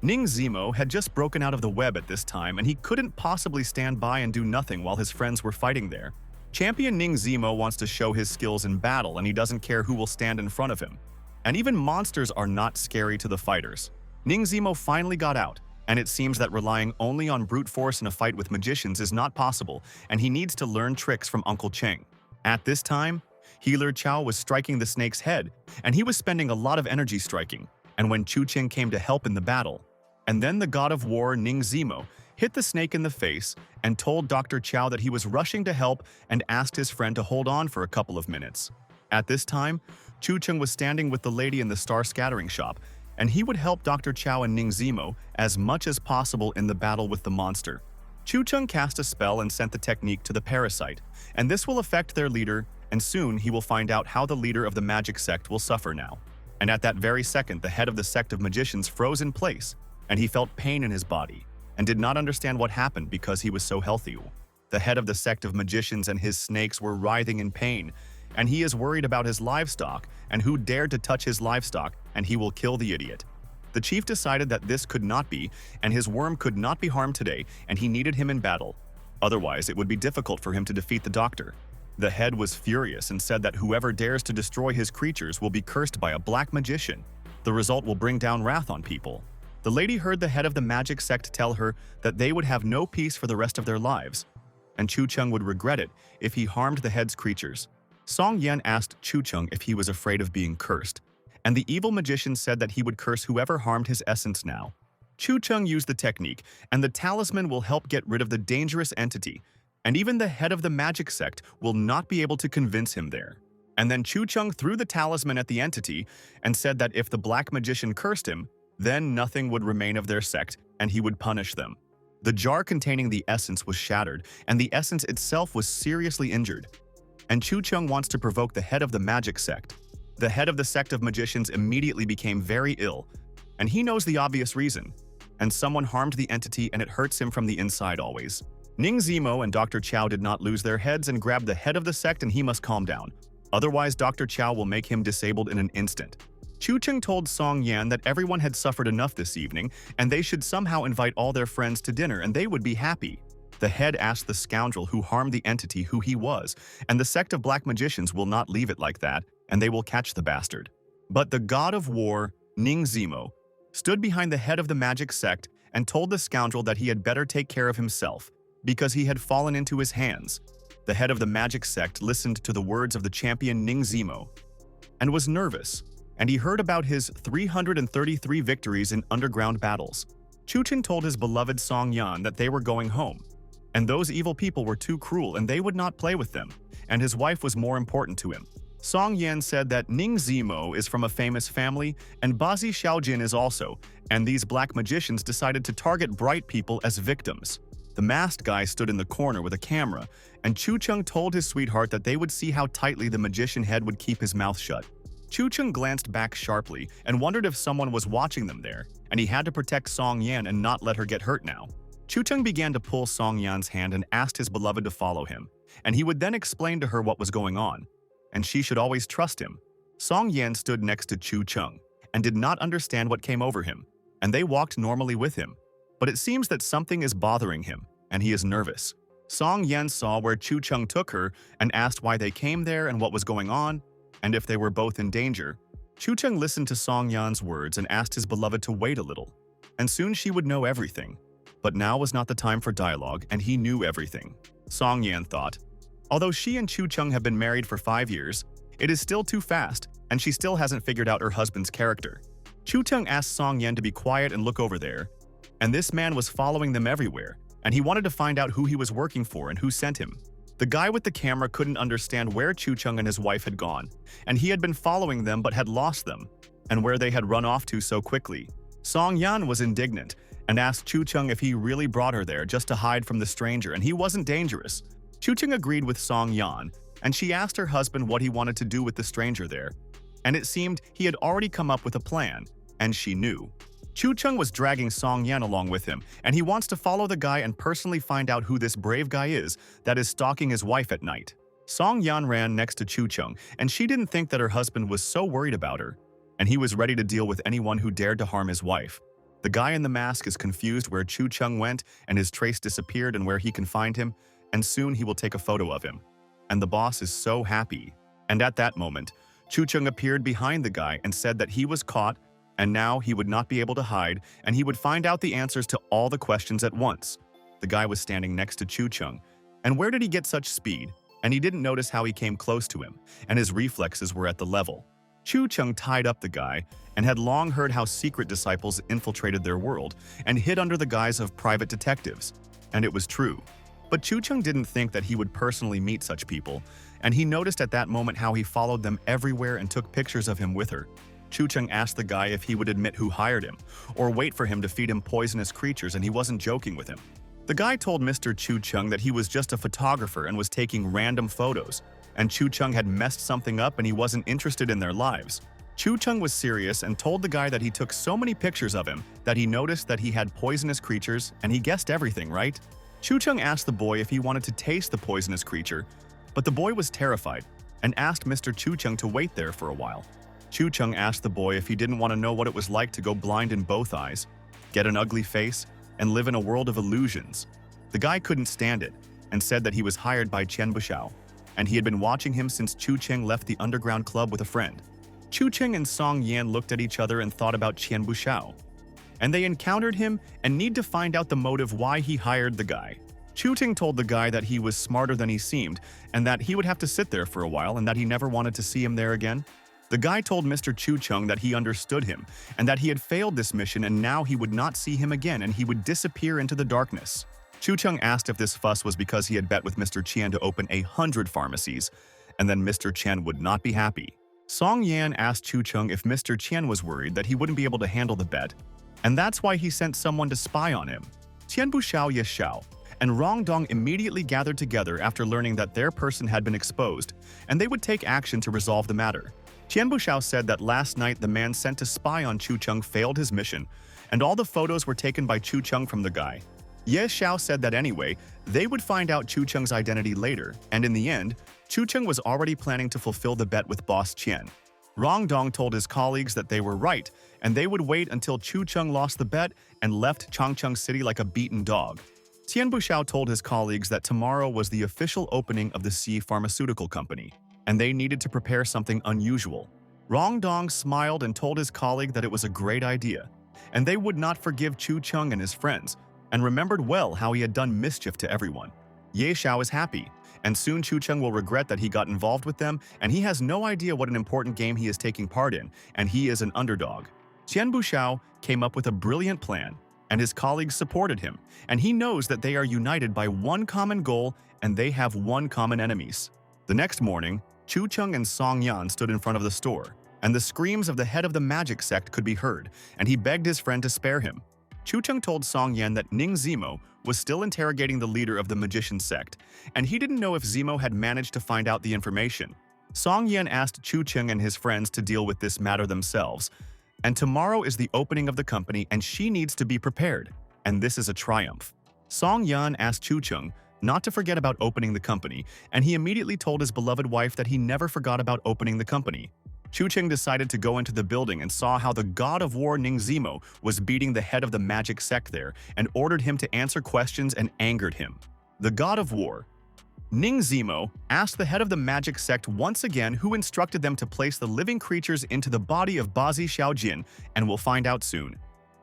Ning Zemo had just broken out of the web at this time, and he couldn't possibly stand by and do nothing while his friends were fighting there. Champion Ning Zemo wants to show his skills in battle, and he doesn't care who will stand in front of him. And even monsters are not scary to the fighters. Ning Zemo finally got out, and it seems that relying only on brute force in a fight with magicians is not possible, and he needs to learn tricks from Uncle Cheng. At this time, Healer Chow was striking the snake's head, and he was spending a lot of energy striking, and when Chu Cheng came to help in the battle. And then the god of war, Ning Zemo, hit the snake in the face and told Dr. Chow that he was rushing to help and asked his friend to hold on for a couple of minutes. At this time, Chu Cheng was standing with the lady in the star scattering shop, and he would help Dr. Chow and Ning Zemo as much as possible in the battle with the monster. Chu Cheng cast a spell and sent the technique to the parasite, and this will affect their leader, and soon he will find out how the leader of the magic sect will suffer now. And at that very second, the head of the sect of magicians froze in place, and he felt pain in his body, and did not understand what happened because he was so healthy. The head of the sect of magicians and his snakes were writhing in pain, and he is worried about his livestock, and who dared to touch his livestock, and he will kill the idiot. The chief decided that this could not be, and his worm could not be harmed today, and he needed him in battle. Otherwise, it would be difficult for him to defeat the doctor. The head was furious and said that whoever dares to destroy his creatures will be cursed by a black magician. The result will bring down wrath on people. The lady heard the head of the magic sect tell her that they would have no peace for the rest of their lives, and Chu Cheng would regret it if he harmed the head's creatures. Song Yan asked Chu Cheng if he was afraid of being cursed, and the evil magician said that he would curse whoever harmed his essence now. Chu Cheng used the technique, and the talisman will help get rid of the dangerous entity, and even the head of the magic sect will not be able to convince him there. And then Chu Cheng threw the talisman at the entity and said that if the black magician cursed him, then nothing would remain of their sect, and he would punish them. The jar containing the essence was shattered, and the essence itself was seriously injured. And Chu Cheng wants to provoke the head of the magic sect. The head of the sect of magicians immediately became very ill, and he knows the obvious reason. And someone harmed the entity, and it hurts him from the inside always. Ning Zemo and Dr. Chow did not lose their heads and grabbed the head of the sect, and he must calm down. Otherwise, Dr. Chow will make him disabled in an instant. Chu Cheng told Song Yan that everyone had suffered enough this evening, and they should somehow invite all their friends to dinner, and they would be happy. The head asked the scoundrel who harmed the entity who he was, and the sect of black magicians will not leave it like that, and they will catch the bastard. But the god of war, Ning Zemo, stood behind the head of the magic sect and told the scoundrel that he had better take care of himself because he had fallen into his hands. The head of the magic sect listened to the words of the champion Ning Zemo and was nervous, and he heard about his 333 victories in underground battles. Chun Chen told his beloved Song Yan that they were going home, and those evil people were too cruel and they would not play with them, and his wife was more important to him. Song Yan said that Ning Zemo is from a famous family, and Bazi Xiaojin is also, and these black magicians decided to target bright people as victims. The masked guy stood in the corner with a camera, and Chu Cheng told his sweetheart that they would see how tightly the magician head would keep his mouth shut. Chu Cheng glanced back sharply and wondered if someone was watching them there, and he had to protect Song Yan and not let her get hurt now. Chu Cheng began to pull Song Yan's hand and asked his beloved to follow him, and he would then explain to her what was going on, and she should always trust him. Song Yan stood next to Chu Cheng and did not understand what came over him, and they walked normally with him. But it seems that something is bothering him, and he is nervous. Song Yan saw where Chu Cheng took her and asked why they came there and what was going on, and if they were both in danger. Chu Cheng listened to Song Yan's words and asked his beloved to wait a little, and soon she would know everything. But now was not the time for dialogue, and he knew everything. Song Yan thought, although she and Chu Cheng have been married for 5 years, it is still too fast, and she still hasn't figured out her husband's character. Chu Cheng asked Song Yan to be quiet and look over there, and this man was following them everywhere, and he wanted to find out who he was working for and who sent him. The guy with the camera couldn't understand where Chu Cheng and his wife had gone, and he had been following them but had lost them, and where they had run off to so quickly. Song Yan was indignant and asked Chu Cheng if he really brought her there just to hide from the stranger and he wasn't dangerous. Chu Cheng agreed with Song Yan, and she asked her husband what he wanted to do with the stranger there, and it seemed he had already come up with a plan, and she knew. Chu Cheng was dragging Song Yan along with him, and he wants to follow the guy and personally find out who this brave guy is that is stalking his wife at night. Song Yan ran next to Chu Cheng, and she didn't think that her husband was so worried about her, and he was ready to deal with anyone who dared to harm his wife. The guy in the mask is confused where Chu Cheng went and his trace disappeared and where he can find him, and soon he will take a photo of him. And the boss is so happy. And at that moment, Chu Cheng appeared behind the guy and said that he was caught, and now he would not be able to hide, and he would find out the answers to all the questions at once. The guy was standing next to Chu Cheng, and where did he get such speed? And he didn't notice how he came close to him, and his reflexes were at the level. Chu Cheng tied up the guy, and had long heard how secret disciples infiltrated their world and hid under the guise of private detectives, and it was true. But Chu Cheng didn't think that he would personally meet such people, and he noticed at that moment how he followed them everywhere and took pictures of him with her. Chu Cheng asked the guy if he would admit who hired him, or wait for him to feed him poisonous creatures, and he wasn't joking with him. The guy told Mr. Chu Cheng that he was just a photographer and was taking random photos, and Chu Cheng had messed something up and he wasn't interested in their lives. Chu Cheng was serious and told the guy that he took so many pictures of him that he noticed that he had poisonous creatures, and he guessed everything, right? Chu Cheng asked the boy if he wanted to taste the poisonous creature, but the boy was terrified and asked Mr. Chu Cheng to wait there for a while. Chu Cheng asked the boy if he didn't want to know what it was like to go blind in both eyes, get an ugly face, and live in a world of illusions. The guy couldn't stand it and said that he was hired by Chen Bushao, and he had been watching him since Chu Cheng left the underground club with a friend. Chu Cheng and Song Yan looked at each other and thought about Chen Bushao, and they encountered him and need to find out the motive why he hired the guy. Chu Cheng told the guy that he was smarter than he seemed and that he would have to sit there for a while and that he never wanted to see him there again. The guy told Mr. Chu Cheng that he understood him and that he had failed this mission and now he would not see him again and he would disappear into the darkness. Chu Cheng asked if this fuss was because he had bet with Mr. Chen to open 100 pharmacies, and then Mr. Chen would not be happy. Song Yan asked Chu Cheng if Mr. Chen was worried that he wouldn't be able to handle the bet, and that's why he sent someone to spy on him. Tian Bushao, Ya Shiaoan, and Rong Dong immediately gathered together after learning that their person had been exposed, and they would take action to resolve the matter. Tian Bushao said that last night the man sent to spy on Chu Cheng failed his mission, and all the photos were taken by Chu Cheng from the guy. Ye Xiao said that anyway, they would find out Chu Cheng's identity later, and in the end, Chu Cheng was already planning to fulfill the bet with Boss Chen. Rong Dong told his colleagues that they were right, and they would wait until Chu Cheng lost the bet and left Changcheng City like a beaten dog. Tian Bushao told his colleagues that tomorrow was the official opening of the Sea Pharmaceutical Company, and they needed to prepare something unusual. Rong Dong smiled and told his colleague that it was a great idea, and they would not forgive Chu Cheng and his friends, and remembered well how he had done mischief to everyone. Ye Xiao is happy, and soon Chu Cheng will regret that he got involved with them, and he has no idea what an important game he is taking part in, and he is an underdog. Qian Buxiao came up with a brilliant plan, and his colleagues supported him, and he knows that they are united by one common goal and they have one common enemies. The next morning, Chu Cheng and Song Yan stood in front of the store, and the screams of the head of the magic sect could be heard, and he begged his friend to spare him. Chu Cheng told Song Yan that Ning Zimo was still interrogating the leader of the magician sect, and he didn't know if Zimo had managed to find out the information. Song Yan asked Chu Cheng and his friends to deal with this matter themselves, and tomorrow is the opening of the company and she needs to be prepared, and this is a triumph. Song Yan asked Chu Cheng not to forget about opening the company, and he immediately told his beloved wife that he never forgot about opening the company. Chu Cheng decided to go into the building and saw how the god of war Ning Zimo was beating the head of the magic sect there and ordered him to answer questions and angered him. The god of war, Ning Zimo, asked the head of the magic sect once again who instructed them to place the living creatures into the body of Bazi Xiaojin, and we'll find out soon.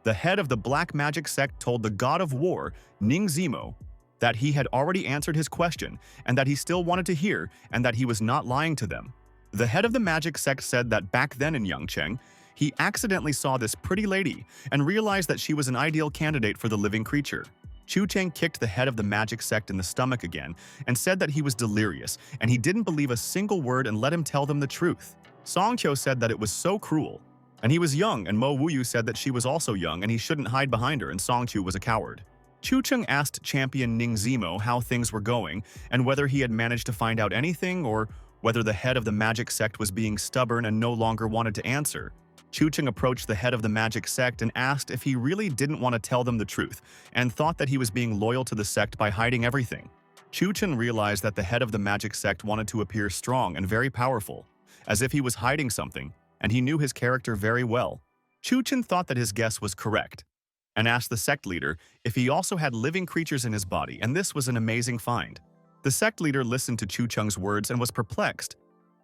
The head of the black magic sect told the god of war, Ning Zimo, that he had already answered his question and that he still wanted to hear and that he was not lying to them. The head of the magic sect said that back then in Yangcheng, he accidentally saw this pretty lady and realized that she was an ideal candidate for the living creature. Chu Cheng kicked the head of the magic sect in the stomach again and said that he was delirious and he didn't believe a single word and let him tell them the truth. Song Qiu said that it was so cruel, and he was young, and Mo Wuyu said that she was also young and he shouldn't hide behind her, and Song Qiu was a coward. Chu Cheng asked champion Ning Zimo how things were going and whether he had managed to find out anything or whether the head of the magic sect was being stubborn and no longer wanted to answer. Chu Cheng approached the head of the magic sect and asked if he really didn't want to tell them the truth and thought that he was being loyal to the sect by hiding everything. Chu Cheng realized that the head of the magic sect wanted to appear strong and very powerful, as if he was hiding something, and he knew his character very well. Chu Cheng thought that his guess was correct and asked the sect leader if he also had living creatures in his body, and this was an amazing find. The sect leader listened to Chu Cheng's words and was perplexed,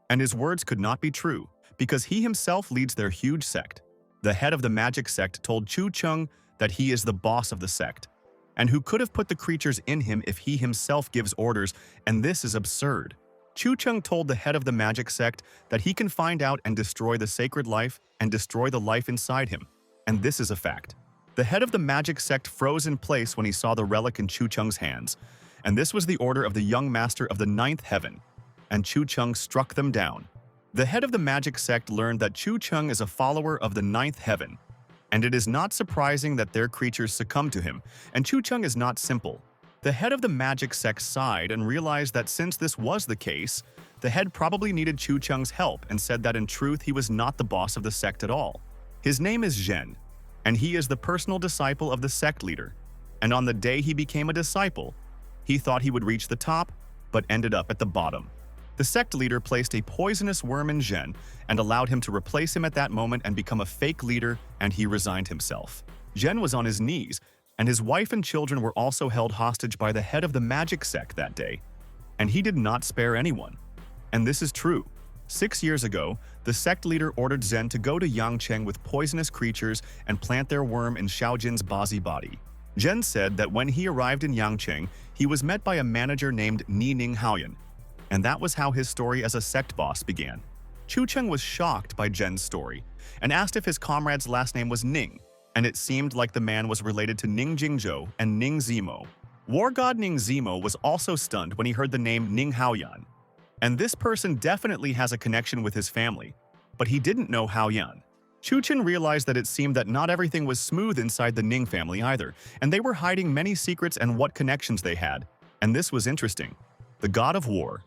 and his words could not be true, because he himself leads their huge sect. The head of the magic sect told Chu Cheng that he is the boss of the sect, and who could have put the creatures in him if he himself gives orders, and this is absurd. Chu Cheng told the head of the magic sect that he can find out and destroy the sacred life and destroy the life inside him, and this is a fact. The head of the magic sect froze in place when he saw the relic in Chu Cheng's hands, and this was the order of the young master of the ninth heaven, and Chu Cheng struck them down. The head of the magic sect learned that Chu Cheng is a follower of the ninth heaven, and it is not surprising that their creatures succumb to him, and Chu Cheng is not simple. The head of the magic sect sighed and realized that since this was the case, the head probably needed Chu Cheng's help and said that in truth he was not the boss of the sect at all. His name is Zhen, and he is the personal disciple of the sect leader, and on the day he became a disciple, he thought he would reach the top, but ended up at the bottom. The sect leader placed a poisonous worm in Zhen and allowed him to replace him at that moment and become a fake leader, and he resigned himself. Zhen was on his knees, and his wife and children were also held hostage by the head of the magic sect that day, and he did not spare anyone. And this is true. 6 years ago, the sect leader ordered Zhen to go to Yangcheng with poisonous creatures and plant their worm in Xiaojin's Bazi body. Zhen said that when he arrived in Yangcheng, he was met by a manager named Ni Ning Haoyan, and that was how his story as a sect boss began. Chu Cheng was shocked by Zhen's story and asked if his comrade's last name was Ning, and it seemed like the man was related to Ning Jingzhou and Ning Zimo. War god Ning Zimo was also stunned when he heard the name Ning Haoyan, and this person definitely has a connection with his family, but he didn't know Haoyan. Chu Chen realized that it seemed that not everything was smooth inside the Ning family either, and they were hiding many secrets and what connections they had, and this was interesting. The god of war.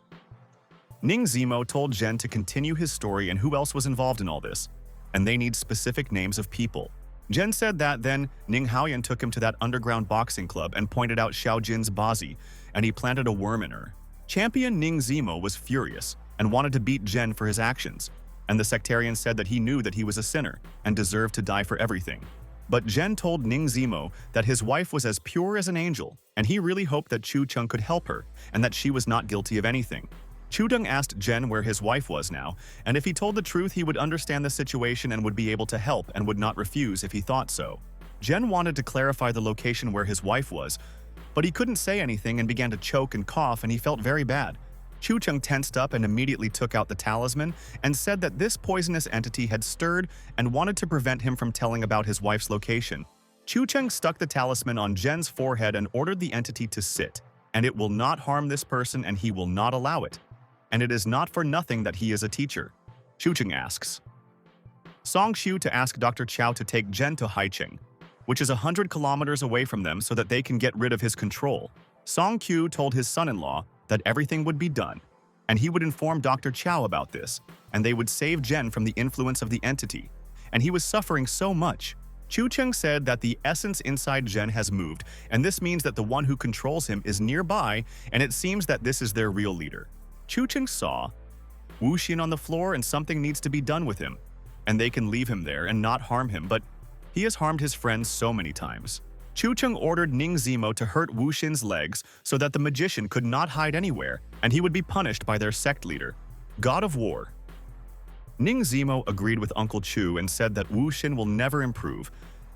Ning Zimo told Zhen to continue his story and who else was involved in all this, and they need specific names of people. Zhen said that then Ning Haoyan took him to that underground boxing club and pointed out Xiaojin's Bazi, and he planted a worm in her. Champion Ning Zimo was furious and wanted to beat Zhen for his actions, and the sectarian said that he knew that he was a sinner and deserved to die for everything. But Zhen told Ning Zimo that his wife was as pure as an angel, and he really hoped that Chu Cheng could help her and that she was not guilty of anything. Chu Chen asked Jen where his wife was now, and if he told the truth he would understand the situation and would be able to help and would not refuse if he thought so. Jen wanted to clarify the location where his wife was, but he couldn't say anything and began to choke and cough, and he felt very bad. Chu Chen tensed up and immediately took out the talisman and said that this poisonous entity had stirred and wanted to prevent him from telling about his wife's location. Chu Chen stuck the talisman on Jen's forehead and ordered the entity to sit, and it will not harm this person and he will not allow it. And it is not for nothing that he is a teacher. Chu Chen asks Song Xiu to ask Dr. Chow to take Jen to Haicheng, which is 100 kilometers away from them so that they can get rid of his control. Song Qiu told his son-in-law that everything would be done, and he would inform Dr. Chow about this, and they would save Jen from the influence of the entity. And he was suffering so much. Chu Chen said that the essence inside Jen has moved, and this means that the one who controls him is nearby, and it seems that this is their real leader. Chu Chen saw Wu Xin on the floor and something needs to be done with him, and they can leave him there and not harm him, but he has harmed his friends so many times. Chu Chen ordered Ning Zimo to hurt Wu Xin's legs so that the magician could not hide anywhere, and he would be punished by their sect leader, God of War. Ning Zimo agreed with Uncle Chu and said that Wu Xin will never improve,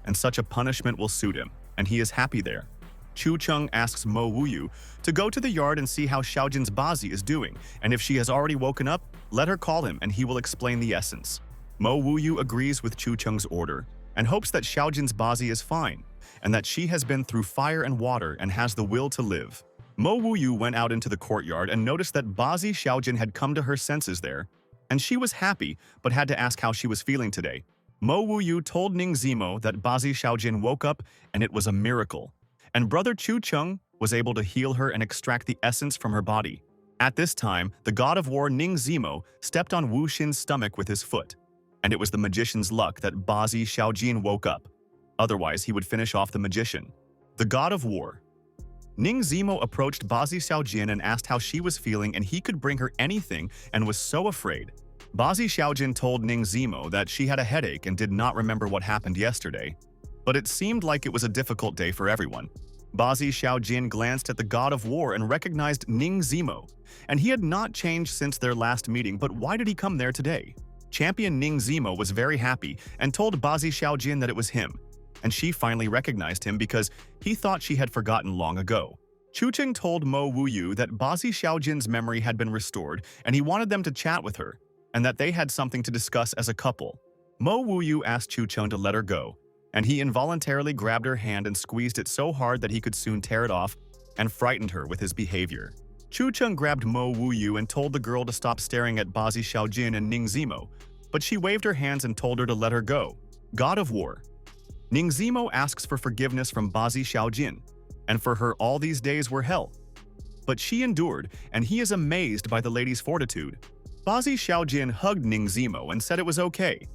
and such a punishment will suit him, and he is happy there. Chu Chen asks Mo Wuyu to go to the yard and see how Xiaojin's Bazi is doing, and if she has already woken up, let her call him and he will explain the essence. Mo Wuyu agrees with Chu Chen's order and hopes that Xiaojin's Bazi is fine, and that she has been through fire and water and has the will to live. Mo Wuyu went out into the courtyard and noticed that Bazi Xiaojin had come to her senses there, and she was happy but had to ask how she was feeling today. Mo Wuyu told Ning Zimo that Bazi Xiaojin woke up and it was a miracle, and brother Chu Chen was able to heal her and extract the essence from her body. At this time, the god of war Ning Zimo stepped on Wu Xin's stomach with his foot, and it was the magician's luck that Bazi Xiaojin woke up. Otherwise, he would finish off the magician. The god of war. Ning Zimo approached Bazi Xiaojin and asked how she was feeling, and he could bring her anything and was so afraid. Bazi Xiaojin told Ning Zimo that she had a headache and did not remember what happened yesterday, but it seemed like it was a difficult day for everyone. Bazi Xiaojin glanced at the god of war and recognized Ning Zimo, and he had not changed since their last meeting, but why did he come there today? Champion Ning Zimo was very happy and told Bazi Xiaojin that it was him, and she finally recognized him because he thought she had forgotten long ago. Chu Chen told Mo Wuyu that Bazi Xiaojin's memory had been restored and he wanted them to chat with her, and that they had something to discuss as a couple. Mo Wuyu asked Chu Chen to let her go, and he involuntarily grabbed her hand and squeezed it so hard that he could soon tear it off and frightened her with his behavior. Chu Chen grabbed Mo Wuyu and told the girl to stop staring at Bazi Xiaojin and Ning Zimo, but she waved her hands and told her to let her go. God of War. Ning Zimo asks for forgiveness from Bazi Xiaojin, and for her all these days were hell. But she endured, and he is amazed by the lady's fortitude. Bazi Xiaojin hugged Ning Zimo and said it was okay,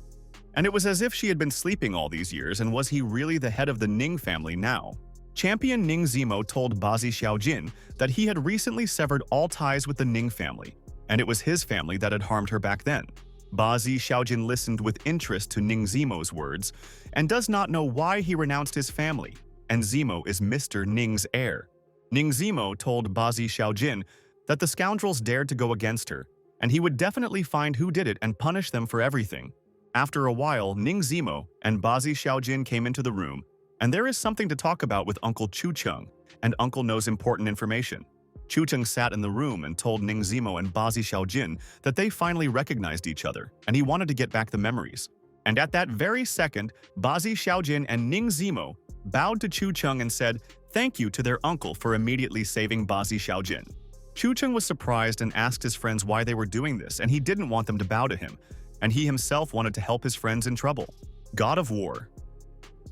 and it was as if she had been sleeping all these years, and was he really the head of the Ning family now? Champion Ning Zimo told Bazi Xiaojin that he had recently severed all ties with the Ning family, and it was his family that had harmed her back then. Bazi Xiaojin listened with interest to Ning Zimo's words, and does not know why he renounced his family, and Zimo is Mr. Ning's heir. Ning Zimo told Bazi Xiaojin that the scoundrels dared to go against her, and he would definitely find who did it and punish them for everything. After a while, Ning Zimo and Bazi Xiaojin came into the room, and there is something to talk about with Uncle Chu Chen, and Uncle knows important information. Chu Chen sat in the room and told Ning Zimo and Bazi Xiaojin that they finally recognized each other, and he wanted to get back the memories. And at that very second, Bazi Xiaojin and Ning Zimo bowed to Chu Chen and said thank you to their uncle for immediately saving Bazi Xiaojin. Chu Chen was surprised and asked his friends why they were doing this, and he didn't want them to bow to him, and he himself wanted to help his friends in trouble. God of War.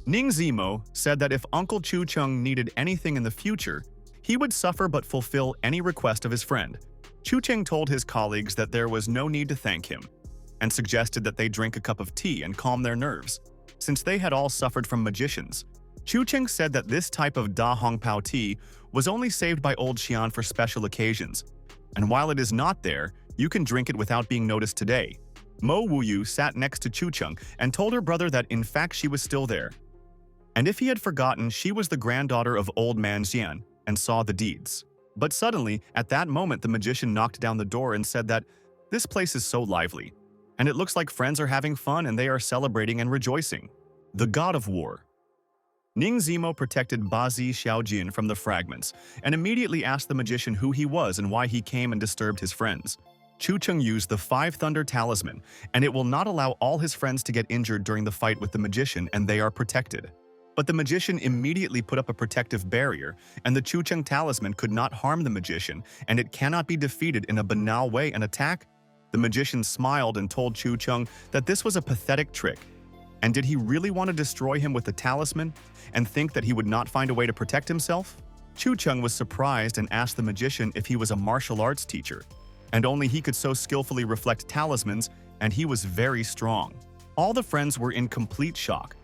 Ning Zimo said that if Uncle Chu Chen needed anything in the future, he would suffer but fulfill any request of his friend. Chu Chen told his colleagues that there was no need to thank him, and suggested that they drink a cup of tea and calm their nerves, since they had all suffered from magicians. Chu Chen said that this type of Da Hong Pao tea was only saved by Old Xi'an for special occasions, and while it is not there, you can drink it without being noticed today. Mo Wuyu sat next to Chu Chen and told her brother that in fact she was still there, and if he had forgotten, she was the granddaughter of Old Man Xian and saw the deeds. But suddenly, at that moment, the magician knocked down the door and said that this place is so lively, and it looks like friends are having fun and they are celebrating and rejoicing. The god of war. Ning Zimo protected Bazi Xiaojin from the fragments and immediately asked the magician who he was and why he came and disturbed his friends. Chu Cheng used the Five Thunder Talisman, and it will not allow all his friends to get injured during the fight with the magician, and they are protected. But the magician immediately put up a protective barrier, and the Chu Cheng Talisman could not harm the magician, and it cannot be defeated in a banal way and attack. The magician smiled and told Chu Cheng that this was a pathetic trick. And did he really want to destroy him with the talisman and think that he would not find a way to protect himself? Chu Cheng was surprised and asked the magician if he was a martial arts teacher, and only he could so skillfully reflect talismans, and he was very strong. All the friends were in complete shock.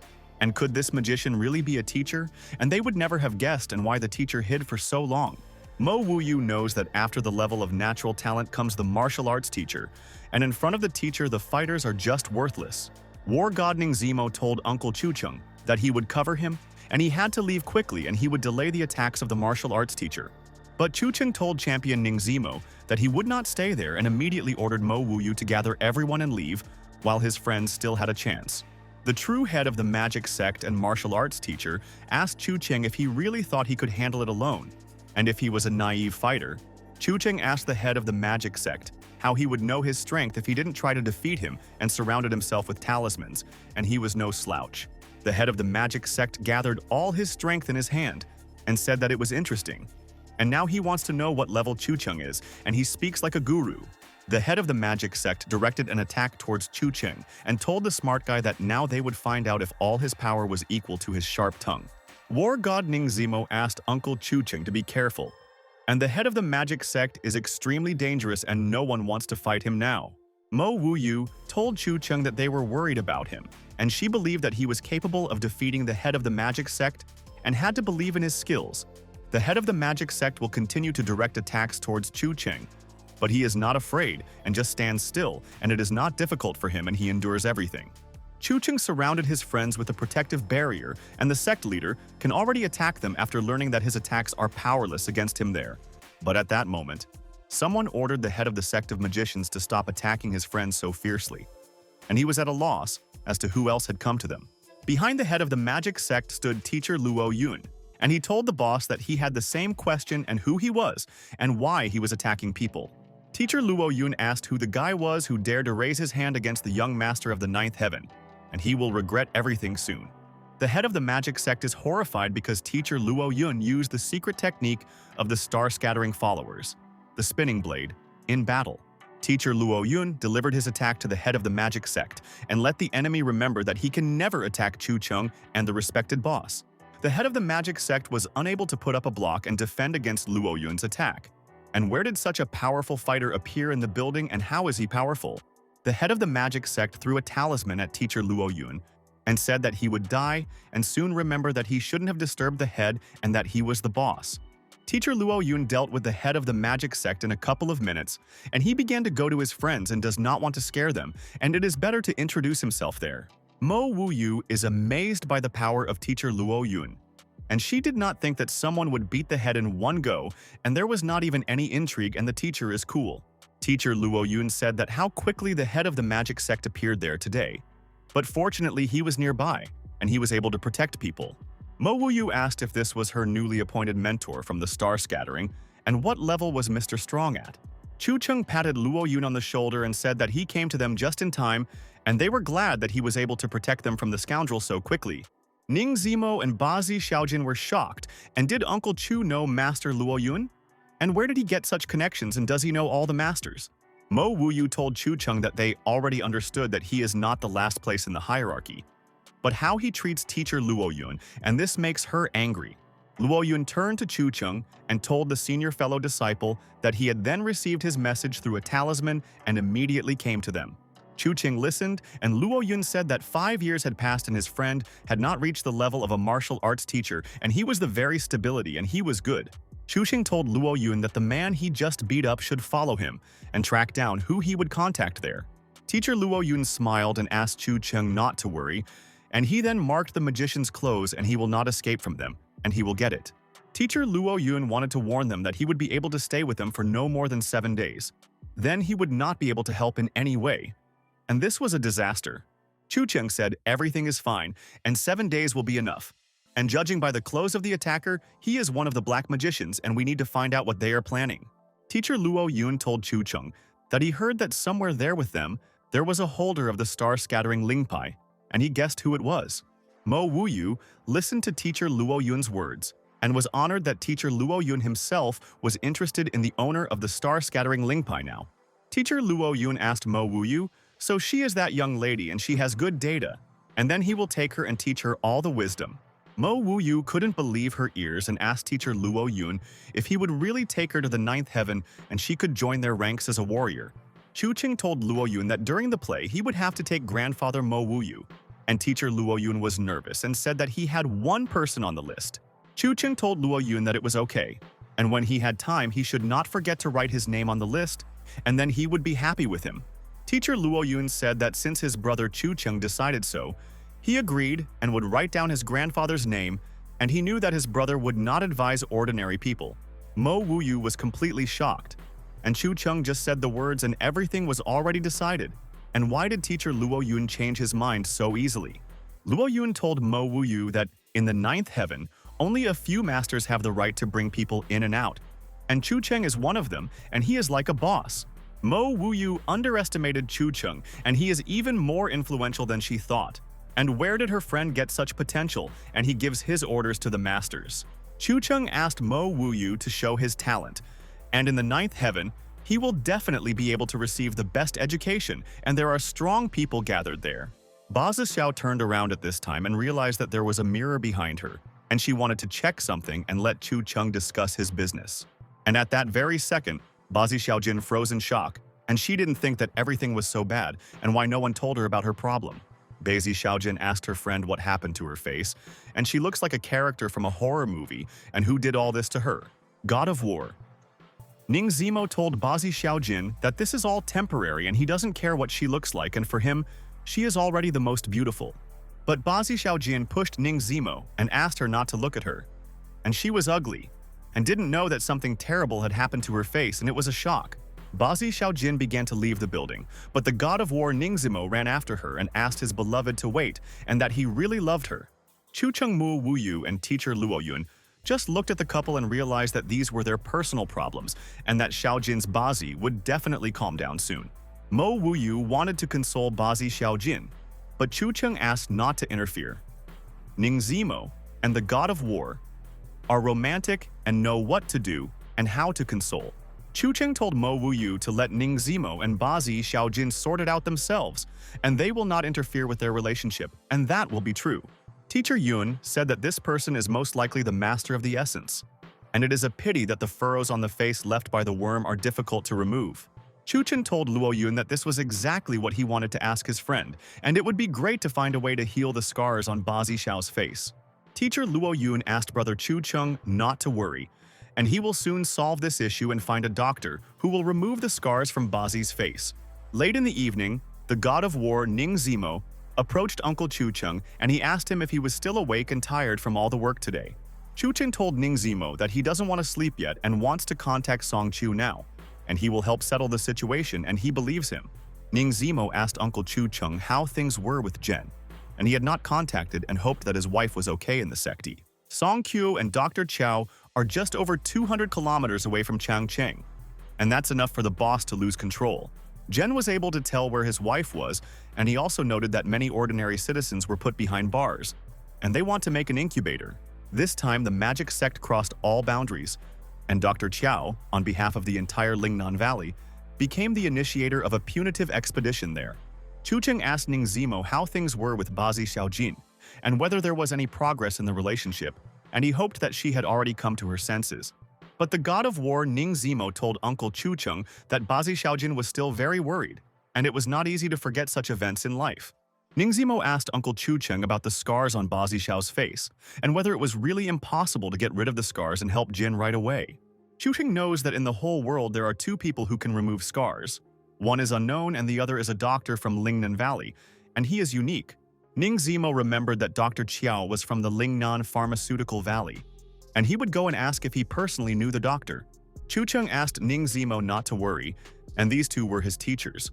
And could this magician really be a teacher? And they would never have guessed and why the teacher hid for so long. Mo Wuyu knows that after the level of natural talent comes the martial arts teacher, and in front of the teacher the fighters are just worthless. War God Ning Zimo told Uncle Chu Cheng that he would cover him, and he had to leave quickly and he would delay the attacks of the martial arts teacher. But Chu Cheng told champion Ning Zimo that he would not stay there and immediately ordered Mo Wuyu to gather everyone and leave, while his friends still had a chance. The true head of the magic sect and martial arts teacher asked Chu Cheng if he really thought he could handle it alone, and if he was a naive fighter. Chu Cheng asked the head of the magic sect how he would know his strength if he didn't try to defeat him and surrounded himself with talismans, and he was no slouch. The head of the magic sect gathered all his strength in his hand and said that it was interesting. And now he wants to know what level Chu Cheng is, and he speaks like a guru. The head of the magic sect directed an attack towards Chu Cheng and told the smart guy that now they would find out if all his power was equal to his sharp tongue. War God Ning Zimo asked Uncle Chu Cheng to be careful, and the head of the magic sect is extremely dangerous and no one wants to fight him now. Mo Wuyu told Chu Cheng that they were worried about him, and she believed that he was capable of defeating the head of the magic sect and had to believe in his skills. The head of the magic sect will continue to direct attacks towards Chu Cheng, but he is not afraid and just stands still, and it is not difficult for him and he endures everything. Chu Cheng surrounded his friends with a protective barrier, and the sect leader can already attack them after learning that his attacks are powerless against him there. But at that moment, someone ordered the head of the sect of magicians to stop attacking his friends so fiercely, and he was at a loss as to who else had come to them. Behind the head of the magic sect stood teacher Luo Yun, and he told the boss that he had the same question and who he was and why he was attacking people. Teacher Luo Yun asked who the guy was who dared to raise his hand against the young master of the ninth heaven, and he will regret everything soon. The head of the magic sect is horrified because teacher Luo Yun used the secret technique of the star-scattering followers, the spinning blade, in battle. Teacher Luo Yun delivered his attack to the head of the magic sect and let the enemy remember that he can never attack Chu Cheng and the respected boss. The head of the magic sect was unable to put up a block and defend against Luo Yun's attack. And where did such a powerful fighter appear in the building, and how is he powerful? The head of the magic sect threw a talisman at teacher Luo Yun and said that he would die and soon remember that he shouldn't have disturbed the head and that he was the boss. Teacher Luo Yun dealt with the head of the magic sect in a couple of minutes, and he began to go to his friends and does not want to scare them, and it is better to introduce himself there. Mo Wuyu is amazed by the power of teacher Luo Yun, and she did not think that someone would beat the head in one go, and there was not even any intrigue, and the teacher is cool. Teacher Luo Yun said that how quickly the head of the magic sect appeared there today. But fortunately he was nearby, and he was able to protect people. Mo Wuyu asked if this was her newly appointed mentor from the star scattering, and what level was Mr. Strong at. Chu Cheng patted Luo Yun on the shoulder and said that he came to them just in time, and they were glad that he was able to protect them from the scoundrel so quickly. Ning Zimo and Bazi Xiaojin were shocked, and did Uncle Chu know Master Luo Yun? And where did he get such connections, and does he know all the masters? Mo Wuyu told Chu Cheng that they already understood that he is not the last place in the hierarchy, but how he treats teacher Luo Yun, and this makes her angry. Luo Yun turned to Chu Cheng and told the senior fellow disciple that he had then received his message through a talisman and immediately came to them. Chu Cheng listened, and Luo Yun said that 5 years had passed and his friend had not reached the level of a martial arts teacher, and he was the very stability, and he was good. Chu Cheng told Luo Yun that the man he just beat up should follow him and track down who he would contact there. Teacher Luo Yun smiled and asked Chu Cheng not to worry, and he then marked the magician's clothes and he will not escape from them, and he will get it. Teacher Luo Yun wanted to warn them that he would be able to stay with them for no more than 7 days. Then he would not be able to help in any way. And this was a disaster. Chun Chen said everything is fine and 7 days will be enough. And judging by the clothes of the attacker, he is one of the black magicians and we need to find out what they are planning. Teacher Luo Yun told Chun Chen that he heard that somewhere there with them, there was a holder of the star-scattering Lingpai, and he guessed who it was. Mo Wuyu listened to Teacher Luo Yun's words and was honored that Teacher Luo Yun himself was interested in the owner of the star-scattering Lingpai now. Teacher Luo Yun asked Mo Wuyu, so she is that young lady and she has good data, and then he will take her and teach her all the wisdom. Mo Wuyu couldn't believe her ears and asked Teacher Luo Yun if he would really take her to the 9th heaven and she could join their ranks as a warrior. Chun Chen told Luo Yun that during the play he would have to take grandfather Mo Wuyu, and Teacher Luo Yun was nervous and said that he had one person on the list. Chun Chen told Luo Yun that it was okay, and when he had time he should not forget to write his name on the list, and then he would be happy with him. Teacher Luo Yun said that since his brother Chun Chen decided so, he agreed and would write down his grandfather's name, and he knew that his brother would not advise ordinary people. Mo Wuyu was completely shocked, and Chun Chen just said the words and everything was already decided. And why did Teacher Luo Yun change his mind so easily? Luo Yun told Mo Wuyu that in the 9th heaven, only a few masters have the right to bring people in and out, and Chun Chen is one of them, and he is like a boss. Mo Wuyu underestimated Chun Chen, and he is even more influential than she thought. And where did her friend get such potential, and he gives his orders to the masters? Chun Chen asked Mo Wuyu to show his talent, and in the 9th heaven, he will definitely be able to receive the best education, and there are strong people gathered there. Ba Zixiao turned around at this time and realized that there was a mirror behind her, and she wanted to check something and let Chun Chen discuss his business. And at that very second, Ba Zixiao froze in shock, and she didn't think that everything was so bad and why no one told her about her problem. Ba Zixiao asked her friend what happened to her face, and she looks like a character from a horror movie, and who did all this to her? God of War. Ning Zimo told Ba Zixiao that this is all temporary and he doesn't care what she looks like, and for him, she is already the most beautiful. But Ba Zixiao pushed Ning Zimo and asked her not to look at her. And she was ugly, and didn't know that something terrible had happened to her face, and it was a shock. Ba Zixiao began to leave the building, but the God of War Ning Zimo ran after her and asked his beloved to wait and that he really loved her. Chu Chengmu Wuyu and Teacher Luo Yun just looked at the couple and realized that these were their personal problems and that Xiaojin's Bazi would definitely calm down soon. Mo Wuyu wanted to console Bazi Xiaojin, but Chu Cheng asked not to interfere. Ning Zimo and the God of War are romantic and know what to do and how to console. Chu Cheng told Mo Wuyu to let Ning Zimo and Bazi Xiaojin sort it out themselves, and they will not interfere with their relationship, and that will be true. Teacher Yun said that this person is most likely the master of the essence, and it is a pity that the furrows on the face left by the worm are difficult to remove. Chu Chen told Luo Yun that this was exactly what he wanted to ask his friend, and it would be great to find a way to heal the scars on Ba Zixiao's face. Teacher Luo Yun asked brother Chu Cheng not to worry, and he will soon solve this issue and find a doctor who will remove the scars from Bazi's face. Late in the evening, the God of War Ning Zimo approached Uncle Chu Cheng and he asked him if he was still awake and tired from all the work today. Chu Cheng told Ning Zimo that he doesn't want to sleep yet and wants to contact Song Chu now, and he will help settle the situation, and he believes him. Ning Zimo asked Uncle Chu Cheng how things were with Jen, and he had not contacted and hoped that his wife was okay in the secti. Song Qiu and Dr. Chow are just over 200 kilometers away from Changcheng, and that's enough for the boss to lose control. Jen was able to tell where his wife was, and he also noted that many ordinary citizens were put behind bars, and they want to make an incubator. This time, the magic sect crossed all boundaries, and Dr. Chow, on behalf of the entire Lingnan Valley, became the initiator of a punitive expedition there. Chu Cheng asked Ning Zimo how things were with Bazi Xiaojin, and whether there was any progress in the relationship, and he hoped that she had already come to her senses. But the God of War Ning Zimo told Uncle Chu Cheng that Bazi Xiaojin was still very worried, and it was not easy to forget such events in life. Ning Zimo asked Uncle Chu Cheng about the scars on Bazi Xiao's face, and whether it was really impossible to get rid of the scars and help Jin right away. Chu Cheng knows that in the whole world there are two people who can remove scars. One is unknown and the other is a doctor from Lingnan Valley, and he is unique. Ning Zimo remembered that Dr. Qiao was from the Lingnan Pharmaceutical Valley, and he would go and ask if he personally knew the doctor. Chun Chen asked Ning Zimo not to worry, and these two were his teachers.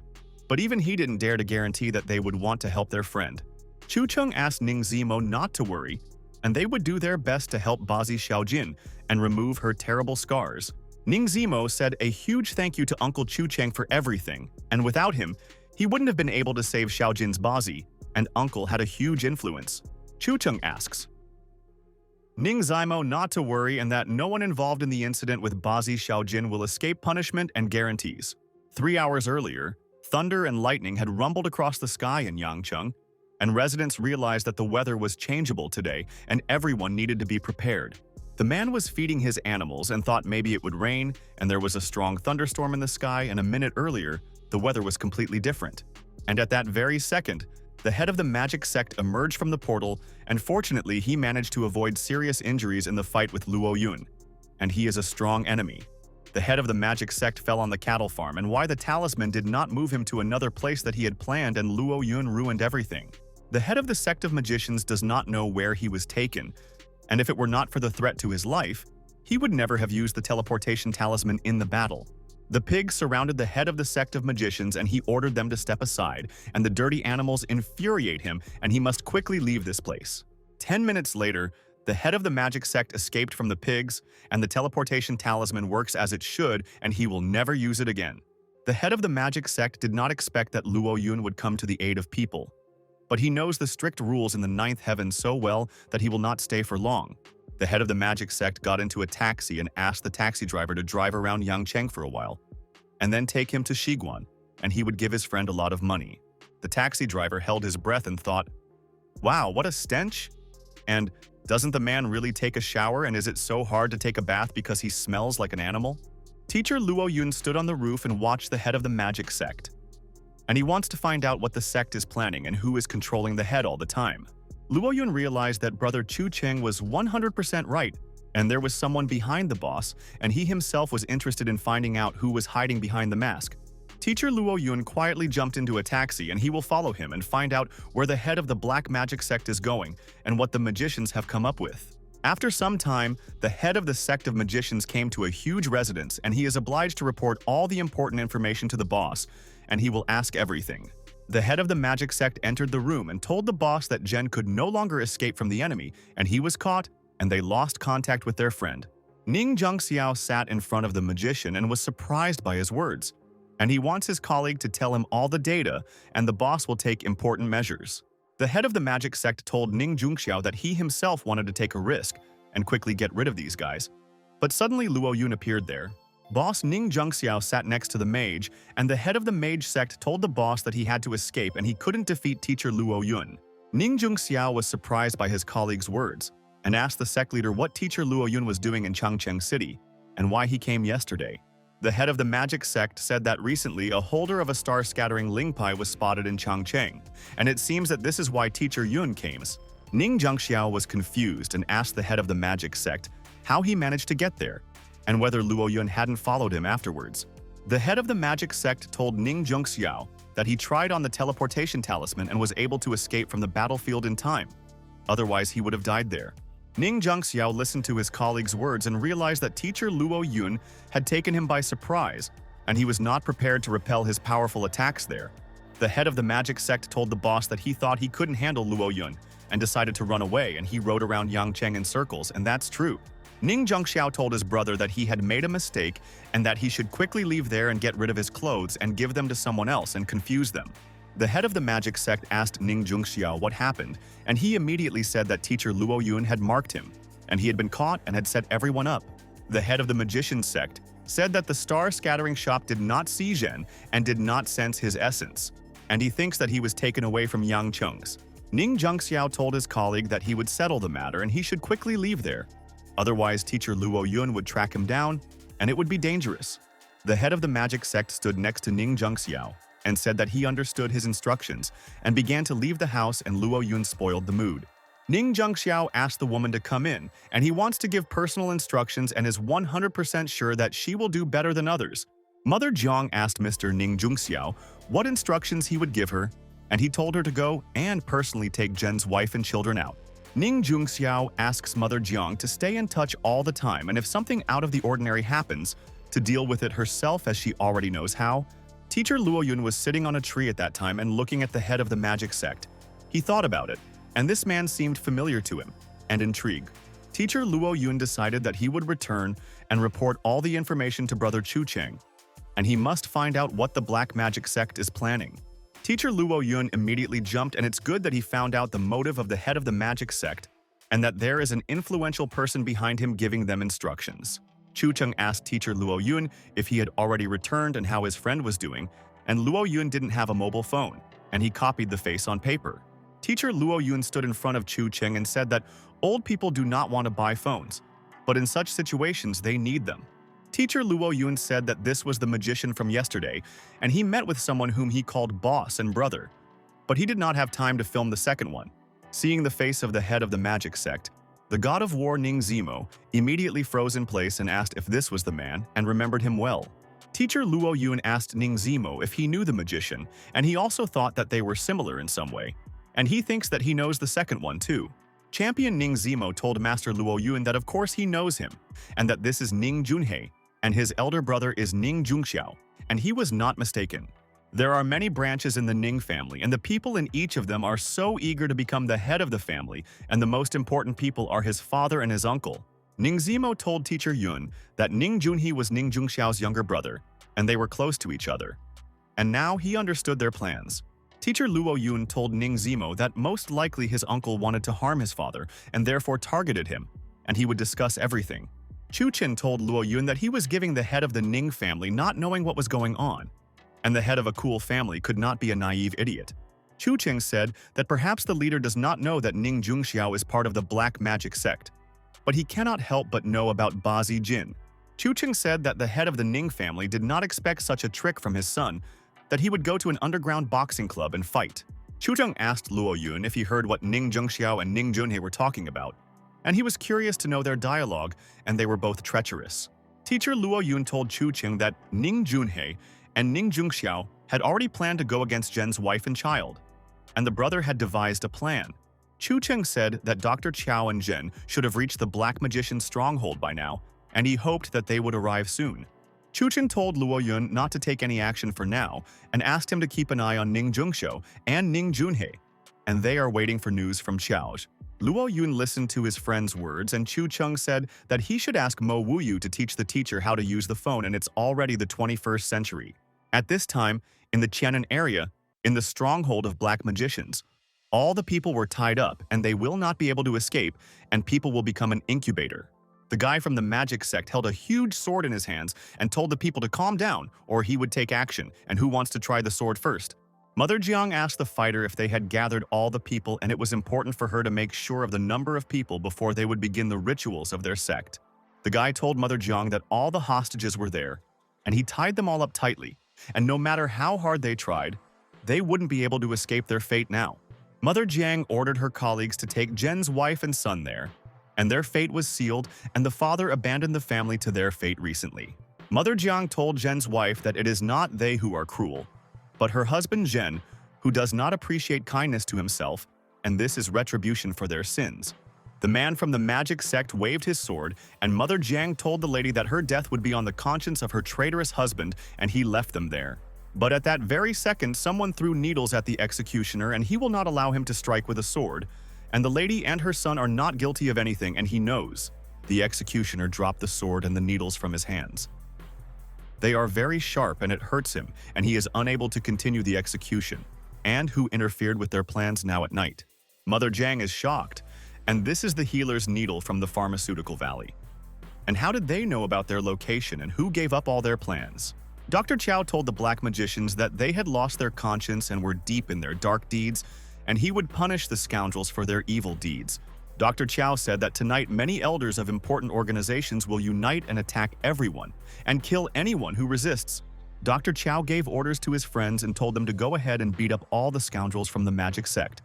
But even he didn't dare to guarantee that they would want to help their friend. Chun Chen asked Ning Zimo not to worry, and they would do their best to help Bazi Xiaojin and remove her terrible scars. Ning Zimo said a huge thank you to Uncle Chun Chen for everything, and without him, he wouldn't have been able to save Xiaojin's Bazi, and Uncle had a huge influence. Chun Chen asks Ning Zimo not to worry and that no one involved in the incident with Bazi Xiaojin will escape punishment and guarantees. 3 hours earlier, thunder and lightning had rumbled across the sky in Yangcheng, and residents realized that the weather was changeable today and everyone needed to be prepared. The man was feeding his animals and thought maybe it would rain, and there was a strong thunderstorm in the sky, and a minute earlier, the weather was completely different. And at that very second, the head of the magic sect emerged from the portal, and fortunately he managed to avoid serious injuries in the fight with Luo Yun. And he is a strong enemy. The head of the magic sect fell on the cattle farm, and why the talisman did not move him to another place that he had planned, and Luo Yun ruined everything. The head of the sect of magicians does not know where he was taken, and if it were not for the threat to his life, he would never have used the teleportation talisman in the battle. The pigs surrounded the head of the sect of magicians and he ordered them to step aside, and the dirty animals infuriate him and he must quickly leave this place. 10 minutes later, the head of the magic sect escaped from the pigs, and the teleportation talisman works as it should and he will never use it again. The head of the magic sect did not expect that Luo Yun would come to the aid of people, but he knows the strict rules in the ninth heaven so well that he will not stay for long. The head of the magic sect got into a taxi and asked the taxi driver to drive around Yangcheng for a while, and then take him to Shiguan, and he would give his friend a lot of money. The taxi driver held his breath and thought, "Wow, what a stench! And doesn't the man really take a shower, and is it so hard to take a bath because he smells like an animal?" Teacher Luo Yun stood on the roof and watched the head of the magic sect, and he wants to find out what the sect is planning and who is controlling the head all the time. Luo Yun realized that brother Chun Chen was 100% right, and there was someone behind the boss, and he himself was interested in finding out who was hiding behind the mask. Teacher Luo Yun quietly jumped into a taxi, and he will follow him and find out where the head of the black magic sect is going and what the magicians have come up with. After some time, the head of the sect of magicians came to a huge residence, and he is obliged to report all the important information to the boss, and he will ask everything. The head of the magic sect entered the room and told the boss that Zhen could no longer escape from the enemy, and he was caught, and they lost contact with their friend. Ning Zhengxiao sat in front of the magician and was surprised by his words, and he wants his colleague to tell him all the data, and the boss will take important measures. The head of the magic sect told Ning Zhengxiao that he himself wanted to take a risk and quickly get rid of these guys. But suddenly Luo Yun appeared there. Boss Ning Zhengxiao sat next to the mage, and the head of the mage sect told the boss that he had to escape and he couldn't defeat teacher Luo Yun. Ning Zhengxiao was surprised by his colleague's words and asked the sect leader what teacher Luo Yun was doing in Changcheng City and why he came yesterday. The head of the magic sect said that recently a holder of a star-scattering Lingpai was spotted in Changcheng, and it seems that this is why teacher Yun came. Ning Zhengxiao was confused and asked the head of the magic sect how he managed to get there, and whether Luo Yun hadn't followed him afterwards. The head of the magic sect told Ning Zhengxiao that he tried on the teleportation talisman and was able to escape from the battlefield in time. Otherwise, he would have died there. Ning Zhengxiao listened to his colleague's words and realized that teacher Luo Yun had taken him by surprise, and he was not prepared to repel his powerful attacks there. The head of the magic sect told the boss that he thought he couldn't handle Luo Yun and decided to run away, and he rode around Yangcheng in circles, and that's true. Ning Zhengxiao told his brother that he had made a mistake and that he should quickly leave there and get rid of his clothes and give them to someone else and confuse them. The head of the magic sect asked Ning Zhengxiao what happened, and he immediately said that teacher Luo Yun had marked him, and he had been caught and had set everyone up. The head of the magician sect said that the star-scattering shop did not see Zhen and did not sense his essence, and he thinks that he was taken away from Yangcheng's. Ning Zhengxiao told his colleague that he would settle the matter and he should quickly leave there. Otherwise, teacher Luo Yun would track him down, and it would be dangerous. The head of the magic sect stood next to Ning Zhengxiao and said that he understood his instructions and began to leave the house, and Luo Yun spoiled the mood. Ning Zhengxiao asked the woman to come in, and he wants to give personal instructions and is 100% sure that she will do better than others. Mother Jiang asked Mr. Ning Zhengxiao what instructions he would give her, and he told her to go and personally take Zhen's wife and children out. Ning Jungxiao asks Mother Jiang to stay in touch all the time, and if something out of the ordinary happens, to deal with it herself as she already knows how. Teacher Luo Yun was sitting on a tree at that time and looking at the head of the magic sect. He thought about it, and this man seemed familiar to him, and intrigued. Teacher Luo Yun decided that he would return and report all the information to Brother Chu Cheng, and he must find out what the black magic sect is planning. Teacher Luo Yun immediately jumped, and it's good that he found out the motive of the head of the magic sect and that there is an influential person behind him giving them instructions. Chu Cheng asked Teacher Luo Yun if he had already returned and how his friend was doing, and Luo Yun didn't have a mobile phone, and he copied the face on paper. Teacher Luo Yun stood in front of Chu Cheng and said that old people do not want to buy phones, but in such situations they need them. Teacher Luo Yun said that this was the magician from yesterday, and he met with someone whom he called boss and brother. But he did not have time to film the second one. Seeing the face of the head of the magic sect, the god of war Ning Zimo immediately froze in place and asked if this was the man and remembered him well. Teacher Luo Yun asked Ning Zimo if he knew the magician, and he also thought that they were similar in some way. And he thinks that he knows the second one too. Champion Ning Zimo told Master Luo Yun that of course he knows him, and that this is Ning Junhei, and his elder brother is Ning Jungxiao, and he was not mistaken. There are many branches in the Ning family, and the people in each of them are so eager to become the head of the family, and the most important people are his father and his uncle. Ning Zimo told Teacher Yun that Ning Junhei was Ning Jungxiao's younger brother, and they were close to each other. And now he understood their plans. Teacher Luo Yun told Ning Zimo that most likely his uncle wanted to harm his father and therefore targeted him, and he would discuss everything. Chu Chen told Luo Yun that he was giving the head of the Ning family not knowing what was going on, and the head of a cool family could not be a naive idiot. Chu Cheng said that perhaps the leader does not know that Ning Jungxiao is part of the black magic sect, but he cannot help but know about Bazi Jin. Chu Cheng said that the head of the Ning family did not expect such a trick from his son, that he would go to an underground boxing club and fight. Chu Cheng asked Luo Yun if he heard what Ning Jungxiao and Ning Junhei were talking about, and he was curious to know their dialogue, and they were both treacherous. Teacher Luo Yun told Chu Cheng that Ning Junhei and Ning Jungxiao had already planned to go against Zhen's wife and child, and the brother had devised a plan. Chu Cheng said that Dr. Qiao and Zhen should have reached the Black Magician's stronghold by now, and he hoped that they would arrive soon. Chu Cheng told Luo Yun not to take any action for now, and asked him to keep an eye on Ning Jungxiao and Ning Junhei, and they are waiting for news from Qiao. Luo Yun listened to his friend's words, and Chu Cheng said that he should ask Mo Wuyu to teach the teacher how to use the phone, and it's already the 21st century. At this time, in the Qianan area, in the stronghold of black magicians, all the people were tied up, and they will not be able to escape, and people will become an incubator. The guy from the magic sect held a huge sword in his hands and told the people to calm down, or he would take action, and who wants to try the sword first? Mother Jiang asked the fighter if they had gathered all the people, and it was important for her to make sure of the number of people before they would begin the rituals of their sect. The guy told Mother Jiang that all the hostages were there, and he tied them all up tightly, and no matter how hard they tried, they wouldn't be able to escape their fate now. Mother Jiang ordered her colleagues to take Zhen's wife and son there, and their fate was sealed, and the father abandoned the family to their fate recently. Mother Jiang told Zhen's wife that it is not they who are cruel, but her husband Zhen, who does not appreciate kindness to himself, and this is retribution for their sins. The man from the magic sect waved his sword, and Mother Jiang told the lady that her death would be on the conscience of her traitorous husband, and he left them there. But at that very second, someone threw needles at the executioner, and he will not allow him to strike with a sword, and the lady and her son are not guilty of anything, and he knows. The executioner dropped the sword and the needles from his hands. They are very sharp, and it hurts him, and he is unable to continue the execution. And who interfered with their plans now at night? Mother Jiang is shocked, and this is the healer's needle from the pharmaceutical valley. And how did they know about their location, and who gave up all their plans? Dr. Qiao told the black magicians that they had lost their conscience and were deep in their dark deeds, and he would punish the scoundrels for their evil deeds. Dr. Qiao said that tonight many elders of important organizations will unite and attack everyone, and kill anyone who resists. Dr. Qiao gave orders to his friends and told them to go ahead and beat up all the scoundrels from the magic sect,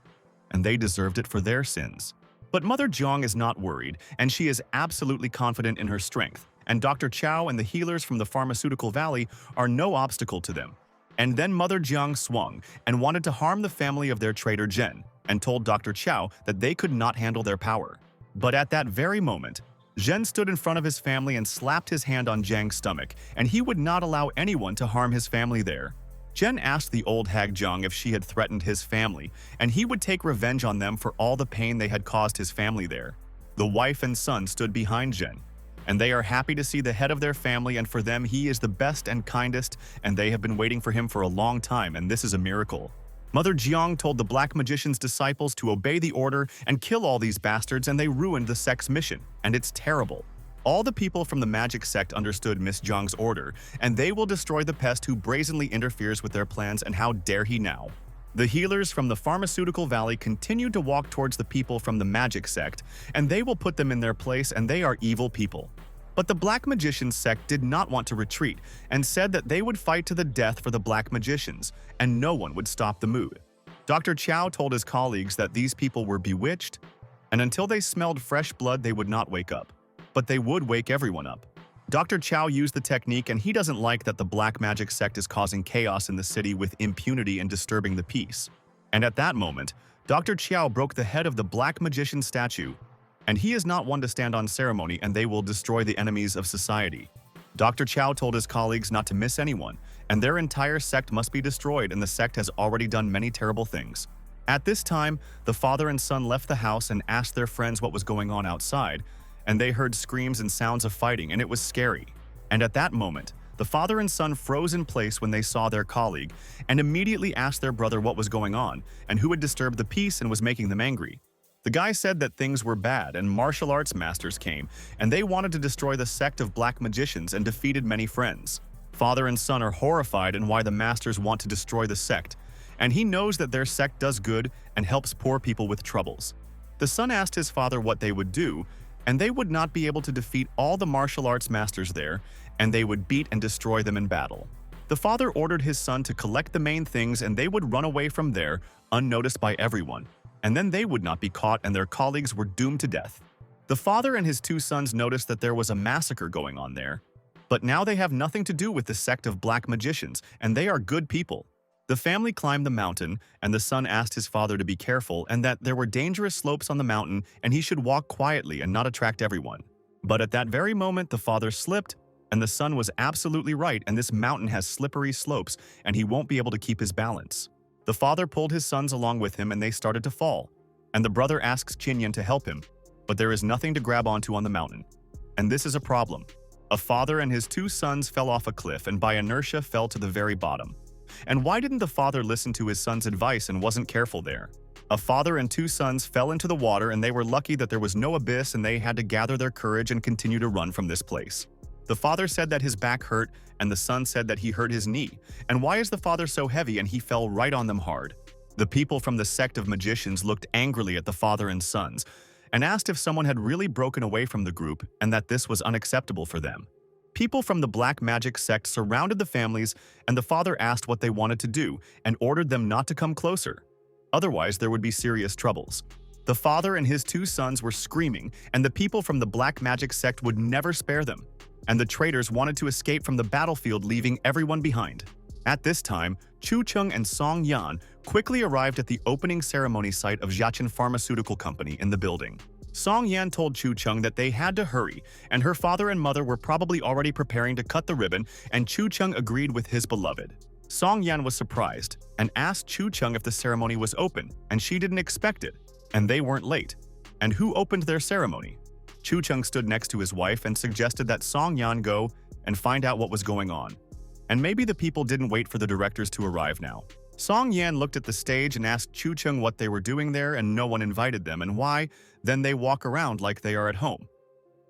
and they deserved it for their sins. But Mother Jiang is not worried, and she is absolutely confident in her strength, and Dr. Qiao and the healers from the pharmaceutical valley are no obstacle to them. And then Mother Jiang swung and wanted to harm the family of their traitor Zhen. and told Dr. Chow that they could not handle their power. But at that very moment, Zhen stood in front of his family and slapped his hand on Jiang's stomach, and he would not allow anyone to harm his family there. Zhen asked the old hag Jiang if she had threatened his family, and he would take revenge on them for all the pain they had caused his family there. The wife and son stood behind Zhen, and they are happy to see the head of their family, and for them he is the best and kindest, and they have been waiting for him for a long time, and this is a miracle. Mother Jiang told the Black Magician's disciples to obey the order and kill all these bastards, and they ruined the sect's mission, and it's terrible. All the people from the magic sect understood Miss Jiang's order, and they will destroy the pest who brazenly interferes with their plans, and how dare he now. The healers from the Pharmaceutical Valley continued to walk towards the people from the magic sect, and they will put them in their place, and they are evil people. But the Black Magicians sect did not want to retreat and said that they would fight to the death for the Black Magicians, and no one would stop the mood. Dr. Chow told his colleagues that these people were bewitched, and until they smelled fresh blood they would not wake up. But they would wake everyone up. Dr. Chow used the technique, and he doesn't like that the Black Magic sect is causing chaos in the city with impunity and disturbing the peace. And at that moment, Dr. Chow broke the head of the Black Magician statue, and he is not one to stand on ceremony, and they will destroy the enemies of society. Dr. Chow told his colleagues not to miss anyone, and their entire sect must be destroyed, and the sect has already done many terrible things. At this time, the father and son left the house and asked their friends what was going on outside, and they heard screams and sounds of fighting, and it was scary. And at that moment, the father and son froze in place when they saw their colleague, and immediately asked their brother what was going on, and who had disturbed the peace and was making them angry. The guy said that things were bad, and martial arts masters came, and they wanted to destroy the sect of Black Magicians and defeated many friends. Father and son are horrified in why the masters want to destroy the sect, and he knows that their sect does good and helps poor people with troubles. The son asked his father what they would do, and they would not be able to defeat all the martial arts masters there, and they would beat and destroy them in battle. The father ordered his son to collect the main things, and they would run away from there, unnoticed by everyone, and then they would not be caught, and their colleagues were doomed to death. The father and his two sons noticed that there was a massacre going on there, but now they have nothing to do with the sect of Black Magicians, and they are good people. The family climbed the mountain, and the son asked his father to be careful and that there were dangerous slopes on the mountain and he should walk quietly and not attract everyone. But at that very moment, the father slipped, and the son was absolutely right, and this mountain has slippery slopes and he won't be able to keep his balance. The father pulled his sons along with him, and they started to fall, and the brother asks Qinyan to help him, but there is nothing to grab onto on the mountain. And this is a problem. A father and his two sons fell off a cliff and by inertia fell to the very bottom. And why didn't the father listen to his son's advice and wasn't careful there? A father and two sons fell into the water, and they were lucky that there was no abyss, and they had to gather their courage and continue to run from this place. The father said that his back hurt, and the son said that he hurt his knee. And why is the father so heavy, and he fell right on them hard? The people from the sect of magicians looked angrily at the father and sons, and asked if someone had really broken away from the group and that this was unacceptable for them. People from the Black Magic sect surrounded the families, and the father asked what they wanted to do and ordered them not to come closer. Otherwise, there would be serious troubles. The father and his two sons were screaming, and the people from the Black Magic sect would never spare them. And the traitors wanted to escape from the battlefield, leaving everyone behind. At this time, Chu Cheng and Song Yan quickly arrived at the opening ceremony site of Jiaqin Pharmaceutical Company in the building. Song Yan told Chu Cheng that they had to hurry, and her father and mother were probably already preparing to cut the ribbon, and Chu Cheng agreed with his beloved. Song Yan was surprised and asked Chu Cheng if the ceremony was open, and she didn't expect it, and they weren't late. And who opened their ceremony? Chu Cheng stood next to his wife and suggested that Song Yan go and find out what was going on. And maybe the people didn't wait for the directors to arrive now. Song Yan looked at the stage and asked Chu Cheng what they were doing there, and no one invited them, and why. Then they walk around like they are at home.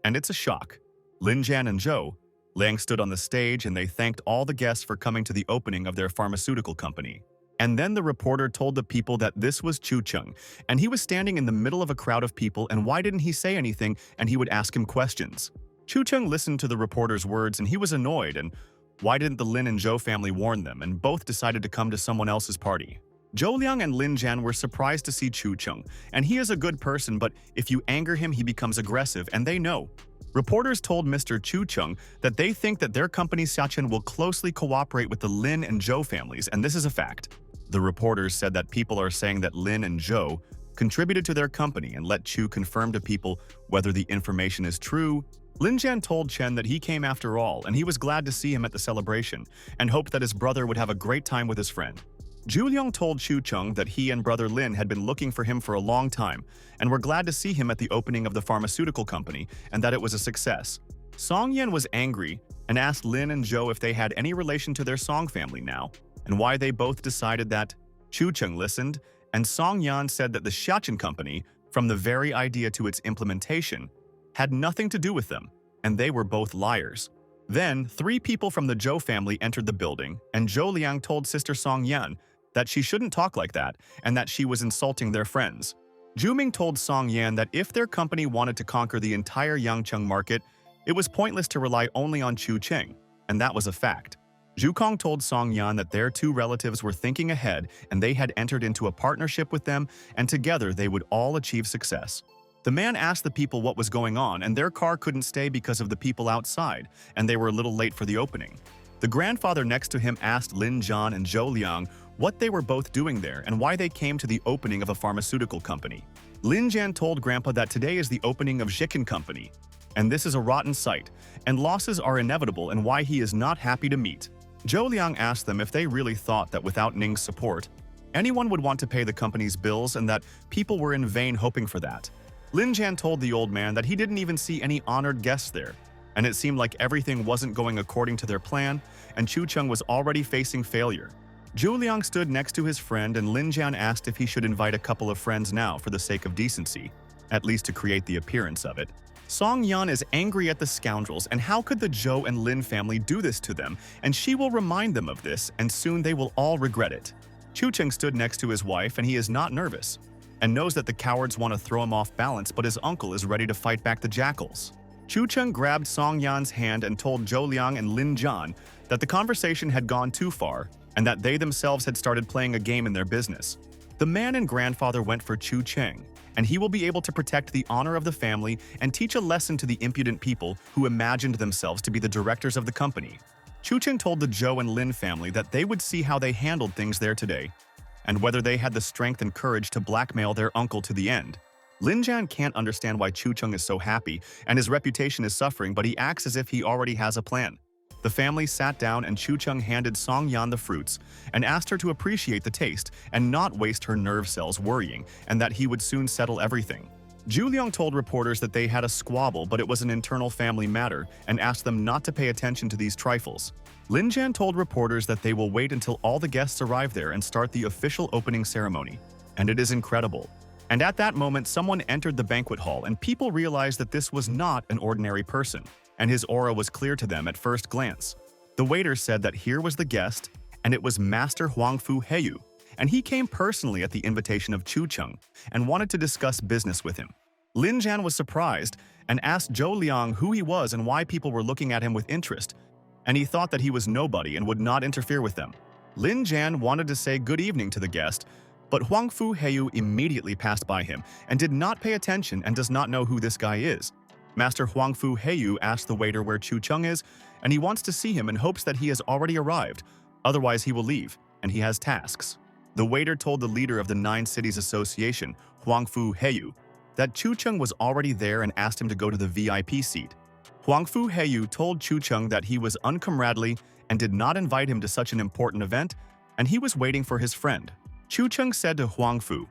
And it's a shock. Lin Jan and Zhou Liang stood on the stage, and they thanked all the guests for coming to the opening of their pharmaceutical company. And then the reporter told the people that this was Chu Cheng, and he was standing in the middle of a crowd of people, and why didn't he say anything, and he would ask him questions. Chu Cheng listened to the reporter's words, and he was annoyed, and why didn't the Lin and Zhou family warn them, and both decided to come to someone else's party. Zhou Liang and Lin Jan were surprised to see Chu Cheng, and he is a good person, but if you anger him, he becomes aggressive, and they know. Reporters told Mr. Chu Cheng that they think that their company Xiachen will closely cooperate with the Lin and Zhou families, and this is a fact. The reporters said that people are saying that Lin and Zhou contributed to their company and let Chu confirm to people whether the information is true. Lin Jian told Chen that he came after all and he was glad to see him at the celebration and hoped that his brother would have a great time with his friend. Zhu Liang told Chu Cheng that he and brother Lin had been looking for him for a long time and were glad to see him at the opening of the pharmaceutical company and that it was a success. Song Yan was angry and asked Lin and Zhou if they had any relation to their Song family now and why they both decided that. Chu Cheng listened, and Song Yan said that the Xiaoan company, from the very idea to its implementation, had nothing to do with them, and they were both liars. Then, 3 people from the Zhou family entered the building, and Zhou Liang told sister Song Yan that she shouldn't talk like that and that she was insulting their friends. Zhu Ming told Song Yan that if their company wanted to conquer the entire Yangcheng market, it was pointless to rely only on Chu Cheng, and that was a fact. Zhu Kong told Song Yan that their 2 relatives were thinking ahead and they had entered into a partnership with them, and together they would all achieve success. The man asked the people what was going on, and their car couldn't stay because of the people outside, and they were a little late for the opening. The grandfather next to him asked Lin Zhan and Zhou Liang what they were both doing there and why they came to the opening of a pharmaceutical company. Lin Jian told Grandpa that today is the opening of Xiaoan Company, and this is a rotten sight, and losses are inevitable and why he is not happy to meet. Zhou Liang asked them if they really thought that without Ning's support, anyone would want to pay the company's bills and that people were in vain hoping for that. Lin Jian told the old man that he didn't even see any honored guests there, and it seemed like everything wasn't going according to their plan, and Chu Cheng was already facing failure. Zhu Liang stood next to his friend, and Lin Jian asked if he should invite a couple of friends now for the sake of decency, at least to create the appearance of it. Song Yan is angry at the scoundrels, and how could the Zhou and Lin family do this to them, and she will remind them of this, and soon they will all regret it. Chu Cheng stood next to his wife, and he is not nervous, and knows that the cowards want to throw him off balance, but his uncle is ready to fight back the jackals. Chu Cheng grabbed Song Yan's hand and told Zhou Liang and Lin Zhan that the conversation had gone too far, and that they themselves had started playing a game in their business. The man and grandfather went for Chu Cheng, and he will be able to protect the honor of the family and teach a lesson to the impudent people who imagined themselves to be the directors of the company. Chu Cheng told the Zhou and Lin family that they would see how they handled things there today, and whether they had the strength and courage to blackmail their uncle to the end. Lin Jian can't understand why Chu Cheng is so happy and his reputation is suffering, but he acts as if he already has a plan. The family sat down and Chu Cheng handed Song Yan the fruits and asked her to appreciate the taste and not waste her nerve cells worrying, and that he would soon settle everything. Zhu Liang told reporters that they had a squabble, but it was an internal family matter, and asked them not to pay attention to these trifles. Lin Jian told reporters that they will wait until all the guests arrive there and start the official opening ceremony. And it is incredible. And at that moment, someone entered the banquet hall, and people realized that this was not an ordinary person, and his aura was clear to them at first glance. The waiter said that here was the guest, and it was Master Huangfu Heyu, and he came personally at the invitation of Chu Cheng and wanted to discuss business with him. Lin Jian was surprised and asked Zhou Liang who he was and why people were looking at him with interest, and he thought that he was nobody and would not interfere with them. Lin Jian wanted to say good evening to the guest, but Huangfu Heyu immediately passed by him and did not pay attention and does not know who this guy is. Master Huangfu Heyu asked the waiter where Chu Cheng is, and he wants to see him and hopes that he has already arrived, otherwise he will leave, and he has tasks. The waiter told the leader of the 9 Cities Association, Huangfu Heyu, that Chu Cheng was already there and asked him to go to the VIP seat. Huangfu Heyu told Chu Cheng that he was uncomradely and did not invite him to such an important event, and he was waiting for his friend. Chu Cheng said to Huangfu,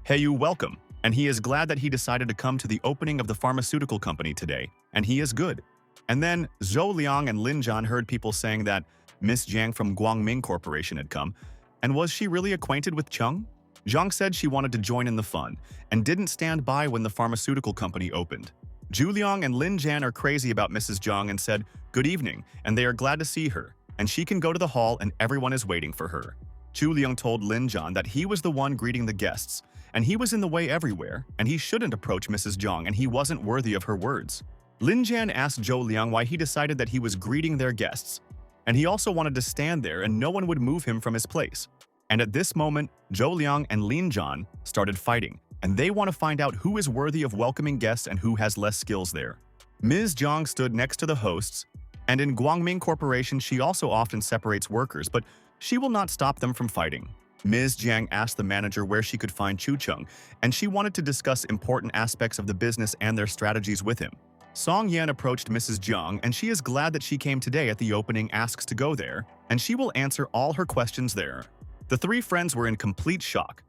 "Heyu, welcome," and he is glad that he decided to come to the opening of the pharmaceutical company today, and he is good. And then Zhou Liang and Lin Zhan heard people saying that Miss Jiang from Guangming Corporation had come, and was she really acquainted with Cheng? Zhang said she wanted to join in the fun, and didn't stand by when the pharmaceutical company opened. Zhu Liang and Lin Zhan are crazy about Mrs. Zhang and said, "Good evening," and they are glad to see her, and she can go to the hall and everyone is waiting for her. Zhu Liang told Lin Zhan that he was the one greeting the guests, and he was in the way everywhere, and he shouldn't approach Mrs. Zhang, and he wasn't worthy of her words. Lin Zhan asked Zhou Liang why he decided that he was greeting their guests, and he also wanted to stand there and no one would move him from his place. And at this moment, Zhou Liang and Lin Zhan started fighting, and they want to find out who is worthy of welcoming guests and who has less skills there. Ms. Zhang stood next to the hosts, and in Guangming Corporation she also often separates workers, but she will not stop them from fighting. Ms. Jiang asked the manager where she could find Chu Cheng, and she wanted to discuss important aspects of the business and their strategies with him. Song Yan approached Mrs. Jiang, and she is glad that she came today at the opening, asks to go there, and she will answer all her questions there. The three friends were in complete shock.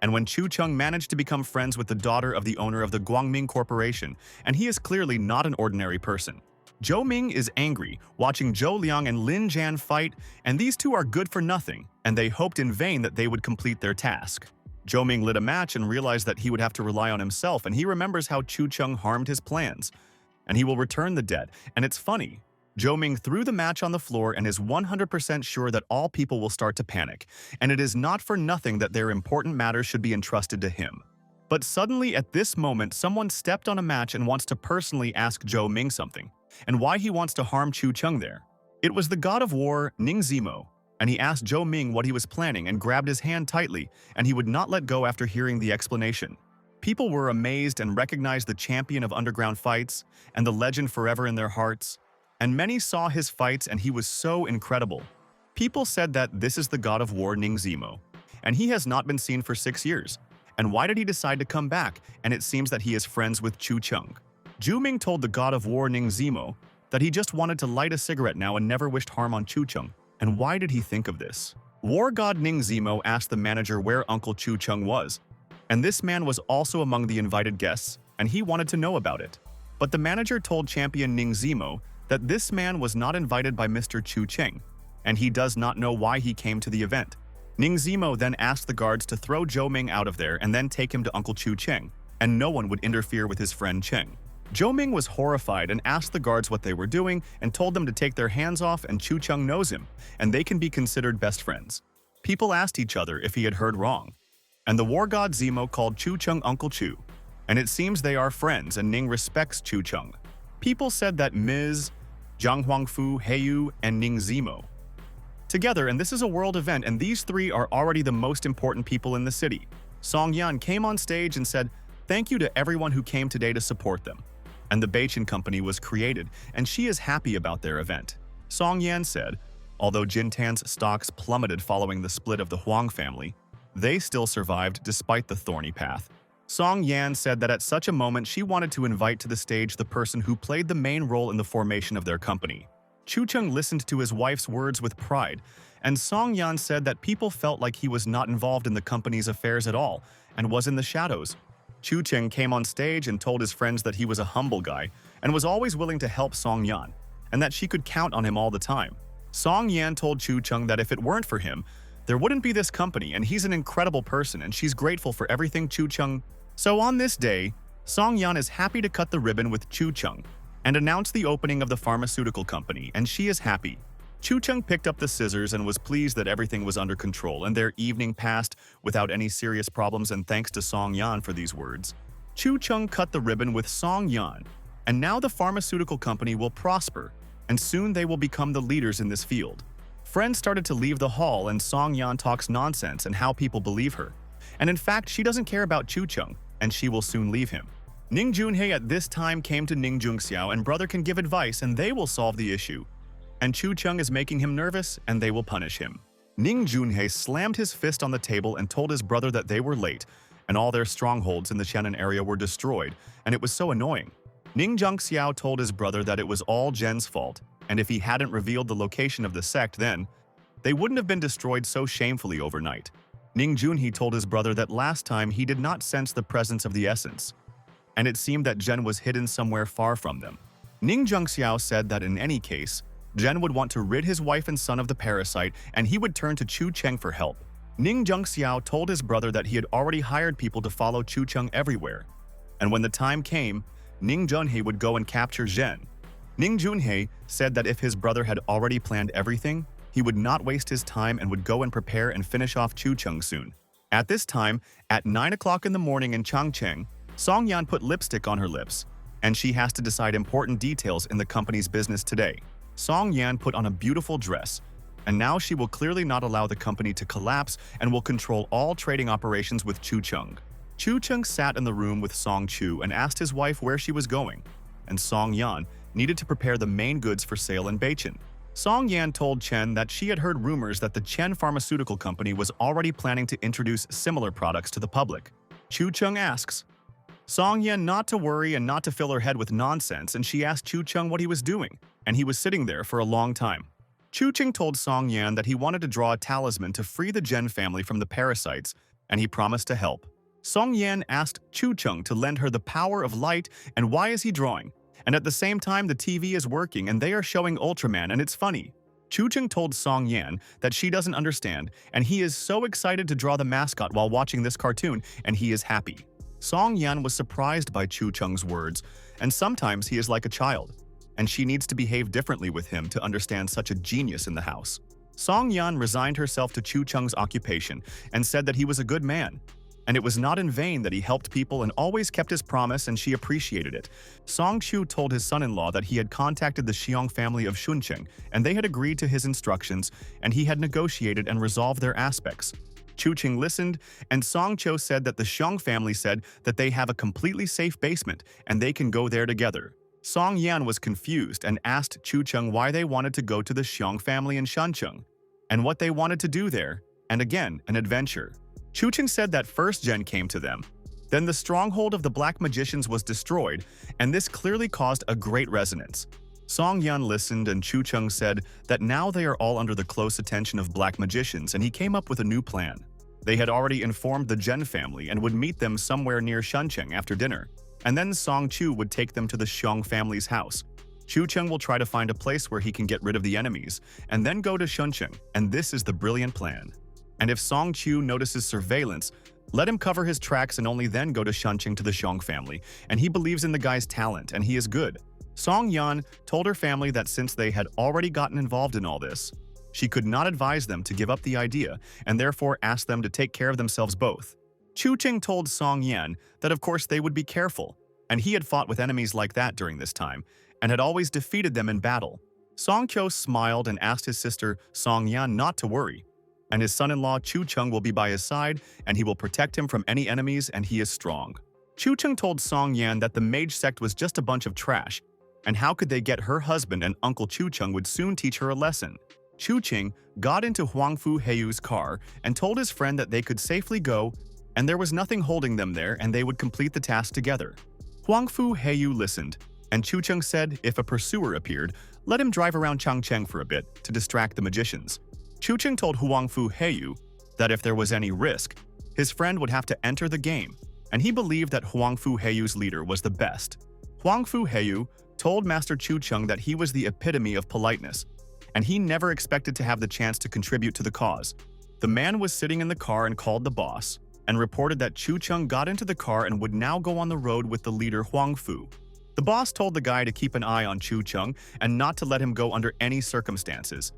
And when Chu Cheng managed to become friends with the daughter of the owner of the Guangming Corporation, and he is clearly not an ordinary person. Zhou Ming is angry, watching Zhou Liang and Lin Jian fight, and these two are good for nothing, and they hoped in vain that they would complete their task. Zhou Ming lit a match and realized that he would have to rely on himself, and he remembers how Chu Cheng harmed his plans. And he will return the debt, and it's funny. Zhou Ming threw the match on the floor and is 100% sure that all people will start to panic, and it is not for nothing that their important matters should be entrusted to him. But suddenly at this moment someone stepped on a match and wants to personally ask Zhou Ming something, and why he wants to harm Chu Cheng there. It was the god of war, Ning Zimo, and he asked Zhou Ming what he was planning and grabbed his hand tightly, and he would not let go after hearing the explanation. People were amazed and recognized the champion of underground fights and the legend forever in their hearts. And many saw his fights and he was so incredible. People said that this is the god of war Ning Zimo, and he has not been seen for 6 years. And why did he decide to come back? And it seems that he is friends with Chu Cheng. Zhu Ming told the god of war Ning Zimo that he just wanted to light a cigarette now and never wished harm on Chu Cheng. And why did he think of this? War god Ning Zimo asked the manager where Uncle Chu Cheng was, and this man was also among the invited guests, and he wanted to know about it. But the manager told champion Ning Zimo that this man was not invited by Mr. Chu Cheng, and he does not know why he came to the event. Ning Zimo then asked the guards to throw Zhou Ming out of there and then take him to Uncle Chu Cheng, and no one would interfere with his friend Cheng. Zhou Ming was horrified and asked the guards what they were doing and told them to take their hands off, and Chu Cheng knows him, and they can be considered best friends. People asked each other if he had heard wrong, and the war god Zimo called Chu Cheng Uncle Chu, and it seems they are friends and Ning respects Chu Cheng. People said that Ms. Zhang Huangfu, Heiyu, and Ning Zimo together, and this is a world event, and these three are already the most important people in the city. Song Yan came on stage and said, "Thank you to everyone who came today to support them." And the Beichin Company was created, and she is happy about their event. Song Yan said, although Jintan's stocks plummeted following the split of the Huang family, they still survived despite the thorny path. Song Yan said that at such a moment she wanted to invite to the stage the person who played the main role in the formation of their company. Chu Cheng listened to his wife's words with pride, and Song Yan said that people felt like he was not involved in the company's affairs at all and was in the shadows. Chu Cheng came on stage and told his friends that he was a humble guy and was always willing to help Song Yan, and that she could count on him all the time. Song Yan told Chu Cheng that if it weren't for him, there wouldn't be this company, and he's an incredible person and she's grateful for everything Chu Cheng. So on this day, Song Yan is happy to cut the ribbon with Chu Cheng and announce the opening of the pharmaceutical company, and she is happy. Chu Cheng picked up the scissors and was pleased that everything was under control, and their evening passed without any serious problems, and thanks to Song Yan for these words. Chu Cheng cut the ribbon with Song Yan, and now the pharmaceutical company will prosper, and soon they will become the leaders in this field. Friends started to leave the hall, and Song Yan talks nonsense and how people believe her. And in fact, she doesn't care about Chu Cheng, and she will soon leave him. Ning Junhei at this time came to Ning Jungxiao, and brother can give advice and they will solve the issue. And Chu Cheng is making him nervous and they will punish him. Ning Junhei slammed his fist on the table and told his brother that they were late, and all their strongholds in the Shannon area were destroyed, and it was so annoying. Ning Jungxiao told his brother that it was all Zhen's fault, and if he hadn't revealed the location of the sect then, they wouldn't have been destroyed so shamefully overnight. Ning Junhei told his brother that last time he did not sense the presence of the essence, and it seemed that Zhen was hidden somewhere far from them. Ning Jungxiao said that in any case, Zhen would want to rid his wife and son of the parasite, and he would turn to Chu Cheng for help. Ning Jungxiao told his brother that he had already hired people to follow Chu Cheng everywhere, and when the time came, Ning Junhei would go and capture Zhen. Ning Junhei said that if his brother had already planned everything, he would not waste his time and would go and prepare and finish off Chu Cheng soon. At this time, at 9 o'clock in the morning in Changcheng, Song Yan put lipstick on her lips, and she has to decide important details in the company's business today. Song Yan put on a beautiful dress, and now she will clearly not allow the company to collapse and will control all trading operations with Chu Cheng. Chu Cheng sat in the room with Song Chu and asked his wife where she was going, and Song Yan needed to prepare the main goods for sale in Beichin. Song Yan told Chen that she had heard rumors that the Chen pharmaceutical company was already planning to introduce similar products to the public. Chu Cheng asks Song Yan not to worry and not to fill her head with nonsense, and she asked Chu Cheng what he was doing, and he was sitting there for a long time. Chu Cheng told Song Yan that he wanted to draw a talisman to free the Chen family from the parasites, and he promised to help. Song Yan asked Chu Cheng to lend her the power of light, and why is he drawing? And at the same time, the TV is working and they are showing Ultraman and it's funny. Chu Cheng told Song Yan that she doesn't understand, and he is so excited to draw the mascot while watching this cartoon, and he is happy. Song Yan was surprised by Chu Cheng's words, and sometimes he is like a child, and she needs to behave differently with him to understand such a genius in the house. Song Yan resigned herself to Chu Cheng's occupation and said that he was a good man. And it was not in vain that he helped people and always kept his promise, and she appreciated it. Song Chu told his son-in-law that he had contacted the Xiong family of Chun Chen, and they had agreed to his instructions, and he had negotiated and resolved their aspects. Chu Cheng listened, and Song Cho said that the Xiong family said that they have a completely safe basement, and they can go there together. Song Yan was confused and asked Chu Cheng why they wanted to go to the Xiong family in Shancheng, and what they wanted to do there, and again, an adventure. Chu Cheng said that first Jen came to them. Then the stronghold of the black magicians was destroyed, and this clearly caused a great resonance. Song Yan listened, and Chu Cheng said that now they are all under the close attention of black magicians, and he came up with a new plan. They had already informed the Jen family and would meet them somewhere near Shancheng after dinner, and then Song Chu would take them to the Xiong family's house. Chu Cheng will try to find a place where he can get rid of the enemies, and then go to Shancheng, and this is the brilliant plan. And if Song Chu notices surveillance, let him cover his tracks and only then go to Shancheng to the Xiong family, and he believes in the guy's talent, and he is good. Song Yan told her family that since they had already gotten involved in all this, she could not advise them to give up the idea, and therefore asked them to take care of themselves both. Chu Cheng told Song Yan that of course they would be careful, and he had fought with enemies like that during this time, and had always defeated them in battle. Song Kyo smiled and asked his sister Song Yan not to worry, and his son-in-law Chu Cheng will be by his side, and he will protect him from any enemies, and he is strong. Chu Cheng told Song Yan that the mage sect was just a bunch of trash, and how could they get her husband, and Uncle Chu Cheng would soon teach her a lesson. Chu Cheng got into Huang Fu Heiyu's car and told his friend that they could safely go, and there was nothing holding them there, and they would complete the task together. Huang Fu Heiyu listened, and Chu Cheng said if a pursuer appeared, let him drive around Changcheng for a bit to distract the magicians. Chu Cheng told Huang Fu Heiyu that if there was any risk, his friend would have to enter the game, and he believed that Huang Fu Heiyu's leader was the best. Huang Fu Heiyu told Master Chu Cheng that he was the epitome of politeness, and he never expected to have the chance to contribute to the cause. The man was sitting in the car and called the boss, and reported that Chu Cheng got into the car and would now go on the road with the leader Huang Fu. The boss told the guy to keep an eye on Chu Cheng and not to let him go under any circumstances.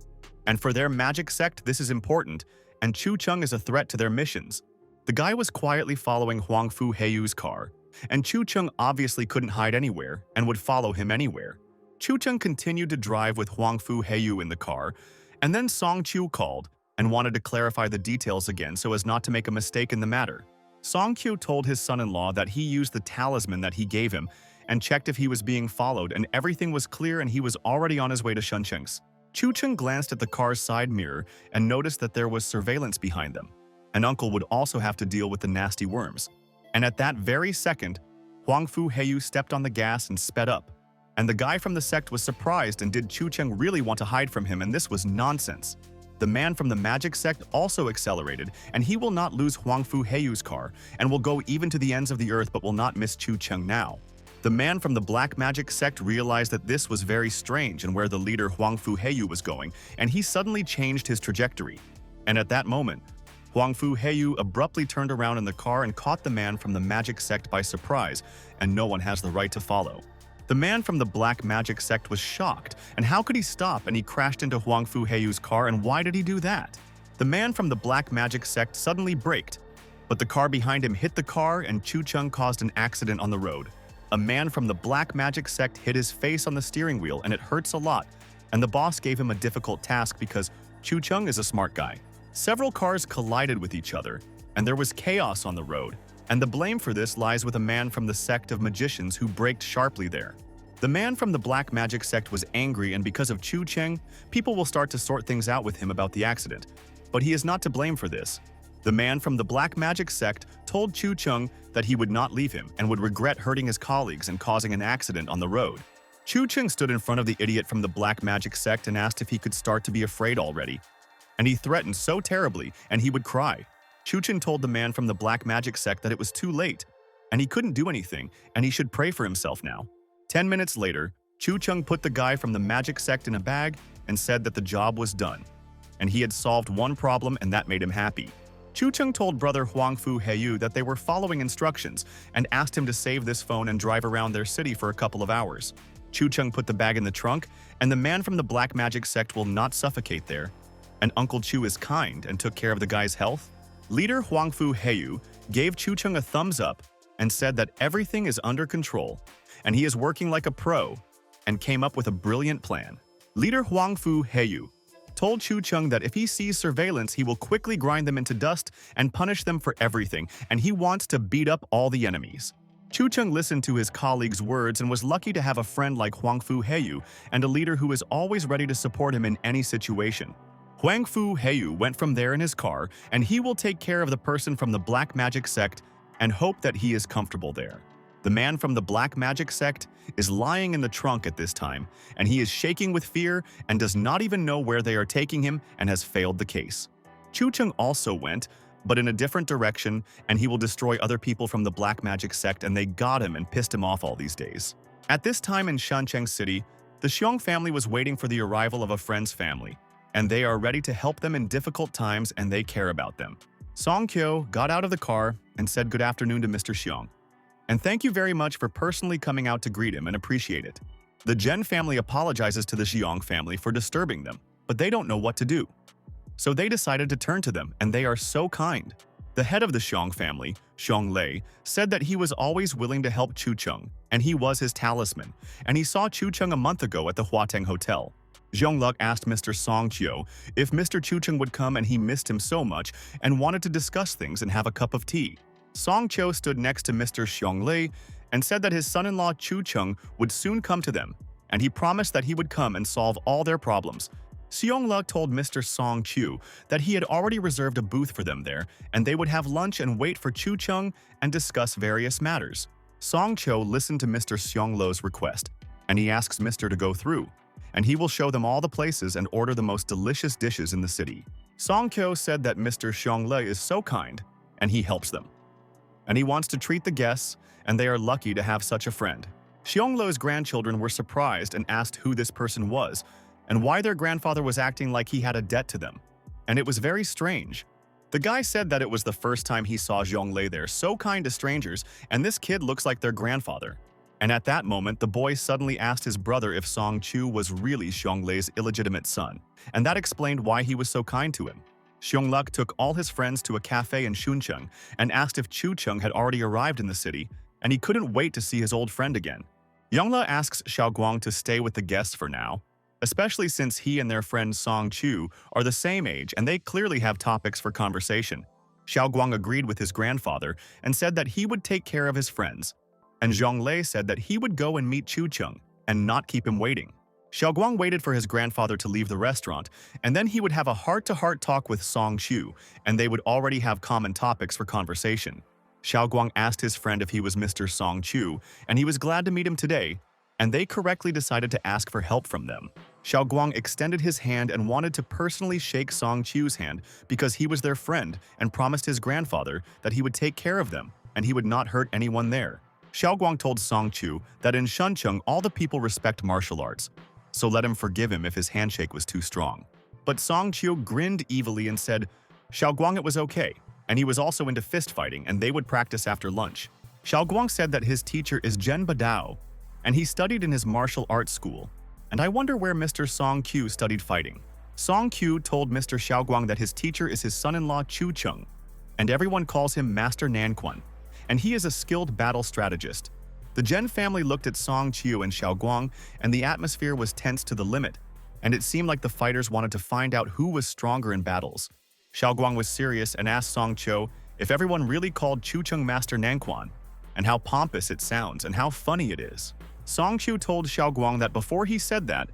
And for their magic sect, this is important, and Chu Cheng is a threat to their missions. The guy was quietly following Huang Fu Heiyu's car, and Chu Cheng obviously couldn't hide anywhere and would follow him anywhere. Chu Cheng continued to drive with Huang Fu Heiyu in the car, and then Song Chu called and wanted to clarify the details again so as not to make a mistake in the matter. Song Chu told his son-in-law that he used the talisman that he gave him and checked if he was being followed, and everything was clear and he was already on his way to Shancheng's. Chu Cheng glanced at the car's side mirror and noticed that there was surveillance behind them. An uncle would also have to deal with the nasty worms. And at that very second, Huang Fu Heiyu stepped on the gas and sped up. And the guy from the sect was surprised, and did Chu Cheng really want to hide from him, and this was nonsense. The man from the magic sect also accelerated, and he will not lose Huang Fu Heiyu's car, and will go even to the ends of the earth but will not miss Chu Cheng now. The man from the black magic sect realized that this was very strange and where the leader Huang Fu Heiyu was going, and he suddenly changed his trajectory. And at that moment, Huang Fu Heiyu abruptly turned around in the car and caught the man from the magic sect by surprise, and no one has the right to follow. The man from the black magic sect was shocked, and how could he stop, and he crashed into Huang Fu Heiyu's car, and why did he do that? The man from the black magic sect suddenly braked, but the car behind him hit the car, and Chu Cheng caused an accident on the road. A man from the black magic sect hit his face on the steering wheel, and it hurts a lot, and the boss gave him a difficult task because Chu Cheng is a smart guy. Several cars collided with each other, and there was chaos on the road, and the blame for this lies with a man from the sect of magicians who braked sharply there. The man from the black magic sect was angry, and because of Chun Chen, people will start to sort things out with him about the accident. But he is not to blame for this. The man from the black magic sect told Chun Chen that he would not leave him and would regret hurting his colleagues and causing an accident on the road. Chun Chen stood in front of the idiot from the black magic sect and asked if he could start to be afraid already. And he threatened so terribly, and he would cry. Chun Chen told the man from the black magic sect that it was too late, and he couldn't do anything, and he should pray for himself now. 10 minutes later, Chun Chen put the guy from the magic sect in a bag and said that the job was done. And he had solved one problem, and that made him happy. Chun Chen told brother Huangfu Heiyu that they were following instructions and asked him to save this phone and drive around their city for a couple of hours. Chun Chen put the bag in the trunk, and the man from the black magic sect will not suffocate there. And Uncle Chu is kind and took care of the guy's health. Leader Huangfu Heiyu gave Chun Chen a thumbs up and said that everything is under control, and he is working like a pro, and came up with a brilliant plan. Leader Huangfu Heiyu told Chun Chen that if he sees surveillance, he will quickly grind them into dust and punish them for everything, and he wants to beat up all the enemies. Chun Chen listened to his colleague's words and was lucky to have a friend like Huangfu Heiyu and a leader who is always ready to support him in any situation. Huangfu Heiyu went from there in his car, and he will take care of the person from the black magic sect and hope that he is comfortable there. The man from the black magic sect is lying in the trunk at this time, and he is shaking with fear and does not even know where they are taking him and has failed the case. Chun Chen also went, but in a different direction, and he will destroy other people from the black magic sect, and they got him and pissed him off all these days. At this time in Shancheng City, the Xiong family was waiting for the arrival of a friend's family, and they are ready to help them in difficult times, and they care about them. Song Kyo got out of the car and said good afternoon to Mr. Xiong. And thank you very much for personally coming out to greet him and appreciate it. The Zhen family apologizes to the Xiong family for disturbing them, but they don't know what to do. So they decided to turn to them, and they are so kind. The head of the Xiong family, Xiong Lei, said that he was always willing to help Chun Chen, and he was his talisman, and he saw Chun Chen a month ago at the Huateng Hotel. Zhong Luk asked Mr. Song Chio if Mr. Chun Chen would come, and he missed him so much and wanted to discuss things and have a cup of tea. Song Chio stood next to Mr. Xiong Lei and said that his son-in-law Chun Chen would soon come to them, and he promised that he would come and solve all their problems. Xiong Luk told Mr. Song Chu that he had already reserved a booth for them there, and they would have lunch and wait for Chun Chen and discuss various matters. Song Cho listened to Mr. Xiong Lo's request, and he asks Mr. to go through, and he will show them all the places and order the most delicious dishes in the city. Song Kyo said that Mr. Xiong Lei is so kind, and he helps them. And he wants to treat the guests, and they are lucky to have such a friend. Xiong Lo's grandchildren were surprised and asked who this person was, and why their grandfather was acting like he had a debt to them. And it was very strange. The guy said that it was the first time he saw Xiong Lei there, so kind to strangers, and this kid looks like their grandfather. And at that moment, the boy suddenly asked his brother if Song Chu was really Xiong Lei's illegitimate son, and that explained why he was so kind to him. Xiong Luk took all his friends to a cafe in Shuncheng and asked if Chun Chen had already arrived in the city, and he couldn't wait to see his old friend again. Yongla asks Xiao Guang to stay with the guests for now, especially since he and their friend Song Chu are the same age and they clearly have topics for conversation. Xiao Guang agreed with his grandfather and said that he would take care of his friends, and Zhong Lei said that he would go and meet Chun Chen and not keep him waiting. Xiao Guang waited for his grandfather to leave the restaurant, and then he would have a heart-to-heart talk with Song Chu, and they would already have common topics for conversation. Xiao Guang asked his friend if he was Mr. Song Chu, and he was glad to meet him today, and they correctly decided to ask for help from them. Xiao Guang extended his hand and wanted to personally shake Song Chu's hand because he was their friend and promised his grandfather that he would take care of them and he would not hurt anyone there. Xiao Guang told Song Chu that in Shuncheng all the people respect martial arts, so let him forgive him if his handshake was too strong. But Song Chu grinned evilly and said, Xiao Guang, it was okay, and he was also into fist fighting and they would practice after lunch. Xiao Guang said that his teacher is Zhen Badao, and he studied in his martial arts school, and I wonder where Mr. Song Q studied fighting. Song Q told Mr. Xiao Guang that his teacher is his son-in-law Chun Chen, and everyone calls him Master Nanquan, and he is a skilled battle strategist. The Zhen family looked at Song Qiu and Xiao Guang, and the atmosphere was tense to the limit, and it seemed like the fighters wanted to find out who was stronger in battles. Xiao Guang was serious and asked Song Qiu if everyone really called Chun Chen Master Nanquan, and how pompous it sounds and how funny it is. Song Chu told Xiaoguang that before he said that,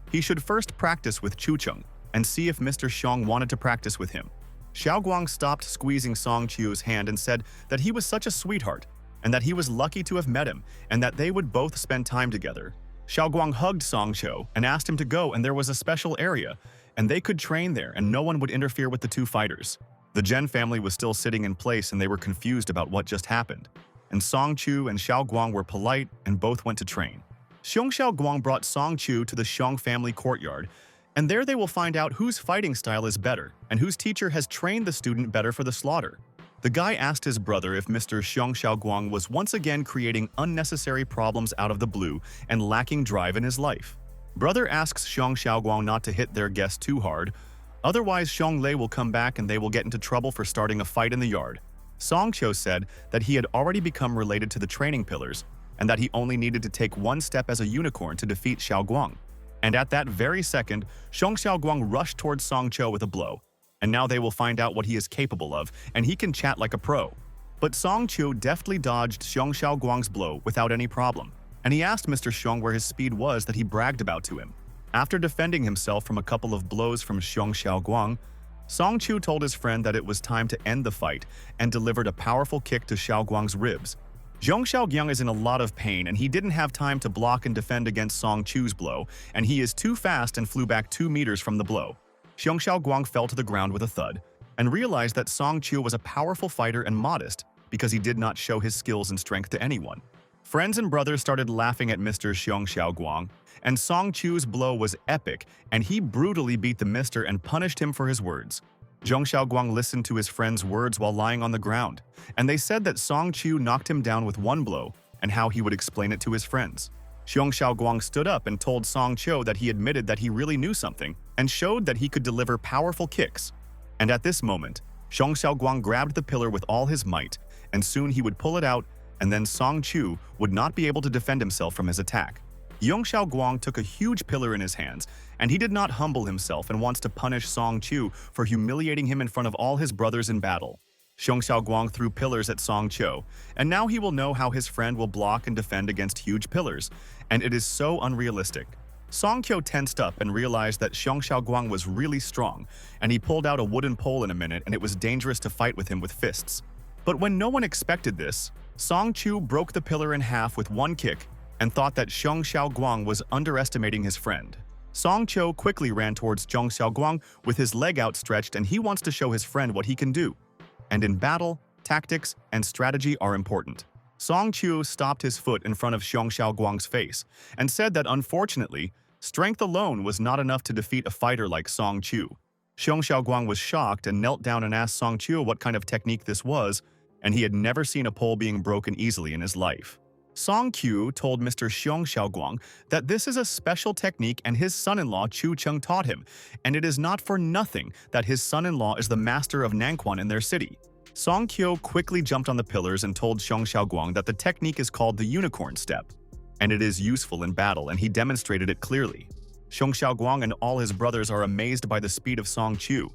he should first practice with Chu Cheng and see if Mr. Xiong wanted to practice with him. Xiaoguang stopped squeezing Song Chu's hand and said that he was such a sweetheart and that he was lucky to have met him and that they would both spend time together. Xiaoguang hugged Song Chu and asked him to go, and there was a special area and they could train there and no one would interfere with the two fighters. The Zhen family was still sitting in place and they were confused about what just happened. And Song Chu and Xiaoguang were polite and both went to train. Xiong Xiaoguang brought Song Chu to the Xiong family courtyard, and there they will find out whose fighting style is better and whose teacher has trained the student better for the slaughter. The guy asked his brother if Mr. Xiong Xiaoguang was once again creating unnecessary problems out of the blue and lacking drive in his life. Brother asks Xiong Xiaoguang not to hit their guest too hard, otherwise Xiong Lei will come back and they will get into trouble for starting a fight in the yard. Song Chu said that he had already become related to the training pillars and that he only needed to take one step as a unicorn to defeat Xiaoguang. And at that very second, Xiong Xiaoguang rushed towards Song Chu with a blow. And now they will find out what he is capable of, and he can chat like a pro. But Song Chu deftly dodged Xiong Xiaoguang's blow without any problem, and he asked Mr. Xiong where his speed was that he bragged about to him. After defending himself from a couple of blows from Xiong Xiaoguang, Song Chu told his friend that it was time to end the fight and delivered a powerful kick to Xiaoguang's ribs. Xiong Xiaoguang is in a lot of pain and he didn't have time to block and defend against Song Chu's blow, and he is too fast and flew back 2 meters from the blow. Xiong Xiaoguang fell to the ground with a thud and realized that Song Chu was a powerful fighter and modest because he did not show his skills and strength to anyone. Friends and brothers started laughing at Mr. Xiong Xiaoguang, and Song Chu's blow was epic and he brutally beat the mister and punished him for his words. Xiong Xiaoguang listened to his friend's words while lying on the ground, and they said that Song Chu knocked him down with one blow and how he would explain it to his friends. Xiong Xiaoguang stood up and told Song Chu that he admitted that he really knew something and showed that he could deliver powerful kicks. And at this moment, Xiong Xiaoguang grabbed the pillar with all his might, and soon he would pull it out, and then Song Chu would not be able to defend himself from his attack. Xiong Xiaoguang took a huge pillar in his hands, and he did not humble himself and wants to punish Song Chu for humiliating him in front of all his brothers in battle. Xiong Xiaoguang threw pillars at Song Chu, and now he will know how his friend will block and defend against huge pillars, and it is so unrealistic. Song Chu tensed up and realized that Xiong Xiaoguang was really strong, and he pulled out a wooden pole in a minute and it was dangerous to fight with him with fists. But when no one expected this, Song Chu broke the pillar in half with one kick and thought that Xiong Xiaoguang was underestimating his friend. Song Chu quickly ran towards Xiong Xiaoguang with his leg outstretched, and he wants to show his friend what he can do. And in battle, tactics and strategy are important. Song Chu stopped his foot in front of Xiong Xiaoguang's face and said that unfortunately, strength alone was not enough to defeat a fighter like Song Chu. Xiong Xiaoguang was shocked and knelt down and asked Song Chu what kind of technique this was, and he had never seen a pole being broken easily in his life. Song Chu told Mr. Xiong Xiaoguang that this is a special technique and his son-in-law Chu Cheng taught him, and it is not for nothing that his son-in-law is the master of Nanquan in their city. Song Chu quickly jumped on the pillars and told Xiong Xiaoguang that the technique is called the unicorn step, and it is useful in battle, and he demonstrated it clearly. Xiong Xiaoguang and all his brothers are amazed by the speed of Song Chu,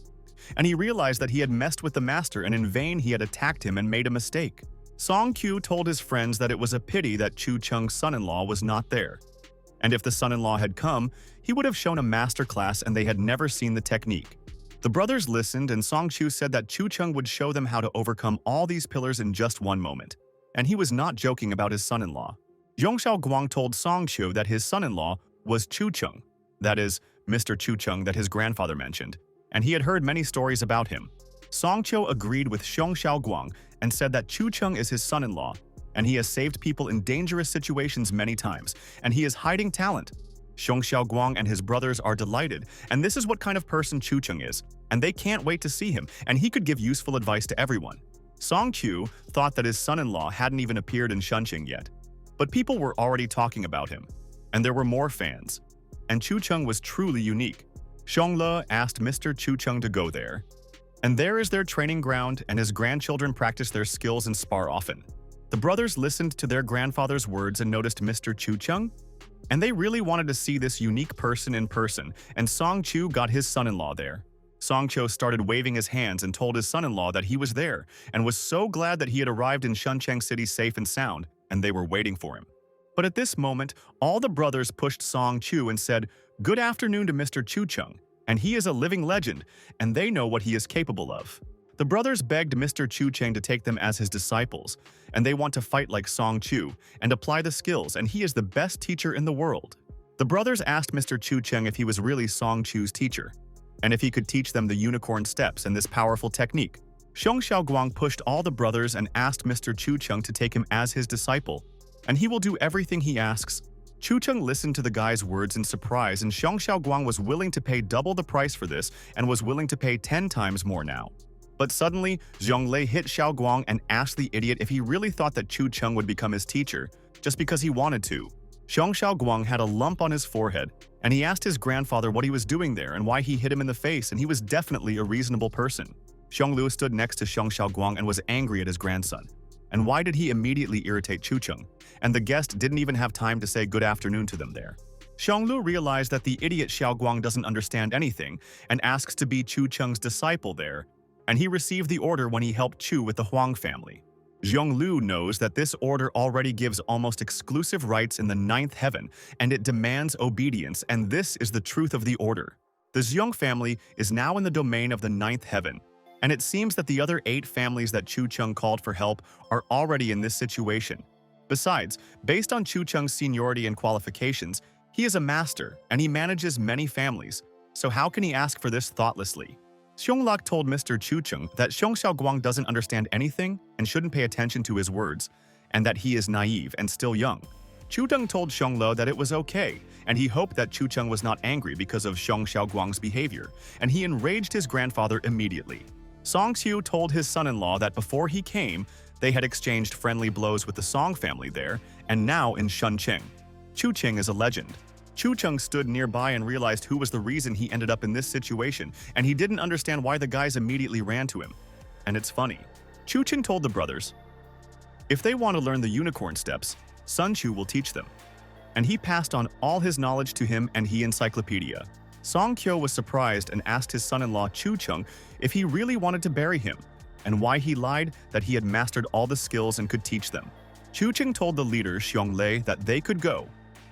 and he realized that he had messed with the master and in vain he had attacked him and made a mistake. Song Chu told his friends that it was a pity that Chu Cheng's son-in-law was not there, and if the son-in-law had come, he would have shown a master class and they had never seen the technique. The brothers listened, and Song Chu said that Chu Cheng would show them how to overcome all these pillars in just one moment, and he was not joking about his son-in-law. Xiong Xiaoguang told Song Chu that his son-in-law was Chu Cheng, that is, Mr. Chu Cheng that his grandfather mentioned, and he had heard many stories about him. Song Chu agreed with Xiong Xiaoguang and said that Chu Cheng is his son-in-law, and he has saved people in dangerous situations many times, and he is hiding talent. Xiong Xiaoguang and his brothers are delighted, and this is what kind of person Chu Cheng is, and they can't wait to see him, and he could give useful advice to everyone. Song Chu thought that his son-in-law hadn't even appeared in Shunqing yet, but people were already talking about him, and there were more fans, and Chu Cheng was truly unique. Xiong Le asked Mr. Chu Cheng to go there, and there is their training ground, and his grandchildren practice their skills and spar often. The brothers listened to their grandfather's words and noticed Mr. Chu Cheng, and they really wanted to see this unique person in person, and Song Chu got his son-in-law there. Song Chu started waving his hands and told his son-in-law that he was there, and was so glad that he had arrived in Shuncheng City safe and sound, and they were waiting for him. But at this moment, all the brothers pushed Song Chu and said, "Good afternoon to Mr. Chu Chung, and he is a living legend, and they know what he is capable of." The brothers begged Mr. Chu Cheng to take them as his disciples, and they want to fight like Song Chu and apply the skills, and he is the best teacher in the world. The brothers asked Mr. Chu Cheng if he was really Song Chu's teacher, and if he could teach them the unicorn steps and this powerful technique. Xiong Xiaoguang pushed all the brothers and asked Mr. Chu Cheng to take him as his disciple, and he will do everything he asks. Chu Cheng listened to the guy's words in surprise, and Xiong Xiaoguang was willing to pay double the price for this and was willing to pay 10 times more now. But suddenly, Zhonglei hit Xiaoguang and asked the idiot if he really thought that Chu Cheng would become his teacher, just because he wanted to. Xiong Xiaoguang had a lump on his forehead, and he asked his grandfather what he was doing there and why he hit him in the face, and he was definitely a reasonable person. Xiong Lu stood next to Xiong Xiaoguang and was angry at his grandson. And why did he immediately irritate Chu Cheng? And the guest didn't even have time to say good afternoon to them there. Xiong Lu realized that the idiot Xiaoguang doesn't understand anything and asks to be Chu Cheng's disciple there, and he received the order when he helped Chu with the Huang family. Xiong Lu knows that this order already gives almost exclusive rights in the 9th heaven, and it demands obedience, and this is the truth of the order. The Xiong family is now in the domain of the 9th heaven, and it seems that the other 8 families that Chu Cheng called for help are already in this situation. Besides, based on Chu Cheng's seniority and qualifications, he is a master, and he manages many families, so how can he ask for this thoughtlessly? Xiong told Mr. Chu Cheng that Xiong Xiaoguang doesn't understand anything and shouldn't pay attention to his words, and that he is naive and still young. Chu Cheng told Xiong Lu that it was okay, and he hoped that Chu Cheng was not angry because of Xiong Xiaoguang's behavior, and he enraged his grandfather immediately. Song Xiu told his son-in-law that before he came, they had exchanged friendly blows with the Song family there, and now in Shunqing. Chu Cheng is a legend. Chu Cheng stood nearby and realized who was the reason he ended up in this situation, and he didn't understand why the guys immediately ran to him. And it's funny. Chu Cheng told the brothers, if they want to learn the unicorn steps, Sun Chu will teach them. And he passed on all his knowledge to him and he encyclopedia. Song Kyo was surprised and asked his son-in-law Chu Cheng if he really wanted to bury him, and why he lied that he had mastered all the skills and could teach them. Chu Cheng told the leader Xiong Lei that they could go,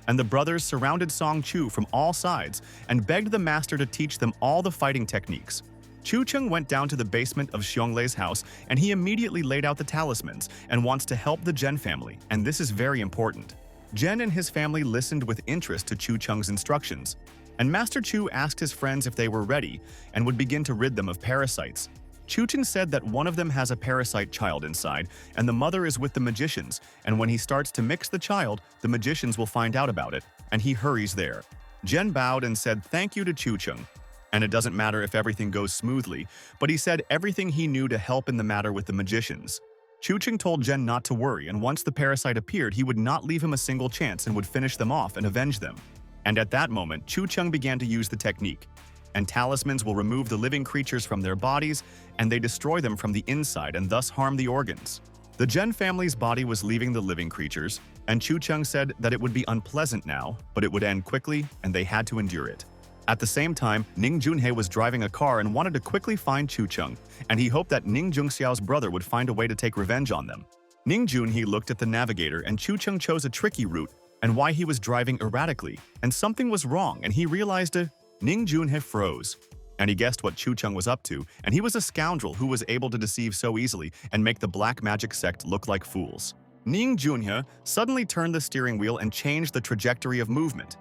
and the brothers surrounded Song Chu from all sides and begged the master to teach them all the fighting techniques. Chu Cheng went down to the basement of Xiong Lei's house, and he immediately laid out the talismans and wants to help the Zhen family, and this is very important. Zhen and his family listened with interest to Chu Cheng's instructions, and Master Chu asked his friends if they were ready and would begin to rid them of parasites. Chu Chen said that one of them has a parasite child inside, and the mother is with the magicians, and when he starts to mix the child, the magicians will find out about it, and he hurries there. Zhen bowed and said thank you to Chu Cheng, and it doesn't matter if everything goes smoothly, but he said everything he knew to help in the matter with the magicians. Chu Cheng told Zhen not to worry, and once the parasite appeared, he would not leave him a single chance and would finish them off and avenge them. And at that moment, Chu Cheng began to use the technique. And talismans will remove the living creatures from their bodies, and they destroy them from the inside and thus harm the organs. The Zhen family's body was leaving the living creatures, and Chu Cheng said that it would be unpleasant now, but it would end quickly, and they had to endure it. At the same time, Ning Junhe was driving a car and wanted to quickly find Chu Cheng, and he hoped that Ning Jungxiao's brother would find a way to take revenge on them. Ning Junhe looked at the navigator, and Chu Cheng chose a tricky route, and why he was driving erratically, and something was wrong, and he realized Ning Junhe froze, and he guessed what Chu Cheng was up to, and he was a scoundrel who was able to deceive so easily and make the black magic sect look like fools. Ning Junhe suddenly turned the steering wheel and changed the trajectory of movement.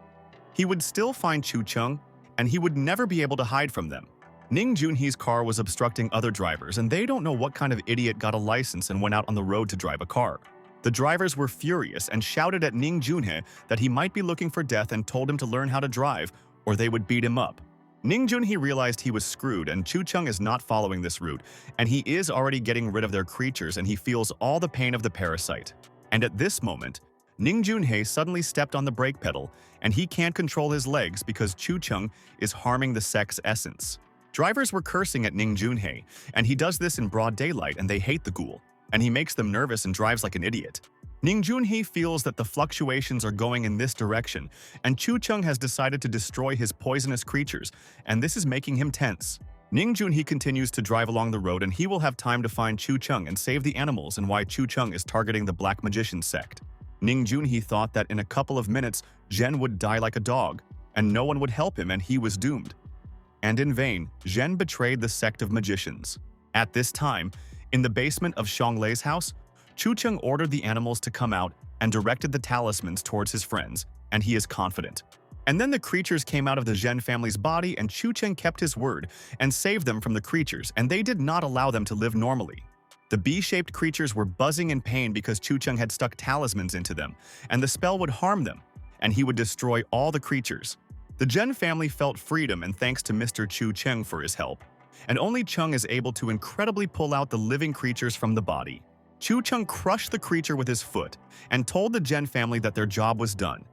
He would still find Chu Cheng, and he would never be able to hide from them. Ning Junhe's car was obstructing other drivers, and they don't know what kind of idiot got a license and went out on the road to drive a car. The drivers were furious and shouted at Ning Junhe that he might be looking for death and told him to learn how to drive, or they would beat him up. Ning Junhe realized he was screwed, and Chu Cheng is not following this route, and he is already getting rid of their creatures, and he feels all the pain of the parasite. And at this moment, Ning Junhe suddenly stepped on the brake pedal, and he can't control his legs because Chu Cheng is harming the sect's essence. Drivers were cursing at Ning Junhe, and he does this in broad daylight, and they hate the ghoul, and he makes them nervous and drives like an idiot. Ning Junhe feels that the fluctuations are going in this direction, and Chu Cheng has decided to destroy his poisonous creatures, and this is making him tense. Ning Junhe continues to drive along the road, and he will have time to find Chu Cheng and save the animals, and why Chu Cheng is targeting the Black Magician sect. Ning Junhee thought that in a couple of minutes, Zhen would die like a dog, and no one would help him and he was doomed. And in vain, Zhen betrayed the sect of magicians. At this time, in the basement of Shanglei's house, Chu Cheng ordered the animals to come out and directed the talismans towards his friends, and he is confident. And then the creatures came out of the Zhen family's body and Chu Cheng kept his word and saved them from the creatures, and they did not allow them to live normally. The bee-shaped creatures were buzzing in pain because Chu Cheng had stuck talismans into them, and the spell would harm them, and he would destroy all the creatures. The Zhen family felt freedom and thanks to Mr. Chu Cheng for his help. And only Cheng is able to incredibly pull out the living creatures from the body. Chu Cheng crushed the creature with his foot and told the Zhen family that their job was done.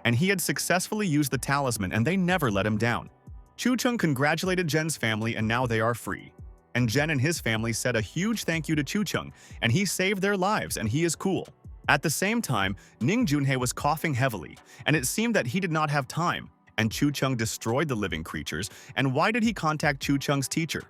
And he had successfully used the talisman and they never let him down. Chu Cheng congratulated Zhen's family and now they are free. And Zhen and his family said a huge thank you to Chu Cheng, and he saved their lives and he is cool. At the same time, Ning Junhee was coughing heavily, and it seemed that he did not have time, and Chu Cheng destroyed the living creatures, and why did he contact Chu Cheng's teacher?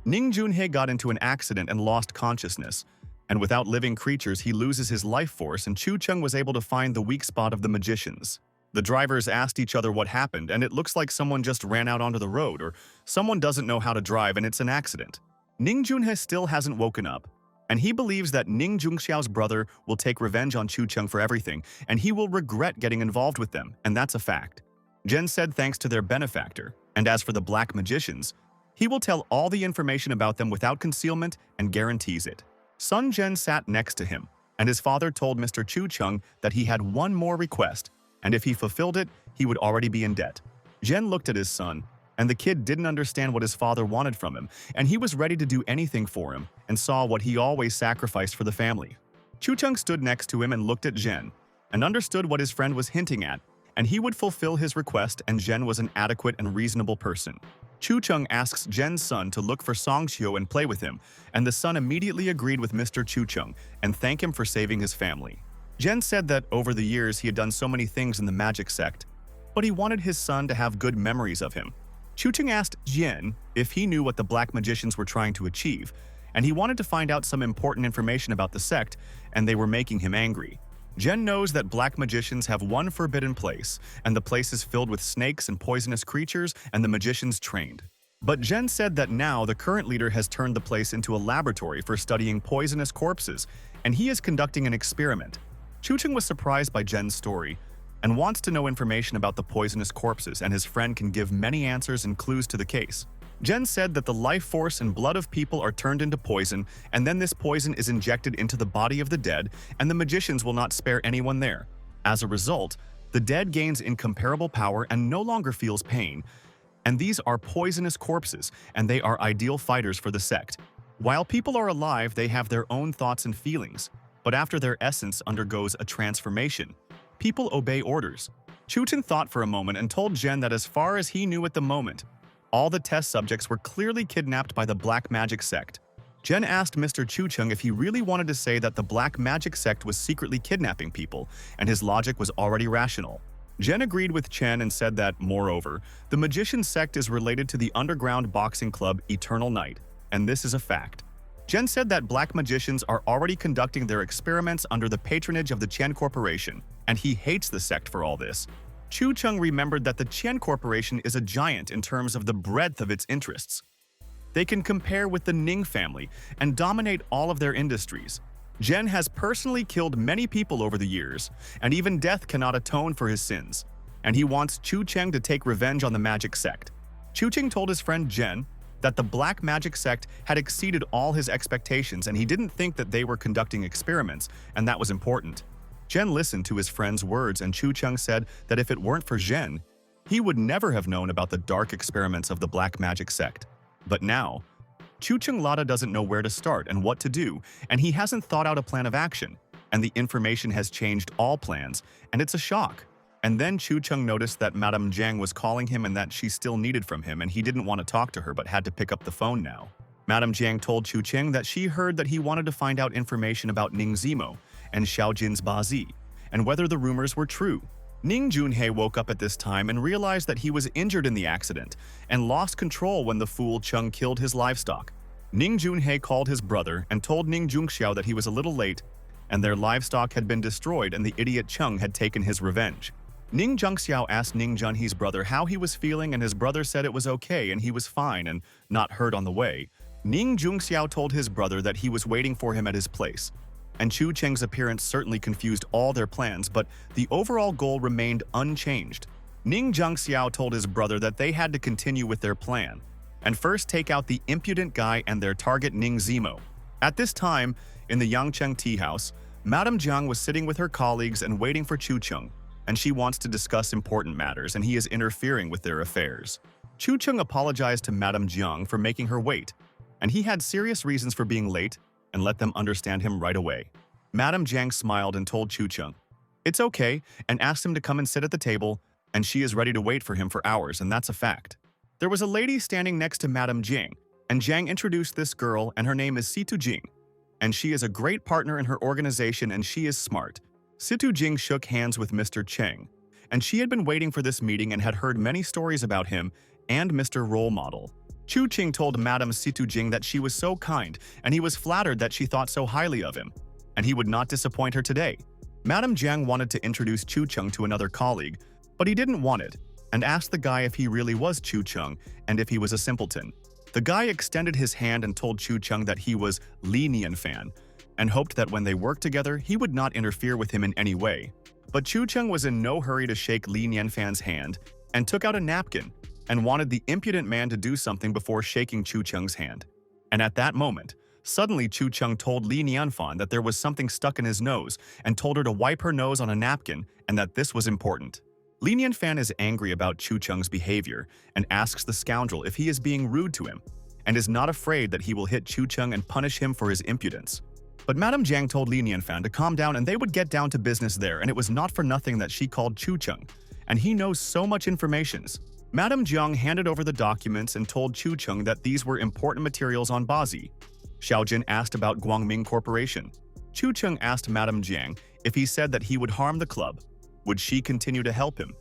Ning Junhee got into an accident and lost consciousness, and without living creatures he loses his life force, and Chu Cheng was able to find the weak spot of the magicians. The drivers asked each other what happened, and it looks like someone just ran out onto the road, or someone doesn't know how to drive and it's an accident. Ning Junhee still hasn't woken up, and he believes that Ning Jungxiao's brother will take revenge on Chu Cheng for everything, and he will regret getting involved with them, and that's a fact. Zhen said thanks to their benefactor, and as for the black magicians, he will tell all the information about them without concealment and guarantees it. Sun Zhen sat next to him, and his father told Mr. Chu Cheng that he had one more request, and if he fulfilled it, he would already be in debt. Zhen looked at his son, and the kid didn't understand what his father wanted from him, and he was ready to do anything for him, and saw what he always sacrificed for the family. Chu Cheng stood next to him and looked at Zhen, and understood what his friend was hinting at, and he would fulfill his request, and Zhen was an adequate and reasonable person. Chu Cheng asks Zhen's son to look for Song Xiu and play with him, and the son immediately agreed with Mr. Chu Cheng and thanked him for saving his family. Zhen said that over the years he had done so many things in the magic sect, but he wanted his son to have good memories of him. Chu Cheng asked Zhen if he knew what the black magicians were trying to achieve, and he wanted to find out some important information about the sect, and they were making him angry. Zhen knows that black magicians have one forbidden place, and the place is filled with snakes and poisonous creatures, and the magicians trained. But Zhen said that now the current leader has turned the place into a laboratory for studying poisonous corpses, and he is conducting an experiment. Chu Cheng was surprised by Zhen's story, and wants to know information about the poisonous corpses, and his friend can give many answers and clues to the case. Zhen said that the life force and blood of people are turned into poison, and then this poison is injected into the body of the dead, and the magicians will not spare anyone there. As a result, the dead gains incomparable power and no longer feels pain. And these are poisonous corpses, and they are ideal fighters for the sect. While people are alive, they have their own thoughts and feelings, but after their essence undergoes a transformation, people obey orders. Chu Cheng thought for a moment and told Zhen that as far as he knew at the moment, all the test subjects were clearly kidnapped by the black magic sect. Zhen asked Mr. Chu Cheng if he really wanted to say that the black magic sect was secretly kidnapping people, and his logic was already rational. Zhen agreed with Chen and said that, moreover, the magician sect is related to the underground boxing club Eternal Night, and this is a fact. Zhen said that black magicians are already conducting their experiments under the patronage of the Chen Corporation, and he hates the sect for all this. Chu Cheng remembered that the Chen Corporation is a giant in terms of the breadth of its interests. They can compare with the Ning family and dominate all of their industries. Zhen has personally killed many people over the years, and even death cannot atone for his sins, and he wants Chu Cheng to take revenge on the magic sect. Chu Cheng told his friend Zhen that the black magic sect had exceeded all his expectations, and he didn't think that they were conducting experiments, and that was important. Zhen listened to his friend's words, and Chu Cheng said that if it weren't for Zhen, he would never have known about the dark experiments of the black magic sect. But now, Chu Cheng Lada doesn't know where to start and what to do, and he hasn't thought out a plan of action, and the information has changed all plans, and it's a shock. And then Chu Cheng noticed that Madame Jiang was calling him and that she still needed from him, and he didn't want to talk to her but had to pick up the phone now. Madame Jiang told Chu Cheng that she heard that he wanted to find out information about Ning Zimo and Xiaojin's Bazi, and whether the rumors were true. Ning Junhee woke up at this time and realized that he was injured in the accident and lost control when the fool Cheng killed his livestock. Ning Junhee called his brother and told Ning Jungxiao that he was a little late and their livestock had been destroyed, and the idiot Chung had taken his revenge. Ning Zhengxiao asked Ning Junhee's brother how he was feeling, and his brother said it was okay and he was fine and not hurt on the way. Ning Zhengxiao told his brother that he was waiting for him at his place. And Chu Cheng's appearance certainly confused all their plans, but the overall goal remained unchanged. Ning Zhengxiao told his brother that they had to continue with their plan, and first take out the impudent guy and their target Ning Zimo. At this time, in the Yangcheng tea house, Madame Jiang was sitting with her colleagues and waiting for Chu Cheng, and she wants to discuss important matters, and he is interfering with their affairs. Chu Cheng apologized to Madame Jiang for making her wait, and he had serious reasons for being late and let them understand him right away. Madame Jiang smiled and told Chu Cheng, "It's okay," and asked him to come and sit at the table, and she is ready to wait for him for hours, and that's a fact. There was a lady standing next to Madame Jiang, and Jiang introduced this girl, and her name is Situ Jing, and she is a great partner in her organization, and she is smart. Situ Jing shook hands with Mr. Cheng, and she had been waiting for this meeting and had heard many stories about him and Mr. Role Model. Chu Cheng told Madame Situ Jing that she was so kind, and he was flattered that she thought so highly of him, and he would not disappoint her today. Madame Jiang wanted to introduce Chu Cheng to another colleague, but he didn't want it, and asked the guy if he really was Chu Cheng and if he was a simpleton. The guy extended his hand and told Chu Cheng that he was Li Nianfan, and hoped that when they worked together, he would not interfere with him in any way. But Chu Cheng was in no hurry to shake Li Nianfan's hand, and took out a napkin, and wanted the impudent man to do something before shaking Chu Cheng's hand. And at that moment, suddenly Chu Cheng told Li Nianfan that there was something stuck in his nose, and told her to wipe her nose on a napkin, and that this was important. Li Nianfan is angry about Chu Cheng's behavior, and asks the scoundrel if he is being rude to him, and is not afraid that he will hit Chu Cheng and punish him for his impudence. But Madame Jiang told Li Nianfan to calm down and they would get down to business there, and it was not for nothing that she called Chu Cheng, and he knows so much information. Madame Jiang handed over the documents and told Chu Cheng that these were important materials on Bazi. Xiaojin asked about Guangming Corporation. Chu Cheng asked Madame Jiang if he said that he would harm the club, would she continue to help him?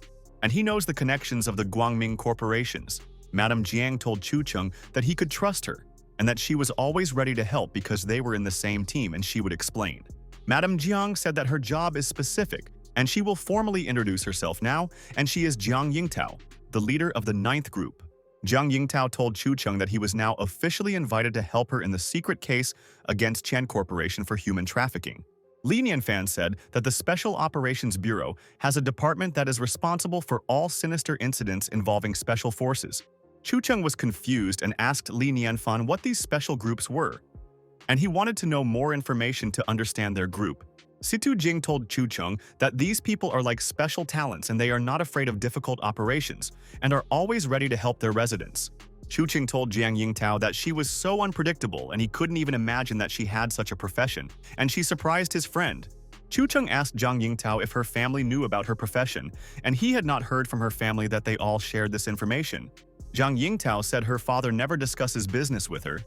And he knows the connections of the Guangming corporations. Madame Jiang told Chu Cheng that he could trust her, and that she was always ready to help because they were in the same team, and she would explain. Madame Jiang said that her job is specific, and she will formally introduce herself now, and she is Jiang Yingtao, the leader of the 9th group. Jiang Yingtao told Chu Cheng that he was now officially invited to help her in the secret case against Chen Corporation for human trafficking. Li Nianfan said that the Special Operations Bureau has a department that is responsible for all sinister incidents involving special forces. Chu Cheng was confused and asked Li Nianfan what these special groups were, and he wanted to know more information to understand their group. Situ Jing told Chu Cheng that these people are like special talents and they are not afraid of difficult operations and are always ready to help their residents. Chu Cheng told Jiang Yingtao that she was so unpredictable and he couldn't even imagine that she had such a profession, and she surprised his friend. Chu Cheng asked Jiang Yingtao if her family knew about her profession, and he had not heard from her family that they all shared this information. Jiang Yingtao said her father never discusses business with her.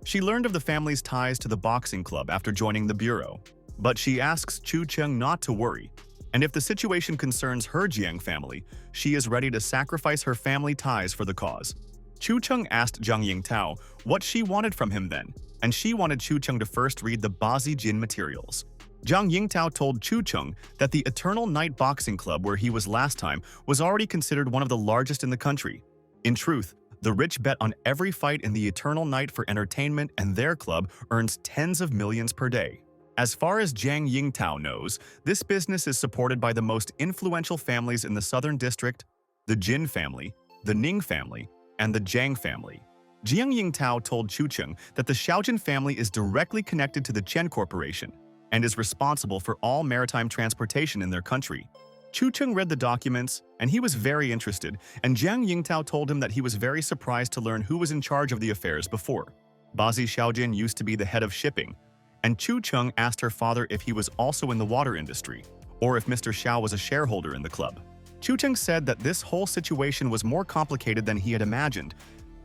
She learned of the family's ties to the boxing club after joining the bureau, but she asks Chu Cheng not to worry, and if the situation concerns her Jiang family, she is ready to sacrifice her family ties for the cause. Chu Cheng asked Jiang Yingtao what she wanted from him then, and she wanted Chu Cheng to first read the Bazi Jin materials. Jiang Yingtao told Chu Cheng that the Eternal Night Boxing Club where he was last time was already considered one of the largest in the country. In truth, the rich bet on every fight in the Eternal Night for entertainment, and their club earns tens of millions per day. As far as Jiang Yingtao knows, this business is supported by the most influential families in the Southern District, the Jin family, the Ning family, and the Jiang family. Jiang Yingtao told Chu Cheng that the Xiaojin family is directly connected to the Chen Corporation and is responsible for all maritime transportation in their country. Chu Cheng read the documents, and he was very interested, and Jiang Yingtao told him that he was very surprised to learn who was in charge of the affairs before. Bazi Xiaojin used to be the head of shipping, and Chu Cheng asked her father if he was also in the water industry, or if Mr. Xiao was a shareholder in the club. Chu Cheng said that this whole situation was more complicated than he had imagined,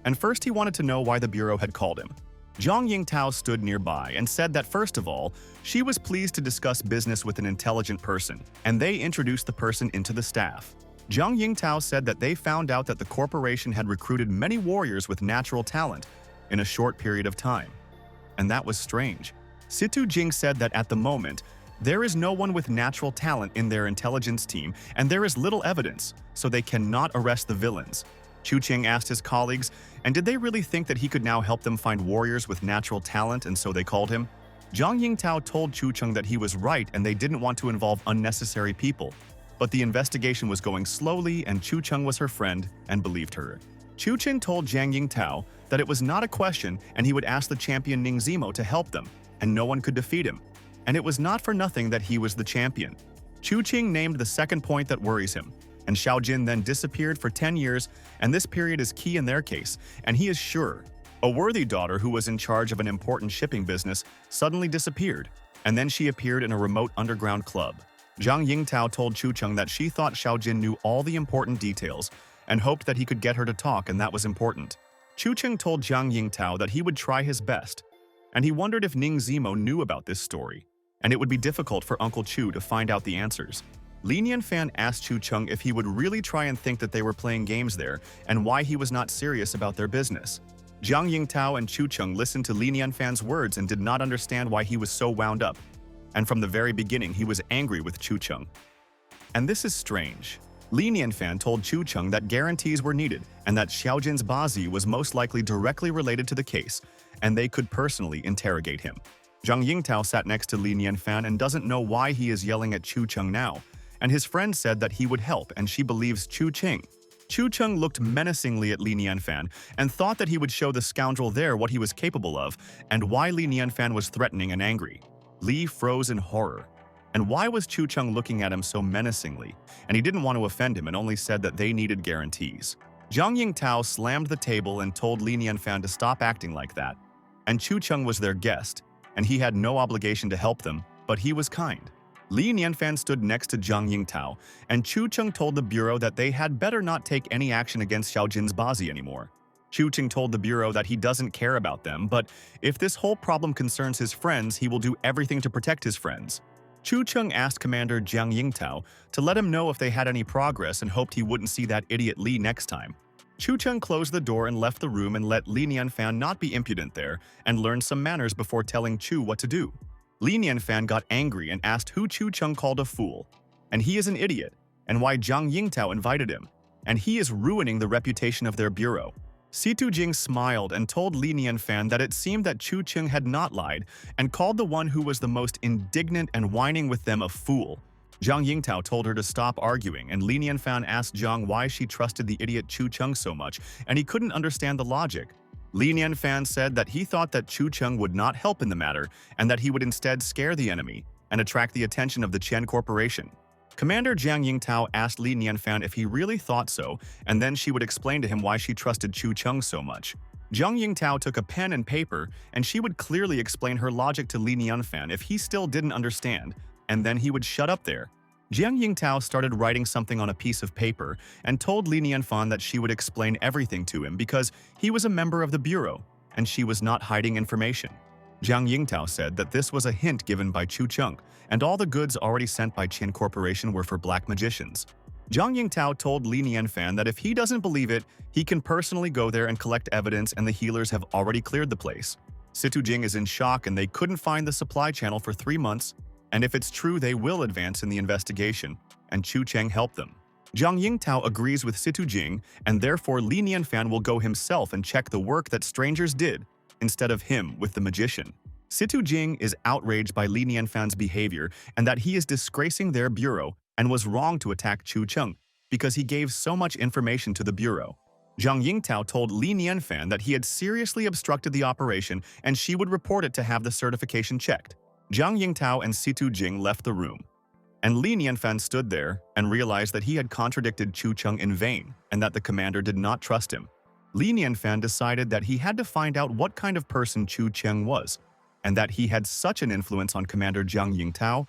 and first he wanted to know why the bureau had called him. Jiang Yingtao stood nearby and said that first of all, she was pleased to discuss business with an intelligent person, and they introduced the person into the staff. Jiang Yingtao said that they found out that the corporation had recruited many warriors with natural talent in a short period of time. And that was strange, Situ Jing said that at the moment, there is no one with natural talent in their intelligence team and there is little evidence, so they cannot arrest the villains. Chu Cheng asked his colleagues, and did they really think that he could now help them find warriors with natural talent, and so they called him? Zhang Yingtao told Chu Cheng that he was right and they didn't want to involve unnecessary people. But the investigation was going slowly and Chu Cheng was her friend and believed her. Chu Cheng told Zhang Yingtao that it was not a question and he would ask the champion Ning Zimo to help them, and no one could defeat him. And it was not for nothing that he was the champion. Chu Cheng named the second point that worries him, and Xiao Jin then disappeared for 10 years, and this period is key in their case, and he is sure. A worthy daughter who was in charge of an important shipping business suddenly disappeared, and then she appeared in a remote underground club. Zhang Yingtao told Chu Cheng that she thought Xiao Jin knew all the important details and hoped that he could get her to talk, and that was important. Chu Cheng told Zhang Yingtao that he would try his best, and he wondered if Ning Zimo knew about this story, and it would be difficult for Uncle Chu to find out the answers. Li Nianfan asked Chu Cheng if he would really try and think that they were playing games there and why he was not serious about their business. Zhang Yingtao and Chu Cheng listened to Li Nianfan's words and did not understand why he was so wound up. And from the very beginning, he was angry with Chu Cheng. And this is strange. Li Nianfan told Chu Cheng that guarantees were needed and that Xiao Jin's Bazi was most likely directly related to the case, and they could personally interrogate him. Zhang Yingtao sat next to Li Nianfan and doesn't know why he is yelling at Chu Cheng now, and his friend said that he would help and she believes Chu Cheng. Chu Cheng looked menacingly at Li Nianfan and thought that he would show the scoundrel there what he was capable of and why Li Nianfan was threatening and angry. Li froze in horror. And why was Chu Cheng looking at him so menacingly? And he didn't want to offend him and only said that they needed guarantees. Zhang Yingtao slammed the table and told Li Nianfan to stop acting like that. And Chu Cheng was their guest, and he had no obligation to help them, but he was kind. Li Nianfan stood next to Zhang Yingtao, and Chu Cheng told the bureau that they had better not take any action against Xiao Jin's Bazi anymore. Chu Cheng told the bureau that he doesn't care about them, but if this whole problem concerns his friends, he will do everything to protect his friends. Chu Cheng asked Commander Zhang Yingtao to let him know if they had any progress and hoped he wouldn't see that idiot Li next time. Chu Cheng closed the door and left the room and let Li Nianfan not be impudent there and learn some manners before telling Chu what to do. Li Nianfan got angry and asked who Chu Cheng called a fool, and he is an idiot, and why Zhang Yingtao invited him, and he is ruining the reputation of their bureau. Situ Jing smiled and told Li Nianfan that it seemed that Chu Cheng had not lied and called the one who was the most indignant and whining with them a fool. Zhang Yingtao told her to stop arguing, and Li Nianfan asked Zhang why she trusted the idiot Chu Cheng so much, and he couldn't understand the logic. Li Nianfan said that he thought that Chu Cheng would not help in the matter and that he would instead scare the enemy and attract the attention of the Chen Corporation. Commander Zhang Yingtao asked Li Nianfan if he really thought so, and then she would explain to him why she trusted Chu Cheng so much. Zhang Yingtao took a pen and paper, and she would clearly explain her logic to Li Nianfan if he still didn't understand, and then he would shut up there. Zhang Yingtao started writing something on a piece of paper and told Li Nianfan that she would explain everything to him because he was a member of the bureau, and she was not hiding information. Zhang Yingtao said that this was a hint given by Chu Cheng, and all the goods already sent by Chen Corporation were for black magicians. Zhang Yingtao told Li Nianfan that if he doesn't believe it, he can personally go there and collect evidence, and the healers have already cleared the place. Situ Jing is in shock and they couldn't find the supply channel for 3 months, and if it's true they will advance in the investigation, and Chu Cheng helped them. Zhang Yingtao agrees with Situ Jing, and therefore Li Nianfan will go himself and check the work that strangers did, instead of him with the magician. Situ Jing is outraged by Li Nianfan's behavior and that he is disgracing their bureau and was wrong to attack Chu Cheng because he gave so much information to the bureau. Zhang Yingtao told Li Nianfan that he had seriously obstructed the operation and she would report it to have the certification checked. Zhang Yingtao and Situ Jing left the room, and Li Nianfan stood there and realized that he had contradicted Chu Cheng in vain and that the commander did not trust him. Li Nianfan decided that he had to find out what kind of person Chu Cheng was, and that he had such an influence on Commander Zhang Yingtao,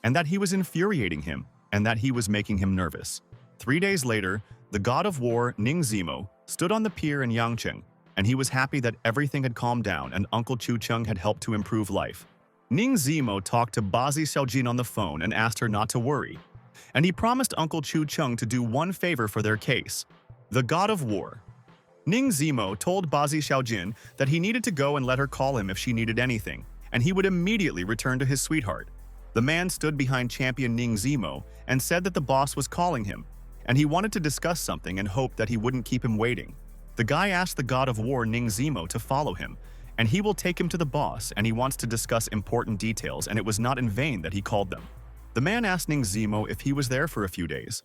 and that he was infuriating him, and that he was making him nervous. 3 days later, the god of war, Ning Zimo, stood on the pier in Yangcheng, and he was happy that everything had calmed down and Uncle Chu Cheng had helped to improve life. Ning Zimo talked to Bazi Xiaojin on the phone and asked her not to worry, and he promised Uncle Chu Cheng to do one favor for their case. The god of war. Ning Zimo told Bazi Xiaojin that he needed to go and let her call him if she needed anything, and he would immediately return to his sweetheart. The man stood behind champion Ning Zimo and said that the boss was calling him, and he wanted to discuss something and hoped that he wouldn't keep him waiting. The guy asked the god of war Ning Zimo to follow him, and he will take him to the boss, and he wants to discuss important details, and it was not in vain that he called them. The man asked Ning Zimo if he was there for a few days,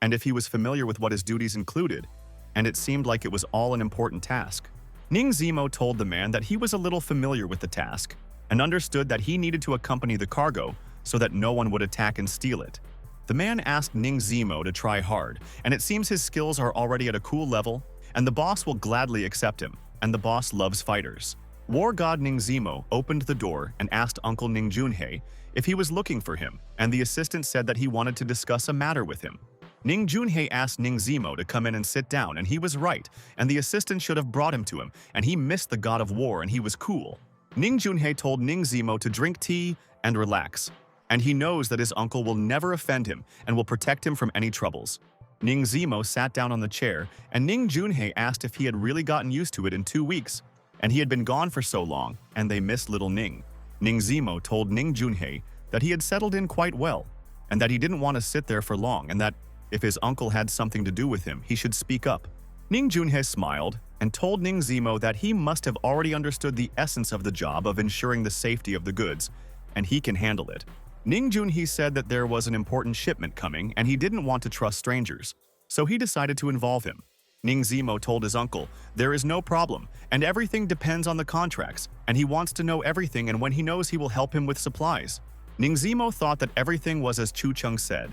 and if he was familiar with what his duties included, and it seemed like it was all an important task. Ning Zimo told the man that he was a little familiar with the task, and understood that he needed to accompany the cargo so that no one would attack and steal it. The man asked Ning Zimo to try hard, and it seems his skills are already at a cool level, and the boss will gladly accept him, and the boss loves fighters. War god Ning Zimo opened the door and asked Uncle Ning Junhei if he was looking for him, and the assistant said that he wanted to discuss a matter with him. Ning Junhei asked Ning Zimo to come in and sit down, and he was right, and the assistant should have brought him to him, and he missed the god of war and he was cool. Ning Junhei told Ning Zimo to drink tea and relax, and he knows that his uncle will never offend him and will protect him from any troubles. Ning Zimo sat down on the chair, and Ning Junhei asked if he had really gotten used to it in 2 weeks, and he had been gone for so long, and they missed little Ning. Ning Zimo told Ning Junhei that he had settled in quite well, and that he didn't want to sit there for long, and that if his uncle had something to do with him, he should speak up. Ning Junhei smiled and told Ning Zimo that he must have already understood the essence of the job of ensuring the safety of the goods, and he can handle it. Ning Junhei said that there was an important shipment coming and he didn't want to trust strangers, so he decided to involve him. Ning Zimo told his uncle, there is no problem, and everything depends on the contracts, and he wants to know everything, and when he knows he will help him with supplies. Ning Zimo thought that everything was as Chu Cheng said,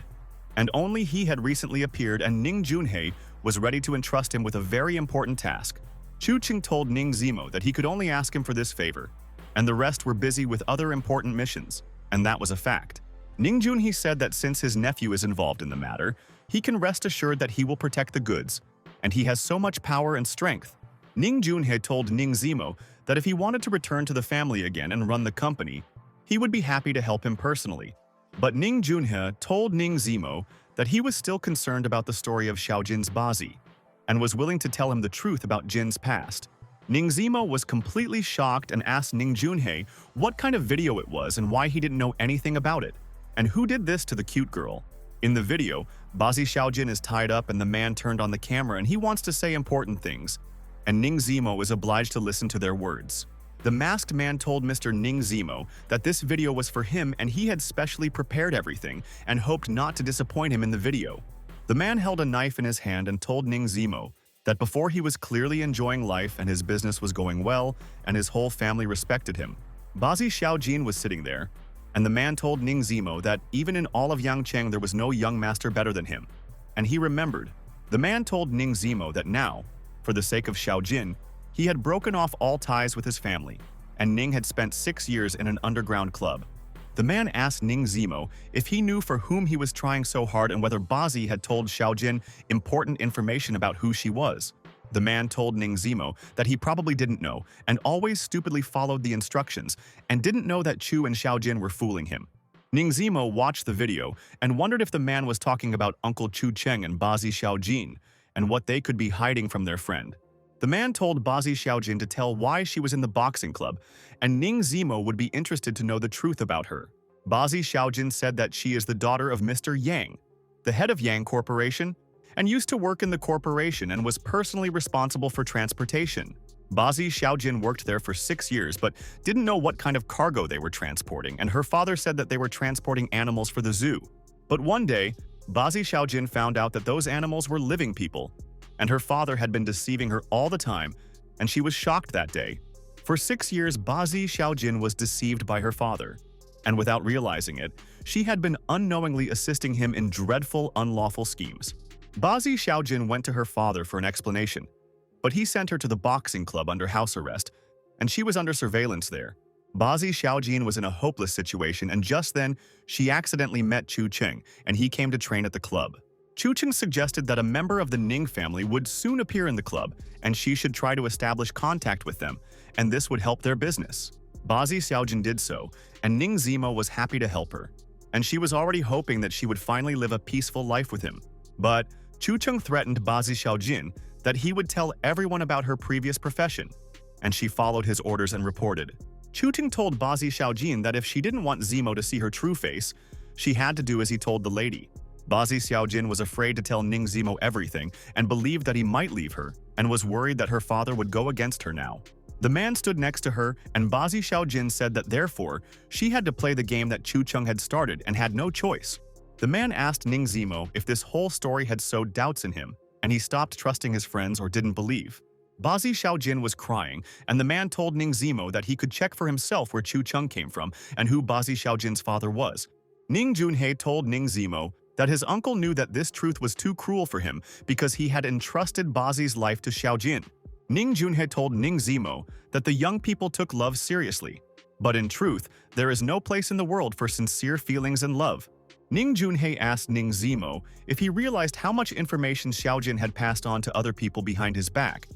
and only he had recently appeared, and Ning Junhei was ready to entrust him with a very important task. Chu Cheng told Ning Zimo that he could only ask him for this favor, and the rest were busy with other important missions, and that was a fact. Ning Junhei said that since his nephew is involved in the matter, he can rest assured that he will protect the goods, and he has so much power and strength. Ning Junhei told Ning Zimo that if he wanted to return to the family again and run the company, he would be happy to help him personally. But Ning Junhei told Ning Zimo that he was still concerned about the story of Xiao Jin's Bazi, and was willing to tell him the truth about Jin's past. Ning Zimo was completely shocked and asked Ning Junhei what kind of video it was and why he didn't know anything about it, and who did this to the cute girl. In the video, Bazi Xiaojin is tied up and the man turned on the camera and he wants to say important things, and Ning Zimo is obliged to listen to their words. The masked man told Mr. Ning Zimo that this video was for him and he had specially prepared everything and hoped not to disappoint him in the video. The man held a knife in his hand and told Ning Zimo that before he was clearly enjoying life and his business was going well and his whole family respected him. Bazi Xiaojin was sitting there, and the man told Ning Zimo that even in all of Yangcheng there was no young master better than him, and he remembered. The man told Ning Zimo that now, for the sake of Xiaojin, he had broken off all ties with his family, and Ning had spent 6 years in an underground club. The man asked Ning Zimo if he knew for whom he was trying so hard and whether Bazi had told Xiaojin important information about who she was. The man told Ning Zimo that he probably didn't know and always stupidly followed the instructions and didn't know that Chu and Xiaojin were fooling him. Ning Zimo watched the video and wondered if the man was talking about Uncle Chu Cheng and Bazi Xiaojin and what they could be hiding from their friend. The man told Bazi Xiaojin to tell why she was in the boxing club, and Ning Zimo would be interested to know the truth about her. Bazi Xiaojin said that she is the daughter of Mr. Yang, the head of Yang Corporation, and used to work in the corporation and was personally responsible for transportation. Bazi Xiaojin worked there for 6 years but didn't know what kind of cargo they were transporting, and her father said that they were transporting animals for the zoo. But one day, Bazi Xiaojin found out that those animals were living people, and her father had been deceiving her all the time, and she was shocked that day. For 6 years, Bazi Xiaojin was deceived by her father, and without realizing it, she had been unknowingly assisting him in dreadful, unlawful schemes. Bazi Xiaojin went to her father for an explanation, but he sent her to the boxing club under house arrest, and she was under surveillance there. Bazi Xiaojin was in a hopeless situation, and just then, she accidentally met Chu Cheng, and he came to train at the club. Chu Cheng suggested that a member of the Ning family would soon appear in the club, and she should try to establish contact with them, and this would help their business. Bazi Xiaojin did so, and Ning Zimo was happy to help her, and she was already hoping that she would finally live a peaceful life with him. But Chu Cheng threatened Bazi Xiaojin that he would tell everyone about her previous profession, and she followed his orders and reported. Chu Chen told Bazi Xiaojin that if she didn't want Zemo to see her true face, she had to do as he told the lady. Bazi Xiaojin was afraid to tell Ning Zemo everything and believed that he might leave her, and was worried that her father would go against her now. The man stood next to her, and Bazi Xiaojin said that therefore, she had to play the game that Chu Chen had started and had no choice. The man asked Ning Zemo if this whole story had sowed doubts in him, and he stopped trusting his friends or didn't believe. Bazi Xiaojin was crying, and the man told Ning Zemo that he could check for himself where Chu Chen came from and who Bazi Xiaojin's father was. Ning Junhei told Ning Zemo that his uncle knew that this truth was too cruel for him because he had entrusted Bazi's life to Xiaojin. Ning Junhei told Ning Zemo that the young people took love seriously. But in truth, there is no place in the world for sincere feelings and love. Ning Junhei asked Ning Zemo if he realized how much information Xiaojin had passed on to other people behind his back,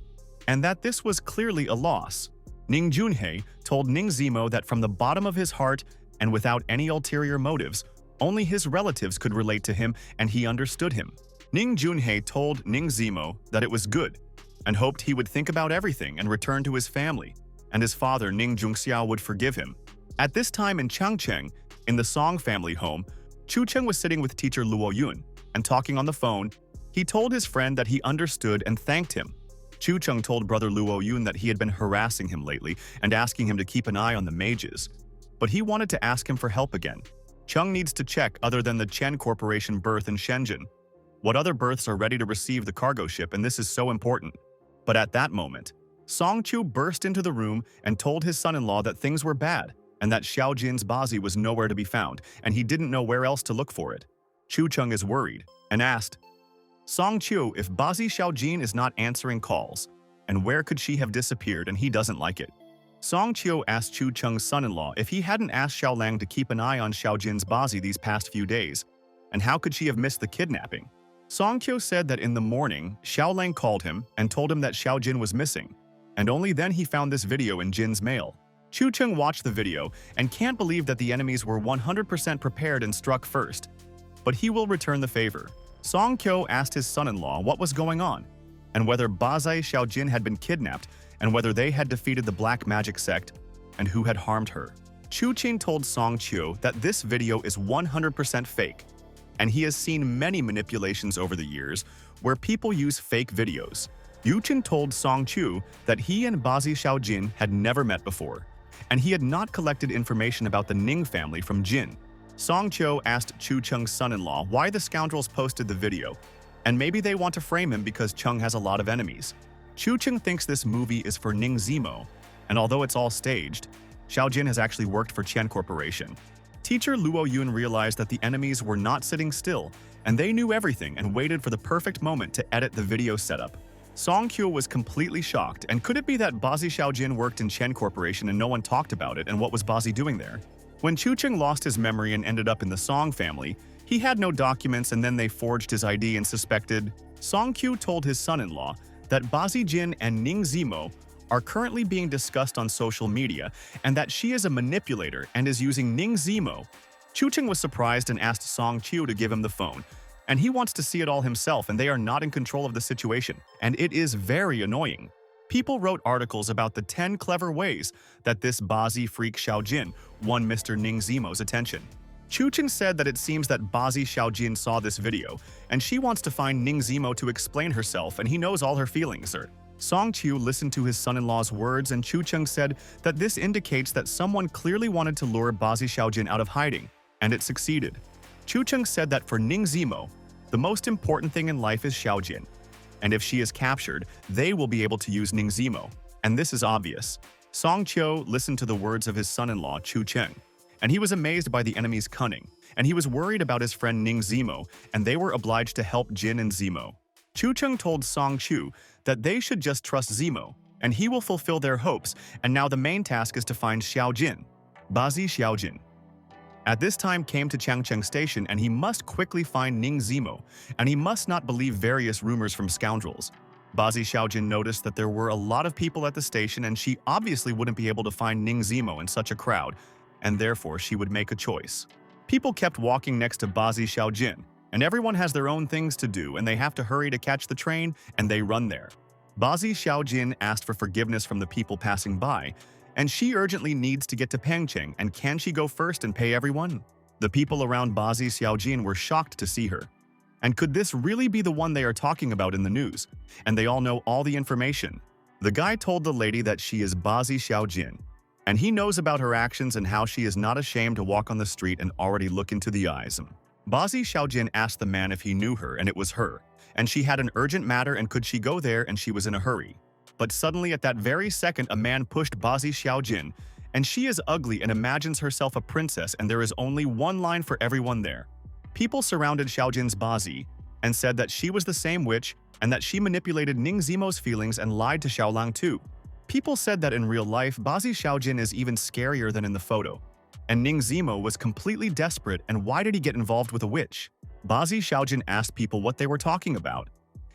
and that this was clearly a loss. Ning Junhei told Ning Zemo that from the bottom of his heart and without any ulterior motives, only his relatives could relate to him and he understood him. Ning Junhei told Ning Zemo that it was good, and hoped he would think about everything and return to his family, and his father Ning Jungxiao would forgive him. At this time in Changcheng, in the Song family home, Chu Chen was sitting with teacher Luo Yun, and talking on the phone, he told his friend that he understood and thanked him. Chu Chen told brother Luo Yun that he had been harassing him lately and asking him to keep an eye on the mages, but he wanted to ask him for help again. Chung needs to check other than the Chen Corporation berth in Shenzhen. What other berths are ready to receive the cargo ship, and this is so important. But at that moment, Song Chu burst into the room and told his son-in-law that things were bad, and that Xiaojin's Bazi was nowhere to be found, and he didn't know where else to look for it. Chu Cheng is worried, and asked, Song Chu if Bazi Xiaojin is not answering calls, and where could she have disappeared, and he doesn't like it. Song Qiu asked Chu Cheng's son-in-law if he hadn't asked Xiaolang to keep an eye on Xiaojin's Bazi these past few days, and how could she have missed the kidnapping. Song Qiu said that in the morning, Xiaolang called him and told him that Xiaojin was missing, and only then he found this video in Jin's mail. Chu Cheng watched the video and can't believe that the enemies were 100% prepared and struck first, but he will return the favor. Song Qiu asked his son-in-law what was going on, and whether Bazai Xiaojin had been kidnapped, and whether they had defeated the black magic sect, and who had harmed her. Chu Qin told Song Qiu that this video is 100% fake, and he has seen many manipulations over the years where people use fake videos. Yu Qin told Song Qiu that he and Bazi Xiaojin had never met before, and he had not collected information about the Ning family from Jin. Song Qiu asked Chu Cheng's son-in-law why the scoundrels posted the video, and maybe they want to frame him because Cheng has a lot of enemies. Chu Cheng thinks this movie is for Ning Zemo, and although it's all staged, Xiaojin has actually worked for Chen Corporation. Teacher Luo Yun realized that the enemies were not sitting still, and they knew everything and waited for the perfect moment to edit the video setup. Song Qiu was completely shocked, and could it be that Bazi Xiaojin worked in Chen Corporation and no one talked about it, and what was Bazi doing there? When Chu Cheng lost his memory and ended up in the Song family, he had no documents and then they forged his ID and suspected. Song Qiu told his son-in-law that Bazi Jin and Ning Zemo are currently being discussed on social media and that she is a manipulator and is using Ning Zemo. Chu Cheng was surprised and asked Song Qiu to give him the phone, and he wants to see it all himself, and they are not in control of the situation, and it is very annoying. People wrote articles about the 10 clever ways that this Bazi freak Xiaojin won Mr. Ning Zemo's attention. Chu Chen said that it seems that Bazi Xiaojin saw this video, and she wants to find Ning Zemo to explain herself, and he knows all her feelings. Song Qiu listened to his son-in-law's words, and Chu Cheng said that this indicates that someone clearly wanted to lure Bazi Xiaojin out of hiding, and it succeeded. Chu Cheng said that for Ning Zemo, the most important thing in life is Xiaojin, and if she is captured, they will be able to use Ning Zemo, and this is obvious. Song Qiu listened to the words of his son-in-law Chu Cheng, and he was amazed by the enemy's cunning, and he was worried about his friend Ning Zemo, and they were obliged to help Jin and Zemo. Chu Cheng told Song Qiu that they should just trust Zemo, and he will fulfill their hopes, and now the main task is to find Xiaojin, Bazi Xiaojin. At this time came to Changcheng Station, and he must quickly find Ning Zemo, and he must not believe various rumors from scoundrels. Bazi Xiaojin noticed that there were a lot of people at the station, and she obviously wouldn't be able to find Ning Zemo in such a crowd, and therefore she would make a choice. People kept walking next to Bazi Xiaojin, and everyone has their own things to do, and they have to hurry to catch the train, and they run there. Bazi Xiaojin asked for forgiveness from the people passing by, and she urgently needs to get to Pangcheng, and can she go first and pay everyone? The people around Bazi Xiaojin were shocked to see her. And could this really be the one they are talking about in the news? And they all know all the information. The guy told the lady that she is Bazi Xiaojin, and he knows about her actions and how she is not ashamed to walk on the street and already look into the eyes. Bazi Xiaojin asked the man if he knew her, and it was her, and she had an urgent matter and could she go there, and she was in a hurry. But suddenly at that very second a man pushed Bazi Xiaojin, and she is ugly and imagines herself a princess, and there is only one line for everyone there. People surrounded Xiaojin's Bazi and said that she was the same witch and that she manipulated Ning Zimo's feelings and lied to Xiaolang too. People said that in real life, Bazi Xiaojin is even scarier than in the photo. And Ning Zimo was completely desperate, and why did he get involved with a witch? Bazi Xiaojin asked people what they were talking about.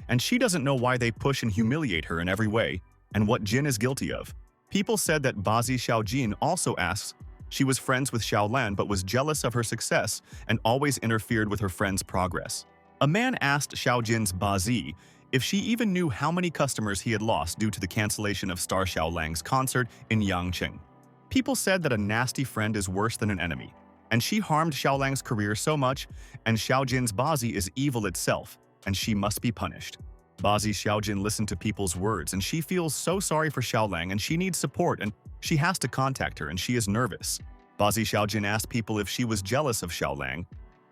And she doesn't know why they push and humiliate her in every way, and what Jin is guilty of. People said that Bazi Xiaojin also asks she was friends with Xiaolan but was jealous of her success and always interfered with her friend's progress. A man asked Xiaojin's Bazi if she even knew how many customers he had lost due to the cancellation of Star Xiaolang's concert in Yangcheng. People said that a nasty friend is worse than an enemy, and she harmed Xiaolang's career so much, and Xiaojin's Bazi is evil itself, and she must be punished. Bazi Xiaojin listened to people's words, and she feels so sorry for Xiaolang, and she needs support, and she has to contact her, and she is nervous. Bazi Xiaojin asked people if she was jealous of Xiaolang,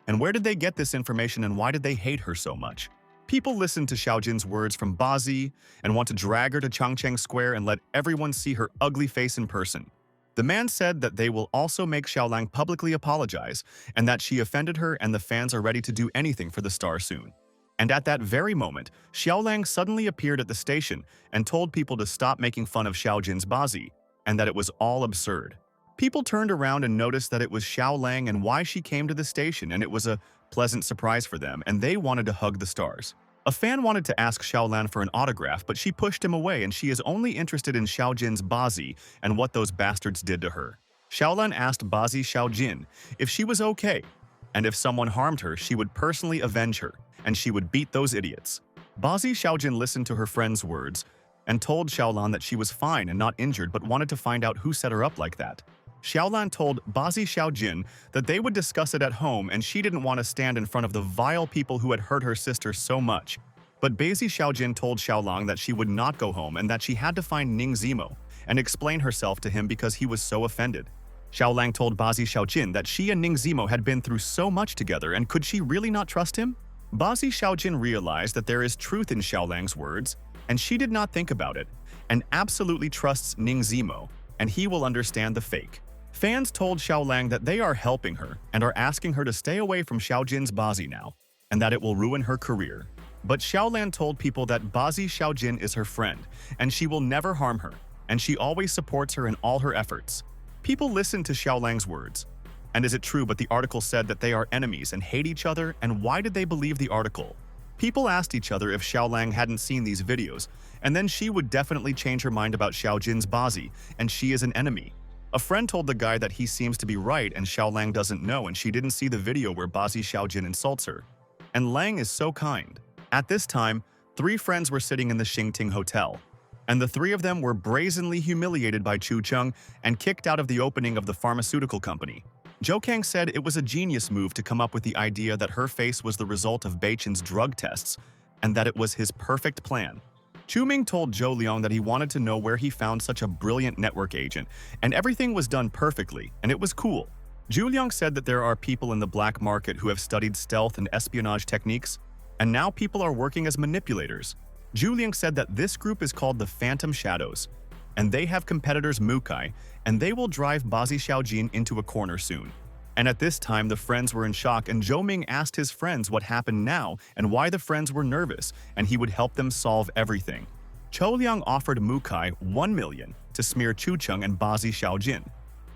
and where did they get this information and why did they hate her so much? People listened to Xiaojin's words from Bazi and want to drag her to Changcheng Square and let everyone see her ugly face in person. The man said that they will also make Xiaolang publicly apologize and that she offended her, and the fans are ready to do anything for the star soon. And at that very moment, Xiaolang suddenly appeared at the station and told people to stop making fun of Xiaojin's Bazi, and that it was all absurd. People turned around and noticed that it was Xiaolang and why she came to the station, and it was a pleasant surprise for them, and they wanted to hug the stars. A fan wanted to ask Xiaolan for an autograph, but she pushed him away, and she is only interested in Xiaojin's Bazi and what those bastards did to her. Xiaolan asked Bazi Xiaojin if she was okay, and if someone harmed her, she would personally avenge her, and she would beat those idiots. Bazi Xiaojin listened to her friend's words and told Xiaolan that she was fine and not injured, but wanted to find out who set her up like that. Xiaolan told Bazi Xiaojin that they would discuss it at home, and she didn't want to stand in front of the vile people who had hurt her sister so much. But Bazi Xiaojin told Xiaolang that she would not go home and that she had to find Ning Zimo and explain herself to him because he was so offended. Xiaolang told Bazi Xiaojin that she and Ning Zimo had been through so much together, and could she really not trust him? Bazi Xiaojin realized that there is truth in Xiaolang's words, and she did not think about it, and absolutely trusts Ning Zimo, and he will understand the fake. Fans told Xiaolang that they are helping her and are asking her to stay away from Xiaojin's Bazi now, and that it will ruin her career. But Xiaolan told people that Bazi Xiaojin is her friend, and she will never harm her, and she always supports her in all her efforts. People listened to Xiaolang's words. And is it true, but the article said that they are enemies and hate each other, and why did they believe the article? People asked each other if Xiaolang hadn't seen these videos, and then she would definitely change her mind about Xiaojin's Bazi, and she is an enemy. A friend told the guy that he seems to be right and Xiaolang doesn't know, and she didn't see the video where Bazi Xiaojin insults her. And Lang is so kind. At this time, 3 friends were sitting in the Xingting Hotel, and the 3 of them were brazenly humiliated by Chu Cheng and kicked out of the opening of the pharmaceutical company. Zhou Kang said it was a genius move to come up with the idea that her face was the result of Beichen's drug tests, and that it was his perfect plan. Chu Ming told Zhou Liang that he wanted to know where he found such a brilliant network agent, and everything was done perfectly, and it was cool. Zhu Liang said that there are people in the black market who have studied stealth and espionage techniques, and now people are working as manipulators. Zhu Liang said that this group is called the Phantom Shadows, and they have competitors Mukai, and they will drive Bazi Xiaojin into a corner soon. And at this time, the friends were in shock, and Zhou Ming asked his friends what happened now and why the friends were nervous, and he would help them solve everything. Chou Liang offered Mukai 1 million to smear Chu Cheng and Bazi Xiaojin,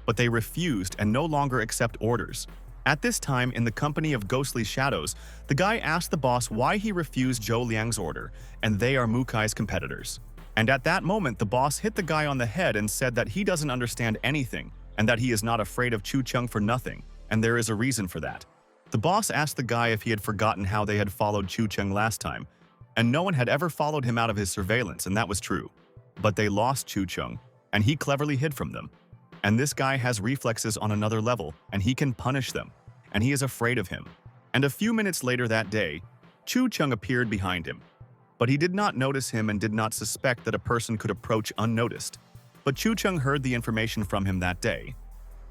but they refused and no longer accept orders. At this time, in the company of ghostly shadows, the guy asked the boss why he refused Zhou Liang's order, and they are Mukai's competitors. And at that moment, the boss hit the guy on the head and said that he doesn't understand anything, and that he is not afraid of Chu Cheng for nothing, and there is a reason for that. The boss asked the guy if he had forgotten how they had followed Chu Cheng last time, and no one had ever followed him out of his surveillance, and that was true. But they lost Chu Cheng, and he cleverly hid from them. And this guy has reflexes on another level, and he can punish them, and he is afraid of him. And a few minutes later that day, Chu Cheng appeared behind him. But he did not notice him and did not suspect that a person could approach unnoticed. But Chu Cheng heard the information from him that day,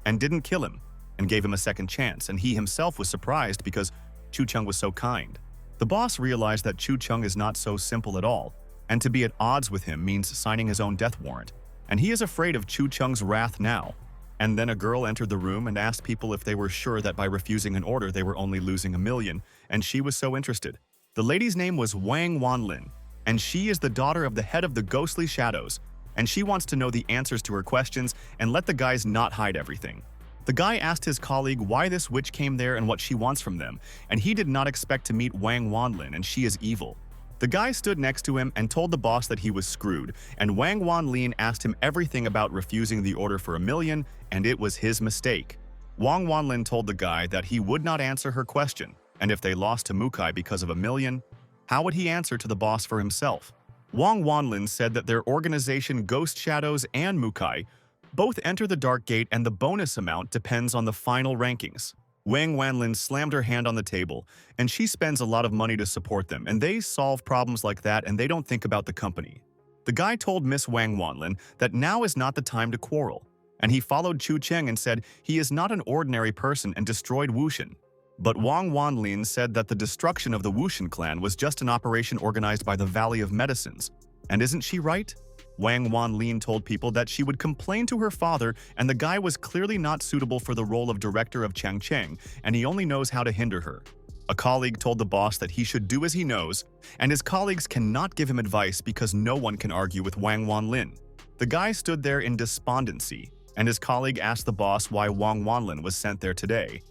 and didn't kill him, and gave him a second chance, and he himself was surprised because Chu Cheng was so kind. The boss realized that Chu Cheng is not so simple at all, and to be at odds with him means signing his own death warrant, and he is afraid of Chu Cheng's wrath now. And then a girl entered the room and asked people if they were sure that by refusing an order they were only losing $1 million, and she was so interested. The lady's name was Wang Wanlin, and she is the daughter of the head of the ghostly shadows, and she wants to know the answers to her questions and let the guys not hide everything. The guy asked his colleague why this witch came there and what she wants from them, and he did not expect to meet Wang Wanlin, and she is evil. The guy stood next to him and told the boss that he was screwed, and Wang Wanlin asked him everything about refusing the order for $1 million, and it was his mistake. Wang Wanlin told the guy that he would not answer her question, and if they lost to Mukai because of $1 million, how would he answer to the boss for himself? Wang Wanlin said that their organization Ghost Shadows and Mukai both enter the Dark Gate and the bonus amount depends on the final rankings. Wang Wanlin slammed her hand on the table, and she spends a lot of money to support them, and they solve problems like that and they don't think about the company. The guy told Miss Wang Wanlin that now is not the time to quarrel, and he followed Chu Cheng and said he is not an ordinary person and destroyed Wushan. But Wang Wanlin said that the destruction of the Wushan clan was just an operation organized by the Valley of Medicines. And isn't she right? Wang Wanlin told people that she would complain to her father, and the guy was clearly not suitable for the role of director of Changcheng, and he only knows how to hinder her. A colleague told the boss that he should do as he knows, and his colleagues cannot give him advice because no one can argue with Wang Wanlin. The guy stood there in despondency, and his colleague asked the boss why Wang Wanlin was sent there today.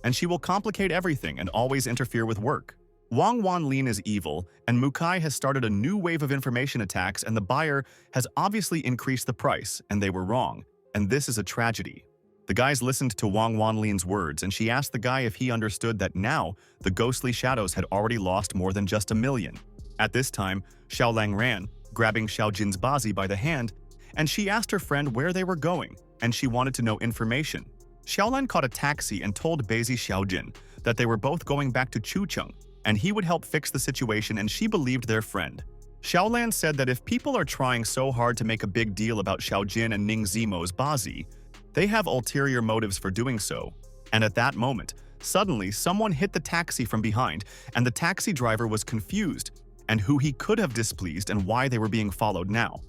And she will complicate everything and always interfere with work. Wang Wanlin is evil, and Mukai has started a new wave of information attacks, and the buyer has obviously increased the price, and they were wrong, and this is a tragedy. The guys listened to Wang Wanlin's words, and she asked the guy if he understood that now the ghostly shadows had already lost more than just $1 million. At this time, Xiaolang ran, grabbing Xiaojin's Bazi by the hand, and she asked her friend where they were going, and she wanted to know information. Xiaolan caught a taxi and told Bazi Xiaojin that they were both going back to Chu Cheng, and he would help fix the situation, and she believed their friend. Xiaolan said that if people are trying so hard to make a big deal about Xiaojin and Ning Zimo's Bazi, they have ulterior motives for doing so. And at that moment, suddenly someone hit the taxi from behind, and the taxi driver was confused, and who he could have displeased and why they were being followed now.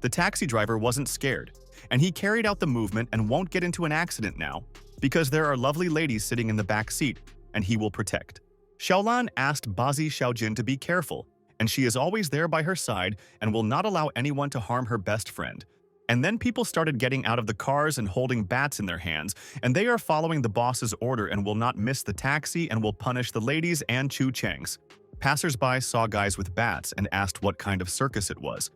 The taxi driver wasn't scared, and he carried out the movement and won't get into an accident now, because there are lovely ladies sitting in the back seat, and he will protect. Xiaolan asked Bazi Xiaojin to be careful, and she is always there by her side and will not allow anyone to harm her best friend. And then people started getting out of the cars and holding bats in their hands, and they are following the boss's order and will not miss the taxi and will punish the ladies and Chu Cheng's. Passers-by saw guys with bats and asked what kind of circus it was.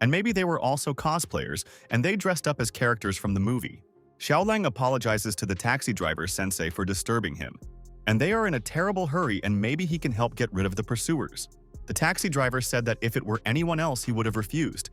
And maybe they were also cosplayers, and they dressed up as characters from the movie. Xiaolang apologizes to the taxi driver sensei for disturbing him, and they are in a terrible hurry and maybe he can help get rid of the pursuers. The taxi driver said that if it were anyone else he would have refused.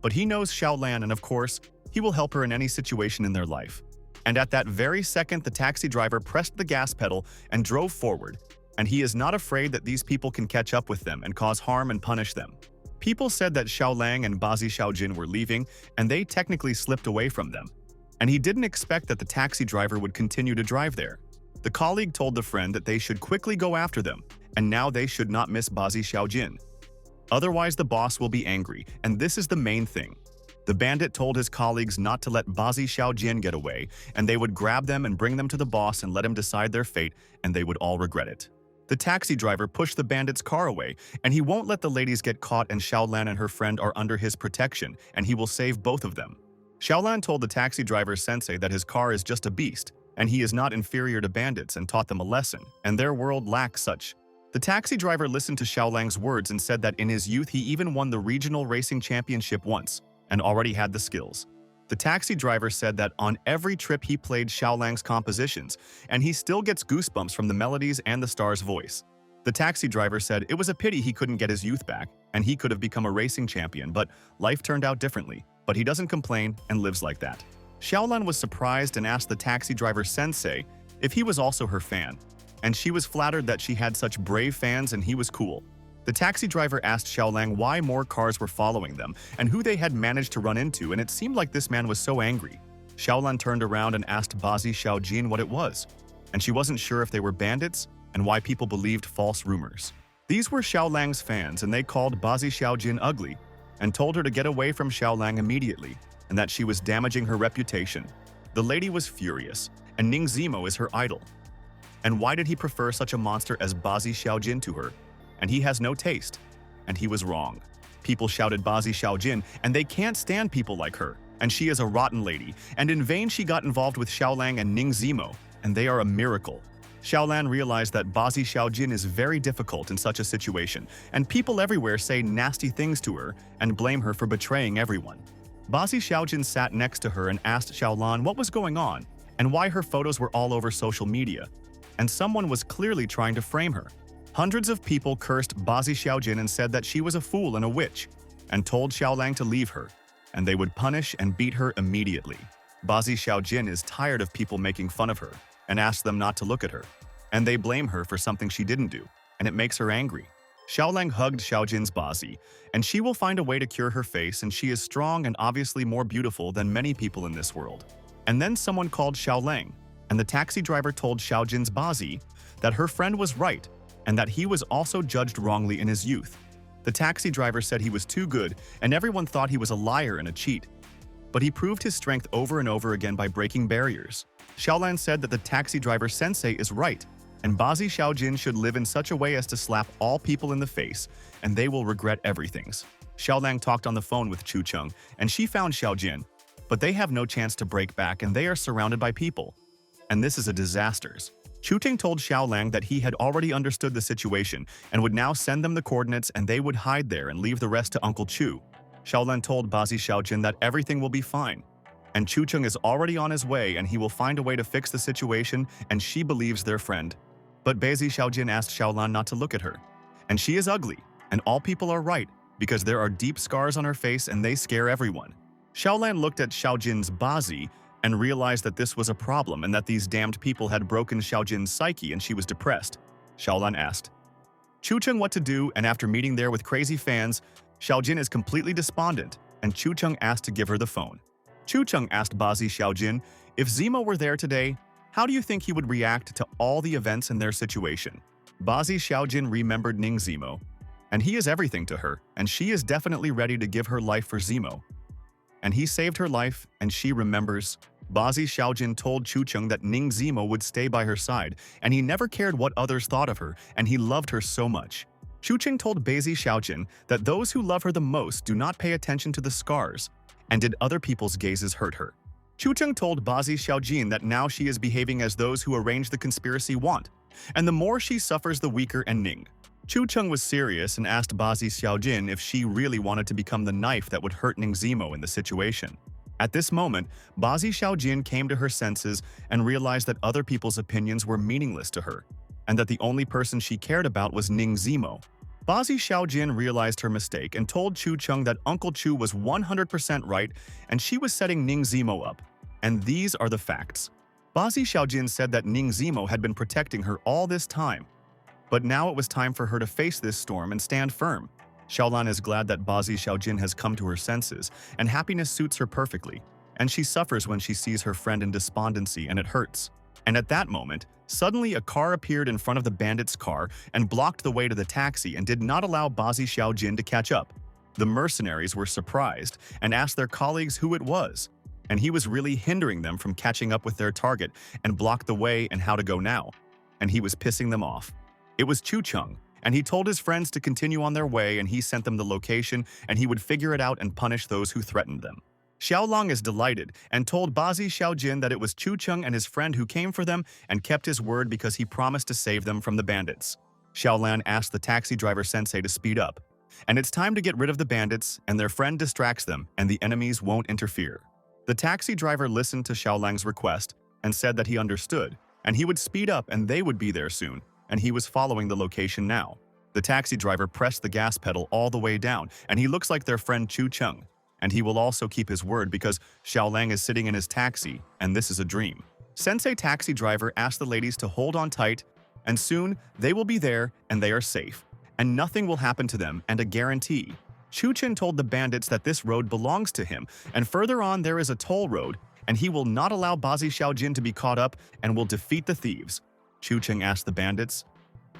But he knows Xiaolan and of course, he will help her in any situation in their life. And at that very second, the taxi driver pressed the gas pedal and drove forward, and he is not afraid that these people can catch up with them and cause harm and punish them. People said that Xiaolang and Bazi Xiaojin were leaving, and they technically slipped away from them. And he didn't expect that the taxi driver would continue to drive there. The colleague told the friend that they should quickly go after them, and now they should not miss Bazi Xiaojin. Otherwise, the boss will be angry, and this is the main thing. The bandit told his colleagues not to let Bazi Xiaojin get away, and they would grab them and bring them to the boss and let him decide their fate, and they would all regret it. The taxi driver pushed the bandit's car away, and he won't let the ladies get caught, and Xiaolan and her friend are under his protection, and he will save both of them. Xiaolan told the taxi driver sensei that his car is just a beast, and he is not inferior to bandits, and taught them a lesson, and their world lacks such. The taxi driver listened to Xiaolang's words and said that in his youth he even won the regional racing championship once, and already had the skills. The taxi driver said that on every trip he played Xiaolang's compositions, and he still gets goosebumps from the melodies and the star's voice. The taxi driver said it was a pity he couldn't get his youth back, and he could have become a racing champion, but life turned out differently. but he doesn't complain and lives like that. Xiaolan was surprised and asked the taxi driver sensei if he was also her fan, and she was flattered that she had such brave fans and he was cool. The taxi driver asked Xiaolang why more cars were following them and who they had managed to run into, and it seemed like this man was so angry. Xiaolan turned around and asked Bazi Xiaojin what it was, and she wasn't sure if they were bandits and why people believed false rumors. These were Xiaolang's fans, and they called Bazi Xiaojin ugly and told her to get away from Xiaolang immediately and that she was damaging her reputation. The lady was furious, and Ning Zimo is her idol. And why did he prefer such a monster as Bazi Xiaojin to her? And he has no taste. And he was wrong. People shouted Bazi Xiaojin, and they can't stand people like her. And she is a rotten lady, and in vain she got involved with Xiaolang and Ning Zimo, and they are a miracle. Xiaolan realized that Bazi Xiaojin is very difficult in such a situation, and people everywhere say nasty things to her and blame her for betraying everyone. Bazi Xiaojin sat next to her and asked Xiaolan what was going on and why her photos were all over social media, and someone was clearly trying to frame her. Hundreds of people cursed Bazi Xiaojin and said that she was a fool and a witch, and told Xiaolang to leave her, and they would punish and beat her immediately. Bazi Xiaojin is tired of people making fun of her and asks them not to look at her, and they blame her for something she didn't do, and it makes her angry. Xiaolang hugged Xiaojin's Bazi, and she will find a way to cure her face, and she is strong and obviously more beautiful than many people in this world. And then someone called Xiaolang, and the taxi driver told Xiaojin's Bazi that her friend was right and that he was also judged wrongly in his youth. The taxi driver said he was too good, and everyone thought he was a liar and a cheat. But he proved his strength over and over again by breaking barriers. Xiaolan said that the taxi driver sensei is right, and Bazi Xiaojin should live in such a way as to slap all people in the face, and they will regret everything. Xiaolang talked on the phone with Chu Cheng, and she found Xiaojin, but they have no chance to break back and they are surrounded by people. And this is a disaster. Chu Cheng told Xiaolang that he had already understood the situation and would now send them the coordinates and they would hide there and leave the rest to Uncle Chu. Xiaolan told Bazi Xiaojin that everything will be fine. And Chu Cheng is already on his way and he will find a way to fix the situation, and she believes their friend. But Bazi Xiaojin asked Xiaolan not to look at her. And she is ugly, and all people are right, because there are deep scars on her face and they scare everyone. Xiaolan looked at Xiaojin's Bazi and realized that this was a problem and that these damned people had broken Xiaojin's psyche and she was depressed. Xiaolan asked Chu Cheng what to do, and after meeting there with crazy fans, Xiaojin is completely despondent, and Chu Cheng asked to give her the phone. Chu Cheng asked Bazi Xiaojin, if Zimo were there today, how do you think he would react to all the events in their situation? Bazi Xiaojin remembered Ning Zimo, and he is everything to her, and she is definitely ready to give her life for Zimo. And he saved her life, and she remembers. Bazi Xiaojin told Chu Cheng that Ning Zimo would stay by her side, and he never cared what others thought of her, and he loved her so much. Chu Cheng told Bazi Xiaojin that those who love her the most do not pay attention to the scars, and did other people's gazes hurt her. Chu Cheng told Bazi Xiaojin that now she is behaving as those who arrange the conspiracy want, and the more she suffers the weaker and Ning. Chu Cheng was serious and asked Bazi Xiaojin if she really wanted to become the knife that would hurt Ning Zimo in the situation. At this moment, Bazi Xiaojin came to her senses and realized that other people's opinions were meaningless to her, and that the only person she cared about was Ning Zimo. Bazi Xiaojin realized her mistake and told Chu Cheng that Uncle Chu was 100% right and she was setting Ning Zimo up. And these are the facts. Bazi Xiaojin said that Ning Zimo had been protecting her all this time. But now it was time for her to face this storm and stand firm. Xiaolan is glad that Bazi Xiaojin has come to her senses, and happiness suits her perfectly. And she suffers when she sees her friend in despondency, and it hurts. And at that moment, suddenly a car appeared in front of the bandit's car and blocked the way to the taxi and did not allow Bazi Xiaojin to catch up. The mercenaries were surprised and asked their colleagues who it was. And he was really hindering them from catching up with their target and blocked the way and how to go now. And he was pissing them off. It was Chu Cheng, and he told his friends to continue on their way, and he sent them the location and he would figure it out and punish those who threatened them. Xiaolong is delighted and told Bazi Xiaojin that it was Chu Cheng and his friend who came for them and kept his word because he promised to save them from the bandits. Xiaolan asked the taxi driver sensei to speed up. And it's time to get rid of the bandits, and their friend distracts them and the enemies won't interfere. The taxi driver listened to Xiaolang's request and said that he understood, and he would speed up and they would be there soon, and he was following the location now. The taxi driver pressed the gas pedal all the way down, and he looks like their friend Chu Cheng. And he will also keep his word because Xiaolang is sitting in his taxi, and this is a dream. Sensei taxi driver asked the ladies to hold on tight, and soon they will be there and they are safe. And nothing will happen to them, and a guarantee. Chun Chen told the bandits that this road belongs to him, and further on there is a toll road, and he will not allow Bazi Xiaojin to be caught up and will defeat the thieves. Chun Chen asked the bandits.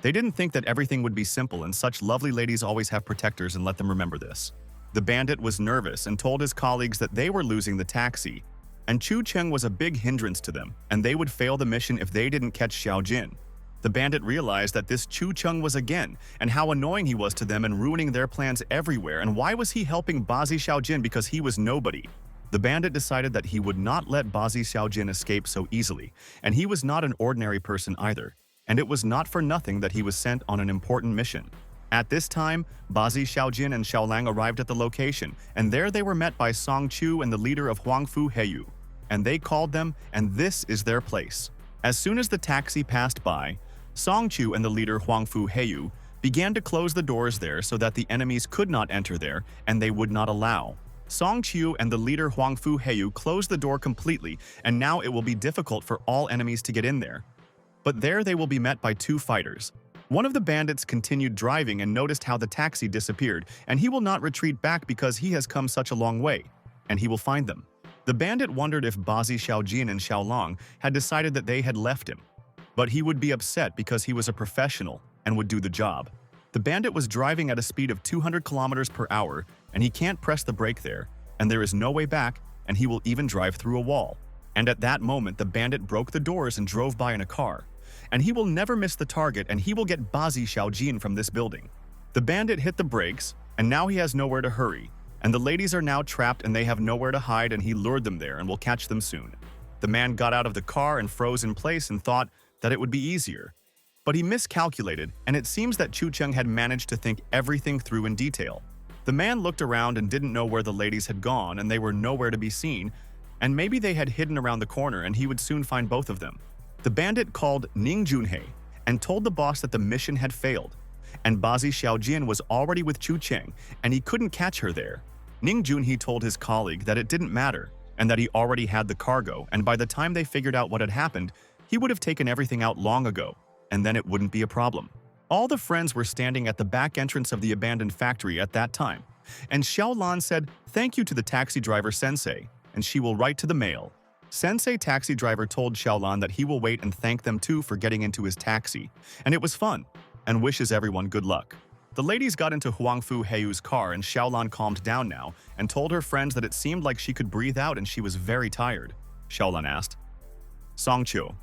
They didn't think that everything would be simple, and such lovely ladies always have protectors, and let them remember this. The bandit was nervous and told his colleagues that they were losing the taxi, and Chun Chen was a big hindrance to them, and they would fail the mission if they didn't catch Xiaojin. The bandit realized that this Chun Chen was again, and how annoying he was to them and ruining their plans everywhere, and why was he helping Bazi Xiaojin because he was nobody. The bandit decided that he would not let Bazi Xiaojin escape so easily, and he was not an ordinary person either, and it was not for nothing that he was sent on an important mission. At this time, Bazi Xiaojin and Xiaolang arrived at the location, and there they were met by Song Chu and the leader of Huangfu Heyu, and they called them, and this is their place. As soon as the taxi passed by, Song Chu and the leader Huangfu Heyu began to close the doors there so that the enemies could not enter there, and they would not allow. Song Chu and the leader Huangfu Heyu closed the door completely, and now it will be difficult for all enemies to get in there. But there they will be met by two fighters. One of the bandits continued driving and noticed how the taxi disappeared, and he will not retreat back because he has come such a long way, and he will find them. The bandit wondered if Bazi Xiaojin and Xiaolang had decided that they had left him. But he would be upset because he was a professional and would do the job. The bandit was driving at a speed of 200 kilometers per hour, and he can't press the brake there, and there is no way back, and he will even drive through a wall. And at that moment, the bandit broke the doors and drove by in a car. And he will never miss the target, and he will get Bazi Xiaojin from this building. The bandit hit the brakes, and now he has nowhere to hurry, and the ladies are now trapped and they have nowhere to hide, and he lured them there and will catch them soon. The man got out of the car and froze in place and thought that it would be easier. But he miscalculated, and it seems that Chun Chen had managed to think everything through in detail. The man looked around and didn't know where the ladies had gone, and they were nowhere to be seen, and maybe they had hidden around the corner and he would soon find both of them. The bandit called Ning Junhei and told the boss that the mission had failed, and Bazi Xiaojin was already with Chun Chen, and he couldn't catch her there. Ning Junhei told his colleague that it didn't matter, and that he already had the cargo, and by the time they figured out what had happened, he would have taken everything out long ago, and then it wouldn't be a problem. All the friends were standing at the back entrance of the abandoned factory at that time, and Xiaolan said thank you to the taxi driver Sensei, and she will write to the mail. Sensei taxi driver told Xiaolan that he will wait and thank them too for getting into his taxi, and it was fun, and wishes everyone good luck. The ladies got into Huangfu Heiyu's car, and Xiaolan calmed down now and told her friends that it seemed like she could breathe out and she was very tired. Xiaolan asked, Song Chu,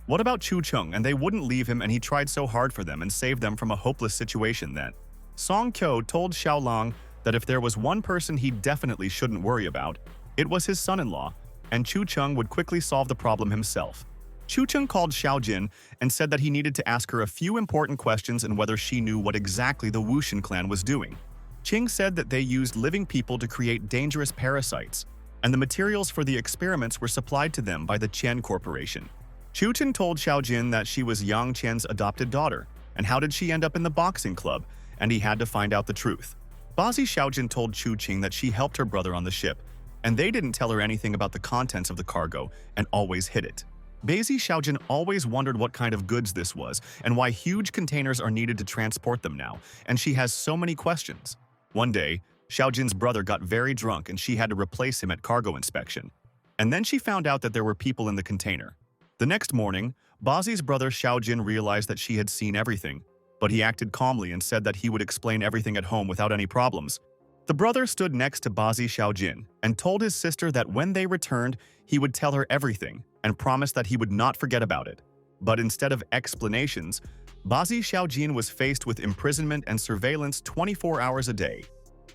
what about Chun Chen? And they wouldn't leave him, and he tried so hard for them and saved them from a hopeless situation then. Song Kyo told Xiaolang that if there was one person he definitely shouldn't worry about, it was his son-in-law, and Chun Chen would quickly solve the problem himself. Chun Chen called Xiaojin and said that he needed to ask her a few important questions and whether she knew what exactly the Wushan clan was doing. Qing said that they used living people to create dangerous parasites, and the materials for the experiments were supplied to them by the Chen Corporation. Chun Chen told Xiaojin that she was Yang Chen's adopted daughter, and how did she end up in the boxing club, and he had to find out the truth. Bazi Xiaojin told Chu Qing that she helped her brother on the ship, and they didn't tell her anything about the contents of the cargo and always hid it. Bazi Xiaojin always wondered what kind of goods this was and why huge containers are needed to transport them now, and she has so many questions. One day, Xiaojin's brother got very drunk and she had to replace him at cargo inspection. And then she found out that there were people in the container. The next morning, Bazi's brother Xiaojin realized that she had seen everything, but he acted calmly and said that he would explain everything at home without any problems. The brother stood next to Bazi Xiaojin and told his sister that when they returned, he would tell her everything and promised that he would not forget about it. But instead of explanations, Bazi Xiaojin was faced with imprisonment and surveillance 24 hours a day.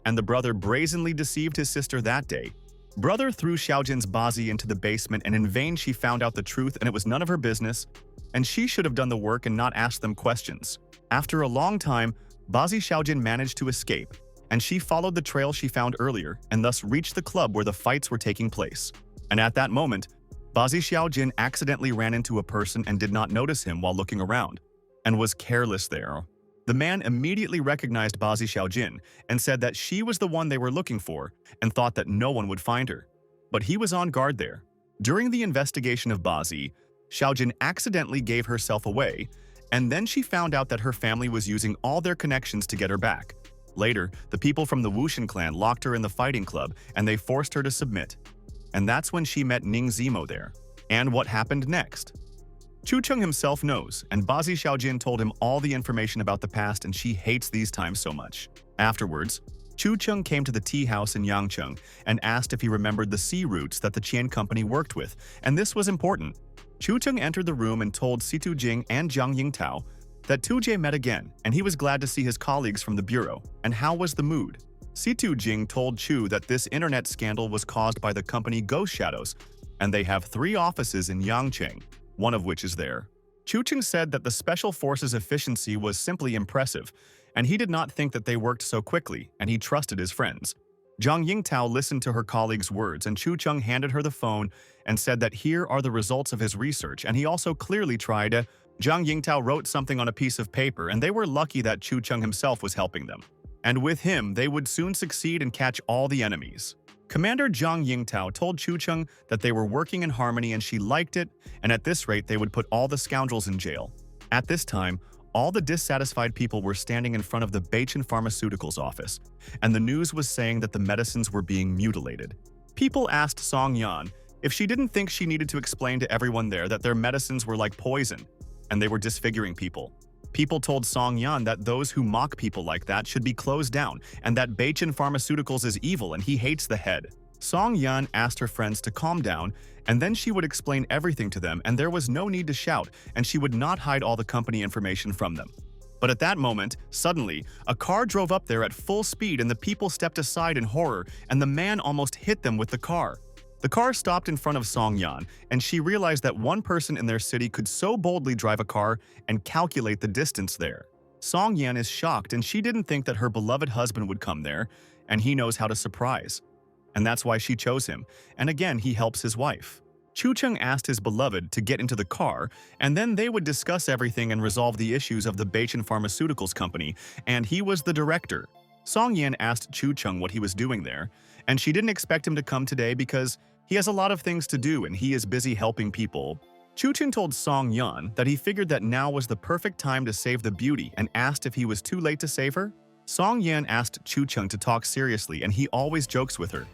And the brother brazenly deceived his sister that day. Brother threw Xiaojin's Bazi into the basement, and in vain she found out the truth, and it was none of her business, and she should have done the work and not asked them questions. After a long time, Bazi Xiaojin managed to escape, and she followed the trail she found earlier and thus reached the club where the fights were taking place. And at that moment, Bazi Xiaojin accidentally ran into a person and did not notice him while looking around, and was careless there. The man immediately recognized Bazi Xiaojin and said that she was the one they were looking for and thought that no one would find her. But he was on guard there. During the investigation of Bazi, Xiaojin accidentally gave herself away, and then she found out that her family was using all their connections to get her back. Later, the people from the Wushan clan locked her in the fighting club and they forced her to submit. And that's when she met Ning Zimo there. And what happened next? Chu Cheng himself knows, and Bazi Xiaojin told him all the information about the past, and she hates these times so much. Afterwards, Chu Cheng came to the tea house in Yangcheng and asked if he remembered the sea routes that the Qian company worked with, and this was important. Chu Cheng entered the room and told Situ Jing and Jiang Yingtao that Tujie met again, and he was glad to see his colleagues from the bureau. And how was the mood? Situ Jing told Chu that this internet scandal was caused by the company Ghost Shadows, and they have 3 offices in Yangcheng, one of which is there. Chu Cheng said that the special forces' efficiency was simply impressive, and he did not think that they worked so quickly, and he trusted his friends. Jiang Yingtao listened to her colleague's words, and Chu Cheng handed her the phone and said that here are the results of his research, and he also clearly tried to. Jiang Yingtao wrote something on a piece of paper, and they were lucky that Chu Cheng himself was helping them. And with him, they would soon succeed and catch all the enemies. Commander Jiang Yingtao told Chu Cheng that they were working in harmony and she liked it, and at this rate they would put all the scoundrels in jail. At this time, all the dissatisfied people were standing in front of the Beichin Pharmaceuticals office, and the news was saying that the medicines were being mutilated. People asked Song Yan if she didn't think she needed to explain to everyone there that their medicines were like poison, and they were disfiguring people. People told Song Yan that those who mock people like that should be closed down, and that Beichin Pharmaceuticals is evil and he hates the head. Song Yan asked her friends to calm down, and then she would explain everything to them, and there was no need to shout, and she would not hide all the company information from them. But at that moment, suddenly, a car drove up there at full speed and the people stepped aside in horror, and the man almost hit them with the car. The car stopped in front of Song Yan, and she realized that one person in their city could so boldly drive a car and calculate the distance there. Song Yan is shocked, and she didn't think that her beloved husband would come there, and he knows how to surprise. And that's why she chose him, and again he helps his wife. Chu Cheng asked his beloved to get into the car, and then they would discuss everything and resolve the issues of the Beichin Pharmaceuticals company, and he was the director. Song Yan asked Chu Cheng what he was doing there, and she didn't expect him to come today because he has a lot of things to do and he is busy helping people. Chu Cheng told Song Yan that he figured that now was the perfect time to save the beauty and asked if he was too late to save her. Song Yan asked Chu Cheng to talk seriously, and he always jokes with her,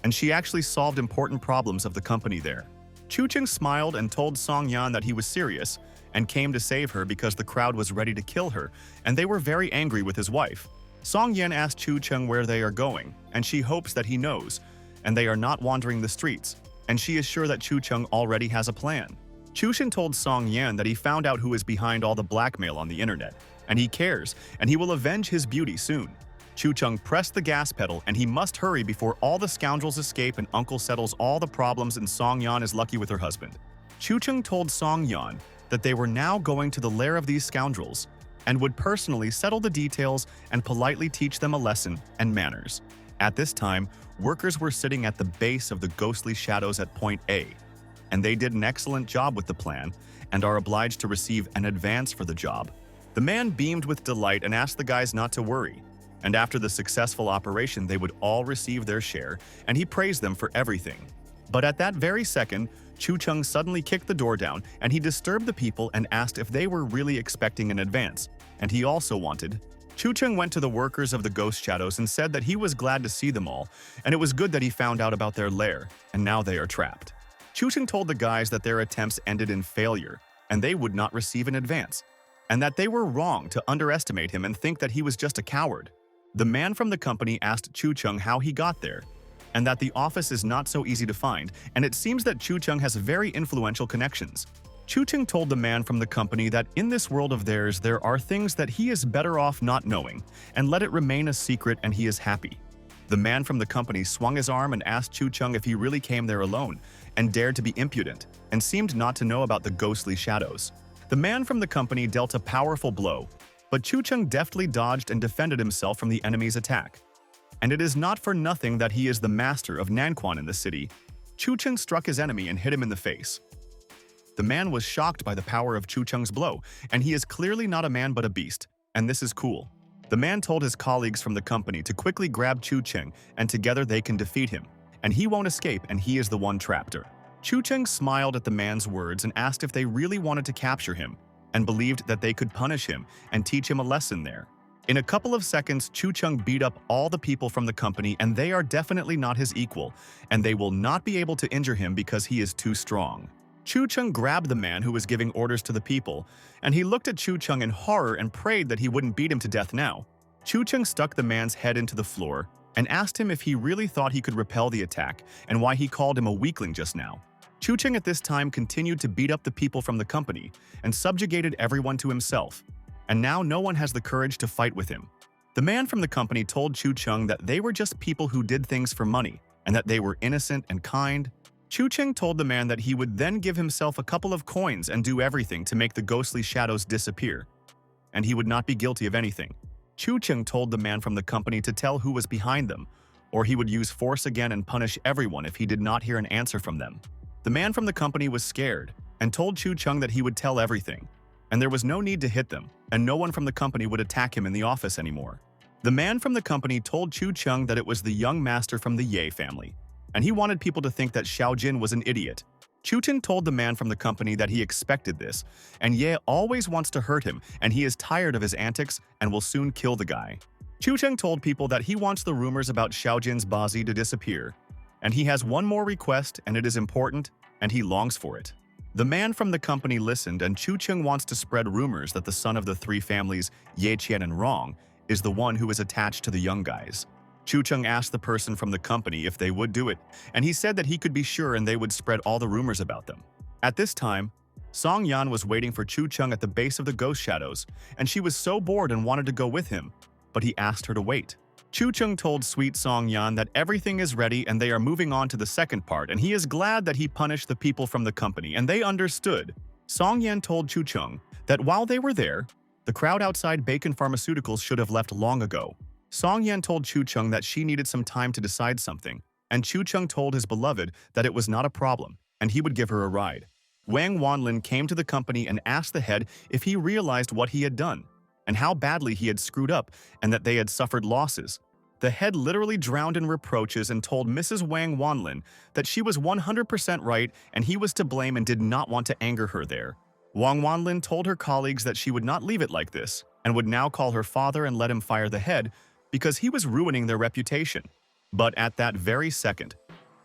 and she actually solved important problems of the company there. Chu Cheng smiled and told Song Yan that he was serious and came to save her because the crowd was ready to kill her, and they were very angry with his wife. Song Yan asked Chu Cheng where they are going, and she hopes that he knows, and they are not wandering the streets, and she is sure that Chu Cheng already has a plan. Chu Cheng told Song Yan that he found out who is behind all the blackmail on the internet, and he cares, and he will avenge his beauty soon. Chu Cheng pressed the gas pedal, and he must hurry before all the scoundrels escape and Uncle settles all the problems and Song Yan is lucky with her husband. Chu Cheng told Song Yan that they were now going to the lair of these scoundrels and would personally settle the details and politely teach them a lesson and manners. At this time, workers were sitting at the base of the ghostly shadows at Point A, and they did an excellent job with the plan and are obliged to receive an advance for the job. The man beamed with delight and asked the guys not to worry, and after the successful operation they would all receive their share, and he praised them for everything. But at that very second, Chu Cheng suddenly kicked the door down, and he disturbed the people and asked if they were really expecting an advance, and he also wanted. Chu Cheng went to the workers of the Ghost Shadows and said that he was glad to see them all, and it was good that he found out about their lair, and now they are trapped. Chu Cheng told the guys that their attempts ended in failure, and they would not receive an advance, and that they were wrong to underestimate him and think that he was just a coward. The man from the company asked Chu Cheng how he got there, and that the office is not so easy to find, and it seems that Chu Cheng has very influential connections. Chu Cheng told the man from the company that in this world of theirs there are things that he is better off not knowing, and let it remain a secret, and he is happy. The man from the company swung his arm and asked Chu Cheng if he really came there alone, and dared to be impudent, and seemed not to know about the ghostly shadows. The man from the company dealt a powerful blow, but Chu Cheng deftly dodged and defended himself from the enemy's attack. And it is not for nothing that he is the master of Nanquan in the city. Chu Cheng struck his enemy and hit him in the face. The man was shocked by the power of Chu Cheng's blow, and he is clearly not a man but a beast. And this is cool. The man told his colleagues from the company to quickly grab Chun Chen, and together they can defeat him. And he won't escape, and he is the one trapped her. Chun Chen smiled at the man's words and asked if they really wanted to capture him, and believed that they could punish him and teach him a lesson there. In a couple of seconds, Chun Chen beat up all the people from the company, and they are definitely not his equal, and they will not be able to injure him because he is too strong. Chun Chen grabbed the man who was giving orders to the people, and he looked at Chun Chen in horror and prayed that he wouldn't beat him to death now. Chun Chen stuck the man's head into the floor and asked him if he really thought he could repel the attack and why he called him a weakling just now. Chun Chen at this time continued to beat up the people from the company and subjugated everyone to himself, and now no one has the courage to fight with him. The man from the company told Chun Chen that they were just people who did things for money and that they were innocent and kind. Chun Chen told the man that he would then give himself a couple of coins and do everything to make the ghostly shadows disappear, and he would not be guilty of anything. Chun Chen told the man from the company to tell who was behind them, or he would use force again and punish everyone if he did not hear an answer from them. The man from the company was scared and told Chun Chen that he would tell everything, and there was no need to hit them, and no one from the company would attack him in the office anymore. The man from the company told Chun Chen that it was the young master from the Ye family, and he wanted people to think that Xiaojin was an idiot. Chun Chen told the man from the company that he expected this, and Ye always wants to hurt him, and he is tired of his antics and will soon kill the guy. Chun Chen told people that he wants the rumors about Xiaojin's Bazi to disappear, and he has one more request, and it is important, and he longs for it. The man from the company listened, and Chun Chen wants to spread rumors that the son of the three families, Ye, Qian, and Rong, is the one who is attached to the young guys. Chun Chen asked the person from the company if they would do it, and he said that he could be sure and they would spread all the rumors about them. At this time, Song Yan was waiting for Chun Chen at the base of the ghost shadows, and she was so bored and wanted to go with him, but he asked her to wait. Chun Chen told sweet Song Yan that everything is ready and they are moving on to the second part, and he is glad that he punished the people from the company, and they understood. Song Yan told Chun Chen that while they were there, the crowd outside Bacon Pharmaceuticals should have left long ago. Song Yan told Chun Chen that she needed some time to decide something, and Chun Chen told his beloved that it was not a problem, and he would give her a ride. Wang Wanlin came to the company and asked the head if he realized what he had done, and how badly he had screwed up, and that they had suffered losses. The head literally drowned in reproaches and told Mrs. Wang Wanlin that she was 100% right and he was to blame and did not want to anger her there. Wang Wanlin told her colleagues that she would not leave it like this, and would now call her father and let him fire the head, because he was ruining their reputation. But at that very second,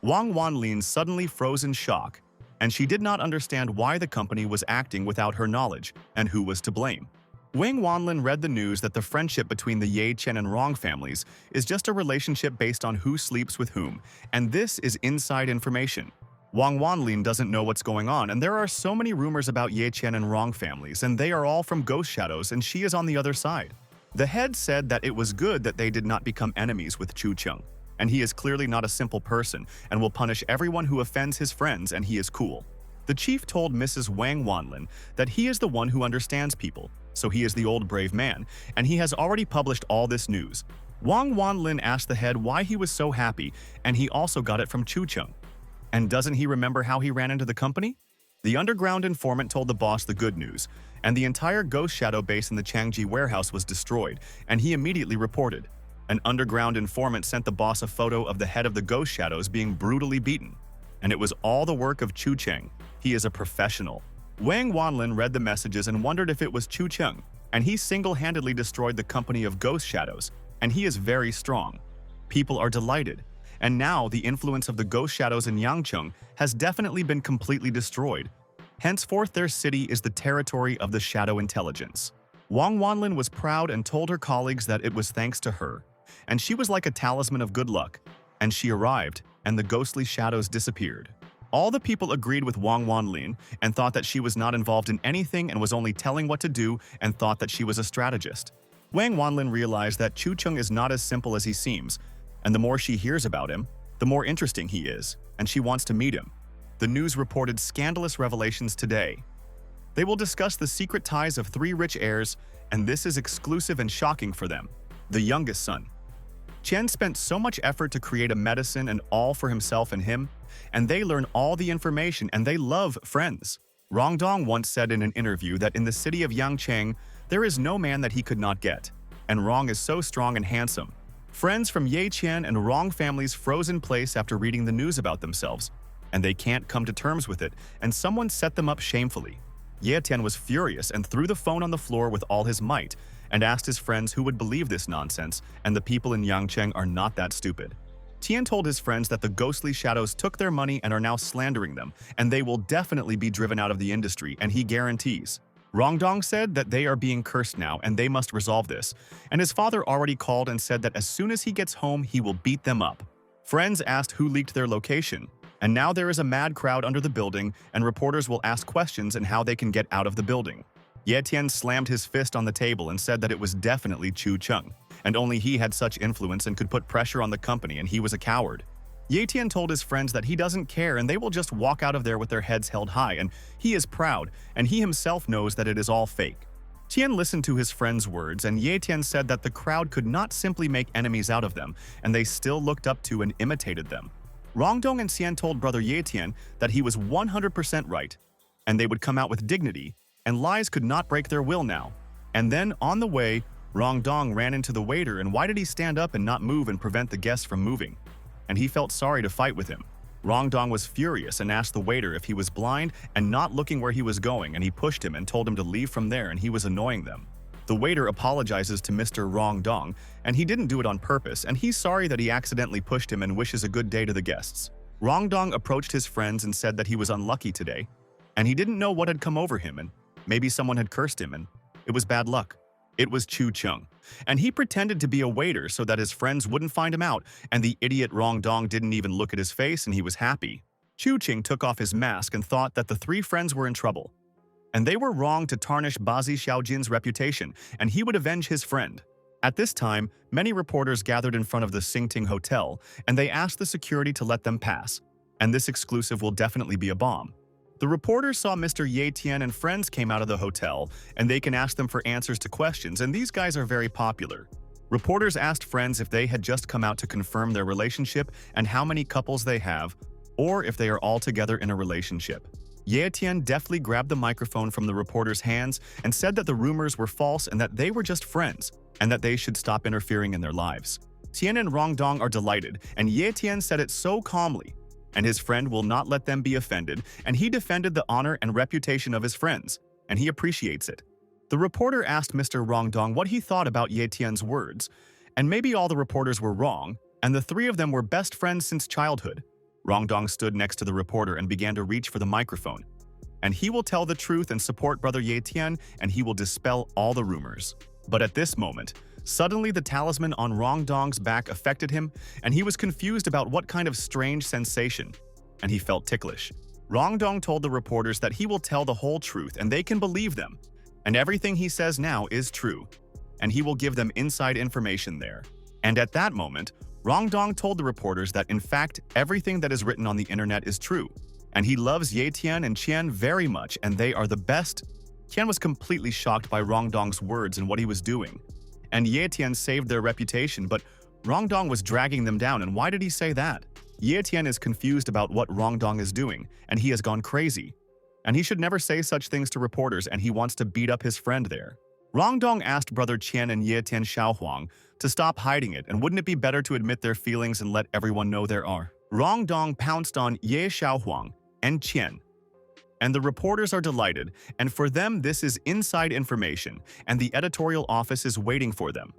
Wang Wanlin suddenly froze in shock, and she did not understand why the company was acting without her knowledge and who was to blame. Wang Wanlin read the news that the friendship between the Ye, Chen, and Rong families is just a relationship based on who sleeps with whom, and this is inside information. Wang Wanlin doesn't know what's going on, and there are so many rumors about Ye, Chen, and Rong families, and they are all from ghost shadows, and she is on the other side. The head said that it was good that they did not become enemies with Chun Chen, and he is clearly not a simple person and will punish everyone who offends his friends, and he is cool. The chief told Mrs. Wang Wanlin that he is the one who understands people, so he is the old brave man, and he has already published all this news. Wang Wanlin asked the head why he was so happy, and he also got it from Chun Chen. And doesn't he remember how he ran into the company? The underground informant told the boss the good news, and the entire ghost shadow base in the Changji warehouse was destroyed, and he immediately reported. An underground informant sent the boss a photo of the head of the ghost shadows being brutally beaten, and it was all the work of Chun Chen. He is a professional. Wang Wanlin read the messages and wondered if it was Chun Chen, and he single-handedly destroyed the company of ghost shadows, and he is very strong. People are delighted, and now the influence of the ghost shadows in Yangcheng has definitely been completely destroyed. Henceforth, their city is the territory of the shadow intelligence. Wang Wanlin was proud and told her colleagues that it was thanks to her, and she was like a talisman of good luck, and she arrived, and the ghostly shadows disappeared. All the people agreed with Wang Wanlin and thought that she was not involved in anything and was only telling what to do, and thought that she was a strategist. Wang Wanlin realized that Chun Chen is not as simple as he seems, and the more she hears about him, the more interesting he is, and she wants to meet him. The news reported scandalous revelations today. They will discuss the secret ties of 3 rich heirs, and this is exclusive and shocking for them. The youngest son. Chen spent so much effort to create a medicine and all for himself and him, and they learn all the information and they love friends. Rong Dong once said in an interview that in the city of Yangcheng, There is no man that he could not get. And Rong is so strong and handsome. Friends from Ye Qian and Rong families froze in place after reading the news about themselves, and they can't come to terms with it, and someone set them up shamefully. Ye Tian was furious and threw the phone on the floor with all his might, and asked his friends who would believe this nonsense, and the people in Yangcheng are not that stupid. Tian told his friends that the ghostly shadows took their money and are now slandering them, and they will definitely be driven out of the industry, and he guarantees. Rongdong said that they are being cursed now and they must resolve this, and his father already called and said that as soon as he gets home he will beat them up. Friends asked who leaked their location, and now there is a mad crowd under the building and reporters will ask questions and how they can get out of the building. Ye Tian slammed his fist on the table and said that it was definitely Chu Cheng, and only he had such influence and could put pressure on the company and he was a coward. Ye Tian told his friends that he doesn't care and they will just walk out of there with their heads held high, and he is proud and he himself knows that it is all fake. Tian listened to his friends' words and Ye Tian said that the crowd could not simply make enemies out of them and they still looked up to and imitated them. Rongdong and Xian told brother Ye Tian that he was 100% right and they would come out with dignity and lies could not break their will now. And then on the way, Rongdong ran into the waiter and why did he stand up and not move and prevent the guests from moving? And he felt sorry to fight with him. Rongdong was furious and asked the waiter if he was blind and not looking where he was going, and he pushed him and told him to leave from there and he was annoying them. The waiter apologizes to Mr. Rongdong and he didn't do it on purpose and he's sorry that he accidentally pushed him and wishes a good day to the guests. Rongdong approached his friends and said that he was unlucky today and he didn't know what had come over him and maybe someone had cursed him and it was bad luck. It was Chu Cheng, and he pretended to be a waiter so that his friends wouldn't find him out, and the idiot Rongdong didn't even look at his face and he was happy. Chu Cheng took off his mask and thought that the three friends were in trouble. And they were wrong to tarnish Bazi Xiaojin's reputation, and he would avenge his friend. At this time, many reporters gathered in front of the Xingting Hotel, and they asked the security to let them pass. And this exclusive will definitely be a bomb. The reporters saw Mr. Ye Tian and friends came out of the hotel, and they can ask them for answers to questions, and these guys are very popular. Reporters asked friends if they had just come out to confirm their relationship and how many couples they have, or if they are all together in a relationship. Ye Tian deftly grabbed the microphone from the reporters' hands and said that the rumors were false and that they were just friends, and that they should stop interfering in their lives. Tian and Rongdong are delighted, and Ye Tian said it so calmly, and his friend will not let them be offended, and he defended the honor and reputation of his friends, and he appreciates it. The reporter asked Mr. Rongdong what he thought about Ye Tian's words, and maybe all the reporters were wrong, and the three of them were best friends since childhood. Rongdong stood next to the reporter and began to reach for the microphone. And he will tell the truth and support brother Ye Tian, and he will dispel all the rumors. But at this moment, suddenly the talisman on Rongdong's back affected him, and he was confused about what kind of strange sensation, and he felt ticklish. Rongdong told the reporters that he will tell the whole truth and they can believe them, and everything he says now is true, and he will give them inside information there. And at that moment, Rongdong told the reporters that in fact everything that is written on the internet is true, and he loves Ye Tian and Qian very much and they are the best. Qian was completely shocked by Rongdong's words and what he was doing. And Ye Tian saved their reputation, but Rongdong was dragging them down, and why did he say that? Ye Tian is confused about what Rongdong is doing, and he has gone crazy. And he should never say such things to reporters, and he wants to beat up his friend there. Rongdong asked brother Qian and Ye Tian Xiaohuang to stop hiding it, and wouldn't it be better to admit their feelings and let everyone know there are? Rongdong pounced on Ye Xiaohuang and Qian. And the reporters are delighted, and for them this is inside information, and the editorial office is waiting for them.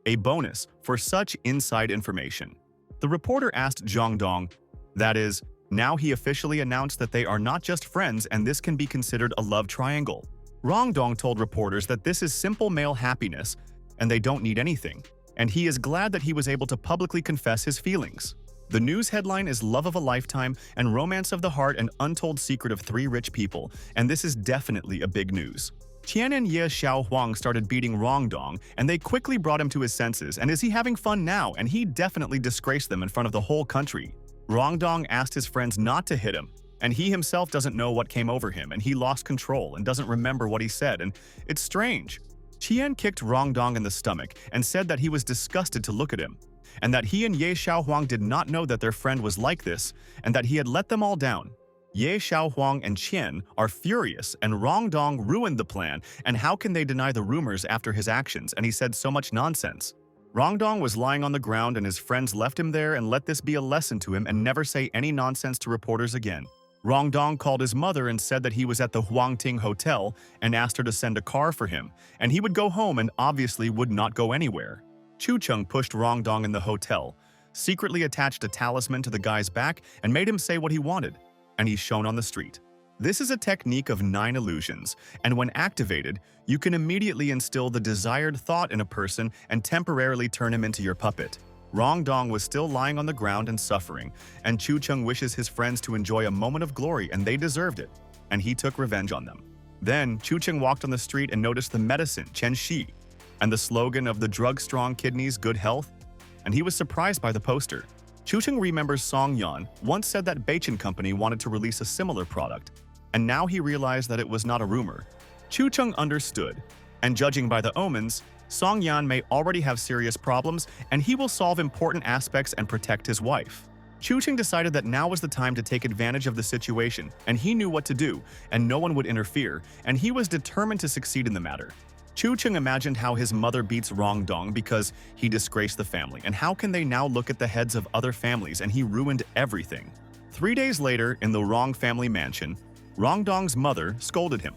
A bonus for such inside information. The reporter asked Zhongdong, that is, now he officially announced that they are not just friends and this can be considered a love triangle. Rongdong told reporters that this is simple male happiness, and they don't need anything, and he is glad that he was able to publicly confess his feelings. The news headline is Love of a Lifetime and Romance of the Heart, an untold secret of three rich people, and this is definitely a big news. Qian and Ye Xiaohuang started beating Rongdong, and they quickly brought him to his senses, and is he having fun now? And he definitely disgraced them in front of the whole country. Rongdong asked his friends not to hit him, and he himself doesn't know what came over him, and he lost control and doesn't remember what he said, and it's strange. Qian kicked Rongdong in the stomach and said that he was disgusted to look at him, and that he and Ye Xiaohuang did not know that their friend was like this, and that he had let them all down. Ye Shiaoan and Qian are furious, and Rongdong ruined the plan, and how can they deny the rumors after his actions, and he said so much nonsense. Rongdong was lying on the ground and his friends left him there and let this be a lesson to him and never say any nonsense to reporters again. Rongdong called his mother and said that he was at the Huangting Hotel and asked her to send a car for him, and he would go home and obviously would not go anywhere. Chu Cheng pushed Rongdong in the hotel, secretly attached a talisman to the guy's back and made him say what he wanted, and he's shown on the street. This is a technique of 9 illusions, and when activated, you can immediately instill the desired thought in a person and temporarily turn him into your puppet. Rongdong was still lying on the ground and suffering, and Chu Cheng wishes his friends to enjoy a moment of glory, and they deserved it, and he took revenge on them. Then, Chu Cheng walked on the street and noticed the medicine, Chen Shi, and the slogan of the drug strong kidneys, good health, and he was surprised by the poster. Chu Cheng remembers Song Yan once said that Beichin Company wanted to release a similar product, and now he realized that it was not a rumor. Chu Cheng understood, and judging by the omens, Song Yan may already have serious problems, and he will solve important aspects and protect his wife. Chu Cheng decided that now was the time to take advantage of the situation, and he knew what to do, and no one would interfere, and he was determined to succeed in the matter. Chu Cheng imagined how his mother beats Rongdong because he disgraced the family, and how can they now look at the heads of other families, and he ruined everything. 3 days later, in the Rong family mansion, Rongdong's mother scolded him,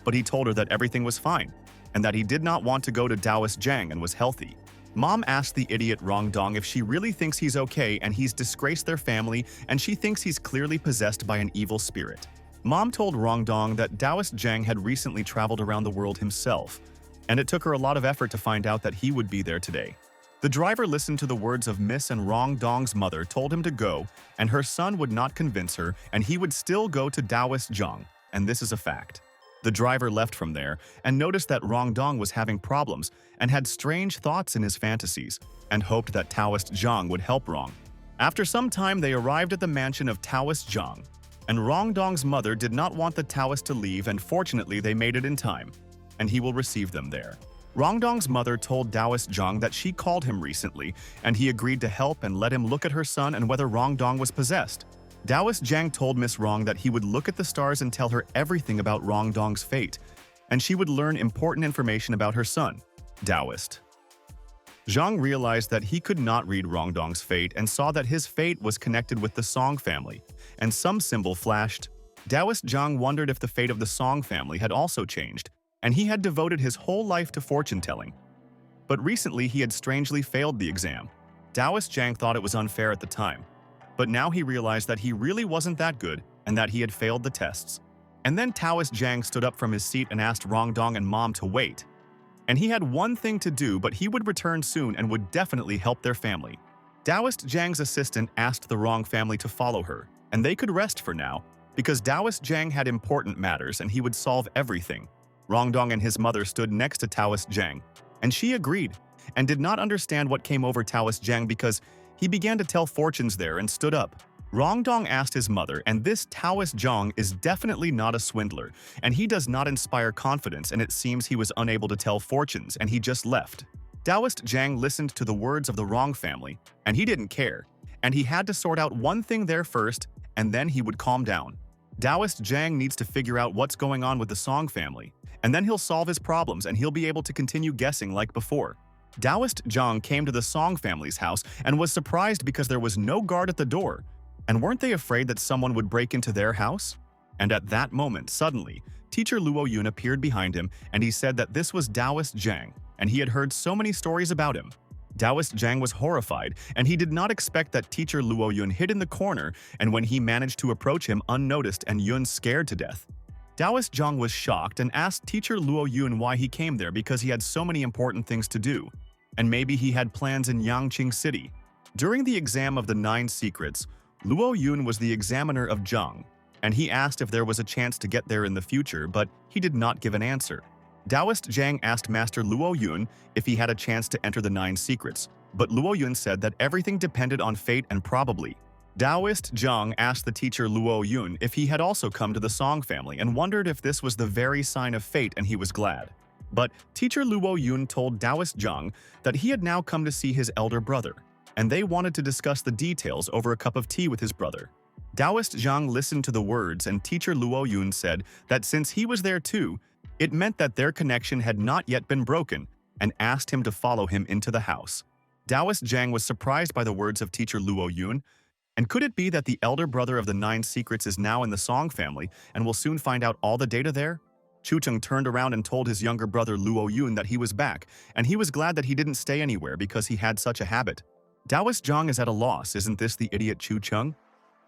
but he told her that everything was fine, and that he did not want to go to Taoist Jiang and was healthy. Mom asked the idiot Rongdong if she really thinks he's okay and he's disgraced their family, and she thinks he's clearly possessed by an evil spirit. Mom told Rongdong that Taoist Jiang had recently traveled around the world himself, and it took her a lot of effort to find out that he would be there today. The driver listened to the words of Miss, and Rongdong's mother told him to go, and her son would not convince her, and he would still go to Taoist Jiang, and this is a fact. The driver left from there and noticed that Rongdong was having problems and had strange thoughts in his fantasies, and hoped that Taoist Jiang would help Rong. After some time, they arrived at the mansion of Taoist Jiang, and Rongdong's mother did not want the Taoist to leave, and fortunately they made it in time, and he will receive them there. Rongdong's mother told Taoist Jiang that she called him recently, and he agreed to help and let him look at her son and whether Rongdong was possessed. Taoist Jiang told Miss Rong that he would look at the stars and tell her everything about Rongdong's fate, and she would learn important information about her son, Taoist. Jiang realized that he could not read Rongdong's fate and saw that his fate was connected with the Song family, and some symbol flashed. Taoist Jiang wondered if the fate of the Song family had also changed, and he had devoted his whole life to fortune-telling. But recently he had strangely failed the exam. Taoist Jiang thought it was unfair at the time, but now he realized that he really wasn't that good and that he had failed the tests. And then Taoist Jiang stood up from his seat and asked Rongdong and Mom to wait. And he had one thing to do, but he would return soon and would definitely help their family. Taoist Jiang's assistant asked the Rong family to follow her, and they could rest for now, because Taoist Jiang had important matters and he would solve everything. Rongdong and his mother stood next to Taoist Jiang, and she agreed, and did not understand what came over Taoist Jiang because he began to tell fortunes there and stood up. Rongdong asked his mother, and this Taoist Jiang is definitely not a swindler, and he does not inspire confidence, and it seems he was unable to tell fortunes, and he just left. Taoist Jiang listened to the words of the Rong family, and he didn't care, and he had to sort out one thing there first, and then he would calm down. Taoist Jiang needs to figure out what's going on with the Song family, and then he'll solve his problems and he'll be able to continue guessing like before. Taoist Jiang came to the Song family's house and was surprised because there was no guard at the door. And weren't they afraid that someone would break into their house? And at that moment, suddenly, teacher Luo Yun appeared behind him, and he said that this was Taoist Jiang, and he had heard so many stories about him. Taoist Jiang was horrified, and he did not expect that teacher Luo Yun hid in the corner, and when he managed to approach him unnoticed and Yun scared to death. Taoist Jiang was shocked and asked teacher Luo Yun why he came there because he had so many important things to do, and maybe he had plans in Yangqing City. During the exam of the 9 secrets, Luo Yun was the examiner of Jiang, and he asked if there was a chance to get there in the future, but he did not give an answer. Taoist Jiang asked Master Luo Yun if he had a chance to enter the 9 secrets, but Luo Yun said that everything depended on fate and probably. Taoist Jiang asked the teacher Luo Yun if he had also come to the Song family and wondered if this was the very sign of fate, and he was glad. But teacher Luo Yun told Taoist Jiang that he had now come to see his elder brother, and they wanted to discuss the details over a cup of tea with his brother. Taoist Zhang listened to the words, and teacher Luo Yun said that since he was there too, it meant that their connection had not yet been broken, and asked him to follow him into the house. Taoist Zhang was surprised by the words of teacher Luo Yun, and could it be that the elder brother of the Nine Secrets is now in the Song family and will soon find out all the data there? Chu Cheng turned around and told his younger brother Luo Yun that he was back, and he was glad that he didn't stay anywhere because he had such a habit. Taoist Zhang is at a loss, isn't this the idiot Chu Cheng?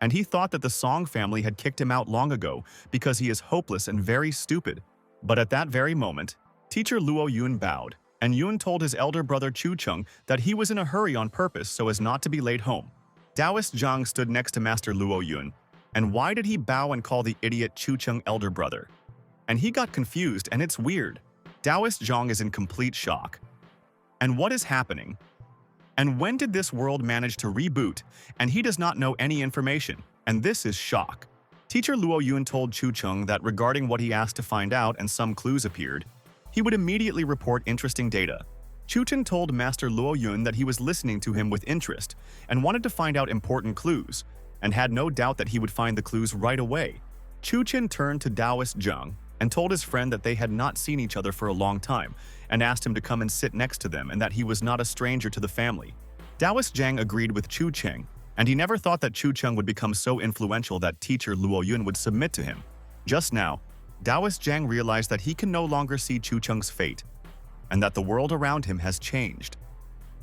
And he thought that the Song family had kicked him out long ago because he is hopeless and very stupid. But at that very moment, teacher Luo Yun bowed, and Yun told his elder brother Chu Cheng that he was in a hurry on purpose so as not to be late home. Taoist Zhang stood next to Master Luo Yun, and why did he bow and call the idiot Chu Cheng elder brother? And he got confused, and it's weird. Taoist Zhang is in complete shock. And what is happening? And when did this world manage to reboot, and he does not know any information, and this is shock. Teacher Luo Yun told Chu Cheng that regarding what he asked to find out and some clues appeared, he would immediately report interesting data. Chu Cheng told Master Luo Yun that he was listening to him with interest and wanted to find out important clues, and had no doubt that he would find the clues right away. Chu Cheng turned to Taoist Zhang and told his friend that they had not seen each other for a long time, and asked him to come and sit next to them and that he was not a stranger to the family. Taoist Zhang agreed with Chu Cheng, and he never thought that Chu Cheng would become so influential that teacher Luo Yun would submit to him. Just now, Taoist Zhang realized that he can no longer see Chu Cheng's fate, and that the world around him has changed.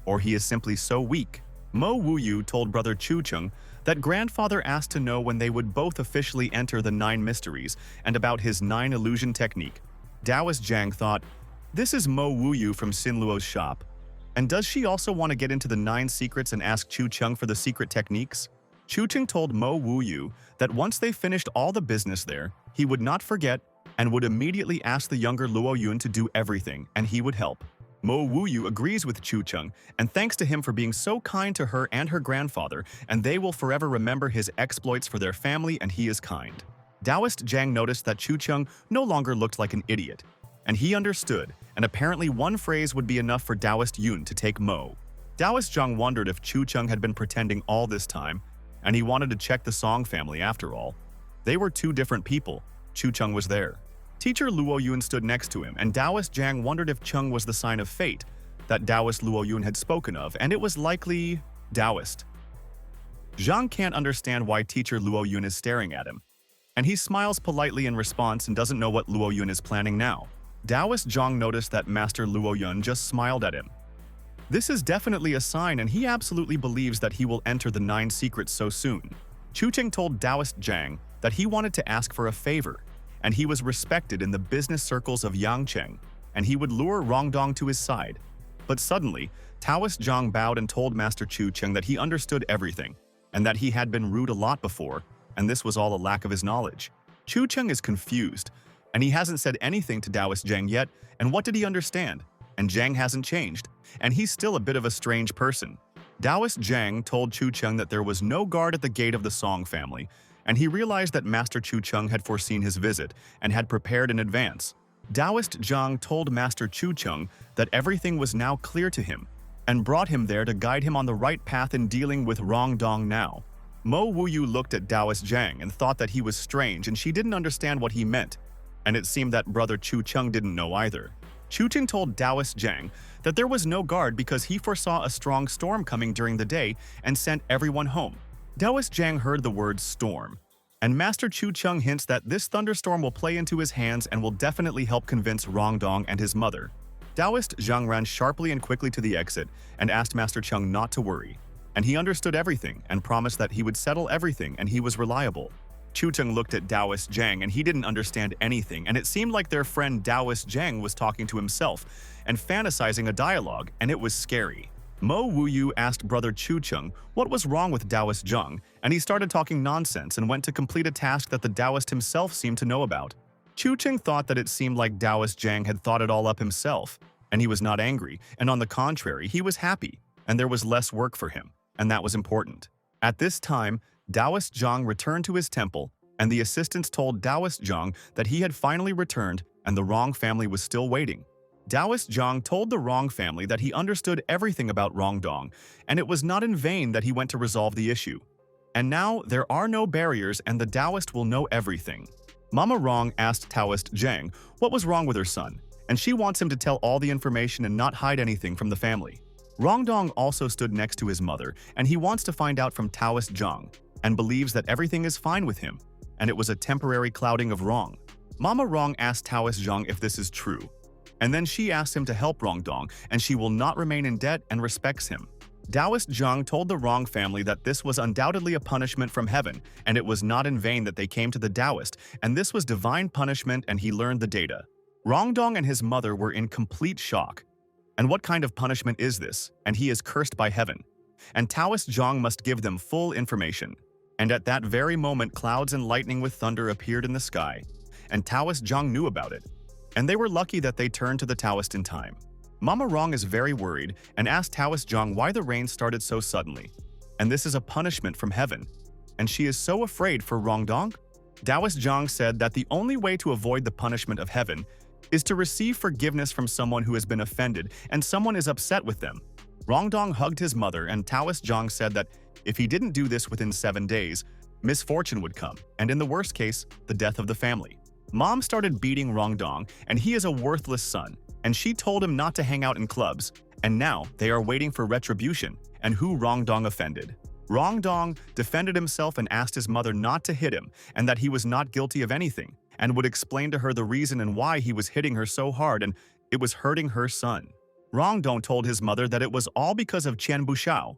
Or he is simply so weak. Mo Wuyu told brother Chu Cheng that grandfather asked to know when they would both officially enter the 9 mysteries and about his 9 illusion technique. Taoist Zhang thought, this is Mo Wuyu from Xin Luo's shop. And does she also want to get into the 9 secrets and ask Chu Cheng for the secret techniques? Chu Cheng told Mo Wuyu that once they finished all the business there, he would not forget and would immediately ask the younger Luo Yun to do everything, and he would help. Mo Wuyu agrees with Chu Cheng and thanks to him for being so kind to her and her grandfather, and they will forever remember his exploits for their family, and he is kind. Taoist Zhang noticed that Chu Cheng no longer looked like an idiot, and he understood, and apparently one phrase would be enough for Taoist Yun to take Mo. Taoist Zhang wondered if Chu Cheng had been pretending all this time, and he wanted to check the Song family after all. They were 2 different people. Chu Cheng was there. Teacher Luo Yun stood next to him, and Taoist Zhang wondered if Cheng was the sign of fate that Taoist Luo Yun had spoken of, and it was likely Taoist. Zhang can't understand why teacher Luo Yun is staring at him, and he smiles politely in response and doesn't know what Luo Yun is planning now. Taoist Zhang noticed that Master Luo Yun just smiled at him. This is definitely a sign, and he absolutely believes that he will enter the 9 secrets so soon. Chu Cheng told Taoist Zhang that he wanted to ask for a favor, and he was respected in the business circles of Yangcheng, and he would lure Rongdong to his side. But suddenly, Taoist Zhang bowed and told Master Chu Cheng that he understood everything, and that he had been rude a lot before, and this was all a lack of his knowledge. Chu Cheng is confused, and he hasn't said anything to Taoist Zhang yet, and what did he understand? And Zhang hasn't changed, and he's still a bit of a strange person. Taoist Zhang told Chu Cheng that there was no guard at the gate of the Song family, and he realized that Master Chu Cheng had foreseen his visit and had prepared in advance. Taoist Zhang told Master Chu Cheng that everything was now clear to him, and brought him there to guide him on the right path in dealing with Rongdong now. Mo Wuyu looked at Taoist Zhang and thought that he was strange, and she didn't understand what he meant, and it seemed that brother Chu Cheng didn't know either. Chu Cheng told Taoist Zhang that there was no guard because he foresaw a strong storm coming during the day and sent everyone home. Taoist Zhang heard the word storm, and Master Chu Cheng hints that this thunderstorm will play into his hands and will definitely help convince Rongdong and his mother. Taoist Zhang ran sharply and quickly to the exit and asked Master Cheng not to worry, and he understood everything and promised that he would settle everything and he was reliable. Chu Cheng looked at Taoist Zhang and he didn't understand anything, and it seemed like their friend Taoist Zhang was talking to himself and fantasizing a dialogue, and it was scary. Mo Wuyu asked brother Chu Cheng what was wrong with Taoist Zhang, and he started talking nonsense and went to complete a task that the Taoist himself seemed to know about. Chu Cheng thought that it seemed like Taoist Zhang had thought it all up himself, and he was not angry, and on the contrary, he was happy, and there was less work for him, and that was important. At this time, Taoist Zhang returned to his temple, and the assistants told Taoist Zhang that he had finally returned and the Rong family was still waiting. Taoist Zhang told the Rong family that he understood everything about Rongdong, and it was not in vain that he went to resolve the issue. And now there are no barriers and the Taoist will know everything. Mama Rong asked Taoist Zhang what was wrong with her son, and she wants him to tell all the information and not hide anything from the family. Rongdong also stood next to his mother, and he wants to find out from Taoist Zhang, and believes that everything is fine with him, and it was a temporary clouding of Rong. Mama Rong asked Taoist Zhang if this is true, and then she asked him to help Rongdong, and she will not remain in debt and respects him. Taoist Zhang told the Rong family that this was undoubtedly a punishment from heaven, and it was not in vain that they came to the Taoist, and this was divine punishment and he learned the data. Rongdong and his mother were in complete shock. And what kind of punishment is this? And he is cursed by heaven. And Taoist Zhang must give them full information. And at that very moment, clouds and lightning with thunder appeared in the sky. And Taoist Zhang knew about it. And they were lucky that they turned to the Taoist in time. Mama Rong is very worried and asked Taoist Zhang why the rain started so suddenly. And this is a punishment from heaven. And she is so afraid for Rongdong? Taoist Zhang said that the only way to avoid the punishment of heaven is to receive forgiveness from someone who has been offended and someone is upset with them. Rongdong hugged his mother and Taoist Zhang said that if he didn't do this within 7 days, misfortune would come, and in the worst case, the death of the family. Mom started beating Rongdong, and he is a worthless son, and she told him not to hang out in clubs, and now they are waiting for retribution and who Rongdong offended. Rongdong defended himself and asked his mother not to hit him and that he was not guilty of anything, and would explain to her the reason and why he was hitting her so hard and it was hurting her son. Rongdong told his mother that it was all because of Qian Bushao,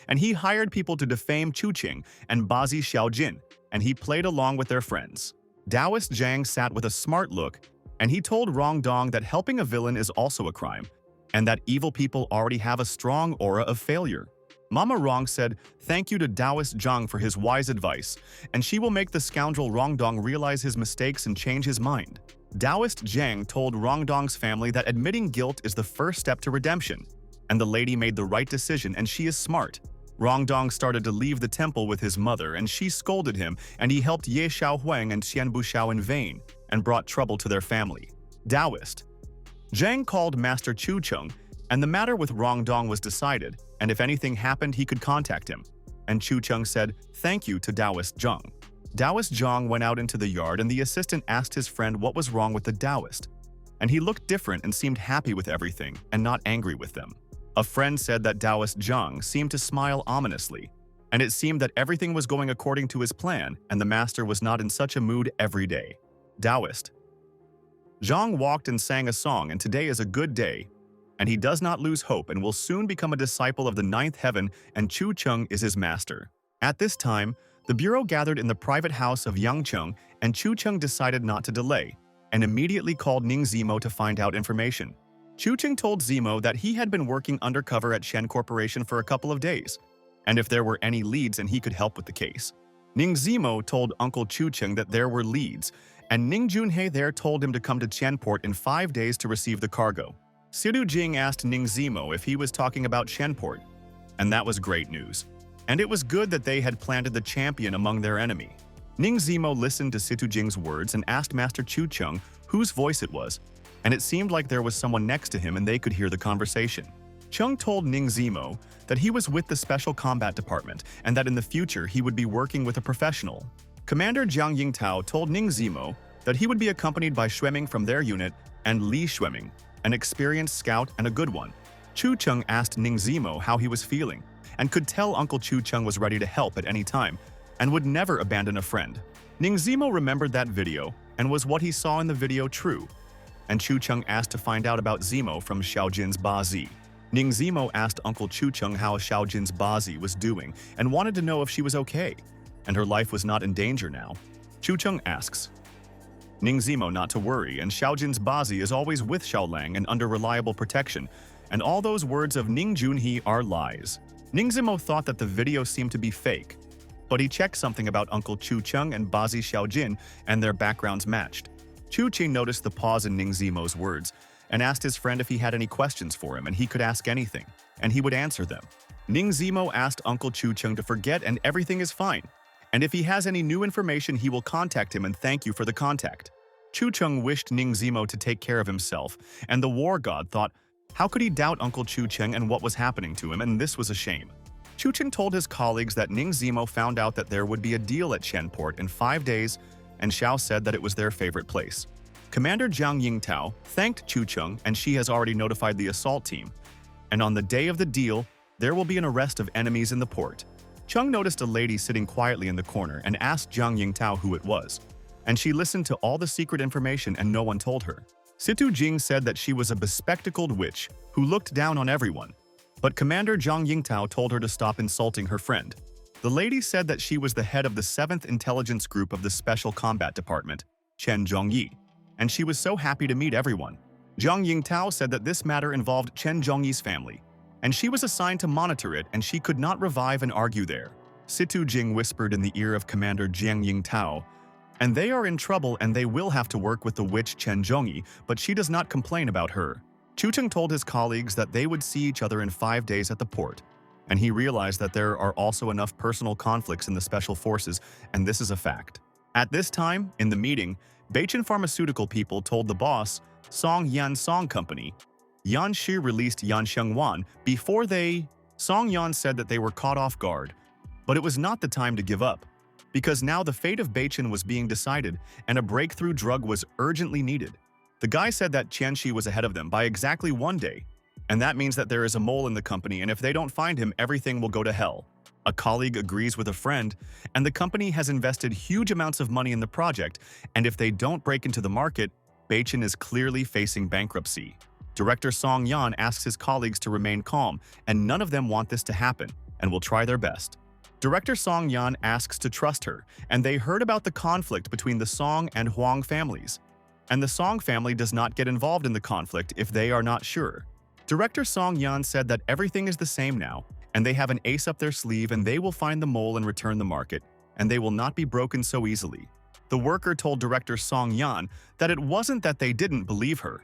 and he hired people to defame Chu Qing and Bazi Xiaojin, and he played along with their friends. Taoist Zhang sat with a smart look, and he told Rongdong that helping a villain is also a crime, and that evil people already have a strong aura of failure. Mama Rong said thank you to Taoist Zhang for his wise advice, and she will make the scoundrel Rongdong realize his mistakes and change his mind. Taoist Zhang told Rongdong's family that admitting guilt is the first step to redemption, and the lady made the right decision and she is smart. Rongdong started to leave the temple with his mother and she scolded him, and he helped Ya Shiaoan and Xian Bushao in vain and brought trouble to their family. Taoist Zhang called Master Chu Cheng, and the matter with Rongdong was decided, and if anything happened he could contact him. And Chu Cheng said thank you to Taoist Zhang. Taoist Zhang went out into the yard and the assistant asked his friend what was wrong with the Taoist. And he looked different and seemed happy with everything and not angry with them. A friend said that Taoist Zhang seemed to smile ominously, and it seemed that everything was going according to his plan and the master was not in such a mood every day. Taoist Zhang walked and sang a song, and today is a good day, and he does not lose hope and will soon become a disciple of the ninth heaven, and Chu Cheng is his master. At this time, the bureau gathered in the private house of Yang Cheng, and Chu Cheng decided not to delay, and immediately called Ning Zimo to find out information. Chu Cheng told Zimo that he had been working undercover at Shen Corporation for a couple of days, and if there were any leads and he could help with the case. Ning Zimo told Uncle Chu Cheng that there were leads, and Ning Junhei there told him to come to Qianport in 5 days to receive the cargo. Sidu Jing asked Ning Zimo if he was talking about Qianport, and that was great news. And it was good that they had planted the champion among their enemy. Ning Zimo listened to Situ Jing's words and asked Master Chu Cheng whose voice it was, and it seemed like there was someone next to him and they could hear the conversation. Cheng told Ning Zimo that he was with the Special Combat Department and that in the future he would be working with a professional. Commander Jiang Yingtao told Ning Zimo that he would be accompanied by Xueming from their unit and Li Xueming, an experienced scout and a good one. Chu Cheng asked Ning Zimo how he was feeling, and could tell Uncle Chu Cheng was ready to help at any time and would never abandon a friend. Ning Zimo remembered that video, and was what he saw in the video true? And Chu Cheng asked to find out about Zimo from Xiaojin's Bazi. Ning Zimo asked Uncle Chu Cheng how Xiaojin's Bazi was doing and wanted to know if she was okay, and her life was not in danger now. Chu Cheng asks Ning Zimo not to worry, and Xiaojin's Bazi is always with Xiaolang and under reliable protection, and all those words of Ning Junhei are lies. Ning Zimo thought that the video seemed to be fake, but he checked something about Uncle Chu Cheng and Bazi Xiaojin, and their backgrounds matched. Chu Qing noticed the pause in Ning Zimo's words and asked his friend if he had any questions for him, and he could ask anything, and he would answer them. Ning Zimo asked Uncle Chu Cheng to forget and everything is fine, and if he has any new information he will contact him and thank you for the contact. Chu Cheng wished Ning Zimo to take care of himself, and the war god thought, how could he doubt Uncle Chu Cheng and what was happening to him, and this was a shame. Chu Chen told his colleagues that Ning Zimo found out that there would be a deal at Chenport in 5 days, and Xiao said that it was their favorite place. Commander Jiang Yingtao thanked Chu Cheng, and she has already notified the assault team. And on the day of the deal, there will be an arrest of enemies in the port. Cheng noticed a lady sitting quietly in the corner and asked Jiang Yingtao who it was. And she listened to all the secret information and no one told her. Situ Jing said that she was a bespectacled witch who looked down on everyone. But Commander Jiang Yingtao told her to stop insulting her friend. The lady said that she was the head of the 7th Intelligence Group of the Special Combat Department, Chen Zhongyi, and she was so happy to meet everyone. Jiang Yingtao said that this matter involved Chen Zhongyi's family, and she was assigned to monitor it and she could not revive and argue there. Situ Jing whispered in the ear of Commander Jiang Yingtao, and they are in trouble and they will have to work with the witch Chen Zhongyi, but she does not complain about her. Chu Cheng told his colleagues that they would see each other in 5 days at the port, and he realized that there are also enough personal conflicts in the special forces, and this is a fact. At this time, in the meeting, Beichin pharmaceutical people told the boss, Song Yan Song Company, Yan Shi released Yan Shiaoan before they… Song Yan said that they were caught off guard, but it was not the time to give up, because now the fate of Beichin was being decided and a breakthrough drug was urgently needed. The guy said that Qianxi was ahead of them by exactly 1 day, and that means that there is a mole in the company, and if they don't find him, everything will go to hell. A colleague agrees with a friend, and the company has invested huge amounts of money in the project, and if they don't break into the market, Beichin is clearly facing bankruptcy. Director Song Yan asks his colleagues to remain calm, and none of them want this to happen, and will try their best. Director Song Yan asks to trust her, and they heard about the conflict between the Song and Huang families. And the Song family does not get involved in the conflict if they are not sure. Director Song Yan said that everything is the same now, and they have an ace up their sleeve and they will find the mole and return the market, and they will not be broken so easily. The worker told Director Song Yan that it wasn't that they didn't believe her,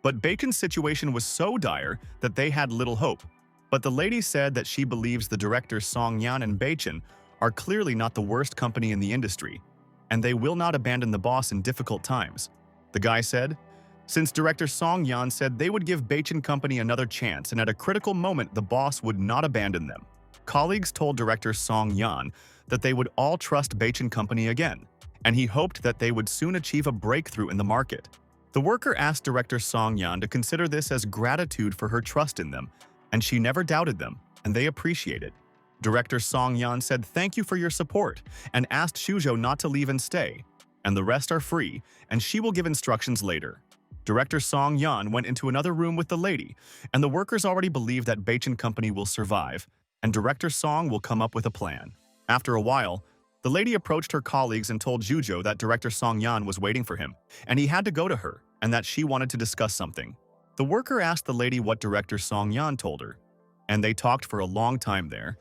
but Beichin's situation was so dire that they had little hope. But the lady said that she believes the directors Song Yan and Beichin are clearly not the worst company in the industry, and they will not abandon the boss in difficult times. The guy said, since Director Song Yan said they would give Beichin Company another chance and at a critical moment the boss would not abandon them. Colleagues told Director Song Yan that they would all trust Beichin Company again, and he hoped that they would soon achieve a breakthrough in the market. The worker asked Director Song Yan to consider this as gratitude for her trust in them, and she never doubted them, and they appreciate it. Director Song Yan said thank you for your support and asked Shuzhou not to leave and stay, and the rest are free, and she will give instructions later. Director Song Yan went into another room with the lady, and the workers already believe that Beichin Company will survive, and Director Song will come up with a plan. After a while, the lady approached her colleagues and told Zhuzhou that Director Song Yan was waiting for him, and he had to go to her, and that she wanted to discuss something. The worker asked the lady what Director Song Yan told her, and they talked for a long time there,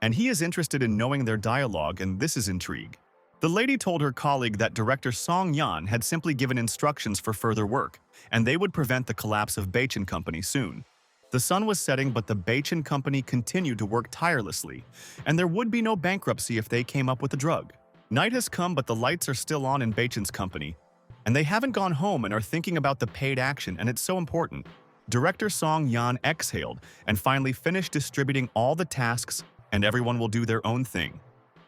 and he is interested in knowing their dialogue, and this is intrigue. The lady told her colleague that Director Song Yan had simply given instructions for further work, and they would prevent the collapse of Beichin Company soon. The sun was setting, but the Beichin Company continued to work tirelessly, and there would be no bankruptcy if they came up with a drug. Night has come, but the lights are still on in Beichin's company, and they haven't gone home and are thinking about the paid action, and it's so important. Director Song Yan exhaled and finally finished distributing all the tasks, and everyone will do their own thing.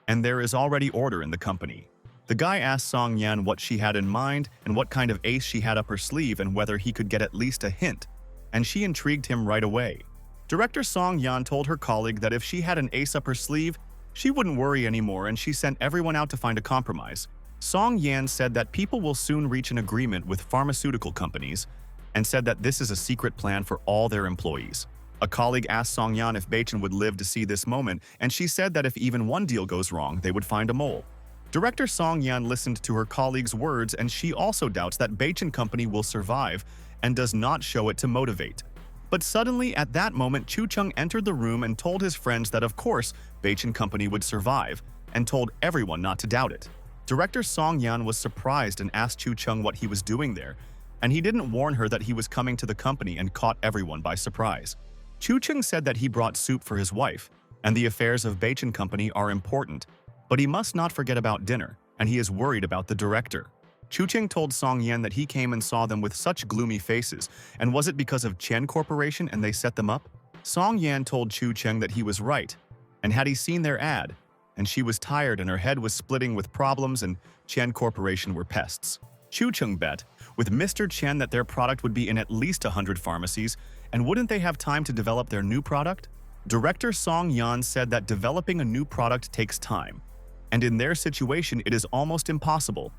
And there is already order in the company. The guy asked Song Yan what she had in mind and what kind of ace she had up her sleeve and whether he could get at least a hint, and she intrigued him right away. Director Song Yan told her colleague that if she had an ace up her sleeve, she wouldn't worry anymore, and she sent everyone out to find a compromise. Song Yan said that people will soon reach an agreement with pharmaceutical companies and said that this is a secret plan for all their employees. A colleague asked Song Yan if Beichin would live to see this moment, and she said that if even one deal goes wrong, they would find a mole. Director Song Yan listened to her colleague's words, and she also doubts that Beichin Company will survive and does not show it to motivate. But suddenly, at that moment, Chu Cheng entered the room and told his friends that of course Beichin Company would survive, and told everyone not to doubt it. Director Song Yan was surprised and asked Chu Cheng what he was doing there, and he didn't warn her that he was coming to the company and caught everyone by surprise. Chu Cheng said that he brought soup for his wife, and the affairs of Beichin Company are important, but he must not forget about dinner, and he is worried about the director. Chu Cheng told Song Yan that he came and saw them with such gloomy faces, and was it because of Chen Corporation and they set them up? Song Yan told Chu Cheng that he was right, And had he seen their ad? And she was tired and her head was splitting with problems and Chen Corporation were pests. Chu Cheng bet with Mr. Chen that their product would be in at least 100 pharmacies, and wouldn't they have time to develop their new product? Director Song Yan said that developing a new product takes time, and in their situation it is almost impossible,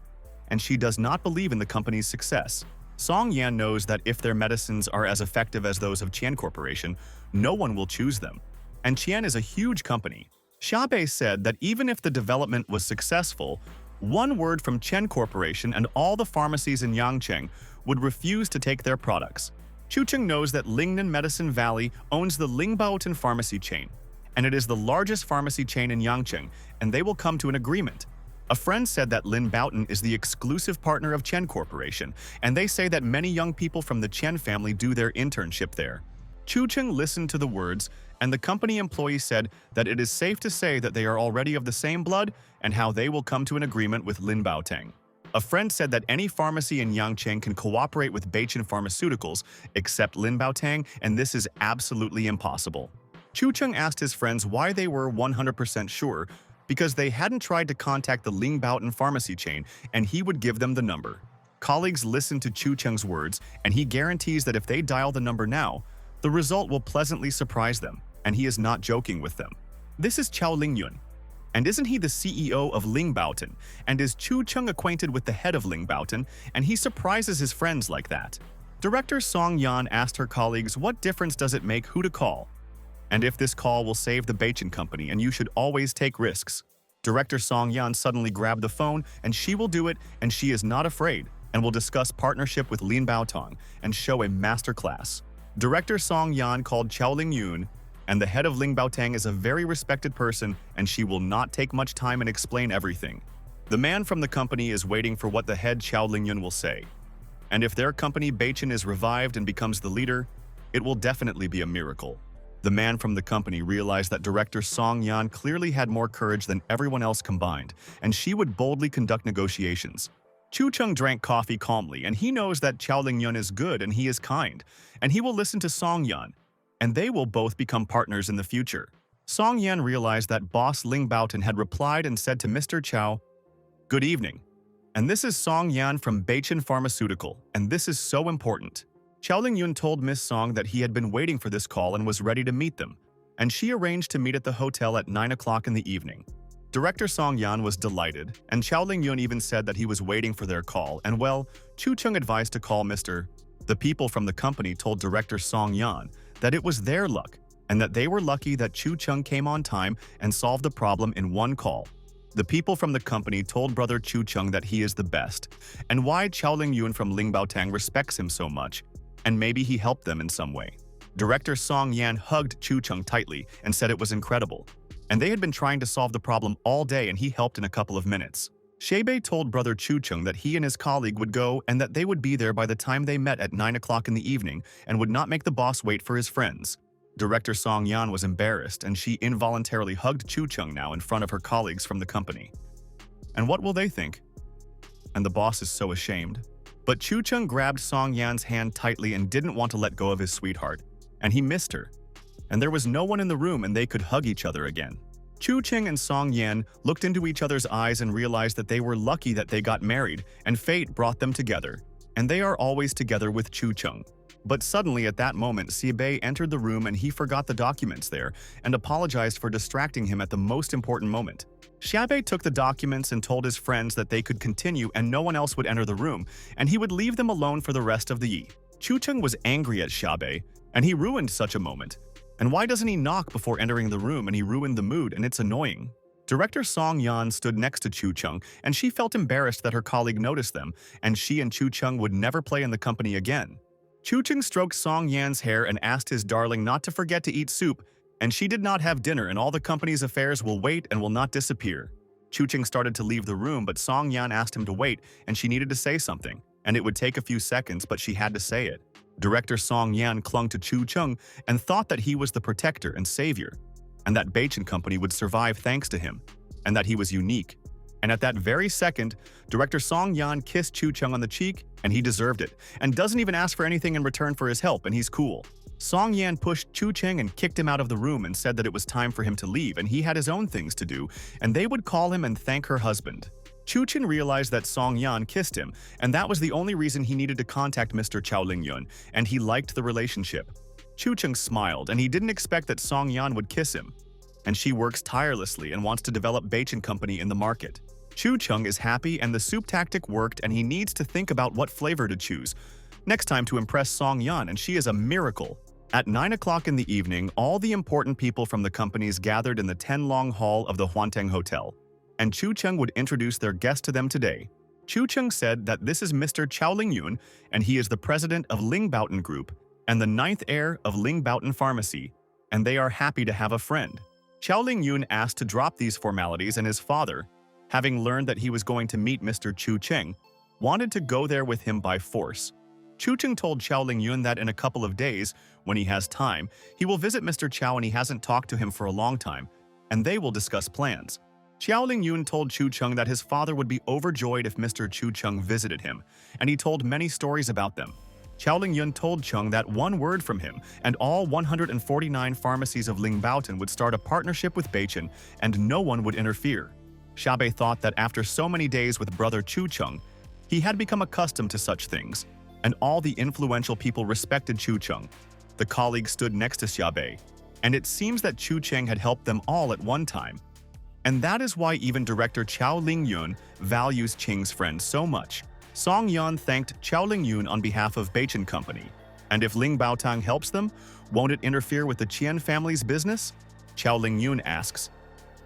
and she does not believe in the company's success. Song Yan knows that if their medicines are as effective as those of Chen Corporation, no one will choose them. And Chen is a huge company. Xiaobei said that even if the development was successful, one word from Chen Corporation and all the pharmacies in Yangcheng would refuse to take their products. Chu Cheng knows that Lingnan Medicine Valley owns the Lingbaotan pharmacy chain, and it is the largest pharmacy chain in Yangcheng, and they will come to an agreement. A friend said that Lin Baotan is the exclusive partner of Chen Corporation, and they say that many young people from the Chen family do their internship there. Chu Cheng listened to the words, and the company employee said that it is safe to say that they are already of the same blood and how they will come to an agreement with Lin Baotang. A friend said that any pharmacy in Yangcheng can cooperate with Beichin Pharmaceuticals except Lin Baotang, and this is absolutely impossible. Chu Cheng asked his friends why they were 100% sure, because they hadn't tried to contact the Ling Baotan pharmacy chain, and he would give them the number. Colleagues listened to Chu Cheng's words, and he guarantees that if they dial the number now, the result will pleasantly surprise them, and he is not joking with them. This is Chao Lingyun. And isn't he the CEO of Ling Baotan? And is Chu Cheng acquainted with the head of Ling Baotan? And he surprises his friends like that. Director Song Yan asked her colleagues what difference does it make who to call, and if this call will save the Beichin company, and you should always take risks. Director Song Yan suddenly grabbed the phone, and she will do it, and she is not afraid, and will discuss partnership with Lin Baotong and show a masterclass. Director Song Yan called Chao Lingyun, and the head of Ling Baotang is a very respected person, and she will not take much time and explain everything. The man from the company is waiting for what the head Chao Lingyun will say. And if their company Beichin is revived and becomes the leader, it will definitely be a miracle. The man from the company realized that Director Song Yan clearly had more courage than everyone else combined, and she would boldly conduct negotiations. Chu Cheng drank coffee calmly, and he knows that Chao Lingyun is good and he is kind, and he will listen to Song Yan, and they will both become partners in the future. Song Yan realized that boss Ling Baotan had replied and said to Mr. Chao, "Good evening. And this is Song Yan from Beichin Pharmaceutical, and this is so important." Chao Lingyun told Miss Song that he had been waiting for this call and was ready to meet them, and she arranged to meet at the hotel at 9 o'clock in the evening. Director Song Yan was delighted, and Chao Lingyun even said that he was waiting for their call, and well, Chu Cheng advised to call Mr. The people from the company told Director Song Yan that it was their luck, and that they were lucky that Chu Cheng came on time and solved the problem in one call. The people from the company told brother Chu Cheng that he is the best, and why Chao Lingyun from Ling Baotang respects him so much, and maybe he helped them in some way. Director Song Yan hugged Chu Cheng tightly and said it was incredible, and they had been trying to solve the problem all day and he helped in a couple of minutes. Xiaobei told brother Chu Cheng that he and his colleague would go and that they would be there by the time they met at 9 o'clock in the evening and would not make the boss wait for his friends. Director Song Yan was embarrassed, and she involuntarily hugged Chu Cheng now in front of her colleagues from the company. And what will they think? And the boss is so ashamed. But Chu Cheng grabbed Song Yan's hand tightly and didn't want to let go of his sweetheart, and he missed her. And there was no one in the room and they could hug each other again. Chu Cheng and Song Yan looked into each other's eyes and realized that they were lucky that they got married, and fate brought them together. And they are always together with Chu Cheng. But suddenly at that moment, Xiaobei entered the room and he forgot the documents there and apologized for distracting him at the most important moment. Xiaobei took the documents and told his friends that they could continue and no one else would enter the room, and he would leave them alone for the rest of the year. Chu Cheng was angry at Xiaobei, and he ruined such a moment. And why doesn't he knock before entering the room, and he ruined the mood, and it's annoying. Director Song Yan stood next to Chu Cheng, and she felt embarrassed that her colleague noticed them, and she and Chu Cheng would never play in the company again. Chu Cheng stroked Song Yan's hair and asked his darling not to forget to eat soup, and she did not have dinner, and all the company's affairs will wait and will not disappear. Chu Cheng started to leave the room, but Song Yan asked him to wait, and she needed to say something, and it would take a few seconds, but she had to say it. Director Song Yan clung to Chu Cheng and thought that he was the protector and savior, and that Beichin Company would survive thanks to him, and that he was unique, And at that very second, director Song Yan kissed Chu Cheng on the cheek, and he deserved it, and doesn't even ask for anything in return for his help, and he's cool. Song Yan pushed Chu Cheng and kicked him out of the room and said that it was time for him to leave and he had his own things to do, and they would call him and thank her husband. Chu Chen realized that Song Yan kissed him, and that was the only reason he needed to contact Mr. Chao Lingyun, and he liked the relationship. Chu Cheng smiled, and he didn't expect that Song Yan would kiss him. And she works tirelessly and wants to develop Beichin Company in the market. Chu Cheng is happy and the soup tactic worked, and he needs to think about what flavor to choose next time to impress Song Yan, and she is a miracle. At 9 o'clock in the evening, all the important people from the companies gathered in the Tenlong Hall of the Huanteng Hotel, and Chu Cheng would introduce their guest to them today. Chu Cheng said that this is Mr. Chao Lingyun, and he is the president of Lingbaotan Group and the 9th heir of Lingbaotan Pharmacy, and they are happy to have a friend. Chao Lingyun asked to drop these formalities, and his father, having learned that he was going to meet Mr. Chu Cheng, wanted to go there with him by force. Chu Cheng told Chao Lingyun that in a couple of days, when he has time, he will visit Mr. Chao, and he hasn't talked to him for a long time, and they will discuss plans. Chao Lingyun told Chu Cheng that his father would be overjoyed if Mr. Chu Cheng visited him, and he told many stories about them. Chao Lingyun told Cheng that one word from him, and all 149 pharmacies of Lingbaotan would start a partnership with Beichin, and no one would interfere. Xiaobei thought that after so many days with brother Chu Cheng, he had become accustomed to such things, and all the influential people respected Chu Cheng. The colleagues stood next to Xiaobei, and it seems that Chu Cheng had helped them all at one time. And that is why even director Chao Lingyun values Cheng's friend so much. Song Yan thanked Chao Lingyun on behalf of Beichin Company. And if Ling Baotang helps them, won't it interfere with the Qian family's business? Chao Lingyun asks.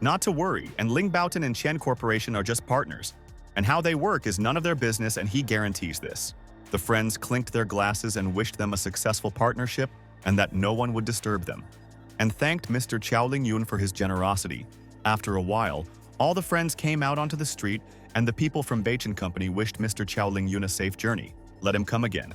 Not to worry, and Ling Baotan and Qian Corporation are just partners. And how they work is none of their business, and he guarantees this. The friends clinked their glasses and wished them a successful partnership and that no one would disturb them, and thanked Mr. Chao Lingyun for his generosity. After a while, all the friends came out onto the street, and the people from Beichin Company wished Mr. Chao Lingyun a safe journey. Let him come again.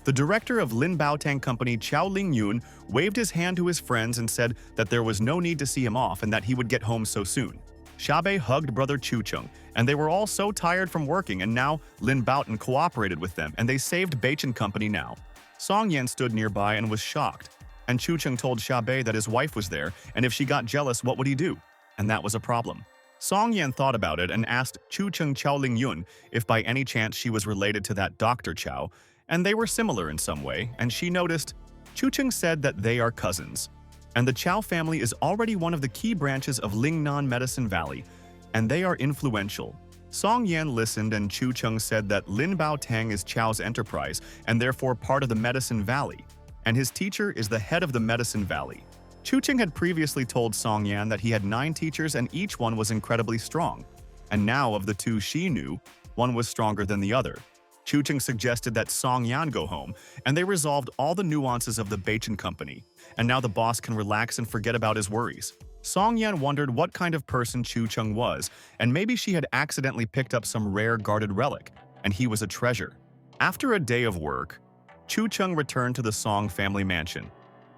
The director of Lin Baotang Company, Chao Lingyun, waved his hand to his friends and said that there was no need to see him off and that he would get home so soon. Xiaobei hugged brother Chu Cheng, and they were all so tired from working, and now Lin Baotan cooperated with them, and they saved Beichin Company now. Song Yan stood nearby and was shocked, and Chu Cheng told Xiaobei that his wife was there, and if she got jealous, what would he do? And that was a problem. Song Yan thought about it and asked Chu Cheng Chao Lingyun if by any chance she was related to that Dr. Chao, and they were similar in some way, and she noticed. Chu Cheng said that they are cousins, and the Chao family is already one of the key branches of Lingnan Medicine Valley, and they are influential. Song Yan listened, and Chu Cheng said that Lin Baotang is Chao's enterprise and therefore part of the Medicine Valley, and his teacher is the head of the Medicine Valley. Chu Cheng had previously told Song Yan that he had 9 teachers and each one was incredibly strong, and now of the 2 she knew, one was stronger than the other. Chu Cheng suggested that Song Yan go home, and they resolved all the nuances of the Beichin Company, and now the boss can relax and forget about his worries. Song Yan wondered what kind of person Chu Cheng was, and maybe she had accidentally picked up some rare guarded relic, and he was a treasure. After a day of work, Chu Cheng returned to the Song family mansion,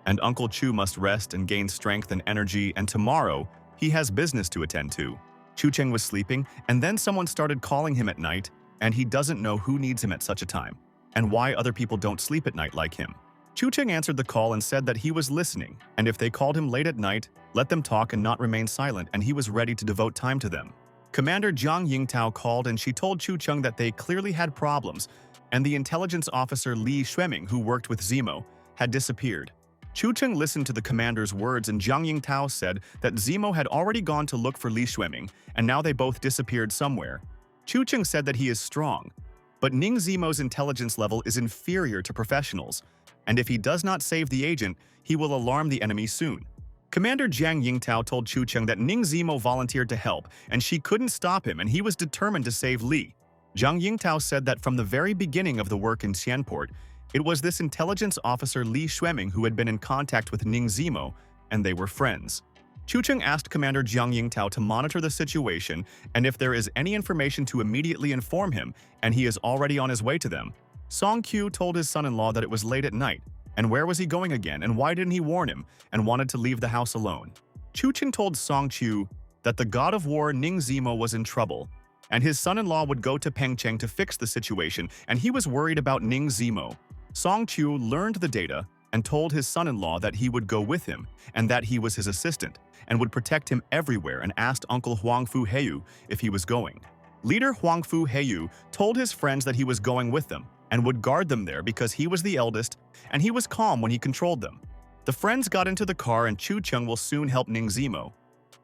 and Uncle Chu must rest and gain strength and energy, and tomorrow he has business to attend to. Chu Cheng was sleeping, and then someone started calling him at night, and he doesn't know who needs him at such a time, and why other people don't sleep at night like him. Chu Cheng answered the call and said that he was listening, and if they called him late at night, let them talk and not remain silent, and he was ready to devote time to them. Commander Jiang Yingtao called, and she told Chu Cheng that they clearly had problems, and the intelligence officer Li Xueming, who worked with Zemo, had disappeared. Chu Cheng listened to the commander's words, and Jiang Yingtao said that Zemo had already gone to look for Li Xueming, and now they both disappeared somewhere. Chu Cheng said that he is strong, but Ning Zemo's intelligence level is inferior to professionals, and if he does not save the agent, he will alarm the enemy soon. Commander Jiang Yingtao told Chu Cheng that Ning Zemo volunteered to help, and she couldn't stop him, and he was determined to save Li. Jiang Yingtao said that from the very beginning of the work in Xianport, it was this intelligence officer Li Xueming who had been in contact with Ning Zemo, and they were friends. Chu Cheng asked Commander Jiang Yingtao to monitor the situation, and if there is any information to immediately inform him, and he is already on his way to them. Song Qiu told his son-in-law that it was late at night, and where was he going again, and why didn't he warn him, and wanted to leave the house alone. Chu Cheng told Song Qiu that the god of war Ning Zemo was in trouble, and his son-in-law would go to Pengcheng to fix the situation, and he was worried about Ning Zimo. Song Chu learned the data and told his son-in-law that he would go with him and that he was his assistant and would protect him everywhere, and asked Uncle Huang Fu Heyu if he was going. Leader Huang Fu Heyu told his friends that he was going with them and would guard them there because he was the eldest and he was calm when he controlled them. The friends got into the car, and Chu Cheng will soon help Ning Zimo,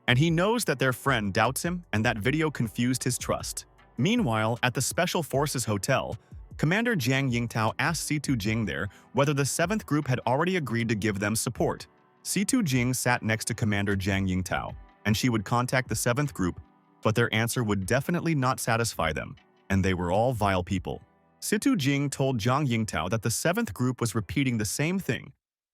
and he knows that their friend doubts him, and that video confused his trust. Meanwhile, at the Special Forces Hotel, Commander Jiang Yingtao asked Situ Jing there whether the 7th group had already agreed to give them support. Situ Jing sat next to Commander Jiang Yingtao, and she would contact the 7th group, but their answer would definitely not satisfy them, and they were all vile people. Situ Jing told Jiang Yingtao that the 7th group was repeating the same thing,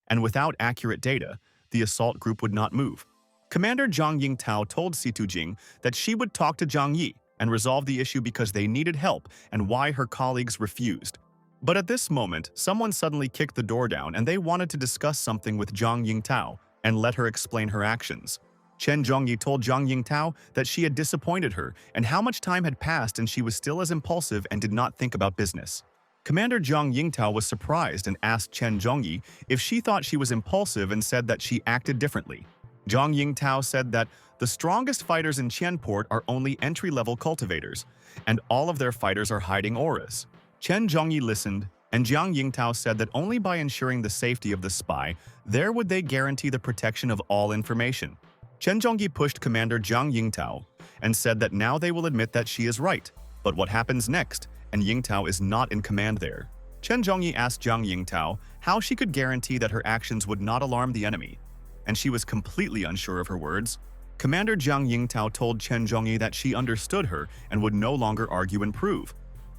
and without accurate data, the assault group would not move. Commander Jiang Yingtao told Situ Jing that she would talk to Zhang Yi and resolve the issue because they needed help and why her colleagues refused. But at this moment, someone suddenly kicked the door down, and they wanted to discuss something with Jiang Yingtao and let her explain her actions. Chen Zhongyi told Jiang Yingtao that she had disappointed her and how much time had passed and she was still as impulsive and did not think about business. Commander Jiang Yingtao was surprised and asked Chen Zhongyi if she thought she was impulsive and said that she acted differently. Jiang Yingtao said that the strongest fighters in Qianport are only entry-level cultivators, and all of their fighters are hiding auras. Chen Zhongyi listened, and Jiang Yingtao said that only by ensuring the safety of the spy, there would they guarantee the protection of all information. Chen Zhongyi pushed Commander Jiang Yingtao and said that now they will admit that she is right, but what happens next, and Yingtao is not in command there. Chen Zhongyi asked Jiang Yingtao how she could guarantee that her actions would not alarm the enemy, and she was completely unsure of her words. Commander Jiang Yingtao told Chen Zhongyi that she understood her and would no longer argue and prove,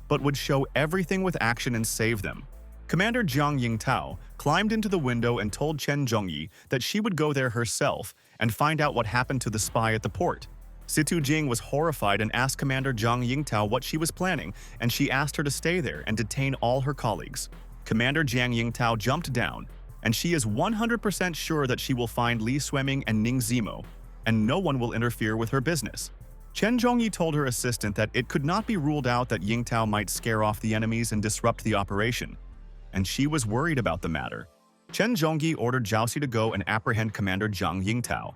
but would show everything with action and save them. Commander Jiang Yingtao climbed into the window and told Chen Zhongyi that she would go there herself and find out what happened to the spy at the port. Situ Jing was horrified and asked Commander Jiang Yingtao what she was planning, and she asked her to stay there and detain all her colleagues. Commander Jiang Yingtao jumped down, and she is 100% sure that she will find Li Sueming and Ning Zimo, and no one will interfere with her business. Chen Zhongyi told her assistant that it could not be ruled out that Yingtao might scare off the enemies and disrupt the operation, and she was worried about the matter. Chen Zhongyi ordered Zhao Si to go and apprehend Commander Jiang Yingtao,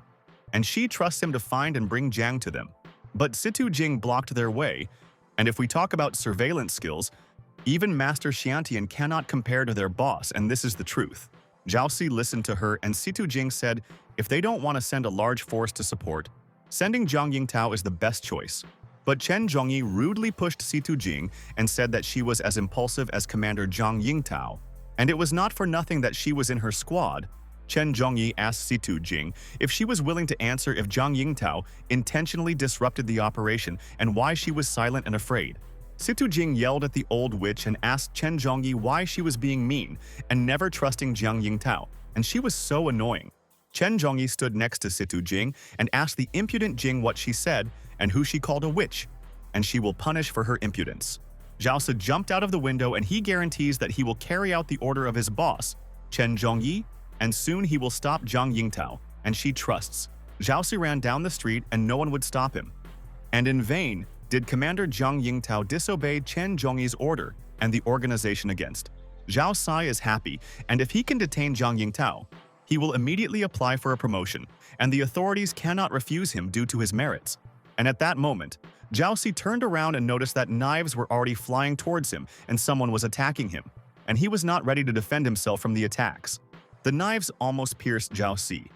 and she trusts him to find and bring Jiang to them. But Situ Jing blocked their way, and if we talk about surveillance skills, even Master Xiantian cannot compare to their boss, and this is the truth. Zhao Si listened to her, and Situ Jing said if they don't want to send a large force to support, sending Jiang Yingtao is the best choice. But Chen Zhongyi rudely pushed Situ Jing and said that she was as impulsive as Commander Jiang Yingtao, and it was not for nothing that she was in her squad. Chen Zhongyi asked Situ Jing if she was willing to answer if Jiang Yingtao intentionally disrupted the operation and why she was silent and afraid. Situ Jing yelled at the old witch and asked Chen Zhongyi why she was being mean and never trusting Jiang Yingtao, and she was so annoying. Chen Zhongyi stood next to Situ Jing and asked the impudent Jing what she said and who she called a witch, and she will punish for her impudence. Zhao Si jumped out of the window, and he guarantees that he will carry out the order of his boss, Chen Zhongyi, and soon he will stop Jiang Yingtao, and she trusts. Zhao Si ran down the street and no one would stop him. And in vain did Commander Jiang Yingtao disobey Chen Zhongyi's order and the organization against. Zhao Si is happy, and if he can detain Jiang Yingtao, he will immediately apply for a promotion, and the authorities cannot refuse him due to his merits. And at that moment, Zhao Si turned around and noticed that knives were already flying towards him and someone was attacking him, and he was not ready to defend himself from the attacks. The knives almost pierced Zhao Si,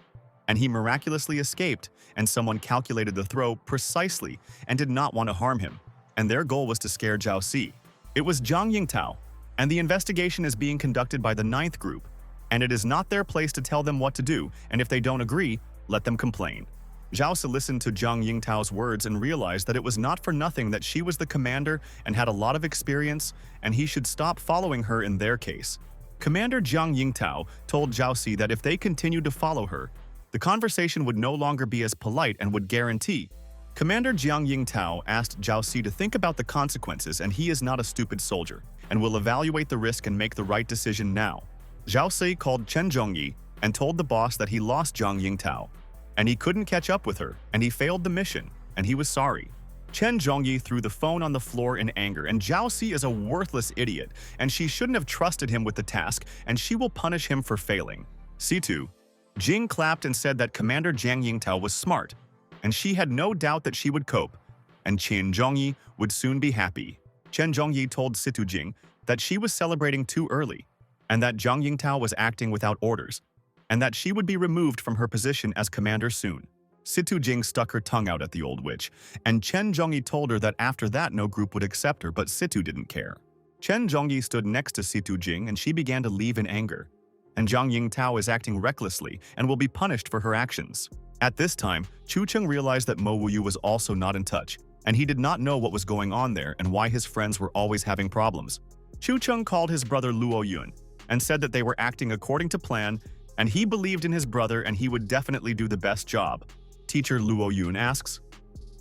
and he miraculously escaped, and someone calculated the throw precisely and did not want to harm him, and their goal was to scare Zhao Si. It was Jiang Yingtao, and the investigation is being conducted by the 9th group, and it is not their place to tell them what to do, and if they don't agree, let them complain. Zhao Si listened to Jiang Yingtao's words and realized that it was not for nothing that she was the commander and had a lot of experience, and he should stop following her in their case. Commander Jiang Yingtao told Zhao Si that if they continued to follow her, the conversation would no longer be as polite and would guarantee. Commander Jiang Yingtao asked Zhao Si to think about the consequences, and he is not a stupid soldier and will evaluate the risk and make the right decision now. Zhao Si called Chen Zhongyi and told the boss that he lost Jiang Yingtao, and he couldn't catch up with her, and he failed the mission, and he was sorry. Chen Zhongyi threw the phone on the floor in anger, and Zhao Si is a worthless idiot, and she shouldn't have trusted him with the task, and she will punish him for failing. C2. Jing clapped and said that Commander Jiang Yingtao was smart, and she had no doubt that she would cope, and Chen Zhongyi would soon be happy. Chen Zhongyi told Situ Jing that she was celebrating too early, and that Jiang Yingtao was acting without orders, and that she would be removed from her position as commander soon. Situ Jing stuck her tongue out at the old witch, and Chen Zhongyi told her that after that no group would accept her, but Situ didn't care. Chen Zhongyi stood next to Situ Jing and she began to leave in anger. And Jiang Yingtao is acting recklessly and will be punished for her actions. At this time, Chu Cheng realized that Mo Wuyu was also not in touch, and he did not know what was going on there and why his friends were always having problems. Chu Cheng called his brother Luo Yun and said that they were acting according to plan, and he believed in his brother and he would definitely do the best job. Teacher Luo Yun asks,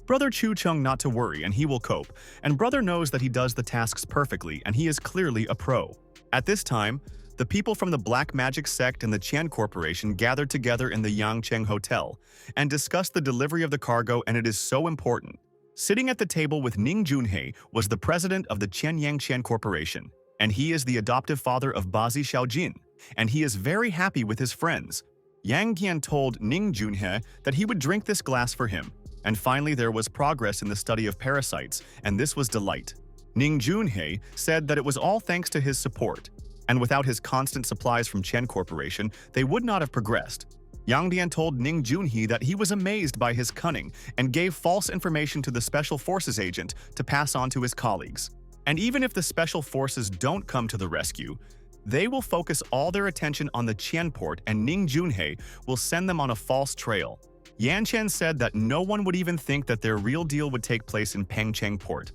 "Brother Chu Cheng not to worry and he will cope, and brother knows that he does the tasks perfectly and he is clearly a pro." At this time, the people from the Black Magic sect and the Qian Corporation gathered together in the Yangcheng Hotel and discussed the delivery of the cargo, and it is so important. Sitting at the table with Ning Junhei was the president of the Qian Yangqian Corporation, and he is the adoptive father of Bazi Xiaojin, and he is very happy with his friends. Yang Qian told Ning Junhei that he would drink this glass for him, and finally there was progress in the study of parasites, and this was delight. Ning Junhei said that it was all thanks to his support, and without his constant supplies from Chen Corporation, they would not have progressed. Yang Dian told Ning Junhei that he was amazed by his cunning and gave false information to the Special Forces agent to pass on to his colleagues. And even if the Special Forces don't come to the rescue, they will focus all their attention on the Qian port, and Ning Junhei will send them on a false trail. Yan Chen said that no one would even think that their real deal would take place in Pengcheng port.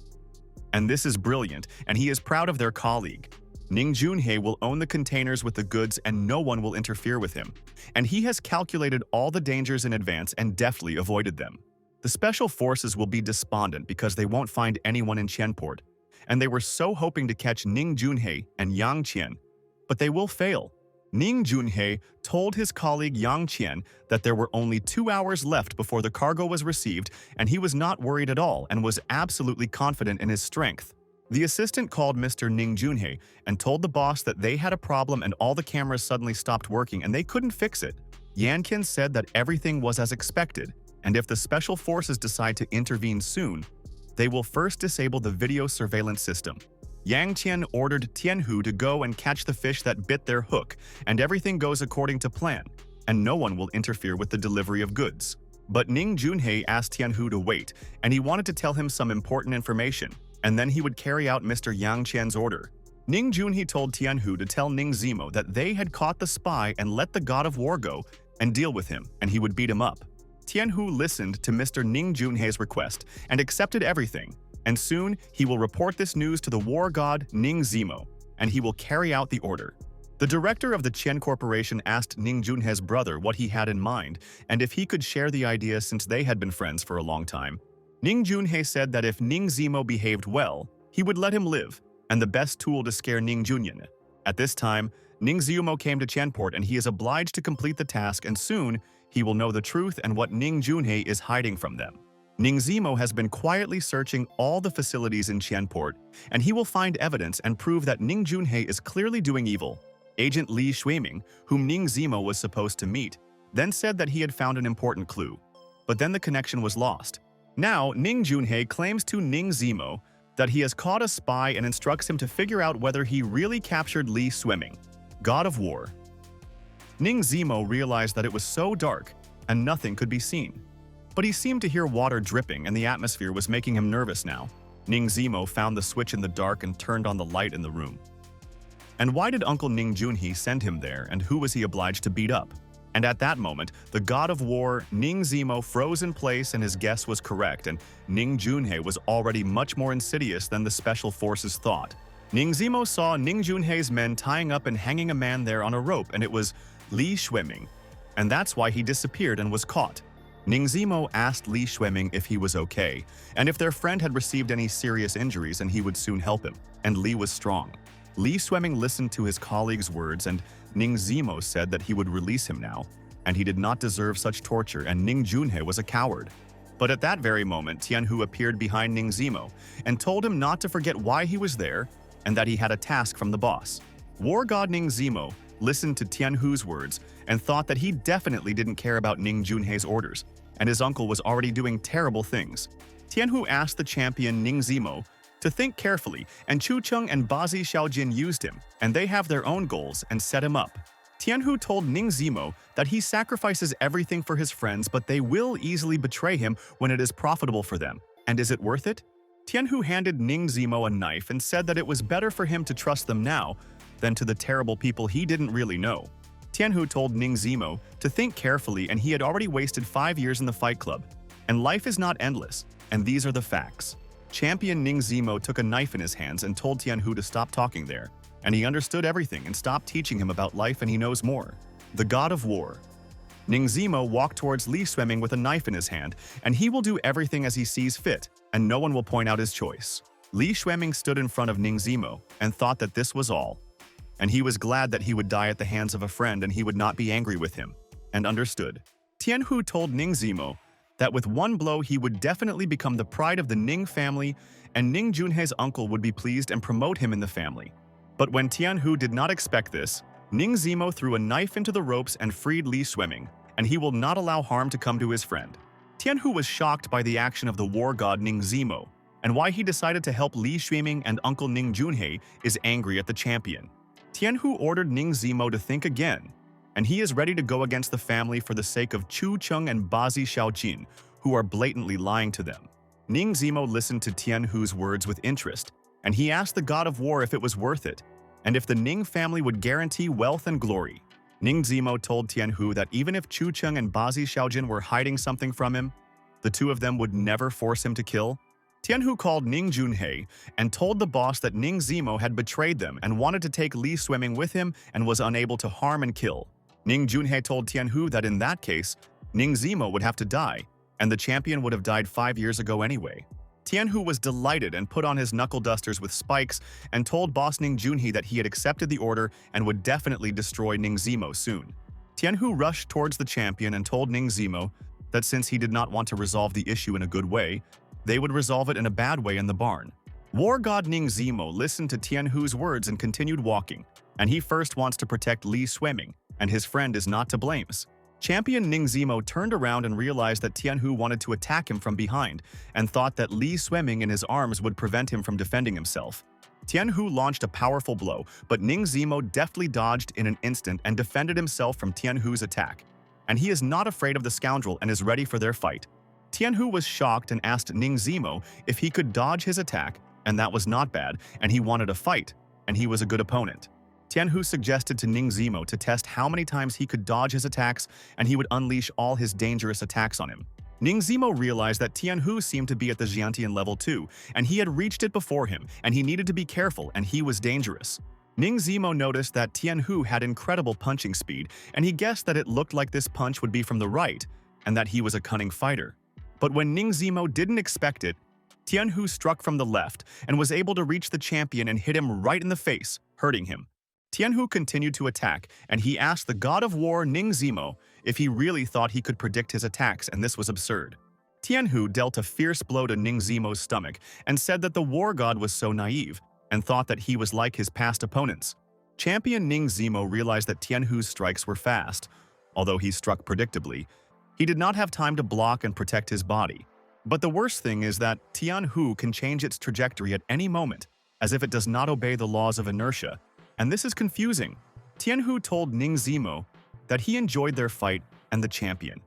And this is brilliant, and he is proud of their colleague. Ning Junhei will own the containers with the goods and no one will interfere with him. And he has calculated all the dangers in advance and deftly avoided them. The Special Forces will be despondent because they won't find anyone in Qianport, and they were so hoping to catch Ning Junhei and Yang Qian, but they will fail. Ning Junhei told his colleague Yang Qian that there were only 2 hours left before the cargo was received, and he was not worried at all and was absolutely confident in his strength. The assistant called Mr. Ning Junhei and told the boss that they had a problem and all the cameras suddenly stopped working and they couldn't fix it. Yan Qian said that everything was as expected, and if the Special Forces decide to intervene soon, they will first disable the video surveillance system. Yang Qian ordered Tianhu to go and catch the fish that bit their hook, and everything goes according to plan, and no one will interfere with the delivery of goods. But Ning Junhei asked Tianhu to wait, and he wanted to tell him some important information, and then he would carry out Mr. Yang Qian's order. Ning Junhei told Tianhu to tell Ning Zimo that they had caught the spy and let the god of war go and deal with him, and he would beat him up. Tianhu listened to Mr. Ning Junhei's request and accepted everything, and soon he will report this news to the war god Ning Zimo, and he will carry out the order. The director of the Qian Corporation asked Ning Junhei's brother what he had in mind and if he could share the idea since they had been friends for a long time. Ning Junhei said that if Ning Zimo behaved well, he would let him live, and the best tool to scare Ning Junyan. At this time, Ning Zimo came to Qianport and he is obliged to complete the task, and soon he will know the truth and what Ning Junhei is hiding from them. Ning Zimo has been quietly searching all the facilities in Qianport, and he will find evidence and prove that Ning Junhei is clearly doing evil. Agent Li Shuiming, whom Ning Zimo was supposed to meet, then said that he had found an important clue, but then the connection was lost. Now, Ning Junhei claims to Ning Zimo that he has caught a spy and instructs him to figure out whether he really captured Li Shuiming, god of war. Ning Zimo realized that it was so dark and nothing could be seen. But he seemed to hear water dripping and the atmosphere was making him nervous now. Ning Zimo found the switch in the dark and turned on the light in the room. And why did Uncle Ning Junhei send him there, and who was he obliged to beat up? And at that moment, the god of war, Ning Zimo, froze in place and his guess was correct, and Ning Junhei was already much more insidious than the Special Forces thought. Ning Zimo saw Ning Junhei's men tying up and hanging a man there on a rope, and it was Li Shuiming. And that's why he disappeared and was caught. Ning Zimo asked Li Shuiming if he was okay, and if their friend had received any serious injuries and he would soon help him, and Li was strong. Li Shuiming listened to his colleague's words, and Ning Zimo said that he would release him now, and he did not deserve such torture, and Ning Junhei was a coward. But at that very moment, Tianhu appeared behind Ning Zimo and told him not to forget why he was there and that he had a task from the boss. War God Ning Zimo listened to Tianhu's words and thought that he definitely didn't care about Ning Junhei's orders, and his uncle was already doing terrible things. Tianhu asked the champion Ning Zimo to think carefully, and Chu Cheng and Bazi Xiaojin used him, and they have their own goals and set him up. Tianhu told Ning Zimo that he sacrifices everything for his friends, but they will easily betray him when it is profitable for them. And is it worth it? Tianhu handed Ning Zimo a knife and said that it was better for him to trust them now than to the terrible people he didn't really know. Tianhu told Ning Zimo to think carefully, and he had already wasted 5 years in the Fight Club. And life is not endless, and these are the facts. Champion Ning Zimo took a knife in his hands and told Tianhu to stop talking there. And he understood everything and stopped teaching him about life, and he knows more. The God of War. Ning Zimo walked towards Li Swimming with a knife in his hand, and he will do everything as he sees fit, and no one will point out his choice. Li Swimming stood in front of Ning Zimo and thought that this was all. And he was glad that he would die at the hands of a friend and he would not be angry with him, and understood. Tianhu told Ning Zimo that with one blow he would definitely become the pride of the Ning family, and Ning Junhei's uncle would be pleased and promote him in the family. But when Tianhu did not expect this, Ning Zimo threw a knife into the ropes and freed Li Swimming, and he will not allow harm to come to his friend. Tianhu was shocked by the action of the war god Ning Zimo, and why he decided to help Li Swimming and Uncle Ning Junhei is angry at the champion. Tianhu ordered Ning Zimo to think again, and he is ready to go against the family for the sake of Chu Cheng and Bazi Xiaojin, who are blatantly lying to them. Ning Zimo listened to Tianhu's words with interest, and he asked the God of War if it was worth it, and if the Ning family would guarantee wealth and glory. Ning Zimo told Tianhu that even if Chu Cheng and Bazi Xiaojin were hiding something from him, the two of them would never force him to kill. Tianhu called Ning Junhei and told the boss that Ning Zimo had betrayed them and wanted to take Li Swimming with him and was unable to harm and kill. Ning Junhei told Tianhu that in that case, Ning Zimo would have to die, and the champion would have died 5 years ago anyway. Tianhu was delighted and put on his knuckle dusters with spikes and told boss Ning Junhei that he had accepted the order and would definitely destroy Ning Zimo soon. Tianhu rushed towards the champion and told Ning Zimo that since he did not want to resolve the issue in a good way, they would resolve it in a bad way in the barn. War god Ning Zimo listened to Tianhu's words and continued walking, and he first wants to protect Li Swimming, and his friend is not to blame. Champion Ning Zimo turned around and realized that Tianhu wanted to attack him from behind and thought that Li Swimming in his arms would prevent him from defending himself. Tianhu launched a powerful blow, but Ning Zimo deftly dodged in an instant and defended himself from Tianhu's attack. And he is not afraid of the scoundrel and is ready for their fight. Tianhu was shocked and asked Ning Zimo if he could dodge his attack, and that was not bad, and he wanted a fight, and he was a good opponent. Tianhu suggested to Ning Zimo to test how many times he could dodge his attacks, and he would unleash all his dangerous attacks on him. Ning Zimo realized that Tianhu seemed to be at the Xiantian level too, and he had reached it before him, and he needed to be careful, and he was dangerous. Ning Zimo noticed that Tianhu had incredible punching speed, and he guessed that it looked like this punch would be from the right, and that he was a cunning fighter. But when Ning Zimo didn't expect it, Tianhu struck from the left and was able to reach the champion and hit him right in the face, hurting him. Tianhu continued to attack, and he asked the God of War Ning Zimo if he really thought he could predict his attacks, and this was absurd. Tianhu dealt a fierce blow to Ning Zimo's stomach and said that the war god was so naive and thought that he was like his past opponents. Champion Ning Zimo realized that Tianhu's strikes were fast. Although he struck predictably, he did not have time to block and protect his body. But the worst thing is that Tianhu can change its trajectory at any moment, as if it does not obey the laws of inertia. And this is confusing. Tianhu told Ning Zimo that he enjoyed their fight and the champion.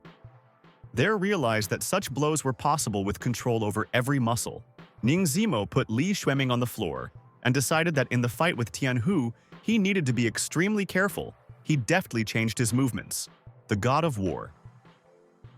There realized that such blows were possible with control over every muscle. Ning Zimo put Li Swimming on the floor and decided that in the fight with Tianhu, he needed to be extremely careful. He deftly changed his movements. The God of War.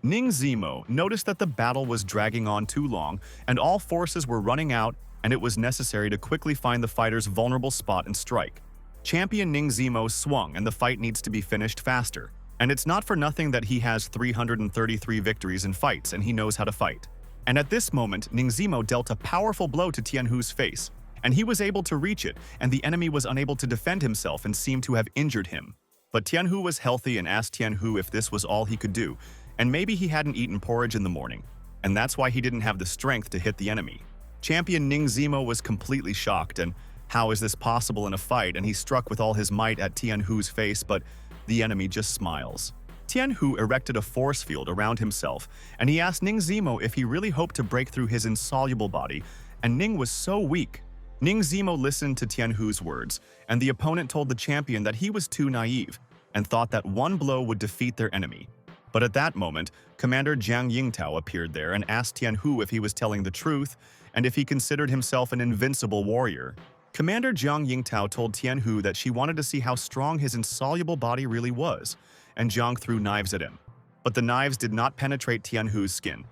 Ning Zimo noticed that the battle was dragging on too long and all forces were running out, and it was necessary to quickly find the fighter's vulnerable spot and strike. Champion Ning Zimo swung, and the fight needs to be finished faster. And it's not for nothing that he has 333 victories in fights and he knows how to fight. And at this moment, Ning Zimo dealt a powerful blow to Tianhu's face, and he was able to reach it, and the enemy was unable to defend himself and seemed to have injured him. But Tianhu was healthy and asked Tianhu if this was all he could do, and maybe he hadn't eaten porridge in the morning. and that's why he didn't have the strength to hit the enemy. Champion Ning Zimo was completely shocked, and how is this possible in a fight? And he struck with all his might at Tianhu's face, but the enemy just smiles. Tianhu erected a force field around himself, and he asked Ning Zimo if he really hoped to break through his insoluble body, and Ning was so weak. Ning Zimo listened to Tianhu's words, and the opponent told the champion that he was too naive and thought that one blow would defeat their enemy. But at that moment, Commander Jiang Yingtao appeared there and asked Tianhu if he was telling the truth and if he considered himself an invincible warrior. Commander Jiang Yingtao told Tianhu that she wanted to see how strong his insoluble body really was, and Jiang threw knives at him. But the knives did not penetrate Tianhu's skin.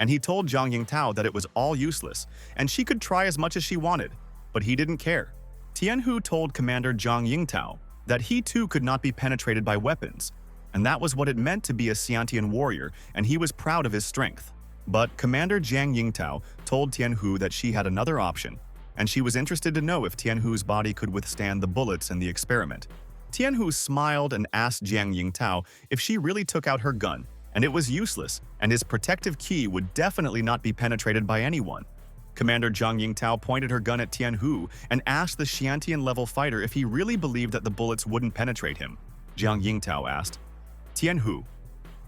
And he told Jiang Yingtao that it was all useless, and she could try as much as she wanted, but he didn't care. Tianhu told Commander Jiang Yingtao that he too could not be penetrated by weapons, and that was what it meant to be a Xiantian warrior, and he was proud of his strength. But Commander Jiang Yingtao told Tianhu that she had another option, and she was interested to know if Tianhu's body could withstand the bullets in the experiment. Tianhu smiled and asked Jiang Yingtao if she really took out her gun, and it was useless, and his protective ki would definitely not be penetrated by anyone. Commander Jiang Yingtao pointed her gun at Tianhu and asked the Xiantian-level fighter if he really believed that the bullets wouldn't penetrate him. Jiang Yingtao asked, "Tianhu,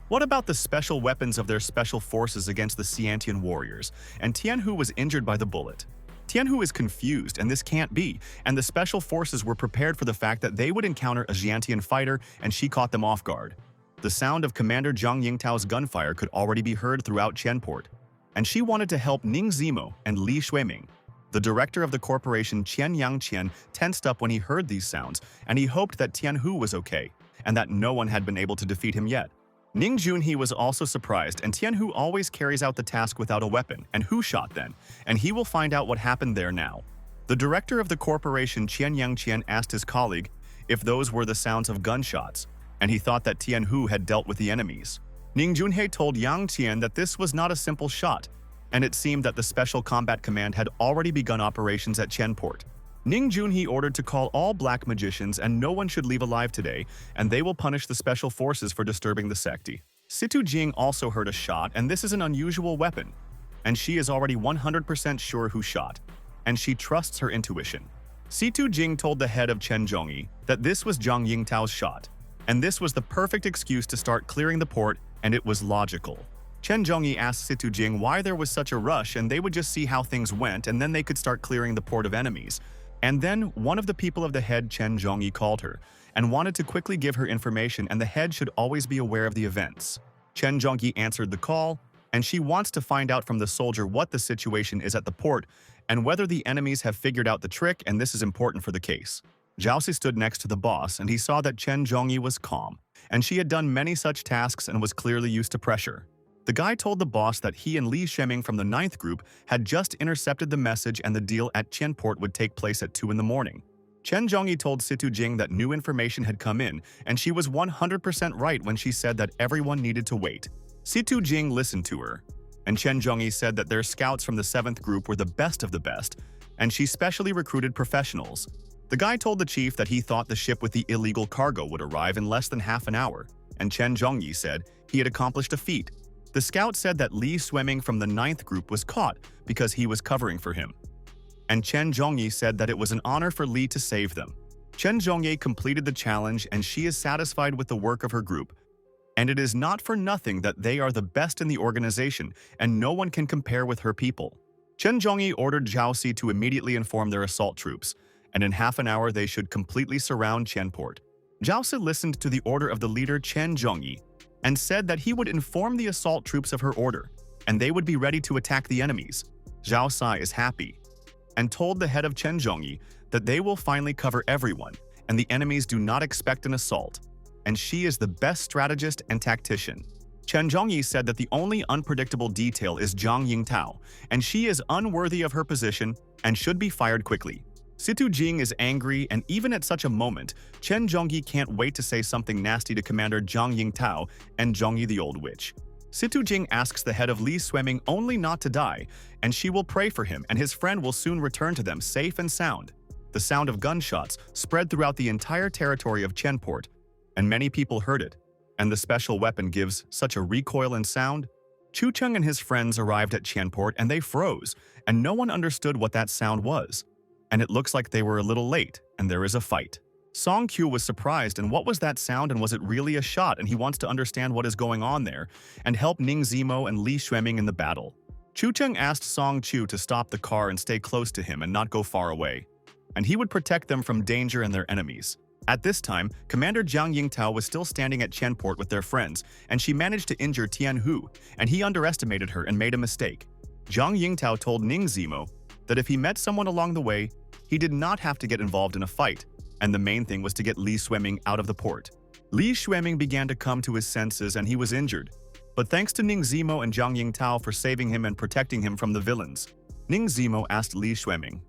what about the special weapons of their special forces against the Xiantian warriors?" And Tianhu was injured by the bullet. Tianhu is confused, and this can't be, and the special forces were prepared for the fact that they would encounter a Xiantian fighter, and she caught them off guard. The sound of Commander Jiang Yingtao's gunfire could already be heard throughout Qianport, and she wanted to help Ning Zimo and Li Shuiming. The director of the corporation Qian Yangqian tensed up when he heard these sounds, and he hoped that Tianhu was okay, and that no one had been able to defeat him yet. Ning Junhee was also surprised, and Tianhu always carries out the task without a weapon, and who shot then? And he will find out what happened there now. The director of the corporation Qian Yangqian asked his colleague if those were the sounds of gunshots, and he thought that Tianhu had dealt with the enemies. Ning Junhee told Yang Qian that this was not a simple shot, and it seemed that the Special Combat Command had already begun operations at Qianport. Ning Junhee ordered to call all black magicians and no one should leave alive today, and they will punish the special forces for disturbing the secti. Situ Jing also heard a shot, and this is an unusual weapon, and she is already 100% sure who shot, and she trusts her intuition. Situ Jing told the head of Chen Zhongyi that this was Jiang Yingtao's shot, and this was the perfect excuse to start clearing the port, and it was logical. Chen Zhongyi asked Situ Jing why there was such a rush, and they would just see how things went, and then they could start clearing the port of enemies. And then one of the people of the head, Chen Zhongyi, called her and wanted to quickly give her information, and the head should always be aware of the events. Chen Zhongyi answered the call, and she wants to find out from the soldier what the situation is at the port and whether the enemies have figured out the trick, and this is important for the case. Jiaosi stood next to the boss, and he saw that Chen Zhongyi was calm, and she had done many such tasks and was clearly used to pressure. The guy told the boss that he and Li Shuiming from the 9th group had just intercepted the message and the deal at Qianport would take place at 2 in the morning. Chen Zhongyi told Situ Jing that new information had come in, and she was 100% right when she said that everyone needed to wait. Situ Jing listened to her, and Chen Zhongyi said that their scouts from the 7th group were the best of the best, and she specially recruited professionals. The guy told the chief that he thought the ship with the illegal cargo would arrive in less than half an hour, and Chen Zhongyi said he had accomplished a feat. The scout said that Li Shuiming from the 9th group was caught because he was covering for him. And Chen Zhongyi said that it was an honor for Li to save them. Chen Zhongyi completed the challenge, and she is satisfied with the work of her group. And it is not for nothing that they are the best in the organization, and no one can compare with her people. Chen Zhongyi ordered Jiaosi to immediately inform their assault troops, and in half an hour they should completely surround Qianport. Jiaosi listened to the order of the leader Chen Zhongyi, and said that he would inform the assault troops of her order, and they would be ready to attack the enemies. Zhao Sai is happy, and told the head of Chen Zhongyi that they will finally cover everyone, and the enemies do not expect an assault, and she is the best strategist and tactician. Chen Zhongyi said that the only unpredictable detail is Jiang Yingtao, and she is unworthy of her position and should be fired quickly. Situ Jing is angry, and even at such a moment, Chen Zhongyi can't wait to say something nasty to Commander Jiang Yingtao and Zhongyi the Old Witch. Situ Jing asks the head of Li Shuiming only not to die, and she will pray for him, and his friend will soon return to them safe and sound. The sound of gunshots spread throughout the entire territory of Qianport, and many people heard it, and the special weapon gives such a recoil and sound. Chu Cheng and his friends arrived at Tianport and they froze, and no one understood what that sound was. And it looks like they were a little late, and there is a fight. Song Q was surprised, and what was that sound, and was it really a shot, and he wants to understand what is going on there, and help Ning Zimo and Li Xueming in the battle. Chu Cheng asked Song Chu to stop the car and stay close to him and not go far away, and he would protect them from danger and their enemies. At this time, Commander Jiang Yingtao was still standing at Tianport with their friends, and she managed to injure Tian Hu, and he underestimated her and made a mistake. Jiang Yingtao told Ning Zimo that if he met someone along the way, he did not have to get involved in a fight, and the main thing was to get Li Xueming out of the port. Li Xueming began to come to his senses and he was injured, but thanks to Ning Zimo and Jiang Yingtao for saving him and protecting him from the villains. Ning Zimo asked Li Xueming.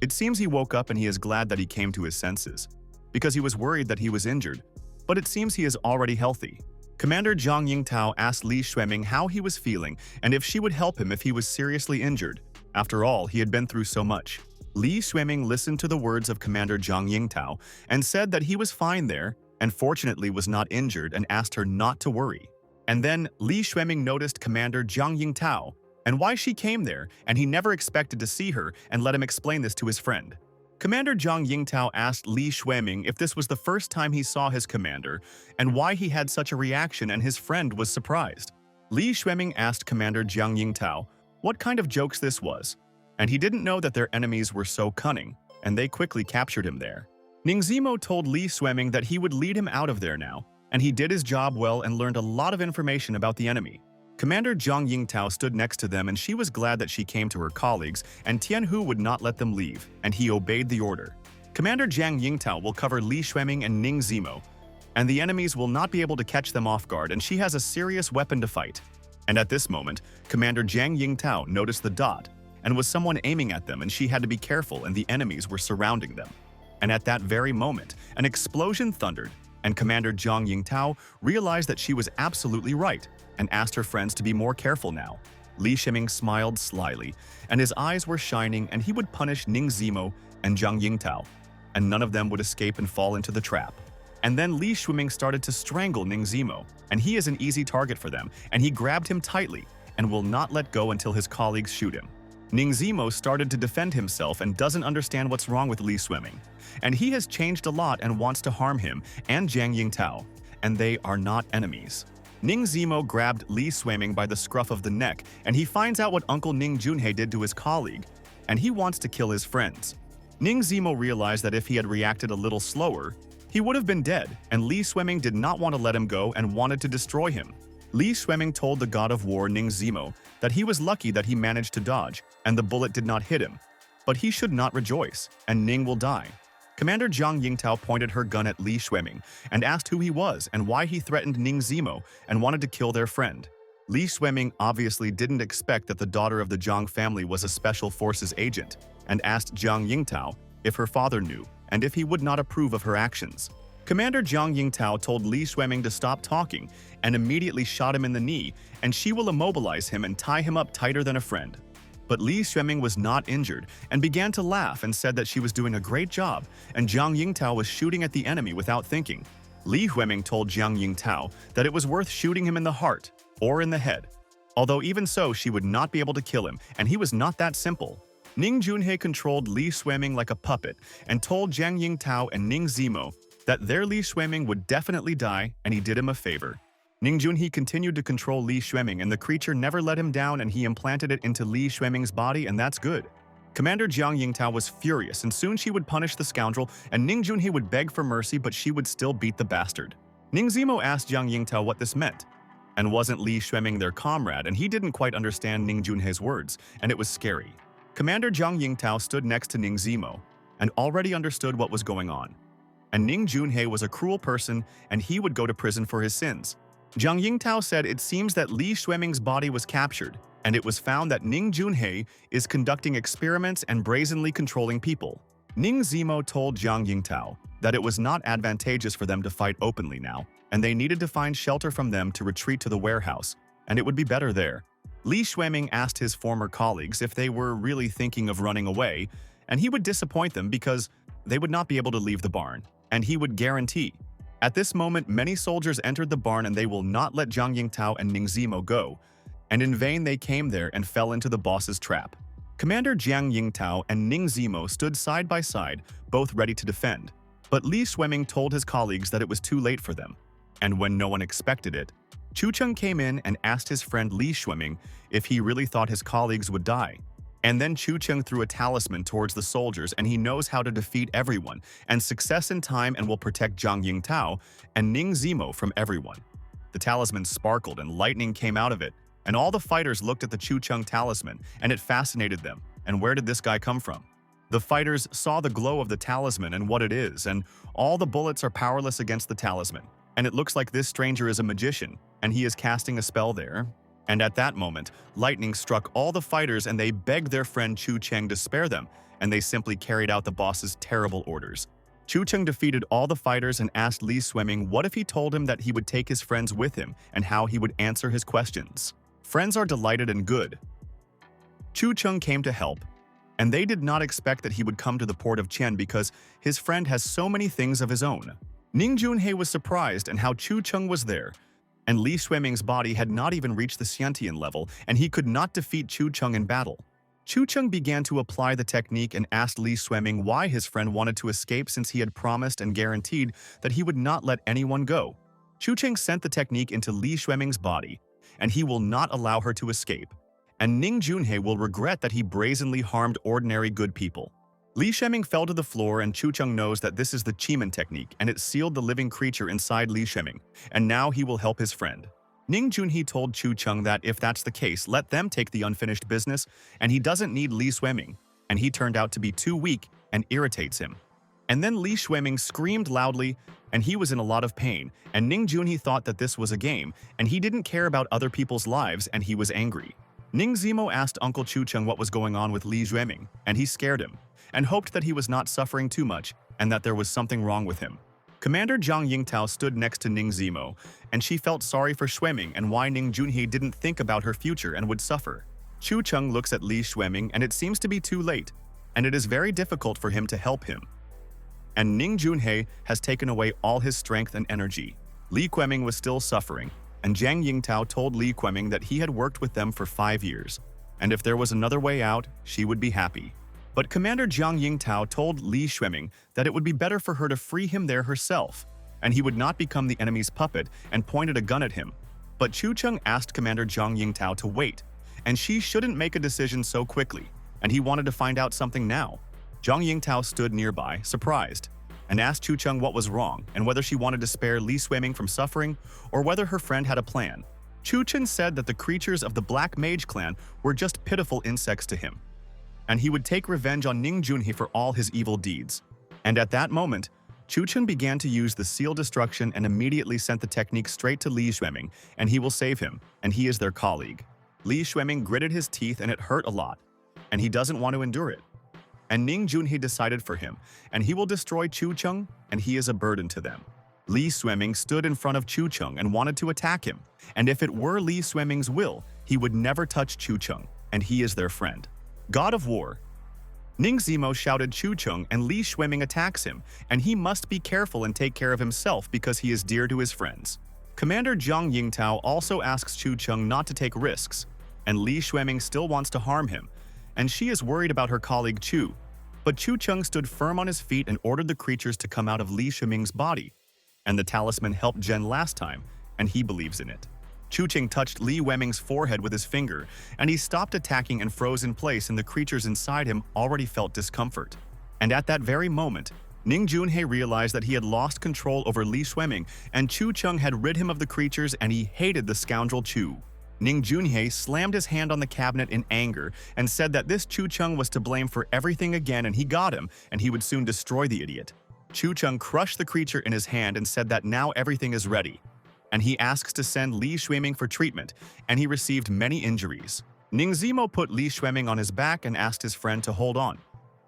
It seems he woke up and he is glad that he came to his senses, because he was worried that he was injured, but it seems he is already healthy. Commander Jiang Yingtao asked Li Xueming how he was feeling and if she would help him if he was seriously injured. After all, he had been through so much. Li Xueming listened to the words of Commander Jiang Yingtao and said that he was fine there and fortunately was not injured and asked her not to worry. And then Li Xueming noticed Commander Jiang Yingtao and why she came there, and he never expected to see her and let him explain this to his friend. Commander Jiang Yingtao asked Li Xueming if this was the first time he saw his commander and why he had such a reaction, and his friend was surprised. Li Xueming asked Commander Jiang Yingtao what kind of jokes this was, and he didn't know that their enemies were so cunning, and they quickly captured him there. Ning Zimo told Li Xueming that he would lead him out of there now, and he did his job well and learned a lot of information about the enemy. Commander Jiang Yingtao stood next to them and she was glad that she came to her colleagues, and Tian Hu would not let them leave, and he obeyed the order. Commander Jiang Yingtao will cover Li Xueming and Ning Zimo, and the enemies will not be able to catch them off guard, and she has a serious weapon to fight. And at this moment, Commander Jiang Yingtao noticed the dot, and was someone aiming at them, and she had to be careful, and the enemies were surrounding them. And at that very moment, an explosion thundered, and Commander Jiang Yingtao realized that she was absolutely right, and asked her friends to be more careful now. Li Xueming smiled slyly, and his eyes were shining, and he would punish Ning Zimo and Jiang Yingtao, and none of them would escape and fall into the trap. And then Li Xueming started to strangle Ning Zimo, and he is an easy target for them, and he grabbed him tightly and will not let go until his colleagues shoot him. Ning Zimo started to defend himself and doesn't understand what's wrong with Li Xueming, and he has changed a lot and wants to harm him and Jiang Yingtao, and they are not enemies. Ning Zimo grabbed Li Xueming by the scruff of the neck, and he finds out what Uncle Ning Junhei did to his colleague, and he wants to kill his friends. Ning Zimo realized that if he had reacted a little slower, he would have been dead, and Li Xueming did not want to let him go and wanted to destroy him. Li Xueming told the god of war Ning Zimo that he was lucky that he managed to dodge, and the bullet did not hit him, but he should not rejoice, and Ning will die. Commander Jiang Yingtao pointed her gun at Li Xueming and asked who he was and why he threatened Ning Zimo and wanted to kill their friend. Li Xueming obviously didn't expect that the daughter of the Jiang family was a special forces agent, and asked Jiang Yingtao if her father knew and if he would not approve of her actions. Commander Jiang Yingtao told Li Xueming to stop talking and immediately shot him in the knee, and she will immobilize him and tie him up tighter than a friend. But Li Xueming was not injured and began to laugh and said that she was doing a great job, and Jiang Yingtao was shooting at the enemy without thinking. Li Xueming told Jiang Yingtao that it was worth shooting him in the heart or in the head. Although even so, she would not be able to kill him, and he was not that simple. Ning Junhei controlled Li Xueming like a puppet and told Jiang Yingtao and Ning Zimo that their Li Xueming would definitely die, and he did him a favor. Ning Junhei continued to control Li Xueming, and the creature never let him down, and he implanted it into Li Xueming's body, and that's good. Commander Jiang Yingtao was furious, and soon she would punish the scoundrel, and Ning Junhei would beg for mercy, but she would still beat the bastard. Ning Zimo asked Jiang Yingtao what this meant, and wasn't Li Xueming their comrade, and he didn't quite understand Ning Junhei's words, and it was scary. Commander Jiang Yingtao stood next to Ning Zimo, and already understood what was going on. And Ning Junhei was a cruel person, and he would go to prison for his sins. Jiang Yingtao said it seems that Li Xueming's body was captured, and it was found that Ning Junhei is conducting experiments and brazenly controlling people. Ning Zimo told Jiang Yingtao that it was not advantageous for them to fight openly now, and they needed to find shelter from them to retreat to the warehouse, and it would be better there. Li Xueming asked his former colleagues if they were really thinking of running away, and he would disappoint them because they would not be able to leave the barn, and he would guarantee. At this moment, many soldiers entered the barn, and they will not let Jiang Yingtao and Ning Zimo go, And in vain they came there and fell into the boss's trap. Commander Jiang Yingtao and Ning Zimo stood side by side, both ready to defend. But Li Shuiming told his colleagues that it was too late for them. And when no one expected it, Chu Cheng came in and asked his friend Li Shuiming if he really thought his colleagues would die. And then Chu Cheng threw a talisman towards the soldiers, and he knows how to defeat everyone, and success in time, and will protect Jiang Yingtao and Ning Zimo from everyone. The talisman sparkled and lightning came out of it, and all the fighters looked at the Chu Cheng talisman, and it fascinated them. And where did this guy come from? The fighters saw the glow of the talisman and what it is, and all the bullets are powerless against the talisman. And it looks like this stranger is a magician, and he is casting a spell there. And at that moment, lightning struck all the fighters, and they begged their friend Chu Cheng to spare them, and they simply carried out the boss's terrible orders. Chu Cheng defeated all the fighters and asked Li Shuiming what if he told him that he would take his friends with him and how he would answer his questions. Friends are delighted and good. Chu Cheng came to help, and they did not expect that he would come to the port of Qian because his friend has so many things of his own. Ning Junhei was surprised and how Chu Cheng was there, and Li Shuiming's body had not even reached the Xiantian level, and he could not defeat Chu Cheng in battle. Chu Cheng began to apply the technique and asked Li Shuiming why his friend wanted to escape since he had promised and guaranteed that he would not let anyone go. Chu Cheng sent the technique into Li Shuiming's body, and he will not allow her to escape. And Ning Junhei will regret that he brazenly harmed ordinary good people. Li Shuiming fell to the floor, and Chu Cheng knows that this is the Chiman technique, and it sealed the living creature inside Li Shuiming, and now he will help his friend. Ning Junhei told Chu Cheng that if that's the case, let them take the unfinished business, and he doesn't need Li Shuiming, and he turned out to be too weak and irritates him. And then Li Shuiming screamed loudly, and he was in a lot of pain, and Ning Junhei thought that this was a game, and he didn't care about other people's lives, and he was angry. Ning Zimo asked Uncle Chu Cheng what was going on with Li Shuiming, and he scared him, and hoped that he was not suffering too much, and that there was something wrong with him. Commander Jiang Yingtao stood next to Ning Zimo, and she felt sorry for Shuiming and why Ning Junhei didn't think about her future and would suffer. Chu Cheng looks at Li Shuiming, and it seems to be too late, and it is very difficult for him to help him. And Ning Junhei has taken away all his strength and energy. Li Shuiming was still suffering, and Jiang Yingtao told Li Shuiming that he had worked with them for 5 years, and if there was another way out, she would be happy. But Commander Jiang Yingtao told Li Shuiming that it would be better for her to free him there herself, and he would not become the enemy's puppet, and pointed a gun at him. But Chu Cheng asked Commander Jiang Yingtao to wait, and she shouldn't make a decision so quickly, and he wanted to find out something now. Jiang Yingtao stood nearby, surprised, and asked Chu Cheng what was wrong and whether she wanted to spare Li Shuiming from suffering or whether her friend had a plan. Chu Chen said that the creatures of the Black Mage clan were just pitiful insects to him, and he would take revenge on Ning Junhei for all his evil deeds. And at that moment, Chu Chen began to use the seal destruction and immediately sent the technique straight to Li Shuiming, and he will save him, and he is their colleague. Li Shuiming gritted his teeth, and it hurt a lot, and he doesn't want to endure it. And Ning Junhei decided for him, and he will destroy Chu Cheng, and he is a burden to them. Li Shuiming stood in front of Chu Cheng and wanted to attack him, and if it were Li Shuiming's will, he would never touch Chu Cheng, and he is their friend. God of War. Ning Zimo shouted Chu Cheng, and Li Shuiming attacks him, and he must be careful and take care of himself because he is dear to his friends. Commander Jiang Yingtao also asks Chu Cheng not to take risks, and Li Shuiming still wants to harm him, and she is worried about her colleague Chu. But Chu Cheng stood firm on his feet and ordered the creatures to come out of Li Shuiming's body, and the talisman helped Jen last time, and he believes in it. Chu Cheng touched Li Shuiming's forehead with his finger, and he stopped attacking and froze in place, and the creatures inside him already felt discomfort. And at that very moment, Ning Junhei realized that he had lost control over Li Shuiming, and Chu Cheng had rid him of the creatures, and he hated the scoundrel Chu. Ning Junhei slammed his hand on the cabinet in anger and said that this Chu Cheng was to blame for everything again, and he got him, and he would soon destroy the idiot. Chu Cheng crushed the creature in his hand and said that now everything is ready, and he asks to send Li Shuiming for treatment, and he received many injuries. Ning Zimo put Li Shuiming on his back and asked his friend to hold on,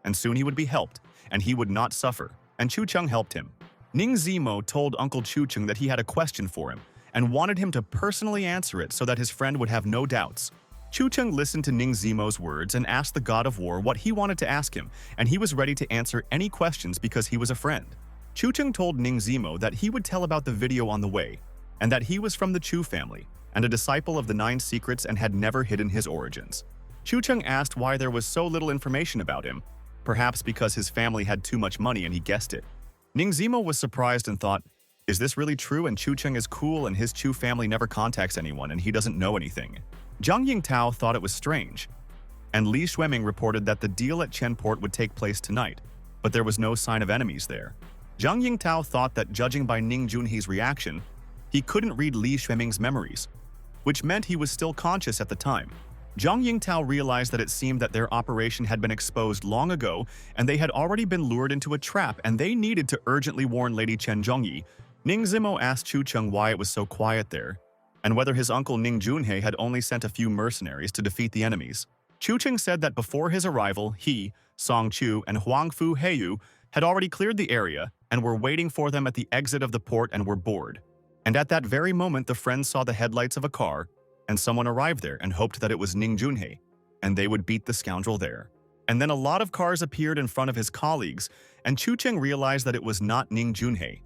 and soon he would be helped, and he would not suffer, and Chu Cheng helped him. Ning Zimo told Uncle Chu Cheng that he had a question for him, and wanted him to personally answer it so that his friend would have no doubts. Chu Cheng listened to Ning Zimo's words and asked the God of War what he wanted to ask him, and he was ready to answer any questions because he was a friend. Chu Cheng told Ning Zimo that he would tell about the video on the way, and that he was from the Chu family, and a disciple of the Nine Secrets and had never hidden his origins. Chun Chen asked why there was so little information about him, perhaps because his family had too much money and he guessed it. Ning Zimo was surprised and thought, is this really true and Chun Chen is cool and his Chu family never contacts anyone and he doesn't know anything? Zhang Yingtao thought it was strange, and Li Xueming reported that the deal at Chenport would take place tonight, but there was no sign of enemies there. Zhang Yingtao thought that judging by Ning Junhe's reaction, he couldn't read Li Xueming's memories, which meant he was still conscious at the time. Zhang Yingtao realized that it seemed that their operation had been exposed long ago and they had already been lured into a trap and they needed to urgently warn Lady Chen Zhongyi. Ning Zimo asked Chun Chen why it was so quiet there, and whether his uncle Ning Junhe had only sent a few mercenaries to defeat the enemies. Chun Chen said that before his arrival, he, Song Chu, and Huang Fu Heiyu had already cleared the area and were waiting for them at the exit of the port and were bored. And at that very moment, the friends saw the headlights of a car, and someone arrived there and hoped that it was Ning Junhe, and they would beat the scoundrel there. And then a lot of cars appeared in front of his colleagues, and Chun Chen realized that it was not Ning Junhe.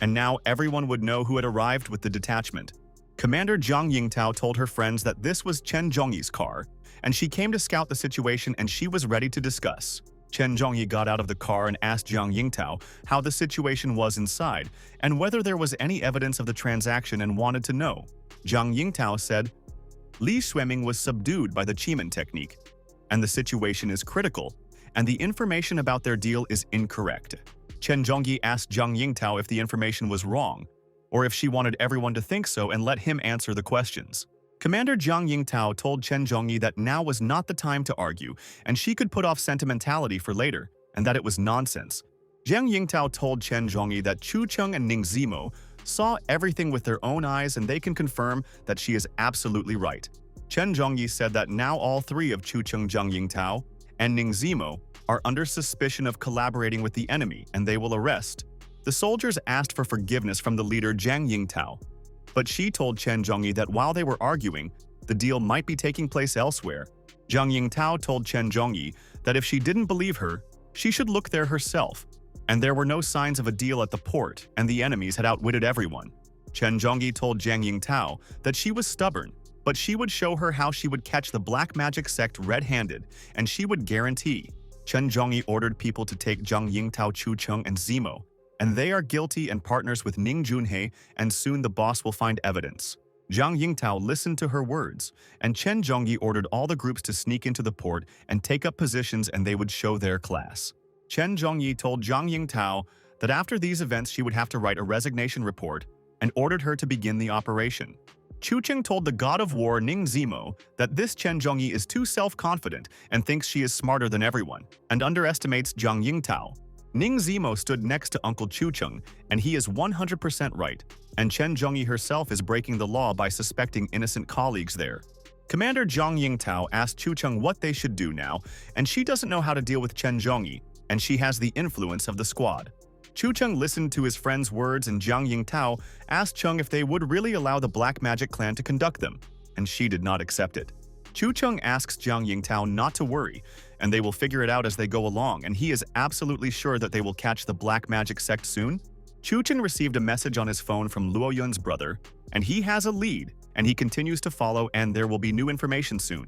And now everyone would know who had arrived with the detachment. Commander Zhang Yingtao told her friends that this was Chen Zhongyi's car, and she came to scout the situation and she was ready to discuss. Chen Zhongyi got out of the car and asked Zhang Yingtao how the situation was inside and whether there was any evidence of the transaction and wanted to know. Zhang Yingtao said, Li Xueming was subdued by the Qimen technique, and the situation is critical, and the information about their deal is incorrect. Chen Zhongyi asked Zhang Yingtao if the information was wrong, or if she wanted everyone to think so and let him answer the questions. Commander Zhang Yingtao told Chen Zhongyi that now was not the time to argue, and she could put off sentimentality for later, and that it was nonsense. Zhang Yingtao told Chen Zhongyi that Chun Chen and Ning Zimo saw everything with their own eyes and they can confirm that she is absolutely right. Chen Zhongyi said that now all three of Chun Chen, Zhang Yingtao, and Ning Zimo are under suspicion of collaborating with the enemy and they will arrest. The soldiers asked for forgiveness from the leader Zhang Yingtao, but she told Chen Zhongyi that while they were arguing, the deal might be taking place elsewhere. Zhang Yingtao told Chen Zhongyi that if she didn't believe her, she should look there herself, and there were no signs of a deal at the port and the enemies had outwitted everyone. Chen Zhongyi told Zhang Yingtao that she was stubborn, but she would show her how she would catch the black magic sect red-handed, and she would guarantee. Chen Zhongyi ordered people to take Zhang Yingtao, Chun Chen, and Zimo, and they are guilty and partners with Ning Junhe, and soon the boss will find evidence. Zhang Yingtao listened to her words, and Chen Zhongyi ordered all the groups to sneak into the port and take up positions and they would show their class. Chen Zhongyi told Zhang Yingtao that after these events she would have to write a resignation report and ordered her to begin the operation. Chun Chen told the god of war Ning Zimo that this Chen Zhongyi is too self-confident and thinks she is smarter than everyone, and underestimates Zhang Yingtao. Ning Zimo stood next to Uncle Chun Chen, and he is 100% right, and Chen Zhongyi herself is breaking the law by suspecting innocent colleagues there. Commander Zhang Yingtao asked Chun Chen what they should do now, and she doesn't know how to deal with Chen Zhongyi, and she has the influence of the squad. Chun Chen listened to his friend's words and Zhang Yingtao asked Chen if they would really allow the Black Magic clan to conduct them, and she did not accept it. Chun Chen asks Zhang Yingtao not to worry, and they will figure it out as they go along, and he is absolutely sure that they will catch the Black Magic sect soon. Chun Chen received a message on his phone from Luo Yun's brother, and he has a lead, and he continues to follow, and there will be new information soon.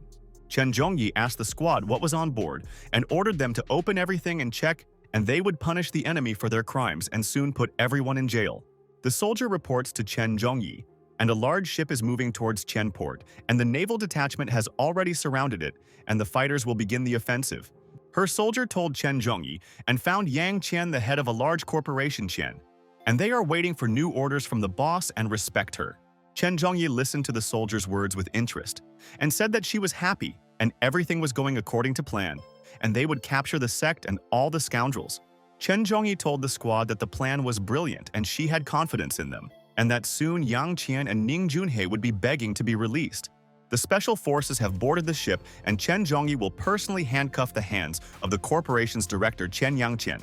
Chen Zhongyi asked the squad what was on board and ordered them to open everything and check, and they would punish the enemy for their crimes and soon put everyone in jail. The soldier reports to Chen Zhongyi, and a large ship is moving towards Chenport, and the naval detachment has already surrounded it, and the fighters will begin the offensive. Her soldier told Chen Zhongyi and found Yang Qian, the head of a large corporation Chen, and they are waiting for new orders from the boss and respect her. Chen Zhongyi listened to the soldier's words with interest and said that she was happy and everything was going according to plan, and they would capture the sect and all the scoundrels. Chen Zhongyi told the squad that the plan was brilliant and she had confidence in them, and that soon Yang Qian and Ning Junhe would be begging to be released. The special forces have boarded the ship, and Chen Zhongyi will personally handcuff the hands of the corporation's director Chen Yangqian,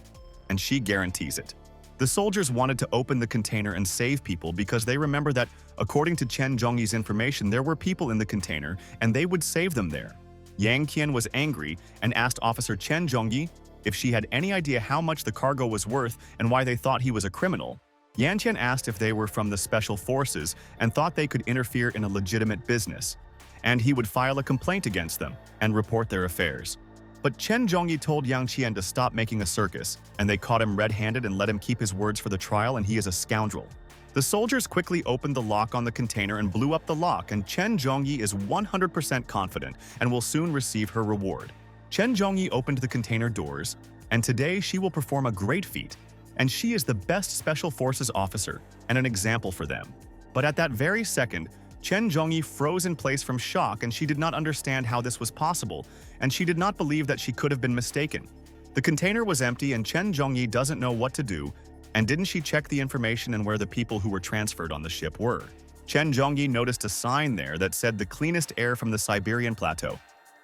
and she guarantees it. The soldiers wanted to open the container and save people because they remember that, according to Chen Zhongyi's information, there were people in the container and they would save them there. Yang Qian was angry and asked Officer Chen Zhongyi if she had any idea how much the cargo was worth and why they thought he was a criminal. Yan Qian asked if they were from the special forces and thought they could interfere in a legitimate business, and he would file a complaint against them and report their affairs. But Chen Zhongyi told Yang Qian to stop making a circus, and they caught him red-handed and let him keep his words for the trial, and he is a scoundrel. The soldiers quickly opened the lock on the container and blew up the lock, and Chen Zhongyi is 100% confident and will soon receive her reward. Chen Zhongyi opened the container doors, and today she will perform a great feat, and she is the best special forces officer and an example for them. But at that very second, Chen Zhongyi froze in place from shock, and she did not understand how this was possible, and she did not believe that she could have been mistaken. The container was empty, and Chen Zhongyi doesn't know what to do, and didn't she check the information and where the people who were transferred on the ship were? Chen Zhongyi noticed a sign there that said the cleanest air from the Siberian plateau,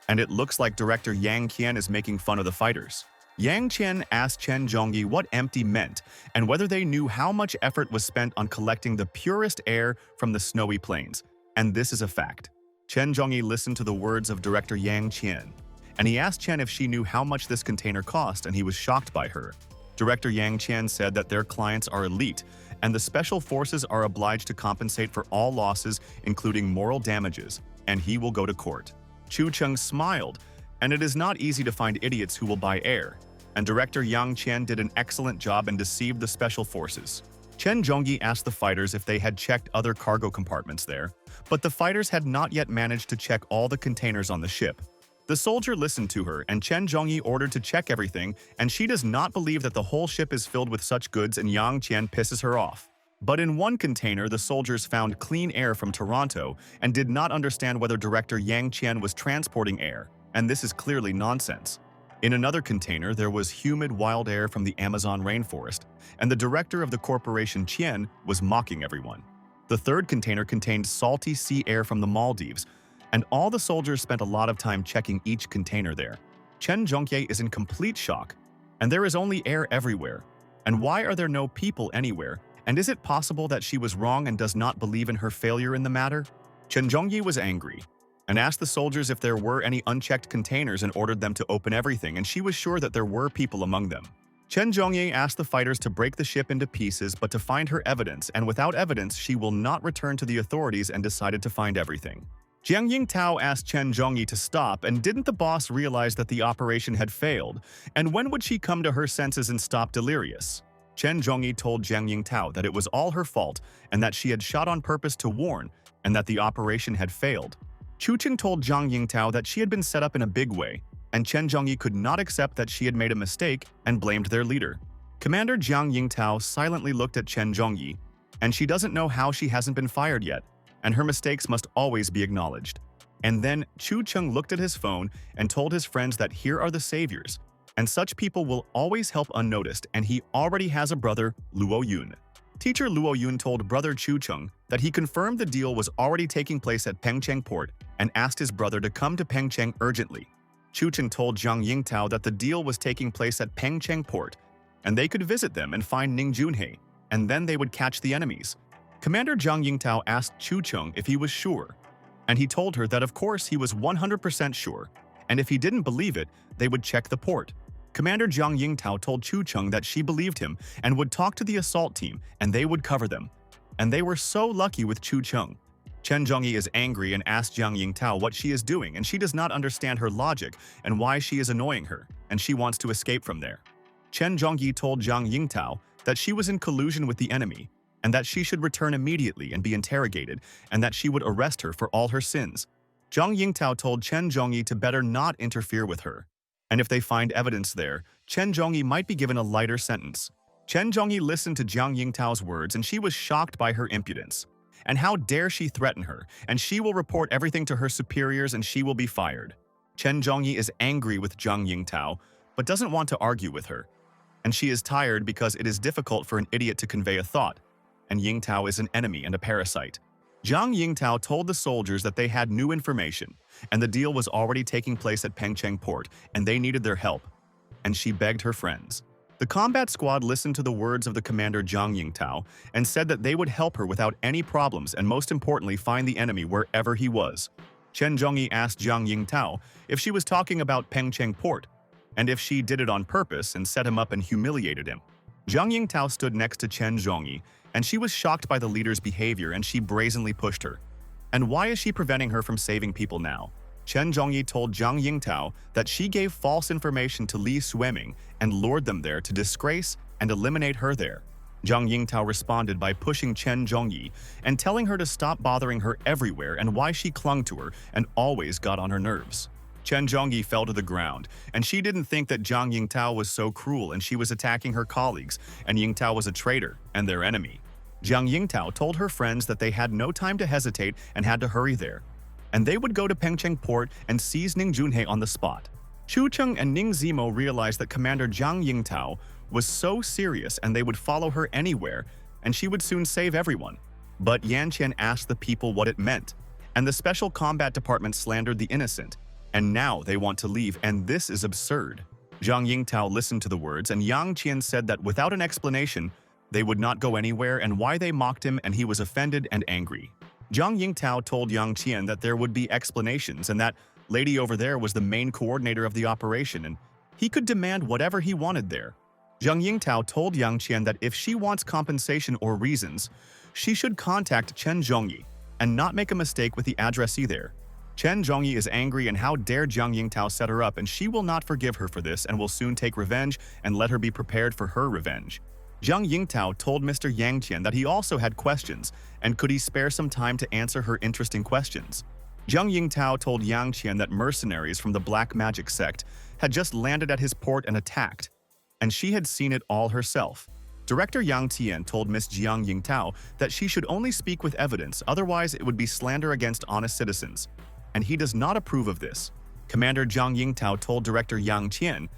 and it looks like director Yang Qian is making fun of the fighters. Yang Qian asked Chen Zhongyi what empty meant and whether they knew how much effort was spent on collecting the purest air from the snowy plains. And this is a fact. Chen Zhongyi listened to the words of director Yang Qian, and he asked Chen if she knew how much this container cost, and he was shocked by her. Director Yang Qian said that their clients are elite, and the special forces are obliged to compensate for all losses, including moral damages, and he will go to court. Chu Cheng smiled, and it is not easy to find idiots who will buy air, and Director Yang Qian did an excellent job and deceived the special forces. Chen Zhongyi asked the fighters if they had checked other cargo compartments there, but the fighters had not yet managed to check all the containers on the ship. The soldier listened to her, and Chen Zhongyi ordered to check everything, and she does not believe that the whole ship is filled with such goods, and Yang Qian pisses her off. But in one container, the soldiers found clean air from Toronto and did not understand whether Director Yang Qian was transporting air, and this is clearly nonsense. In another container, there was humid wild air from the Amazon rainforest, and the director of the corporation Qian was mocking everyone. The third container contained salty sea air from the Maldives, and all the soldiers spent a lot of time checking each container there. Chen Zhongyi is in complete shock, and there is only air everywhere. And why are there no people anywhere? And is it possible that she was wrong and does not believe in her failure in the matter? Chen Zhongyi was angry and asked the soldiers if there were any unchecked containers and ordered them to open everything, and she was sure that there were people among them. Chen Zhongyi asked the fighters to break the ship into pieces but to find her evidence, and without evidence she will not return to the authorities, and decided to find everything. Jiang Yingtao asked Chen Zhongyi to stop, and didn't the boss realize that the operation had failed, and when would she come to her senses and stop delirious? Chen Zhongyi told Jiang Yingtao that it was all her fault and that she had shot on purpose to warn, and that the operation had failed. Chu Cheng told Jiang Yingtao that she had been set up in a big way, and Chen Zhongyi could not accept that she had made a mistake and blamed their leader. Commander Jiang Yingtao silently looked at Chen Zhongyi, and she doesn't know how she hasn't been fired yet, and her mistakes must always be acknowledged. And then Chu Cheng looked at his phone and told his friends that here are the saviors, and such people will always help unnoticed, and he already has a brother, Luo Yun. Teacher Luo Yun told brother Chu Cheng that he confirmed the deal was already taking place at Pengcheng port and asked his brother to come to Pengcheng urgently. Chu Cheng told Jiang Yingtao that the deal was taking place at Pengcheng port, and they could visit them and find Ning Junhei, and then they would catch the enemies. Commander Jiang Yingtao asked Chu Cheng if he was sure, and he told her that of course he was 100% sure, and if he didn't believe it, they would check the port. Commander Jiang Yingtao told Chu Cheng that she believed him and would talk to the assault team, and they would cover them. And they were so lucky with Chu Cheng. Chen Zhongyi is angry and asked Jiang Yingtao what she is doing, and she does not understand her logic and why she is annoying her, and she wants to escape from there. Chen Zhongyi told Jiang Yingtao that she was in collusion with the enemy, and that she should return immediately and be interrogated, and that she would arrest her for all her sins. Jiang Yingtao told Chen Zhongyi to better not interfere with her, and if they find evidence there, Chen Zhongyi might be given a lighter sentence. Chen Zhongyi listened to Jiang Yingtao's words, and she was shocked by her impudence. And how dare she threaten her, and she will report everything to her superiors and she will be fired. Chen Zhongyi is angry with Jiang Yingtao, but doesn't want to argue with her. And she is tired because it is difficult for an idiot to convey a thought, and Yingtao is an enemy and a parasite. Jiang Yingtao told the soldiers that they had new information, and the deal was already taking place at Pengcheng port, and they needed their help. And she begged her friends. The combat squad listened to the words of the commander Jiang Yingtao and said that they would help her without any problems and most importantly find the enemy wherever he was. Chen Zhongyi asked Jiang Yingtao if she was talking about Pengcheng port, and if she did it on purpose and set him up and humiliated him. Jiang Yingtao stood next to Chen Zhongyi, And she was shocked by the leader's behavior and she brazenly pushed her. And why is she preventing her from saving people now? Chen Zhongyi told Zhang Yingtao that she gave false information to Li Sueming and lured them there to disgrace and eliminate her there. Zhang Yingtao responded by pushing Chen Zhongyi and telling her to stop bothering her everywhere and why she clung to her and always got on her nerves. Chen Zhongyi fell to the ground, and she didn't think that Zhang Yingtao was so cruel and she was attacking her colleagues, and Yingtao was a traitor and their enemy. Zhang Yingtao told her friends that they had no time to hesitate and had to hurry there, and they would go to Pengcheng port and seize Ning Junhei on the spot. Chu Cheng and Ning Zimo realized that Commander Zhang Yingtao was so serious and they would follow her anywhere, and she would soon save everyone. But Yan Qian asked the people what it meant, and the Special Combat Department slandered the innocent, and now they want to leave, and this is absurd. Zhang Yingtao listened to the words, and Yang Qian said that without an explanation, they would not go anywhere and why they mocked him, and he was offended and angry. Zhang Yingtao told Yang Qian that there would be explanations and that lady over there was the main coordinator of the operation and he could demand whatever he wanted there. Zhang Yingtao told Yang Qian that if she wants compensation or reasons, she should contact Chen Zhongyi and not make a mistake with the addressee there. Chen Zhongyi is angry and how dare Zhang Yingtao set her up, and she will not forgive her for this and will soon take revenge and let her be prepared for her revenge. Zhang Yingtao told Mr. Yang Qian that he also had questions and could he spare some time to answer her interesting questions. Zhang Yingtao told Yang Qian that mercenaries from the black magic sect had just landed at his port and attacked, and she had seen it all herself. Director Yang Tian told Miss Jiang Yingtao that she should only speak with evidence, otherwise it would be slander against honest citizens, and he does not approve of this. Commander Zhang Yingtao told Director Yang Tian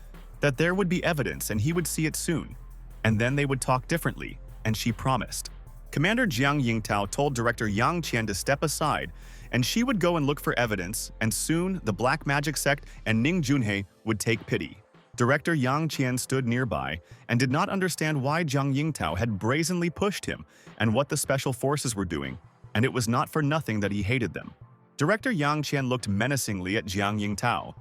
that there would be evidence and he would see it soon, and then they would talk differently, and she promised. Commander Jiang Yingtao told Director Yang Qian to step aside, and she would go and look for evidence, and soon the black magic sect and Ning Junhei would take pity. Director Yang Qian stood nearby and did not understand why Zhang Yingtao had brazenly pushed him and what the special forces were doing, and it was not for nothing that he hated them. Director Yang Qian looked menacingly at Zhang Yingtao,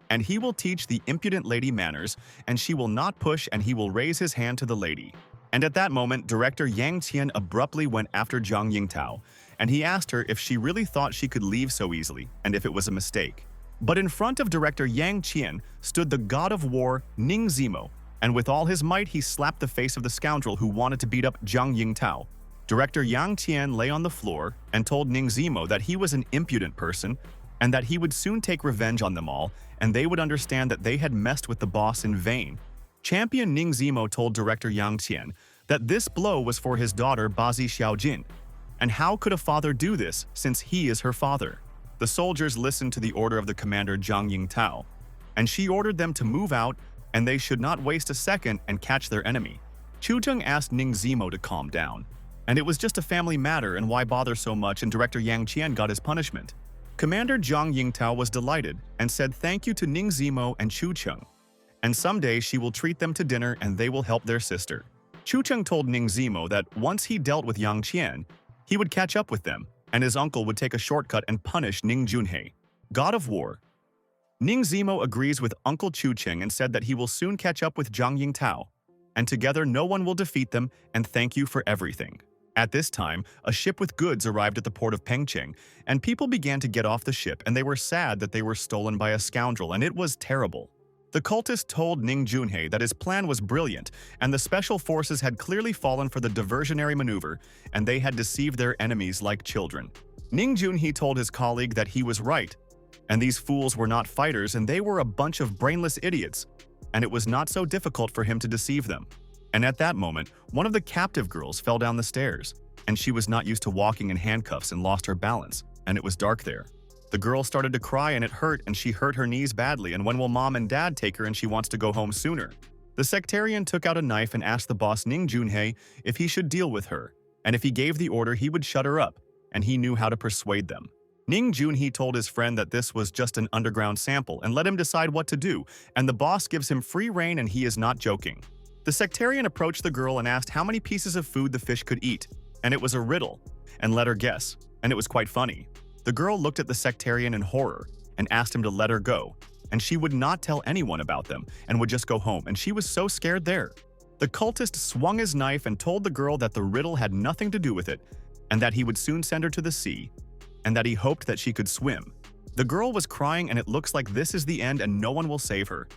and he will teach the impudent lady manners, and she will not push, and he will raise his hand to the lady. And at that moment, Director Yang Qian abruptly went after Zhang Yingtao, and he asked her if she really thought she could leave so easily, and if it was a mistake. But in front of Director Yang Qian stood the god of war, Ning Zimo, and with all his might he slapped the face of the scoundrel who wanted to beat up Zhang Yingtao. Director Yang Qian lay on the floor and told Ning Zimo that he was an impudent person and that he would soon take revenge on them all, and they would understand that they had messed with the boss in vain. Champion Ning Zimo told Director Yang Qian that this blow was for his daughter Bazi Xiaojin, and how could a father do this since he is her father? The soldiers listened to the order of the commander Zhang Yingtao, and she ordered them to move out, and they should not waste a second and catch their enemy. Chu Zheng asked Ning Zimo to calm down, and it was just a family matter and why bother so much, and Director Yang Qian got his punishment. Commander Zhang Yingtao was delighted and said thank you to Ning Zimo and Chu Cheng, and someday she will treat them to dinner and they will help their sister. Chu Cheng told Ning Zimo that once he dealt with Yang Qian, he would catch up with them, and his uncle would take a shortcut and punish Ning Junhei, god of war. Ning Zimo agrees with Uncle Chu Cheng and said that he will soon catch up with Zhang Yingtao, and together no one will defeat them, and thank you for everything. At this time, a ship with goods arrived at the port of Pengcheng, and people began to get off the ship, and they were sad that they were stolen by a scoundrel, and it was terrible. The cultist told Ning Junhei that his plan was brilliant, and the special forces had clearly fallen for the diversionary maneuver, and they had deceived their enemies like children. Ning Junhei told his colleague that he was right, and these fools were not fighters and they were a bunch of brainless idiots, and it was not so difficult for him to deceive them. And at that moment, one of the captive girls fell down the stairs, and she was not used to walking in handcuffs and lost her balance, and it was dark there. The girl started to cry and it hurt, and she hurt her knees badly, and when will mom and dad take her, and she wants to go home sooner? The sectarian took out a knife and asked the boss Ning Junhei if he should deal with her, and if he gave the order he would shut her up, and he knew how to persuade them. Ning Junhei told his friend that this was just an underground sample and let him decide what to do, and the boss gives him free rein and he is not joking. The sectarian approached the girl and asked how many pieces of food the fish could eat, and it was a riddle, and let her guess, and it was quite funny. The girl looked at the sectarian in horror and asked him to let her go, and she would not tell anyone about them and would just go home, and she was so scared there. The cultist swung his knife and told the girl that the riddle had nothing to do with it, and that he would soon send her to the sea, and that he hoped that she could swim. The girl was crying, and it looks like this is the end and no one will save her.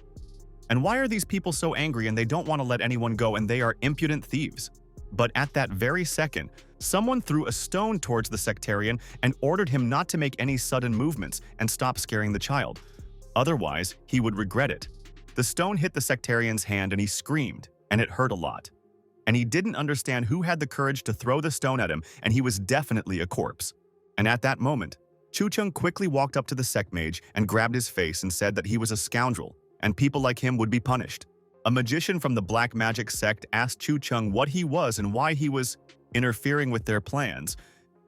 And why are these people so angry and they don't want to let anyone go, and they are impudent thieves? But at that very second, someone threw a stone towards the sectarian and ordered him not to make any sudden movements and stop scaring the child. Otherwise, he would regret it. The stone hit the sectarian's hand and he screamed, and it hurt a lot. And he didn't understand who had the courage to throw the stone at him, and he was definitely a corpse. And at that moment, Chun Chen quickly walked up to the sect mage and grabbed his face and said that he was a scoundrel, and people like him would be punished. A magician from the black magic sect asked Chun Chen what he was and why he was interfering with their plans,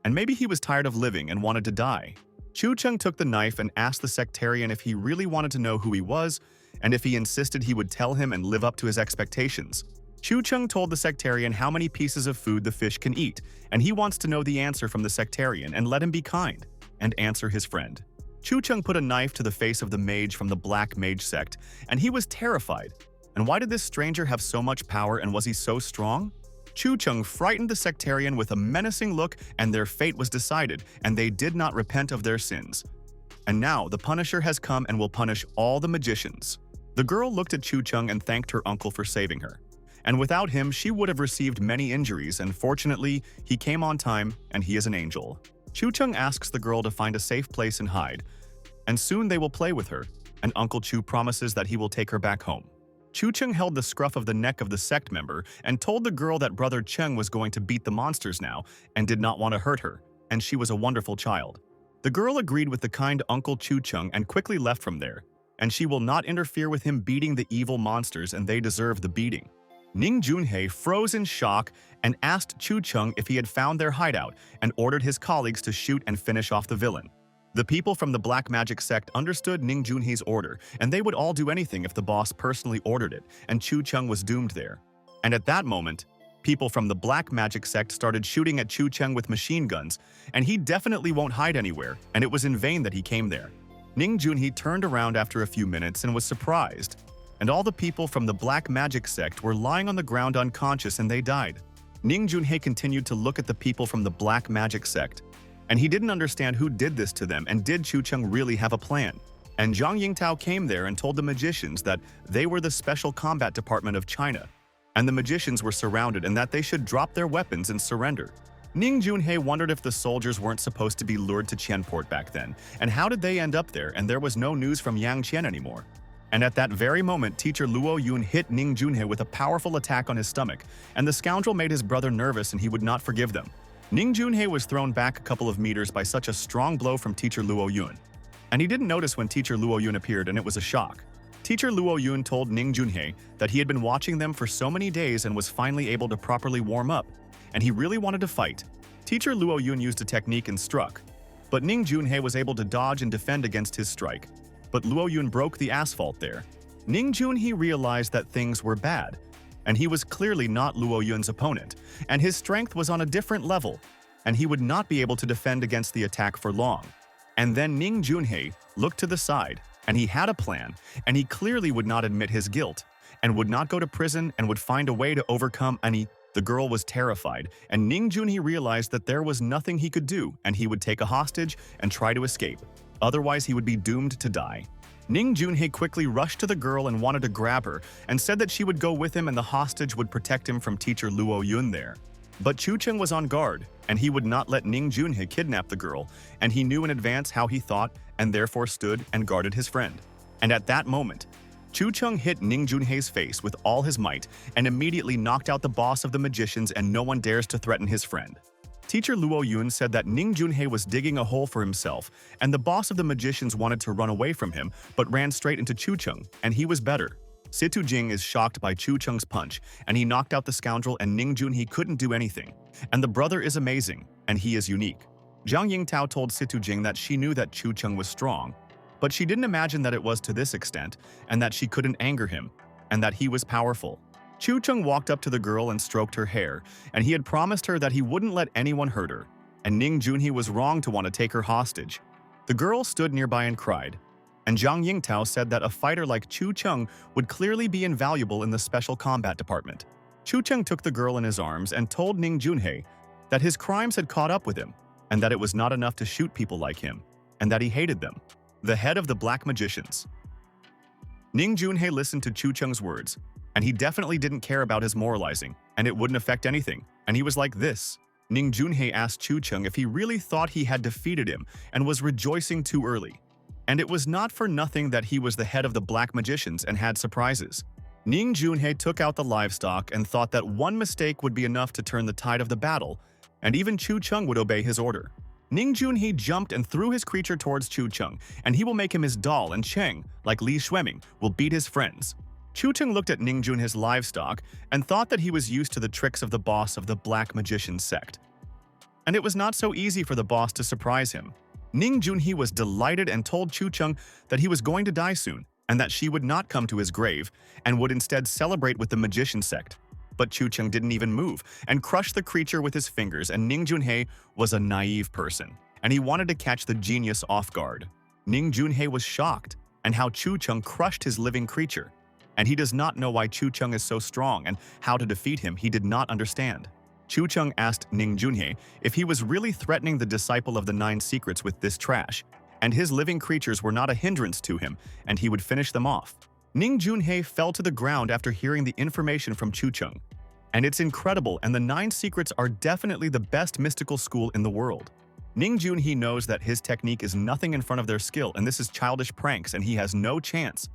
and maybe he was tired of living and wanted to die. Chun Chen took the knife and asked the sectarian if he really wanted to know who he was, and if he insisted he would tell him and live up to his expectations. Chun Chen told the sectarian how many pieces of food the fish can eat, and he wants to know the answer from the sectarian and let him be kind and answer his friend. Chun Chen put a knife to the face of the mage from the black mage sect, and he was terrified. And why did this stranger have so much power, and was he so strong? Chun Chen frightened the sectarian with a menacing look, and their fate was decided, and they did not repent of their sins. And now the Punisher has come and will punish all the magicians. The girl looked at Chun Chen and thanked her uncle for saving her. And without him, she would have received many injuries, and fortunately, he came on time, and he is an angel. Chun Chen asks the girl to find a safe place and hide, and soon they will play with her, and Uncle Chu promises that he will take her back home. Chun Chen held the scruff of the neck of the sect member and told the girl that Brother Cheng was going to beat the monsters now and did not want to hurt her, and she was a wonderful child. The girl agreed with the kind Uncle Chun Chen and quickly left from there, and she will not interfere with him beating the evil monsters, and they deserve the beating. Ning Junhei froze in shock and asked Chun Chen if he had found their hideout and ordered his colleagues to shoot and finish off the villain. The people from the black magic sect understood Ning Junhei's order, and they would all do anything if the boss personally ordered it, and Chun Chen was doomed there. And at that moment, people from the black magic sect started shooting at Chun Chen with machine guns, and he definitely won't hide anywhere, and it was in vain that he came there. Ning Junhei turned around after a few minutes and was surprised, and all the people from the black magic sect were lying on the ground unconscious, and they died. Ning Junhei continued to look at the people from the black magic sect, and he didn't understand who did this to them, and did Chun Chen really have a plan? And Zhang Yingtao came there and told the magicians that they were the Special Combat Department of China, and the magicians were surrounded and that they should drop their weapons and surrender. Ning Junhei wondered if the soldiers weren't supposed to be lured to Qianport back then, and how did they end up there, and there was no news from Yang Qian anymore. And at that very moment, teacher Luo Yun hit Ning Junhei with a powerful attack on his stomach, and the scoundrel made his brother nervous and he would not forgive them. Ning Junhei was thrown back a couple of meters by such a strong blow from teacher Luo Yun. And he didn't notice when teacher Luo Yun appeared, and it was a shock. Teacher Luo Yun told Ning Junhei that he had been watching them for so many days and was finally able to properly warm up, and he really wanted to fight. Teacher Luo Yun used a technique and struck, but Ning Junhei was able to dodge and defend against his strike. But Luo Yun broke the asphalt there. Ning Junhei realized that things were bad, and he was clearly not Luo Yun's opponent, and his strength was on a different level, and he would not be able to defend against the attack for long. And then Ning Junhei looked to the side, and he had a plan, and he clearly would not admit his guilt, and would not go to prison, and would find a way to overcome any. The girl was terrified, and Ning Junhei realized that there was nothing he could do, and he would take a hostage and try to escape. Otherwise, he would be doomed to die. Ning Junhei quickly rushed to the girl and wanted to grab her, and said that she would go with him and the hostage would protect him from teacher Luo Yun there. But Chun Chen was on guard, and he would not let Ning Junhei kidnap the girl, and he knew in advance how he thought, and therefore stood and guarded his friend. And at that moment, Chun Chen hit Ning Junhei's face with all his might, and immediately knocked out the boss of the magicians, and no one dares to threaten his friend. Teacher Luo Yun said that Ning Junhei was digging a hole for himself, and the boss of the magicians wanted to run away from him, but ran straight into Chun Chen, and he was better. Situ Jing is shocked by Chun Chen's punch, and he knocked out the scoundrel, and Ning Junhei couldn't do anything. And the brother is amazing, and he is unique. Zhang Yingtao told Situ Jing that she knew that Chun Chen was strong, but she didn't imagine that it was to this extent, and that she couldn't anger him, and that he was powerful. Chun Chen walked up to the girl and stroked her hair, and he had promised her that he wouldn't let anyone hurt her, and Ning Junhei was wrong to want to take her hostage. The girl stood nearby and cried, and Zhang Yingtao said that a fighter like Chun Chen would clearly be invaluable in the Special Combat Department. Chu Cheng took the girl in his arms and told Ning Junhei that his crimes had caught up with him, and that it was not enough to shoot people like him, and that he hated them. The head of the Black Magicians. Ning Junhei listened to Chu Cheng's words, and he definitely didn't care about his moralizing, and it wouldn't affect anything, and he was like this. Ning Junhei asked Chu Cheng if he really thought he had defeated him and was rejoicing too early. And it was not for nothing that he was the head of the Black Magicians and had surprises. Ning Junhei took out the livestock and thought that one mistake would be enough to turn the tide of the battle, and even Chu Cheng would obey his order. Ning Junhei jumped and threw his creature towards Chu Cheng, and he will make him his doll, and Cheng, like Li Xueming, will beat his friends. Chu Cheng looked at Ning Junhei's livestock and thought that he was used to the tricks of the boss of the Black Magician sect. And it was not so easy for the boss to surprise him. Ning Junhei was delighted and told Chu Cheng that he was going to die soon, and that she would not come to his grave, and would instead celebrate with the magician sect. But Chu Cheng didn't even move, and crushed the creature with his fingers, and Ning Junhei was a naive person, and he wanted to catch the genius off guard. Ning Junhei was shocked, and how Chu Cheng crushed his living creature. And he does not know why Chu Cheng is so strong, and how to defeat him he did not understand. Chu Cheng asked Ning Junhei if he was really threatening the disciple of the 9 secrets with this trash, and his living creatures were not a hindrance to him, and he would finish them off. Ning Junhei fell to the ground after hearing the information from Chu Cheng. And it's incredible, and the 9 secrets are definitely the best mystical school in the world. Ning Junhei knows that his technique is nothing in front of their skill, and this is childish pranks, and he has no chance.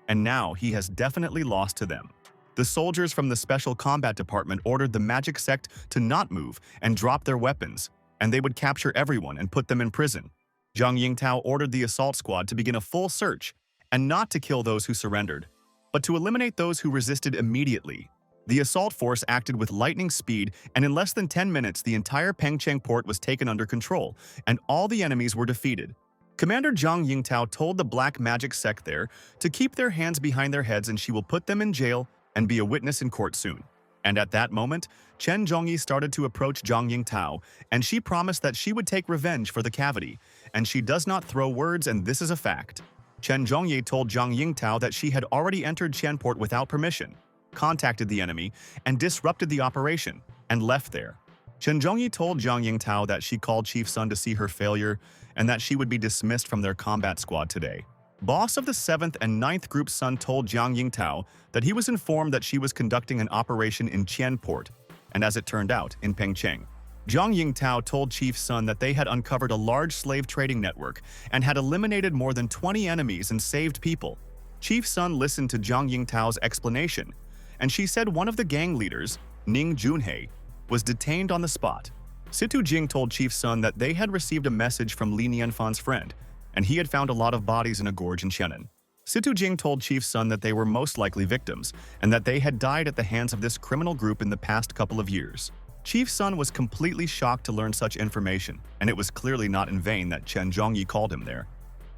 And now he has definitely lost to them. The soldiers from the Special Combat Department ordered the magic sect to not move and drop their weapons, and they would capture everyone and put them in prison. Zhang Yingtao ordered the assault squad to begin a full search, and not to kill those who surrendered, but to eliminate those who resisted immediately. The assault force acted with lightning speed, and in less than 10 minutes the entire Pengcheng port was taken under control, and all the enemies were defeated. Commander Zhang Yingtao told the Black Magic sect there to keep their hands behind their heads, and she will put them in jail and be a witness in court soon. And at that moment, Chen Zhongyi started to approach Zhang Yingtao, and she promised that she would take revenge for the cavity, and she does not throw words, and this is a fact. Chen Zhongyi told Zhang Yingtao that she had already entered Qianport without permission, contacted the enemy, and disrupted the operation, and left there. Chen Zhongyi told Zhang Yingtao that she called Chief Sun to see her failure, and that she would be dismissed from their combat squad today. Boss of the 7th and 9th Group Sun told Zhang Yingtao that he was informed that she was conducting an operation in Qianport, and as it turned out, in Pengcheng. Zhang Yingtao told Chief Sun that they had uncovered a large slave trading network and had eliminated more than 20 enemies and saved people. Chief Sun listened to Zhang Yingtao's explanation, and she said one of the gang leaders, Ning Junhei, was detained on the spot. Situ Jing told Chief Sun that they had received a message from Li Nianfan's friend, and he had found a lot of bodies in a gorge in Shenan. Situ Jing told Chief Sun that they were most likely victims, and that they had died at the hands of this criminal group in the past couple of years. Chief Sun was completely shocked to learn such information, and it was clearly not in vain that Chen Zhongyi called him there.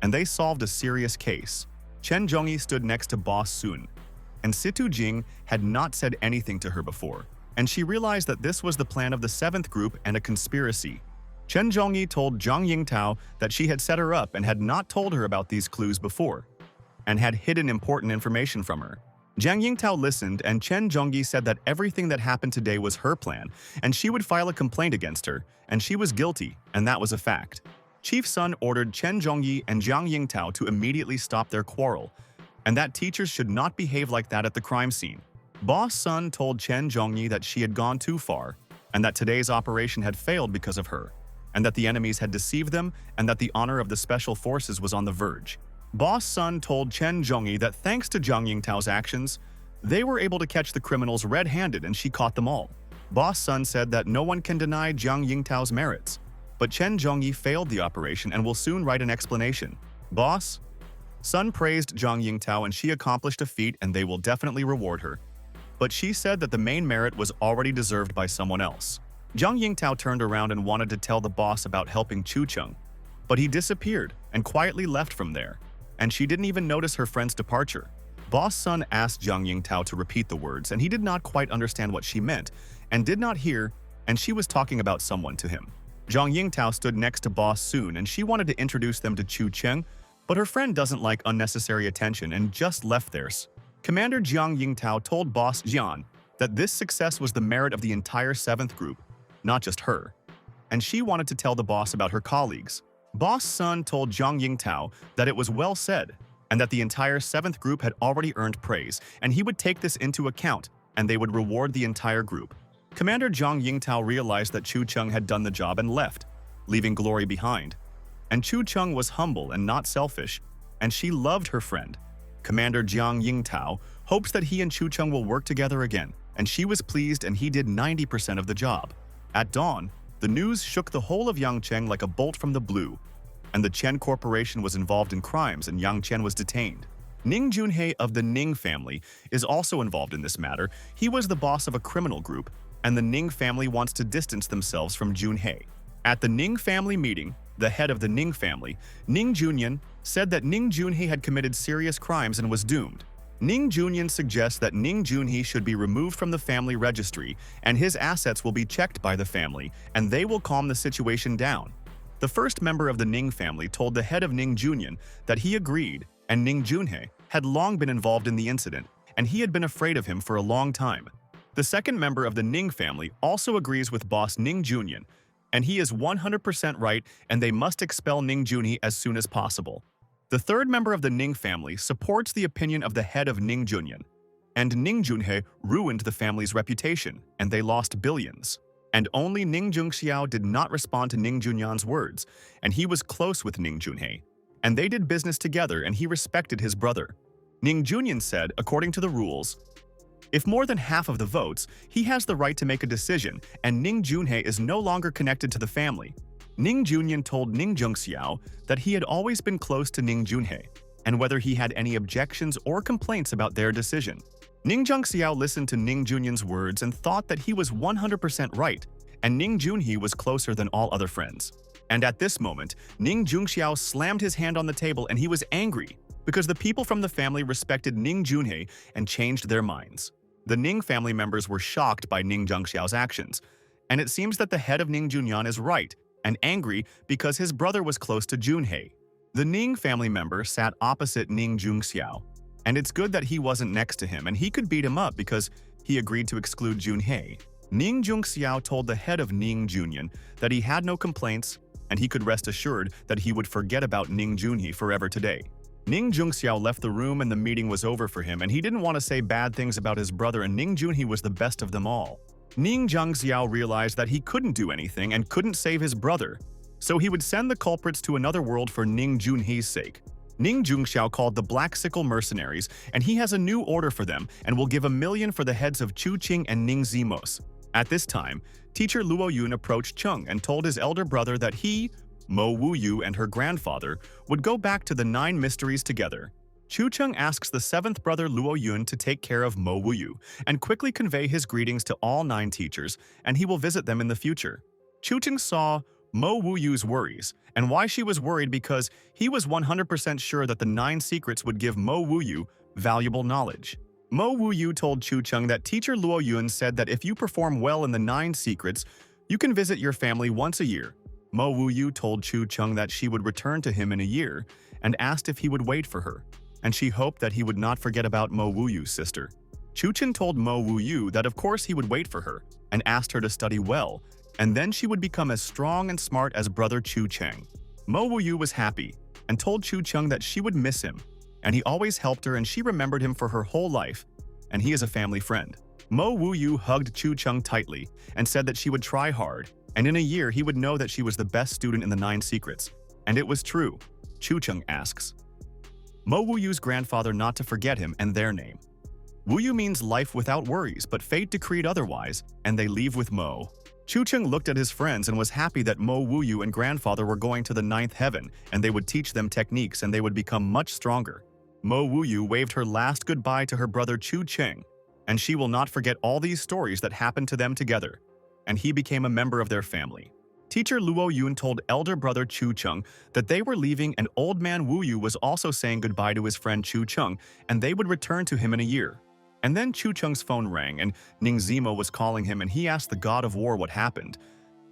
And they solved a serious case. Chen Zhongyi stood next to Boss Sun, and Situ Jing had not said anything to her before, and she realized that this was the plan of the 7th group and a conspiracy. Chen Zhongyi told Zhang Yingtao that she had set her up and had not told her about these clues before, and had hidden important information from her. Zhang Yingtao listened, and Chen Zhongyi said that everything that happened today was her plan, and she would file a complaint against her, and she was guilty, and that was a fact. Chief Sun ordered Chen Zhongyi and Zhang Yingtao to immediately stop their quarrel, and that teachers should not behave like that at the crime scene. Boss Sun told Chen Zhongyi that she had gone too far, and that today's operation had failed because of her, and that the enemies had deceived them, and that the honor of the special forces was on the verge. Boss Sun told Chen Zhongyi that thanks to Zhang Yingtao's actions, they were able to catch the criminals red-handed, and she caught them all. Boss Sun said that no one can deny Zhang Yingtao's merits, but Chen Zhongyi failed the operation and will soon write an explanation. Boss Sun praised Zhang Yingtao, and she accomplished a feat, and they will definitely reward her. But she said that the main merit was already deserved by someone else. Zhang Yingtao turned around and wanted to tell the boss about helping Chu Cheng, but he disappeared and quietly left from there, and she didn't even notice her friend's departure. Boss Sun asked Zhang Yingtao to repeat the words, and he did not quite understand what she meant, and did not hear, and she was talking about someone to him. Zhang Yingtao stood next to Boss Sun, and she wanted to introduce them to Chu Cheng, but her friend doesn't like unnecessary attention and just left theirs. Commander Zhang Yingtao told Boss Jian that this success was the merit of the entire 7th group, not just her. And she wanted to tell the boss about her colleagues. Boss Sun told Zhang Yingtao that it was well said, and that the entire 7th group had already earned praise, and he would take this into account, and they would reward the entire group. Commander Zhang Yingtao realized that Chu Cheng had done the job and left, leaving glory behind. And Chu Cheng was humble and not selfish, and she loved her friend. Commander Jiang Yingtao hopes that he and Chu Cheng will work together again, and she was pleased and he did 90% of the job. At dawn, the news shook the whole of Yangcheng like a bolt from the blue, and the Chen Corporation was involved in crimes and Yang Chen was detained. Ning Junhei of the Ning family is also involved in this matter. He was the boss of a criminal group, and the Ning family wants to distance themselves from Junhei. At the Ning family meeting, the head of the Ning family, Ning Junyan, said that Ning Junhei had committed serious crimes and was doomed. Ning Junyan suggests that Ning Junhei should be removed from the family registry and his assets will be checked by the family and they will calm the situation down. The first member of the Ning family told the head of Ning Junyan that he agreed and Ning Junhei had long been involved in the incident and he had been afraid of him for a long time. The second member of the Ning family also agrees with boss Ning Junyan and he is 100% right and they must expel Ning Junhei as soon as possible. The third member of the Ning family supports the opinion of the head of Ning Junyan, and Ning Junhei ruined the family's reputation, and they lost billions. And only Ning Jungxiao did not respond to Ning Junyan's words, and he was close with Ning Junhei. And they did business together, and he respected his brother. Ning Junyan said, according to the rules, if more than half of the votes, he has the right to make a decision, and Ning Junhei is no longer connected to the family. Ning Junyan told Ning Jungxiao that he had always been close to Ning Junhei, and whether he had any objections or complaints about their decision. Ning Jungxiao listened to Ning Junyan's words and thought that he was 100% right, and Ning Junhei was closer than all other friends. And at this moment, Ning Jungxiao slammed his hand on the table and he was angry because the people from the family respected Ning Junhei and changed their minds. The Ning family members were shocked by Ning Jungxiao's actions, and it seems that the head of Ning Junyan is right, and angry because his brother was close to Junhei. The Ning family member sat opposite Ning Jungxiao, and it's good that he wasn't next to him and he could beat him up because he agreed to exclude Junhei. Ning Jungxiao told the head of Ning Junyan that he had no complaints and he could rest assured that he would forget about Ning Junhei forever today. Ning Jungxiao left the room and the meeting was over for him and he didn't want to say bad things about his brother and Ning Junhei was the best of them all. Ning Zhangxiao realized that he couldn't do anything and couldn't save his brother, so he would send the culprits to another world for Ning Junhei's sake. Ning Jungxiao called the Black Sickle mercenaries, and he has a new order for them and will give $1 million for the heads of Chu Qing and Ning Zimos. At this time, teacher Luo Yun approached Cheng and told his elder brother that he, Mo Wuyu, and her grandfather would go back to the 9 mysteries together. Chu Cheng asks the 7th brother Luo Yun to take care of Mo Wuyu and quickly convey his greetings to all 9 teachers, and he will visit them in the future. Chu Cheng saw Mo Wuyu's worries and why she was worried because he was 100% sure that the 9 secrets would give Mo Wuyu valuable knowledge. Mo Wuyu told Chu Cheng that teacher Luo Yun said that if you perform well in the 9 secrets, you can visit your family once a year. Mo Wuyu told Chu Cheng that she would return to him in a year and asked if he would wait for her, and she hoped that he would not forget about Mo Wuyu's sister. Chu Chen told Mo Wuyu that of course he would wait for her and asked her to study well, and then she would become as strong and smart as brother Chu Cheng. Mo Wuyu was happy and told Chu Cheng that she would miss him, and he always helped her and she remembered him for her whole life, and he is a family friend. Mo Wuyu hugged Chu Cheng tightly and said that she would try hard, and in a year he would know that she was the best student in the 9 secrets. And it was true. Chu Cheng asks Mo Wuyu's grandfather not to forget him and their name. Wuyu means life without worries, but fate decreed otherwise, and they leave with Mo. Chu Cheng looked at his friends and was happy that Mo Wuyu and grandfather were going to the 9th heaven, and they would teach them techniques and they would become much stronger. Mo Wuyu waved her last goodbye to her brother Chu Cheng, and she will not forget all these stories that happened to them together, and he became a member of their family. Teacher Luo Yun told elder brother Chu Cheng that they were leaving and old man Wuyu was also saying goodbye to his friend Chu Cheng and they would return to him in a year. And then Chu Cheng's phone rang and Ning Zimo was calling him and he asked the god of war what happened.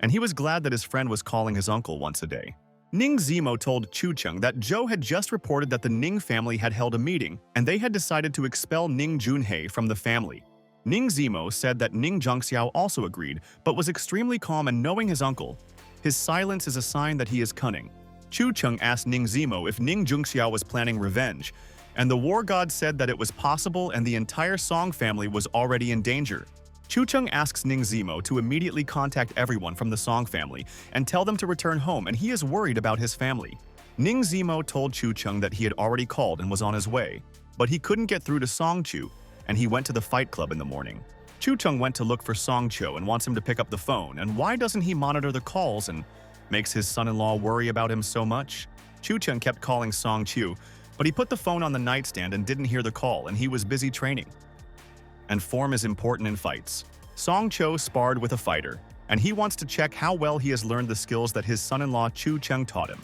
And he was glad that his friend was calling his uncle once a day. Ning Zimo told Chu Cheng that Zhou had just reported that the Ning family had held a meeting and they had decided to expel Ning Junhei from the family. Ning Zimo said that Ning Zhengxiao also agreed, but was extremely calm and knowing his uncle. His silence is a sign that he is cunning. Chu Cheng asked Ning Zimo if Ning Zhengxiao was planning revenge, and the war god said that it was possible and the entire Song family was already in danger. Chu Cheng asks Ning Zimo to immediately contact everyone from the Song family and tell them to return home, and he is worried about his family. Ning Zimo told Chu Cheng that he had already called and was on his way, but he couldn't get through to Song Chu, and he went to the fight club in the morning. Chu Cheng went to look for Song Cho and wants him to pick up the phone, and why doesn't he monitor the calls and makes his son-in-law worry about him so much? Chu Cheng kept calling Song Chu, but he put the phone on the nightstand and didn't hear the call, and he was busy training. And form is important in fights. Song Cho sparred with a fighter, and he wants to check how well he has learned the skills that his son-in-law Chu Cheng taught him.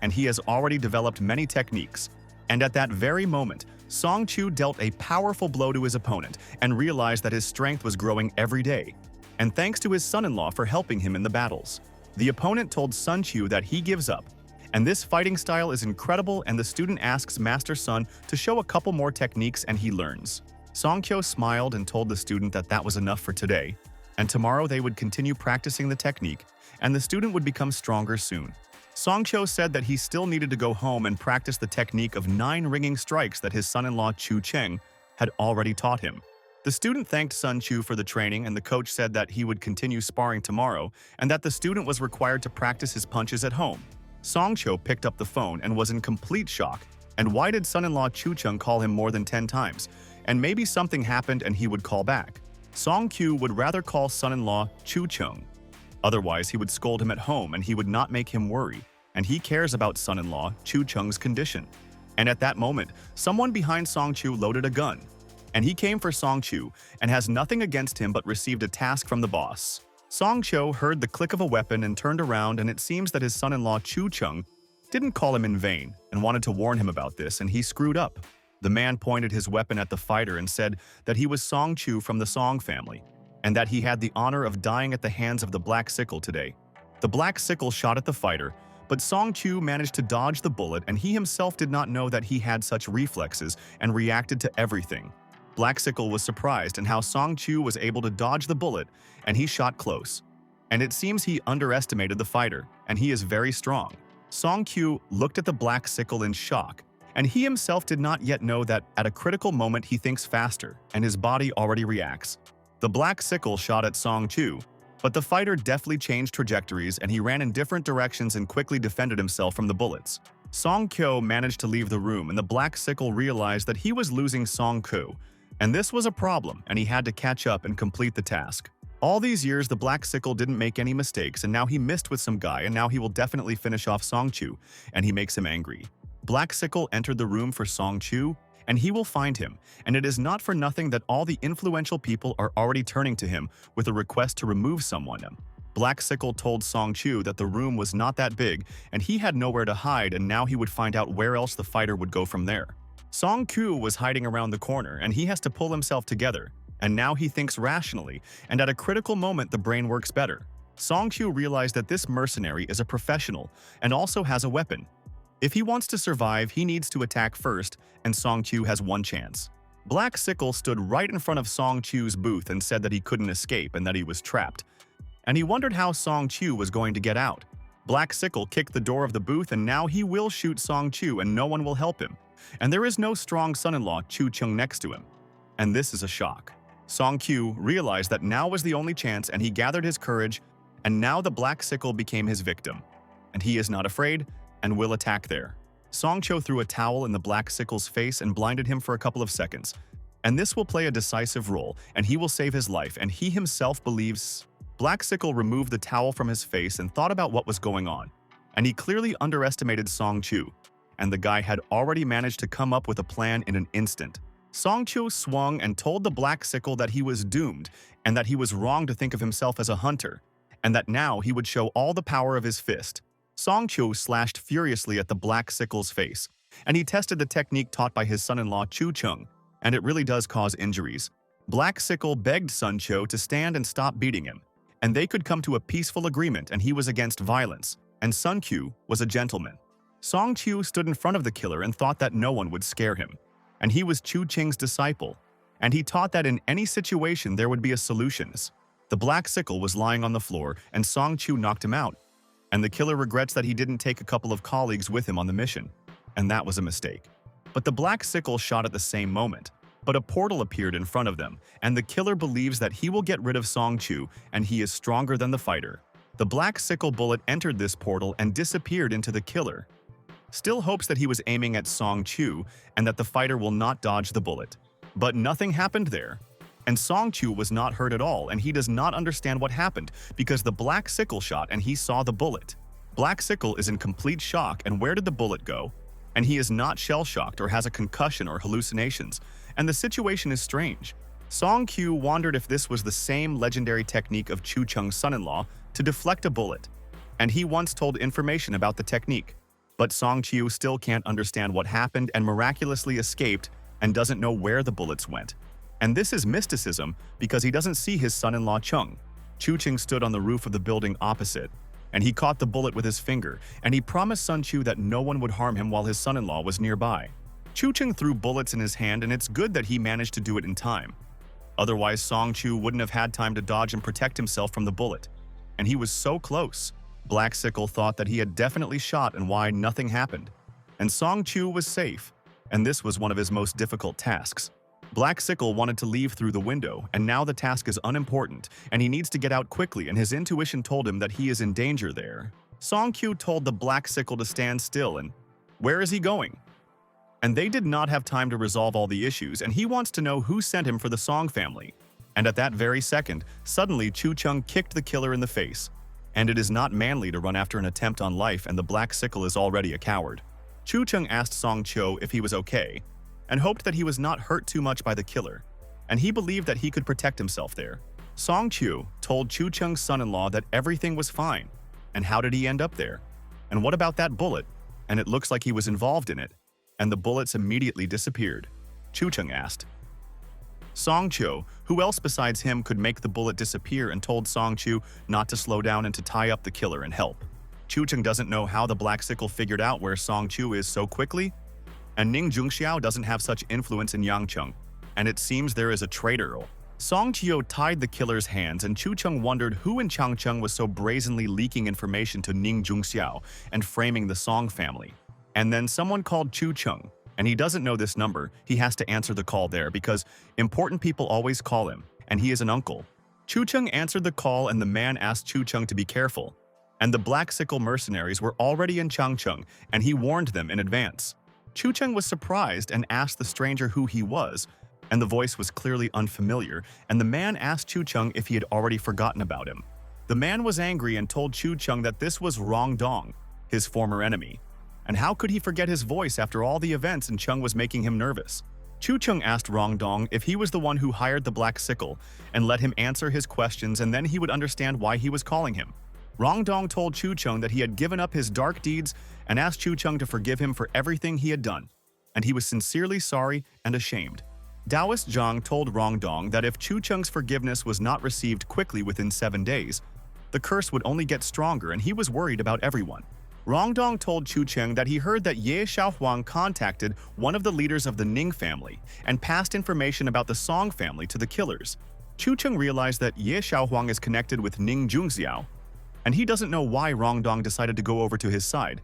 And he has already developed many techniques. And at that very moment, Song Chu dealt a powerful blow to his opponent and realized that his strength was growing every day. And thanks to his son-in-law for helping him in the battles. The opponent told Sun Chu that he gives up. And this fighting style is incredible, and the student asks Master Sun to show a couple more techniques, and he learns. Song Kyo smiled and told the student that that was enough for today, and tomorrow they would continue practicing the technique, and the student would become stronger soon. Song Kyo said that he still needed to go home and practice the technique of 9 ringing strikes that his son-in-law Chu Cheng had already taught him. The student thanked Sun Chu for the training, and the coach said that he would continue sparring tomorrow and that the student was required to practice his punches at home. Song Cho picked up the phone and was in complete shock. And why did son-in-law Chu Cheng call him more than 10 times? And maybe something happened and he would call back. Song Q would rather call son-in-law Chu Cheng. Otherwise, he would scold him at home and he would not make him worry. And he cares about son-in-law Chu Cheng's condition. And at that moment, someone behind Song Chu loaded a gun. And he came for Song Chu and has nothing against him but received a task from the boss. Song Cho heard the click of a weapon and turned around, and it seems that his son-in-law Chu Cheng didn't call him in vain and wanted to warn him about this, and he screwed up. The man pointed his weapon at the fighter and said that he was Song Chu from the Song family, and that he had the honor of dying at the hands of the Black Sickle today. The Black Sickle shot at the fighter, but Song Chu managed to dodge the bullet, and he himself did not know that he had such reflexes and reacted to everything. Black Sickle was surprised in how Song Chu was able to dodge the bullet, and he shot close. And it seems he underestimated the fighter, and he is very strong. Song Q looked at the Black Sickle in shock, and he himself did not yet know that at a critical moment he thinks faster, and his body already reacts. The Black Sickle shot at Song Chu, but the fighter deftly changed trajectories and he ran in different directions and quickly defended himself from the bullets. Song Kyo managed to leave the room, and the Black Sickle realized that he was losing Song Kyo, and this was a problem, and he had to catch up and complete the task. All these years, the Black Sickle didn't make any mistakes, and now he missed with some guy, and now he will definitely finish off Song Chu, and he makes him angry. Black Sickle entered the room for Song Chu, and he will find him, and it is not for nothing that all the influential people are already turning to him with a request to remove someone. Black Sickle told Song Chu that the room was not that big, and he had nowhere to hide, and now he would find out where else the fighter would go from there. Song Chu was hiding around the corner, and he has to pull himself together. And now he thinks rationally, and at a critical moment the brain works better. Song Chu realized that this mercenary is a professional and also has a weapon. If he wants to survive, he needs to attack first, and Song Chu has one chance. Black Sickle stood right in front of Song Chu's booth and said that he couldn't escape and that he was trapped. And he wondered how Song Chu was going to get out. Black Sickle kicked the door of the booth, and now he will shoot Song Chu and no one will help him. And there is no strong son-in-law Chu Cheng next to him. And this is a shock. Song Q realized that now was the only chance, and he gathered his courage, and now the Black Sickle became his victim. And he is not afraid and will attack there. Song Cho threw a towel in the Black Sickle's face and blinded him for a couple of seconds. And this will play a decisive role, and he will save his life, and he himself believes. Black Sickle removed the towel from his face and thought about what was going on. And he clearly underestimated Song Chu, and the guy had already managed to come up with a plan in an instant. Song Chu swung and told the Black Sickle that he was doomed and that he was wrong to think of himself as a hunter, and that now he would show all the power of his fist. Song Chu slashed furiously at the Black Sickle's face, and he tested the technique taught by his son-in-law Chu Cheng, and it really does cause injuries. Black Sickle begged Sun Cho to stand and stop beating him, and they could come to a peaceful agreement, and he was against violence, and Sun Q was a gentleman. Song Chu stood in front of the killer and thought that no one would scare him. And he was Chu Cheng's disciple, and he taught that in any situation there would be a solution. The black sickle was lying on the floor, and Song Chu knocked him out, and the killer regrets that he didn't take a couple of colleagues with him on the mission, and that was a mistake. But the black sickle shot at the same moment, but a portal appeared in front of them, and the killer believes that he will get rid of Song Chu, and he is stronger than the fighter. The black sickle bullet entered this portal and disappeared into the killer. Still hopes that he was aiming at Song Chu and that the fighter will not dodge the bullet. But nothing happened there. And Song Chu was not hurt at all, and he does not understand what happened because the black sickle shot and he saw the bullet. Black sickle is in complete shock, and where did the bullet go? And he is not shell-shocked or has a concussion or hallucinations, and the situation is strange. Song Chu wondered if this was the same legendary technique of Chu Cheng's son-in-law to deflect a bullet, and he once told information about the technique. But Song Chu still can't understand what happened and miraculously escaped and doesn't know where the bullets went. And this is mysticism because he doesn't see his son-in-law Cheng. Chu Cheng stood on the roof of the building opposite, and he caught the bullet with his finger, and he promised Sun Chu that no one would harm him while his son-in-law was nearby. Chu Cheng threw bullets in his hand, and it's good that he managed to do it in time. Otherwise, Song Chu wouldn't have had time to dodge and protect himself from the bullet. And he was so close. Black Sickle thought that he had definitely shot and why nothing happened. And Song Chu was safe, and this was one of his most difficult tasks. Black Sickle wanted to leave through the window, and now the task is unimportant, and he needs to get out quickly, and his intuition told him that he is in danger there. Song Chu told the Black Sickle to stand still, and where is he going? And they did not have time to resolve all the issues, and he wants to know who sent him for the Song family. And at that very second, suddenly Chu Cheng kicked the killer in the face. And it is not manly to run after an attempt on life, and the Black Sickle is already a coward. Chu Cheng asked Song Chu if he was okay, and hoped that he was not hurt too much by the killer, and he believed that he could protect himself there. Song Chu told Chu Cheng's son-in-law that everything was fine, and how did he end up there? And what about that bullet? And it looks like he was involved in it, and the bullets immediately disappeared. Chu Cheng asked Song Chu who else besides him could make the bullet disappear, and told Song Chu not to slow down and to tie up the killer and help. Chu Cheng doesn't know how the Black Sickle figured out where Song Chu is so quickly, and Ning Jungxiao doesn't have such influence in Yangcheng, and it seems there is a traitor. Song Chu tied the killer's hands, and Chu Cheng wondered who in Changcheng was so brazenly leaking information to Ning Jungxiao and framing the Song family. And then someone called Chu Cheng, and he doesn't know this number. He has to answer the call there because important people always call him, and he is an uncle. Chu Cheng answered the call, and the man asked Chu Cheng to be careful. And the Black Sickle mercenaries were already in Changcheng, and he warned them in advance. Chu Cheng was surprised and asked the stranger who he was, and the voice was clearly unfamiliar, and the man asked Chu Cheng if he had already forgotten about him. The man was angry and told Chu Cheng that this was Rong Dong, his former enemy. And how could he forget his voice after all the events, and Cheng was making him nervous? Chu Cheng asked Rong Dong if he was the one who hired the Black Sickle, and let him answer his questions, and then he would understand why he was calling him. Rong Dong told Chu Cheng that he had given up his dark deeds and asked Chu Cheng to forgive him for everything he had done, and he was sincerely sorry and ashamed. Taoist Zhang told Rong Dong that if Chu Cheng's forgiveness was not received quickly within 7 days, the curse would only get stronger, and he was worried about everyone. Rong Dong told Chu Cheng that he heard that Ya Shiaoan contacted one of the leaders of the Ning family and passed information about the Song family to the killers. Chu Cheng realized that Ya Shiaoan is connected with Ning Jungxiao, and he doesn't know why Rong Dong decided to go over to his side,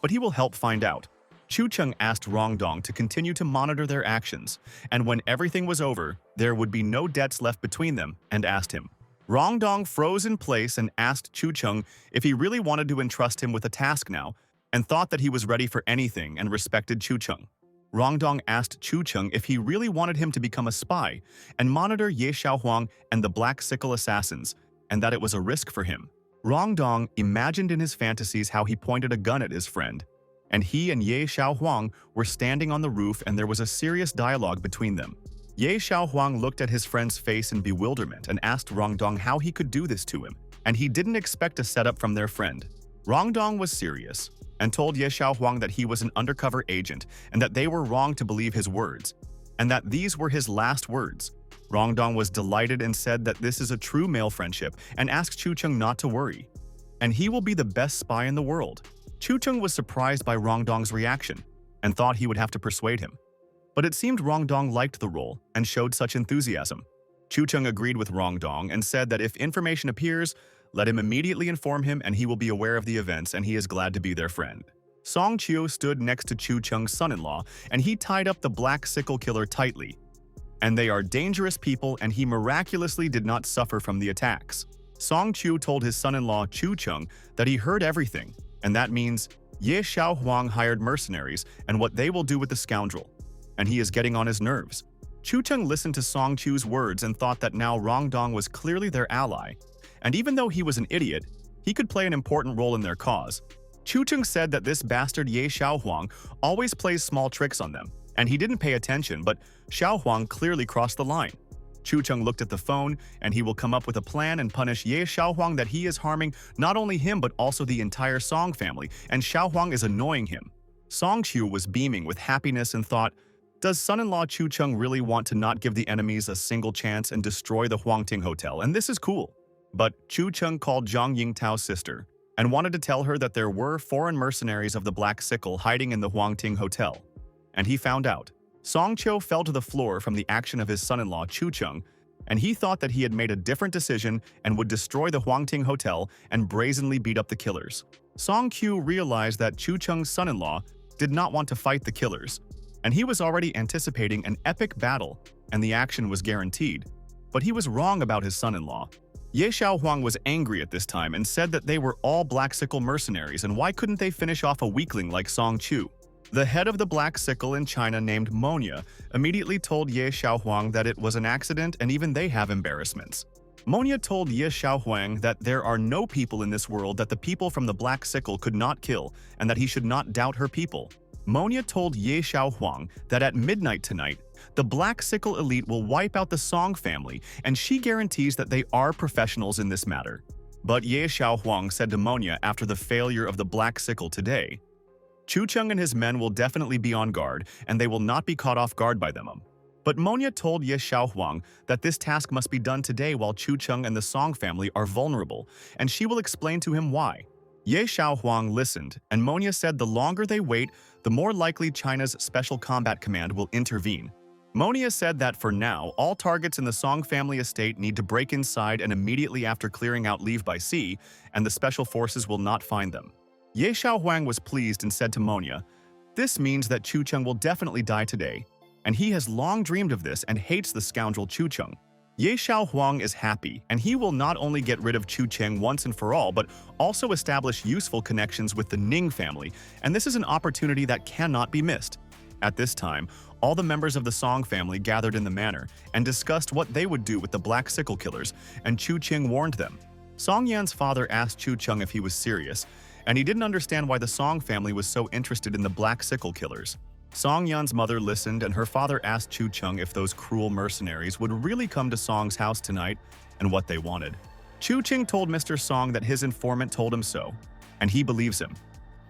but he will help find out. Chu Cheng asked Rong Dong to continue to monitor their actions, and when everything was over, there would be no debts left between them, and asked him. Rong Dong froze in place and asked Chu Cheng if he really wanted to entrust him with a task now, and thought that he was ready for anything and respected Chu Cheng. Rong Dong asked Chu Cheng if he really wanted him to become a spy and monitor Ye Xiaohuang and the Black Sickle assassins, and that it was a risk for him. Rong Dong imagined in his fantasies how he pointed a gun at his friend, and he and Ye Xiaohuang were standing on the roof, and there was a serious dialogue between them. Ye Xiaohuang looked at his friend's face in bewilderment and asked Rong Dong how he could do this to him, and he didn't expect a setup from their friend. Rong Dong was serious and told Ye Xiaohuang that he was an undercover agent and that they were wrong to believe his words, and that these were his last words. Rong Dong was delighted and said that this is a true male friendship and asked Chu Cheng not to worry, and he will be the best spy in the world. Chu Cheng was surprised by Rong Dong's reaction and thought he would have to persuade him. But it seemed Rongdong liked the role and showed such enthusiasm. Chu Cheng agreed with Rongdong and said that if information appears, let him immediately inform him and he will be aware of the events and he is glad to be their friend. Song Chio stood next to Chu Cheng's son-in-law and he tied up the Black Sickle Killer tightly. And they are dangerous people and he miraculously did not suffer from the attacks. Song Chu told his son-in-law Chu Cheng that he heard everything, and that means Ye Shiaoan hired mercenaries and what they will do with the scoundrel. And he is getting on his nerves. Chu Cheng listened to Song Chu's words and thought that now Rongdong was clearly their ally. And even though he was an idiot, he could play an important role in their cause. Chu Cheng said that this bastard Ye Shiaoan always plays small tricks on them, and he didn't pay attention, but Xiaohuang clearly crossed the line. Chu Cheng looked at the phone, and he will come up with a plan and punish Ye Xiaohuang that he is harming not only him but also the entire Song family, and Xiaohuang is annoying him. Song Chu was beaming with happiness and thought, does son-in-law Chu Cheng really want to not give the enemies a single chance and destroy the Huangting Hotel? And this is cool. But Chu Cheng called Zhang Yingtao's sister and wanted to tell her that there were foreign mercenaries of the Black Sickle hiding in the Huangting Hotel. And he found out. Song Cho fell to the floor from the action of his son-in-law Chu Cheng, and he thought that he had made a different decision and would destroy the Huangting Hotel and brazenly beat up the killers. Song Q realized that Chu Cheng's son-in-law did not want to fight the killers, and he was already anticipating an epic battle, and the action was guaranteed. But he was wrong about his son-in-law. Ye Xiaohuang was angry at this time and said that they were all Black Sickle mercenaries and why couldn't they finish off a weakling like Song Chu? The head of the Black Sickle in China named Monia immediately told Ye Xiaohuang that it was an accident and even they have embarrassments. Monia told Ye Xiaohuang that there are no people in this world that the people from the Black Sickle could not kill and that he should not doubt her people. Monia told Ye Xiaohuang that at midnight tonight, the Black Sickle elite will wipe out the Song family, and she guarantees that they are professionals in this matter. But Ye Xiaohuang said to Monia after the failure of the Black Sickle today, Chu Cheng and his men will definitely be on guard, and they will not be caught off guard by them. But Monia told Ye Xiaohuang that this task must be done today while Chu Cheng and the Song family are vulnerable, and she will explain to him why. Ye Xiaohuang listened, and Monia said the longer they wait, the more likely China's Special Combat Command will intervene. Monia said that for now, all targets in the Song family estate need to break inside and immediately after clearing out leave by sea, and the special forces will not find them. Ye Xiaohuang was pleased and said to Monia, this means that Chu Cheng will definitely die today, and he has long dreamed of this and hates the scoundrel Chu Cheng. Ye Xiaohuang is happy, and he will not only get rid of Chu Cheng once and for all, but also establish useful connections with the Ning family, and this is an opportunity that cannot be missed. At this time, all the members of the Song family gathered in the manor and discussed what they would do with the Black Sickle killers, and Chu Cheng warned them. Song Yan's father asked Chu Cheng if he was serious, and he didn't understand why the Song family was so interested in the Black Sickle killers. Song Yan's mother listened, and her father asked Chu Cheng if those cruel mercenaries would really come to Song's house tonight and what they wanted. Chu Cheng told Mr. Song that his informant told him so, and he believes him.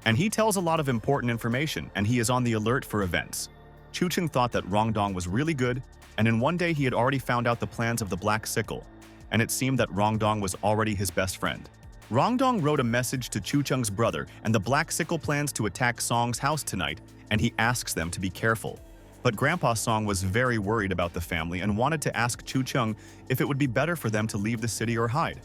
And he tells a lot of important information, and he is on the alert for events. Chu Cheng thought that Rongdong was really good, and in one day he had already found out the plans of the Black Sickle, and it seemed that Rongdong was already his best friend. Rongdong wrote a message to Chu Cheng's brother, and the Black Sickle plans to attack Song's house tonight, and he asks them to be careful. But Grandpa Song was very worried about the family and wanted to ask Chu Cheng if it would be better for them to leave the city or hide.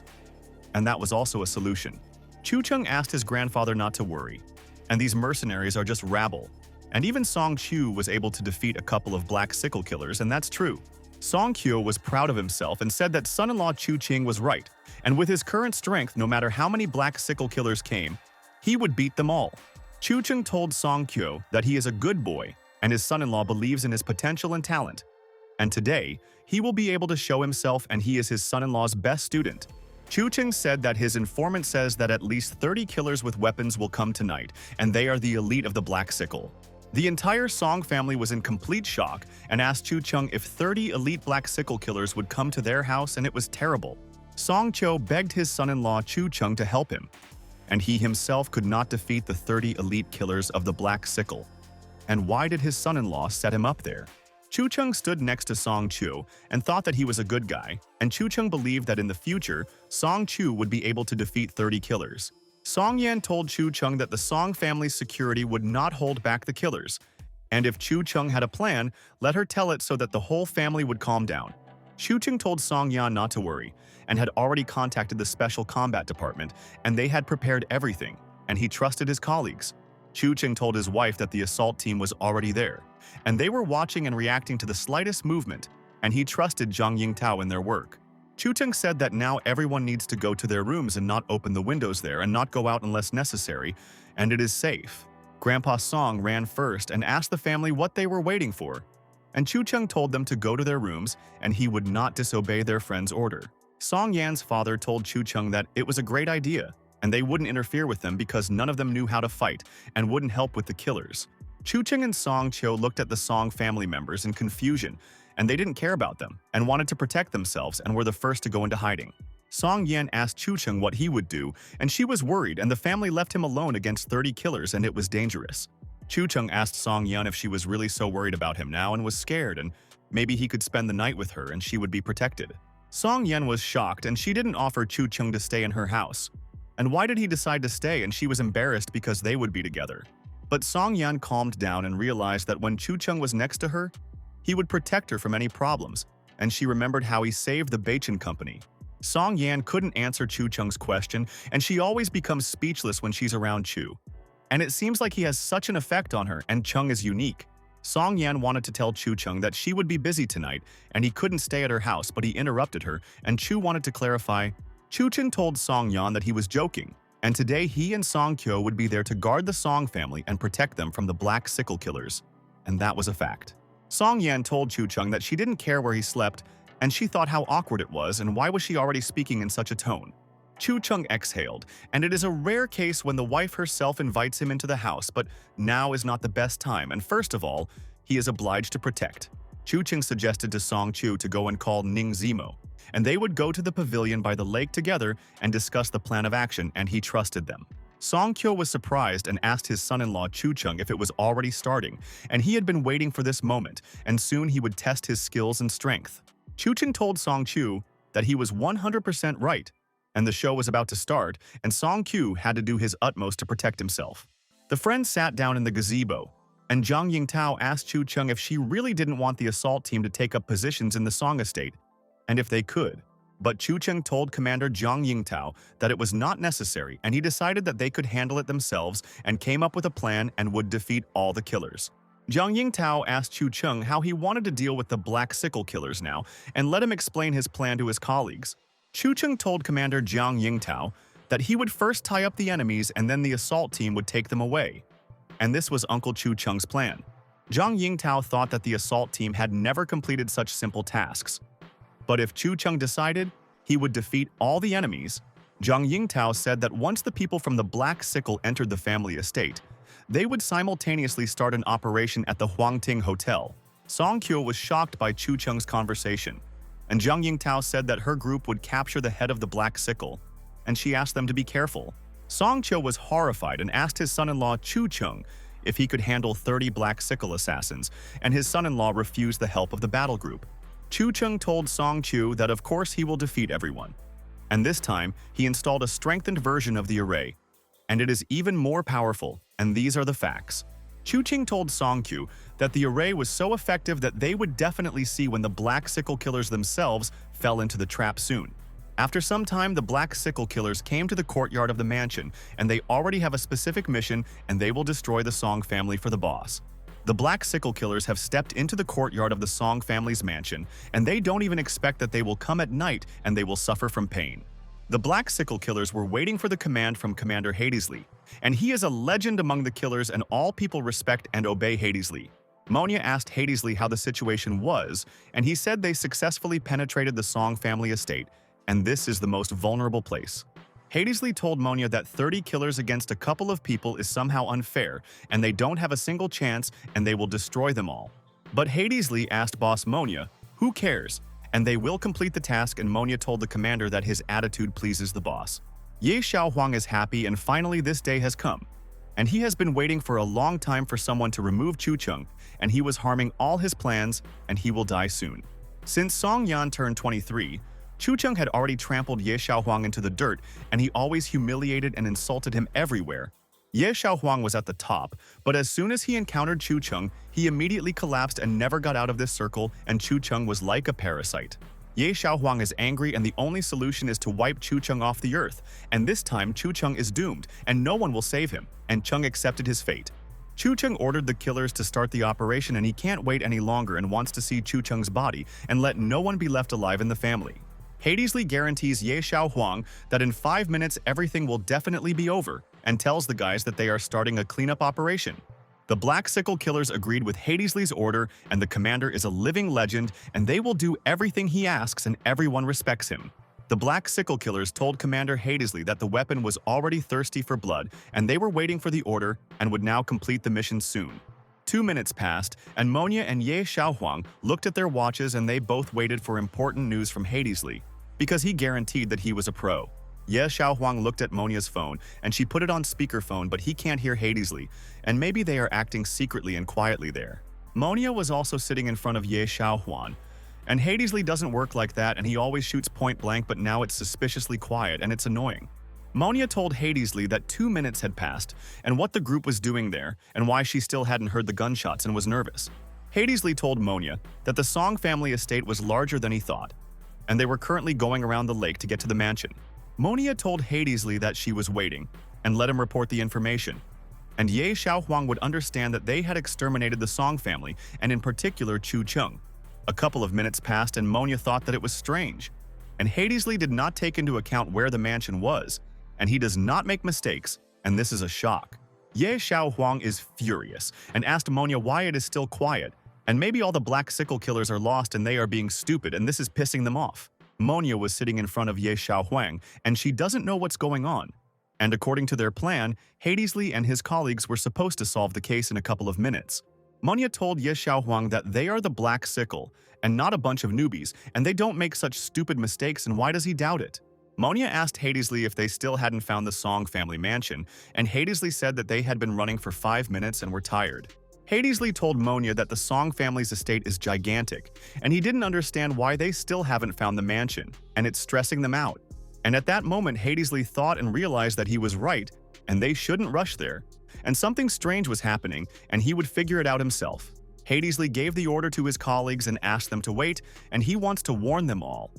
And that was also a solution. Chu Cheng asked his grandfather not to worry, and these mercenaries are just rabble. And even Song Chu was able to defeat a couple of Black Sickle killers, and that's true. Song Kyo was proud of himself and said that son-in-law Chu Cheng was right, and with his current strength, no matter how many Black Sickle killers came, he would beat them all. Chu Cheng told Song Kyo that he is a good boy, and his son-in-law believes in his potential and talent. And today, he will be able to show himself, and he is his son-in-law's best student. Chu Cheng said that his informant says that at least 30 killers with weapons will come tonight, and they are the elite of the Black Sickle. The entire Song family was in complete shock and asked Chu Cheng if 30 elite Black Sickle killers would come to their house, and it was terrible. Song Cho begged his son-in-law Chu Cheng to help him, and he himself could not defeat the 30 elite killers of the Black Sickle. And why did his son-in-law set him up there? Chu Cheng stood next to Song Chu and thought that he was a good guy, and Chu Cheng believed that in the future, Song Chu would be able to defeat 30 killers. Song Yan told Chu Cheng that the Song family's security would not hold back the killers, And if Chu Cheng had a plan, let her tell it so that the whole family would calm down. Chu Cheng told Song Yan not to worry, and had already contacted the Special Combat Department, and they had prepared everything, and he trusted his colleagues. Chu Cheng told his wife that the assault team was already there, and they were watching and reacting to the slightest movement, and he trusted Zhang Yingtao in their work. Chu Cheng said that now everyone needs to go to their rooms and not open the windows there and not go out unless necessary, and it is safe. Grandpa Song ran first and asked the family what they were waiting for, and Chu Cheng told them to go to their rooms and he would not disobey their friend's order. Song Yan's father told Chu Cheng that it was a great idea, and they wouldn't interfere with them because none of them knew how to fight and wouldn't help with the killers. Chu Cheng and Song Chio looked at the Song family members in confusion, and they didn't care about them and wanted to protect themselves and were the first to go into hiding. Song Yan asked Chu Cheng what he would do, and she was worried, and the family left him alone against 30 killers, and it was dangerous. Chu Cheng asked Song Yan if she was really so worried about him now and was scared, and maybe he could spend the night with her and she would be protected. Song Yan was shocked, and she didn't offer Chu Cheng to stay in her house. And why did he decide to stay? And she was embarrassed because they would be together. But Song Yan calmed down and realized that when Chu Cheng was next to her, he would protect her from any problems, and she remembered how he saved the Beichin company. Song Yan couldn't answer Chu Cheng's question, and she always becomes speechless when she's around Chu. And it seems like he has such an effect on her, and Cheng is unique. Song Yan wanted to tell Chu Cheng that she would be busy tonight, and he couldn't stay at her house, but he interrupted her, and Chu wanted to clarify. Chu Cheng told Song Yan that he was joking, and today he and Song Kyo would be there to guard the Song family and protect them from the Black Sickle Killers. And that was a fact. Song Yan told Chu Cheng that she didn't care where he slept, and she thought how awkward it was and why was she already speaking in such a tone. Chu Cheng exhaled, and it is a rare case when the wife herself invites him into the house, but now is not the best time, and first of all, he is obliged to protect. Chu Cheng suggested to Song Chu to go and call Ning Zimo, and they would go to the pavilion by the lake together and discuss the plan of action, and he trusted them. Song Kyo was surprised and asked his son-in-law Chu Cheng if it was already starting, and he had been waiting for this moment, and soon he would test his skills and strength. Chu Cheng told Song Chu that he was 100% right, and the show was about to start, and Song Kyu had to do his utmost to protect himself. The friends sat down in the gazebo, and Zhang Yingtao asked Chu Cheng if she really didn't want the assault team to take up positions in the Song estate, and if they could. But Chu Cheng told Commander Zhang Yingtao that it was not necessary, and he decided that they could handle it themselves and came up with a plan and would defeat all the killers. Zhang Yingtao asked Chu Cheng how he wanted to deal with the Black Sickle Killers now and let him explain his plan to his colleagues. Chu Cheng told Commander Zhang Yingtao that he would first tie up the enemies and then the assault team would take them away. And this was Uncle Chu Cheng's plan. Zhang Yingtao thought that the assault team had never completed such simple tasks. But if Chu Cheng decided, he would defeat all the enemies. Zhang Yingtao said that once the people from the Black Sickle entered the family estate, they would simultaneously start an operation at the Huangting Hotel. Song Kyo was shocked by Chu Cheng's conversation, and Zhang Yingtao said that her group would capture the head of the Black Sickle, and she asked them to be careful. Song Kyo was horrified and asked his son-in-law Chu Cheng if he could handle 30 Black Sickle assassins, and his son-in-law refused the help of the battle group. Chu Cheng told Song Chu that of course he will defeat everyone, and this time he installed a strengthened version of the array, and it is even more powerful, and these are the facts. Chu Cheng told Song Kyu that the array was so effective that they would definitely see when the Black Sickle Killers themselves fell into the trap soon. After some time, the Black Sickle Killers came to the courtyard of the mansion, and they already have a specific mission, and they will destroy the Song family for the boss. The Black Sickle Killers have stepped into the courtyard of the Song family's mansion, and they don't even expect that they will come at night and they will suffer from pain. The Black Sickle Killers were waiting for the command from Commander Hadesley, and he is a legend among the killers and all people respect and obey Hadesley. Monia asked Hadesley how the situation was, and he said they successfully penetrated the Song family estate, and this is the most vulnerable place. Hadesley told Monia that 30 killers against a couple of people is somehow unfair, and they don't have a single chance and they will destroy them all. But Hadesley asked boss Monia, "Who cares?" And they will complete the task, and Monia told the commander that his attitude pleases the boss. Ya Shiaoan is happy, and finally this day has come. And he has been waiting for a long time for someone to remove Chu Cheng, and he was harming all his plans, and he will die soon. Since Song Yan turned 23, Chu Cheng had already trampled Ya Shiaoan into the dirt, and he always humiliated and insulted him everywhere. Ye Xiaohuang was at the top, but as soon as he encountered Chu Cheng, he immediately collapsed and never got out of this circle, and Chu Cheng was like a parasite. Ye Xiaohuang is angry, and the only solution is to wipe Chu Cheng off the earth, and this time Chu Cheng is doomed, and no one will save him, and Cheng accepted his fate. Chu Cheng ordered the killers to start the operation, and he can't wait any longer and wants to see Chu Cheng's body and let no one be left alive in the family. Hadesley guarantees Ye Xiaohuang that in 5 minutes everything will definitely be over, and tells the guys that they are starting a cleanup operation. The Black Sickle Killers agreed with Hadesley's order, and the commander is a living legend, and they will do everything he asks, and everyone respects him. The Black Sickle Killers told Commander Hadesley that the weapon was already thirsty for blood, and they were waiting for the order and would now complete the mission soon. 2 minutes passed, and Monya and Ye Xiaohuang looked at their watches, and they both waited for important news from Hadesley, because he guaranteed that he was a pro. Ye Xiaohuang looked at Monya's phone, and she put it on speakerphone, but he can't hear Hadesley, and maybe they are acting secretly and quietly there. Monya was also sitting in front of Ye Xiaohuang, and Hadesley doesn't work like that, and he always shoots point blank, but now it's suspiciously quiet, and it's annoying. Monya told Hadesley that 2 minutes had passed, and what the group was doing there, and why she still hadn't heard the gunshots and was nervous. Hadesley told Monya that the Song family estate was larger than he thought, and they were currently going around the lake to get to the mansion. Monya told Hadesley that she was waiting, and let him report the information. And Ye Xiaohuang would understand that they had exterminated the Song family, and in particular Chu Cheng. A couple of minutes passed, and Monya thought that it was strange. And Hadesley did not take into account where the mansion was, and he does not make mistakes, and this is a shock. Ye Xiaohuang is furious, and asked Monya why it is still quiet, and maybe all the Black Sickle Killers are lost and they are being stupid, and this is pissing them off. Monya was sitting in front of Ye Xiaohuang, and she doesn't know what's going on. And according to their plan, Hadesley and his colleagues were supposed to solve the case in a couple of minutes. Monya told Ye Xiaohuang that they are the Black Sickle, and not a bunch of newbies, and they don't make such stupid mistakes, and why does he doubt it? Monya asked Hadesley if they still hadn't found the Song family mansion, and Hadesley said that they had been running for 5 minutes and were tired. Hadesley told Monya that the Song family's estate is gigantic, and he didn't understand why they still haven't found the mansion, and it's stressing them out. And at that moment, Hadesley thought and realized that he was right, and they shouldn't rush there. And something strange was happening, and he would figure it out himself. Hadesley gave the order to his colleagues and asked them to wait, and he wants to warn them all.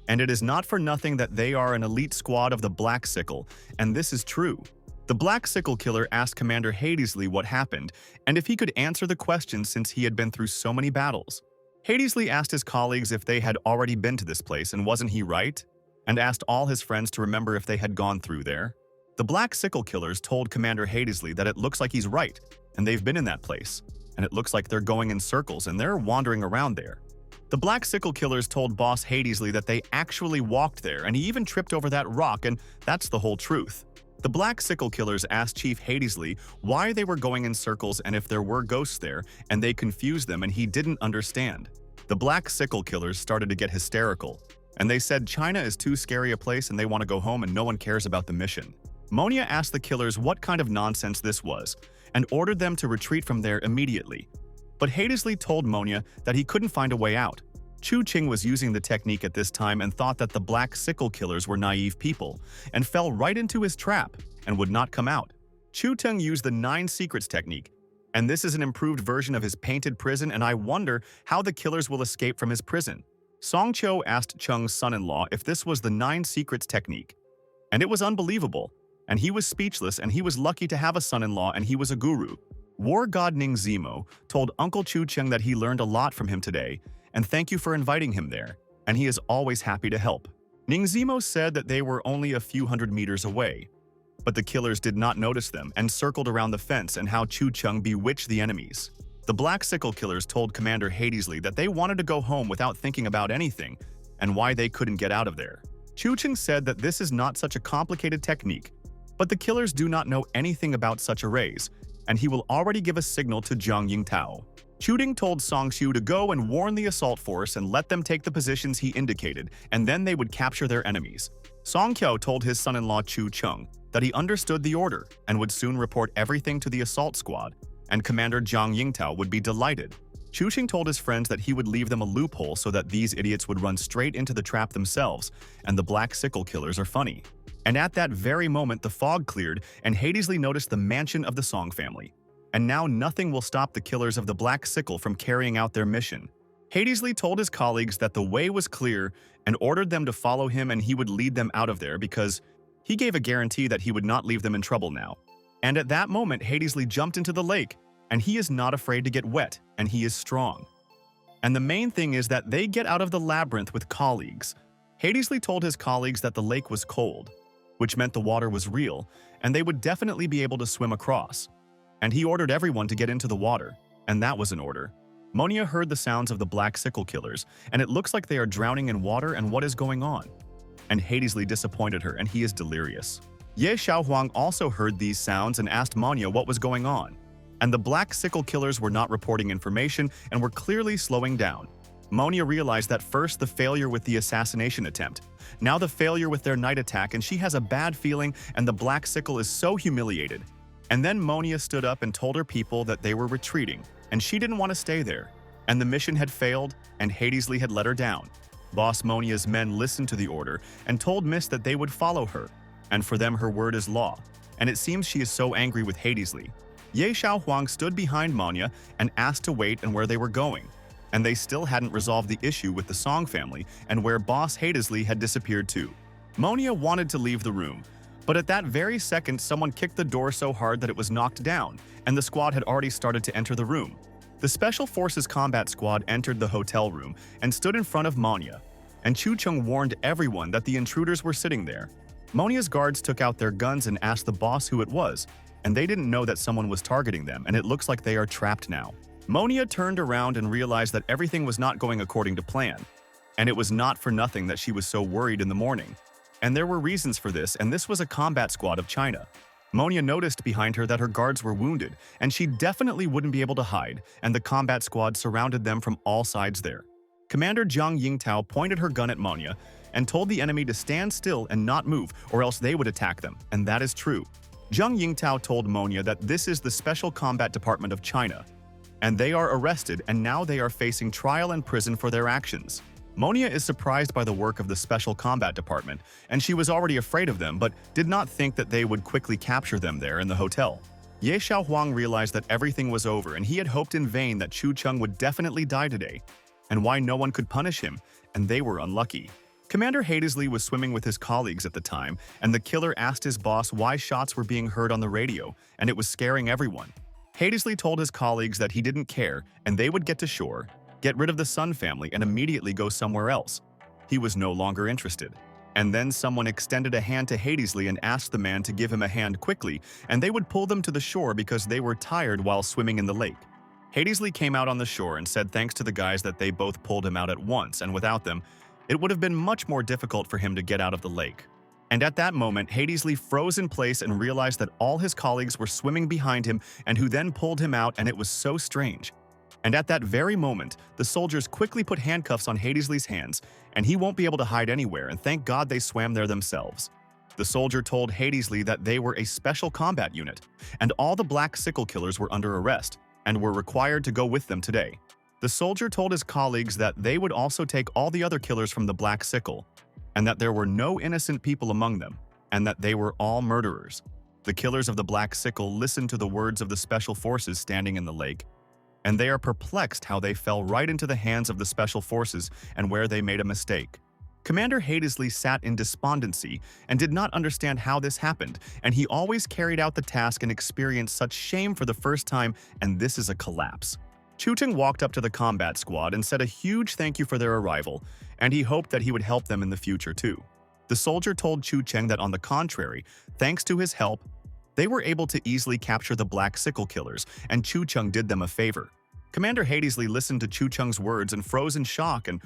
And it is not for nothing that they are an elite squad of the Black Sickle, and this is true. The Black Sickle Killer asked Commander Hadesley what happened, and if he could answer the question since he had been through so many battles. Hadesley asked his colleagues if they had already been to this place, and wasn't he right? And asked all his friends to remember if they had gone through there. The Black Sickle Killers told Commander Hadesley that it looks like he's right, and they've been in that place, and it looks like they're going in circles and they're wandering around there. The Black Sickle Killers told Boss Hadesley that they actually walked there, and he even tripped over that rock, and that's the whole truth. The Black Sickle Killers asked Chief Hadesley why they were going in circles and if there were ghosts there, and they confused them, and he didn't understand. The Black Sickle Killers started to get hysterical, and they said China is too scary a place and they want to go home and no one cares about the mission. Monya asked the killers what kind of nonsense this was, and ordered them to retreat from there immediately. But Hadesley told Monya that he couldn't find a way out. Chu Cheng was using the technique at this time and thought that the Black Sickle Killers were naive people, and fell right into his trap and would not come out. Chu Cheng used the 9 Secrets technique, and this is an improved version of his painted prison, and I wonder how the killers will escape from his prison. Song Cho asked Cheng's son-in-law if this was the 9 Secrets technique, and it was unbelievable, and he was speechless, and he was lucky to have a son-in-law, and he was a guru. War God Ning Zimo told Uncle Chu Cheng that he learned a lot from him today, and thank you for inviting him there, and he is always happy to help. Ning Zimo said that they were only a few hundred meters away, but the killers did not notice them and circled around the fence, and how Chu Cheng bewitched the enemies. The Black Sickle Killers told Commander Hadesley that they wanted to go home without thinking about anything, and why they couldn't get out of there. Chu Cheng said that this is not such a complicated technique, but the killers do not know anything about such arrays, and he will already give a signal to Zhang Yingtao. Chu Ding told Song Xiu to go and warn the assault force and let them take the positions he indicated, and then they would capture their enemies. Song Qiao told his son-in-law Chu Cheng that he understood the order and would soon report everything to the assault squad, and Commander Zhang Yingtao would be delighted. Chu Cheng told his friends that he would leave them a loophole so that these idiots would run straight into the trap themselves, and the Black Sickle Killers are funny. And at that very moment, the fog cleared, and Hadesley noticed the mansion of the Song family. And now nothing will stop the killers of the Black Sickle from carrying out their mission. Hadesley told his colleagues that the way was clear and ordered them to follow him, and he would lead them out of there because he gave a guarantee that he would not leave them in trouble now. And at that moment, Hadesley jumped into the lake, and he is not afraid to get wet, and he is strong. And the main thing is that they get out of the labyrinth with colleagues. Hadesley told his colleagues that the lake was cold, which meant the water was real, and they would definitely be able to swim across. And he ordered everyone to get into the water, and that was an order. Monia heard the sounds of the Black Sickle killers, and it looks like they are drowning in water, and what is going on? And Hadesley disappointed her, and he is delirious. Ya Shiaoan also heard these sounds and asked Monia what was going on. And the Black Sickle killers were not reporting information and were clearly slowing down. Monia realized that first the failure with the assassination attempt, now the failure with their night attack, and she has a bad feeling, and the Black Sickle is so humiliated. And then Monia stood up and told her people that they were retreating, and she didn't want to stay there. And the mission had failed, and Hadesley had let her down. Boss Monia's men listened to the order and told Miss that they would follow her, and for them her word is law. And it seems she is so angry with Hadesley. Ya Shiaoan stood behind Monia and asked to wait and where they were going. And they still hadn't resolved the issue with the Song family and where Boss Hadesley had disappeared to. Monia wanted to leave the room, but at that very second someone kicked the door so hard that it was knocked down, and the squad had already started to enter the room. The Special Forces Combat Squad entered the hotel room and stood in front of Monia, and Chun Chen warned everyone that the intruders were sitting there. Monia's guards took out their guns and asked the boss who it was, and they didn't know that someone was targeting them, and it looks like they are trapped now. Monia turned around and realized that everything was not going according to plan, and it was not for nothing that she was so worried in the morning. And there were reasons for this, and this was a combat squad of China. Monia noticed behind her that her guards were wounded, and she definitely wouldn't be able to hide, and the combat squad surrounded them from all sides there. Commander Zhang Yingtao pointed her gun at Monia and told the enemy to stand still and not move, or else they would attack them, and that is true. Zhang Yingtao told Monia that this is the Special Combat Department of China, and they are arrested, and now they are facing trial and prison for their actions. Monia is surprised by the work of the Special Combat Department, and she was already afraid of them but did not think that they would quickly capture them there in the hotel. Ya Shiaoan realized that everything was over, and he had hoped in vain that Chun Chen would definitely die today, and why no one could punish him, and they were unlucky. Commander Hadesley was swimming with his colleagues at the time, and the killer asked his boss why shots were being heard on the radio, and it was scaring everyone. Hadesley told his colleagues that he didn't care, and they would get to shore, get rid of the Sun family, and immediately go somewhere else. He was no longer interested. And then someone extended a hand to Hadesley and asked the man to give him a hand quickly, and they would pull them to the shore because they were tired while swimming in the lake. Hadesley came out on the shore and said thanks to the guys that they both pulled him out at once, and without them, it would have been much more difficult for him to get out of the lake. And at that moment, Hadesley froze in place and realized that all his colleagues were swimming behind him, and who then pulled him out, and it was so strange. And at that very moment, the soldiers quickly put handcuffs on Hadesley's hands, and he won't be able to hide anywhere, and thank God they swam there themselves. The soldier told Hadesley that they were a special combat unit, and all the Black Sickle killers were under arrest, and were required to go with them today. The soldier told his colleagues that they would also take all the other killers from the Black Sickle, and that there were no innocent people among them, and that they were all murderers. The killers of the Black Sickle listened to the words of the Special Forces standing in the lake, and they are perplexed how they fell right into the hands of the Special Forces and where they made a mistake. Commander Hadesley sat in despondency and did not understand how this happened, and he always carried out the task and experienced such shame for the first time, and this is a collapse. Chun Chen walked up to the combat squad and said a huge thank you for their arrival, and he hoped that he would help them in the future too. The soldier told Chun Chen that on the contrary, thanks to his help, they were able to easily capture the Black Sickle killers, and Chun Chen did them a favor. Commander Hadesley listened to Chun Chen's words and froze in shock, and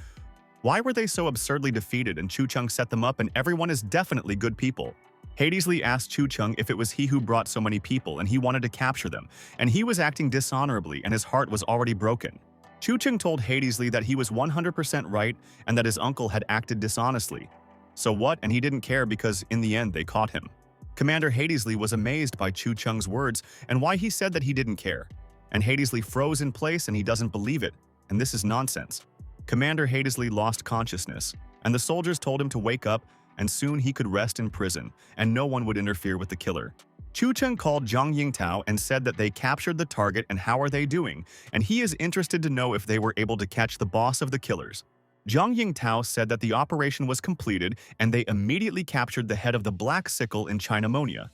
why were they so absurdly defeated, and Chun Chen set them up, and everyone is definitely good people. Hadesley asked Chun Chen if it was he who brought so many people and he wanted to capture them, and he was acting dishonorably and his heart was already broken. Chun Chen told Hadesley that he was 100% right and that his uncle had acted dishonestly. So what? And he didn't care because in the end they caught him. Commander Hadesley was amazed by Chun Chen's words and why he said that he didn't care. And Hadesley froze in place and he doesn't believe it, and this is nonsense. Commander Hadesley lost consciousness, and the soldiers told him to wake up, and soon he could rest in prison, and no one would interfere with the killer. Chun Chen called Zhang Yingtao and said that they captured the target and how are they doing, and he is interested to know if they were able to catch the boss of the killers. Zhang Yingtao said that the operation was completed and they immediately captured the head of the Black Sickle in Chinamonia.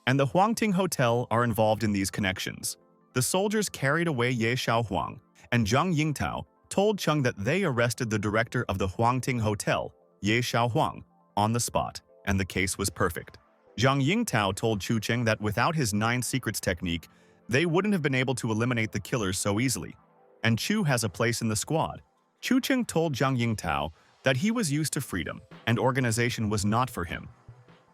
And the Huangting Hotel are involved in these connections. The soldiers carried away Ya Shiaoan, and Zhang Yingtao told Cheng that they arrested the director of the Huangting Hotel, Ya Shiaoan, on the spot, and the case was perfect. Zhang Yingtao told Chu Cheng that without his 9 secrets technique, they wouldn't have been able to eliminate the killers so easily. And Chu has a place in the squad. Chu Cheng told Zhang Yingtao that he was used to freedom, and organization was not for him.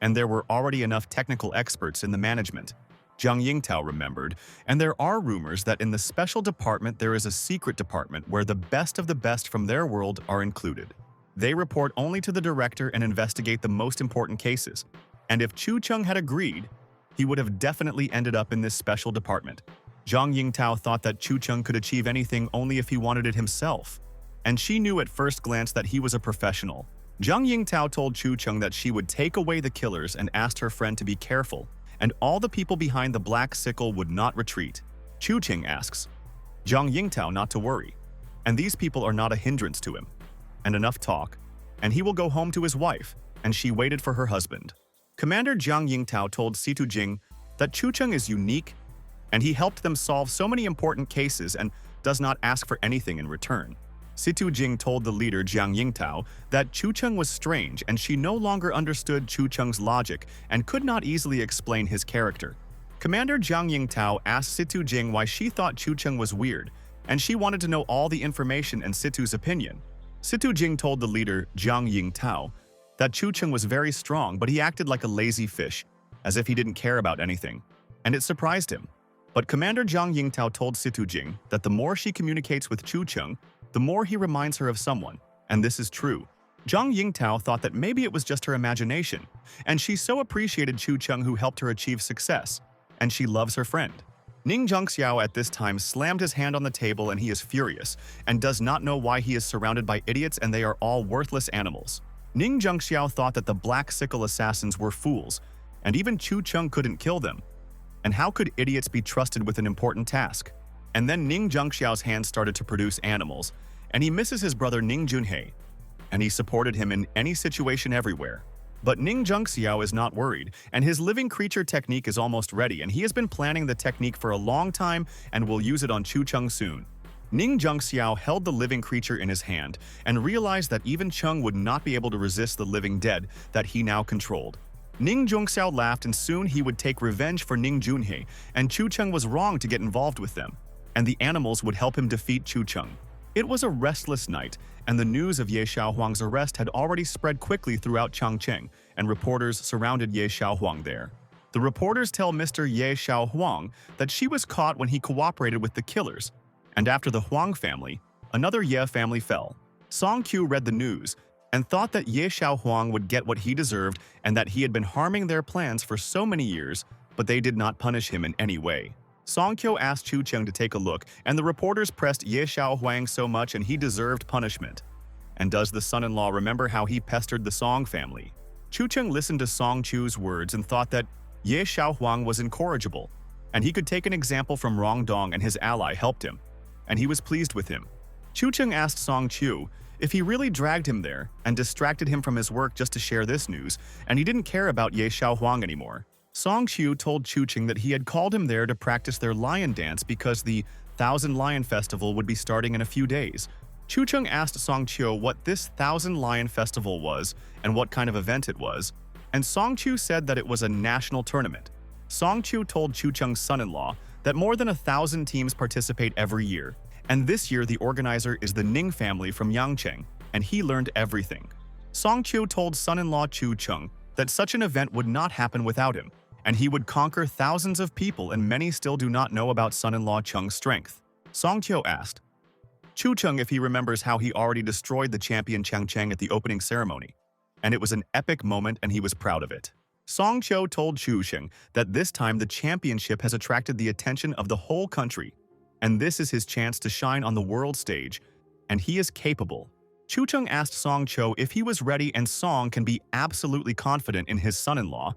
And there were already enough technical experts in the management. Zhang Yingtao remembered, and there are rumors that in the special department there is a secret department where the best of the best from their world are included. They report only to the director and investigate the most important cases. And if Chu Cheng had agreed, he would have definitely ended up in this special department. Zhang Yingtao thought that Chu Cheng could achieve anything only if he wanted it himself. And she knew at first glance that he was a professional. Zhang Yingtao told Chu Cheng that she would take away the killers and asked her friend to be careful, and all the people behind the Black Sickle would not retreat. Chu Cheng asks Zhang Yingtao not to worry, and these people are not a hindrance to him. And enough talk, and he will go home to his wife, and she waited for her husband. Commander Zhang Yingtao told Situ Jing that Chu Cheng is unique, and he helped them solve so many important cases and does not ask for anything in return. Situ Jing told the leader Zhang Yingtao that Chu Cheng was strange and she no longer understood Chu Cheng's logic and could not easily explain his character. Commander Zhang Yingtao asked Situ Jing why she thought Chu Cheng was weird, and she wanted to know all the information and Situ's opinion. Situ Jing told the leader Zhang Yingtao that Chu Cheng was very strong, but he acted like a lazy fish, as if he didn't care about anything, and it surprised him. But Commander Zhang Yingtao told Situ Jing that the more she communicates with Chu Cheng, the more he reminds her of someone, and this is true. Zhang Yingtao thought that maybe it was just her imagination, and she so appreciated Chu Cheng who helped her achieve success, and she loves her friend. Ning Zhongxiao at this time slammed his hand on the table and he is furious, and does not know why he is surrounded by idiots and they are all worthless animals. Ning Zhongxiao thought that the Black Sickle assassins were fools, and even Chu Cheng couldn't kill them. And how could idiots be trusted with an important task? And then Ning Zhongxiao's hands started to produce animals, and he misses his brother Ning Junhei, and he supported him in any situation everywhere. But Ning Zhongxiao is not worried, and his living creature technique is almost ready, and he has been planning the technique for a long time and will use it on Chu Cheng soon. Ning Zhongxiao held the living creature in his hand and realized that even Cheng would not be able to resist the living dead that he now controlled. Ning Zhongxiao laughed, and soon he would take revenge for Ning Junhei, and Chu Cheng was wrong to get involved with them, and the animals would help him defeat Chu Cheng. It was a restless night, and the news of Ye Xiaohuang's arrest had already spread quickly throughout Changcheng, and reporters surrounded Ye Xiaohuang there. The reporters tell Mr. Ye Xiaohuang that she was caught when he cooperated with the killers, and after the Huang family, another Ye family fell. Song Qiu read the news and thought that Ye Xiaohuang would get what he deserved and that he had been harming their plans for so many years, but they did not punish him in any way. Song Qiu asked Chu Cheng to take a look, and the reporters pressed Ye Xiaohuang so much and he deserved punishment. And does the son-in-law remember how he pestered the Song family? Chu Cheng listened to Song Qiu's words and thought that Ye Xiaohuang was incorrigible, and he could take an example from Rong Dong, and his ally helped him, and he was pleased with him. Chu Cheng asked Song Qiu if he really dragged him there and distracted him from his work just to share this news, and he didn't care about Ye Xiaohuang anymore. Song Qiu told Chu Cheng that he had called him there to practice their lion dance because the Thousand Lion Festival would be starting in a few days. Chu Cheng asked Song Qiu what this Thousand Lion Festival was and what kind of event it was, and Song Qiu said that it was a national tournament. Song Qiu told Chu Cheng's son-in-law that more than 1,000 teams participate every year, and this year the organizer is the Ning family from Yangcheng, and he learned everything. Song Qiu told son-in-law Chu Cheng that such an event would not happen without him, and he would conquer thousands of people, and many still do not know about son-in-law Cheng's strength. Song Qiu asked Chu Cheng if he remembers how he already destroyed the champion Changcheng at the opening ceremony, and it was an epic moment and he was proud of it. Song Qiu told Chu Cheng that this time the championship has attracted the attention of the whole country, and this is his chance to shine on the world stage, and he is capable. Chu Cheng asked Song Cho if he was ready, and Song can be absolutely confident in his son-in-law,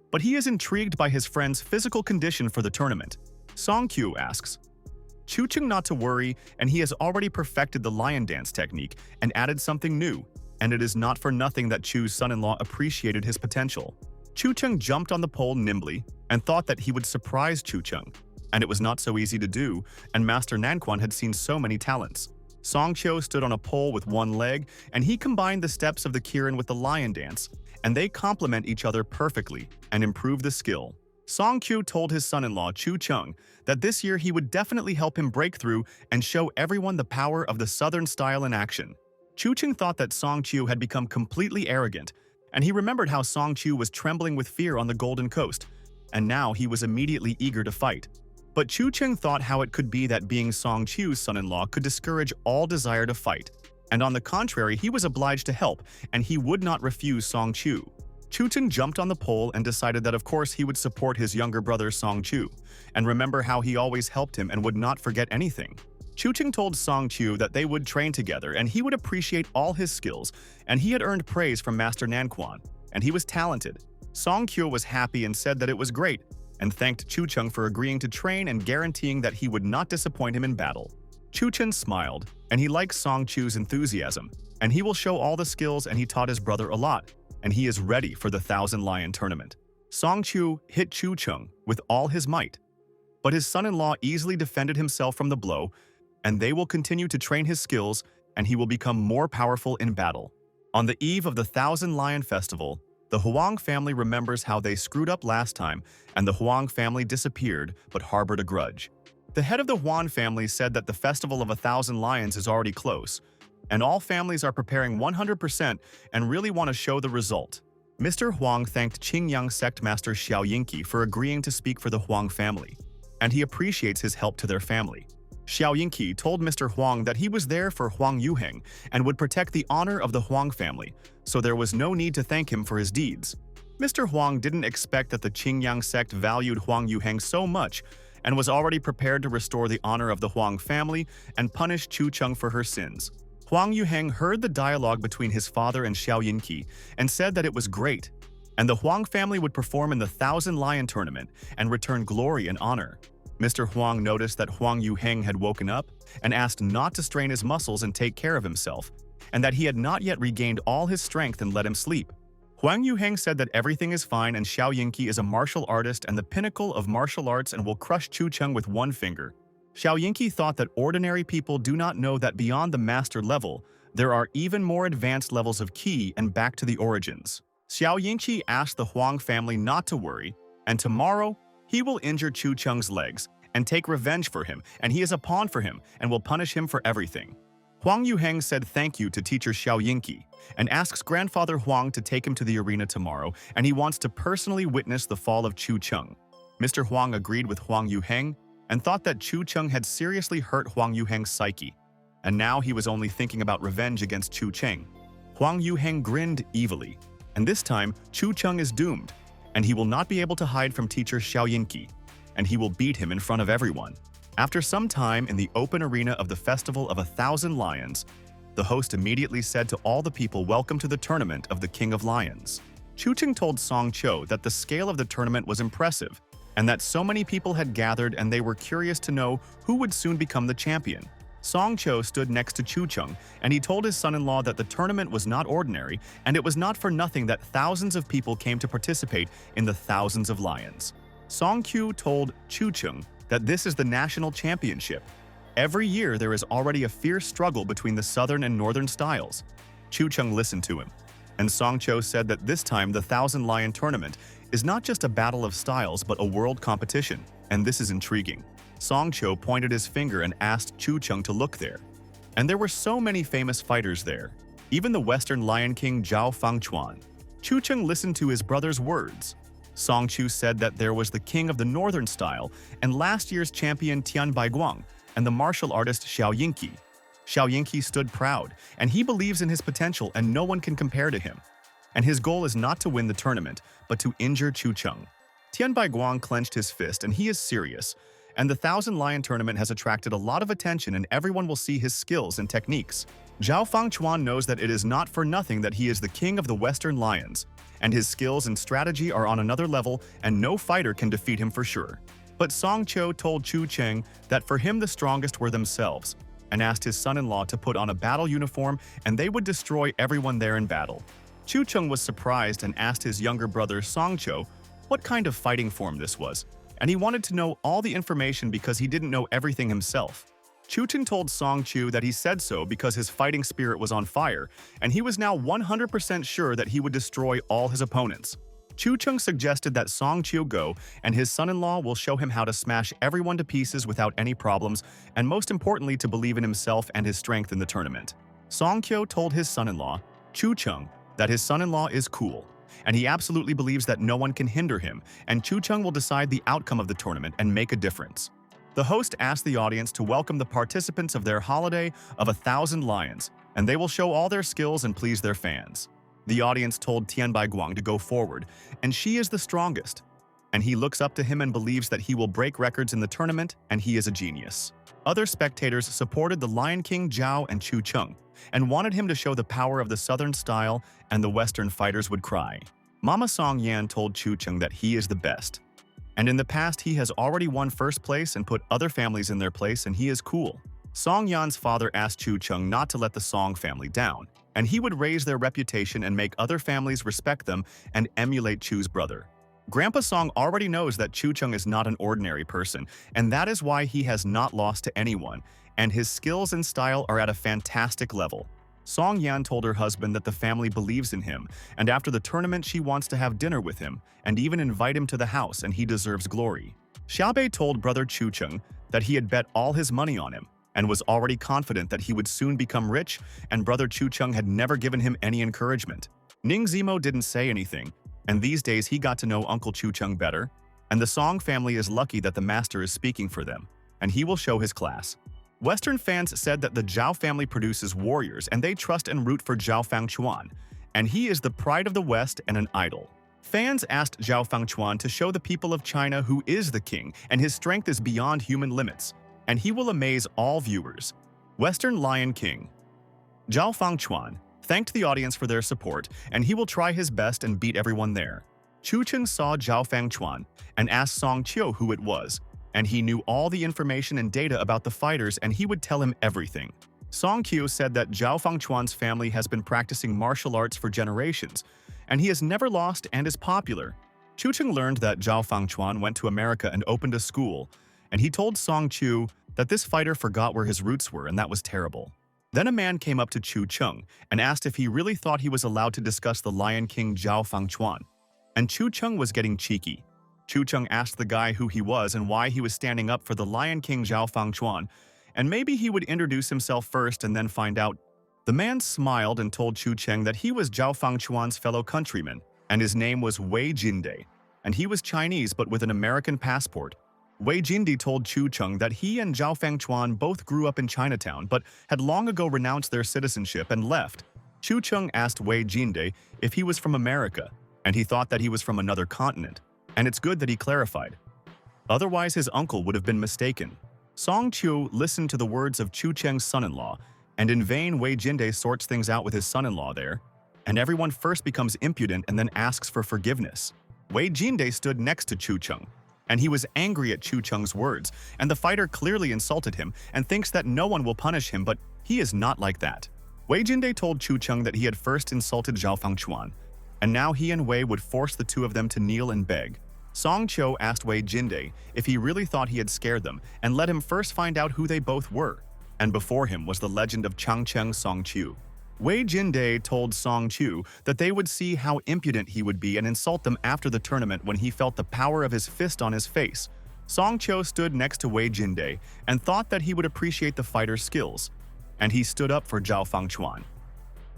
but he is intrigued by his friend's physical condition for the tournament. Song Kyu asks Chu Cheng not to worry, and he has already perfected the lion dance technique and added something new, and it is not for nothing that Chu's son-in-law appreciated his potential. Chu Cheng jumped on the pole nimbly and thought that he would surprise Chu Cheng, and it was not so easy to do, and Master Nanquan had seen so many talents. Song Cho stood on a pole with one leg, and he combined the steps of the Kirin with the lion dance, and they complement each other perfectly and improve the skill. Song Kyu told his son-in-law Chu Cheng that this year he would definitely help him break through and show everyone the power of the Southern style in action. Chu Cheng thought that Song Kyu had become completely arrogant, and he remembered how Song Kyu was trembling with fear on the Golden Coast, and now he was immediately eager to fight. But Chu Cheng thought how it could be that being Song Chu's son-in-law could discourage all desire to fight, and on the contrary, he was obliged to help, and he would not refuse Song Chu. Chu Cheng jumped on the pole and decided that of course he would support his younger brother Song Chu, and remember how he always helped him and would not forget anything. Chu Cheng told Song Chu that they would train together and he would appreciate all his skills, and he had earned praise from Master Nanquan, and he was talented. Song Chu was happy and said that it was great, and thanked Chu Cheng for agreeing to train and guaranteeing that he would not disappoint him in battle. Chu Chen smiled, and he likes Song Chu's enthusiasm, and he will show all the skills, and he taught his brother a lot, and he is ready for the Thousand Lion tournament. Song Chu hit Chu Cheng with all his might, but his son-in-law easily defended himself from the blow, and they will continue to train his skills, and he will become more powerful in battle. On the eve of the Thousand Lion Festival, the Huang family remembers how they screwed up last time, and the Huang family disappeared but harbored a grudge. The head of the Huang family said that the Festival of 1,000 Lions is already close, and all families are preparing 100% and really want to show the result. Mr. Huang thanked Qingyang sect master Xiao Yinqi for agreeing to speak for the Huang family, and he appreciates his help to their family. Xiao Yinqi told Mr. Huang that he was there for Huang Yuheng and would protect the honor of the Huang family, so there was no need to thank him for his deeds. Mr. Huang didn't expect that the Qingyang sect valued Huang Yuheng so much and was already prepared to restore the honor of the Huang family and punish Chu Cheng for her sins. Huang Yuheng heard the dialogue between his father and Xiao Yinqi and said that it was great, and the Huang family would perform in the Thousand Lion tournament and return glory and honor. Mr. Huang noticed that Huang Yuheng had woken up and asked not to strain his muscles and take care of himself, and that he had not yet regained all his strength and let him sleep. Huang Yuheng said that everything is fine and Xiao Yinqi is a martial artist and the pinnacle of martial arts and will crush Chu Cheng with one finger. Xiao Yinqi thought that ordinary people do not know that beyond the master level, there are even more advanced levels of Qi and back to the origins. Xiao Yinqi asked the Huang family not to worry, and tomorrow, he will injure Chu Cheng's legs and take revenge for him, and he is a pawn for him and will punish him for everything. Huang Yuheng said thank you to teacher Xiao Yinqi and asks grandfather Huang to take him to the arena tomorrow, and he wants to personally witness the fall of Chu Cheng. Mr. Huang agreed with Huang Yuheng and thought that Chu Cheng had seriously hurt Huang Yuheng's psyche, and now he was only thinking about revenge against Chu Cheng. Huang Yuheng grinned evilly, and this time Chu Cheng is doomed, and he will not be able to hide from teacher Xiao Yinqi, and he will beat him in front of everyone. After some time in the open arena of the Festival of 1,000 Lions, the host immediately said to all the people welcome to the tournament of the King of Lions. Chu Cheng told Song Cho that the scale of the tournament was impressive, and that so many people had gathered and they were curious to know who would soon become the champion. Song Cho stood next to Chu Cheng, and he told his son-in-law that the tournament was not ordinary, and it was not for nothing that thousands of people came to participate in the Thousands of Lions. Song Kyu told Chu Cheng that this is the national championship. Every year there is already a fierce struggle between the southern and northern styles. Chu Cheng listened to him, and Song Cho said that this time the Thousand Lion tournament is not just a battle of styles but a world competition, and this is intriguing. Song Cho pointed his finger and asked Chu Cheng to look there. And there were so many famous fighters there, even the Western Lion King Zhao Fangchuan. Chu Cheng listened to his brother's words. Song Chu said that there was the king of the northern style and last year's champion Tian Baiguang and the martial artist Xiao Yinqi. Xiao Yinqi stood proud, and he believes in his potential and no one can compare to him. And his goal is not to win the tournament, but to injure Chu Cheng. Tian Baiguang clenched his fist and he is serious, and the Thousand Lion tournament has attracted a lot of attention and everyone will see his skills and techniques. Zhao Fangchuan knows that it is not for nothing that he is the king of the Western Lions, and his skills and strategy are on another level and no fighter can defeat him for sure. But Song Qiu told Chu Cheng that for him the strongest were themselves, and asked his son-in-law to put on a battle uniform and they would destroy everyone there in battle. Chu Cheng was surprised and asked his younger brother Song Qiu what kind of fighting form this was, and he wanted to know all the information because he didn't know everything himself. Chu Chen told Song Qiu that he said so because his fighting spirit was on fire, and he was now 100% sure that he would destroy all his opponents. Chu Cheng suggested that Song Qiu go, and his son-in-law will show him how to smash everyone to pieces without any problems, and most importantly to believe in himself and his strength in the tournament. Song Qiu told his son-in-law, Chu Cheng, that his son-in-law is cool, and he absolutely believes that no one can hinder him, and Chu Cheng will decide the outcome of the tournament and make a difference. The host asked the audience to welcome the participants of their holiday of 1,000 lions, and they will show all their skills and please their fans. The audience told Tian Baiguang to go forward, and she is the strongest. And he looks up to him and believes that he will break records in the tournament, and he is a genius. Other spectators supported the Lion King Zhao and Chu Cheng, and wanted him to show the power of the Southern style, and the Western fighters would cry. Mama Song Yan told Chu Cheng that he is the best. And in the past, he has already won first place and put other families in their place, and he is cool. Song Yan's father asked Chu Cheng not to let the Song family down, and he would raise their reputation and make other families respect them and emulate Chu's brother. Grandpa Song already knows that Chu Cheng is not an ordinary person, and that is why he has not lost to anyone, and his skills and style are at a fantastic level. Song Yan told her husband that the family believes in him, and after the tournament she wants to have dinner with him, and even invite him to the house, and he deserves glory. Xiaobei told brother Chu Cheng that he had bet all his money on him, and was already confident that he would soon become rich, and brother Chu Cheng had never given him any encouragement. Ning Zimo didn't say anything, and these days he got to know Uncle Chu Cheng better, and the Song family is lucky that the master is speaking for them, and he will show his class. Western fans said that the Zhao family produces warriors and they trust and root for Zhao Fangchuan, and he is the pride of the West and an idol. Fans asked Zhao Fangchuan to show the people of China who is the king and his strength is beyond human limits, and he will amaze all viewers. Western Lion King Zhao Fangchuan thanked the audience for their support, and he will try his best and beat everyone there. Chu Chen saw Zhao Fangchuan and asked Song Qiu who it was, and he knew all the information and data about the fighters and he would tell him everything. Song Qiu said that Zhao Fangchuan's family has been practicing martial arts for generations, and he has never lost and is popular. Chu Cheng learned that Zhao Fangchuan went to America and opened a school, and he told Song Qiu that this fighter forgot where his roots were and that was terrible. Then a man came up to Chu Cheng and asked if he really thought he was allowed to discuss the Lion King Zhao Fangchuan, and Chu Cheng was getting cheeky. Chu Cheng asked the guy who he was and why he was standing up for the Lion King Zhao Fangchuan, and maybe he would introduce himself first and then find out. The man smiled and told Chu Cheng that he was Zhao Fangchuan's fellow countryman, and his name was Wei Jinde, and he was Chinese but with an American passport. Wei Jinde told Chu Cheng that he and Zhao Fangchuan both grew up in Chinatown but had long ago renounced their citizenship and left. Chu Cheng asked Wei Jinde if he was from America, and he thought that he was from another continent. And it's good that he clarified. Otherwise, his uncle would have been mistaken. Song Qiu listened to the words of Chu Cheng's son-in-law, and in vain Wei Jinde sorts things out with his son-in-law there, and everyone first becomes impudent and then asks for forgiveness. Wei Jinde stood next to Chu Cheng, and he was angry at Chu Cheng's words, and the fighter clearly insulted him and thinks that no one will punish him, but he is not like that. Wei Jinde told Chu Cheng that he had first insulted Zhao Fangchuan, and now he and Wei would force the two of them to kneel and beg. Song Qiu asked Wei Jinde if he really thought he had scared them and let him first find out who they both were, and before him was the legend of Changcheng Song Qiu. Wei Jinde told Song Qiu that they would see how impudent he would be and insult them after the tournament when he felt the power of his fist on his face. Song Qiu stood next to Wei Jinde and thought that he would appreciate the fighter's skills, and he stood up for Zhao Fangchuan.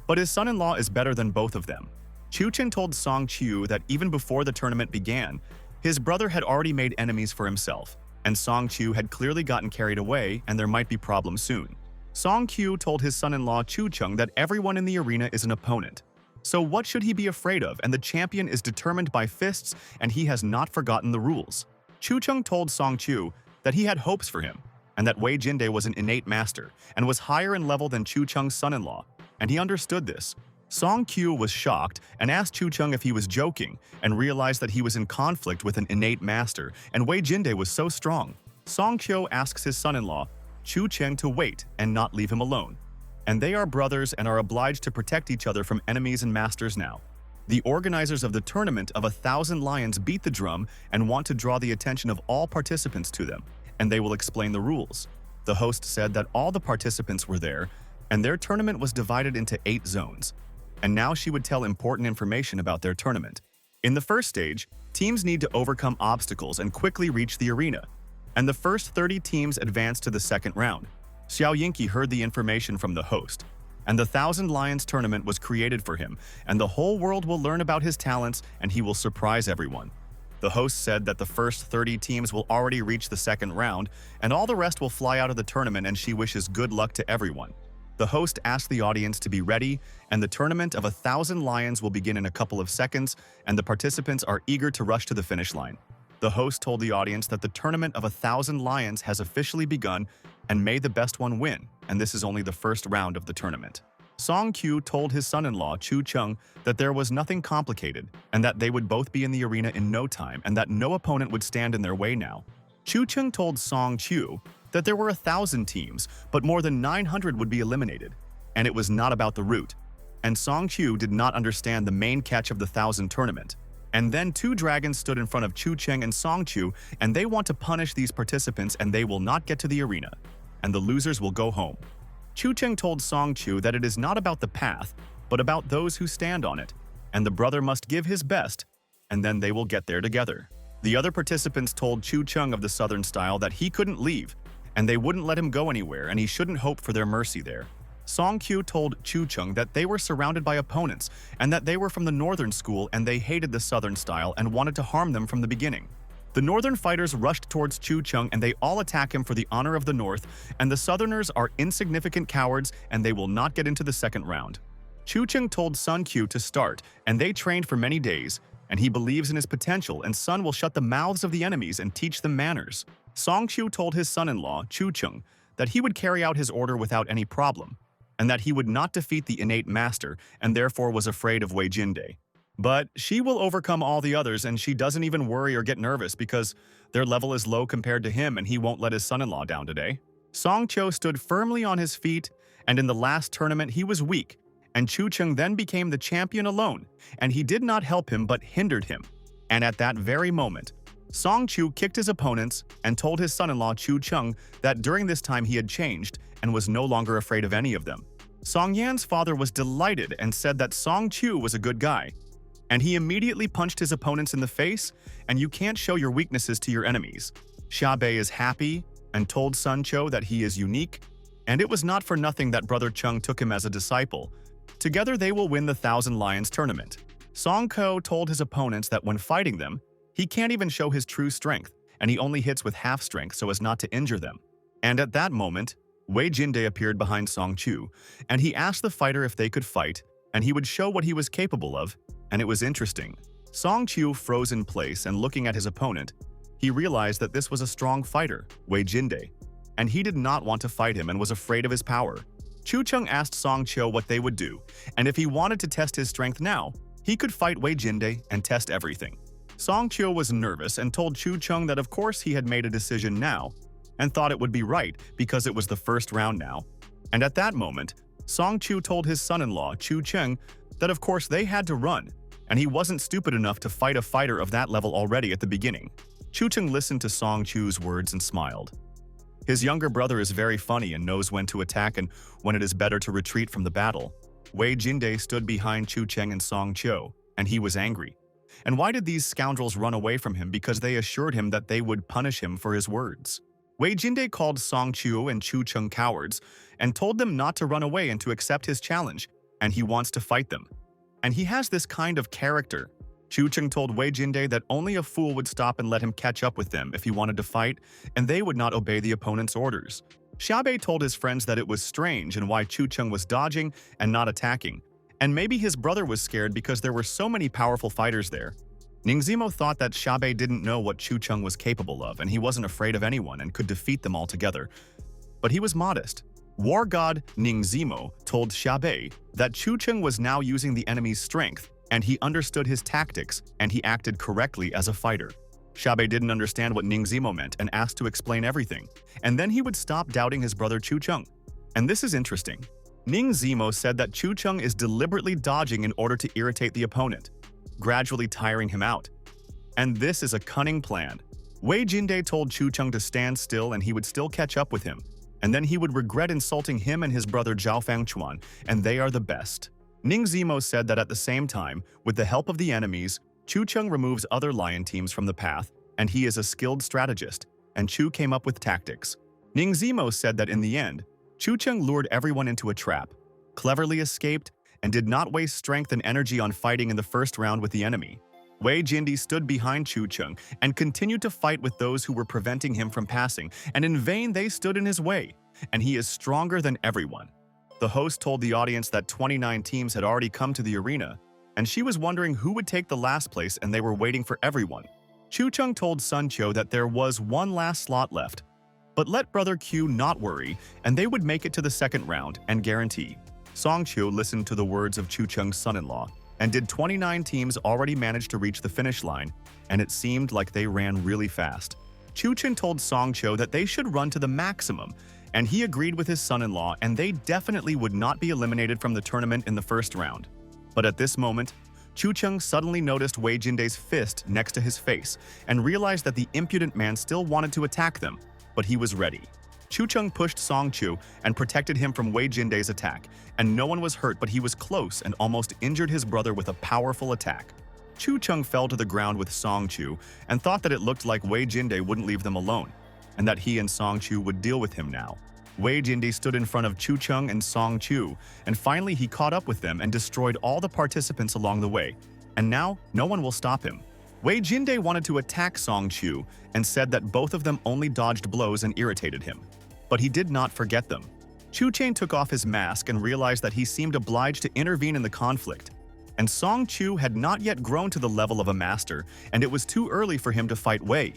But his son-in-law is better than both of them. Chu Chen told Song Qiu that even before the tournament began, his brother had already made enemies for himself, and Song Qiu had clearly gotten carried away and there might be problems soon. Song Qiu told his son-in-law Chu Cheng that everyone in the arena is an opponent. So what should he be afraid of, and the champion is determined by fists and he has not forgotten the rules. Chu Cheng told Song Qiu that he had hopes for him, and that Wei Jinde was an innate master and was higher in level than Chu Cheng's son-in-law, and he understood this. Song Qiu was shocked and asked Chu Cheng if he was joking and realized that he was in conflict with an innate master and Wei Jinde was so strong. Song Qiu asks his son-in-law, Chu Cheng, to wait and not leave him alone. And they are brothers and are obliged to protect each other from enemies and masters now. The organizers of the tournament of 1,000 lions beat the drum and want to draw the attention of all participants to them, and they will explain the rules. The host said that all the participants were there, and their tournament was divided into 8 zones. And now she would tell important information about their tournament. In the first stage, teams need to overcome obstacles and quickly reach the arena, and the first 30 teams advance to the second round. Xiao Yinqi heard the information from the host, and the 1,000 Lions tournament was created for him, and the whole world will learn about his talents and he will surprise everyone. The host said that the first 30 teams will already reach the second round, and all the rest will fly out of the tournament, and she wishes good luck to everyone. The host asked the audience to be ready, and the tournament of 1,000 lions will begin in a couple of seconds, and the participants are eager to rush to the finish line. The host told the audience that the tournament of 1,000 lions has officially begun, and may the best one win, and this is only the first round of the tournament. Song Qiu told his son-in-law Chu Cheng that there was nothing complicated, and that they would both be in the arena in no time, and that no opponent would stand in their way now. Chu Cheng told Song Qiu that there were 1,000 teams, but more than 900 would be eliminated, and it was not about the route. And Song Qiu did not understand the main catch of the 1,000 tournament. And then 2 dragons stood in front of Chu Cheng and Song Qiu, and they want to punish these participants, and they will not get to the arena, and the losers will go home. Chu Cheng told Song Qiu that it is not about the path, but about those who stand on it, and the brother must give his best, and then they will get there together. The other participants told Chu Cheng of the Southern style that he couldn't leave, and they wouldn't let him go anywhere, and he shouldn't hope for their mercy there. Song Qiu told Chu Cheng that they were surrounded by opponents, and that they were from the Northern school and they hated the Southern style and wanted to harm them from the beginning. The Northern fighters rushed towards Chu Cheng and they all attack him for the honor of the North, and the Southerners are insignificant cowards and they will not get into the second round. Chu Cheng told Sun Qiu to start, and they trained for many days, and he believes in his potential, and Sun will shut the mouths of the enemies and teach them manners. Song Qiu told his son-in-law, Chu Cheng, that he would carry out his order without any problem, and that he would not defeat the innate master and therefore was afraid of Wei Jinde. But she will overcome all the others, and she doesn't even worry or get nervous because their level is low compared to him, and he won't let his son-in-law down today. Song Qiu stood firmly on his feet, and in the last tournament he was weak, and Chu Cheng then became the champion alone, and he did not help him but hindered him. And at that very moment, Song Qiu kicked his opponents and told his son-in-law Chu Cheng that during this time he had changed and was no longer afraid of any of them. Song Yan's father was delighted and said that Song Qiu was a good guy, and he immediately punched his opponents in the face, and you can't show your weaknesses to your enemies. Xia Bei is happy and told Sun Qiu that he is unique, and it was not for nothing that Brother Cheng took him as a disciple. Together they will win the 1,000 Lions tournament. Song Ko told his opponents that when fighting them, he can't even show his true strength, and he only hits with half strength so as not to injure them. And at that moment, Wei Jinde appeared behind Song Qiu, and he asked the fighter if they could fight, and he would show what he was capable of, and it was interesting. Song Qiu froze in place, and looking at his opponent, he realized that this was a strong fighter, Wei Jinde, and he did not want to fight him and was afraid of his power. Chu Cheng asked Song Qiu what they would do, and if he wanted to test his strength now, he could fight Wei Jinde and test everything. Song Qiu was nervous and told Chu Cheng that of course he had made a decision now, and thought it would be right because it was the first round now. And at that moment, Song Qiu told his son-in-law Chu Cheng that of course they had to run, and he wasn't stupid enough to fight a fighter of that level already at the beginning. Chu Cheng listened to Song Qiu's words and smiled. His younger brother is very funny and knows when to attack and when it is better to retreat from the battle. Wei Jinde stood behind Chu Cheng and Song Qiu, and he was angry. And why did these scoundrels run away from him? Because they assured him that they would punish him for his words. Wei Jinde called Song Qiu and Chu Cheng cowards and told them not to run away and to accept his challenge, and he wants to fight them. And he has this kind of character. Chu Cheng told Wei Jinde that only a fool would stop and let him catch up with them if he wanted to fight, and they would not obey the opponent's orders. Xia Bei told his friends that it was strange and why Chu Cheng was dodging and not attacking, and maybe his brother was scared because there were so many powerful fighters there. Ningzimo thought that Xiaobei didn't know what Chu Cheng was capable of, and he wasn't afraid of anyone and could defeat them all together. But he was modest. War god Ningzimo told Xiaobei that Chu Cheng was now using the enemy's strength, and he understood his tactics, and he acted correctly as a fighter. Xiaobei didn't understand what Ningzimo meant and asked to explain everything, and then he would stop doubting his brother Chu Cheng. And this is interesting. Ningzimo said that Chu Cheng is deliberately dodging in order to irritate the opponent, gradually tiring him out. And this is a cunning plan. Wei Jinde told Chu Cheng to stand still and he would still catch up with him, and then he would regret insulting him and his brother Zhao Fangchuan, and they are the best. Ningzimo said that at the same time, with the help of the enemies, Chu Cheng removes other lion teams from the path, and he is a skilled strategist, and Chu came up with tactics. Ningzimo said that in the end, Chu Cheng lured everyone into a trap, cleverly escaped, and did not waste strength and energy on fighting in the first round with the enemy. Wei Jinde stood behind Chu Cheng and continued to fight with those who were preventing him from passing, and in vain they stood in his way, and he is stronger than everyone. The host told the audience that 29 teams had already come to the arena, and she was wondering who would take the last place, and they were waiting for everyone. Chu Cheng told Sun Qiu that there was one last slot left, but let Brother Q not worry, and they would make it to the second round and guarantee. Song Qiu listened to the words of Chu Cheng's son-in-law, and did 29 teams already manage to reach the finish line, and it seemed like they ran really fast. Chu Chen told Song Qiu that they should run to the maximum, and he agreed with his son-in-law, and they definitely would not be eliminated from the tournament in the first round. But at this moment, Chu Cheng suddenly noticed Wei Jinde's fist next to his face and realized that the impudent man still wanted to attack them, but he was ready. Chu Cheng pushed Song Qiu and protected him from Wei Jinde's attack, and no one was hurt, but he was close and almost injured his brother with a powerful attack. Chu Cheng fell to the ground with Song Qiu and thought that it looked like Wei Jinde wouldn't leave them alone, and that he and Song Qiu would deal with him now. Wei Jinde stood in front of Chu Cheng and Song Qiu, and finally he caught up with them and destroyed all the participants along the way, and now no one will stop him. Wei Jinde wanted to attack Song Qiu and said that both of them only dodged blows and irritated him. But he did not forget them. Chu Chen took off his mask and realized that he seemed obliged to intervene in the conflict. And Song Qiu had not yet grown to the level of a master, and it was too early for him to fight Wei.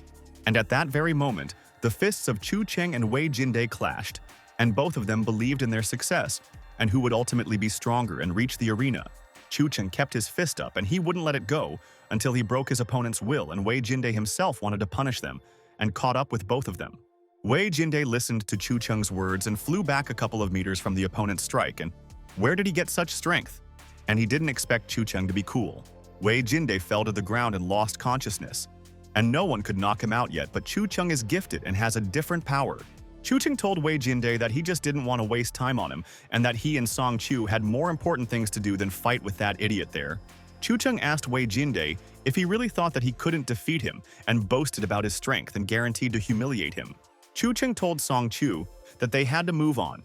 And at that very moment, the fists of Chu Cheng and Wei Jinde clashed, and both of them believed in their success, and who would ultimately be stronger and reach the arena. Chu Cheng kept his fist up, and he wouldn't let it go until he broke his opponent's will, and Wei Jinde himself wanted to punish them, and caught up with both of them. Wei Jinde listened to Chu Cheng's words and flew back a couple of meters from the opponent's strike, and where did he get such strength? And he didn't expect Chu Cheng to be cool. Wei Jinde fell to the ground and lost consciousness, and no one could knock him out yet, but Chu Cheng is gifted and has a different power. Chu Cheng told Wei Jinde that he just didn't want to waste time on him, and that he and Song Qiu had more important things to do than fight with that idiot there. Chu Cheng asked Wei Jinde if he really thought that he couldn't defeat him, and boasted about his strength and guaranteed to humiliate him. Chu Cheng told Song Qiu that they had to move on,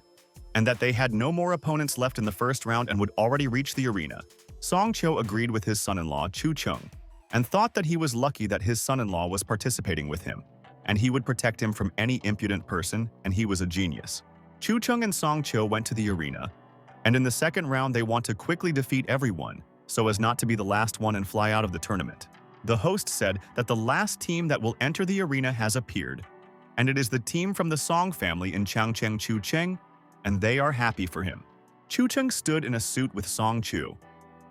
and that they had no more opponents left in the first round and would already reach the arena. Song Qiu agreed with his son-in-law, Chu Cheng, and thought that he was lucky that his son-in-law was participating with him, and he would protect him from any impudent person, and he was a genius. Chu Cheng and Song Qiu went to the arena, and in the second round they want to quickly defeat everyone, so as not to be the last one and fly out of the tournament. The host said that the last team that will enter the arena has appeared, and it is the team from the Song family in Changcheng Chu Cheng, and they are happy for him. Chu Cheng stood in a suit with Song Qiu,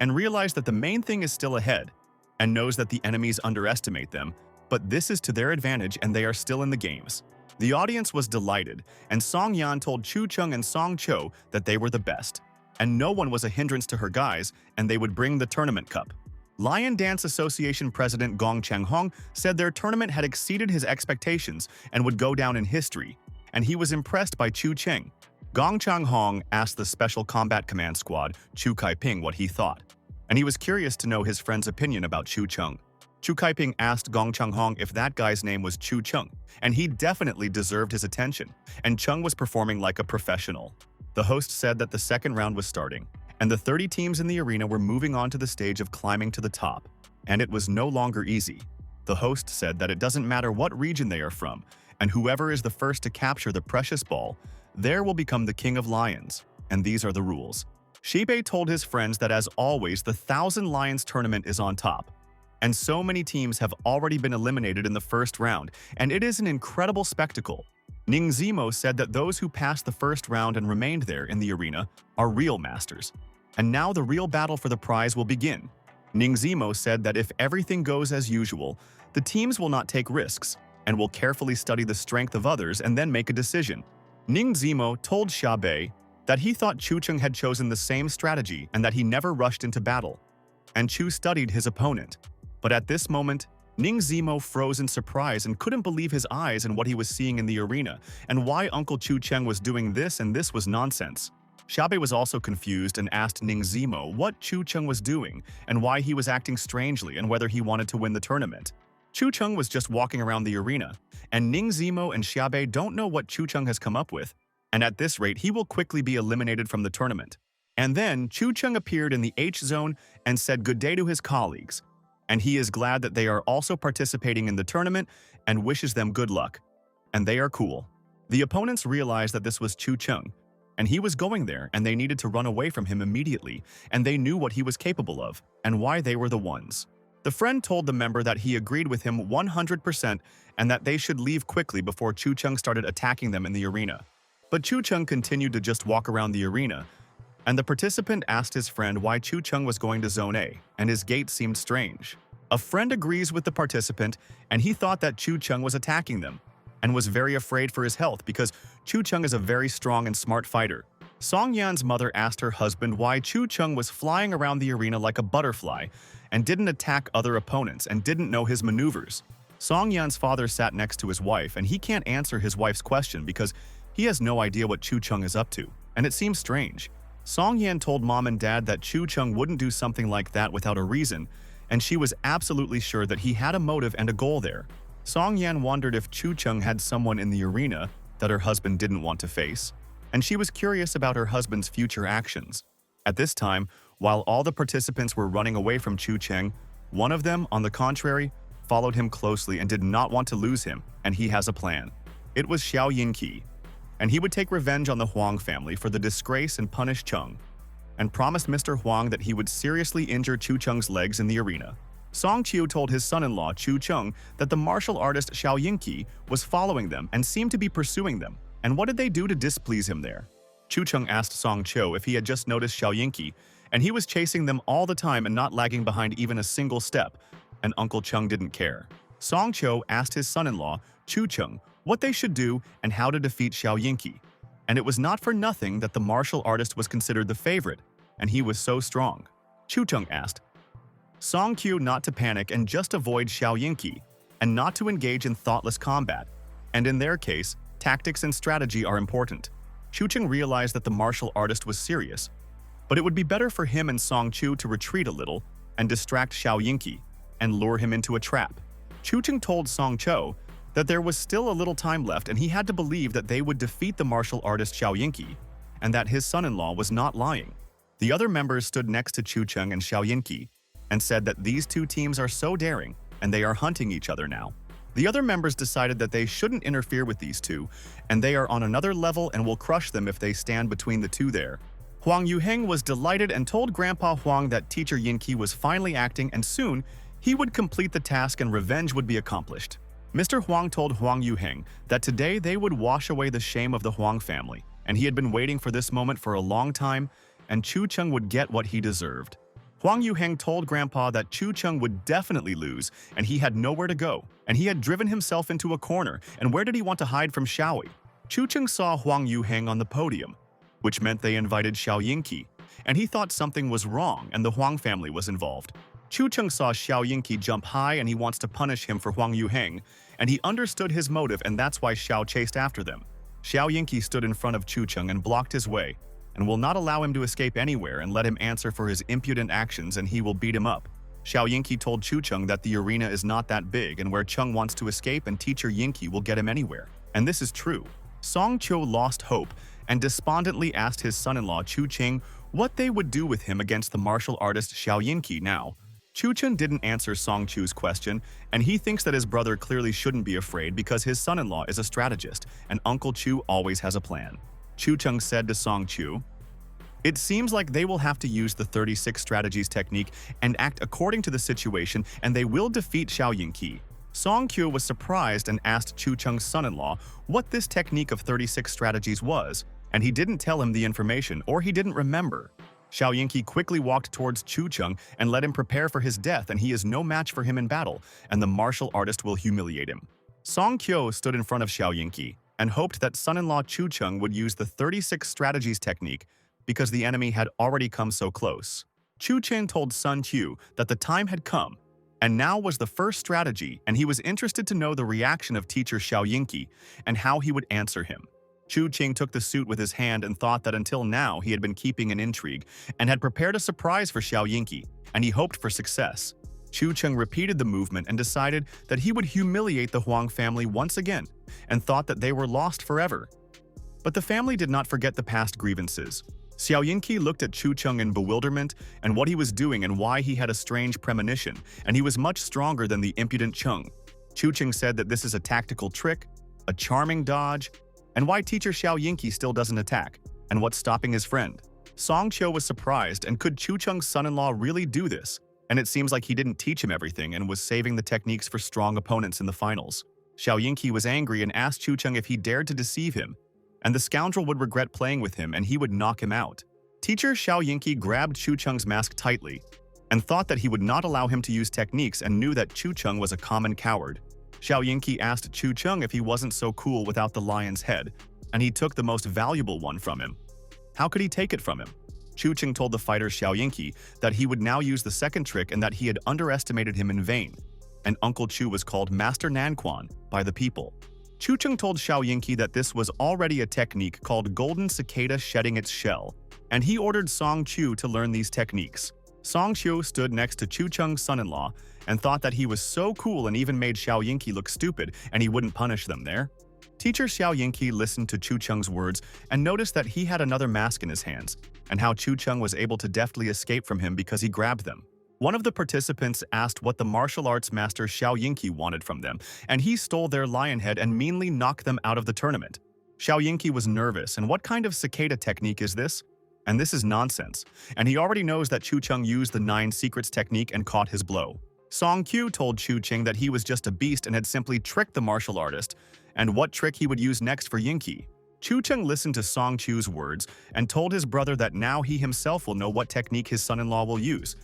and realized that the main thing is still ahead, and knows that the enemies underestimate them, but this is to their advantage and they are still in the games. The audience was delighted, and Song Yan told Chu Cheng and Song Qiu that they were the best, and no one was a hindrance to her guys, and they would bring the tournament cup. Lion Dance Association President Gong Changhong said their tournament had exceeded his expectations and would go down in history, and he was impressed by Chu Cheng. Gong Changhong asked the Special Combat Command Squad, Chu Kaiping, what he thought, and he was curious to know his friend's opinion about Chu Cheng. Chu Kaiping asked Gong Changhong if that guy's name was Chu Cheng, and he definitely deserved his attention, and Cheng was performing like a professional. The host said that the second round was starting, and the 30 teams in the arena were moving on to the stage of climbing to the top, and it was no longer easy. The host said that it doesn't matter what region they are from, and whoever is the first to capture the precious ball, there will become the king of lions, and these are the rules. Shibei told his friends that as always the 1,000 Lions tournament is on top, And so many teams have already been eliminated in the first round, and it is an incredible spectacle. Ning Zimo said that those who passed the first round and remained there in the arena are real masters. And now the real battle for the prize will begin. Ning Zimo said that if everything goes as usual, the teams will not take risks and will carefully study the strength of others and then make a decision. Ning Zimo told Xiaobei that he thought Chu Cheng had chosen the same strategy and that he never rushed into battle. And Chu studied his opponent. But at this moment, Ning Zimo froze in surprise and couldn't believe his eyes and what he was seeing in the arena, and why Uncle Chu Cheng was doing this and this was nonsense. Xiaobei was also confused and asked Ning Zimo what Chu Cheng was doing and why he was acting strangely and whether he wanted to win the tournament. Chu Cheng was just walking around the arena, and Ning Zimo and Xiaobei don't know what Chu Cheng has come up with, and at this rate he will quickly be eliminated from the tournament. And then Chu Cheng appeared in the H zone and said good day to his colleagues, and he is glad that they are also participating in the tournament and wishes them good luck. And they are cool. The opponents realized that this was Chu Cheng, and he was going there and they needed to run away from him immediately, and they knew what he was capable of and why they were the ones. The friend told the member that he agreed with him 100% and that they should leave quickly before Chu Cheng started attacking them in the arena. But Chu Cheng continued to just walk around the arena, and the participant asked his friend why Chu Cheng was going to Zone A, and his gait seemed strange. A friend agrees with the participant, and he thought that Chu Cheng was attacking them, and was very afraid for his health because Chu Cheng is a very strong and smart fighter. Song Yan's mother asked her husband why Chu Cheng was flying around the arena like a butterfly and didn't attack other opponents and didn't know his maneuvers. Song Yan's father sat next to his wife, and he can't answer his wife's question because he has no idea what Chu Cheng is up to, and it seems strange. Song Yan told mom and dad that Chu Cheng wouldn't do something like that without a reason, and she was absolutely sure that he had a motive and a goal there. Song Yan wondered if Chu Cheng had someone in the arena that her husband didn't want to face, and she was curious about her husband's future actions. At this time, while all the participants were running away from Chu Cheng, one of them, on the contrary, followed him closely and did not want to lose him, and he has a plan. It was Xiao Yinqi, and he would take revenge on the Huang family for the disgrace and punish Cheng, and promised Mr. Huang that he would seriously injure Chu Cheng's legs in the arena. Song Qiu told his son-in-law Chu Cheng that the martial artist Xiao Yinqi was following them and seemed to be pursuing them, and what did they do to displease him there? Chu Cheng asked Song Qiu if he had just noticed Xiao Yinqi, and he was chasing them all the time and not lagging behind even a single step, and Uncle Cheng didn't care. Song Qiu asked his son-in-law Chu Cheng what they should do and how to defeat Xiao Yinqi, and it was not for nothing that the martial artist was considered the favorite, and he was so strong. Chu Cheng asked Song Qiu not to panic and just avoid Xiao Yinqi, and not to engage in thoughtless combat, and in their case, tactics and strategy are important. Chu Cheng realized that the martial artist was serious, but it would be better for him and Song Qiu to retreat a little and distract Xiao Yinqi and lure him into a trap. Chu Cheng told Song Qiu that there was still a little time left and he had to believe that they would defeat the martial artist Xiao Yinqi, and that his son-in-law was not lying. The other members stood next to Chu Cheng and Xiao Yinqi and said that these two teams are so daring and they are hunting each other now. The other members decided that they shouldn't interfere with these two, and they are on another level and will crush them if they stand between the two there. Huang Yuheng was delighted and told Grandpa Huang that Teacher Yinqi was finally acting and soon he would complete the task and revenge would be accomplished. Mr. Huang told Huang Yuheng that today they would wash away the shame of the Huang family, and he had been waiting for this moment for a long time, and Chu Cheng would get what he deserved. Huang Yuheng told Grandpa that Chu Cheng would definitely lose, and he had nowhere to go, and he had driven himself into a corner, and where did he want to hide from Xiaoi? Chu Cheng saw Huang Yuheng on the podium, which meant they invited Xiao Yinqi, and he thought something was wrong and the Huang family was involved. Chu Cheng saw Xiao Yinqi jump high and he wants to punish him for Huang Yuheng, and he understood his motive and that's why Xiao chased after them. Xiao Yinqi stood in front of Chu Cheng and blocked his way, and will not allow him to escape anywhere and let him answer for his impudent actions and he will beat him up. Xiao Yinqi told Chu Cheng that the arena is not that big and where Cheng wants to escape and Teacher Yinqi will get him anywhere. And this is true. Song Qiu lost hope and despondently asked his son-in-law Chu Cheng what they would do with him against the martial artist Xiao Yinqi now. Chu Chen didn't answer Song Qiu's question, and he thinks that his brother clearly shouldn't be afraid because his son-in-law is a strategist and Uncle Chu always has a plan. Chu Cheng said to Song Qiu, It seems like they will have to use the 36 strategies technique and act according to the situation, and they will defeat Xiao Yingqi. Song Kyo was surprised and asked Chu Cheng's son-in-law what this technique of 36 strategies was, and he didn't tell him the information, or he didn't remember. Xiao Yingqi quickly walked towards Chu Cheng and let him prepare for his death, and he is no match for him in battle, and the martial artist will humiliate him. Song Kyo stood in front of Xiao Yingqi and hoped that son-in-law Chu Cheng would use the 36 strategies technique because the enemy had already come so close. Chu Chen told Sun Qiu that the time had come, and now was the first strategy, and he was interested to know the reaction of teacher Xiao Yingqi and how he would answer him. Chu Qing took the suit with his hand and thought that until now he had been keeping an intrigue and had prepared a surprise for Xiao Yingqi, and he hoped for success. Chu Cheng repeated the movement and decided that he would humiliate the Huang family once again and thought that they were lost forever. But the family did not forget the past grievances. Xiao Yingqi looked at Chu Cheng in bewilderment and what he was doing and why he had a strange premonition, and he was much stronger than the impudent Cheng. Chu Cheng said that this is a tactical trick, a charming dodge, and why teacher Xiao Yingqi still doesn't attack, and what's stopping his friend. Song Qiu was surprised, and could Chu Cheng's son-in-law really do this? And it seems like he didn't teach him everything and was saving the techniques for strong opponents in the finals. Xiao Yingqi was angry and asked Chu Cheng if he dared to deceive him, and the scoundrel would regret playing with him and he would knock him out. Teacher Xiao Yingqi grabbed Chu Cheng's mask tightly and thought that he would not allow him to use techniques and knew that Chu Cheng was a common coward. Xiao Yingqi asked Chu Cheng if he wasn't so cool without the lion's head, and he took the most valuable one from him. How could he take it from him? Chu Cheng told the fighter Xiao Yingqi that he would now use the second trick and that he had underestimated him in vain, and Uncle Chu was called Master Nanquan by the people. Chu Cheng told Xiao Yingqi that this was already a technique called Golden Cicada Shedding Its Shell, and he ordered Song Qiu to learn these techniques. Song Qiu stood next to Chu Cheng's son-in-law and thought that he was so cool and even made Xiao Yingqi look stupid and he wouldn't punish them there. Teacher Xiao Yingqi listened to Chu Cheng's words and noticed that he had another mask in his hands, and how Chu Cheng was able to deftly escape from him because he grabbed them. One of the participants asked what the martial arts master Xiao Yingqi wanted from them, and he stole their lion head and meanly knocked them out of the tournament. Xiao Yingqi was nervous, and what kind of cicada technique is this? And this is nonsense, and he already knows that Chu Cheng used the 9 secrets technique and caught his blow. Song Qiu told Chu Cheng that he was just a beast and had simply tricked the martial artist, and what trick he would use next for Yingqi. Chu Cheng listened to Song Qiu's words and told his brother that now he himself will know what technique his son-in-law will use,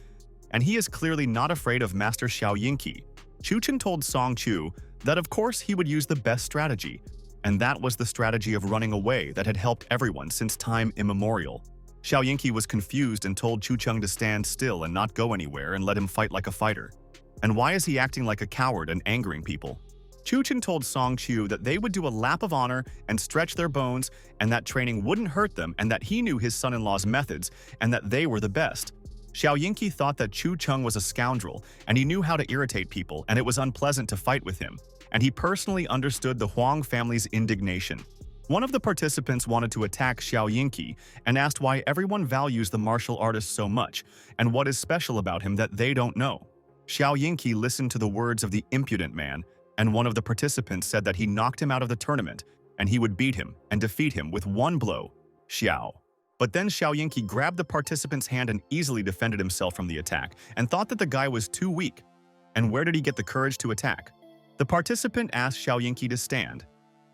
and he is clearly not afraid of Master Xiao Yingqi. Chu Cheng told Song Qiu that of course he would use the best strategy, and that was the strategy of running away that had helped everyone since time immemorial. Xiao Yingqi was confused and told Chu Cheng to stand still and not go anywhere and let him fight like a fighter. And why is he acting like a coward and angering people? Chu Chen told Song Qiu that they would do a lap of honor and stretch their bones, and that training wouldn't hurt them, and that he knew his son-in-law's methods, and that they were the best. Xiao Yingqi thought that Chu Cheng was a scoundrel, and he knew how to irritate people, and it was unpleasant to fight with him, and he personally understood the Huang family's indignation. One of the participants wanted to attack Xiao Yingqi and asked why everyone values the martial artist so much, and what is special about him that they don't know. Xiao Yingqi listened to the words of the impudent man, and one of the participants said that he knocked him out of the tournament, and he would beat him and defeat him with one blow, Xiao. But then Xiao Yingqi grabbed the participant's hand and easily defended himself from the attack, and thought that the guy was too weak. And where did he get the courage to attack? The participant asked Xiao Yingqi to stand,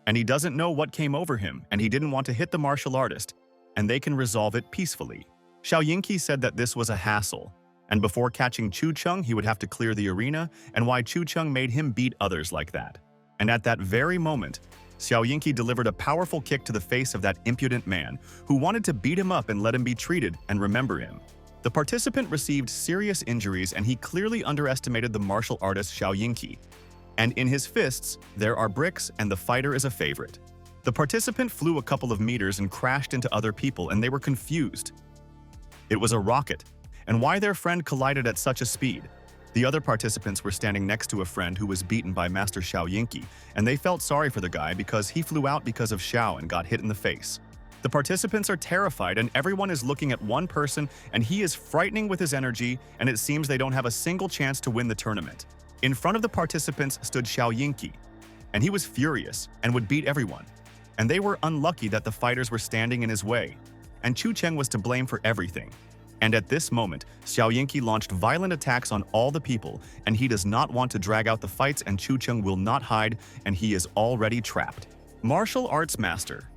and he doesn't know what came over him, and he didn't want to hit the martial artist, and they can resolve it peacefully. Xiao Yingqi said that this was a hassle, and before catching Chu Cheng, he would have to clear the arena, and why Chu Cheng made him beat others like that. And at that very moment, Xiao Yingqi delivered a powerful kick to the face of that impudent man, who wanted to beat him up and let him be treated and remember him. The participant received serious injuries, and he clearly underestimated the martial artist Xiao Yingqi. And in his fists, there are bricks, and the fighter is a favorite. The participant flew a couple of meters and crashed into other people, and they were confused. It was a rocket, and why their friend collided at such a speed. The other participants were standing next to a friend who was beaten by Master Xiao Yingqi, and they felt sorry for the guy because he flew out because of Xiao and got hit in the face. The participants are terrified, and everyone is looking at one person, and he is frightening with his energy, and it seems they don't have a single chance to win the tournament. In front of the participants stood Xiao Yingqi, and he was furious and would beat everyone. And they were unlucky that the fighters were standing in his way. and Chu Chen was to blame for everything. And at this moment, Xiao Yinqi launched violent attacks on all the people, and he does not want to drag out the fights, and Chu Chen will not hide, and he is already trapped. Martial arts master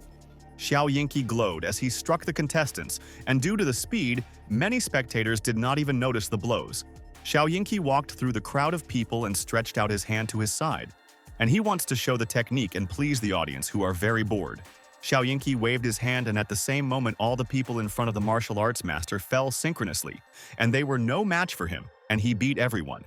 Xiao Yinqi glowed as he struck the contestants, and due to the speed, many spectators did not even notice the blows. Xiao Yinqi walked through the crowd of people and stretched out his hand to his side. And he wants to show the technique and please the audience, who are very bored. Xiao Yinqi waved his hand, and at the same moment all the people in front of the martial arts master fell synchronously, and they were no match for him, and he beat everyone.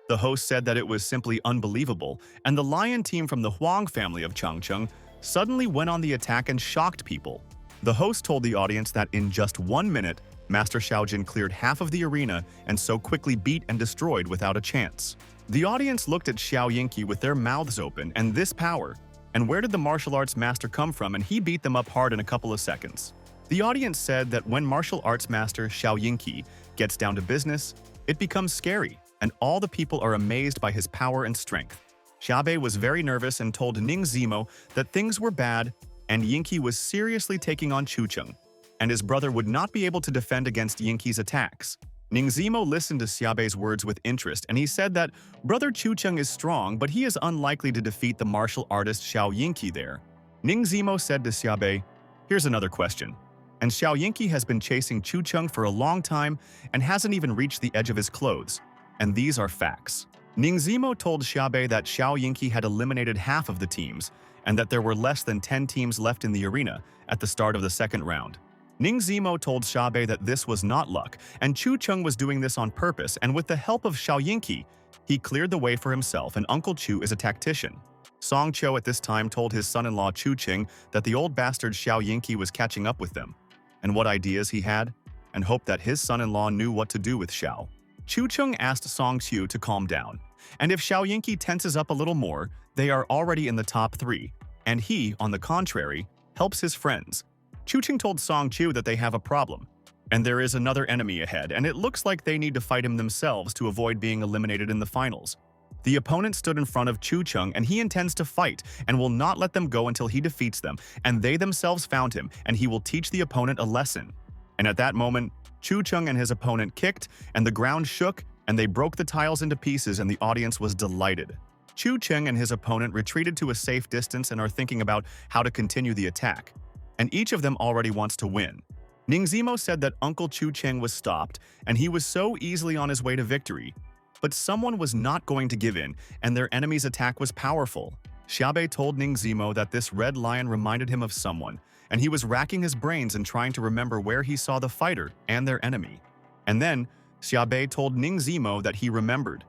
The host said that it was simply unbelievable, and the lion team from the Huang family of Changcheng suddenly went on the attack and shocked people. The host told the audience that in just 1 minute, Master Xiaojin cleared half of the arena and so quickly beat and destroyed without a chance. The audience looked at Xiao Yinqi with their mouths open, and this power. And where did the martial arts master come from? And he beat them up hard in a couple of seconds. The audience said that when martial arts master Xiao Yinqi gets down to business, it becomes scary, and all the people are amazed by his power and strength. Xiaobei was very nervous and told Ning Zimo that things were bad, and Yinqi was seriously taking on Chu Chen, and his brother would not be able to defend against Yinqi's attacks. Ning Zimo listened to Xiaobei's words with interest, and he said that brother Chu Chen is strong, but he is unlikely to defeat the martial artist Xiao Yinqi there. Ning Zimo said to Xiaobei, "Here's another question." And Xiao Yinqi has been chasing Chu Chen for a long time and hasn't even reached the edge of his clothes. And these are facts. Ning Zimo told Xiaobei that Xiao Yinqi had eliminated half of the teams, and that there were less than 10 teams left in the arena at the start of the second round. Ning Zimo told Xiaobei that this was not luck, and Chu Chen was doing this on purpose, and with the help of Xiao Yinqi, he cleared the way for himself, and Uncle Chu is a tactician. Song Qiu at this time told his son-in-law Chu Qing that the old bastard Xiao Yinqi was catching up with them, and what ideas he had, and hoped that his son-in-law knew what to do with Xiao. Chu Qing asked Song Qiu to calm down, and if Xiao Yinqi tenses up a little more, they are already in the top 3, and he, on the contrary, helps his friends. Chu Qing told Song Qiu that they have a problem, and there is another enemy ahead, and it looks like they need to fight him themselves to avoid being eliminated in the finals. The opponent stood in front of Chu Chen, and he intends to fight and will not let them go until he defeats them, and they themselves found him, and he will teach the opponent a lesson. And at that moment, Chu Chen and his opponent kicked, and the ground shook, and they broke the tiles into pieces, and the audience was delighted. Chu Chen and his opponent retreated to a safe distance and are thinking about how to continue the attack. And each of them already wants to win. Ning Zimo said that Uncle Chu Chen was stopped, and he was so easily on his way to victory. But someone was not going to give in, and their enemy's attack was powerful. Xiaobei told Ning Zimo that this red lion reminded him of someone, and he was racking his brains and trying to remember where he saw the fighter and their enemy. And then, Xiaobei told Ning Zimo that he remembered.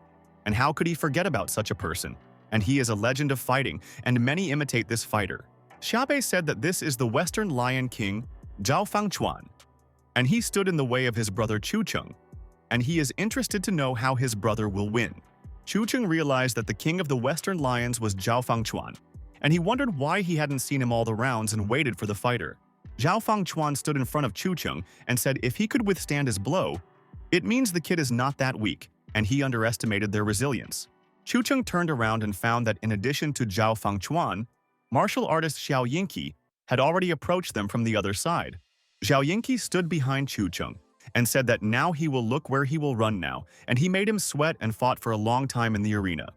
And how could he forget about such a person? And he is a legend of fighting, and many imitate this fighter. Xiaobei said that this is the Western Lion King, Zhao Fangchuan, and he stood in the way of his brother Chu Chen, and he is interested to know how his brother will win. Chu Chen realized that the king of the Western Lions was Zhao Fangchuan, and he wondered why he hadn't seen him all the rounds and waited for the fighter. Zhao Fangchuan stood in front of Chu Chen and said if he could withstand his blow, it means the kid is not that weak, and he underestimated their resilience. Chu Chen turned around and found that in addition to Zhao Fangchuan, martial artist Xiao Yinqi had already approached them from the other side. Xiao Yinqi stood behind Chu Chen and said that now he will look where he will run now, and he made him sweat and fought for a long time in the arena.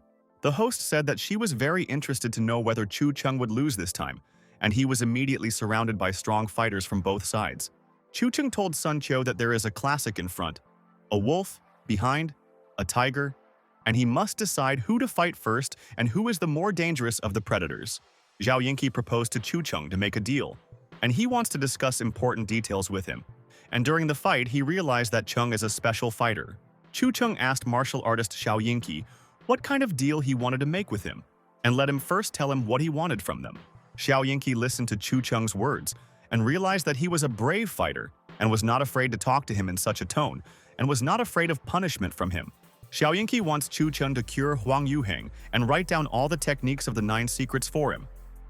The host said that she was very interested to know whether Chu Chen would lose this time, and he was immediately surrounded by strong fighters from both sides. Chu Chen told Sun Qiu that there is a classic in front, a wolf, behind, a tiger, and he must decide who to fight first and who is the more dangerous of the predators. Xiao Yinqi proposed to Chu Chen to make a deal, and he wants to discuss important details with him. And during the fight, he realized that Chen is a special fighter. Chu Chen asked martial artist Xiao Yinqi what kind of deal he wanted to make with him, and let him first tell him what he wanted from them. Xiao Yinqi listened to Chu Chen's words and realized that he was a brave fighter and was not afraid to talk to him in such a tone, and was not afraid of punishment from him. Xiao Yinqi wants Chu Chen to cure Huang Yuheng and write down all the techniques of the 9 secrets for him.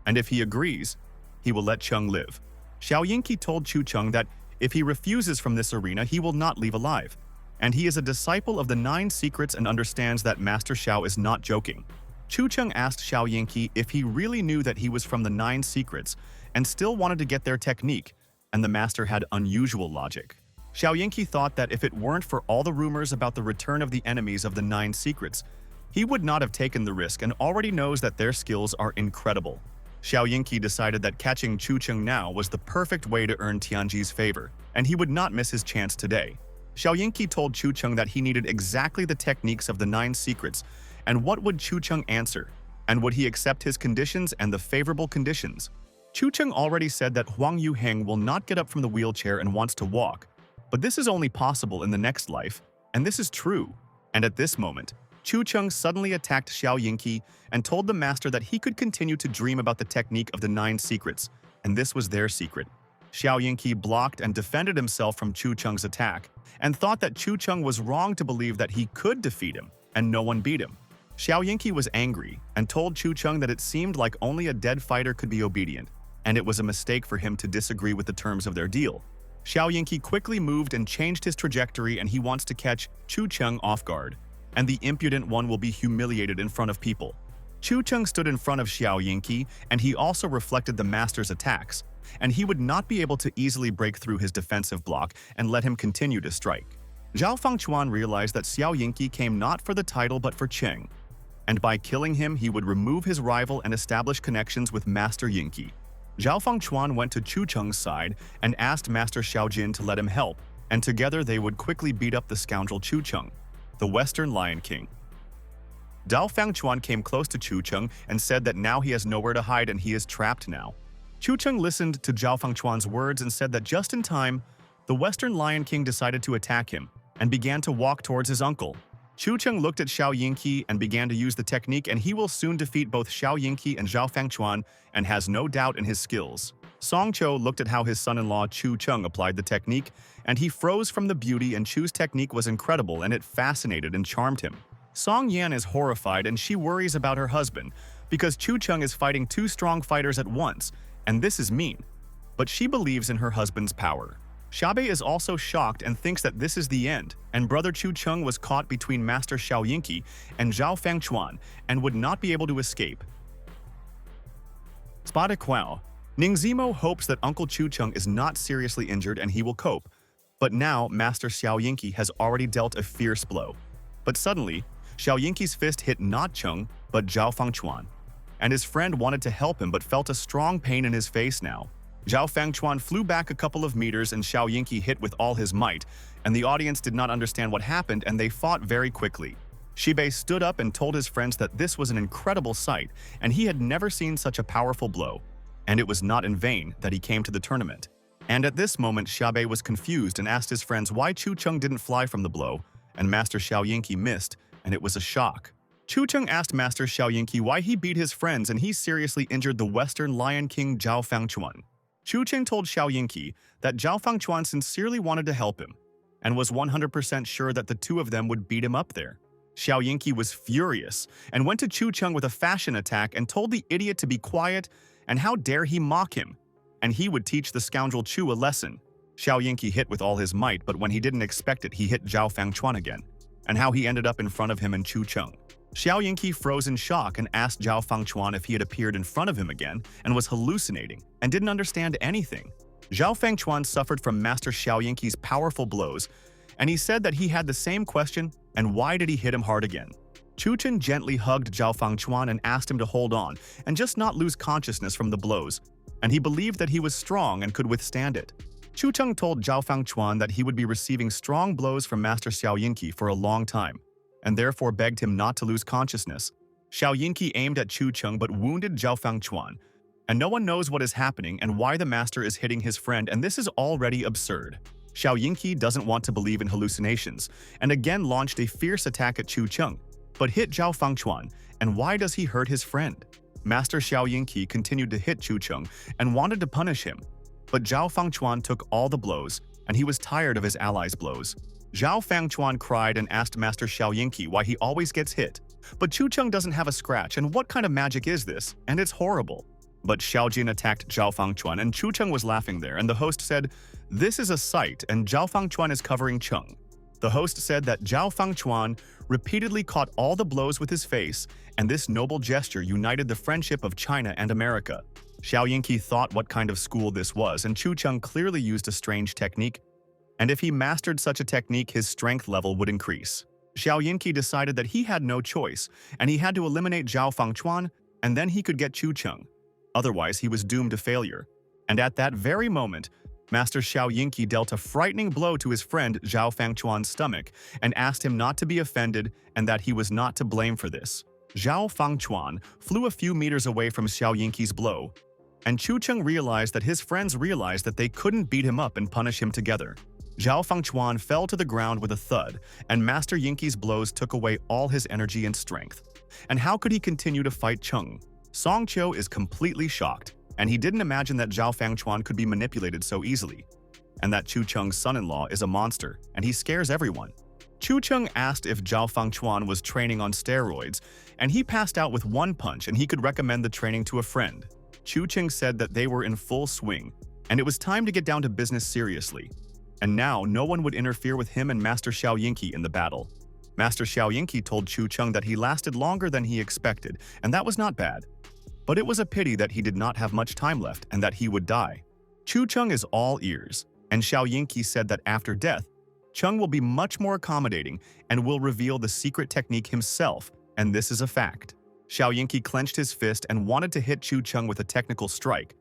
And if he agrees, he will let Chen live. Xiao Yinqi told Chu Chen that if he refuses from this arena, he will not leave alive. And he is a disciple of the 9 secrets and understands that Master Xiao is not joking. Chu Chen asked Xiao Yinqi if he really knew that he was from the 9 secrets and still wanted to get their technique, and the master had unusual logic. Xiao Yinqi thought that if it weren't for all the rumors about the return of the enemies of the Nine Secrets, he would not have taken the risk and already knows that their skills are incredible. Xiao Yinqi decided that catching Chu Chen now was the perfect way to earn Tianji's favor, and he would not miss his chance today. Xiao Yinqi told Chu Chen that he needed exactly the techniques of the Nine Secrets, and what would Chu Chen answer? And would he accept his conditions and the favorable conditions? Chu Chen already said that Huang Yuheng will not get up from the wheelchair and wants to walk, but this is only possible in the next life, and this is true. And at this moment, Chu Chen suddenly attacked Xiao Yinqi and told the master that he could continue to dream about the technique of the Nine Secrets, and this was their secret. Xiao Yinqi blocked and defended himself from Chu Chen's attack, and thought that Chu Chen was wrong to believe that he could defeat him, and no one beat him. Xiao Yinqi was angry and told Chu Chen that it seemed like only a dead fighter could be obedient, and it was a mistake for him to disagree with the terms of their deal. Xiao Yinqi quickly moved and changed his trajectory, and he wants to catch Chu Chen off guard, and the impudent one will be humiliated in front of people. Chu Chen stood in front of Xiao Yinqi, and he also reflected the master's attacks, and he would not be able to easily break through his defensive block and let him continue to strike. Zhao Fangchuan realized that Xiao Yinqi came not for the title but for Cheng, and by killing him he would remove his rival and establish connections with Master Yinqi. Zhao Fangchuan went to Chu Cheng's side and asked Master Xiaojin to let him help, and together they would quickly beat up the scoundrel Chu Cheng, the Western Lion King. Zhao Fangchuan came close to Chu Cheng and said that now he has nowhere to hide and he is trapped now. Chu Cheng listened to Zhao Fangchuan's words and said that just in time, the Western Lion King decided to attack him and began to walk towards his uncle. Chu Cheng looked at Xiao Yinqi and began to use the technique, and he will soon defeat both Xiao Yinqi and Zhao Fangchuan and has no doubt in his skills. Song Cho looked at how his son-in-law Chu Cheng applied the technique, and he froze from the beauty, and Chu's technique was incredible and it fascinated and charmed him. Song Yan is horrified and she worries about her husband because Chu Cheng is fighting two strong fighters at once, and this is mean. But she believes in her husband's power. Xiaobei is also shocked and thinks that this is the end, and brother Chu Cheng was caught between Master Xiao Yinqi and Zhao Fangchuan and would not be able to escape. Spada Quao. Ningzimo hopes that Uncle Chu Cheng is not seriously injured and he will cope, but now Master Xiao Yinqi has already dealt a fierce blow. But suddenly, Xiao Yinqi's fist hit not Cheng, but Zhao Fangchuan, and his friend wanted to help him but felt a strong pain in his face now. Zhao Fangchuan flew back a couple of meters and Xiao Yinqi hit with all his might, and the audience did not understand what happened and they fought very quickly. Shibei stood up and told his friends that this was an incredible sight and he had never seen such a powerful blow, and it was not in vain that he came to the tournament. And at this moment Xiaobei was confused and asked his friends why Chu Cheng didn't fly from the blow, and Master Xiao Yinqi missed, and it was a shock. Chu Cheng asked Master Xiao Yinqi why he beat his friends and he seriously injured the Western Lion King Zhao Fangchuan. Chu Chen told Xiao Yinqi that Zhao Fangchuan sincerely wanted to help him and was 100% sure that the two of them would beat him up there. Xiao Yinqi was furious and went to Chu Cheng with a fashion attack and told the idiot to be quiet and how dare he mock him, and he would teach the scoundrel Chu a lesson. Xiao Yinqi hit with all his might, but when he didn't expect it, he hit Zhao Fangchuan again, and how he ended up in front of him and Chu Cheng. Xiao Yinqi froze in shock and asked Zhao Fangchuan if he had appeared in front of him again and was hallucinating and didn't understand anything. Zhao Fangchuan suffered from Master Xiao Yinqi's powerful blows, and he said that he had the same question, and why did he hit him hard again? Chu Chen gently hugged Zhao Fangchuan and asked him to hold on and just not lose consciousness from the blows, and he believed that he was strong and could withstand it. Chu Chen told Zhao Fangchuan that he would be receiving strong blows from Master Xiao Yinqi for a long time, and therefore begged him not to lose consciousness. Xiao Yinqi aimed at Chu Cheng but wounded Zhao Fangchuan, and no one knows what is happening and why the master is hitting his friend, and this is already absurd. Xiao Yinqi doesn't want to believe in hallucinations, and again launched a fierce attack at Chu Cheng, but hit Zhao Fangchuan, and why does he hurt his friend? Master Xiao Yinqi continued to hit Chu Cheng and wanted to punish him, but Zhao Fangchuan took all the blows, and he was tired of his allies' blows. Zhao Fangchuan cried and asked Master Xiao Yinqi why he always gets hit. But Chu Cheng doesn't have a scratch, and what kind of magic is this? And it's horrible. But Xiaojin attacked Zhao Fangchuan, and Chu Cheng was laughing there, and the host said, "This is a sight, and Zhao Fangchuan is covering Cheng." The host said that Zhao Fangchuan repeatedly caught all the blows with his face, and this noble gesture united the friendship of China and America. Xiao Yinqi thought what kind of school this was, and Chu Cheng clearly used a strange technique, and if he mastered such a technique, his strength level would increase. Xiao Yinqi decided that he had no choice, and he had to eliminate Zhao Fangchuan, and then he could get Chu Cheng. Otherwise, he was doomed to failure. And at that very moment, Master Xiao Yinqi dealt a frightening blow to his friend Zhao Fangchuan's stomach and asked him not to be offended and that he was not to blame for this. Zhao Fangchuan flew a few meters away from Xiao Yinqi's blow, and Chu Cheng realized that his friends realized that they couldn't beat him up and punish him together. Zhao Fangchuan fell to the ground with a thud, and Master Yinqi's blows took away all his energy and strength. And how could he continue to fight Cheng? Song Qiu is completely shocked, and he didn't imagine that Zhao Fangchuan could be manipulated so easily, and that Chu Cheng's son-in-law is a monster, and he scares everyone. Chu Cheng asked if Zhao Fangchuan was training on steroids, and he passed out with one punch and he could recommend the training to a friend. Chu Cheng said that they were in full swing, and it was time to get down to business seriously. And now no one would interfere with him and Master Xiao Yinqi in the battle. Master Xiao Yinqi told Chu Cheng that he lasted longer than he expected, and that was not bad. But it was a pity that he did not have much time left and that he would die. Chu Cheng is all ears, and Xiao Yinqi said that after death, Cheng will be much more accommodating and will reveal the secret technique himself, and this is a fact. Xiao Yinqi clenched his fist and wanted to hit Chu Cheng with a technical strike.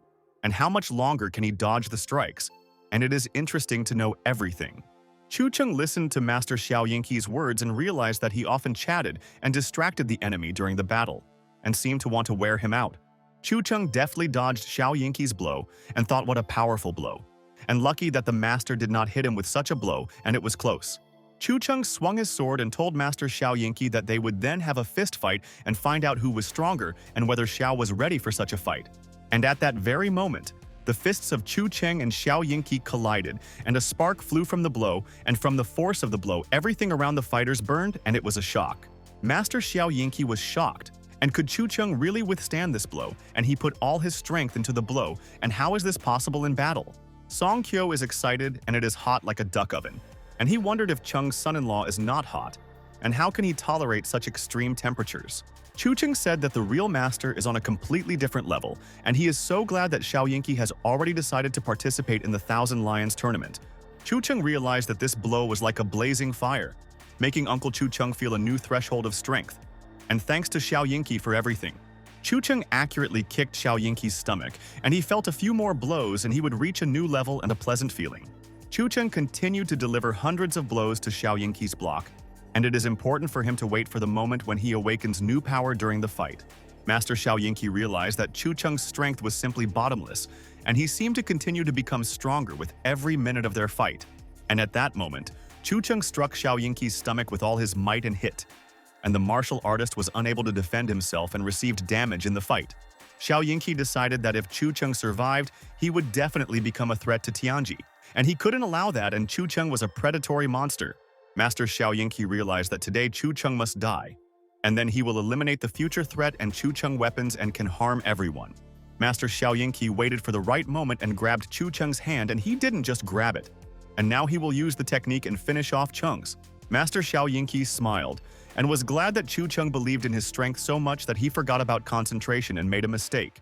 And how much longer can he dodge the strikes? And it is interesting to know everything. Chu Cheng listened to Master Xiao Yinqi's words and realized that he often chatted and distracted the enemy during the battle, and seemed to want to wear him out. Chu Cheng deftly dodged Xiao Yinqi's blow and thought what a powerful blow. And lucky that the master did not hit him with such a blow, and it was close. Chu Cheng swung his sword and told Master Xiao Yinqi that they would then have a fist fight and find out who was stronger and whether Xiao was ready for such a fight. And at that very moment, the fists of Chu Cheng and Xiao Yinqi collided, and a spark flew from the blow, and from the force of the blow, everything around the fighters burned, and it was a shock. Master Xiao Yinqi was shocked. And could Chu Cheng really withstand this blow? And he put all his strength into the blow, and how is this possible in battle? Song Qiu is excited, and it is hot like a duck oven. And he wondered if Cheng's son-in-law is not hot, and how can he tolerate such extreme temperatures? Chu Cheng said that the real master is on a completely different level, and he is so glad that Xiao Yinqi has already decided to participate in the Thousand Lions tournament. Chu Cheng realized that this blow was like a blazing fire, making Uncle Chu Cheng feel a new threshold of strength. And thanks to Xiao Yinqi for everything. Chu Cheng accurately kicked Xiao Yinqi's stomach, and he felt a few more blows and he would reach a new level and a pleasant feeling. Chu Cheng continued to deliver hundreds of blows to Xiao Yinqi's block, and it is important for him to wait for the moment when he awakens new power during the fight. Master Xiao Yinqi realized that Chu Cheng's strength was simply bottomless, and he seemed to continue to become stronger with every minute of their fight. And at that moment, Chu Cheng struck Xiao Yinqi's stomach with all his might and hit, and the martial artist was unable to defend himself and received damage in the fight. Xiao Yinqi decided that if Chu Cheng survived, he would definitely become a threat to Tianji, and he couldn't allow that, and Chu Cheng was a predatory monster. Master Xiao Yinqi realized that today Chu Cheng must die, and then he will eliminate the future threat and Chu Cheng weapons and can harm everyone. Master Xiao Yinqi waited for the right moment and grabbed Chu Cheng's hand, and he didn't just grab it. And now he will use the technique and finish off Cheng's. Master Xiao Yinqi smiled, and was glad that Chu Cheng believed in his strength so much that he forgot about concentration and made a mistake.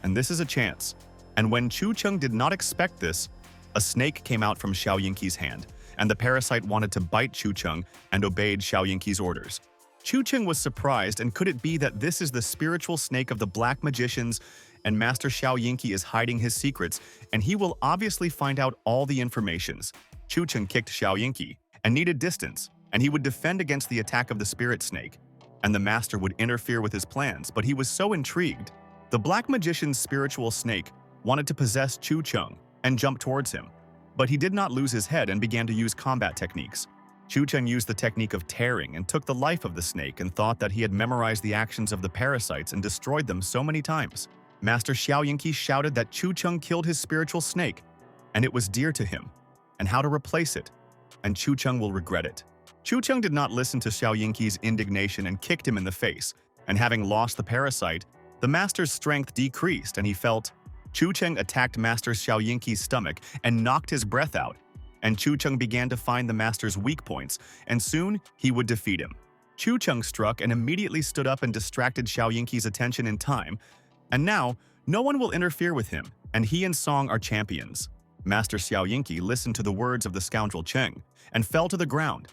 And this is a chance. And when Chu Cheng did not expect this, a snake came out from Xiao Yinqi's hand, and the parasite wanted to bite Chu Cheng and obeyed Xiao Yinqi's orders. Chu Cheng was surprised, and could it be that this is the spiritual snake of the black magicians, and Master Xiao Yinqi is hiding his secrets, and he will obviously find out all the informations. Chu Cheng kicked Xiao Yinqi and needed distance, and he would defend against the attack of the spirit snake, and the master would interfere with his plans, but he was so intrigued. The black magician's spiritual snake wanted to possess Chu Cheng and jump towards him, but he did not lose his head and began to use combat techniques. Chu Cheng used the technique of tearing and took the life of the snake and thought that he had memorized the actions of the parasites and destroyed them so many times. Master Xiao Yinqi shouted that Chu Cheng killed his spiritual snake, and it was dear to him, and how to replace it, and Chu Cheng will regret it. Chu Cheng did not listen to Xiao Yinqi's indignation and kicked him in the face, and having lost the parasite, the master's strength decreased and he felt. Chu Cheng attacked Master Xiao Yinqi's stomach and knocked his breath out, and Chu Cheng began to find the master's weak points, and soon he would defeat him. Chu Cheng struck and immediately stood up and distracted Xiao Yinqi's attention in time, and now no one will interfere with him, and he and Song are champions. Master Xiao Yinqi listened to the words of the scoundrel Cheng and fell to the ground.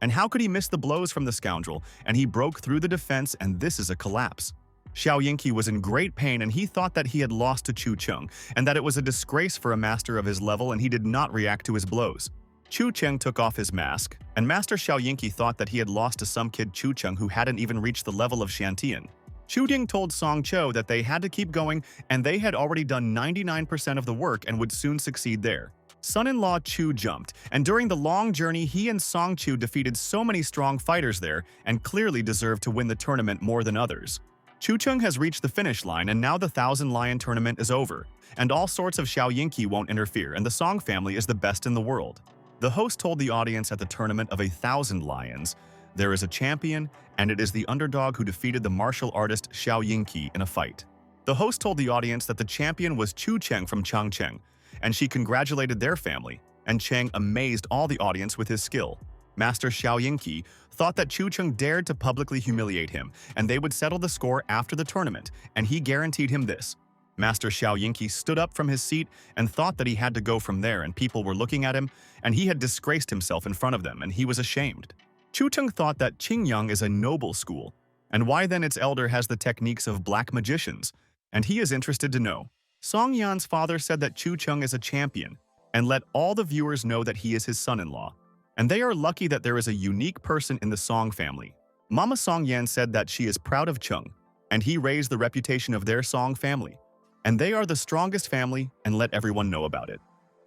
And how could he miss the blows from the scoundrel? And he broke through the defense, and this is a collapse. Xiao Yinqi was in great pain, and he thought that he had lost to Chu Cheng, and that it was a disgrace for a master of his level, and he did not react to his blows. Chu Cheng took off his mask, and Master Xiao Yinqi thought that he had lost to some kid Chu Cheng who hadn't even reached the level of Shantian. Chu Ding told Song Cho that they had to keep going, and they had already done 99% of the work and would soon succeed there. Son-in-law Chu jumped, and during the long journey he and Song Chu defeated so many strong fighters there and clearly deserved to win the tournament more than others. Chu Cheng has reached the finish line, and now the 1,000 Lion tournament is over, and all sorts of Xiao Yinqi won't interfere, and the Song family is the best in the world. The host told the audience at the tournament of 1,000 lions, there is a champion, and it is the underdog who defeated the martial artist Xiao Yinqi in a fight. The host told the audience that the champion was Chu Cheng from Changcheng, and she congratulated their family, and Cheng amazed all the audience with his skill. Master Xiao Yinqi thought that Chu Cheng dared to publicly humiliate him, and they would settle the score after the tournament, and he guaranteed him this. Master Xiao Yinqi stood up from his seat and thought that he had to go from there, and people were looking at him, and he had disgraced himself in front of them, and he was ashamed. Chu Cheng thought that Qingyang is a noble school, and why then its elder has the techniques of black magicians, and he is interested to know. Song Yan's father said that Chu Cheng is a champion, and let all the viewers know that he is his son-in-law. And they are lucky that there is a unique person in the Song family. Mama Song Yan said that she is proud of Cheng, and he raised the reputation of their Song family. And they are the strongest family, and let everyone know about it.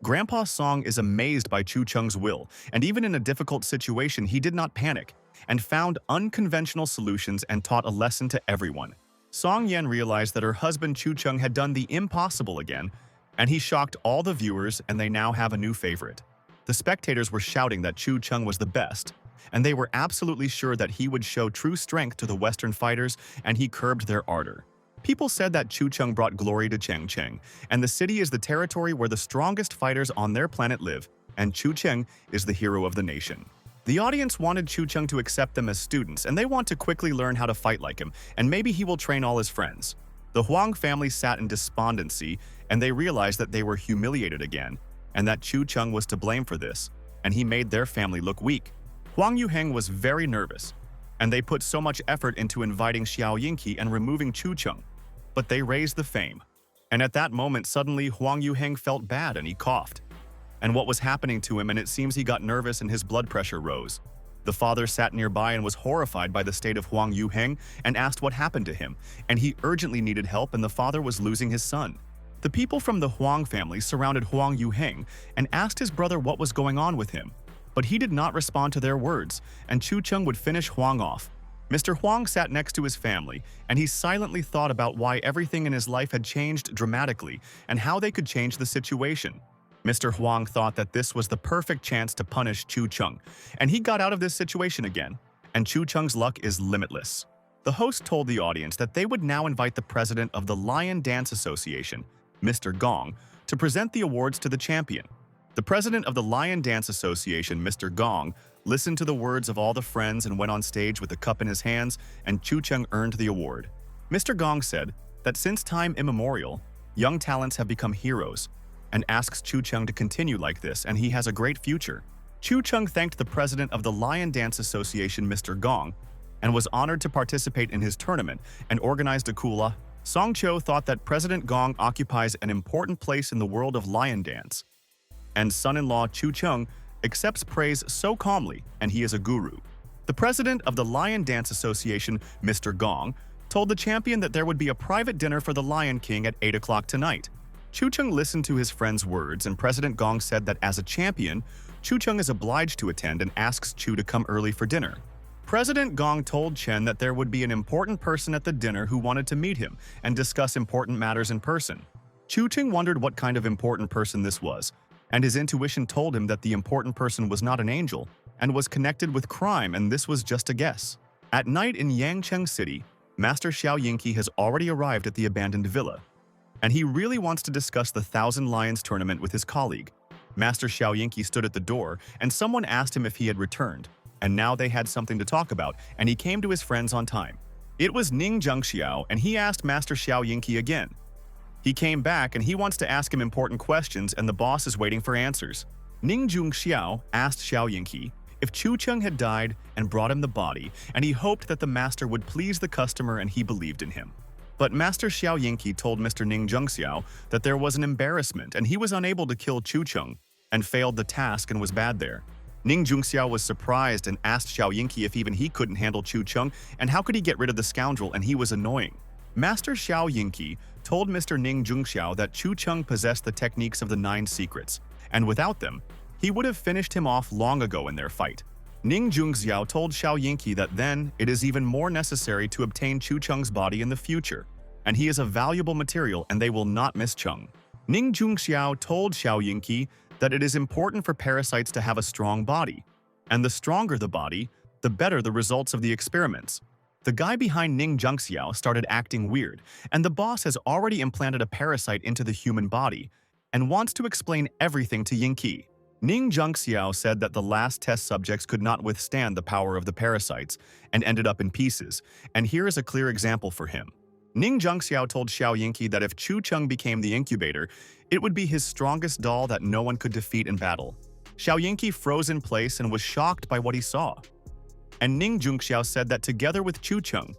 Grandpa Song is amazed by Chu Cheng's will, and even in a difficult situation he did not panic, and found unconventional solutions and taught a lesson to everyone. Song Yan realized that her husband Chu Cheng had done the impossible again, and he shocked all the viewers, and they now have a new favorite. The spectators were shouting that Chu Cheng was the best, and they were absolutely sure that he would show true strength to the Western fighters, and he curbed their ardor. People said that Chu Cheng brought glory to Changcheng, and the city is the territory where the strongest fighters on their planet live, and Chu Cheng is the hero of the nation. The audience wanted Chu Cheng to accept them as students, and they want to quickly learn how to fight like him, and maybe he will train all his friends. The Huang family sat in despondency, and they realized that they were humiliated again, and that Chu Cheng was to blame for this, and he made their family look weak. Huang Yuheng was very nervous, and they put so much effort into inviting Xiao Yinqi and removing Chu Cheng, but they raised the fame. And at that moment, suddenly Huang Yuheng felt bad and he coughed. And what was happening to him, and it seems he got nervous and his blood pressure rose. The father sat nearby and was horrified by the state of Huang Yuheng and asked what happened to him, and he urgently needed help, and the father was losing his son. The people from the Huang family surrounded Huang Yuheng and asked his brother what was going on with him, but he did not respond to their words, and Chu Cheng would finish Huang off. Mr. Huang sat next to his family, and he silently thought about why everything in his life had changed dramatically and how they could change the situation. Mr. Huang thought that this was the perfect chance to punish Chu Cheng, and he got out of this situation again, and Chu Cheng's luck is limitless. The host told the audience that they would now invite the president of the Lion Dance Association, Mr. Gong, to present the awards to the champion. The president of the Lion Dance Association, Mr. Gong, listened to the words of all the friends and went on stage with a cup in his hands, and Chu Cheng earned the award. Mr. Gong said that since time immemorial, young talents have become heroes, and asks Chu Cheng to continue like this, and he has a great future. Chu Cheng thanked the president of the Lion Dance Association, Mr. Gong, and was honored to participate in his tournament and organized a kula. Song Cho thought that President Gong occupies an important place in the world of lion dance, and son-in-law Chu Cheng accepts praise so calmly, and he is a guru. The president of the Lion Dance Association, Mr. Gong, told the champion that there would be a private dinner for the Lion King at 8 o'clock tonight. Chu Cheng listened to his friend's words, and President Gong said that as a champion, Chu Cheng is obliged to attend and asks Chu to come early for dinner. President Gong told Chen that there would be an important person at the dinner who wanted to meet him and discuss important matters in person. Chu Cheng wondered what kind of important person this was, and his intuition told him that the important person was not an angel and was connected with crime, and this was just a guess. At night in Yangcheng City, Master Xiao Yinqi has already arrived at the abandoned villa, and he really wants to discuss the 1,000 Lions tournament with his colleague. Master Xiaoyinqi stood at the door, and someone asked him if he had returned. And now they had something to talk about, and he came to his friends on time. It was Ning Zhengxiao, and he asked Master Xiaoyinqi again. He came back, and he wants to ask him important questions, and the boss is waiting for answers. Ning Zhengxiao asked Xiaoyinqi if Chu Cheng had died and brought him the body, and he hoped that the master would please the customer and he believed in him. But Master Xiaoyinqi told Mr. Ning Zhengxiao that there was an embarrassment and he was unable to kill Chu Cheng and failed the task and was bad there. Ning Zhengxiao was surprised and asked Xiaoyinqi if even he couldn't handle Chu Cheng and how could he get rid of the scoundrel, and he was annoying. Master Xiaoyinqi told Mr. Ning Zhengxiao that Chu Cheng possessed the techniques of the 9 secrets, and without them, he would have finished him off long ago in their fight. Ning Zhengxiao told Xiaoyinqi that then it is even more necessary to obtain Chu Cheng's body in the future, and he is a valuable material and they will not miss Cheng. Ning Zhengxiao told Xiaoyinqi that it is important for parasites to have a strong body, and the stronger the body, the better the results of the experiments. The guy behind Ning Zhengxiao started acting weird, and the boss has already implanted a parasite into the human body and wants to explain everything to Yinqi. Ning Zhengxiao said that the last test subjects could not withstand the power of the parasites and ended up in pieces, and here is a clear example for him. Ning Zhengxiao told Xiaoyinqi that if Chu Cheng became the incubator, it would be his strongest doll that no one could defeat in battle. Xiaoyinqi froze in place and was shocked by what he saw. And Ning Zhengxiao said that together with Chu Cheng,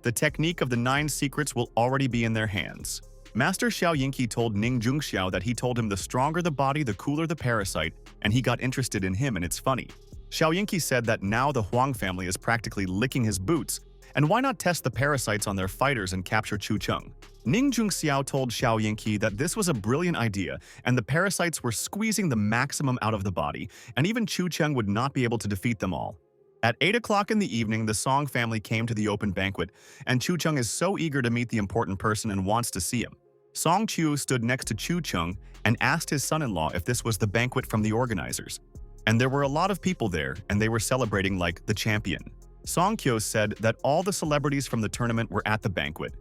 the technique of the 9 secrets will already be in their hands. Master Xiaoyinqi told Ning Zhengxiao that he told him the stronger the body, the cooler the parasite, and he got interested in him, and it's funny. Xiaoyinqi said that now the Huang family is practically licking his boots, and why not test the parasites on their fighters and capture Chu Cheng? Ning Zhengxiao told Xiaoyinqi that this was a brilliant idea, and the parasites were squeezing the maximum out of the body, and even Chu Cheng would not be able to defeat them all. At 8 o'clock in the evening, the Song family came to the open banquet, and Chu Cheng is so eager to meet the important person and wants to see him. Song Chu stood next to Chu Cheng and asked his son-in-law if this was the banquet from the organizers. And there were a lot of people there, and they were celebrating like the champion. Song Kyo said that all the celebrities from the tournament were at the banquet,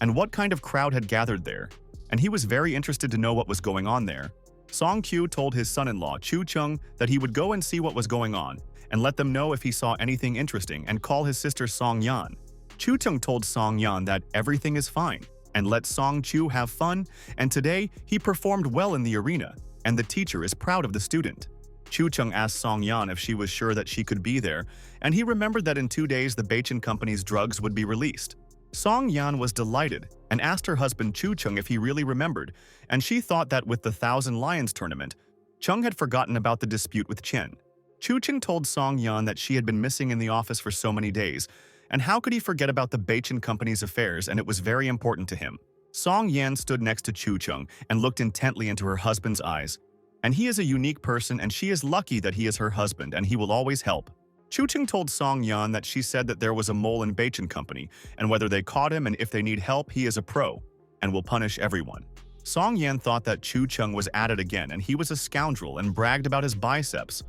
and what kind of crowd had gathered there, and he was very interested to know what was going on there. Song Kyo told his son-in-law Chu Cheng that he would go and see what was going on, and let them know if he saw anything interesting and call his sister Song Yan. Chu Cheng told Song Yan that everything is fine, and let Song Chu have fun, and today he performed well in the arena, and the teacher is proud of the student. Chu Cheng asked Song Yan if she was sure that she could be there, and he remembered that in 2 days the Beichin Company's drugs would be released. Song Yan was delighted and asked her husband Chu Cheng if he really remembered, and she thought that with the Thousand Lions tournament, Cheng had forgotten about the dispute with Chen. Chu Cheng told Song Yan that she had been missing in the office for so many days, and how could he forget about the Beichin Company's affairs, and it was very important to him. Song Yan stood next to Chu Cheng and looked intently into her husband's eyes. And he is a unique person, and she is lucky that he is her husband, and he will always help. Chu Cheng told Song Yan that she said that there was a mole in Beichin Company, and whether they caught him and if they need help, he is a pro, and will punish everyone. Song Yan thought that Chu Cheng was at it again, and he was a scoundrel and bragged about his biceps.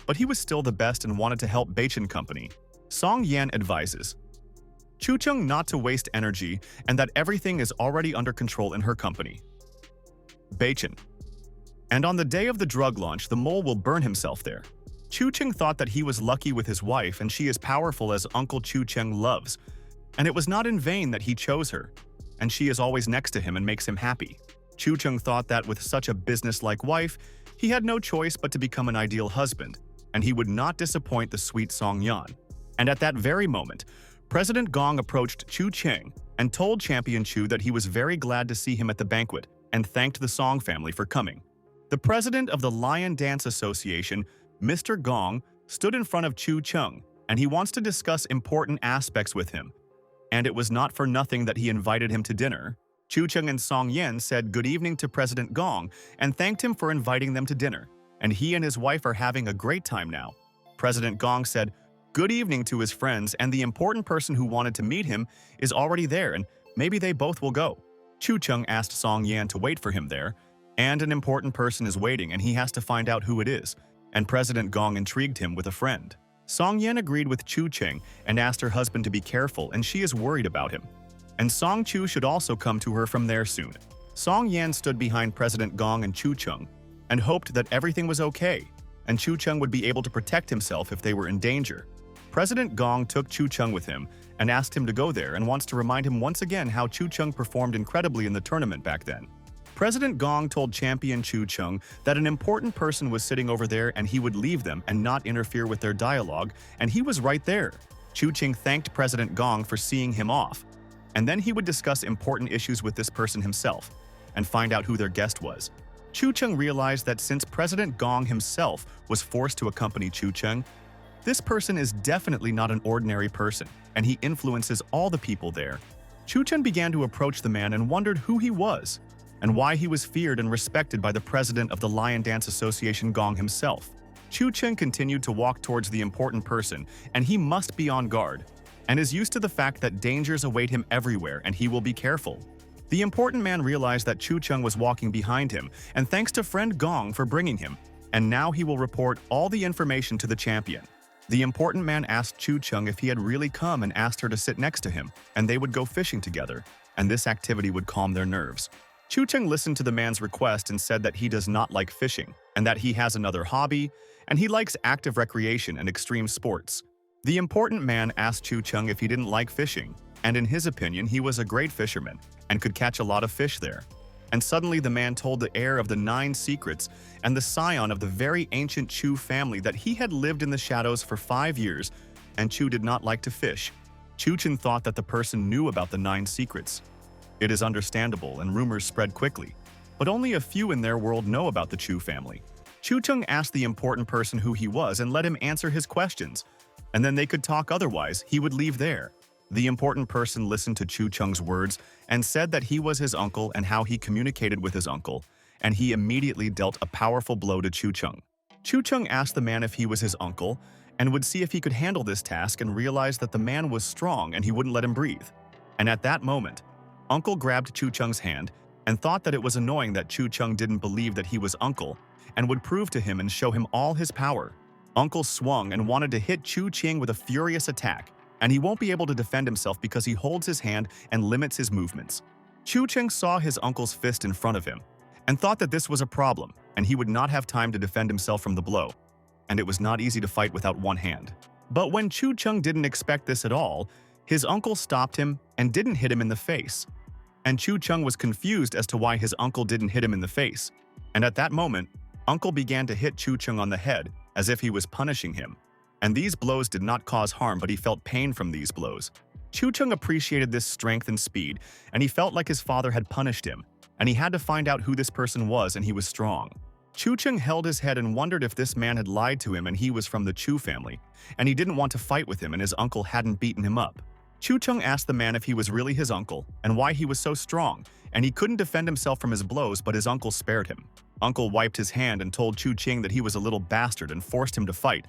But he was still the best and wanted to help Beichin Company. Song Yan advises Chu Cheng not to waste energy and that everything is already under control in her company. Beichin. And on the day of the drug launch, the mole will burn himself there. Chu Cheng thought that he was lucky with his wife and she is powerful as Uncle Chu Cheng loves. And it was not in vain that he chose her. And she is always next to him and makes him happy. Chu Cheng thought that with such a business-like wife, he had no choice but to become an ideal husband, and he would not disappoint the sweet Song Yan. And at that very moment, President Gong approached Chu Cheng and told Champion Chu that he was very glad to see him at the banquet and thanked the Song family for coming. The president of the Lion Dance Association, Mr. Gong, stood in front of Chu Cheng, and he wants to discuss important aspects with him. And it was not for nothing that he invited him to dinner. Chu Cheng and Song Yan said good evening to President Gong and thanked him for inviting them to dinner, and he and his wife are having a great time now. President Gong said good evening to his friends, and the important person who wanted to meet him is already there, and maybe they both will go. Chu Cheng asked Song Yan to wait for him there, and an important person is waiting and he has to find out who it is, and President Gong intrigued him with a friend. Song Yan agreed with Chu Cheng and asked her husband to be careful, and she is worried about him. And Song Chu should also come to her from there soon. Song Yan stood behind President Gong and Chu Cheng, and hoped that everything was okay, and Chu Cheng would be able to protect himself if they were in danger. President Gong took Chu Cheng with him and asked him to go there and wants to remind him once again how Chu Cheng performed incredibly in the tournament back then. President Gong told champion Chu Cheng that an important person was sitting over there and he would leave them and not interfere with their dialogue, and he was right there. Chu Cheng thanked President Gong for seeing him off, and then he would discuss important issues with this person himself and find out who their guest was. Chu Cheng realized that since President Gong himself was forced to accompany Chu Cheng, this person is definitely not an ordinary person, and he influences all the people there. Chu Cheng began to approach the man and wondered who he was, and why he was feared and respected by the president of the Lion Dance Association Gong himself. Chu Cheng continued to walk towards the important person, and he must be on guard, and is used to the fact that dangers await him everywhere and he will be careful. The important man realized that Chu Cheng was walking behind him, and thanks to friend Gong for bringing him, and now he will report all the information to the champion. The important man asked Chu Cheng if he had really come and asked her to sit next to him, and they would go fishing together, and this activity would calm their nerves. Chu Cheng listened to the man's request and said that he does not like fishing, and that he has another hobby, and he likes active recreation and extreme sports. The important man asked Chu Cheng if he didn't like fishing, and in his opinion he was a great fisherman and could catch a lot of fish there. And suddenly the man told the heir of the 9 secrets and the scion of the very ancient Chu family that he had lived in the shadows for 5 years, and Chu did not like to fish. Chu Chen thought that the person knew about the 9 secrets. It is understandable, and rumors spread quickly, but only a few in their world know about the Chu family. Chu Cheng asked the important person who he was and let him answer his questions, and then they could talk, otherwise he would leave there. The important person listened to Chu Cheng's words and said that he was his uncle and how he communicated with his uncle, and he immediately dealt a powerful blow to Chu Cheng. Chu Cheng asked the man if he was his uncle and would see if he could handle this task, and realized that the man was strong and he wouldn't let him breathe. And at that moment, Uncle grabbed Chu Cheng's hand and thought that it was annoying that Chu Cheng didn't believe that he was Uncle and would prove to him and show him all his power. Uncle swung and wanted to hit Chu Cheng with a furious attack, and he won't be able to defend himself because he holds his hand and limits his movements. Chu Cheng saw his uncle's fist in front of him and thought that this was a problem, and he would not have time to defend himself from the blow, and it was not easy to fight without one hand. But when Chu Cheng didn't expect this at all, his uncle stopped him and didn't hit him in the face. And Chu Cheng was confused as to why his uncle didn't hit him in the face. And at that moment, Uncle began to hit Chu Cheng on the head as if he was punishing him. And these blows did not cause harm, but he felt pain from these blows. Chu Cheng appreciated this strength and speed, and he felt like his father had punished him, and he had to find out who this person was, and he was strong. Chu Cheng held his head and wondered if this man had lied to him and he was from the Chu family, and he didn't want to fight with him and his uncle hadn't beaten him up. Chu Cheng asked the man if he was really his uncle and why he was so strong, and he couldn't defend himself from his blows, but his uncle spared him. Uncle wiped his hand and told Chu Cheng that he was a little bastard and forced him to fight.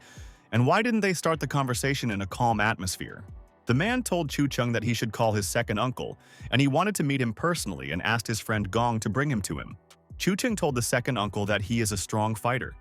And why didn't they start the conversation in a calm atmosphere? The man told Chu Cheng that he should call his second uncle, and he wanted to meet him personally and asked his friend Gong to bring him to him. Chu Cheng told the second uncle that he is a strong fighter,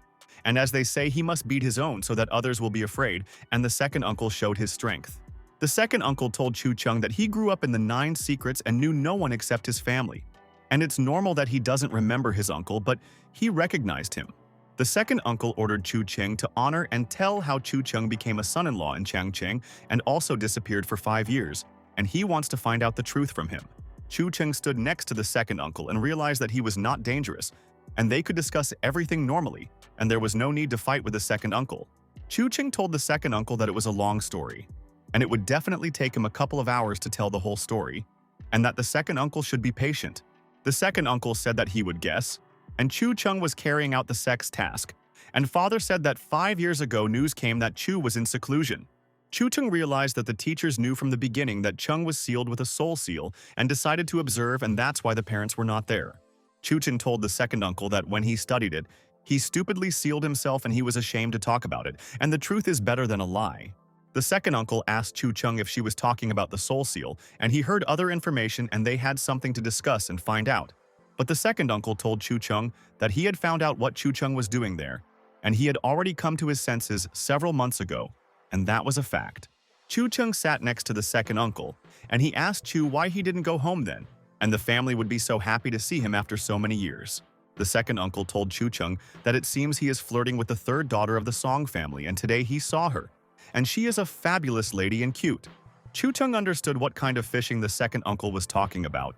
and as they say, he must beat his own so that others will be afraid, and the second uncle showed his strength. The second uncle told Chu Cheng that he grew up in the 9 secrets and knew no one except his family, and it's normal that he doesn't remember his uncle, but he recognized him. The second uncle ordered Chu Cheng to honor and tell how Chu Cheng became a son-in-law in Changcheng and also disappeared for 5 years, and he wants to find out the truth from him. Chu Cheng stood next to the second uncle and realized that he was not dangerous, and they could discuss everything normally, and there was no need to fight with the second uncle. Chu Cheng told the second uncle that it was a long story, and it would definitely take him a couple of hours to tell the whole story, and that the second uncle should be patient. The second uncle said that he would guess, and Chu Cheng was carrying out the sex task, and father said that 5 years ago news came that Chu was in seclusion. Chu Cheng realized that the teachers knew from the beginning that Cheng was sealed with a soul seal and decided to observe, and that's why the parents were not there. Chu Chen told the second uncle that when he studied it, he stupidly sealed himself and he was ashamed to talk about it, and the truth is better than a lie. The second uncle asked Chu Cheng if she was talking about the soul seal, and he heard other information and they had something to discuss and find out. But the second uncle told Chu Cheng that he had found out what Chu Cheng was doing there, and he had already come to his senses several months ago, and that was a fact. Chu Cheng sat next to the second uncle, and he asked Chu why he didn't go home then, and the family would be so happy to see him after so many years. The second uncle told Chu Cheng that it seems he is flirting with the third daughter of the Song family, and today he saw her. And she is a fabulous lady and cute. Chu Cheng understood what kind of fishing the second uncle was talking about,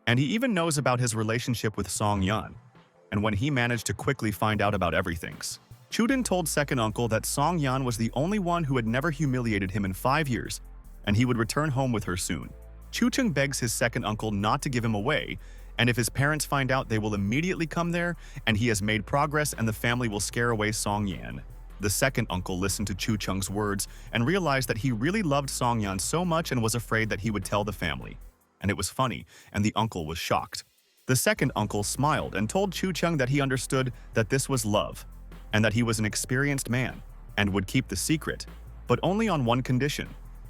and he even knows about his relationship with Song Yan. And when he managed to quickly find out about everything, Chuden told second uncle that Song Yan was the only one who had never humiliated him in 5 years, and he would return home with her soon. Chu Cheng begs his second uncle not to give him away, and if his parents find out, they will immediately come there, and he has made progress and the family will scare away Song Yan. The second uncle listened to Chu Cheng's words and realized that he really loved Song Yan so much and was afraid that he would tell the family. And it was funny, and the uncle was shocked. The second uncle smiled and told Chu Cheng that he understood that this was love, and that he was an experienced man, and would keep the secret, but only on one condition.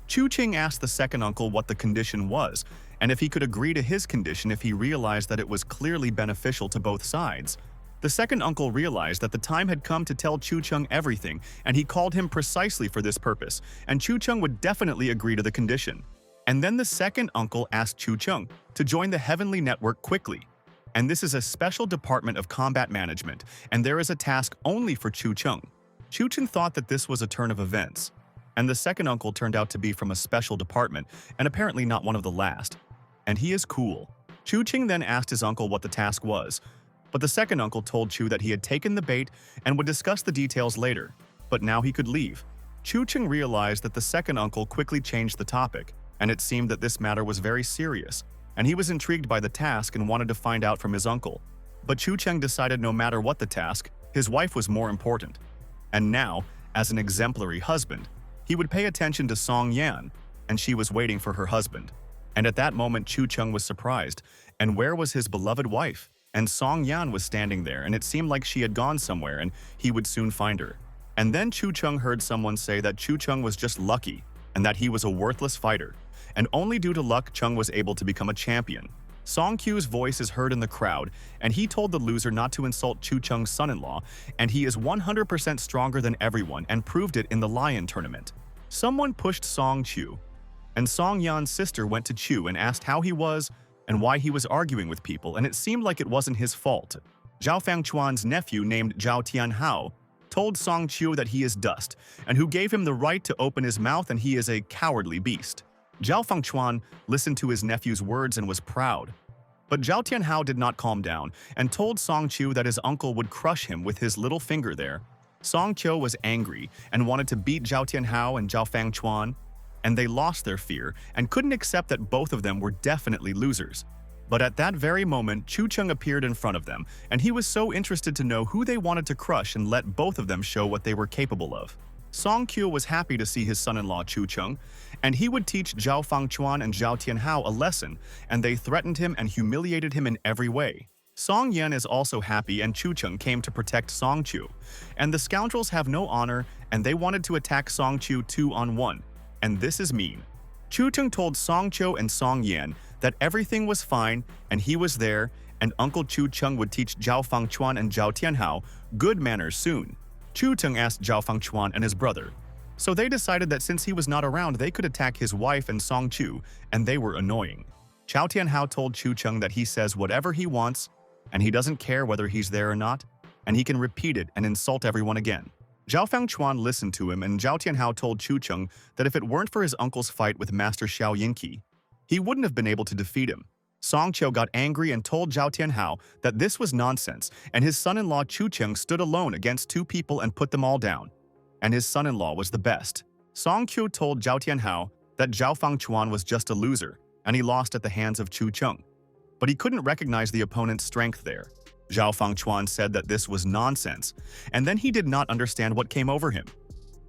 Chu Cheng asked the second uncle what the condition was, and if he could agree to his condition if he realized that it was clearly beneficial to both sides. The second uncle realized that the time had come to tell Chu Cheng everything, and he called him precisely for this purpose, and Chu Cheng would definitely agree to the condition. And then the second uncle asked Chu Cheng to join the Heavenly Network quickly. And this is a special department of combat management, and there is a task only for Chu Cheng. Chu Cheng thought that this was a turn of events, and the second uncle turned out to be from a special department, and apparently not one of the last. And he is cool. Chu Cheng then asked his uncle what the task was, but the second uncle told Chu that he had taken the bait and would discuss the details later, but now he could leave. Chu Cheng realized that the second uncle quickly changed the topic, and it seemed that this matter was very serious, and he was intrigued by the task and wanted to find out from his uncle. But Chu Cheng decided no matter what the task, his wife was more important. And now, as an exemplary husband, he would pay attention to Song Yan, and she was waiting for her husband. And at that moment, Chu Cheng was surprised. And where was his beloved wife? And Song Yan was standing there, and it seemed like she had gone somewhere, and he would soon find her. And then Chu Cheng heard someone say that Chu Cheng was just lucky, and that he was a worthless fighter. And only due to luck, Cheng was able to become a champion. Song Q's voice is heard in the crowd, and he told the loser not to insult Chu Cheng's son-in-law, and he is 100% stronger than everyone and proved it in the lion tournament. Someone pushed Song Chu, and Song Yan's sister went to Chu and asked how he was and why he was arguing with people, and it seemed like it wasn't his fault. Zhao Fangchuan's nephew named Zhao Tianhao told Song Chu that he is dust, and who gave him the right to open his mouth, and he is a cowardly beast. Zhao Fangchuan listened to his nephew's words and was proud. But Zhao Tianhao did not calm down and told Song Chu that his uncle would crush him with his little finger there. Song Chu was angry and wanted to beat Zhao Tianhao and Zhao Fangchuan, and they lost their fear and couldn't accept that both of them were definitely losers. But at that very moment, Chu Cheng appeared in front of them, and he was so interested to know who they wanted to crush and let both of them show what they were capable of. Song Q was happy to see his son-in-law Chu Cheng, and he would teach Zhao Fangchuan and Zhao Tianhao a lesson, and they threatened him and humiliated him in every way. Song Yan is also happy, and Chu Cheng came to protect Song Chu. And the scoundrels have no honor, and they wanted to attack Song Chu 2-on-1. And this is mean. Chu Cheng told Song Chu and Song Yan that everything was fine, and he was there, and Uncle Chu Cheng would teach Zhao Fangchuan and Zhao Tianhao good manners soon. Chu Cheng asked Zhao Fangchuan and his brother. So they decided that since he was not around, they could attack his wife and Song Chu, and they were annoying. Zhao Tianhao told Chu Cheng that he says whatever he wants, and he doesn't care whether he's there or not, and he can repeat it and insult everyone again. Zhao Fangchuan listened to him, and Zhao Tianhao told Chu Cheng that if it weren't for his uncle's fight with Master Xiao Yinqi, he wouldn't have been able to defeat him. Song Qiu got angry and told Zhao Tianhao that this was nonsense, and his son-in-law Chu Cheng stood alone against two people and put them all down. And his son-in-law was the best. Song Qiu told Zhao Tianhao that Zhao Fangchuan was just a loser, and he lost at the hands of Chu Cheng. But he couldn't recognize the opponent's strength there. Zhao Fangchuan said that this was nonsense, and then he did not understand what came over him.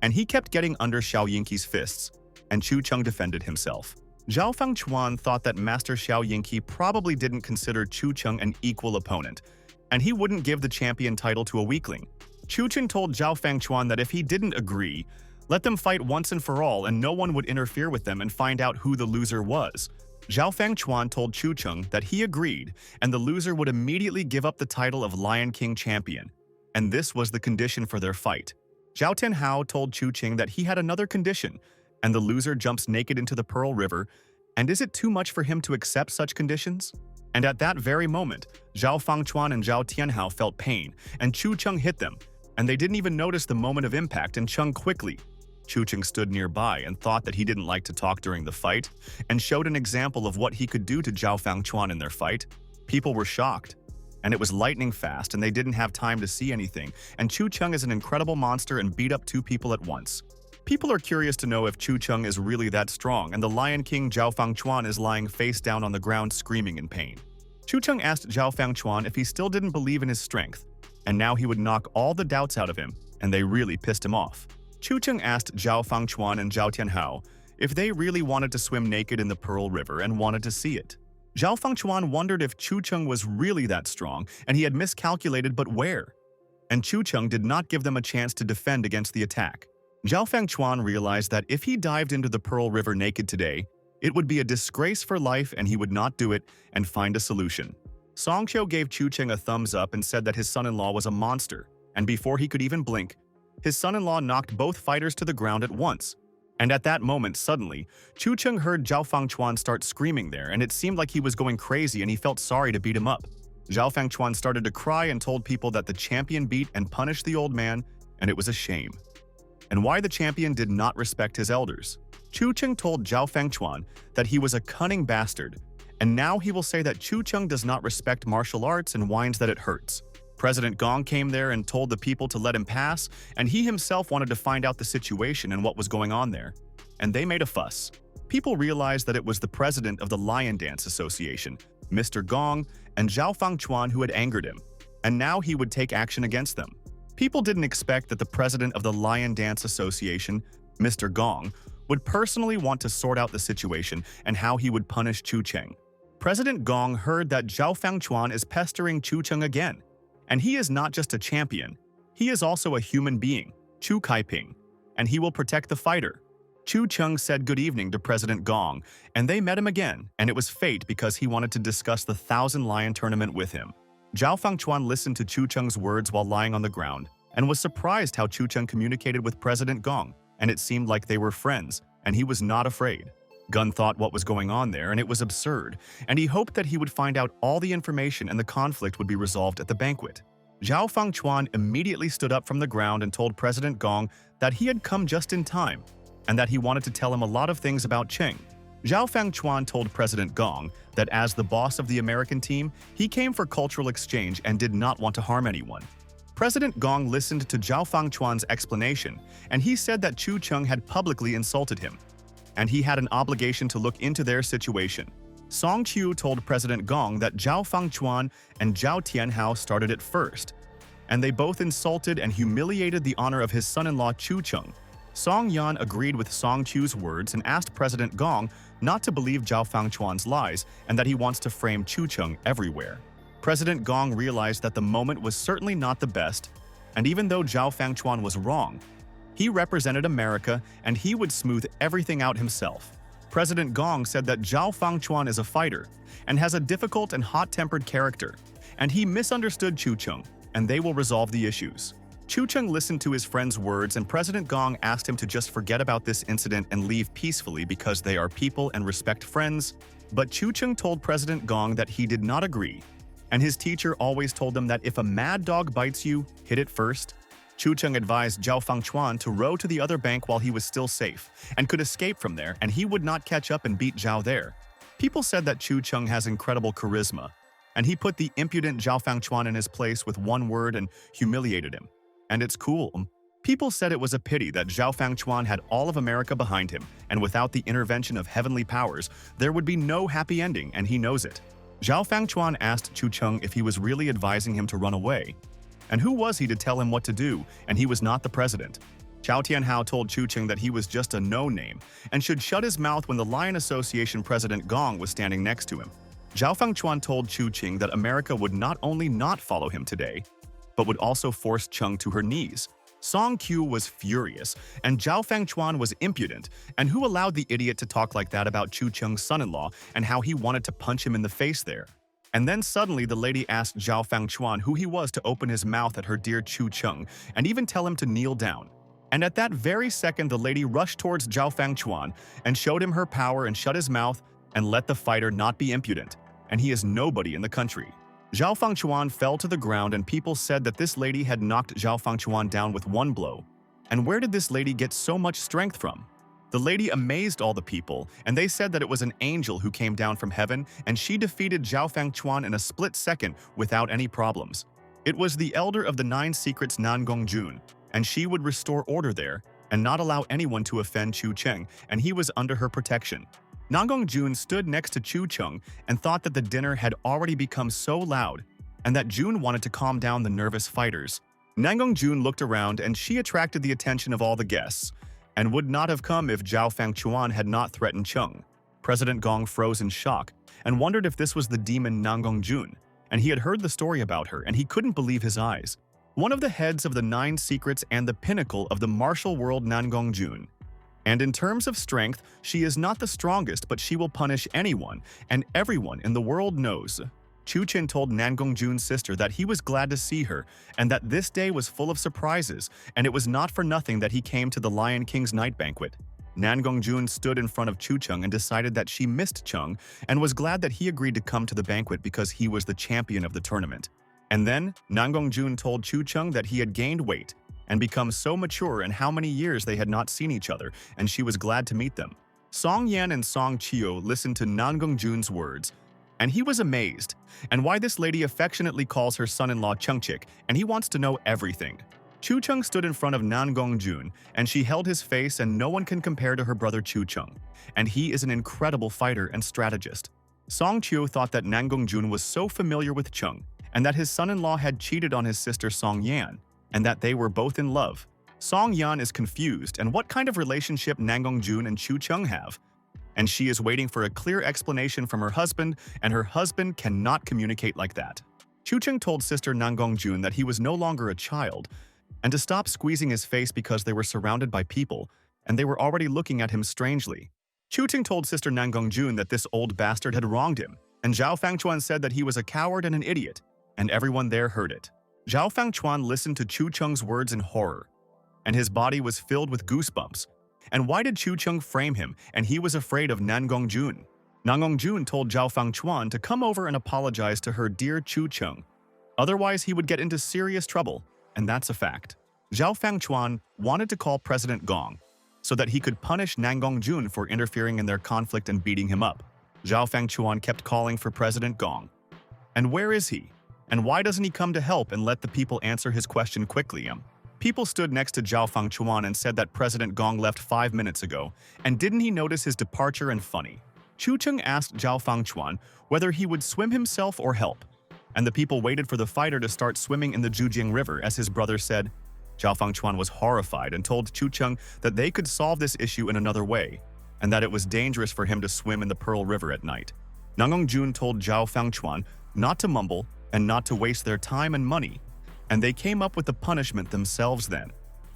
And he kept getting under Xiao Yinqi's fists, and Chu Cheng defended himself. Zhao Fangchuan thought that Master Xiao Yinqi probably didn't consider Chu Cheng an equal opponent, and he wouldn't give the champion title to a weakling. Chu Cheng told Zhao Fangchuan that if he didn't agree, let them fight once and for all, and no one would interfere with them and find out who the loser was. Zhao Fangchuan told Chu Cheng that he agreed, and the loser would immediately give up the title of Lion King champion, and this was the condition for their fight. Zhao Tianhao told Chu Cheng that he had another condition, and the loser jumps naked into the Pearl River, and is it too much for him to accept such conditions? And at that very moment, Zhao Fangchuan and Zhao Tianhao felt pain, and Chu Cheng hit them, and they didn't even notice the moment of impact and Cheng quickly. Chu Cheng stood nearby and thought that he didn't like to talk during the fight, and showed an example of what he could do to Zhao Fangchuan in their fight. People were shocked, and it was lightning fast and they didn't have time to see anything, and Chu Cheng is an incredible monster and beat up two people at once. People are curious to know if Chu Cheng is really that strong, and the Lion King Zhao Fangchuan is lying face down on the ground screaming in pain. Chu Cheng asked Zhao Fangchuan if he still didn't believe in his strength, and now he would knock all the doubts out of him, and they really pissed him off. Chu Cheng asked Zhao Fangchuan and Zhao Tianhao if they really wanted to swim naked in the Pearl River and wanted to see it. Zhao Fangchuan wondered if Chu Cheng was really that strong, and he had miscalculated, but where? And Chu Cheng did not give them a chance to defend against the attack. Zhao Fangchuan realized that if he dived into the Pearl River naked today, it would be a disgrace for life and he would not do it and find a solution. Song Qiu gave Chu Cheng a thumbs up and said that his son-in-law was a monster, and before he could even blink, his son-in-law knocked both fighters to the ground at once. And at that moment, suddenly, Chu Cheng heard Zhao Fangchuan start screaming there, and it seemed like he was going crazy and he felt sorry to beat him up. Zhao Fangchuan started to cry and told people that the champion beat and punished the old man, and it was a shame. And why the champion did not respect his elders. Chu Cheng told Zhao Fangchuan that he was a cunning bastard, and now he will say that Chu Cheng does not respect martial arts and whines that it hurts. President Gong came there and told the people to let him pass, and he himself wanted to find out the situation and what was going on there. And they made a fuss. People realized that it was the president of the Lion Dance Association, Mr. Gong, and Zhao Fangchuan who had angered him, and now he would take action against them. People didn't expect that the president of the Lion Dance Association, Mr. Gong, would personally want to sort out the situation and how he would punish Chu Cheng. President Gong heard that Zhao Fangchuan is pestering Chu Cheng again, and he is not just a champion, he is also a human being, Chu Kaiping, and he will protect the fighter. Chu Cheng said good evening to President Gong, and they met him again, and it was fate because he wanted to discuss the Thousand Lion tournament with him. Zhao Fangchuan listened to Chu Cheng's words while lying on the ground, and was surprised how Chu Cheng communicated with President Gong, and it seemed like they were friends, and he was not afraid. Gun thought what was going on there, and it was absurd, and he hoped that he would find out all the information and the conflict would be resolved at the banquet. Zhao Fangchuan immediately stood up from the ground and told President Gong that he had come just in time, and that he wanted to tell him a lot of things about Cheng. Zhao Fangchuan told President Gong that as the boss of the American team, he came for cultural exchange and did not want to harm anyone. President Gong listened to Zhao Fangchuan's explanation, and he said that Chu Cheng had publicly insulted him, and he had an obligation to look into their situation. Song Qiu told President Gong that Zhao Fangchuan and Zhao Tianhao started it first, and they both insulted and humiliated the honor of his son-in-law Chu Cheng. Song Yan agreed with Song Qiu's words and asked President Gong not to believe Zhao Fangchuan's lies and that he wants to frame Chu Cheng everywhere. President Gong realized that the moment was certainly not the best, and even though Zhao Fangchuan was wrong, he represented America and he would smooth everything out himself. President Gong said that Zhao Fangchuan is a fighter and has a difficult and hot-tempered character, and he misunderstood Chu Cheng, and they will resolve the issues. Chu Cheng listened to his friend's words, and President Gong asked him to just forget about this incident and leave peacefully because they are people and respect friends. But Chu Cheng told President Gong that he did not agree, and his teacher always told them that if a mad dog bites you, hit it first. Chu Cheng advised Zhao Fangchuan to row to the other bank while he was still safe and could escape from there, and he would not catch up and beat Zhao there. People said that Chu Cheng has incredible charisma, and he put the impudent Zhao Fangchuan in his place with one word and humiliated him. And it's cool. People said it was a pity that Zhao Fangchuan had all of America behind him, and without the intervention of heavenly powers, there would be no happy ending, and he knows it. Zhao Fangchuan asked Chu Cheng if he was really advising him to run away. And who was he to tell him what to do, and he was not the president. Zhao Tianhao told Chu Cheng that he was just a no-name, and should shut his mouth when the Lion Association President Gong was standing next to him. Zhao Fangchuan told Chu Cheng that America would not only not follow him today, but would also force Cheng to her knees. Song Qiu was furious, and Zhao Fangchuan was impudent, and who allowed the idiot to talk like that about Chu Cheng's son-in-law and how he wanted to punch him in the face there. And then suddenly the lady asked Zhao Fangchuan who he was to open his mouth at her dear Chu Cheng and even tell him to kneel down. And at that very second the lady rushed towards Zhao Fangchuan and showed him her power and shut his mouth and let the fighter not be impudent. and he is nobody in the country. Zhao Fangchuan fell to the ground and people said that this lady had knocked Zhao Fangchuan down with one blow. And where did this lady get so much strength from? The lady amazed all the people, and they said that it was an angel who came down from heaven and she defeated Zhao Fangchuan in a split second without any problems. It was the elder of the 9 secrets Nangongjun, and she would restore order there and not allow anyone to offend Chu Cheng, and he was under her protection. Nangongjun stood next to Chu Cheng and thought that the dinner had already become so loud and that Jun wanted to calm down the nervous fighters. Nangongjun looked around and she attracted the attention of all the guests and would not have come if Zhao Fangchuan had not threatened Cheng. President Gong froze in shock and wondered if this was the demon Nangongjun, and he had heard the story about her and he couldn't believe his eyes. One of the heads of the 9 secrets and the pinnacle of the martial world Nangongjun. And in terms of strength, she is not the strongest, but she will punish anyone, and everyone in the world knows. Chu Chen told Nangongjun's sister that he was glad to see her, and that this day was full of surprises, and it was not for nothing that he came to the Lion King's night banquet. Nangongjun stood in front of Chu Cheng and decided that she missed Cheng, and was glad that he agreed to come to the banquet because he was the champion of the tournament. And then, Nangongjun told Chu Cheng that he had gained weight, and become so mature and how many years they had not seen each other, and she was glad to meet them. Song Yan and Song Chio listened to Nangongjun's words, and he was amazed, and why this lady affectionately calls her son-in-law Chengchik, and he wants to know everything. Chu Cheng stood in front of Nangongjun, and she held his face, and no one can compare to her brother Chu Cheng, and he is an incredible fighter and strategist. Song Chio thought that Nangongjun was so familiar with Cheng, and that his son-in-law had cheated on his sister Song Yan, and that they were both in love. Song Yan is confused and what kind of relationship Nangongjun and Chu Cheng have. And she is waiting for a clear explanation from her husband, and her husband cannot communicate like that. Chu Cheng told sister Nangongjun that he was no longer a child, and to stop squeezing his face because they were surrounded by people, and they were already looking at him strangely. Chu Cheng told sister Nangongjun that this old bastard had wronged him, and Zhao Fangchuan said that he was a coward and an idiot, and everyone there heard it. Zhao Fangchuan listened to Chu Cheng's words in horror, and his body was filled with goosebumps. And why did Chu Cheng frame him, and he was afraid of Nangongjun? Nangongjun told Zhao Fangchuan to come over and apologize to her dear Chu Cheng. Otherwise, he would get into serious trouble, and that's a fact. Zhao Fangchuan wanted to call President Gong so that he could punish Nangongjun for interfering in their conflict and beating him up. Zhao Fangchuan kept calling for President Gong. And where is he? And why doesn't he come to help and let the people answer his question quickly? People stood next to Zhao Fangchuan and said that President Gong left 5 minutes ago, and didn't he notice his departure and funny? Chu Cheng asked Zhao Fangchuan whether he would swim himself or help, and the people waited for the fighter to start swimming in the Zhujiang River as his brother said. Zhao Fangchuan was horrified and told Chu Cheng that they could solve this issue in another way, and that it was dangerous for him to swim in the Pearl River at night. Nangongjun told Zhao Fangchuan not to mumble and not to waste their time and money, and they came up with the punishment themselves then.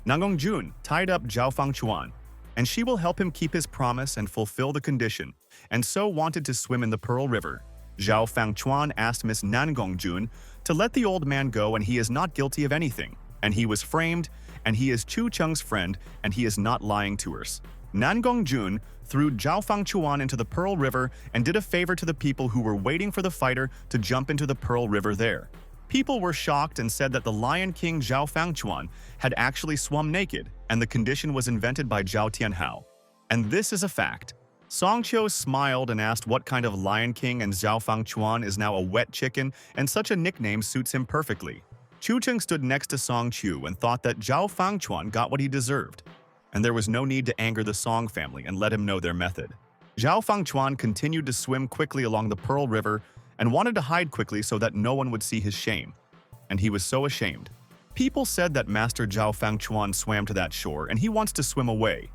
Nangongjun tied up Zhao Fangchuan, and she will help him keep his promise and fulfill the condition, and so wanted to swim in the Pearl River. Zhao Fangchuan asked Miss Nangongjun to let the old man go, and he is not guilty of anything, and he was framed, and he is Chu Cheng's friend, and he is not lying to us. Nangongjun threw Zhao Fangchuan into the Pearl River and did a favor to the people who were waiting for the fighter to jump into the Pearl River there. People were shocked and said that the Lion King Zhao Fangchuan had actually swum naked, and the condition was invented by Zhao Tianhao. And this is a fact. Song Chio smiled and asked what kind of Lion King, and Zhao Fangchuan is now a wet chicken, and such a nickname suits him perfectly. Chu Cheng stood next to Song Chu and thought that Zhao Fangchuan got what he deserved, and there was no need to anger the Song family and let him know their method. Zhao Fangchuan continued to swim quickly along the Pearl River and wanted to hide quickly so that no one would see his shame. And he was so ashamed. People said that Master Zhao Fangchuan swam to that shore and he wants to swim away.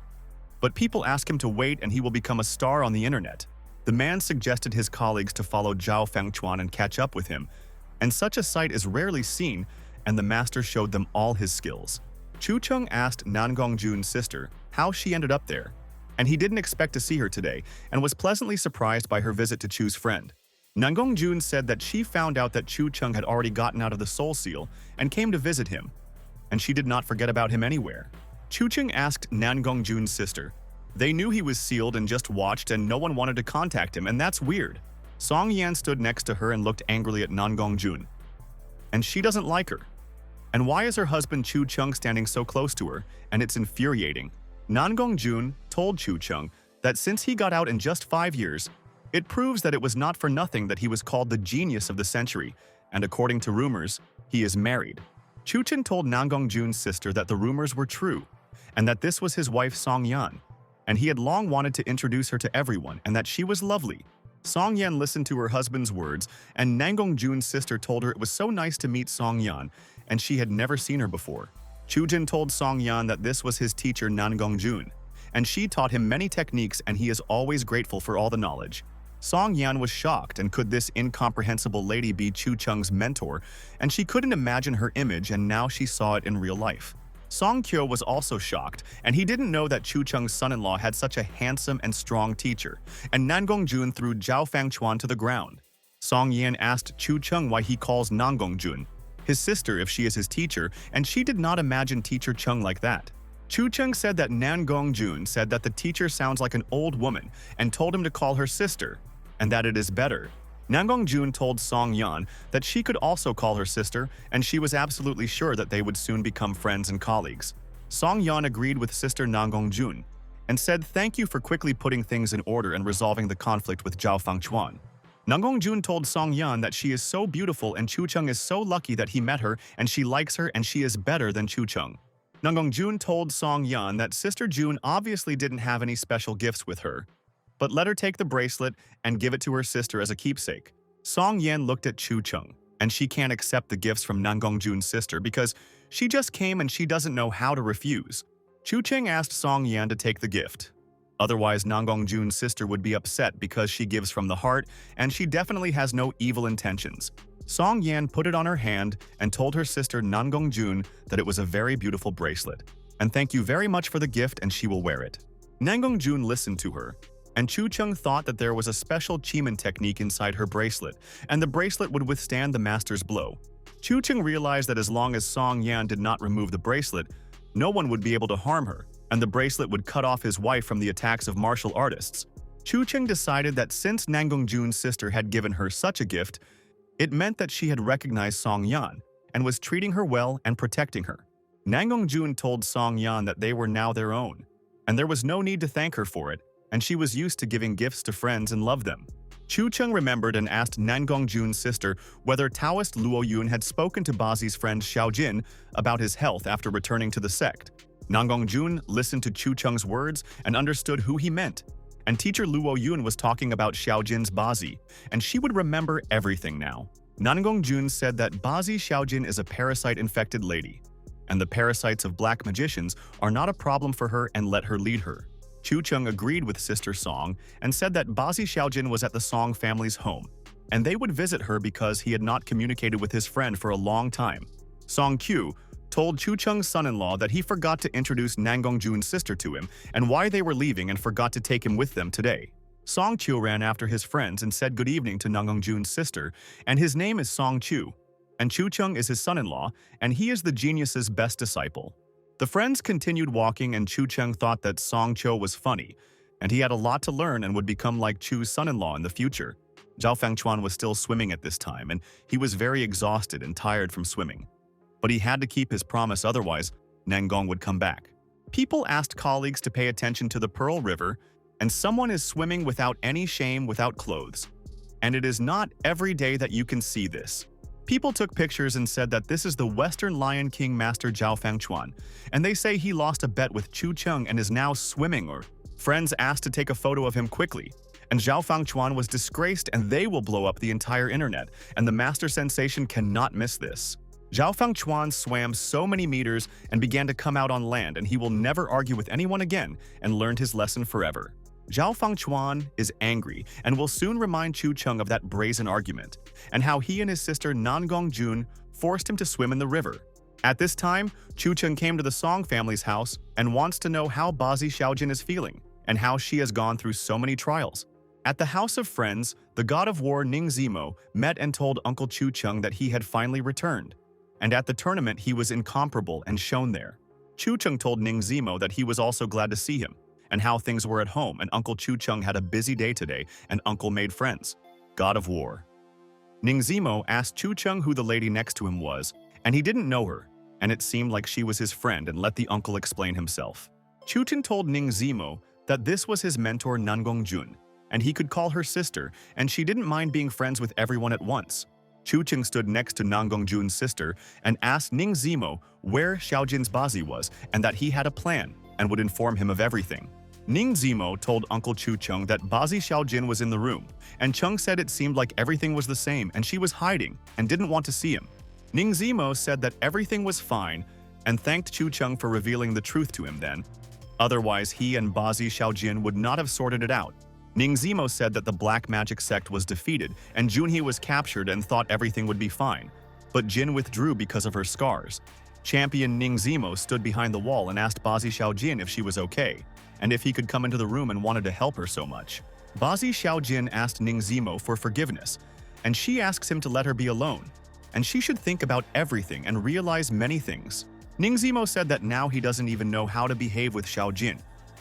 But people ask him to wait and he will become a star on the internet. The man suggested his colleagues to follow Zhao Fangchuan and catch up with him, and such a sight is rarely seen, and the master showed them all his skills. Chu Cheng asked Nangongjun's sister how she ended up there, and he didn't expect to see her today and was pleasantly surprised by her visit to Chu's friend. Nangongjun said that she found out that Chu Cheng had already gotten out of the Soul Seal and came to visit him, and she did not forget about him anywhere. Chu Cheng asked Nangongjun's sister. They knew he was sealed and just watched, and no one wanted to contact him, and that's weird. Song Yan stood next to her and looked angrily at Nangong Jun. And she doesn't like her. And why is her husband Chu Chung standing so close to her? And it's infuriating. Nangong Jun told Chu Chung that since he got out in just 5 years, it proves that it was not for nothing that he was called the genius of the century, and according to rumors, he is married. Chu Chen told Nangong Jun's sister that the rumors were true, and that this was his wife Song Yan, and he had long wanted to introduce her to everyone and that she was lovely. Song Yan listened to her husband's words, and Nangong Jun's sister told her it was so nice to meet Song Yan, and she had never seen her before. Chu Jin told Song Yan that this was his teacher Nangong Jun, and she taught him many techniques and he is always grateful for all the knowledge. Song Yan was shocked, and could this incomprehensible lady be Chu Chung's mentor? And she couldn't imagine her image, and now she saw it in real life. Song Kyo was also shocked, and he didn't know that Chu Chung's son-in-law had such a handsome and strong teacher, and Nangong Jun threw Zhao Fangchuan to the ground. Song Yan asked Chu Chung why he calls Nangong Jun his sister if she is his teacher, and she did not imagine teacher Chung like that. Chu Chung said that Nangong Jun said that the teacher sounds like an old woman and told him to call her sister, and that it is better. Nangong Jun told Song Yan that she could also call her sister, and she was absolutely sure that they would soon become friends and colleagues. Song Yan agreed with sister Nangong Jun and said thank you for quickly putting things in order and resolving the conflict with Zhao Fangchuan. Nangong Jun told Song Yan that she is so beautiful and Chu Chung is so lucky that he met her and she likes her and she is better than Chu Chung. Nangong Jun told Song Yan that sister Jun obviously didn't have any special gifts with her, but let her take the bracelet and give it to her sister as a keepsake. Song Yan looked at Chu Chung, and she can't accept the gifts from Nangong Jun's sister because she just came and she doesn't know how to refuse. Chu Chung asked Song Yan to take the gift. Otherwise, Nangong Jun's sister would be upset because she gives from the heart and she definitely has no evil intentions. Song Yan put it on her hand and told her sister Nangong Jun that it was a very beautiful bracelet. And thank you very much for the gift, and she will wear it. Nangong Jun listened to her, and Chu Chung thought that there was a special Chiman technique inside her bracelet, and the bracelet would withstand the master's blow. Chu Chung realized that as long as Song Yan did not remove the bracelet, no one would be able to harm her, and the bracelet would cut off his wife from the attacks of martial artists. Chu Chung decided that since Nangong Jun's sister had given her such a gift, it meant that she had recognized Song Yan and was treating her well and protecting her. Nangong Jun told Song Yan that they were now their own, and there was no need to thank her for it, and she was used to giving gifts to friends and loved them. Chu Chung remembered and asked Nangong Jun's sister whether Taoist Luo Yun had spoken to Bazi's friend Xiao Jin about his health after returning to the sect. Nangong Jun listened to Chu Chung's words and understood who he meant. And teacher Luo Yun was talking about Xiao Jin's Bazi, and she would remember everything now. Nangong Jun said that Bazi Xiao Jin is a parasite-infected lady, and the parasites of black magicians are not a problem for her and let her lead her. Chu Chung agreed with Sister Song and said that Bazi Xiaojin was at the Song family's home, and they would visit her because he had not communicated with his friend for a long time. Song Q told Chu Chung's son-in-law that he forgot to introduce Nangong Jun's sister to him and why they were leaving and forgot to take him with them today. Song Qiu ran after his friends and said good evening to Nangong Jun's sister, and his name is Song Qiu, and Chu Chung is his son-in-law, and he is the genius's best disciple. The friends continued walking, and Chu Chung thought that Song Qiu was funny, and he had a lot to learn and would become like Chu's son-in-law in the future. Zhao Fangchuan was still swimming at this time, and he was very exhausted and tired from swimming. But he had to keep his promise, otherwise Nangong would come back. People asked colleagues to pay attention to the Pearl River, and someone is swimming without any shame without clothes. And it is not every day that you can see this. People took pictures and said that this is the Western Lion King master Zhao Fangchuan, and they say he lost a bet with Chu Chung and is now swimming, or friends asked to take a photo of him quickly. And Zhao Fangchuan was disgraced, and they will blow up the entire internet, and the master sensation cannot miss this. Zhao Fangchuan swam so many meters and began to come out on land, and he will never argue with anyone again and learned his lesson forever. Zhao Fangchuan is angry and will soon remind Chu Chung of that brazen argument, and how he and his sister Nangong Jun forced him to swim in the river. At this time, Chu Chung came to the Song family's house and wants to know how Bazi Xiaojin is feeling, and how she has gone through so many trials. At the House of Friends, the god of war Ning Zimo met and told Uncle Chu Chung that he had finally returned. And at the tournament he was incomparable and shone there. Chu Chung told Ning Zimo that he was also glad to see him, and how things were at home, and Uncle Chu Chung had a busy day today, and Uncle made friends. God of War. Ningzimo asked Chu Cheng who the lady next to him was, and he didn't know her, and it seemed like she was his friend and let the uncle explain himself. Chu Cheng told Ningzimo that this was his mentor Nangong Jun, and he could call her sister, and she didn't mind being friends with everyone at once. Chu Cheng stood next to Nangong Jun's sister and asked Ningzimo where Xiaojin's Bazi was and that he had a plan and would inform him of everything. Ningzimo told Uncle Chu Cheng that Bazi Xiaojin was in the room, and Cheng said it seemed like everything was the same and she was hiding and didn't want to see him. Ningzimo said that everything was fine and thanked Chu Cheng for revealing the truth to him then. Otherwise, he and Bazi Xiaojin would not have sorted it out. Ningzimo said that the black magic sect was defeated and Junhee was captured and thought everything would be fine. But Jin withdrew because of her scars. Champion Ningzimo stood behind the wall and asked Bazi Xiaojin if she was okay, and if he could come into the room and wanted to help her so much. Bazi Xiaojin asked Ningzimo for forgiveness, and she asks him to let her be alone, and she should think about everything and realize many things. Ningzimo said that now he doesn't even know how to behave with Xiaojin,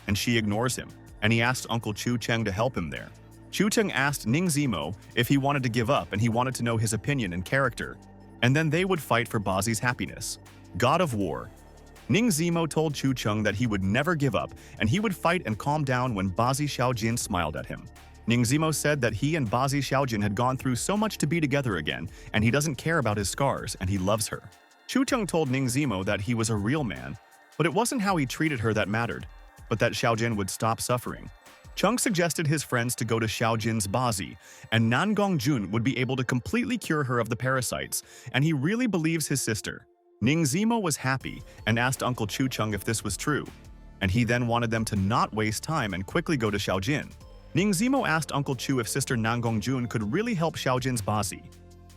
and she ignores him, and he asked Uncle Chu Cheng to help him there. Chu Cheng asked Ningzimo if he wanted to give up and he wanted to know his opinion and character, and then they would fight for Bazi's happiness. God of War. Ningzimo told Chu Cheng that he would never give up and he would fight and calm down when Bazi Xiaojin smiled at him. Ningzimo said that he and Bazi Xiaojin had gone through so much to be together again and he doesn't care about his scars and he loves her. Chu Cheng told Ningzimo that he was a real man, but it wasn't how he treated her that mattered, but that Xiaojin would stop suffering. Cheng suggested his friends to go to Xiaojin's Bazi, and Nangong Jun would be able to completely cure her of the parasites, and he really believes his sister. Ningzimo was happy and asked Uncle Chu Cheng if this was true, and he then wanted them to not waste time and quickly go to Xiaojin. Ningzimo asked Uncle Chu if Sister Nangong Jun could really help Xiaojin's Bazi,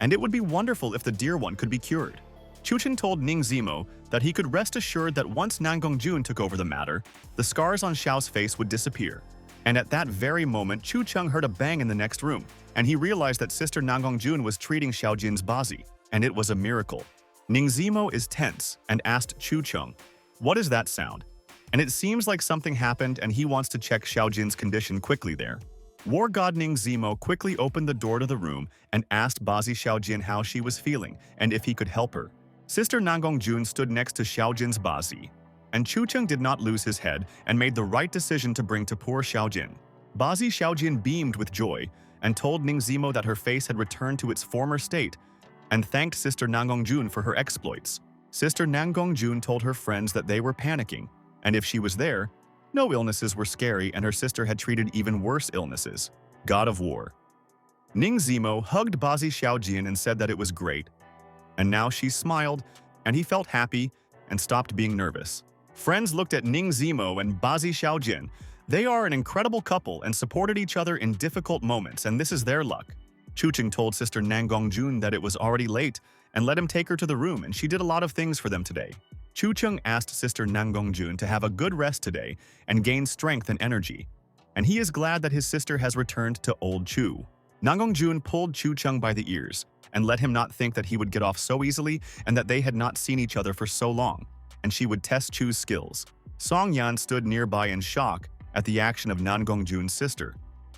and it would be wonderful if the dear one could be cured. Chu Chen told Ningzimo that he could rest assured that once Nangong Jun took over the matter, the scars on Xiao's face would disappear. And at that very moment, Chu Cheng heard a bang in the next room, and he realized that Sister Nangong Jun was treating Xiaojin's Bazi, and it was a miracle. Ningzimo is tense and asked Chu Cheng, "What is that sound?" And it seems like something happened and he wants to check Xiaojin's condition quickly there. War God Ningzimo quickly opened the door to the room and asked Bazi Xiaojin how she was feeling and if he could help her. Sister Nangong Jun stood next to Xiaojin's Bazi, and Chu Cheng did not lose his head and made the right decision to bring to poor Xiaojin. Bazi Xiaojin beamed with joy and told Ningzimo that her face had returned to its former state and thanked Sister Nangong Jun for her exploits. Sister Nangong Jun told her friends that they were panicking, and if she was there, no illnesses were scary and her sister had treated even worse illnesses. God of War. Ningzimo hugged Bazi Xiaojin and said that it was great, and now she smiled, and he felt happy and stopped being nervous. Friends looked at Ningzimo and Bazi Xiaojin. They are an incredible couple and supported each other in difficult moments, and this is their luck. Chu Cheng told Sister Nangong Jun that it was already late and let him take her to the room, and she did a lot of things for them today. Chu Cheng asked Sister Nangong Jun to have a good rest today and gain strength and energy, and he is glad that his sister has returned to old Chu. Nangong Jun pulled Chu Cheng by the ears and let him not think that he would get off so easily and that they had not seen each other for so long, and she would test Chu's skills. Song Yan stood nearby in shock at the action of Nangong Jun's sister,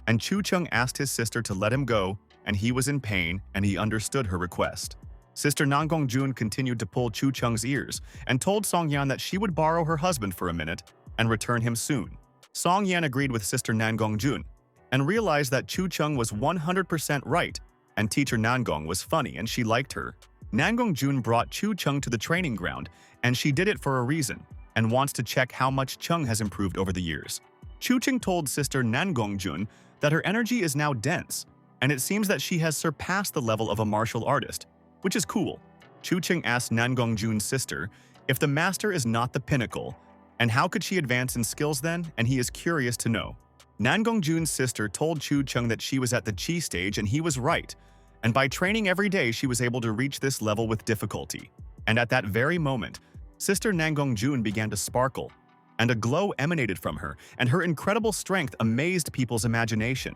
and Chu Cheng asked his sister to let him go, and he was in pain and he understood her request. Sister Nangong Jun continued to pull Chu Cheng's ears and told Song Yan that she would borrow her husband for a minute and return him soon. Song Yan agreed with Sister Nangong Jun and realized that Chu Cheng was 100% right, and teacher Nangong was funny and she liked her. Nangong Jun brought Chu Cheng to the training ground, and she did it for a reason and wants to check how much Cheng has improved over the years. Chu Cheng told Sister Nangong Jun that her energy is now dense, and it seems that she has surpassed the level of a martial artist, which is cool. Chu Cheng asked Nangong Jun's sister if the master is not the pinnacle, and how could she advance in skills then, and he is curious to know. Nangong Jun's sister told Chu Cheng that she was at the Qi stage and he was right, and by training every day she was able to reach this level with difficulty. And at that very moment, Sister Nangong Jun began to sparkle, and a glow emanated from her, and her incredible strength amazed people's imagination.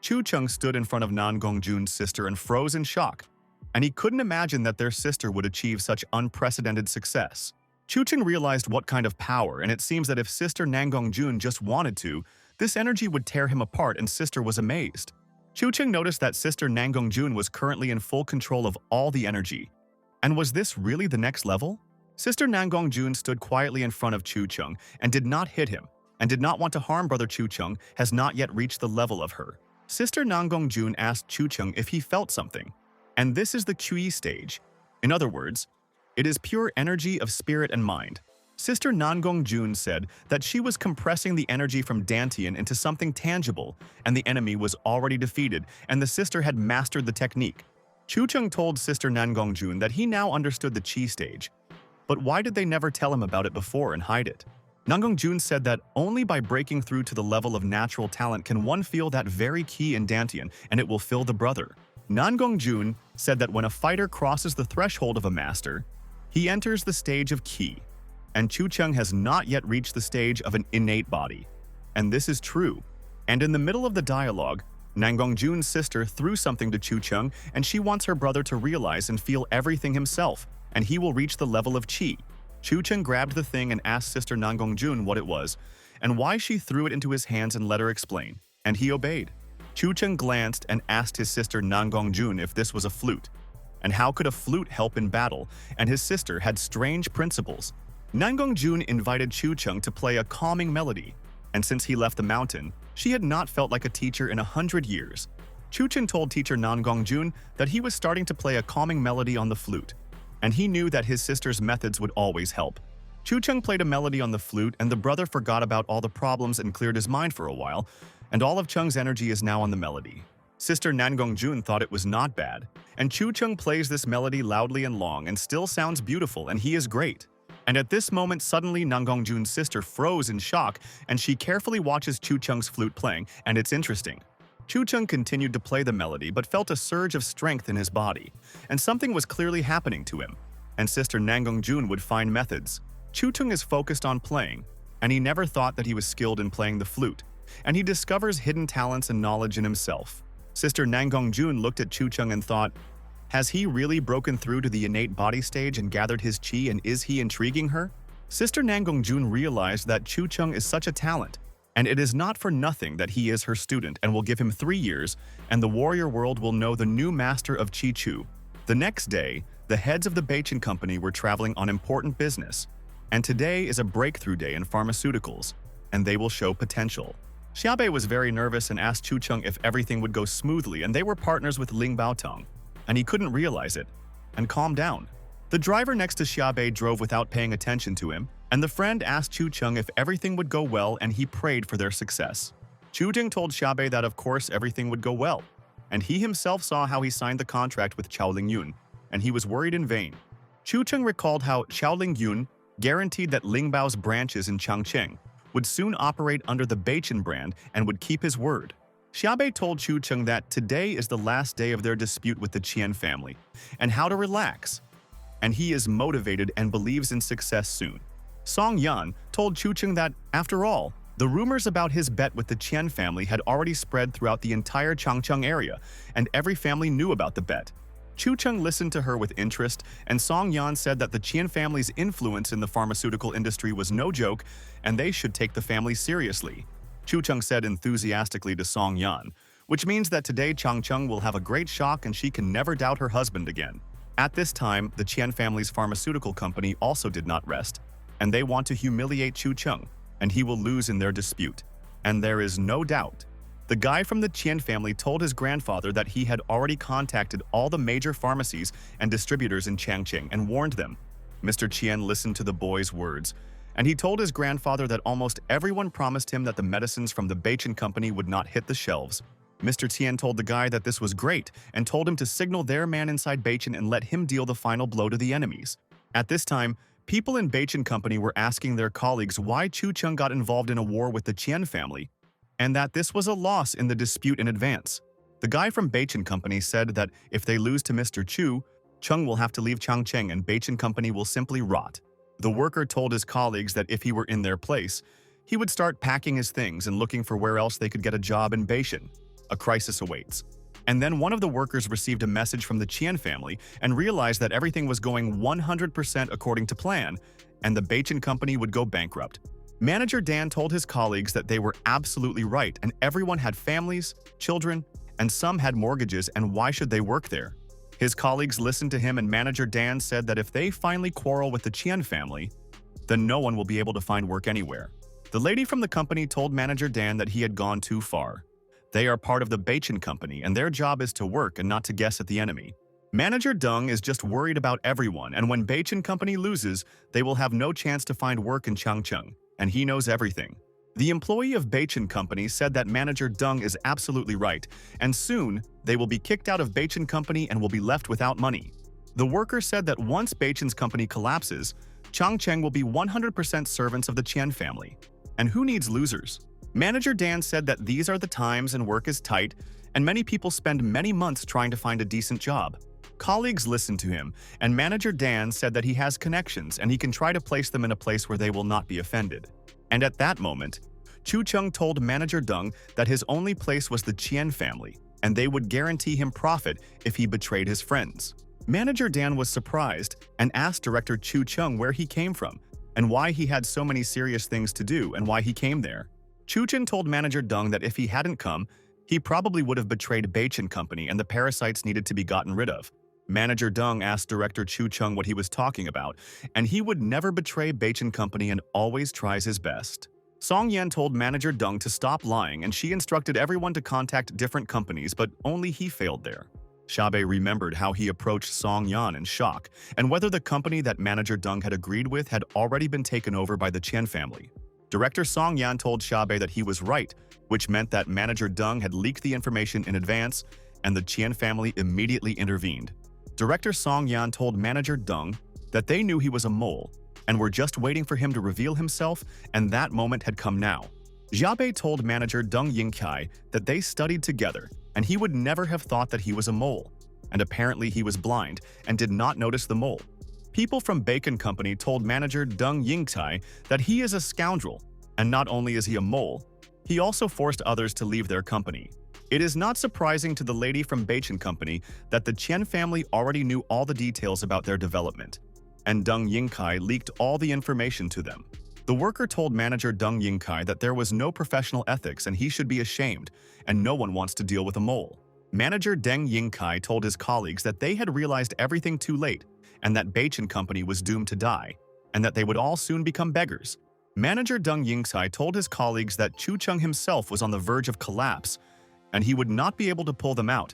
Chu Cheng stood in front of Nangong Jun's sister and froze in shock, and he couldn't imagine that their sister would achieve such unprecedented success. Chu Cheng realized what kind of power, and it seems that if Sister Nangong Jun just wanted to, this energy would tear him apart, and sister was amazed. Chu Cheng noticed that Sister Nangongjun was currently in full control of all the energy. And was this really the next level? Sister Nangongjun stood quietly in front of Chu Cheng and did not hit him, and did not want to harm Brother Chu Cheng, has not yet reached the level of her. Sister Nangongjun asked Chu Cheng if he felt something, and this is the QE stage. In other words, it is pure energy of spirit and mind. Sister Nangongjun said that she was compressing the energy from Dantian into something tangible, and the enemy was already defeated, and the sister had mastered the technique. Chu Cheng told Sister Nangongjun that he now understood the Qi stage. But why did they never tell him about it before and hide it? Nangongjun said that only by breaking through to the level of natural talent can one feel that very key in Dantian, and it will fill the brother. Nangongjun said that when a fighter crosses the threshold of a master, he enters the stage of Qi, and Chu Cheng has not yet reached the stage of an innate body. And this is true. And in the middle of the dialogue, Nangongjun's sister threw something to Chu Cheng, and she wants her brother to realize and feel everything himself, and he will reach the level of Qi. Chu Cheng grabbed the thing and asked Sister Nangongjun what it was, and why she threw it into his hands and let her explain, and he obeyed. Chu Cheng glanced and asked his sister Nangongjun if this was a flute, and how could a flute help in battle, and his sister had strange principles. Nangongjun invited Chu Cheng to play a calming melody, and since he left the mountain, she had not felt like a teacher in 100 years. Chu Cheng told teacher Nangongjun that he was starting to play a calming melody on the flute, and he knew that his sister's methods would always help. Chu Cheng played a melody on the flute, and the brother forgot about all the problems and cleared his mind for a while, and all of Cheng's energy is now on the melody. Sister Nangongjun thought it was not bad, and Chu Cheng plays this melody loudly and long and still sounds beautiful, and he is great. And at this moment, suddenly Nangongjun's sister froze in shock, and she carefully watches Chu Cheng's flute playing, and it's interesting. Chu Cheng continued to play the melody but felt a surge of strength in his body, and something was clearly happening to him. And Sister Nangongjun would find methods. Chu Cheng is focused on playing, and he never thought that he was skilled in playing the flute, and he discovers hidden talents and knowledge in himself. Sister Nangongjun looked at Chu Cheng and thought, has he really broken through to the innate body stage and gathered his qi, and is he intriguing her? Sister Nangongjun realized that Chu Cheng is such a talent, and it is not for nothing that he is her student and will give him 3 years, and the warrior world will know the new master of Qi Chu. The next day, the heads of the Beichin company were traveling on important business, and today is a breakthrough day in pharmaceuticals, and they will show potential. Xiaobei was very nervous and asked Chu Cheng if everything would go smoothly, and they were partners with Ling Baotong, and he couldn't realize it, and calmed down. The driver next to Xiaobei drove without paying attention to him, and the friend asked Chu Cheng if everything would go well, and he prayed for their success. Chu Cheng told Xiaobei that of course everything would go well, and he himself saw how he signed the contract with Chao Lingyun, and he was worried in vain. Chu Cheng recalled how Chao Lingyun guaranteed that Ling Bao's branches in Changcheng would soon operate under the Beichin brand and would keep his word. Xiaobei told Chu Cheng that today is the last day of their dispute with the Qian family, and how to relax, and he is motivated and believes in success soon. Song Yan told Chu Cheng that, after all, the rumors about his bet with the Qian family had already spread throughout the entire Changcheng area, and every family knew about the bet. Chu Cheng listened to her with interest, and Song Yan said that the Qian family's influence in the pharmaceutical industry was no joke, and they should take the family seriously. Chu Cheng said enthusiastically to Song Yan, which means that today Changcheng will have a great shock and she can never doubt her husband again. At this time, the Qian family's pharmaceutical company also did not rest, and they want to humiliate Chu Cheng, and he will lose in their dispute. And there is no doubt. The guy from the Qian family told his grandfather that he had already contacted all the major pharmacies and distributors in Changcheng and warned them. Mr. Qian listened to the boy's words, and he told his grandfather that almost everyone promised him that the medicines from the Beichin company would not hit the shelves. Mr. Tian told the guy that this was great and told him to signal their man inside Beichin and let him deal the final blow to the enemies. At this time, people in Beichin company were asking their colleagues why Chu Cheng got involved in a war with the Qian family, and that this was a loss in the dispute in advance. The guy from Beichin company said that if they lose to Mr. Chu, Cheng will have to leave Changcheng and Beichin company will simply rot. The worker told his colleagues that if he were in their place, he would start packing his things and looking for where else they could get a job in Beichin. A crisis awaits. And then one of the workers received a message from the Qian family and realized that everything was going 100% according to plan, and the Beichin company would go bankrupt. Manager Dan told his colleagues that they were absolutely right and everyone had families, children, and some had mortgages, and why should they work there? His colleagues listened to him, and manager Dan said that if they finally quarrel with the Chen family, then no one will be able to find work anywhere. The lady from the company told manager Dan that he had gone too far. They are part of the Bachin company, and their job is to work and not to guess at the enemy. Manager Deng is just worried about everyone, and when Bachin company loses, they will have no chance to find work in Changcheng, and he knows everything. The employee of Bachin company said that manager Deng is absolutely right, and soon they will be kicked out of Bachin company and will be left without money. The worker said that once Bachin's company collapses, Changcheng will be 100% servants of the Chen family. And who needs losers? Manager Dan said that these are the times and work is tight, and many people spend many months trying to find a decent job. Colleagues listened to him, and manager Dan said that he has connections and he can try to place them in a place where they will not be offended. And at that moment, Chu Cheng told manager Deng that his only place was the Qian family, and they would guarantee him profit if he betrayed his friends. Manager Dan was surprised and asked director Chu Cheng where he came from and why he had so many serious things to do and why he came there. Chu Chen told manager Deng that if he hadn't come, he probably would have betrayed Bachin company and the parasites needed to be gotten rid of. Manager Deng asked director Chu Cheng what he was talking about, and he would never betray Bachin company and always tries his best. Song Yan told manager Deng to stop lying, and she instructed everyone to contact different companies, but only he failed there. Xiaobei remembered how he approached Song Yan in shock, and whether the company that manager Deng had agreed with had already been taken over by the Chen family. Director Song Yan told Xiaobei that he was right, which meant that manager Deng had leaked the information in advance, and the Chen family immediately intervened. Director Song Yan told manager Deng that they knew he was a mole and were just waiting for him to reveal himself, and that moment had come now. Xiaobei told manager Deng Yingkai that they studied together, and he would never have thought that he was a mole. And apparently he was blind and did not notice the mole. People from Bacon Company told manager Deng Yingkai that he is a scoundrel, and not only is he a mole, he also forced others to leave their company. It is not surprising to the lady from Bachin Company that the Chen family already knew all the details about their development, and Deng Yingkai leaked all the information to them. The worker told manager Deng Yingkai that there was no professional ethics and he should be ashamed, and no one wants to deal with a mole. Manager Deng Yingkai told his colleagues that they had realized everything too late, and that Bachin Company was doomed to die, and that they would all soon become beggars. Manager Deng Yingkai told his colleagues that Chu Cheng himself was on the verge of collapse, and he would not be able to pull them out.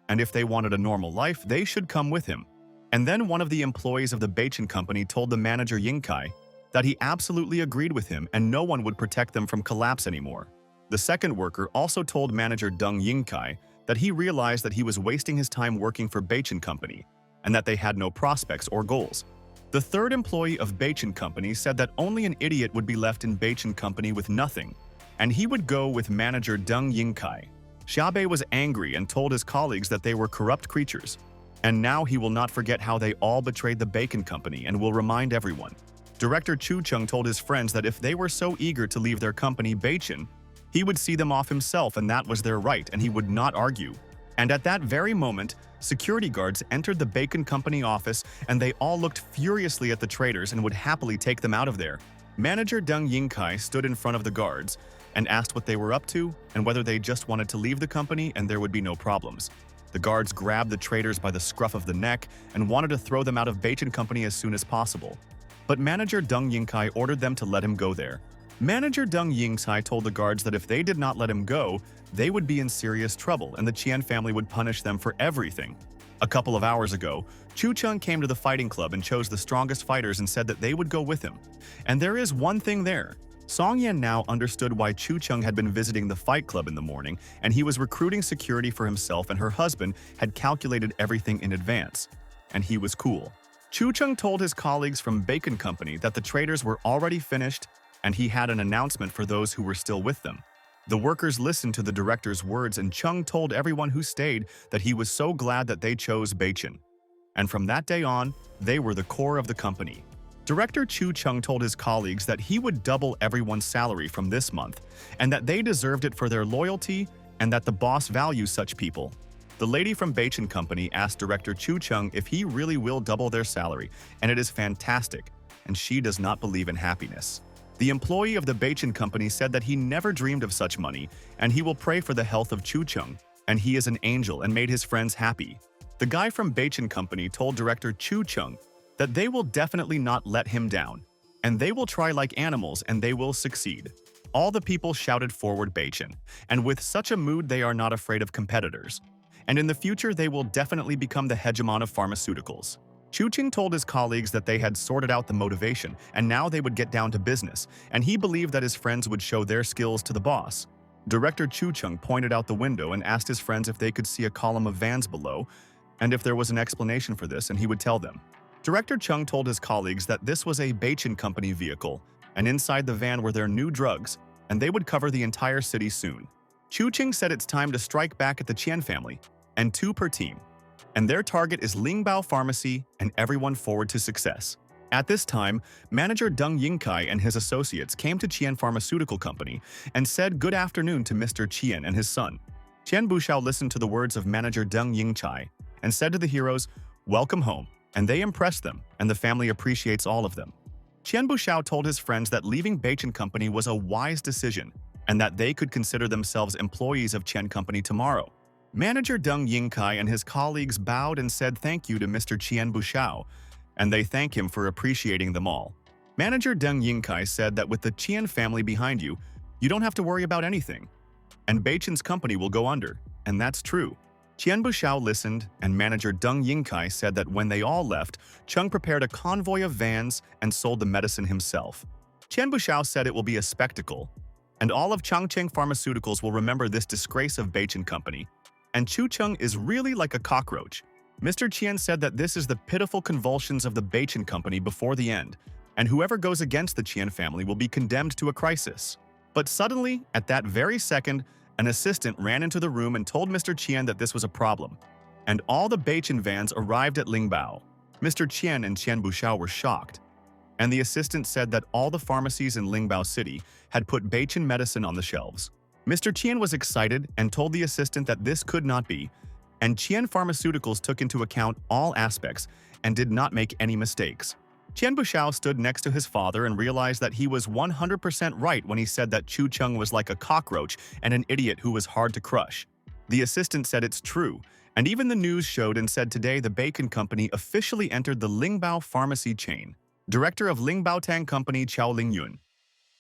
And if they wanted a normal life, they should come with him. And then one of the employees of the Bachin Company told the manager Yingkai that he absolutely agreed with him and no one would protect them from collapse anymore. The second worker also told manager Deng Yingkai that he realized that he was wasting his time working for Bachin Company and that they had no prospects or goals. The third employee of Bachin Company said that only an idiot would be left in Bachin Company with nothing, and he would go with manager Deng Yingkai. Xiaobei was angry and told his colleagues that they were corrupt creatures, and now he will not forget how they all betrayed the Bacon Company and will remind everyone. Director Chu Cheng told his friends that if they were so eager to leave their company Bachin, he would see them off himself and that was their right and he would not argue. And at that very moment, security guards entered the Bacon Company office and they all looked furiously at the traitors and would happily take them out of there. Manager Deng Yingkai stood in front of the guards and asked what they were up to and whether they just wanted to leave the company and there would be no problems. The guards grabbed the traitors by the scruff of the neck and wanted to throw them out of Bachin Company as soon as possible. But manager Deng Yingkai ordered them to let him go there. Manager Deng Yingkai told the guards that if they did not let him go, they would be in serious trouble and the Qian family would punish them for everything. A couple of hours ago, Chu Cheng came to the fighting club and chose the strongest fighters and said that they would go with him. And there is one thing there. Song Yan now understood why Chu Cheng had been visiting the fight club in the morning, and he was recruiting security for himself, and her husband had calculated everything in advance. And he was cool. Chu Cheng told his colleagues from Bacon Company that the traitors were already finished, and he had an announcement for those who were still with them. The workers listened to the director's words, and Cheng told everyone who stayed that he was so glad that they chose Bachin. And from that day on, they were the core of the company. Director Chu Cheng told his colleagues that he would double everyone's salary from this month, and that they deserved it for their loyalty and that the boss values such people. The lady from Bachin Company asked Director Chu Cheng if he really will double their salary, and it is fantastic, and she does not believe in happiness. The employee of the Bachin Company said that he never dreamed of such money, and he will pray for the health of Chu Cheng. and he is an angel and made his friends happy. The guy from Beichin Company told director Chu Chung that they will definitely not let him down, and they will try like animals and they will succeed. All the people shouted forward Beichin, and with such a mood they are not afraid of competitors. And in the future they will definitely become the hegemon of pharmaceuticals. Chu Ching told his colleagues that they had sorted out the motivation and now they would get down to business, and he believed that his friends would show their skills to the boss. Director Chu Chung pointed out the window and asked his friends if they could see a column of vans below, and if there was an explanation for this, and he would tell them. Director Chung told his colleagues that this was a Beichin Company vehicle, and inside the van were their new drugs, and they would cover the entire city soon. Chu Ching said it's time to strike back at the Qian family, and 2 per team. And their target is Lingbao Pharmacy and everyone forward to success. At this time, manager Deng Yingkai and his associates came to Qian Pharmaceutical Company and said good afternoon to Mr. Qian and his son. Qian Bushao listened to the words of manager Deng Yingkai and said to the heroes, "Welcome home," and they impressed them, and the family appreciates all of them. Qian Bushao told his friends that leaving Beichin Company was a wise decision and that they could consider themselves employees of Qian Company tomorrow. Manager Deng Yingkai and his colleagues bowed and said thank you to Mr. Qian Bushao, and they thank him for appreciating them all. Manager Deng Yingkai said that with the Qian family behind you, you don't have to worry about anything. And Beichin's company will go under, and that's true. Qian Bushao listened, and manager Deng Yingkai said that when they all left, Chung prepared a convoy of vans and sold the medicine himself. Qian Bushao said it will be a spectacle, and all of Chongqing Pharmaceuticals will remember this disgrace of Beichin Company. And Chu Chung is really like a cockroach. Mr. Qian said that this is the pitiful convulsions of the Beichin Company before the end, and whoever goes against the Qian family will be condemned to a crisis. But suddenly, at that very second, an assistant ran into the room and told Mr. Qian that this was a problem, and all the Beichin vans arrived at Lingbao. Mr. Qian and Qian Bushao were shocked, and the assistant said that all the pharmacies in Lingbao City had put Beichin medicine on the shelves. Mr. Qian was excited and told the assistant that this could not be, and Qian Pharmaceuticals took into account all aspects and did not make any mistakes. Qian Bushao stood next to his father and realized that he was 100% right when he said that Chu Chung was like a cockroach and an idiot who was hard to crush. The assistant said it's true, and even the news showed and said today the Beichin Company officially entered the Lingbao pharmacy chain. Director of Lingbao Tang Company Chao Lingyun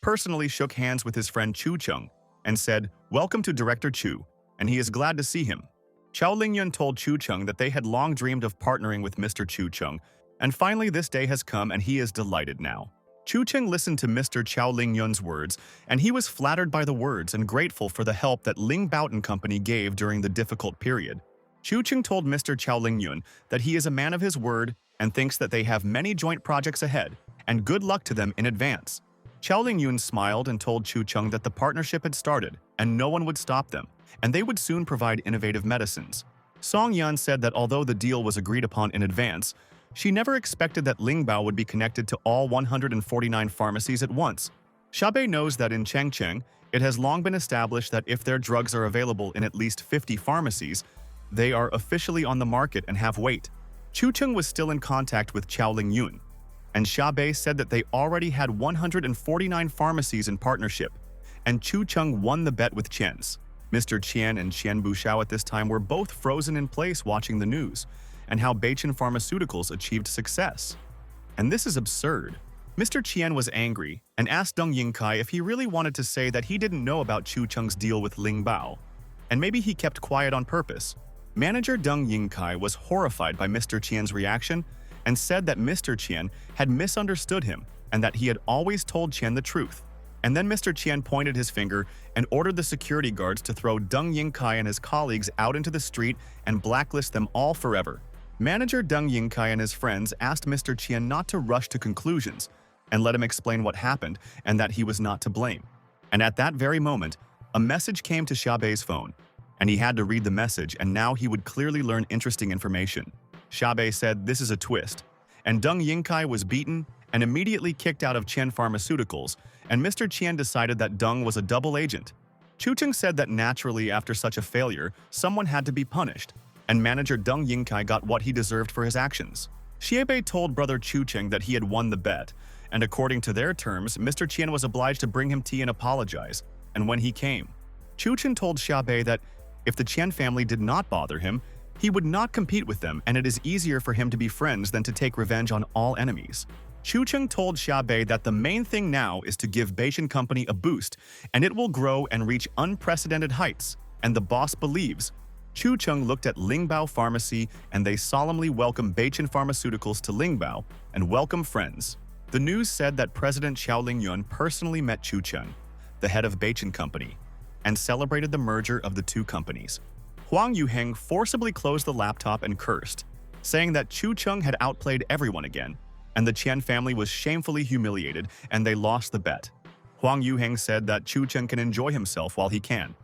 personally shook hands with his friend Chu Chung and said, "Welcome to Director Chu," and he is glad to see him. Chao Lingyun told Chu Chung that they had long dreamed of partnering with Mr. Chu Chung, and finally this day has come and he is delighted now. Chu Chung listened to Mr. Chao Lingyun's words, and he was flattered by the words and grateful for the help that Lingbao Company gave during the difficult period. Chu Chung told Mr. Chao Lingyun that he is a man of his word and thinks that they have many joint projects ahead, and good luck to them in advance. Chao Lingyun smiled and told Chu Chung that the partnership had started and no one would stop them, and they would soon provide innovative medicines. Song Yan said that although the deal was agreed upon in advance, she never expected that Lingbao would be connected to all 149 pharmacies at once. Xiaobei knows that in Chengcheng, it has long been established that if their drugs are available in at least 50 pharmacies, they are officially on the market and have weight. Chu Chung was still in contact with Chao Lingyun, and Xiaobei said that they already had 149 pharmacies in partnership, and Chu Chung won the bet with Chen's. Mr. Qian and Qian Bushao at this time were both frozen in place watching the news, and how Beichin Pharmaceuticals achieved success. And this is absurd. Mr. Qian was angry and asked Deng Yingkai if he really wanted to say that he didn't know about Chu Chung's deal with Lingbao, and maybe he kept quiet on purpose. Manager Deng Yingkai was horrified by Mr. Qian's reaction and said that Mr. Qian had misunderstood him and that he had always told Qian the truth. And then Mr. Qian pointed his finger and ordered the security guards to throw Deng Yingkai and his colleagues out into the street and blacklist them all forever. Manager Deng Yingkai and his friends asked Mr. Qian not to rush to conclusions and let him explain what happened and that he was not to blame. And at that very moment, a message came to Xiaobei's phone, and he had to read the message, and now he would clearly learn interesting information. Xiaobei said this is a twist, and Deng Yingkai was beaten and immediately kicked out of Qian Pharmaceuticals, and Mr. Qian decided that Deng was a double agent. Chu Cheng said that naturally after such a failure, someone had to be punished, and manager Deng Yingkai got what he deserved for his actions. Xiaobei told brother Chu Cheng that he had won the bet, and according to their terms, Mr. Qian was obliged to bring him tea and apologize, and when he came, Chu Cheng told Xiaobei that If the Chen family did not bother him, he would not compete with them, and it is easier for him to be friends than to take revenge on all enemies. Chu Chen told Xiaobei that the main thing now is to give Beijing Company a boost, and it will grow and reach unprecedented heights, and the boss believes. Chu Chen looked at Lingbao Pharmacy, and they solemnly welcomed Beijing Pharmaceuticals to Lingbao and welcome friends. The news said that President Xiao Lingyun personally met Chu Chen, the head of Beijing Company, and celebrated the merger of the two companies. Huang Yuheng forcibly closed the laptop and cursed, saying that Chu Chen had outplayed everyone again, and the Chen family was shamefully humiliated and they lost the bet. Huang Yuheng said that Chu Chen can enjoy himself while he can,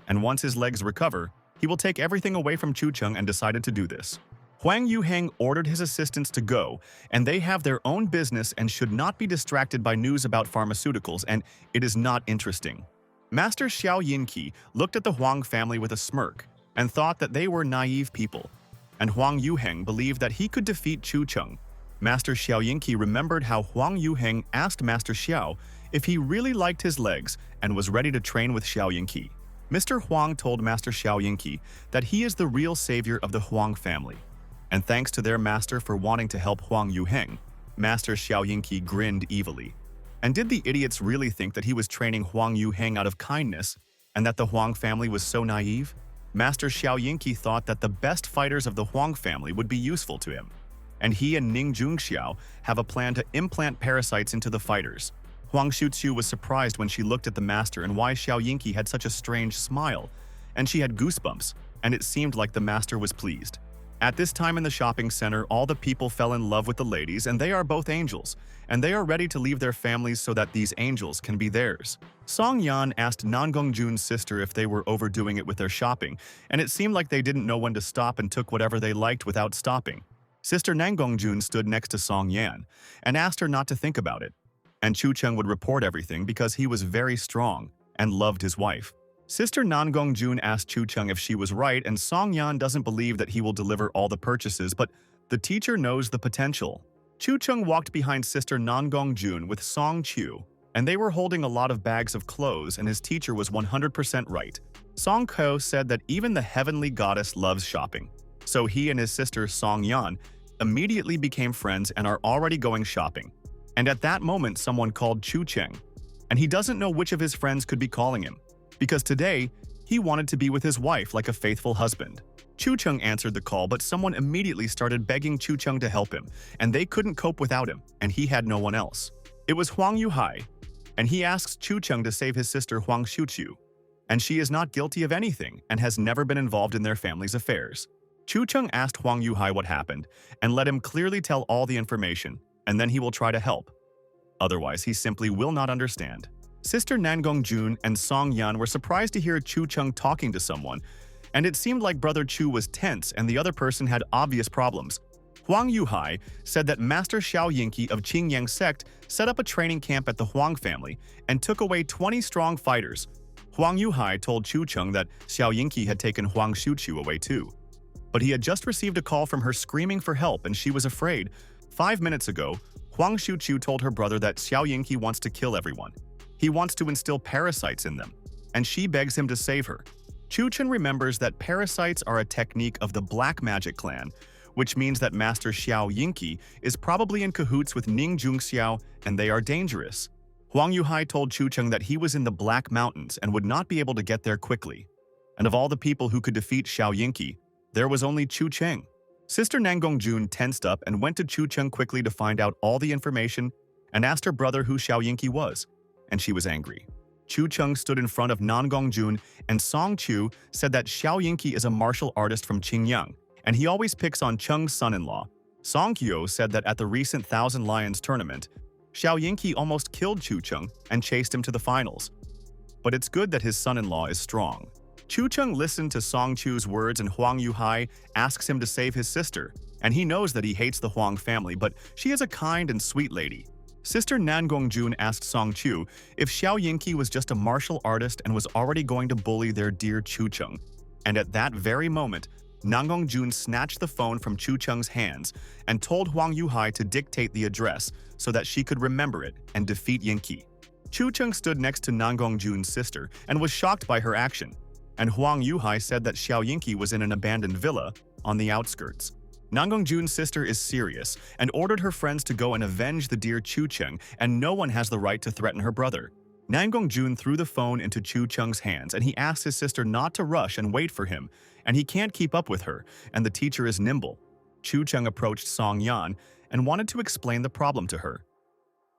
and once his legs recover, he will take everything away from Chu Chen and decided to do this. Huang Yuheng ordered his assistants to go, and they have their own business and should not be distracted by news about pharmaceuticals, and it is not interesting. Master Xiao Yinqi looked at the Huang family with a smirk and thought that they were naive people, and Huang Yuheng believed that he could defeat Chu Chen. Master Xiao Yinqi remembered how Huang Yuheng asked Master Xiao if he really liked his legs and was ready to train with Xiao Yinqi. Mr. Huang told Master Xiao Yinqi that he is the real savior of the Huang family, and thanks to their master for wanting to help Huang Yuheng, Master Xiao Yinqi grinned evilly. And did the idiots really think that he was training Huang Yuheng out of kindness, and that the Huang family was so naive? Master Xiao Yinqi thought that the best fighters of the Huang family would be useful to him, and he and Ning Jungxiao have a plan to implant parasites into the fighters. Huang Shuqiu was surprised when she looked at the master and why Xiao Yinqi had such a strange smile, and she had goosebumps, and it seemed like the master was pleased. At this time in the shopping center, all the people fell in love with the ladies, and they are both angels, and they are ready to leave their families so that these angels can be theirs. Song Yan asked Nan Gongjun's sister if they were overdoing it with their shopping, and it seemed like they didn't know when to stop and took whatever they liked without stopping. Sister Nan Gongjun stood next to Song Yan and asked her not to think about it, and Chu Chen would report everything because he was very strong and loved his wife. Sister Nan Gongjun asked Chu Chen if she was right, and Song Yan doesn't believe that he will deliver all the purchases, but the teacher knows the potential. Chu Chen walked behind Sister Nan Gongjun with Song Qiu, and they were holding a lot of bags of clothes, and his teacher was 100% right. Song Ko said that even the heavenly goddess loves shopping, so he and his sister Song Yan immediately became friends and are already going shopping. And at that moment, someone called Chu Chen, and he doesn't know which of his friends could be calling him, because today, he wanted to be with his wife like a faithful husband. Chu Chen answered the call, but someone immediately started begging Chu Chen to help him, and they couldn't cope without him, and he had no one else. It was Huang Yuhai, and he asks Chu Chen to save his sister Huang Shuqiu, and she is not guilty of anything and has never been involved in their family's affairs. Chu Chen asked Huang Yuhai what happened, and let him clearly tell all the information, and then he will try to help. Otherwise, he simply will not understand. Sister Nan Gongjun and Song Yan were surprised to hear Chu Chen talking to someone, and it seemed like Brother Chu was tense and the other person had obvious problems. Huang Yuhai said that Master Xiao Yinqi of Qingyang sect set up a training camp at the Huang family and took away 20 strong fighters. Huang Yuhai told Chu Chen that Xiao Yinqi had taken Huang Shuqiu away too. But he had just received a call from her screaming for help and she was afraid. 5 minutes ago, Huang Shuqiu told her brother that Xiao Yinqi wants to kill everyone. He wants to instill parasites in them, and she begs him to save her. Chu Chen remembers that parasites are a technique of the Black Magic clan, which means that Master Xiao Yinqi is probably in cahoots with Ning Jungxiao, and they are dangerous. Huang Yuhai told Chu Chen that he was in the Black Mountains and would not be able to get there quickly. And of all the people who could defeat Xiao Yinqi, there was only Chu Chen. Sister Nan Gongjun tensed up and went to Chu Chen quickly to find out all the information and asked her brother who Xiao Yinqi was, and she was angry. Chu Chen stood in front of Nan Gongjun, and Song Qiu said that Xiao Yinqi is a martial artist from Qingyang, and he always picks on Cheng's son-in-law. Song Qiu said that at the recent Thousand Lions tournament, Xiao Yinqi almost killed Chu Chen and chased him to the finals. But it's good that his son-in-law is strong. Chu Chen listened to Song Qiu's words, and Huang Yuhai asks him to save his sister, and he knows that he hates the Huang family, but she is a kind and sweet lady. Sister Nan Gongjun asked Song Qiu if Xiao Yinqi was just a martial artist and was already going to bully their dear Chu Chen. And at that very moment, Nan Gongjun snatched the phone from Chu Chen's hands and told Huang Yuhai to dictate the address so that she could remember it and defeat Yinqi. Chu Chen stood next to Nan Gongjun's sister and was shocked by her action. and Huang Yuhai said that Xiao Yinqi was in an abandoned villa on the outskirts. Nangongjun's sister is serious and ordered her friends to go and avenge the dear Chu Cheng, and no one has the right to threaten her brother. Nangongjun threw the phone into Chu Cheng's hands and he asked his sister not to rush and wait for him, and he can't keep up with her, and the teacher is nimble. Chu Cheng approached Song Yan and wanted to explain the problem to her.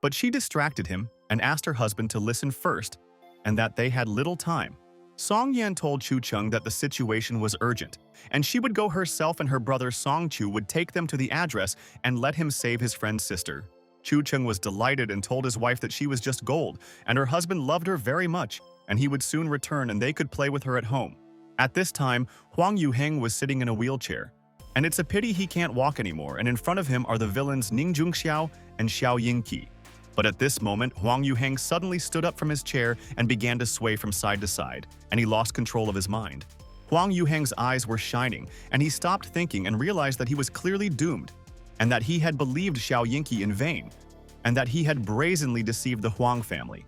But she distracted him and asked her husband to listen first, and that they had little time. Song Yan told Chu Cheng that the situation was urgent, and she would go herself, and her brother Song Chu would take them to the address and let him save his friend's sister. Chu Cheng was delighted and told his wife that she was just gold, and her husband loved her very much, and he would soon return and they could play with her at home. At this time, Huang Yuheng was sitting in a wheelchair, and it's a pity he can't walk anymore, and in front of him are the villains Ning Zhongxiao and Xiao Yinqi. But at this moment, Huang Yuheng suddenly stood up from his chair and began to sway from side to side, and he lost control of his mind. Huang Yuheng's eyes were shining, and he stopped thinking and realized that he was clearly doomed, and that he had believed Xiao Yinqi in vain, and that he had brazenly deceived the Huang family.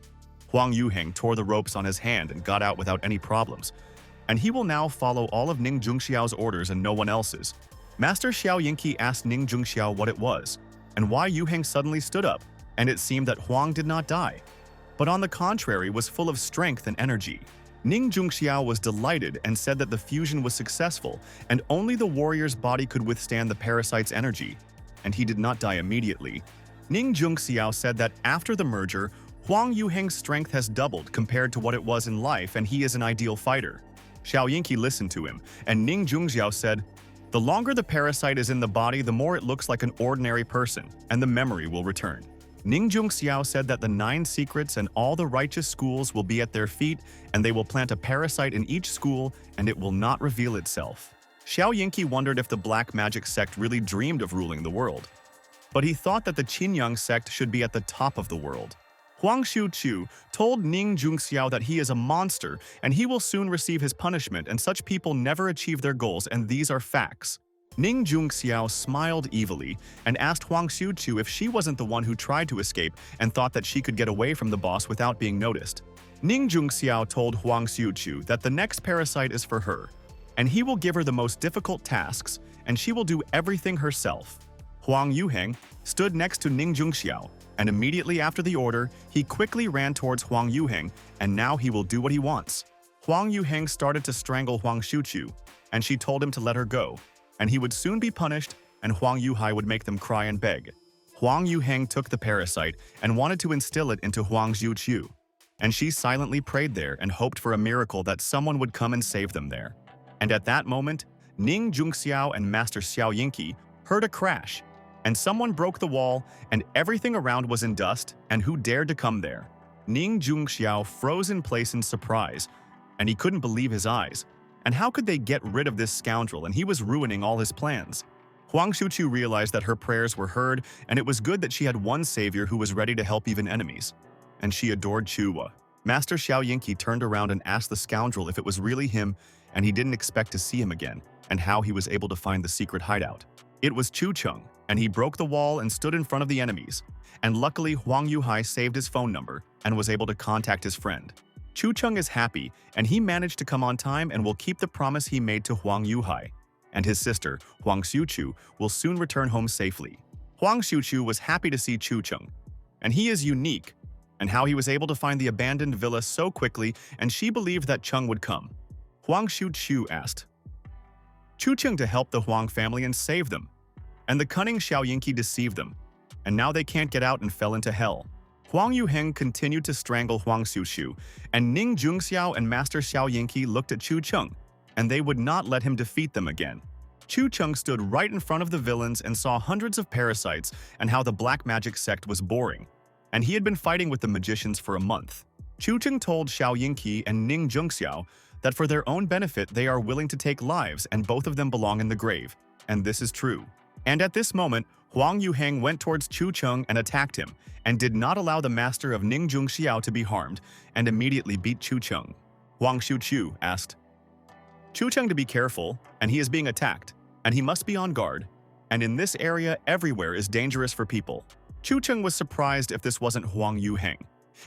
Huang Yuheng tore the ropes on his hand and got out without any problems, and he will now follow all of Ning Zhongxiao's orders and no one else's. Master Xiao Yinqi asked Ning Zhongxiao what it was, and why Yuheng suddenly stood up, and it seemed that Huang did not die, but on the contrary was full of strength and energy. Ning Zhongxiao was delighted and said that the fusion was successful, and only the warrior's body could withstand the parasite's energy, and he did not die immediately. Ning Zhongxiao said that after the merger, Huang Yuheng's strength has doubled compared to what it was in life, and he is an ideal fighter. Xiao Yinqi listened to him, and Ning Zhongxiao said, "The longer the parasite is in the body, the more it looks like an ordinary person, and the memory will return." Ning Zhongxiao said that the 9 secrets and all the righteous schools will be at their feet, and they will plant a parasite in each school, and it will not reveal itself. Xiao Yinqi wondered if the black magic sect really dreamed of ruling the world, but he thought that the Qinyang sect should be at the top of the world. Huang Xiuqiu told Ning Zhongxiao that he is a monster, and he will soon receive his punishment, and such people never achieve their goals, and these are facts. Ning Zhongxiao smiled evilly and asked Huang Xiuqiu if she wasn't the one who tried to escape and thought that she could get away from the boss without being noticed. Ning Zhongxiao told Huang Xiuqiu that the next parasite is for her, and he will give her the most difficult tasks, and she will do everything herself. Huang Yuheng stood next to Ning Zhongxiao, and immediately after the order, he quickly ran towards Huang Yuheng, and now he will do what he wants. Huang Yuheng started to strangle Huang Xiuqiu, and she told him to let her go, and he would soon be punished, and Huang Yuhai would make them cry and beg. Huang Yuheng took the parasite and wanted to instill it into Huang Xiuqiu, and she silently prayed there and hoped for a miracle that someone would come and save them there. And at that moment, Ning Zhongxiao and Master Xiao Yinqi heard a crash, and someone broke the wall, and everything around was in dust, and who dared to come there? Ning Zhongxiao froze in place in surprise, and he couldn't believe his eyes. And how could they get rid of this scoundrel, and he was ruining all his plans? Huang Xiuqiu realized that her prayers were heard, and it was good that she had one savior who was ready to help even enemies. And she adored Chuwa. Master Xiao Yinqi turned around and asked the scoundrel if it was really him, and he didn't expect to see him again, and how he was able to find the secret hideout. It was Chu Cheng, and he broke the wall and stood in front of the enemies. And luckily, Huang Yuhai saved his phone number and was able to contact his friend. Chu Cheng is happy, and he managed to come on time and will keep the promise he made to Huang Yuhai. And his sister, Huang Xiuqiu, will soon return home safely. Huang Xiuqiu was happy to see Chu Cheng, and he is unique, and how he was able to find the abandoned villa so quickly, and she believed that Cheng would come. Huang Xiuqiu asked Chu Cheng to help the Huang family and save them, and the cunning Xiao Yinqi deceived them, and now they can't get out and fell into hell. Huang Yuheng continued to strangle Huang Xiuqiu, and Ning Zhongxiao and Master Xiao Yinqi looked at Chu Cheng, and they would not let him defeat them again. Chu Cheng stood right in front of the villains and saw hundreds of parasites and how the black magic sect was boring, and he had been fighting with the magicians for a month. Chu Cheng told Xiao Yinqi and Ning Zhongxiao that for their own benefit they are willing to take lives, and both of them belong in the grave, and this is true. And at this moment, Huang Yuheng went towards Chu Cheng and attacked him, and did not allow the master of Ning Zhongxiao to be harmed, and immediately beat Chu Cheng. Huang Xiuqiu asked Chu Cheng to be careful, and he is being attacked, and he must be on guard, and in this area everywhere is dangerous for people. Chu Cheng was surprised if this wasn't Huang Yuheng,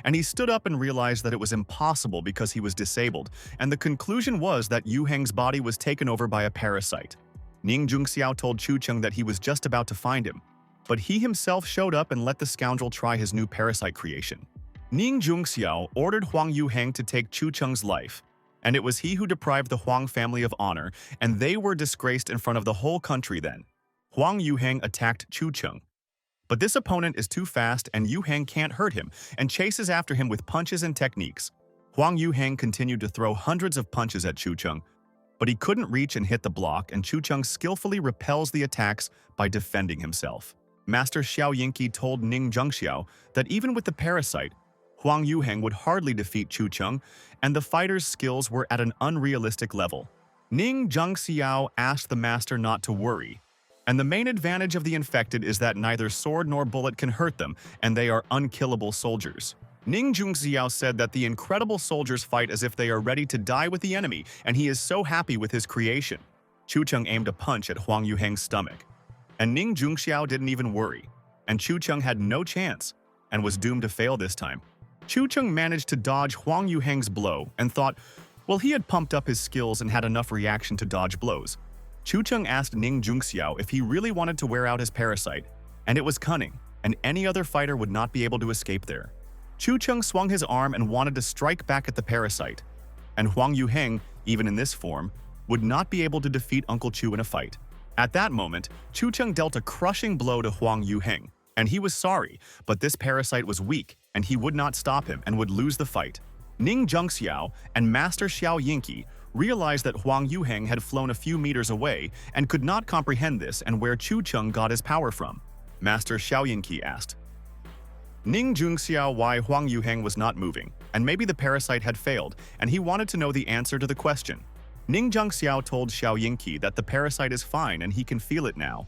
And he stood up and realized that it was impossible because he was disabled, and the conclusion was that Yu Heng's body was taken over by a parasite. Ning Jungxiao told Chu Cheng that he was just about to find him, but he himself showed up and let the scoundrel try his new parasite creation. Ning Jungxiao ordered Huang Yuheng to take Chu Cheng's life, and it was he who deprived the Huang family of honor, and they were disgraced in front of the whole country then. Huang Yuheng attacked Chu Cheng. But this opponent is too fast and Yu Heng can't hurt him and chases after him with punches and techniques. Huang Yuheng continued to throw hundreds of punches at Chu Cheng, but he couldn't reach and hit the block, and Chu Cheng skillfully repels the attacks by defending himself. Master Xiao Yinqi told Ning Zhengxiao that even with the parasite, Huang Yuheng would hardly defeat Chu Cheng, and the fighter's skills were at an unrealistic level. Ning Zhengxiao asked the master not to worry, and the main advantage of the infected is that neither sword nor bullet can hurt them, and they are unkillable soldiers. Ning Zhengxiao said that the incredible soldiers fight as if they are ready to die with the enemy, and he is so happy with his creation. Chu Cheng aimed a punch at Huang Yuheng's stomach, and Ning Zhengxiao didn't even worry, and Chu Cheng had no chance, and was doomed to fail this time. Chu Cheng managed to dodge Huang Yuheng's blow and thought, well, he had pumped up his skills and had enough reaction to dodge blows. Chu Cheng asked Ning Zhengxiao if he really wanted to wear out his parasite, and it was cunning, and any other fighter would not be able to escape there. Chu Cheng swung his arm and wanted to strike back at the parasite, and Huang Yuheng, even in this form, would not be able to defeat Uncle Chu in a fight. At that moment, Chu Cheng dealt a crushing blow to Huang Yuheng, and he was sorry, but this parasite was weak, and he would not stop him and would lose the fight. Ning Zhengxiao and Master Xiao Yinqi realized that Huang Yuheng had flown a few meters away and could not comprehend this and where Chu Cheng got his power from. Master Xiao Yinqi asked Ning Zhengxiao why Huang Yuheng was not moving, and maybe the parasite had failed, and he wanted to know the answer to the question. Ning Zhengxiao told Xiao Yinqi that the parasite is fine and he can feel it now.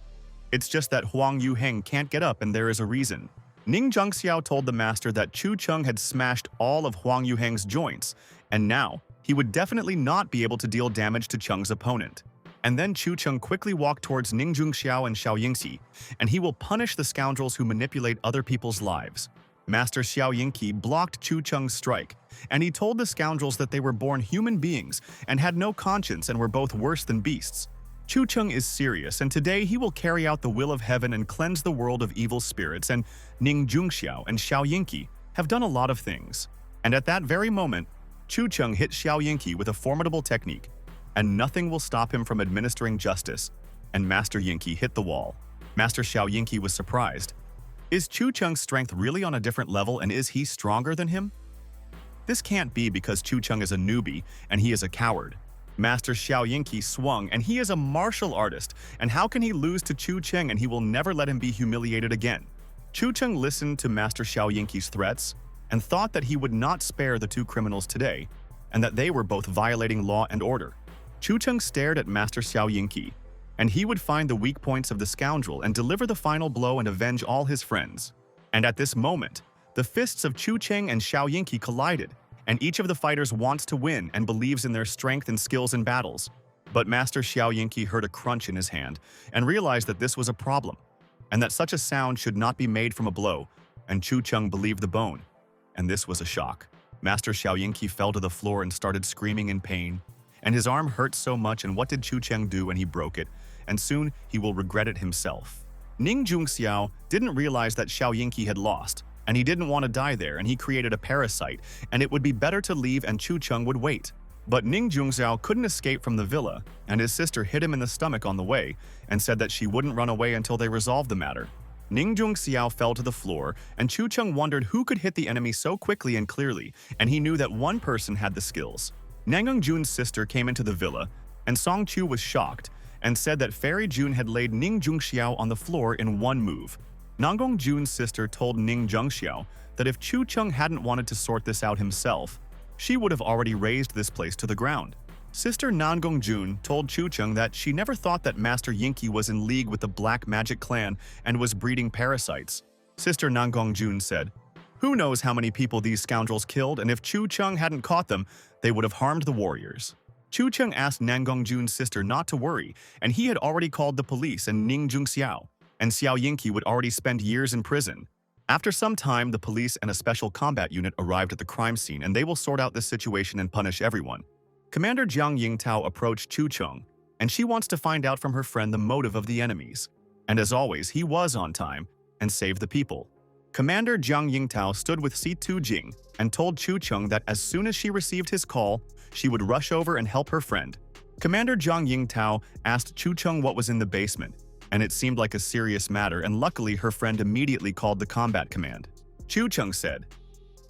It's just that Huang Yuheng can't get up and there is a reason. Ning Zhengxiao told the master that Chu Cheng had smashed all of Huang Yuheng's joints, and now he would definitely not be able to deal damage to Cheng's opponent. And then Chu Cheng quickly walked towards Ning Zhengxiao and Xiao Yinqi, and he will punish the scoundrels who manipulate other people's lives. Master Xiao Yinqi blocked Chu Cheng's strike, and he told the scoundrels that they were born human beings and had no conscience and were both worse than beasts. Chu Cheng is serious, and today he will carry out the will of heaven and cleanse the world of evil spirits, and Ning Zhengxiao and Xiao Yinqi have done a lot of things. And at that very moment, Chu Cheng hit Xiao Yinqi with a formidable technique, and nothing will stop him from administering justice, and Master Yinqi hit the wall. Master Xiao Yinqi was surprised. Is Chu Cheng's strength really on a different level, and is he stronger than him? This can't be because Chu Cheng is a newbie and he is a coward. Master Xiao Yinqi swung, and he is a martial artist, and how can he lose to Chu Cheng, and he will never let him be humiliated again. Chu Cheng listened to Master Xiao Yinqi's threats and thought that he would not spare the two criminals today, and that they were both violating law and order. Chu Cheng stared at Master Xiao Yinqi, and he would find the weak points of the scoundrel and deliver the final blow and avenge all his friends. And at this moment, the fists of Chu Cheng and Xiao Yinqi collided, and each of the fighters wants to win and believes in their strength and skills in battles. But Master Xiao Yinqi heard a crunch in his hand and realized that this was a problem, and that such a sound should not be made from a blow, and Chu Cheng believed the bone. And this was a shock. Master Xiao Yinqi fell to the floor and started screaming in pain, and his arm hurt so much, and what did Chu Cheng do when he broke it? And soon he will regret it himself. Ning Zhengxiao didn't realize that Xiao Yinqi had lost, and he didn't want to die there, and he created a parasite, and it would be better to leave and Chu Cheng would wait. But Ning Zhengxiao couldn't escape from the villa, and his sister hit him in the stomach on the way and said that she wouldn't run away until they resolved the matter. Ning Zhengxiao fell to the floor, and Chu Cheng wondered who could hit the enemy so quickly and clearly, and he knew that one person had the skills. Nangang Jun's sister came into the villa, and Song Chu was shocked and said that Fairy Jun had laid Ning Zhengxiao on the floor in one move. Nangang Jun's sister told Ning Zhengxiao that if Chu Cheng hadn't wanted to sort this out himself, she would have already razed this place to the ground. Sister Nangang Jun told Chu Cheng that she never thought that Master Yinqi was in league with the Black Magic Clan and was breeding parasites. Sister Nangang Jun said, "Who knows how many people these scoundrels killed, and if Chu Cheng hadn't caught them, they would have harmed the warriors." Chu Cheng asked Nangang Jun's sister not to worry, and he had already called the police and Ning Zhengxiao, and Xiao Yinqi would already spend years in prison. After some time, the police and a special combat unit arrived at the crime scene and they will sort out this situation and punish everyone. Commander Jiang Yingtao approached Chu Cheng, and she wants to find out from her friend the motive of the enemies. And as always, he was on time and saved the people. Commander Jiang Yingtao stood with Si-Tu Jing and told Chu Cheng that as soon as she received his call, she would rush over and help her friend. Commander Jiang Yingtao asked Chu Cheng what was in the basement, and it seemed like a serious matter, and luckily her friend immediately called the combat command. Chu Cheng said,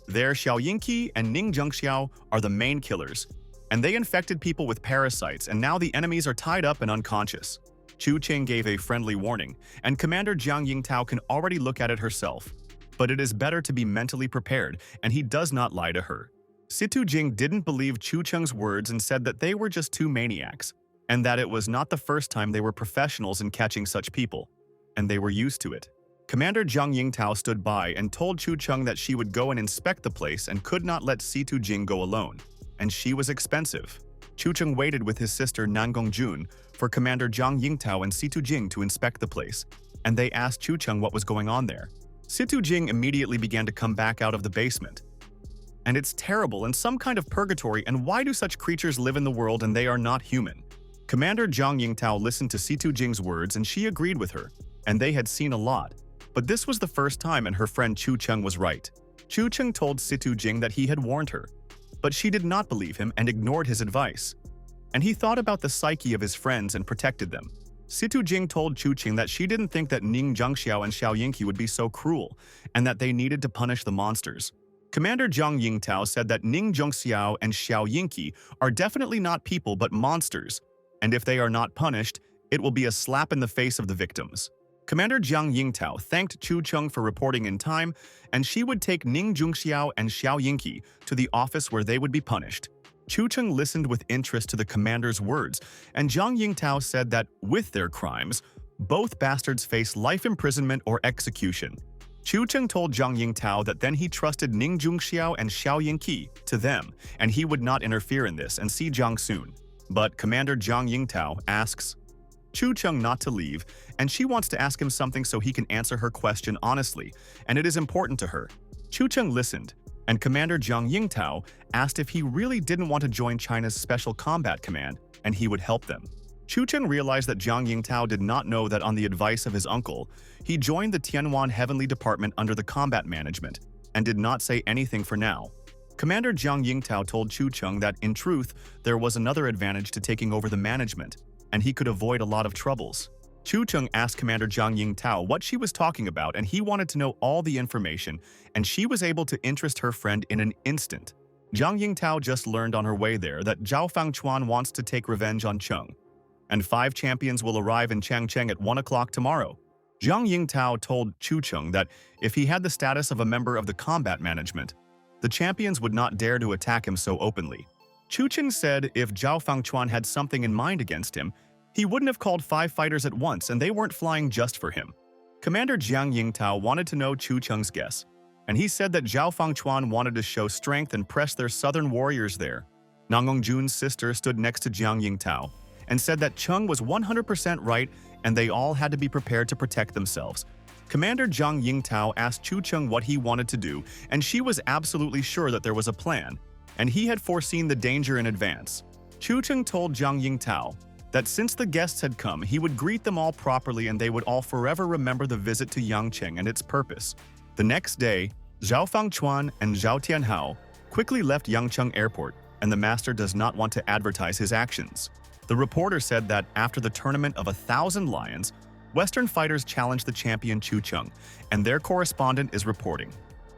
"There Xiao Yingqi and Ning Zhengxiao are the main killers, and they infected people with parasites, and now the enemies are tied up and unconscious." Chu Cheng gave a friendly warning, and Commander Jiang Yingtao can already look at it herself. But it is better to be mentally prepared, and he does not lie to her. Si-Tu Jing didn't believe Chu Cheng's words and said that they were just two maniacs, and that it was not the first time they were professionals in catching such people, and they were used to it. Commander Jiang Yingtao stood by and told Chu Cheng that she would go and inspect the place and could not let Si-Tu Jing go alone, and she was expensive. Chu Cheng waited with his sister Nangong Jun for Commander Jiang Yingtao and Si-Tu Jing to inspect the place, and they asked Chu Cheng what was going on there. Si-Tu Jing immediately began to come back out of the basement. And it's terrible and some kind of purgatory, and why do such creatures live in the world and they are not human? Commander Jiang Yingtao listened to Si-Tu Jing's words and she agreed with her, and they had seen a lot. But this was the first time and her friend Chu Cheng was right. Chu Cheng told Si-Tu Jing that he had warned her, but she did not believe him and ignored his advice. And he thought about the psyche of his friends and protected them. Si-Tu Jing told Chu Cheng that she didn't think that Ning Zhengxiao and Xiao Yingqi would be so cruel, and that they needed to punish the monsters. Commander Jiang Yingtao said that Ning Zhengxiao and Xiao Yingqi are definitely not people but monsters, and if they are not punished, it will be a slap in the face of the victims. Commander Jiang Yingtao thanked Chu Cheng for reporting in time, and she would take Ning Zhengxiao and Xiao Yingqi to the office where they would be punished. Chu Cheng listened with interest to the commander's words, and Jiang Yingtao said that, with their crimes, both bastards face life imprisonment or execution. Chu Cheng told Jiang Yingtao that then he trusted Ning Zhengxiao and Xiao Yingqi to them, and he would not interfere in this and see Jiang soon. But Commander Jiang Yingtao asks Chu Cheng not to leave, and she wants to ask him something so he can answer her question honestly, and it is important to her. Chu Cheng listened, and Commander Jiang Yingtao asked if he really didn't want to join China's Special Combat Command, and he would help them. Chu Cheng realized that Jiang Yingtao did not know that on the advice of his uncle, he joined the Tianwan Heavenly Department under the Combat Management, and did not say anything for now. Commander Jiang Yingtao told Chu Cheng that, in truth, there was another advantage to taking over the management, and he could avoid a lot of troubles. Chu Cheng asked Commander Jiang Yingtao what she was talking about, and he wanted to know all the information, and she was able to interest her friend in an instant. Jiang Yingtao just learned on her way there that Zhao Fangchuan wants to take revenge on Cheng, and 5 champions will arrive in Changcheng at 1 o'clock tomorrow. Jiang Yingtao told Chu Cheng that if he had the status of a member of the combat management, the champions would not dare to attack him so openly. Chu Cheng said if Zhao Fangchuan had something in mind against him, he wouldn't have called 5 fighters at once, and they weren't flying just for him. Commander Jiang Yingtao wanted to know Chu Cheng's guess, and he said that Zhao Fangchuan wanted to show strength and press their southern warriors there. Nangong Jun's sister stood next to Jiang Yingtao and said that Cheng was 100% right and they all had to be prepared to protect themselves. Commander Jiang Yingtao asked Chu Cheng what he wanted to do, and she was absolutely sure that there was a plan, and he had foreseen the danger in advance. Chu Cheng told Jiang Yingtao that since the guests had come, he would greet them all properly and they would all forever remember the visit to Yangcheng and its purpose. The next day, Zhao Fangchuan and Zhao Tianhao quickly left Yangcheng Airport, and the master does not want to advertise his actions. The reporter said that after the tournament of 1,000 lions, Western fighters challenged the champion Chu Cheng, and their correspondent is reporting.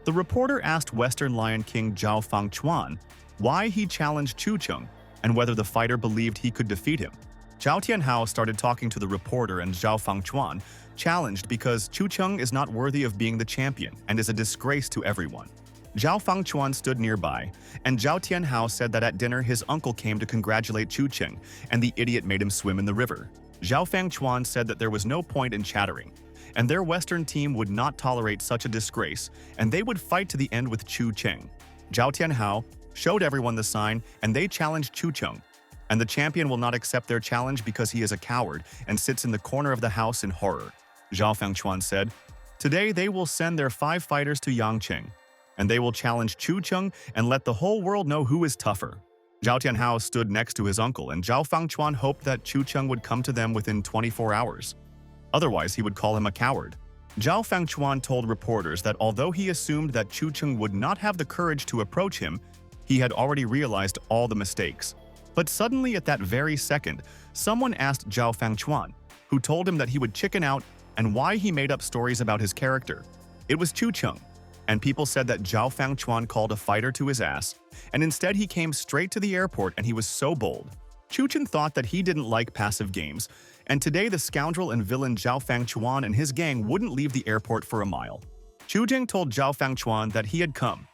The reporter asked Western Lion King Zhao Fangchuan why he challenged Chu Cheng and whether the fighter believed he could defeat him. Zhao Tianhao started talking to the reporter, and Zhao Fangchuan challenged because Chu Cheng is not worthy of being the champion and is a disgrace to everyone. Zhao Fangchuan stood nearby, and Zhao Tianhao said that at dinner his uncle came to congratulate Chu Cheng, and the idiot made him swim in the river. Zhao Fangchuan said that there was no point in chattering, and their Western team would not tolerate such a disgrace, and they would fight to the end with Chu Cheng. Zhao Tianhao showed everyone the sign, and they challenged Chu Cheng, and the champion will not accept their challenge because he is a coward and sits in the corner of the house in horror. Zhao Fangchuan said, Today, they will send their 5 fighters to Yangqing, and they will challenge Chu Cheng and let the whole world know who is tougher. Zhao Tianhao stood next to his uncle, and Zhao Fangchuan hoped that Chu Cheng would come to them within 24 hours. Otherwise, he would call him a coward. Zhao Fangchuan told reporters that although he assumed that Chu Cheng would not have the courage to approach him, he had already realized all the mistakes. But suddenly, at that very second, someone asked Zhao Fangchuan, who told him that he would chicken out and why he made up stories about his character. It was Chu Cheng, and people said that Zhao Fangchuan called a fighter to his ass, and instead he came straight to the airport and he was so bold. Chu Cheng thought that he didn't like passive games, and today the scoundrel and villain Zhao Fangchuan and his gang wouldn't leave the airport for a mile. Chu Cheng told Zhao Fangchuan that he had come,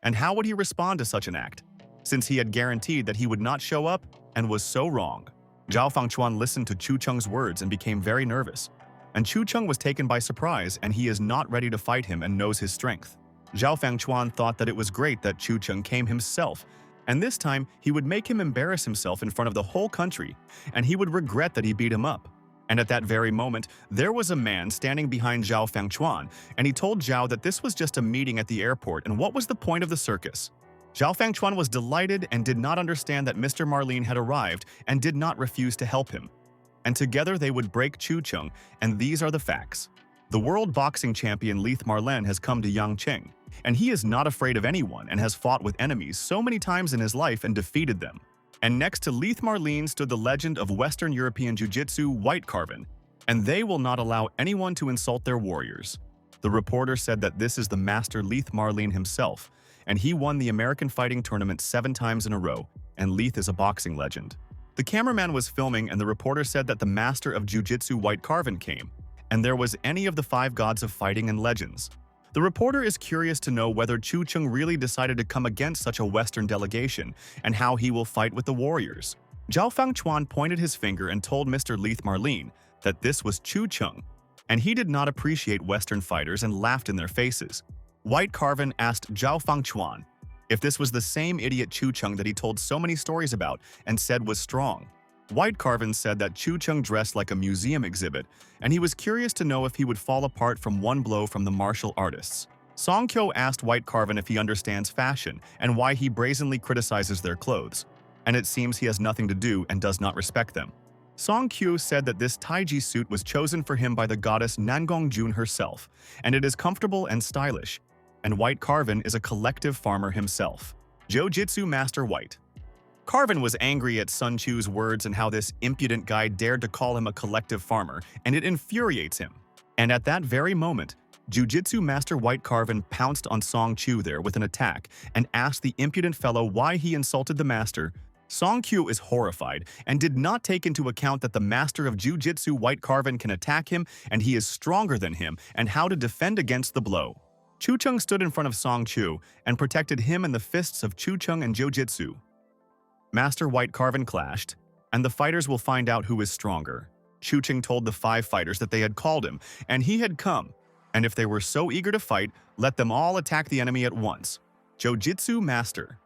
and how would he respond to such an act, since he had guaranteed that he would not show up and was so wrong. Zhao Fangchuan listened to Chu Cheng's words and became very nervous. And Chu Cheng was taken by surprise, and he is not ready to fight him and knows his strength. Zhao Fangchuan thought that it was great that Chu Cheng came himself, and this time he would make him embarrass himself in front of the whole country, and he would regret that he beat him up. And at that very moment, there was a man standing behind Zhao Fangchuan, and he told Zhao that this was just a meeting at the airport and what was the point of the circus. Zhao Fangchuan was delighted and did not understand that Mr. Marlin had arrived and did not refuse to help him. And together they would break Chu Cheng, and these are the facts. The world boxing champion Leith Marlin has come to Yangqing, and he is not afraid of anyone and has fought with enemies so many times in his life and defeated them. And next to Leith Marlin stood the legend of Western European Jiu-Jitsu, White Carvin, and they will not allow anyone to insult their warriors. The reporter said that this is the master Leith Marlin himself, and he won the American fighting tournament 7 times in a row, and Leith is a boxing legend. The cameraman was filming, and the reporter said that the master of Jiu-Jitsu White Carvin came, and there was any of the 5 gods of fighting and legends. The reporter is curious to know whether Chu Cheng really decided to come against such a Western delegation and how he will fight with the warriors. Zhao Fangchuan pointed his finger and told Mr. Leith Marlin that this was Chu Cheng, and he did not appreciate Western fighters and laughed in their faces. White Carvin asked Zhao Fangchuan if this was the same idiot Chu Cheng that he told so many stories about and said was strong. White Carvin said that Chu Cheng dressed like a museum exhibit, and he was curious to know if he would fall apart from one blow from the martial artists. Song Kyo asked White Carvin if he understands fashion and why he brazenly criticizes their clothes, and it seems he has nothing to do and does not respect them. Song Kyo said that this Taiji suit was chosen for him by the goddess Nangong Jun herself, and it is comfortable and stylish, and White Carvin is a collective farmer himself. Jiu-Jitsu Master White Carvin was angry at Sun Chu's words and how this impudent guy dared to call him a collective farmer, and it infuriates him. And at that very moment, Jiu-Jitsu Master White Carvin pounced on Song Chu there with an attack and asked the impudent fellow why he insulted the master. Song Chu is horrified and did not take into account that the master of Jiu-Jitsu White Carvin can attack him and he is stronger than him and how to defend against the blow. Chu Cheng stood in front of Song Chu and protected him and the fists of Chu Cheng and Jiu-Jitsu. Master White Carvin clashed, and the fighters will find out who is stronger. Chu Cheng told the 5 fighters that they had called him, and he had come, and if they were so eager to fight, let them all attack the enemy at once. Jiu-Jitsu Master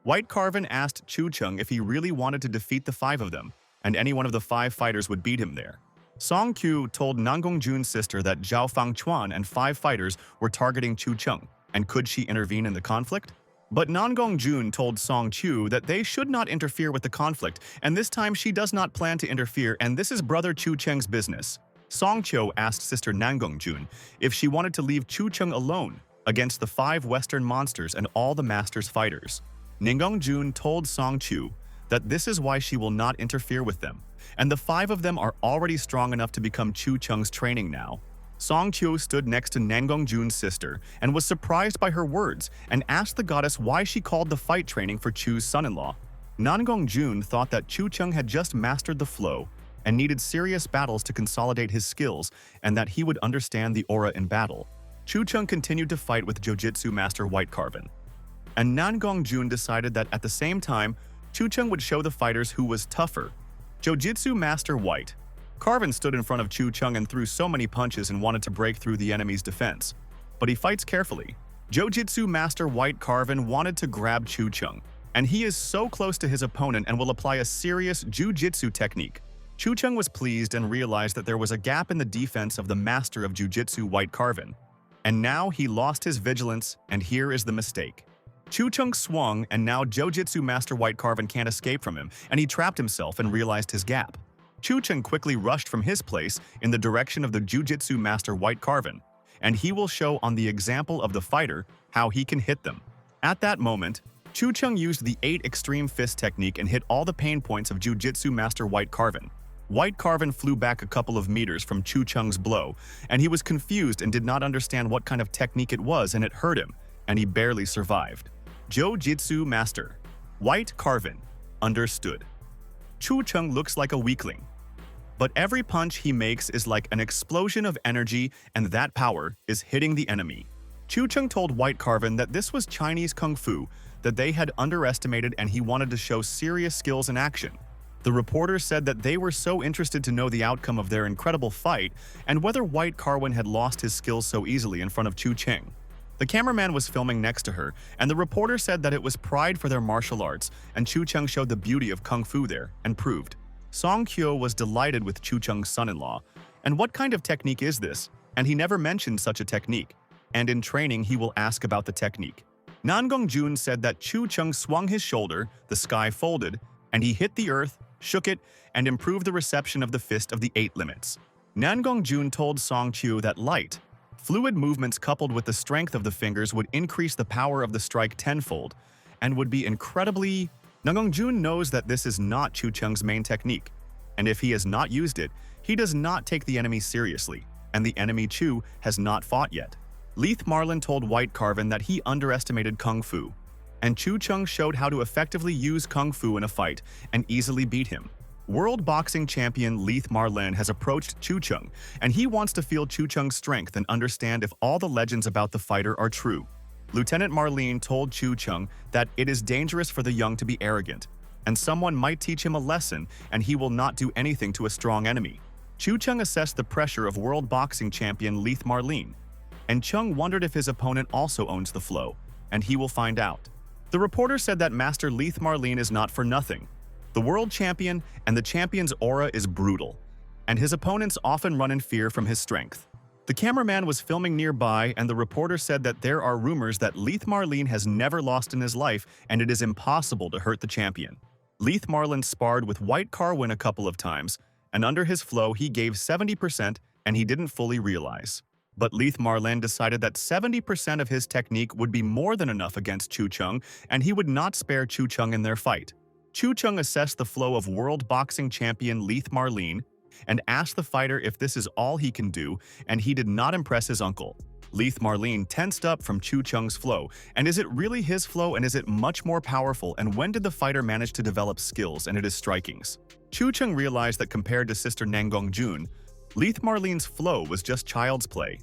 White Carvin asked Chu Cheng if he really wanted to defeat the 5 of them, and any one of the 5 fighters would beat him there. Song Q told Nangong Jun's sister that Zhao Fangchuan and 5 fighters were targeting Chu Cheng, and could she intervene in the conflict? But Nangong Jun told Song Chu that they should not interfere with the conflict, and this time she does not plan to interfere, and this is brother Chu Cheng's business. Song Chu asked sister Nangong Jun if she wanted to leave Chu Cheng alone against the 5 Western monsters and all the master's fighters. Nangong Jun told Song Chu that this is why she will not interfere with them, and the 5 of them are already strong enough to become Chu Cheng's training now. Song Chu stood next to Nangong Jun's sister and was surprised by her words and asked the goddess why she called the fight training for Chu's son-in-law. Nangong Jun thought that Chu Cheng had just mastered the flow and needed serious battles to consolidate his skills and that he would understand the aura in battle. Chu Cheng continued to fight with Jiu-Jitsu Master White Carvin, and Nangong Jun decided that at the same time, Chu Cheng would show the fighters who was tougher. Jiu-Jitsu Master White Carvin stood in front of Chu Cheng and threw so many punches and wanted to break through the enemy's defense, but he fights carefully. Jiu-Jitsu Master White Carvin wanted to grab Chu Cheng, and he is so close to his opponent and will apply a serious Jiu-Jitsu technique. Chu Cheng was pleased and realized that there was a gap in the defense of the master of Jiu-Jitsu White Carvin. And now he lost his vigilance, and here is the mistake. Chu Cheng swung, and now Jiu-Jitsu Master White Carvin can't escape from him, and he trapped himself and realized his gap. Chu Cheng quickly rushed from his place in the direction of the Jiu-Jitsu Master White Carvin, and he will show on the example of the fighter how he can hit them. At that moment, Chu Cheng used the 8 extreme fist technique and hit all the pain points of Jiu-Jitsu Master White Carvin. White Carvin flew back a couple of meters from Chu Cheng's blow, and he was confused and did not understand what kind of technique it was, and it hurt him, and he barely survived. Jiu-Jitsu Master White Carvin understood. Chu Cheng looks like a weakling, but every punch he makes is like an explosion of energy, and that power is hitting the enemy. Chu Cheng told White Carvin that this was Chinese Kung Fu that they had underestimated, and he wanted to show serious skills in action. The reporters said that they were so interested to know the outcome of their incredible fight and whether White Carvin had lost his skills so easily in front of Chu Cheng. The cameraman was filming next to her, and the reporter said that it was pride for their martial arts, and Chu Cheng showed the beauty of Kung Fu there and proved. Song Kyo was delighted with Chu Cheng's son-in-law. And what kind of technique is this? And he never mentioned such a technique. And in training, he will ask about the technique. Nan Gongjun said that Chu Cheng swung his shoulder, the sky folded, and he hit the earth, shook it, and improved the reception of the fist of the 8 limits. Nan Gongjun told Song Chu that light, fluid movements coupled with the strength of the fingers would increase the power of the strike tenfold and would be incredibly... Nan Gongjun knows that this is not Chu Cheng's main technique, and if he has not used it, he does not take the enemy seriously, and the enemy Chu has not fought yet. Leith Marlin told White Carvin that he underestimated Kung Fu, and Chu Cheng showed how to effectively use Kung Fu in a fight and easily beat him. World boxing champion Leith Marlin has approached Chu Cheng, and he wants to feel Chu Cheng's strength and understand if all the legends about the fighter are true. Lieutenant Marlene told Chu Cheng that it is dangerous for the young to be arrogant, and someone might teach him a lesson and he will not do anything to a strong enemy. Chu Cheng assessed the pressure of world boxing champion Leith Marlene, and Cheng wondered if his opponent also owns the flow, and he will find out. The reporter said that Master Leith Marlene is not for nothing. The world champion and the champion's aura is brutal, and his opponents often run in fear from his strength. The cameraman was filming nearby, and the reporter said that there are rumors that Leith Marlene has never lost in his life, and it is impossible to hurt the champion. Leith Marlene sparred with White Carvin a couple of times, and under his flow he gave 70%, and he didn't fully realize. But Leith Marlene decided that 70% of his technique would be more than enough against Chu Cheng, and he would not spare Chu Cheng in their fight. Chu Cheng assessed the flow of world boxing champion Leith Marlene and asked the fighter if this is all he can do, and he did not impress his uncle. Leith Marlene tensed up from Chu Cheng's flow, and is it really his flow, and is it much more powerful, and when did the fighter manage to develop skills and his strikings? Chu Cheng realized that compared to sister Nan Gongjun, Leith Marlene's flow was just child's play,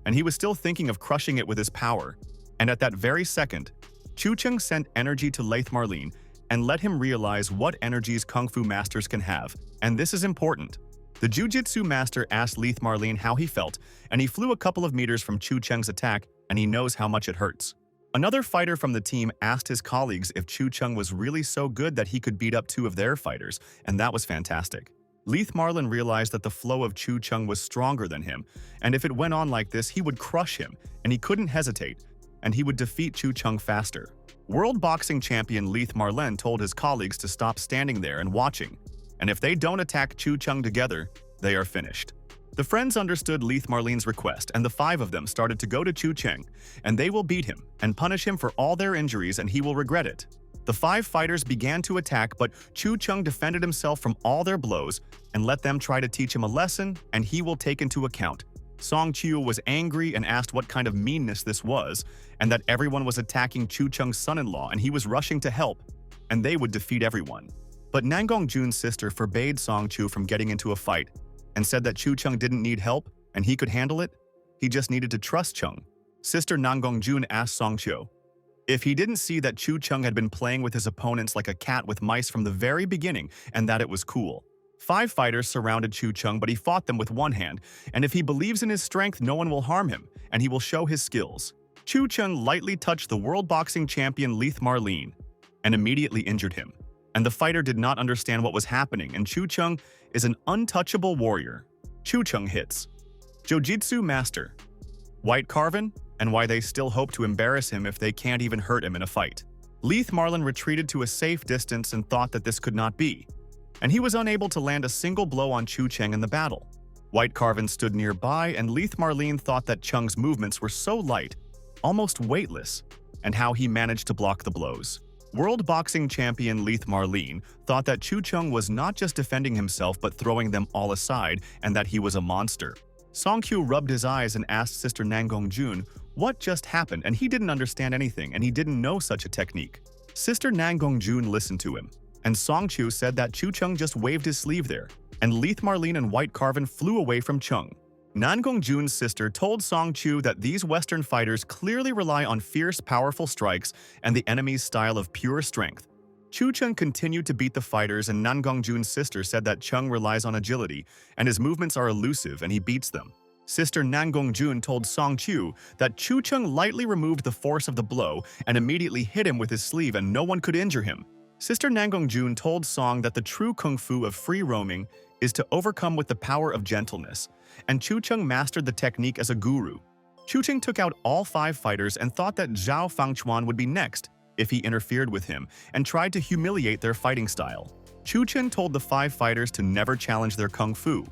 and he was still thinking of crushing it with his power. And at that very second, Chu Cheng sent energy to Leith Marlene and let him realize what energies Kung Fu masters can have, and this is important. The Jiu-Jitsu master asked Leith Marlene how he felt, and he flew a couple of meters from Chu Cheng's attack, and he knows how much it hurts. Another fighter from the team asked his colleagues if Chu Cheng was really so good that he could beat up 2 of their fighters, and that was fantastic. Leith Marlene realized that the flow of Chu Cheng was stronger than him, and if it went on like this, he would crush him, and he couldn't hesitate, and he would defeat Chu Cheng faster. World boxing champion Leith Marlene told his colleagues to stop standing there and watching, and if they don't attack Chu Cheng together, they are finished. The friends understood Leith Marlene's request, and the 5 of them started to go to Chu Cheng, and they will beat him and punish him for all their injuries, and he will regret it. The 5 fighters began to attack, but Chu Cheng defended himself from all their blows and let them try to teach him a lesson, and he will take into account. Song Chiu was angry and asked what kind of meanness this was, and that everyone was attacking Chu Cheng's son-in-law, and he was rushing to help, and they would defeat everyone. But Nan Gongjun's sister forbade Song Chu from getting into a fight and said that Chu Cheng didn't need help and he could handle it. He just needed to trust Cheng. Sister Nan Gongjun asked Song Chu if he didn't see that Chu Cheng had been playing with his opponents like a cat with mice from the very beginning, and that it was cool. 5 fighters surrounded Chu Cheng, but he fought them with one hand, and if he believes in his strength, no one will harm him, and he will show his skills. Chu Cheng lightly touched the world boxing champion Leith Marlene and immediately injured him. And the fighter did not understand what was happening, and Chu Cheng is an untouchable warrior. Chu Chen hits. Jiu-Jitsu master. White Carvin, and why they still hope to embarrass him if they can't even hurt him in a fight. Leith Marlin retreated to a safe distance and thought that this could not be, and he was unable to land a single blow on Chu Chen in the battle. White Carvin stood nearby, and Leith Marlin thought that Chung's movements were so light, almost weightless, and how he managed to block the blows. World boxing champion Leith Marlin thought that Chu Chen was not just defending himself but throwing them all aside, and that he was a monster. Song Kyu rubbed his eyes and asked Sister Nangong Jun what just happened, and he didn't understand anything, and he didn't know such a technique. Sister Nangong Jun listened to him, and Song Kyu said that Chu Chen just waved his sleeve there, and Leith Marlin and White Carvin flew away from Chung. Nangong Jun's sister told Song Kyu that these Western fighters clearly rely on fierce, powerful strikes and the enemy's style of pure strength. Chu Chen continued to beat the fighters, and Nangong Jun's sister said that Chung relies on agility, and his movements are elusive and he beats them. Sister Nangong Jun told Song Kyu that Chu Chen lightly removed the force of the blow and immediately hit him with his sleeve, and no one could injure him. Sister Nangong Jun told Song that the true kung fu of free roaming is to overcome with the power of gentleness, and Chu Chen mastered the technique as a guru. Chu Chen took out all 5 fighters and thought that Zhao Fangchuan would be next if he interfered with him, and tried to humiliate their fighting style. Chu Chen told the 5 fighters to never challenge their kung fu,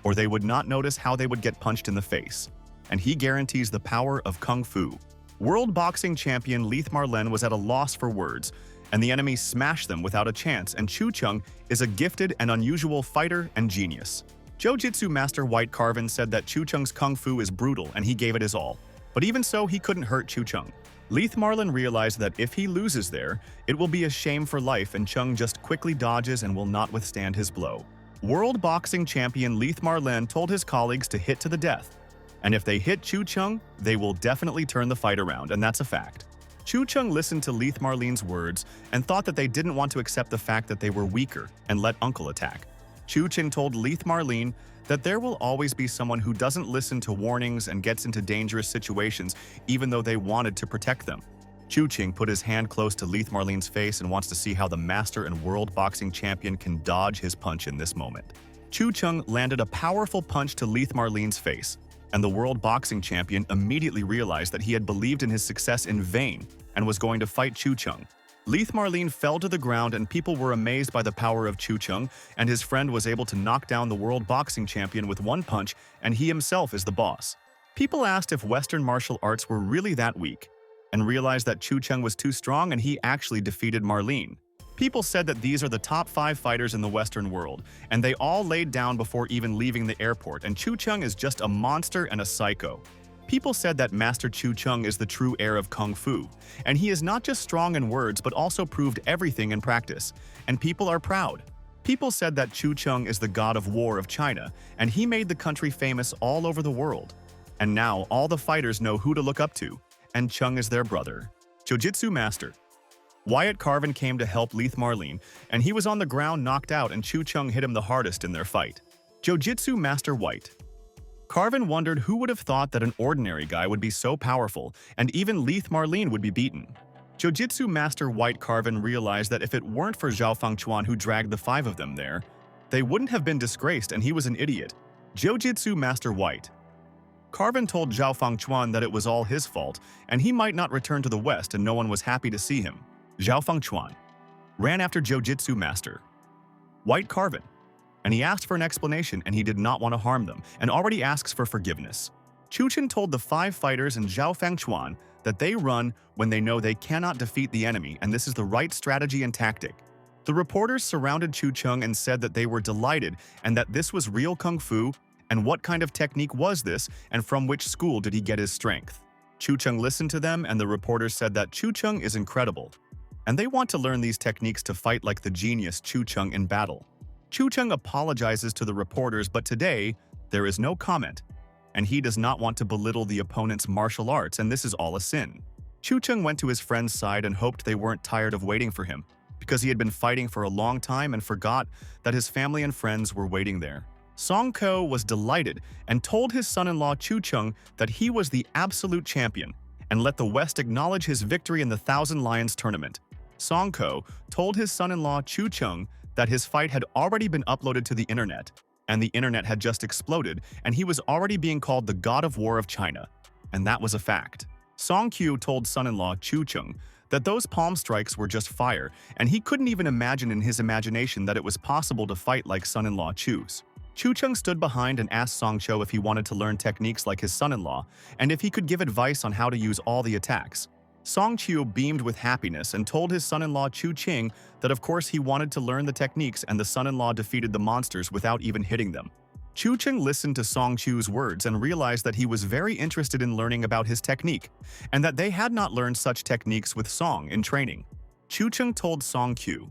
or they would not notice how they would get punched in the face, and he guarantees the power of kung fu. World boxing champion Leith Marlin was at a loss for words, and the enemy smashed them without a chance, and Chu Chen is a gifted and unusual fighter and genius. Jiu-Jitsu master White Carvin said that Chu Chen's kung fu is brutal and he gave it his all, but even so he couldn't hurt Chu Chen. Leith Marlin realized that if he loses there, it will be a shame for life, and Chung just quickly dodges and will not withstand his blow. World boxing champion Leith Marlin told his colleagues to hit to the death, and if they hit Chu Chen, they will definitely turn the fight around, and that's a fact. Chu Chen listened to Leith Marlin's words and thought that they didn't want to accept the fact that they were weaker and let Uncle attack. Chu Chen told Leith Marlin that there will always be someone who doesn't listen to warnings and gets into dangerous situations even though they wanted to protect them. Chu Chen put his hand close to Leith Marlin's face and wants to see how the master and world boxing champion can dodge his punch in this moment. Chu Chen landed a powerful punch to Leith Marlin's face, and the world boxing champion immediately realized that he had believed in his success in vain and was going to fight Chu Chen. Leith Marlin fell to the ground, and people were amazed by the power of Chu Chen, and his friend was able to knock down the world boxing champion with one punch, and he himself is the boss. People asked if Western martial arts were really that weak, and realized that Chu Chen was too strong and he actually defeated Marlin. People said that these are the top 5 fighters in the Western world, and they all laid down before even leaving the airport, and Chu Chen is just a monster and a psycho. People said that Master Chu Chen is the true heir of Kung Fu, and he is not just strong in words but also proved everything in practice, and people are proud. People said that Chu Chen is the god of war of China, and he made the country famous all over the world. And now all the fighters know who to look up to, and Chen is their brother. Jiu-Jitsu master. Wyatt Carvin came to help Leith Marlin, and he was on the ground knocked out, and Chu Chen hit him the hardest in their fight. Jiu-Jitsu master White. Carvin wondered who would have thought that an ordinary guy would be so powerful, and even Leith Marlin would be beaten. Jiu-Jitsu master White Carvin realized that if it weren't for Zhao Fangchuan who dragged the 5 of them there, they wouldn't have been disgraced, and he was an idiot. Jiu-Jitsu master White. Carvin told Zhao Fangchuan that it was all his fault, and he might not return to the West, and no one was happy to see him. Zhao Fangchuan ran after Jiu-Jitsu master White Carvin, and he asked for an explanation, and he did not want to harm them, and already asks for forgiveness. Chu Chen told the 5 fighters and Zhao Fangchuan that they run when they know they cannot defeat the enemy, and this is the right strategy and tactic. The reporters surrounded Chu Chen and said that they were delighted and that this was real kung fu, and what kind of technique was this, and from which school did he get his strength. Chu Chen listened to them, and the reporters said that Chu Chen is incredible, and they want to learn these techniques to fight like the genius Chu Chen in battle. Chu Chen apologizes to the reporters, but today there is no comment, and he does not want to belittle the opponent's martial arts, and this is all a sin. Chu Chen went to his friend's side and hoped they weren't tired of waiting for him, because he had been fighting for a long time and forgot that his family and friends were waiting there. Song Ko was delighted and told his son-in-law Chu Chen that he was the absolute champion, and let the West acknowledge his victory in the Thousand Lions tournament. Song Ko told his son-in-law Chu Chen that his fight had already been uploaded to the internet, and the internet had just exploded, and he was already being called the God of War of China. And that was a fact. Song Q told son-in-law Chu Cheng that those palm strikes were just fire, and he couldn't even imagine in his imagination that it was possible to fight like son-in-law Chu's. Chu Cheng stood behind and asked Song Cho if he wanted to learn techniques like his son-in-law, and if he could give advice on how to use all the attacks. Song Qiu beamed with happiness and told his son-in-law Chu Cheng that of course he wanted to learn the techniques, and the son-in-law defeated the monsters without even hitting them. Chu Cheng listened to Song Qiu's words and realized that he was very interested in learning about his technique, and that they had not learned such techniques with Song in training. Chu Cheng told Song Qiu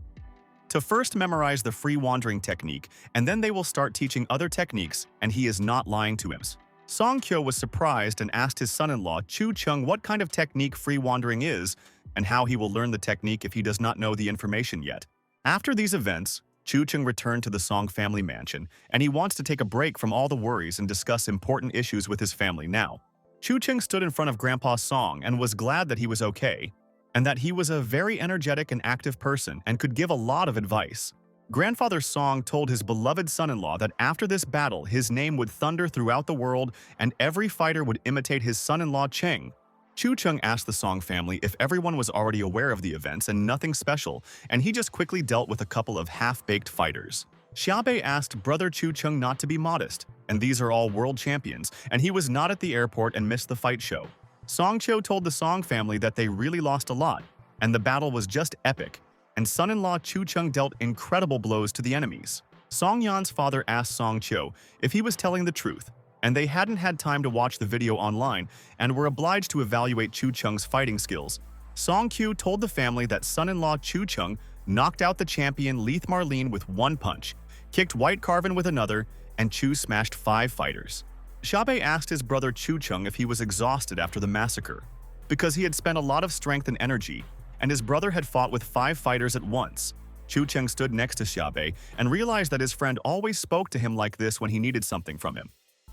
to first memorize the free wandering technique, and then they will start teaching other techniques, and he is not lying to him. Song Qiu was surprised and asked his son-in-law Chu Cheng what kind of technique free wandering is, and how he will learn the technique if he does not know the information yet. After these events, Chu Cheng returned to the Song family mansion, and he wants to take a break from all the worries and discuss important issues with his family now. Chu Cheng stood in front of Grandpa Song and was glad that he was okay, and that he was a very energetic and active person and could give a lot of advice. Grandfather Song told his beloved son-in-law that after this battle, his name would thunder throughout the world and every fighter would imitate his son-in-law Cheng. Chu Cheng asked the Song family if everyone was already aware of the events and nothing special, and he just quickly dealt with a couple of half-baked fighters. Xiaobei asked brother Chu Cheng not to be modest, and these are all world champions, and he was not at the airport and missed the fight show. Song Cho told the Song family that they really lost a lot, and the battle was just epic, and son-in-law Chu Cheng dealt incredible blows to the enemies. Song Yan's father asked Song Cho if he was telling the truth, and they hadn't had time to watch the video online and were obliged to evaluate Chu Cheng's fighting skills. Song Q told the family that son-in-law Chu Cheng knocked out the champion Leith Marlene with one punch, kicked White Carvin with another, and Chu smashed 5 fighters. Xiaobei asked his brother Chu Cheng if he was exhausted after the massacre, because he had spent a lot of strength and energy, and his brother had fought with 5 fighters at once. Chu Cheng stood next to Xiaobei and realized that his friend always spoke to him like this when he needed something from him,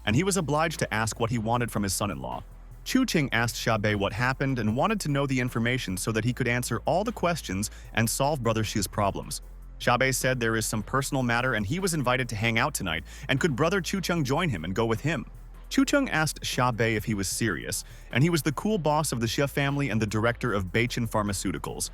and he was obliged to ask what he wanted from his son-in-law. Chu Cheng asked Xiaobei what happened and wanted to know the information so that he could answer all the questions and solve brother Xi's problems. Xiaobei said there is some personal matter and he was invited to hang out tonight, and could brother Chu Cheng join him and go with him. Chu Cheng asked Xiaobei if he was serious, and he was the cool boss of the Xia family and the director of Beichin Pharmaceuticals,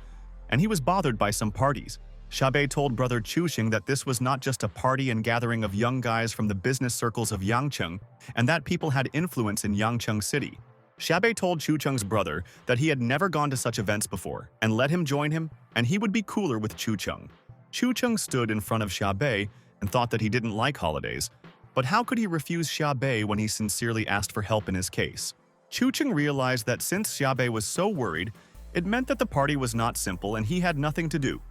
and he was bothered by some parties. Xiaobei told brother Chu Cheng that this was not just a party and gathering of young guys from the business circles of Yangcheng, and that people had influence in Yangcheng City. Xiaobei told Chu Cheng's brother that he had never gone to such events before, and let him join him, and he would be cooler with Chu Cheng. Chu Cheng stood in front of Xiaobei and thought that he didn't like holidays, but how could he refuse Xiaobei when he sincerely asked for help in his case? Chu Cheng realized that since Xiaobei was so worried, it meant that the party was not simple and he had nothing to do.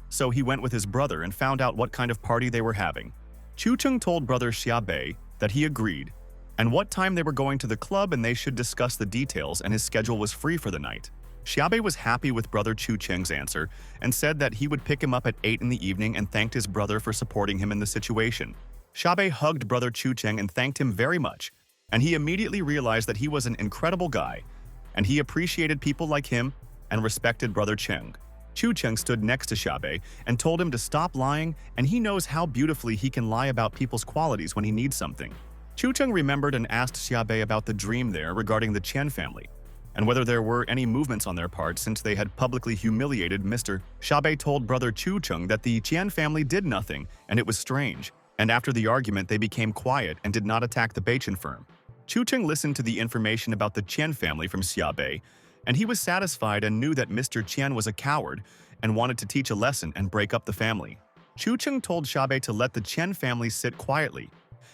So he went with his brother and found out what kind of party they were having. Chu Cheng told brother Xiaobei that he agreed, and what time they were going to the club, and they should discuss the details, and his schedule was free for the night. Xiaobei was happy with brother Chu Cheng's answer and said that he would pick him up at 8 in the evening and thanked his brother for supporting him in the situation. Xiaobei hugged brother Chu Cheng and thanked him very much, and he immediately realized that he was an incredible guy, and he appreciated people like him and respected brother Cheng. Chu Cheng stood next to Xiaobei and told him to stop lying, and he knows how beautifully he can lie about people's qualities when he needs something. Chu Cheng remembered and asked Xiaobei about the dream there regarding the Chen family, and whether there were any movements on their part since they had publicly humiliated Mr. Xiaobei told brother Chu Cheng that the Qian family did nothing, and it was strange, and after the argument they became quiet and did not attack the Beichin firm. Chu Cheng listened to the information about the Qian family from Xiaobei, and he was satisfied and knew that Mr. Qian was a coward and wanted to teach a lesson and break up the family. Chu Cheng told Xiaobei to let the Qian family sit quietly,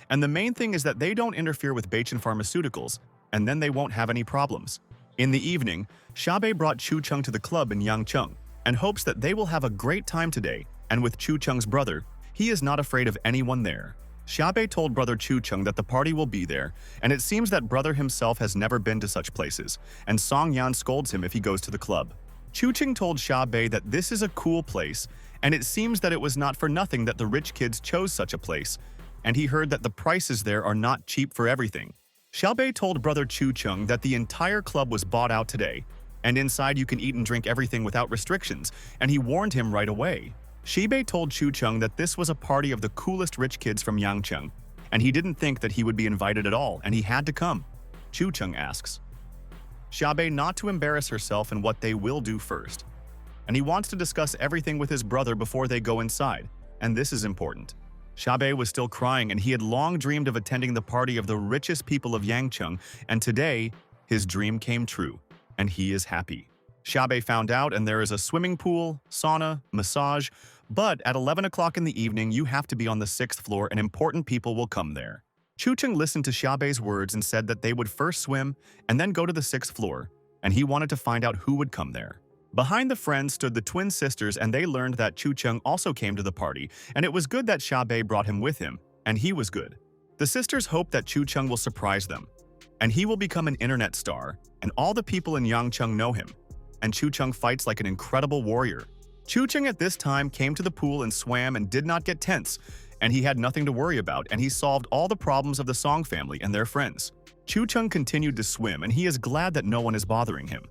and the main thing is that they don't interfere with Beichin Pharmaceuticals, and then they won't have any problems. In the evening, Xiaobei brought Chu Cheng to the club in Yangcheng and hopes that they will have a great time today, and with Chu Cheng's brother, he is not afraid of anyone there. Xiaobei told brother Chu Cheng that the party will be there, and it seems that brother himself has never been to such places, and Song Yan scolds him if he goes to the club. Chu Cheng told Xiaobei that this is a cool place, and it seems that it was not for nothing that the rich kids chose such a place, and he heard that the prices there are not cheap for everything. Xiaobei told brother Chu Cheng that the entire club was bought out today, and inside you can eat and drink everything without restrictions, and he warned him right away. Shibei told Chu Cheng that this was a party of the coolest rich kids from Yangcheng, and he didn't think that he would be invited at all, and he had to come. Chu Cheng asks Shibei not to embarrass herself and what they will do first, and he wants to discuss everything with his brother before they go inside, and this is important. Shibei was still crying, and he had long dreamed of attending the party of the richest people of Yangcheng, and today, his dream came true, and he is happy. Shibei found out, and there is a swimming pool, sauna, massage, but at 11 o'clock in the evening, you have to be on the 6th floor and important people will come there. Chu Cheng listened to Shibei's words and said that they would first swim and then go to the 6th floor, and he wanted to find out who would come there. Behind the friends stood the twin sisters, and they learned that Chu Cheng also came to the party, and it was good that Shibei brought him with him, and he was good. The sisters hope that Chu Cheng will surprise them, and he will become an internet star, and all the people in Yangcheng know him, and Chu Cheng fights like an incredible warrior. Chu Cheng at this time came to the pool and swam and did not get tense, and he had nothing to worry about, and he solved all the problems of the Song family and their friends. Chu Cheng continued to swim, and he is glad that no one is bothering him.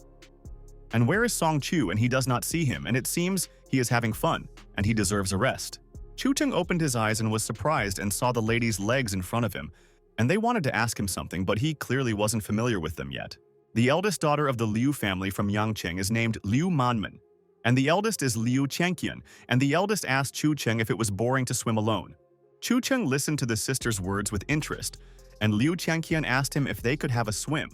And where is Song Chu? And he does not see him, and it seems he is having fun, and he deserves a rest. Chu Cheng opened his eyes and was surprised and saw the lady's legs in front of him, and they wanted to ask him something, but he clearly wasn't familiar with them yet. The eldest daughter of the Liu family from Yangcheng is named Liu Manman, and the eldest is Liu Changqian, and the eldest asked Chu Cheng if it was boring to swim alone. Chu Cheng listened to the sisters' words with interest, and Liu Changqian asked him if they could have a swim,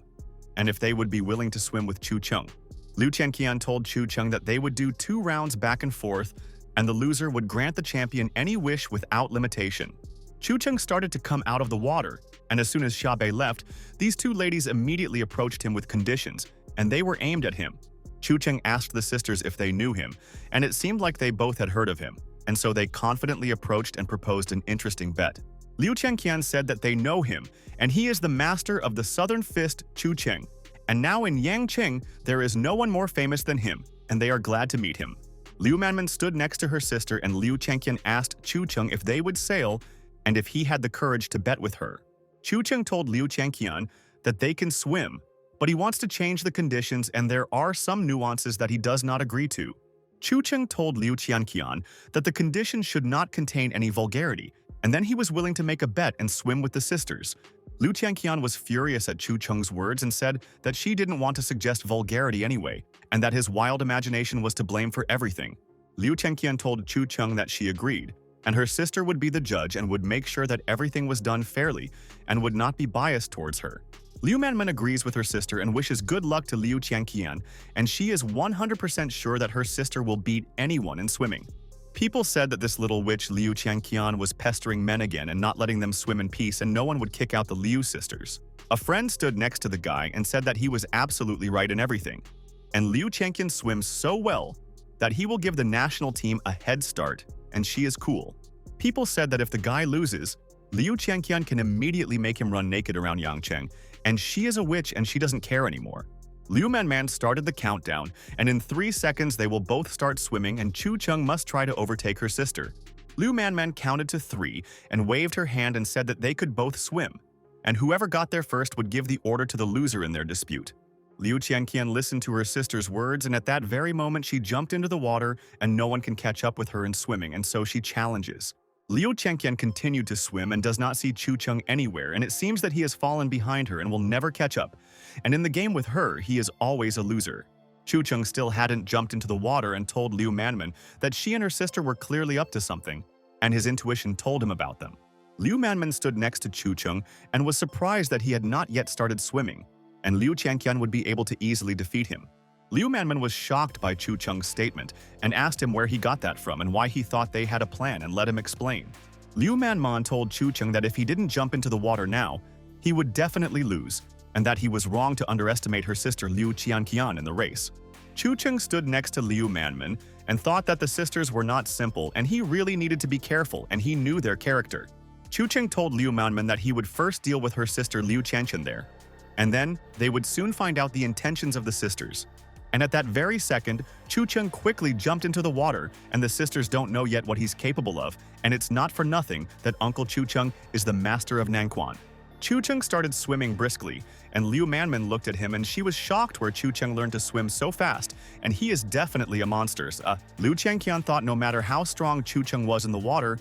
and if they would be willing to swim with Chu Cheng. Liu Changqian told Chu Cheng that they would do 2 rounds back and forth, and the loser would grant the champion any wish without limitation. Chu Cheng started to come out of the water, and as soon as Shibei left, these 2 ladies immediately approached him with conditions, and they were aimed at him. Chu Cheng asked the sisters if they knew him, and it seemed like they both had heard of him, and so they confidently approached and proposed an interesting bet. Liu Changqian said that they know him, and he is the master of the Southern Fist Chu Cheng, and now in Yangcheng, there is no one more famous than him, and they are glad to meet him. Liu Manman stood next to her sister, and Liu Changqian asked Chu Cheng if they would sail and if he had the courage to bet with her. Chu Cheng told Liu Changqian that they can swim, but he wants to change the conditions, and there are some nuances that he does not agree to. Chu Cheng told Liu Changqian that the conditions should not contain any vulgarity, and then he was willing to make a bet and swim with the sisters. Liu Changqian was furious at Chu Cheng's words and said that she didn't want to suggest vulgarity anyway, and that his wild imagination was to blame for everything. Liu Changqian told Chu Cheng that she agreed, and her sister would be the judge and would make sure that everything was done fairly and would not be biased towards her. Liu Manman agrees with her sister and wishes good luck to Liu Changqian, and she is 100% sure that her sister will beat anyone in swimming. People said that this little witch Liu Changqian was pestering men again and not letting them swim in peace, and no one would kick out the Liu sisters. A friend stood next to the guy and said that he was absolutely right in everything, and Liu Changqian swims so well that he will give the national team a head start, and she is cool. People said that if the guy loses, Liu Changqian can immediately make him run naked around Yangcheng, and she is a witch and she doesn't care anymore. Liu Manman started the countdown, and in 3 seconds they will both start swimming, and Chu Cheng must try to overtake her sister. Liu Manman counted to 3 and waved her hand and said that they could both swim, and whoever got there first would give the order to the loser in their dispute. Liu Changqian listened to her sister's words, and at that very moment she jumped into the water, and no one can catch up with her in swimming, and so she challenges. Liu Changqian continued to swim and does not see Chu Cheng anywhere, and it seems that he has fallen behind her and will never catch up. And in the game with her, he is always a loser. Chu Cheng still hadn't jumped into the water and told Liu Manman that she and her sister were clearly up to something, and his intuition told him about them. Liu Manman stood next to Chu Cheng and was surprised that he had not yet started swimming, and Liu Changqian would be able to easily defeat him. Liu Manman was shocked by Chu Cheng's statement and asked him where he got that from and why he thought they had a plan, and let him explain. Liu Manman told Chu Cheng that if he didn't jump into the water now, he would definitely lose, and that he was wrong to underestimate her sister Liu Qianqian in the race. Chu Cheng stood next to Liu Manman and thought that the sisters were not simple, and he really needed to be careful, and he knew their character. Chu Cheng told Liu Manman that he would first deal with her sister Liu Changqian there, and then they would soon find out the intentions of the sisters. And at that very second, Chu Cheng quickly jumped into the water, and the sisters don't know yet what he's capable of, and it's not for nothing that Uncle Chu Cheng is the master of Nanquan. Chu Cheng started swimming briskly, and Liu Manman looked at him, and she was shocked where Chu Cheng learned to swim so fast, and he is definitely a monster. Liu Qianqian thought no matter how strong Chu Cheng was in the water,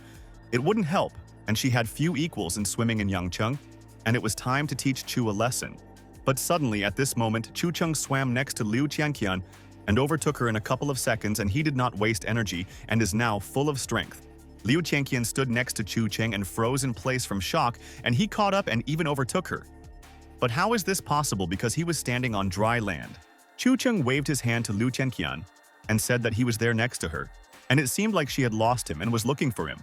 it wouldn't help, and she had few equals in swimming in Yangcheng, and it was time to teach Chu a lesson. But suddenly, at this moment, Chu Cheng swam next to Liu Qianqian and overtook her in a couple of seconds, and he did not waste energy and is now full of strength. Liu Qianqian stood next to Chu Cheng and froze in place from shock, and he caught up and even overtook her. But how is this possible because he was standing on dry land? Chu Cheng waved his hand to Liu Qianqian and said that he was there next to her, and it seemed like she had lost him and was looking for him.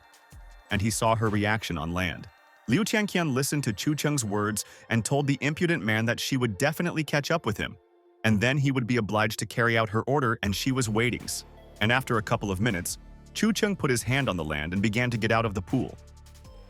And he saw her reaction on land. Liu Qianqian listened to Chu Cheng's words and told the impudent man that she would definitely catch up with him, and then he would be obliged to carry out her order, and she was waiting. And after a couple of minutes, Chu Cheng put his hand on the land and began to get out of the pool.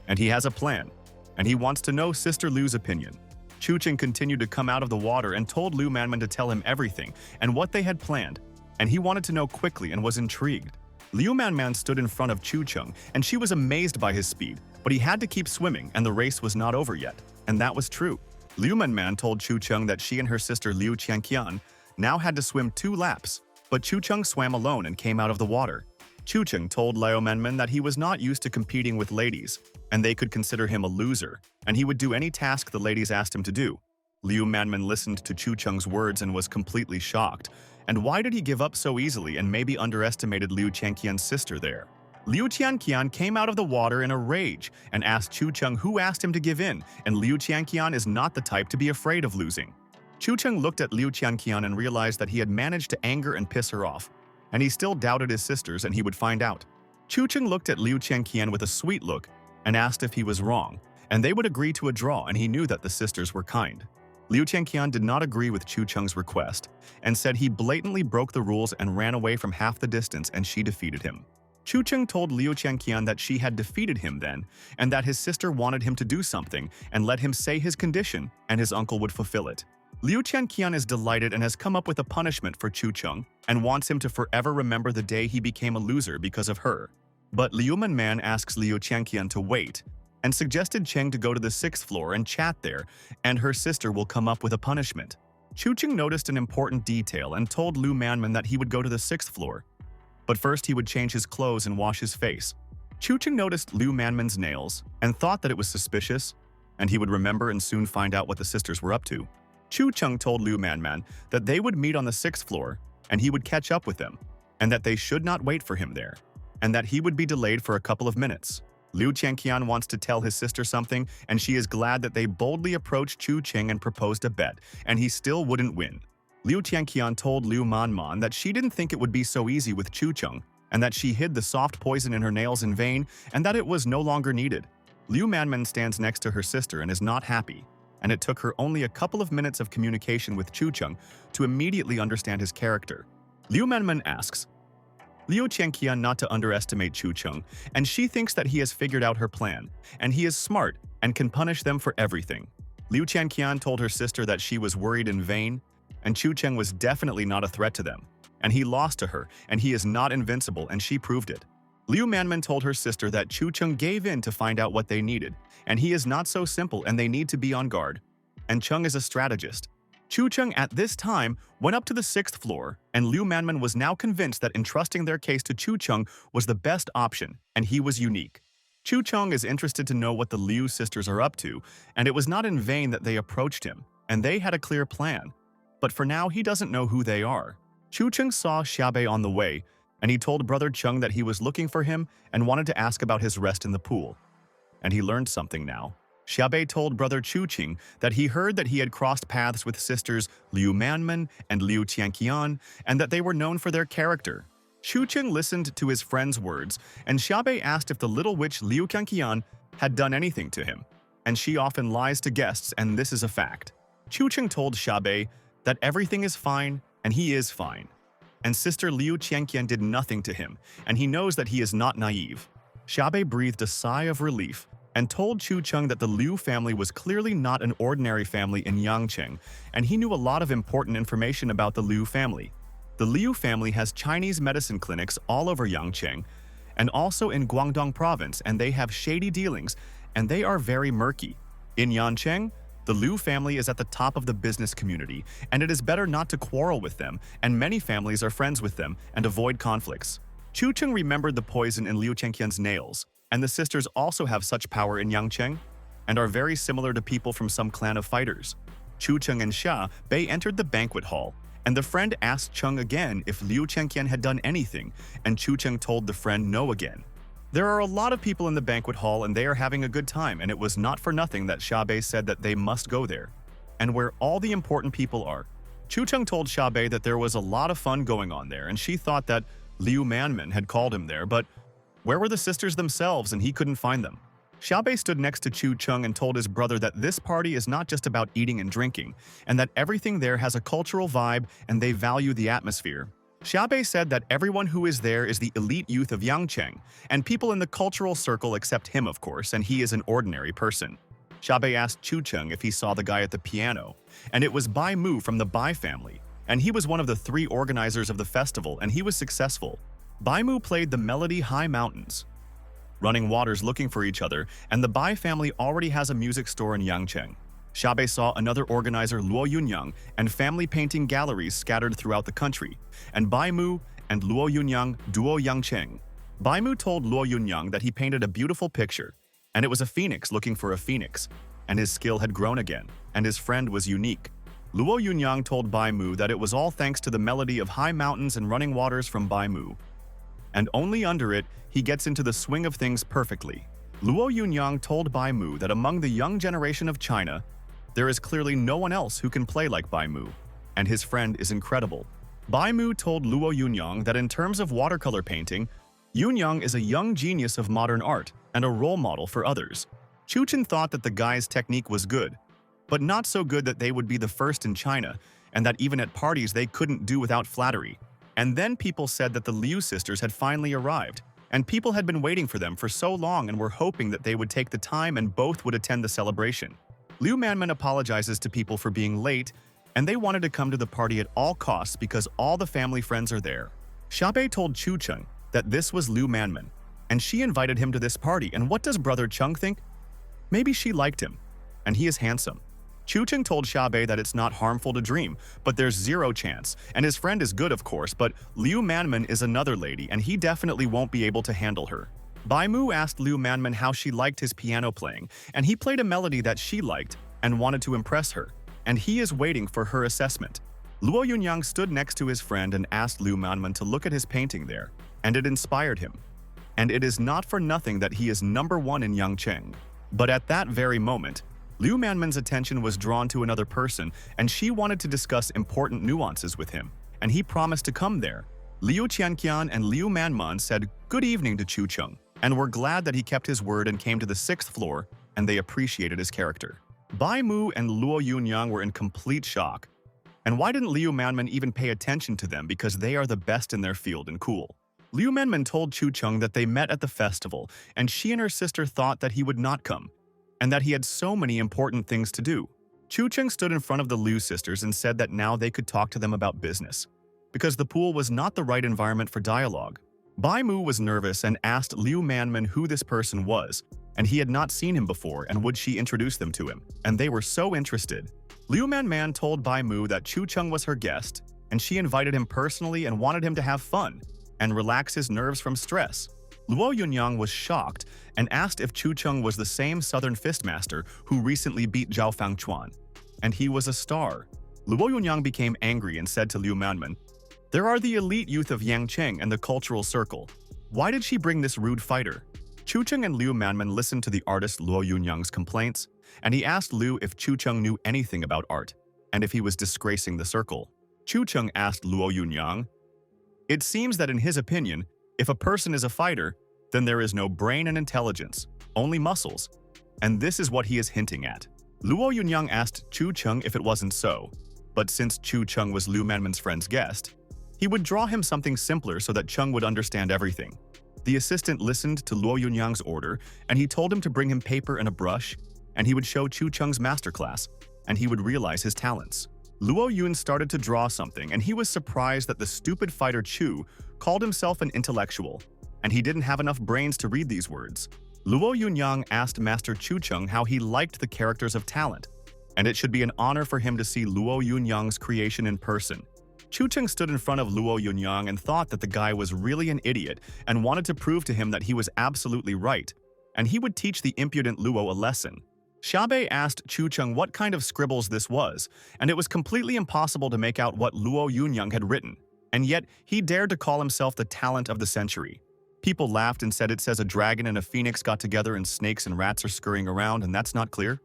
And he has a plan, and he wants to know Sister Liu's opinion. Chu Cheng continued to come out of the water and told Liu Manman to tell him everything and what they had planned, and he wanted to know quickly and was intrigued. Liu Manman stood in front of Chu Cheng, and she was amazed by his speed, but he had to keep swimming and the race was not over yet, and that was true. Liu Manman told Chu Cheng that she and her sister Liu Qianqian now had to swim 2 laps, but Chu Cheng swam alone and came out of the water. Chu Cheng told Liu Manman that he was not used to competing with ladies, and they could consider him a loser, and he would do any task the ladies asked him to do. Liu Manman listened to Chu Cheng's words and was completely shocked. And why did he give up so easily and maybe underestimated Liu Qianqian's sister there? Liu Qianqian came out of the water in a rage and asked Chu Cheng who asked him to give in, and Liu Qianqian is not the type to be afraid of losing. Chu Cheng looked at Liu Qianqian and realized that he had managed to anger and piss her off, and he still doubted his sisters and he would find out. Chu Cheng looked at Liu Qianqian with a sweet look and asked if he was wrong, and they would agree to a draw, and he knew that the sisters were kind. Liu Qianqian did not agree with Chu Cheng's request and said he blatantly broke the rules and ran away from half the distance, and she defeated him. Chu Cheng told Liu Qianqian that she had defeated him then and that his sister wanted him to do something and let him say his condition and his uncle would fulfill it. Liu Qianqian is delighted and has come up with a punishment for Chu Cheng and wants him to forever remember the day he became a loser because of her. But Liu Manman asks Liu Qianqian to wait and suggested Cheng to go to the 6th floor and chat there, and her sister will come up with a punishment. Chu Cheng noticed an important detail and told Liu Manman that he would go to the 6th floor, but first he would change his clothes and wash his face. Chu Cheng noticed Liu Manman's nails and thought that it was suspicious, and he would remember and soon find out what the sisters were up to. Chu Cheng told Liu Manman that they would meet on the 6th floor and he would catch up with them, and that they should not wait for him there, and that he would be delayed for a couple of minutes. Liu Qianqian wants to tell his sister something, and she is glad that they boldly approached Chu Cheng and proposed a bet, and he still wouldn't win. Liu Qianqian told Liu Manman that she didn't think it would be so easy with Chu Cheng, and that she hid the soft poison in her nails in vain, and that it was no longer needed. Liu Manman stands next to her sister and is not happy, and it took her only a couple of minutes of communication with Chu Cheng to immediately understand his character. Liu Manman asks Liu Qianqian not to underestimate Chu Cheng, and she thinks that he has figured out her plan, and he is smart and can punish them for everything. Liu Qianqian told her sister that she was worried in vain, and Chu Cheng was definitely not a threat to them, and he lost to her, and he is not invincible, and she proved it. Liu Manman told her sister that Chu Cheng gave in to find out what they needed, and he is not so simple and they need to be on guard. And Cheng is a strategist. Chu Cheng at this time went up to the 6th floor, and Liu Manman was now convinced that entrusting their case to Chu Cheng was the best option, and he was unique. Chu Cheng is interested to know what the Liu sisters are up to, and it was not in vain that they approached him, and they had a clear plan. But for now, he doesn't know who they are. Chu Cheng saw Xiaobei on the way, and he told Brother Cheng that he was looking for him and wanted to ask about his rest in the pool. And he learned something now. Xiaobei told Brother Chu Cheng that he heard that he had crossed paths with sisters Liu Manman and Liu Qianqian, and that they were known for their character. Chu Cheng listened to his friend's words, and Xiaobei asked if the little witch Liu Qianqian had done anything to him. And she often lies to guests, and this is a fact. Chu Cheng told Xiaobei that everything is fine, and he is fine. And Sister Liu Qianqian did nothing to him, and he knows that he is not naive. Xiaobei breathed a sigh of relief and told Chu Cheng that the Liu family was clearly not an ordinary family in Yangcheng, and he knew a lot of important information about the Liu family. The Liu family has Chinese medicine clinics all over Yangcheng, and also in Guangdong province, and they have shady dealings, and they are very murky. In Yancheng, The Liu family is at the top of the business community, and it is better not to quarrel with them, and many families are friends with them and avoid conflicts. Chu Cheng remembered the poison in Liu Chengqian's nails, and the sisters also have such power in Yangcheng, and are very similar to people from some clan of fighters. Chu Cheng and Xia Bei entered the banquet hall, and the friend asked Cheng again if Liu Chengqian had done anything, and Chu Cheng told the friend no again. There are a lot of people in the banquet hall and they are having a good time, and it was not for nothing that Xia Bei said that they must go there, and where all the important people are. Chu Cheng told Xia Bei that there was a lot of fun going on there, and she thought that Liu Manman had called him there, but where were the sisters themselves, and he couldn't find them. Xia Bei stood next to Chu Cheng and told his brother that this party is not just about eating and drinking, and that everything there has a cultural vibe and they value the atmosphere. Xia Bei said that everyone who is there is the elite youth of Yangcheng, and people in the cultural circle accept him, of course, and he is an ordinary person. Xia Bei asked Chu Cheng if he saw the guy at the piano, and it was Bai Mu from the Bai family, and he was one of the 3 organizers of the festival, and he was successful. Bai Mu played the melody High Mountains, running waters looking for each other, and the Bai family already has a music store in Yangcheng. Xia Bei saw another organizer, Luo Yunyang, and family painting galleries scattered throughout the country, and Bai Mu and Luo Yunyang duo Yangcheng. Bai Mu told Luo Yunyang that he painted a beautiful picture, and it was a phoenix looking for a phoenix, and his skill had grown again, and his friend was unique. Luo Yunyang told Bai Mu that it was all thanks to the melody of High Mountains and Running Waters from Bai Mu, and only under it he gets into the swing of things perfectly. Luo Yunyang told Bai Mu that among the young generation of China, there is clearly no one else who can play like Bai Mu, and his friend is incredible. Bai Mu told Luo Yunyang that in terms of watercolor painting, Yunyang is a young genius of modern art and a role model for others. Chu Chen thought that the guy's technique was good, but not so good that they would be the first in China, and that even at parties they couldn't do without flattery. And then people said that the Liu sisters had finally arrived, and people had been waiting for them for so long and were hoping that they would take the time and both would attend the celebration. Liu Manman apologizes to people for being late, and they wanted to come to the party at all costs because all the family friends are there. Xia Bei told Chu Cheng that this was Liu Manman, and she invited him to this party, and what does brother Cheng think? Maybe she liked him, and he is handsome. Chu Cheng told Xia Bei that it's not harmful to dream, but there's zero chance, and his friend is good of course, but Liu Manman is another lady, and he definitely won't be able to handle her. Bai Mu asked Liu Manman how she liked his piano playing, and he played a melody that she liked and wanted to impress her, and he is waiting for her assessment. Luo Yunyang stood next to his friend and asked Liu Manman to look at his painting there, and it inspired him. And it is not for nothing that he is #1 in Yangcheng. But at that very moment, Liu Manman's attention was drawn to another person, and she wanted to discuss important nuances with him, and he promised to come there. Liu Qianqian and Liu Manman said good evening to Chu Cheng, and were glad that he kept his word and came to the 6th floor, and they appreciated his character. Bai Mu and Luo Yunyang were in complete shock. And why didn't Liu Manman even pay attention to them, because they are the best in their field and cool? Liu Manman told Chu Cheng that they met at the festival, and she and her sister thought that he would not come, and that he had so many important things to do. Chu Cheng stood in front of the Liu sisters and said that now they could talk to them about business, because the pool was not the right environment for dialogue. Bai Mu was nervous and asked Liu Manman who this person was, and he had not seen him before, and would she introduce them to him, and they were so interested. Liu Manman told Bai Mu that Chu Cheng was her guest, and she invited him personally and wanted him to have fun and relax his nerves from stress. Luo Yunyang was shocked and asked if Chu Cheng was the same Southern Fistmaster who recently beat Zhao Fangchuan, and he was a star. Luo Yunyang became angry and said to Liu Manman, "There are the elite youth of Yangcheng and the cultural circle. Why did she bring this rude fighter?" Chu Cheng and Liu Manman listened to the artist Luo Yunyang's complaints, and he asked Liu if Chu Cheng knew anything about art, and if he was disgracing the circle. Chu Cheng asked Luo Yunyang, "It seems that in his opinion, if a person is a fighter, then there is no brain and intelligence, only muscles, and this is what he is hinting at." Luo Yunyang asked Chu Cheng if it wasn't so, but since Chu Cheng was Liu Manman's friend's guest, he would draw him something simpler so that Cheng would understand everything. The assistant listened to Luo Yunyang's order, and he told him to bring him paper and a brush, and he would show Chu Cheng's masterclass, and he would realize his talents. Luo Yun started to draw something, and he was surprised that the stupid fighter Chu called himself an intellectual, and he didn't have enough brains to read these words. Luo Yunyang asked Master Chu Cheng how he liked the characters of talent, and it should be an honor for him to see Luo Yunyang's creation in person. Chu Chen stood in front of Luo Yunyang and thought that the guy was really an idiot and wanted to prove to him that he was absolutely right, and he would teach the impudent Luo a lesson. Xiaobei asked Chu Chen what kind of scribbles this was, and it was completely impossible to make out what Luo Yunyang had written, and yet he dared to call himself the talent of the century. People laughed and said it says a dragon and a phoenix got together and snakes and rats are scurrying around and that's not clear?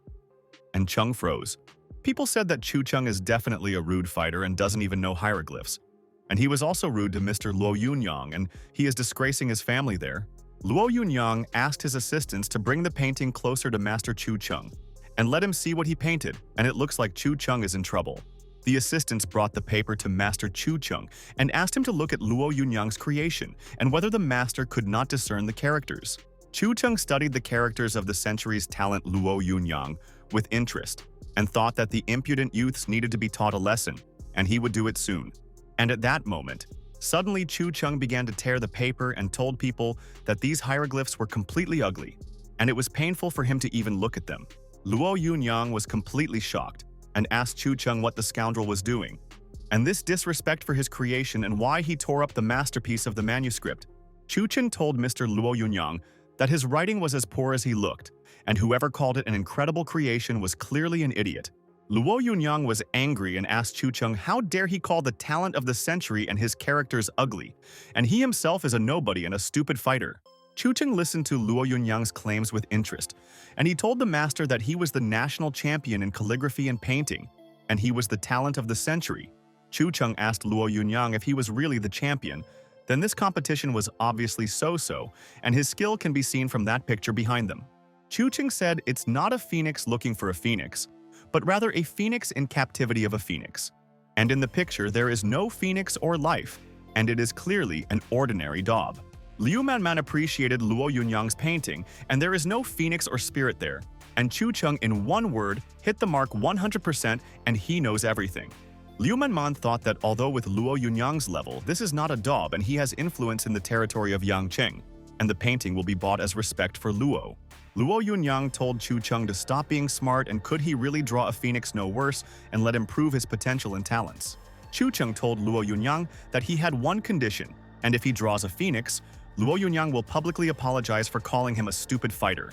And Chung froze. People said that Chu Chen is definitely a rude fighter and doesn't even know hieroglyphs. And he was also rude to Mr. Luo Yunyang, and he is disgracing his family there. Luo Yunyang asked his assistants to bring the painting closer to Master Chu Chen and let him see what he painted, and it looks like Chu Chen is in trouble. The assistants brought the paper to Master Chu Chen and asked him to look at Luo Yunyang's creation and whether the master could not discern the characters. Chu Chen studied the characters of the century's talent Luo Yunyang with interest and thought that the impudent youths needed to be taught a lesson, and he would do it soon. And at that moment, suddenly Chu Chen began to tear the paper and told people that these hieroglyphs were completely ugly, and it was painful for him to even look at them. Luo Yunyang was completely shocked and asked Chu Chen what the scoundrel was doing, and this disrespect for his creation and why he tore up the masterpiece of the manuscript. Chu Chen told Mr. Luo Yunyang that his writing was as poor as he looked, and whoever called it an incredible creation was clearly an idiot. Luo Yunyang was angry and asked Chu Chen how dare he call the talent of the century and his characters ugly, and he himself is a nobody and a stupid fighter. Chu Chen listened to Luo Yunyang's claims with interest, and he told the master that he was the national champion in calligraphy and painting, and he was the talent of the century. Chu Chen asked Luo Yunyang if he was really the champion. Then this competition was obviously so-so, and his skill can be seen from that picture behind them. Chu Chen said it's not a phoenix looking for a phoenix, but rather a phoenix in captivity of a phoenix. And in the picture there is no phoenix or life, and it is clearly an ordinary daub. Liu Manman appreciated Luo Yunyang's painting, and there is no phoenix or spirit there. And Chu Chen, in one word, hit the mark 100%, and he knows everything. Liu Manman thought that although with Luo Yunyang's level, this is not a daub and he has influence in the territory of Yangqing, and the painting will be bought as respect for Luo. Luo Yunyang told Chu Chen to stop being smart and could he really draw a phoenix no worse and let him prove his potential and talents. Chu Chen told Luo Yunyang that he had one condition, and if he draws a phoenix, Luo Yunyang will publicly apologize for calling him a stupid fighter.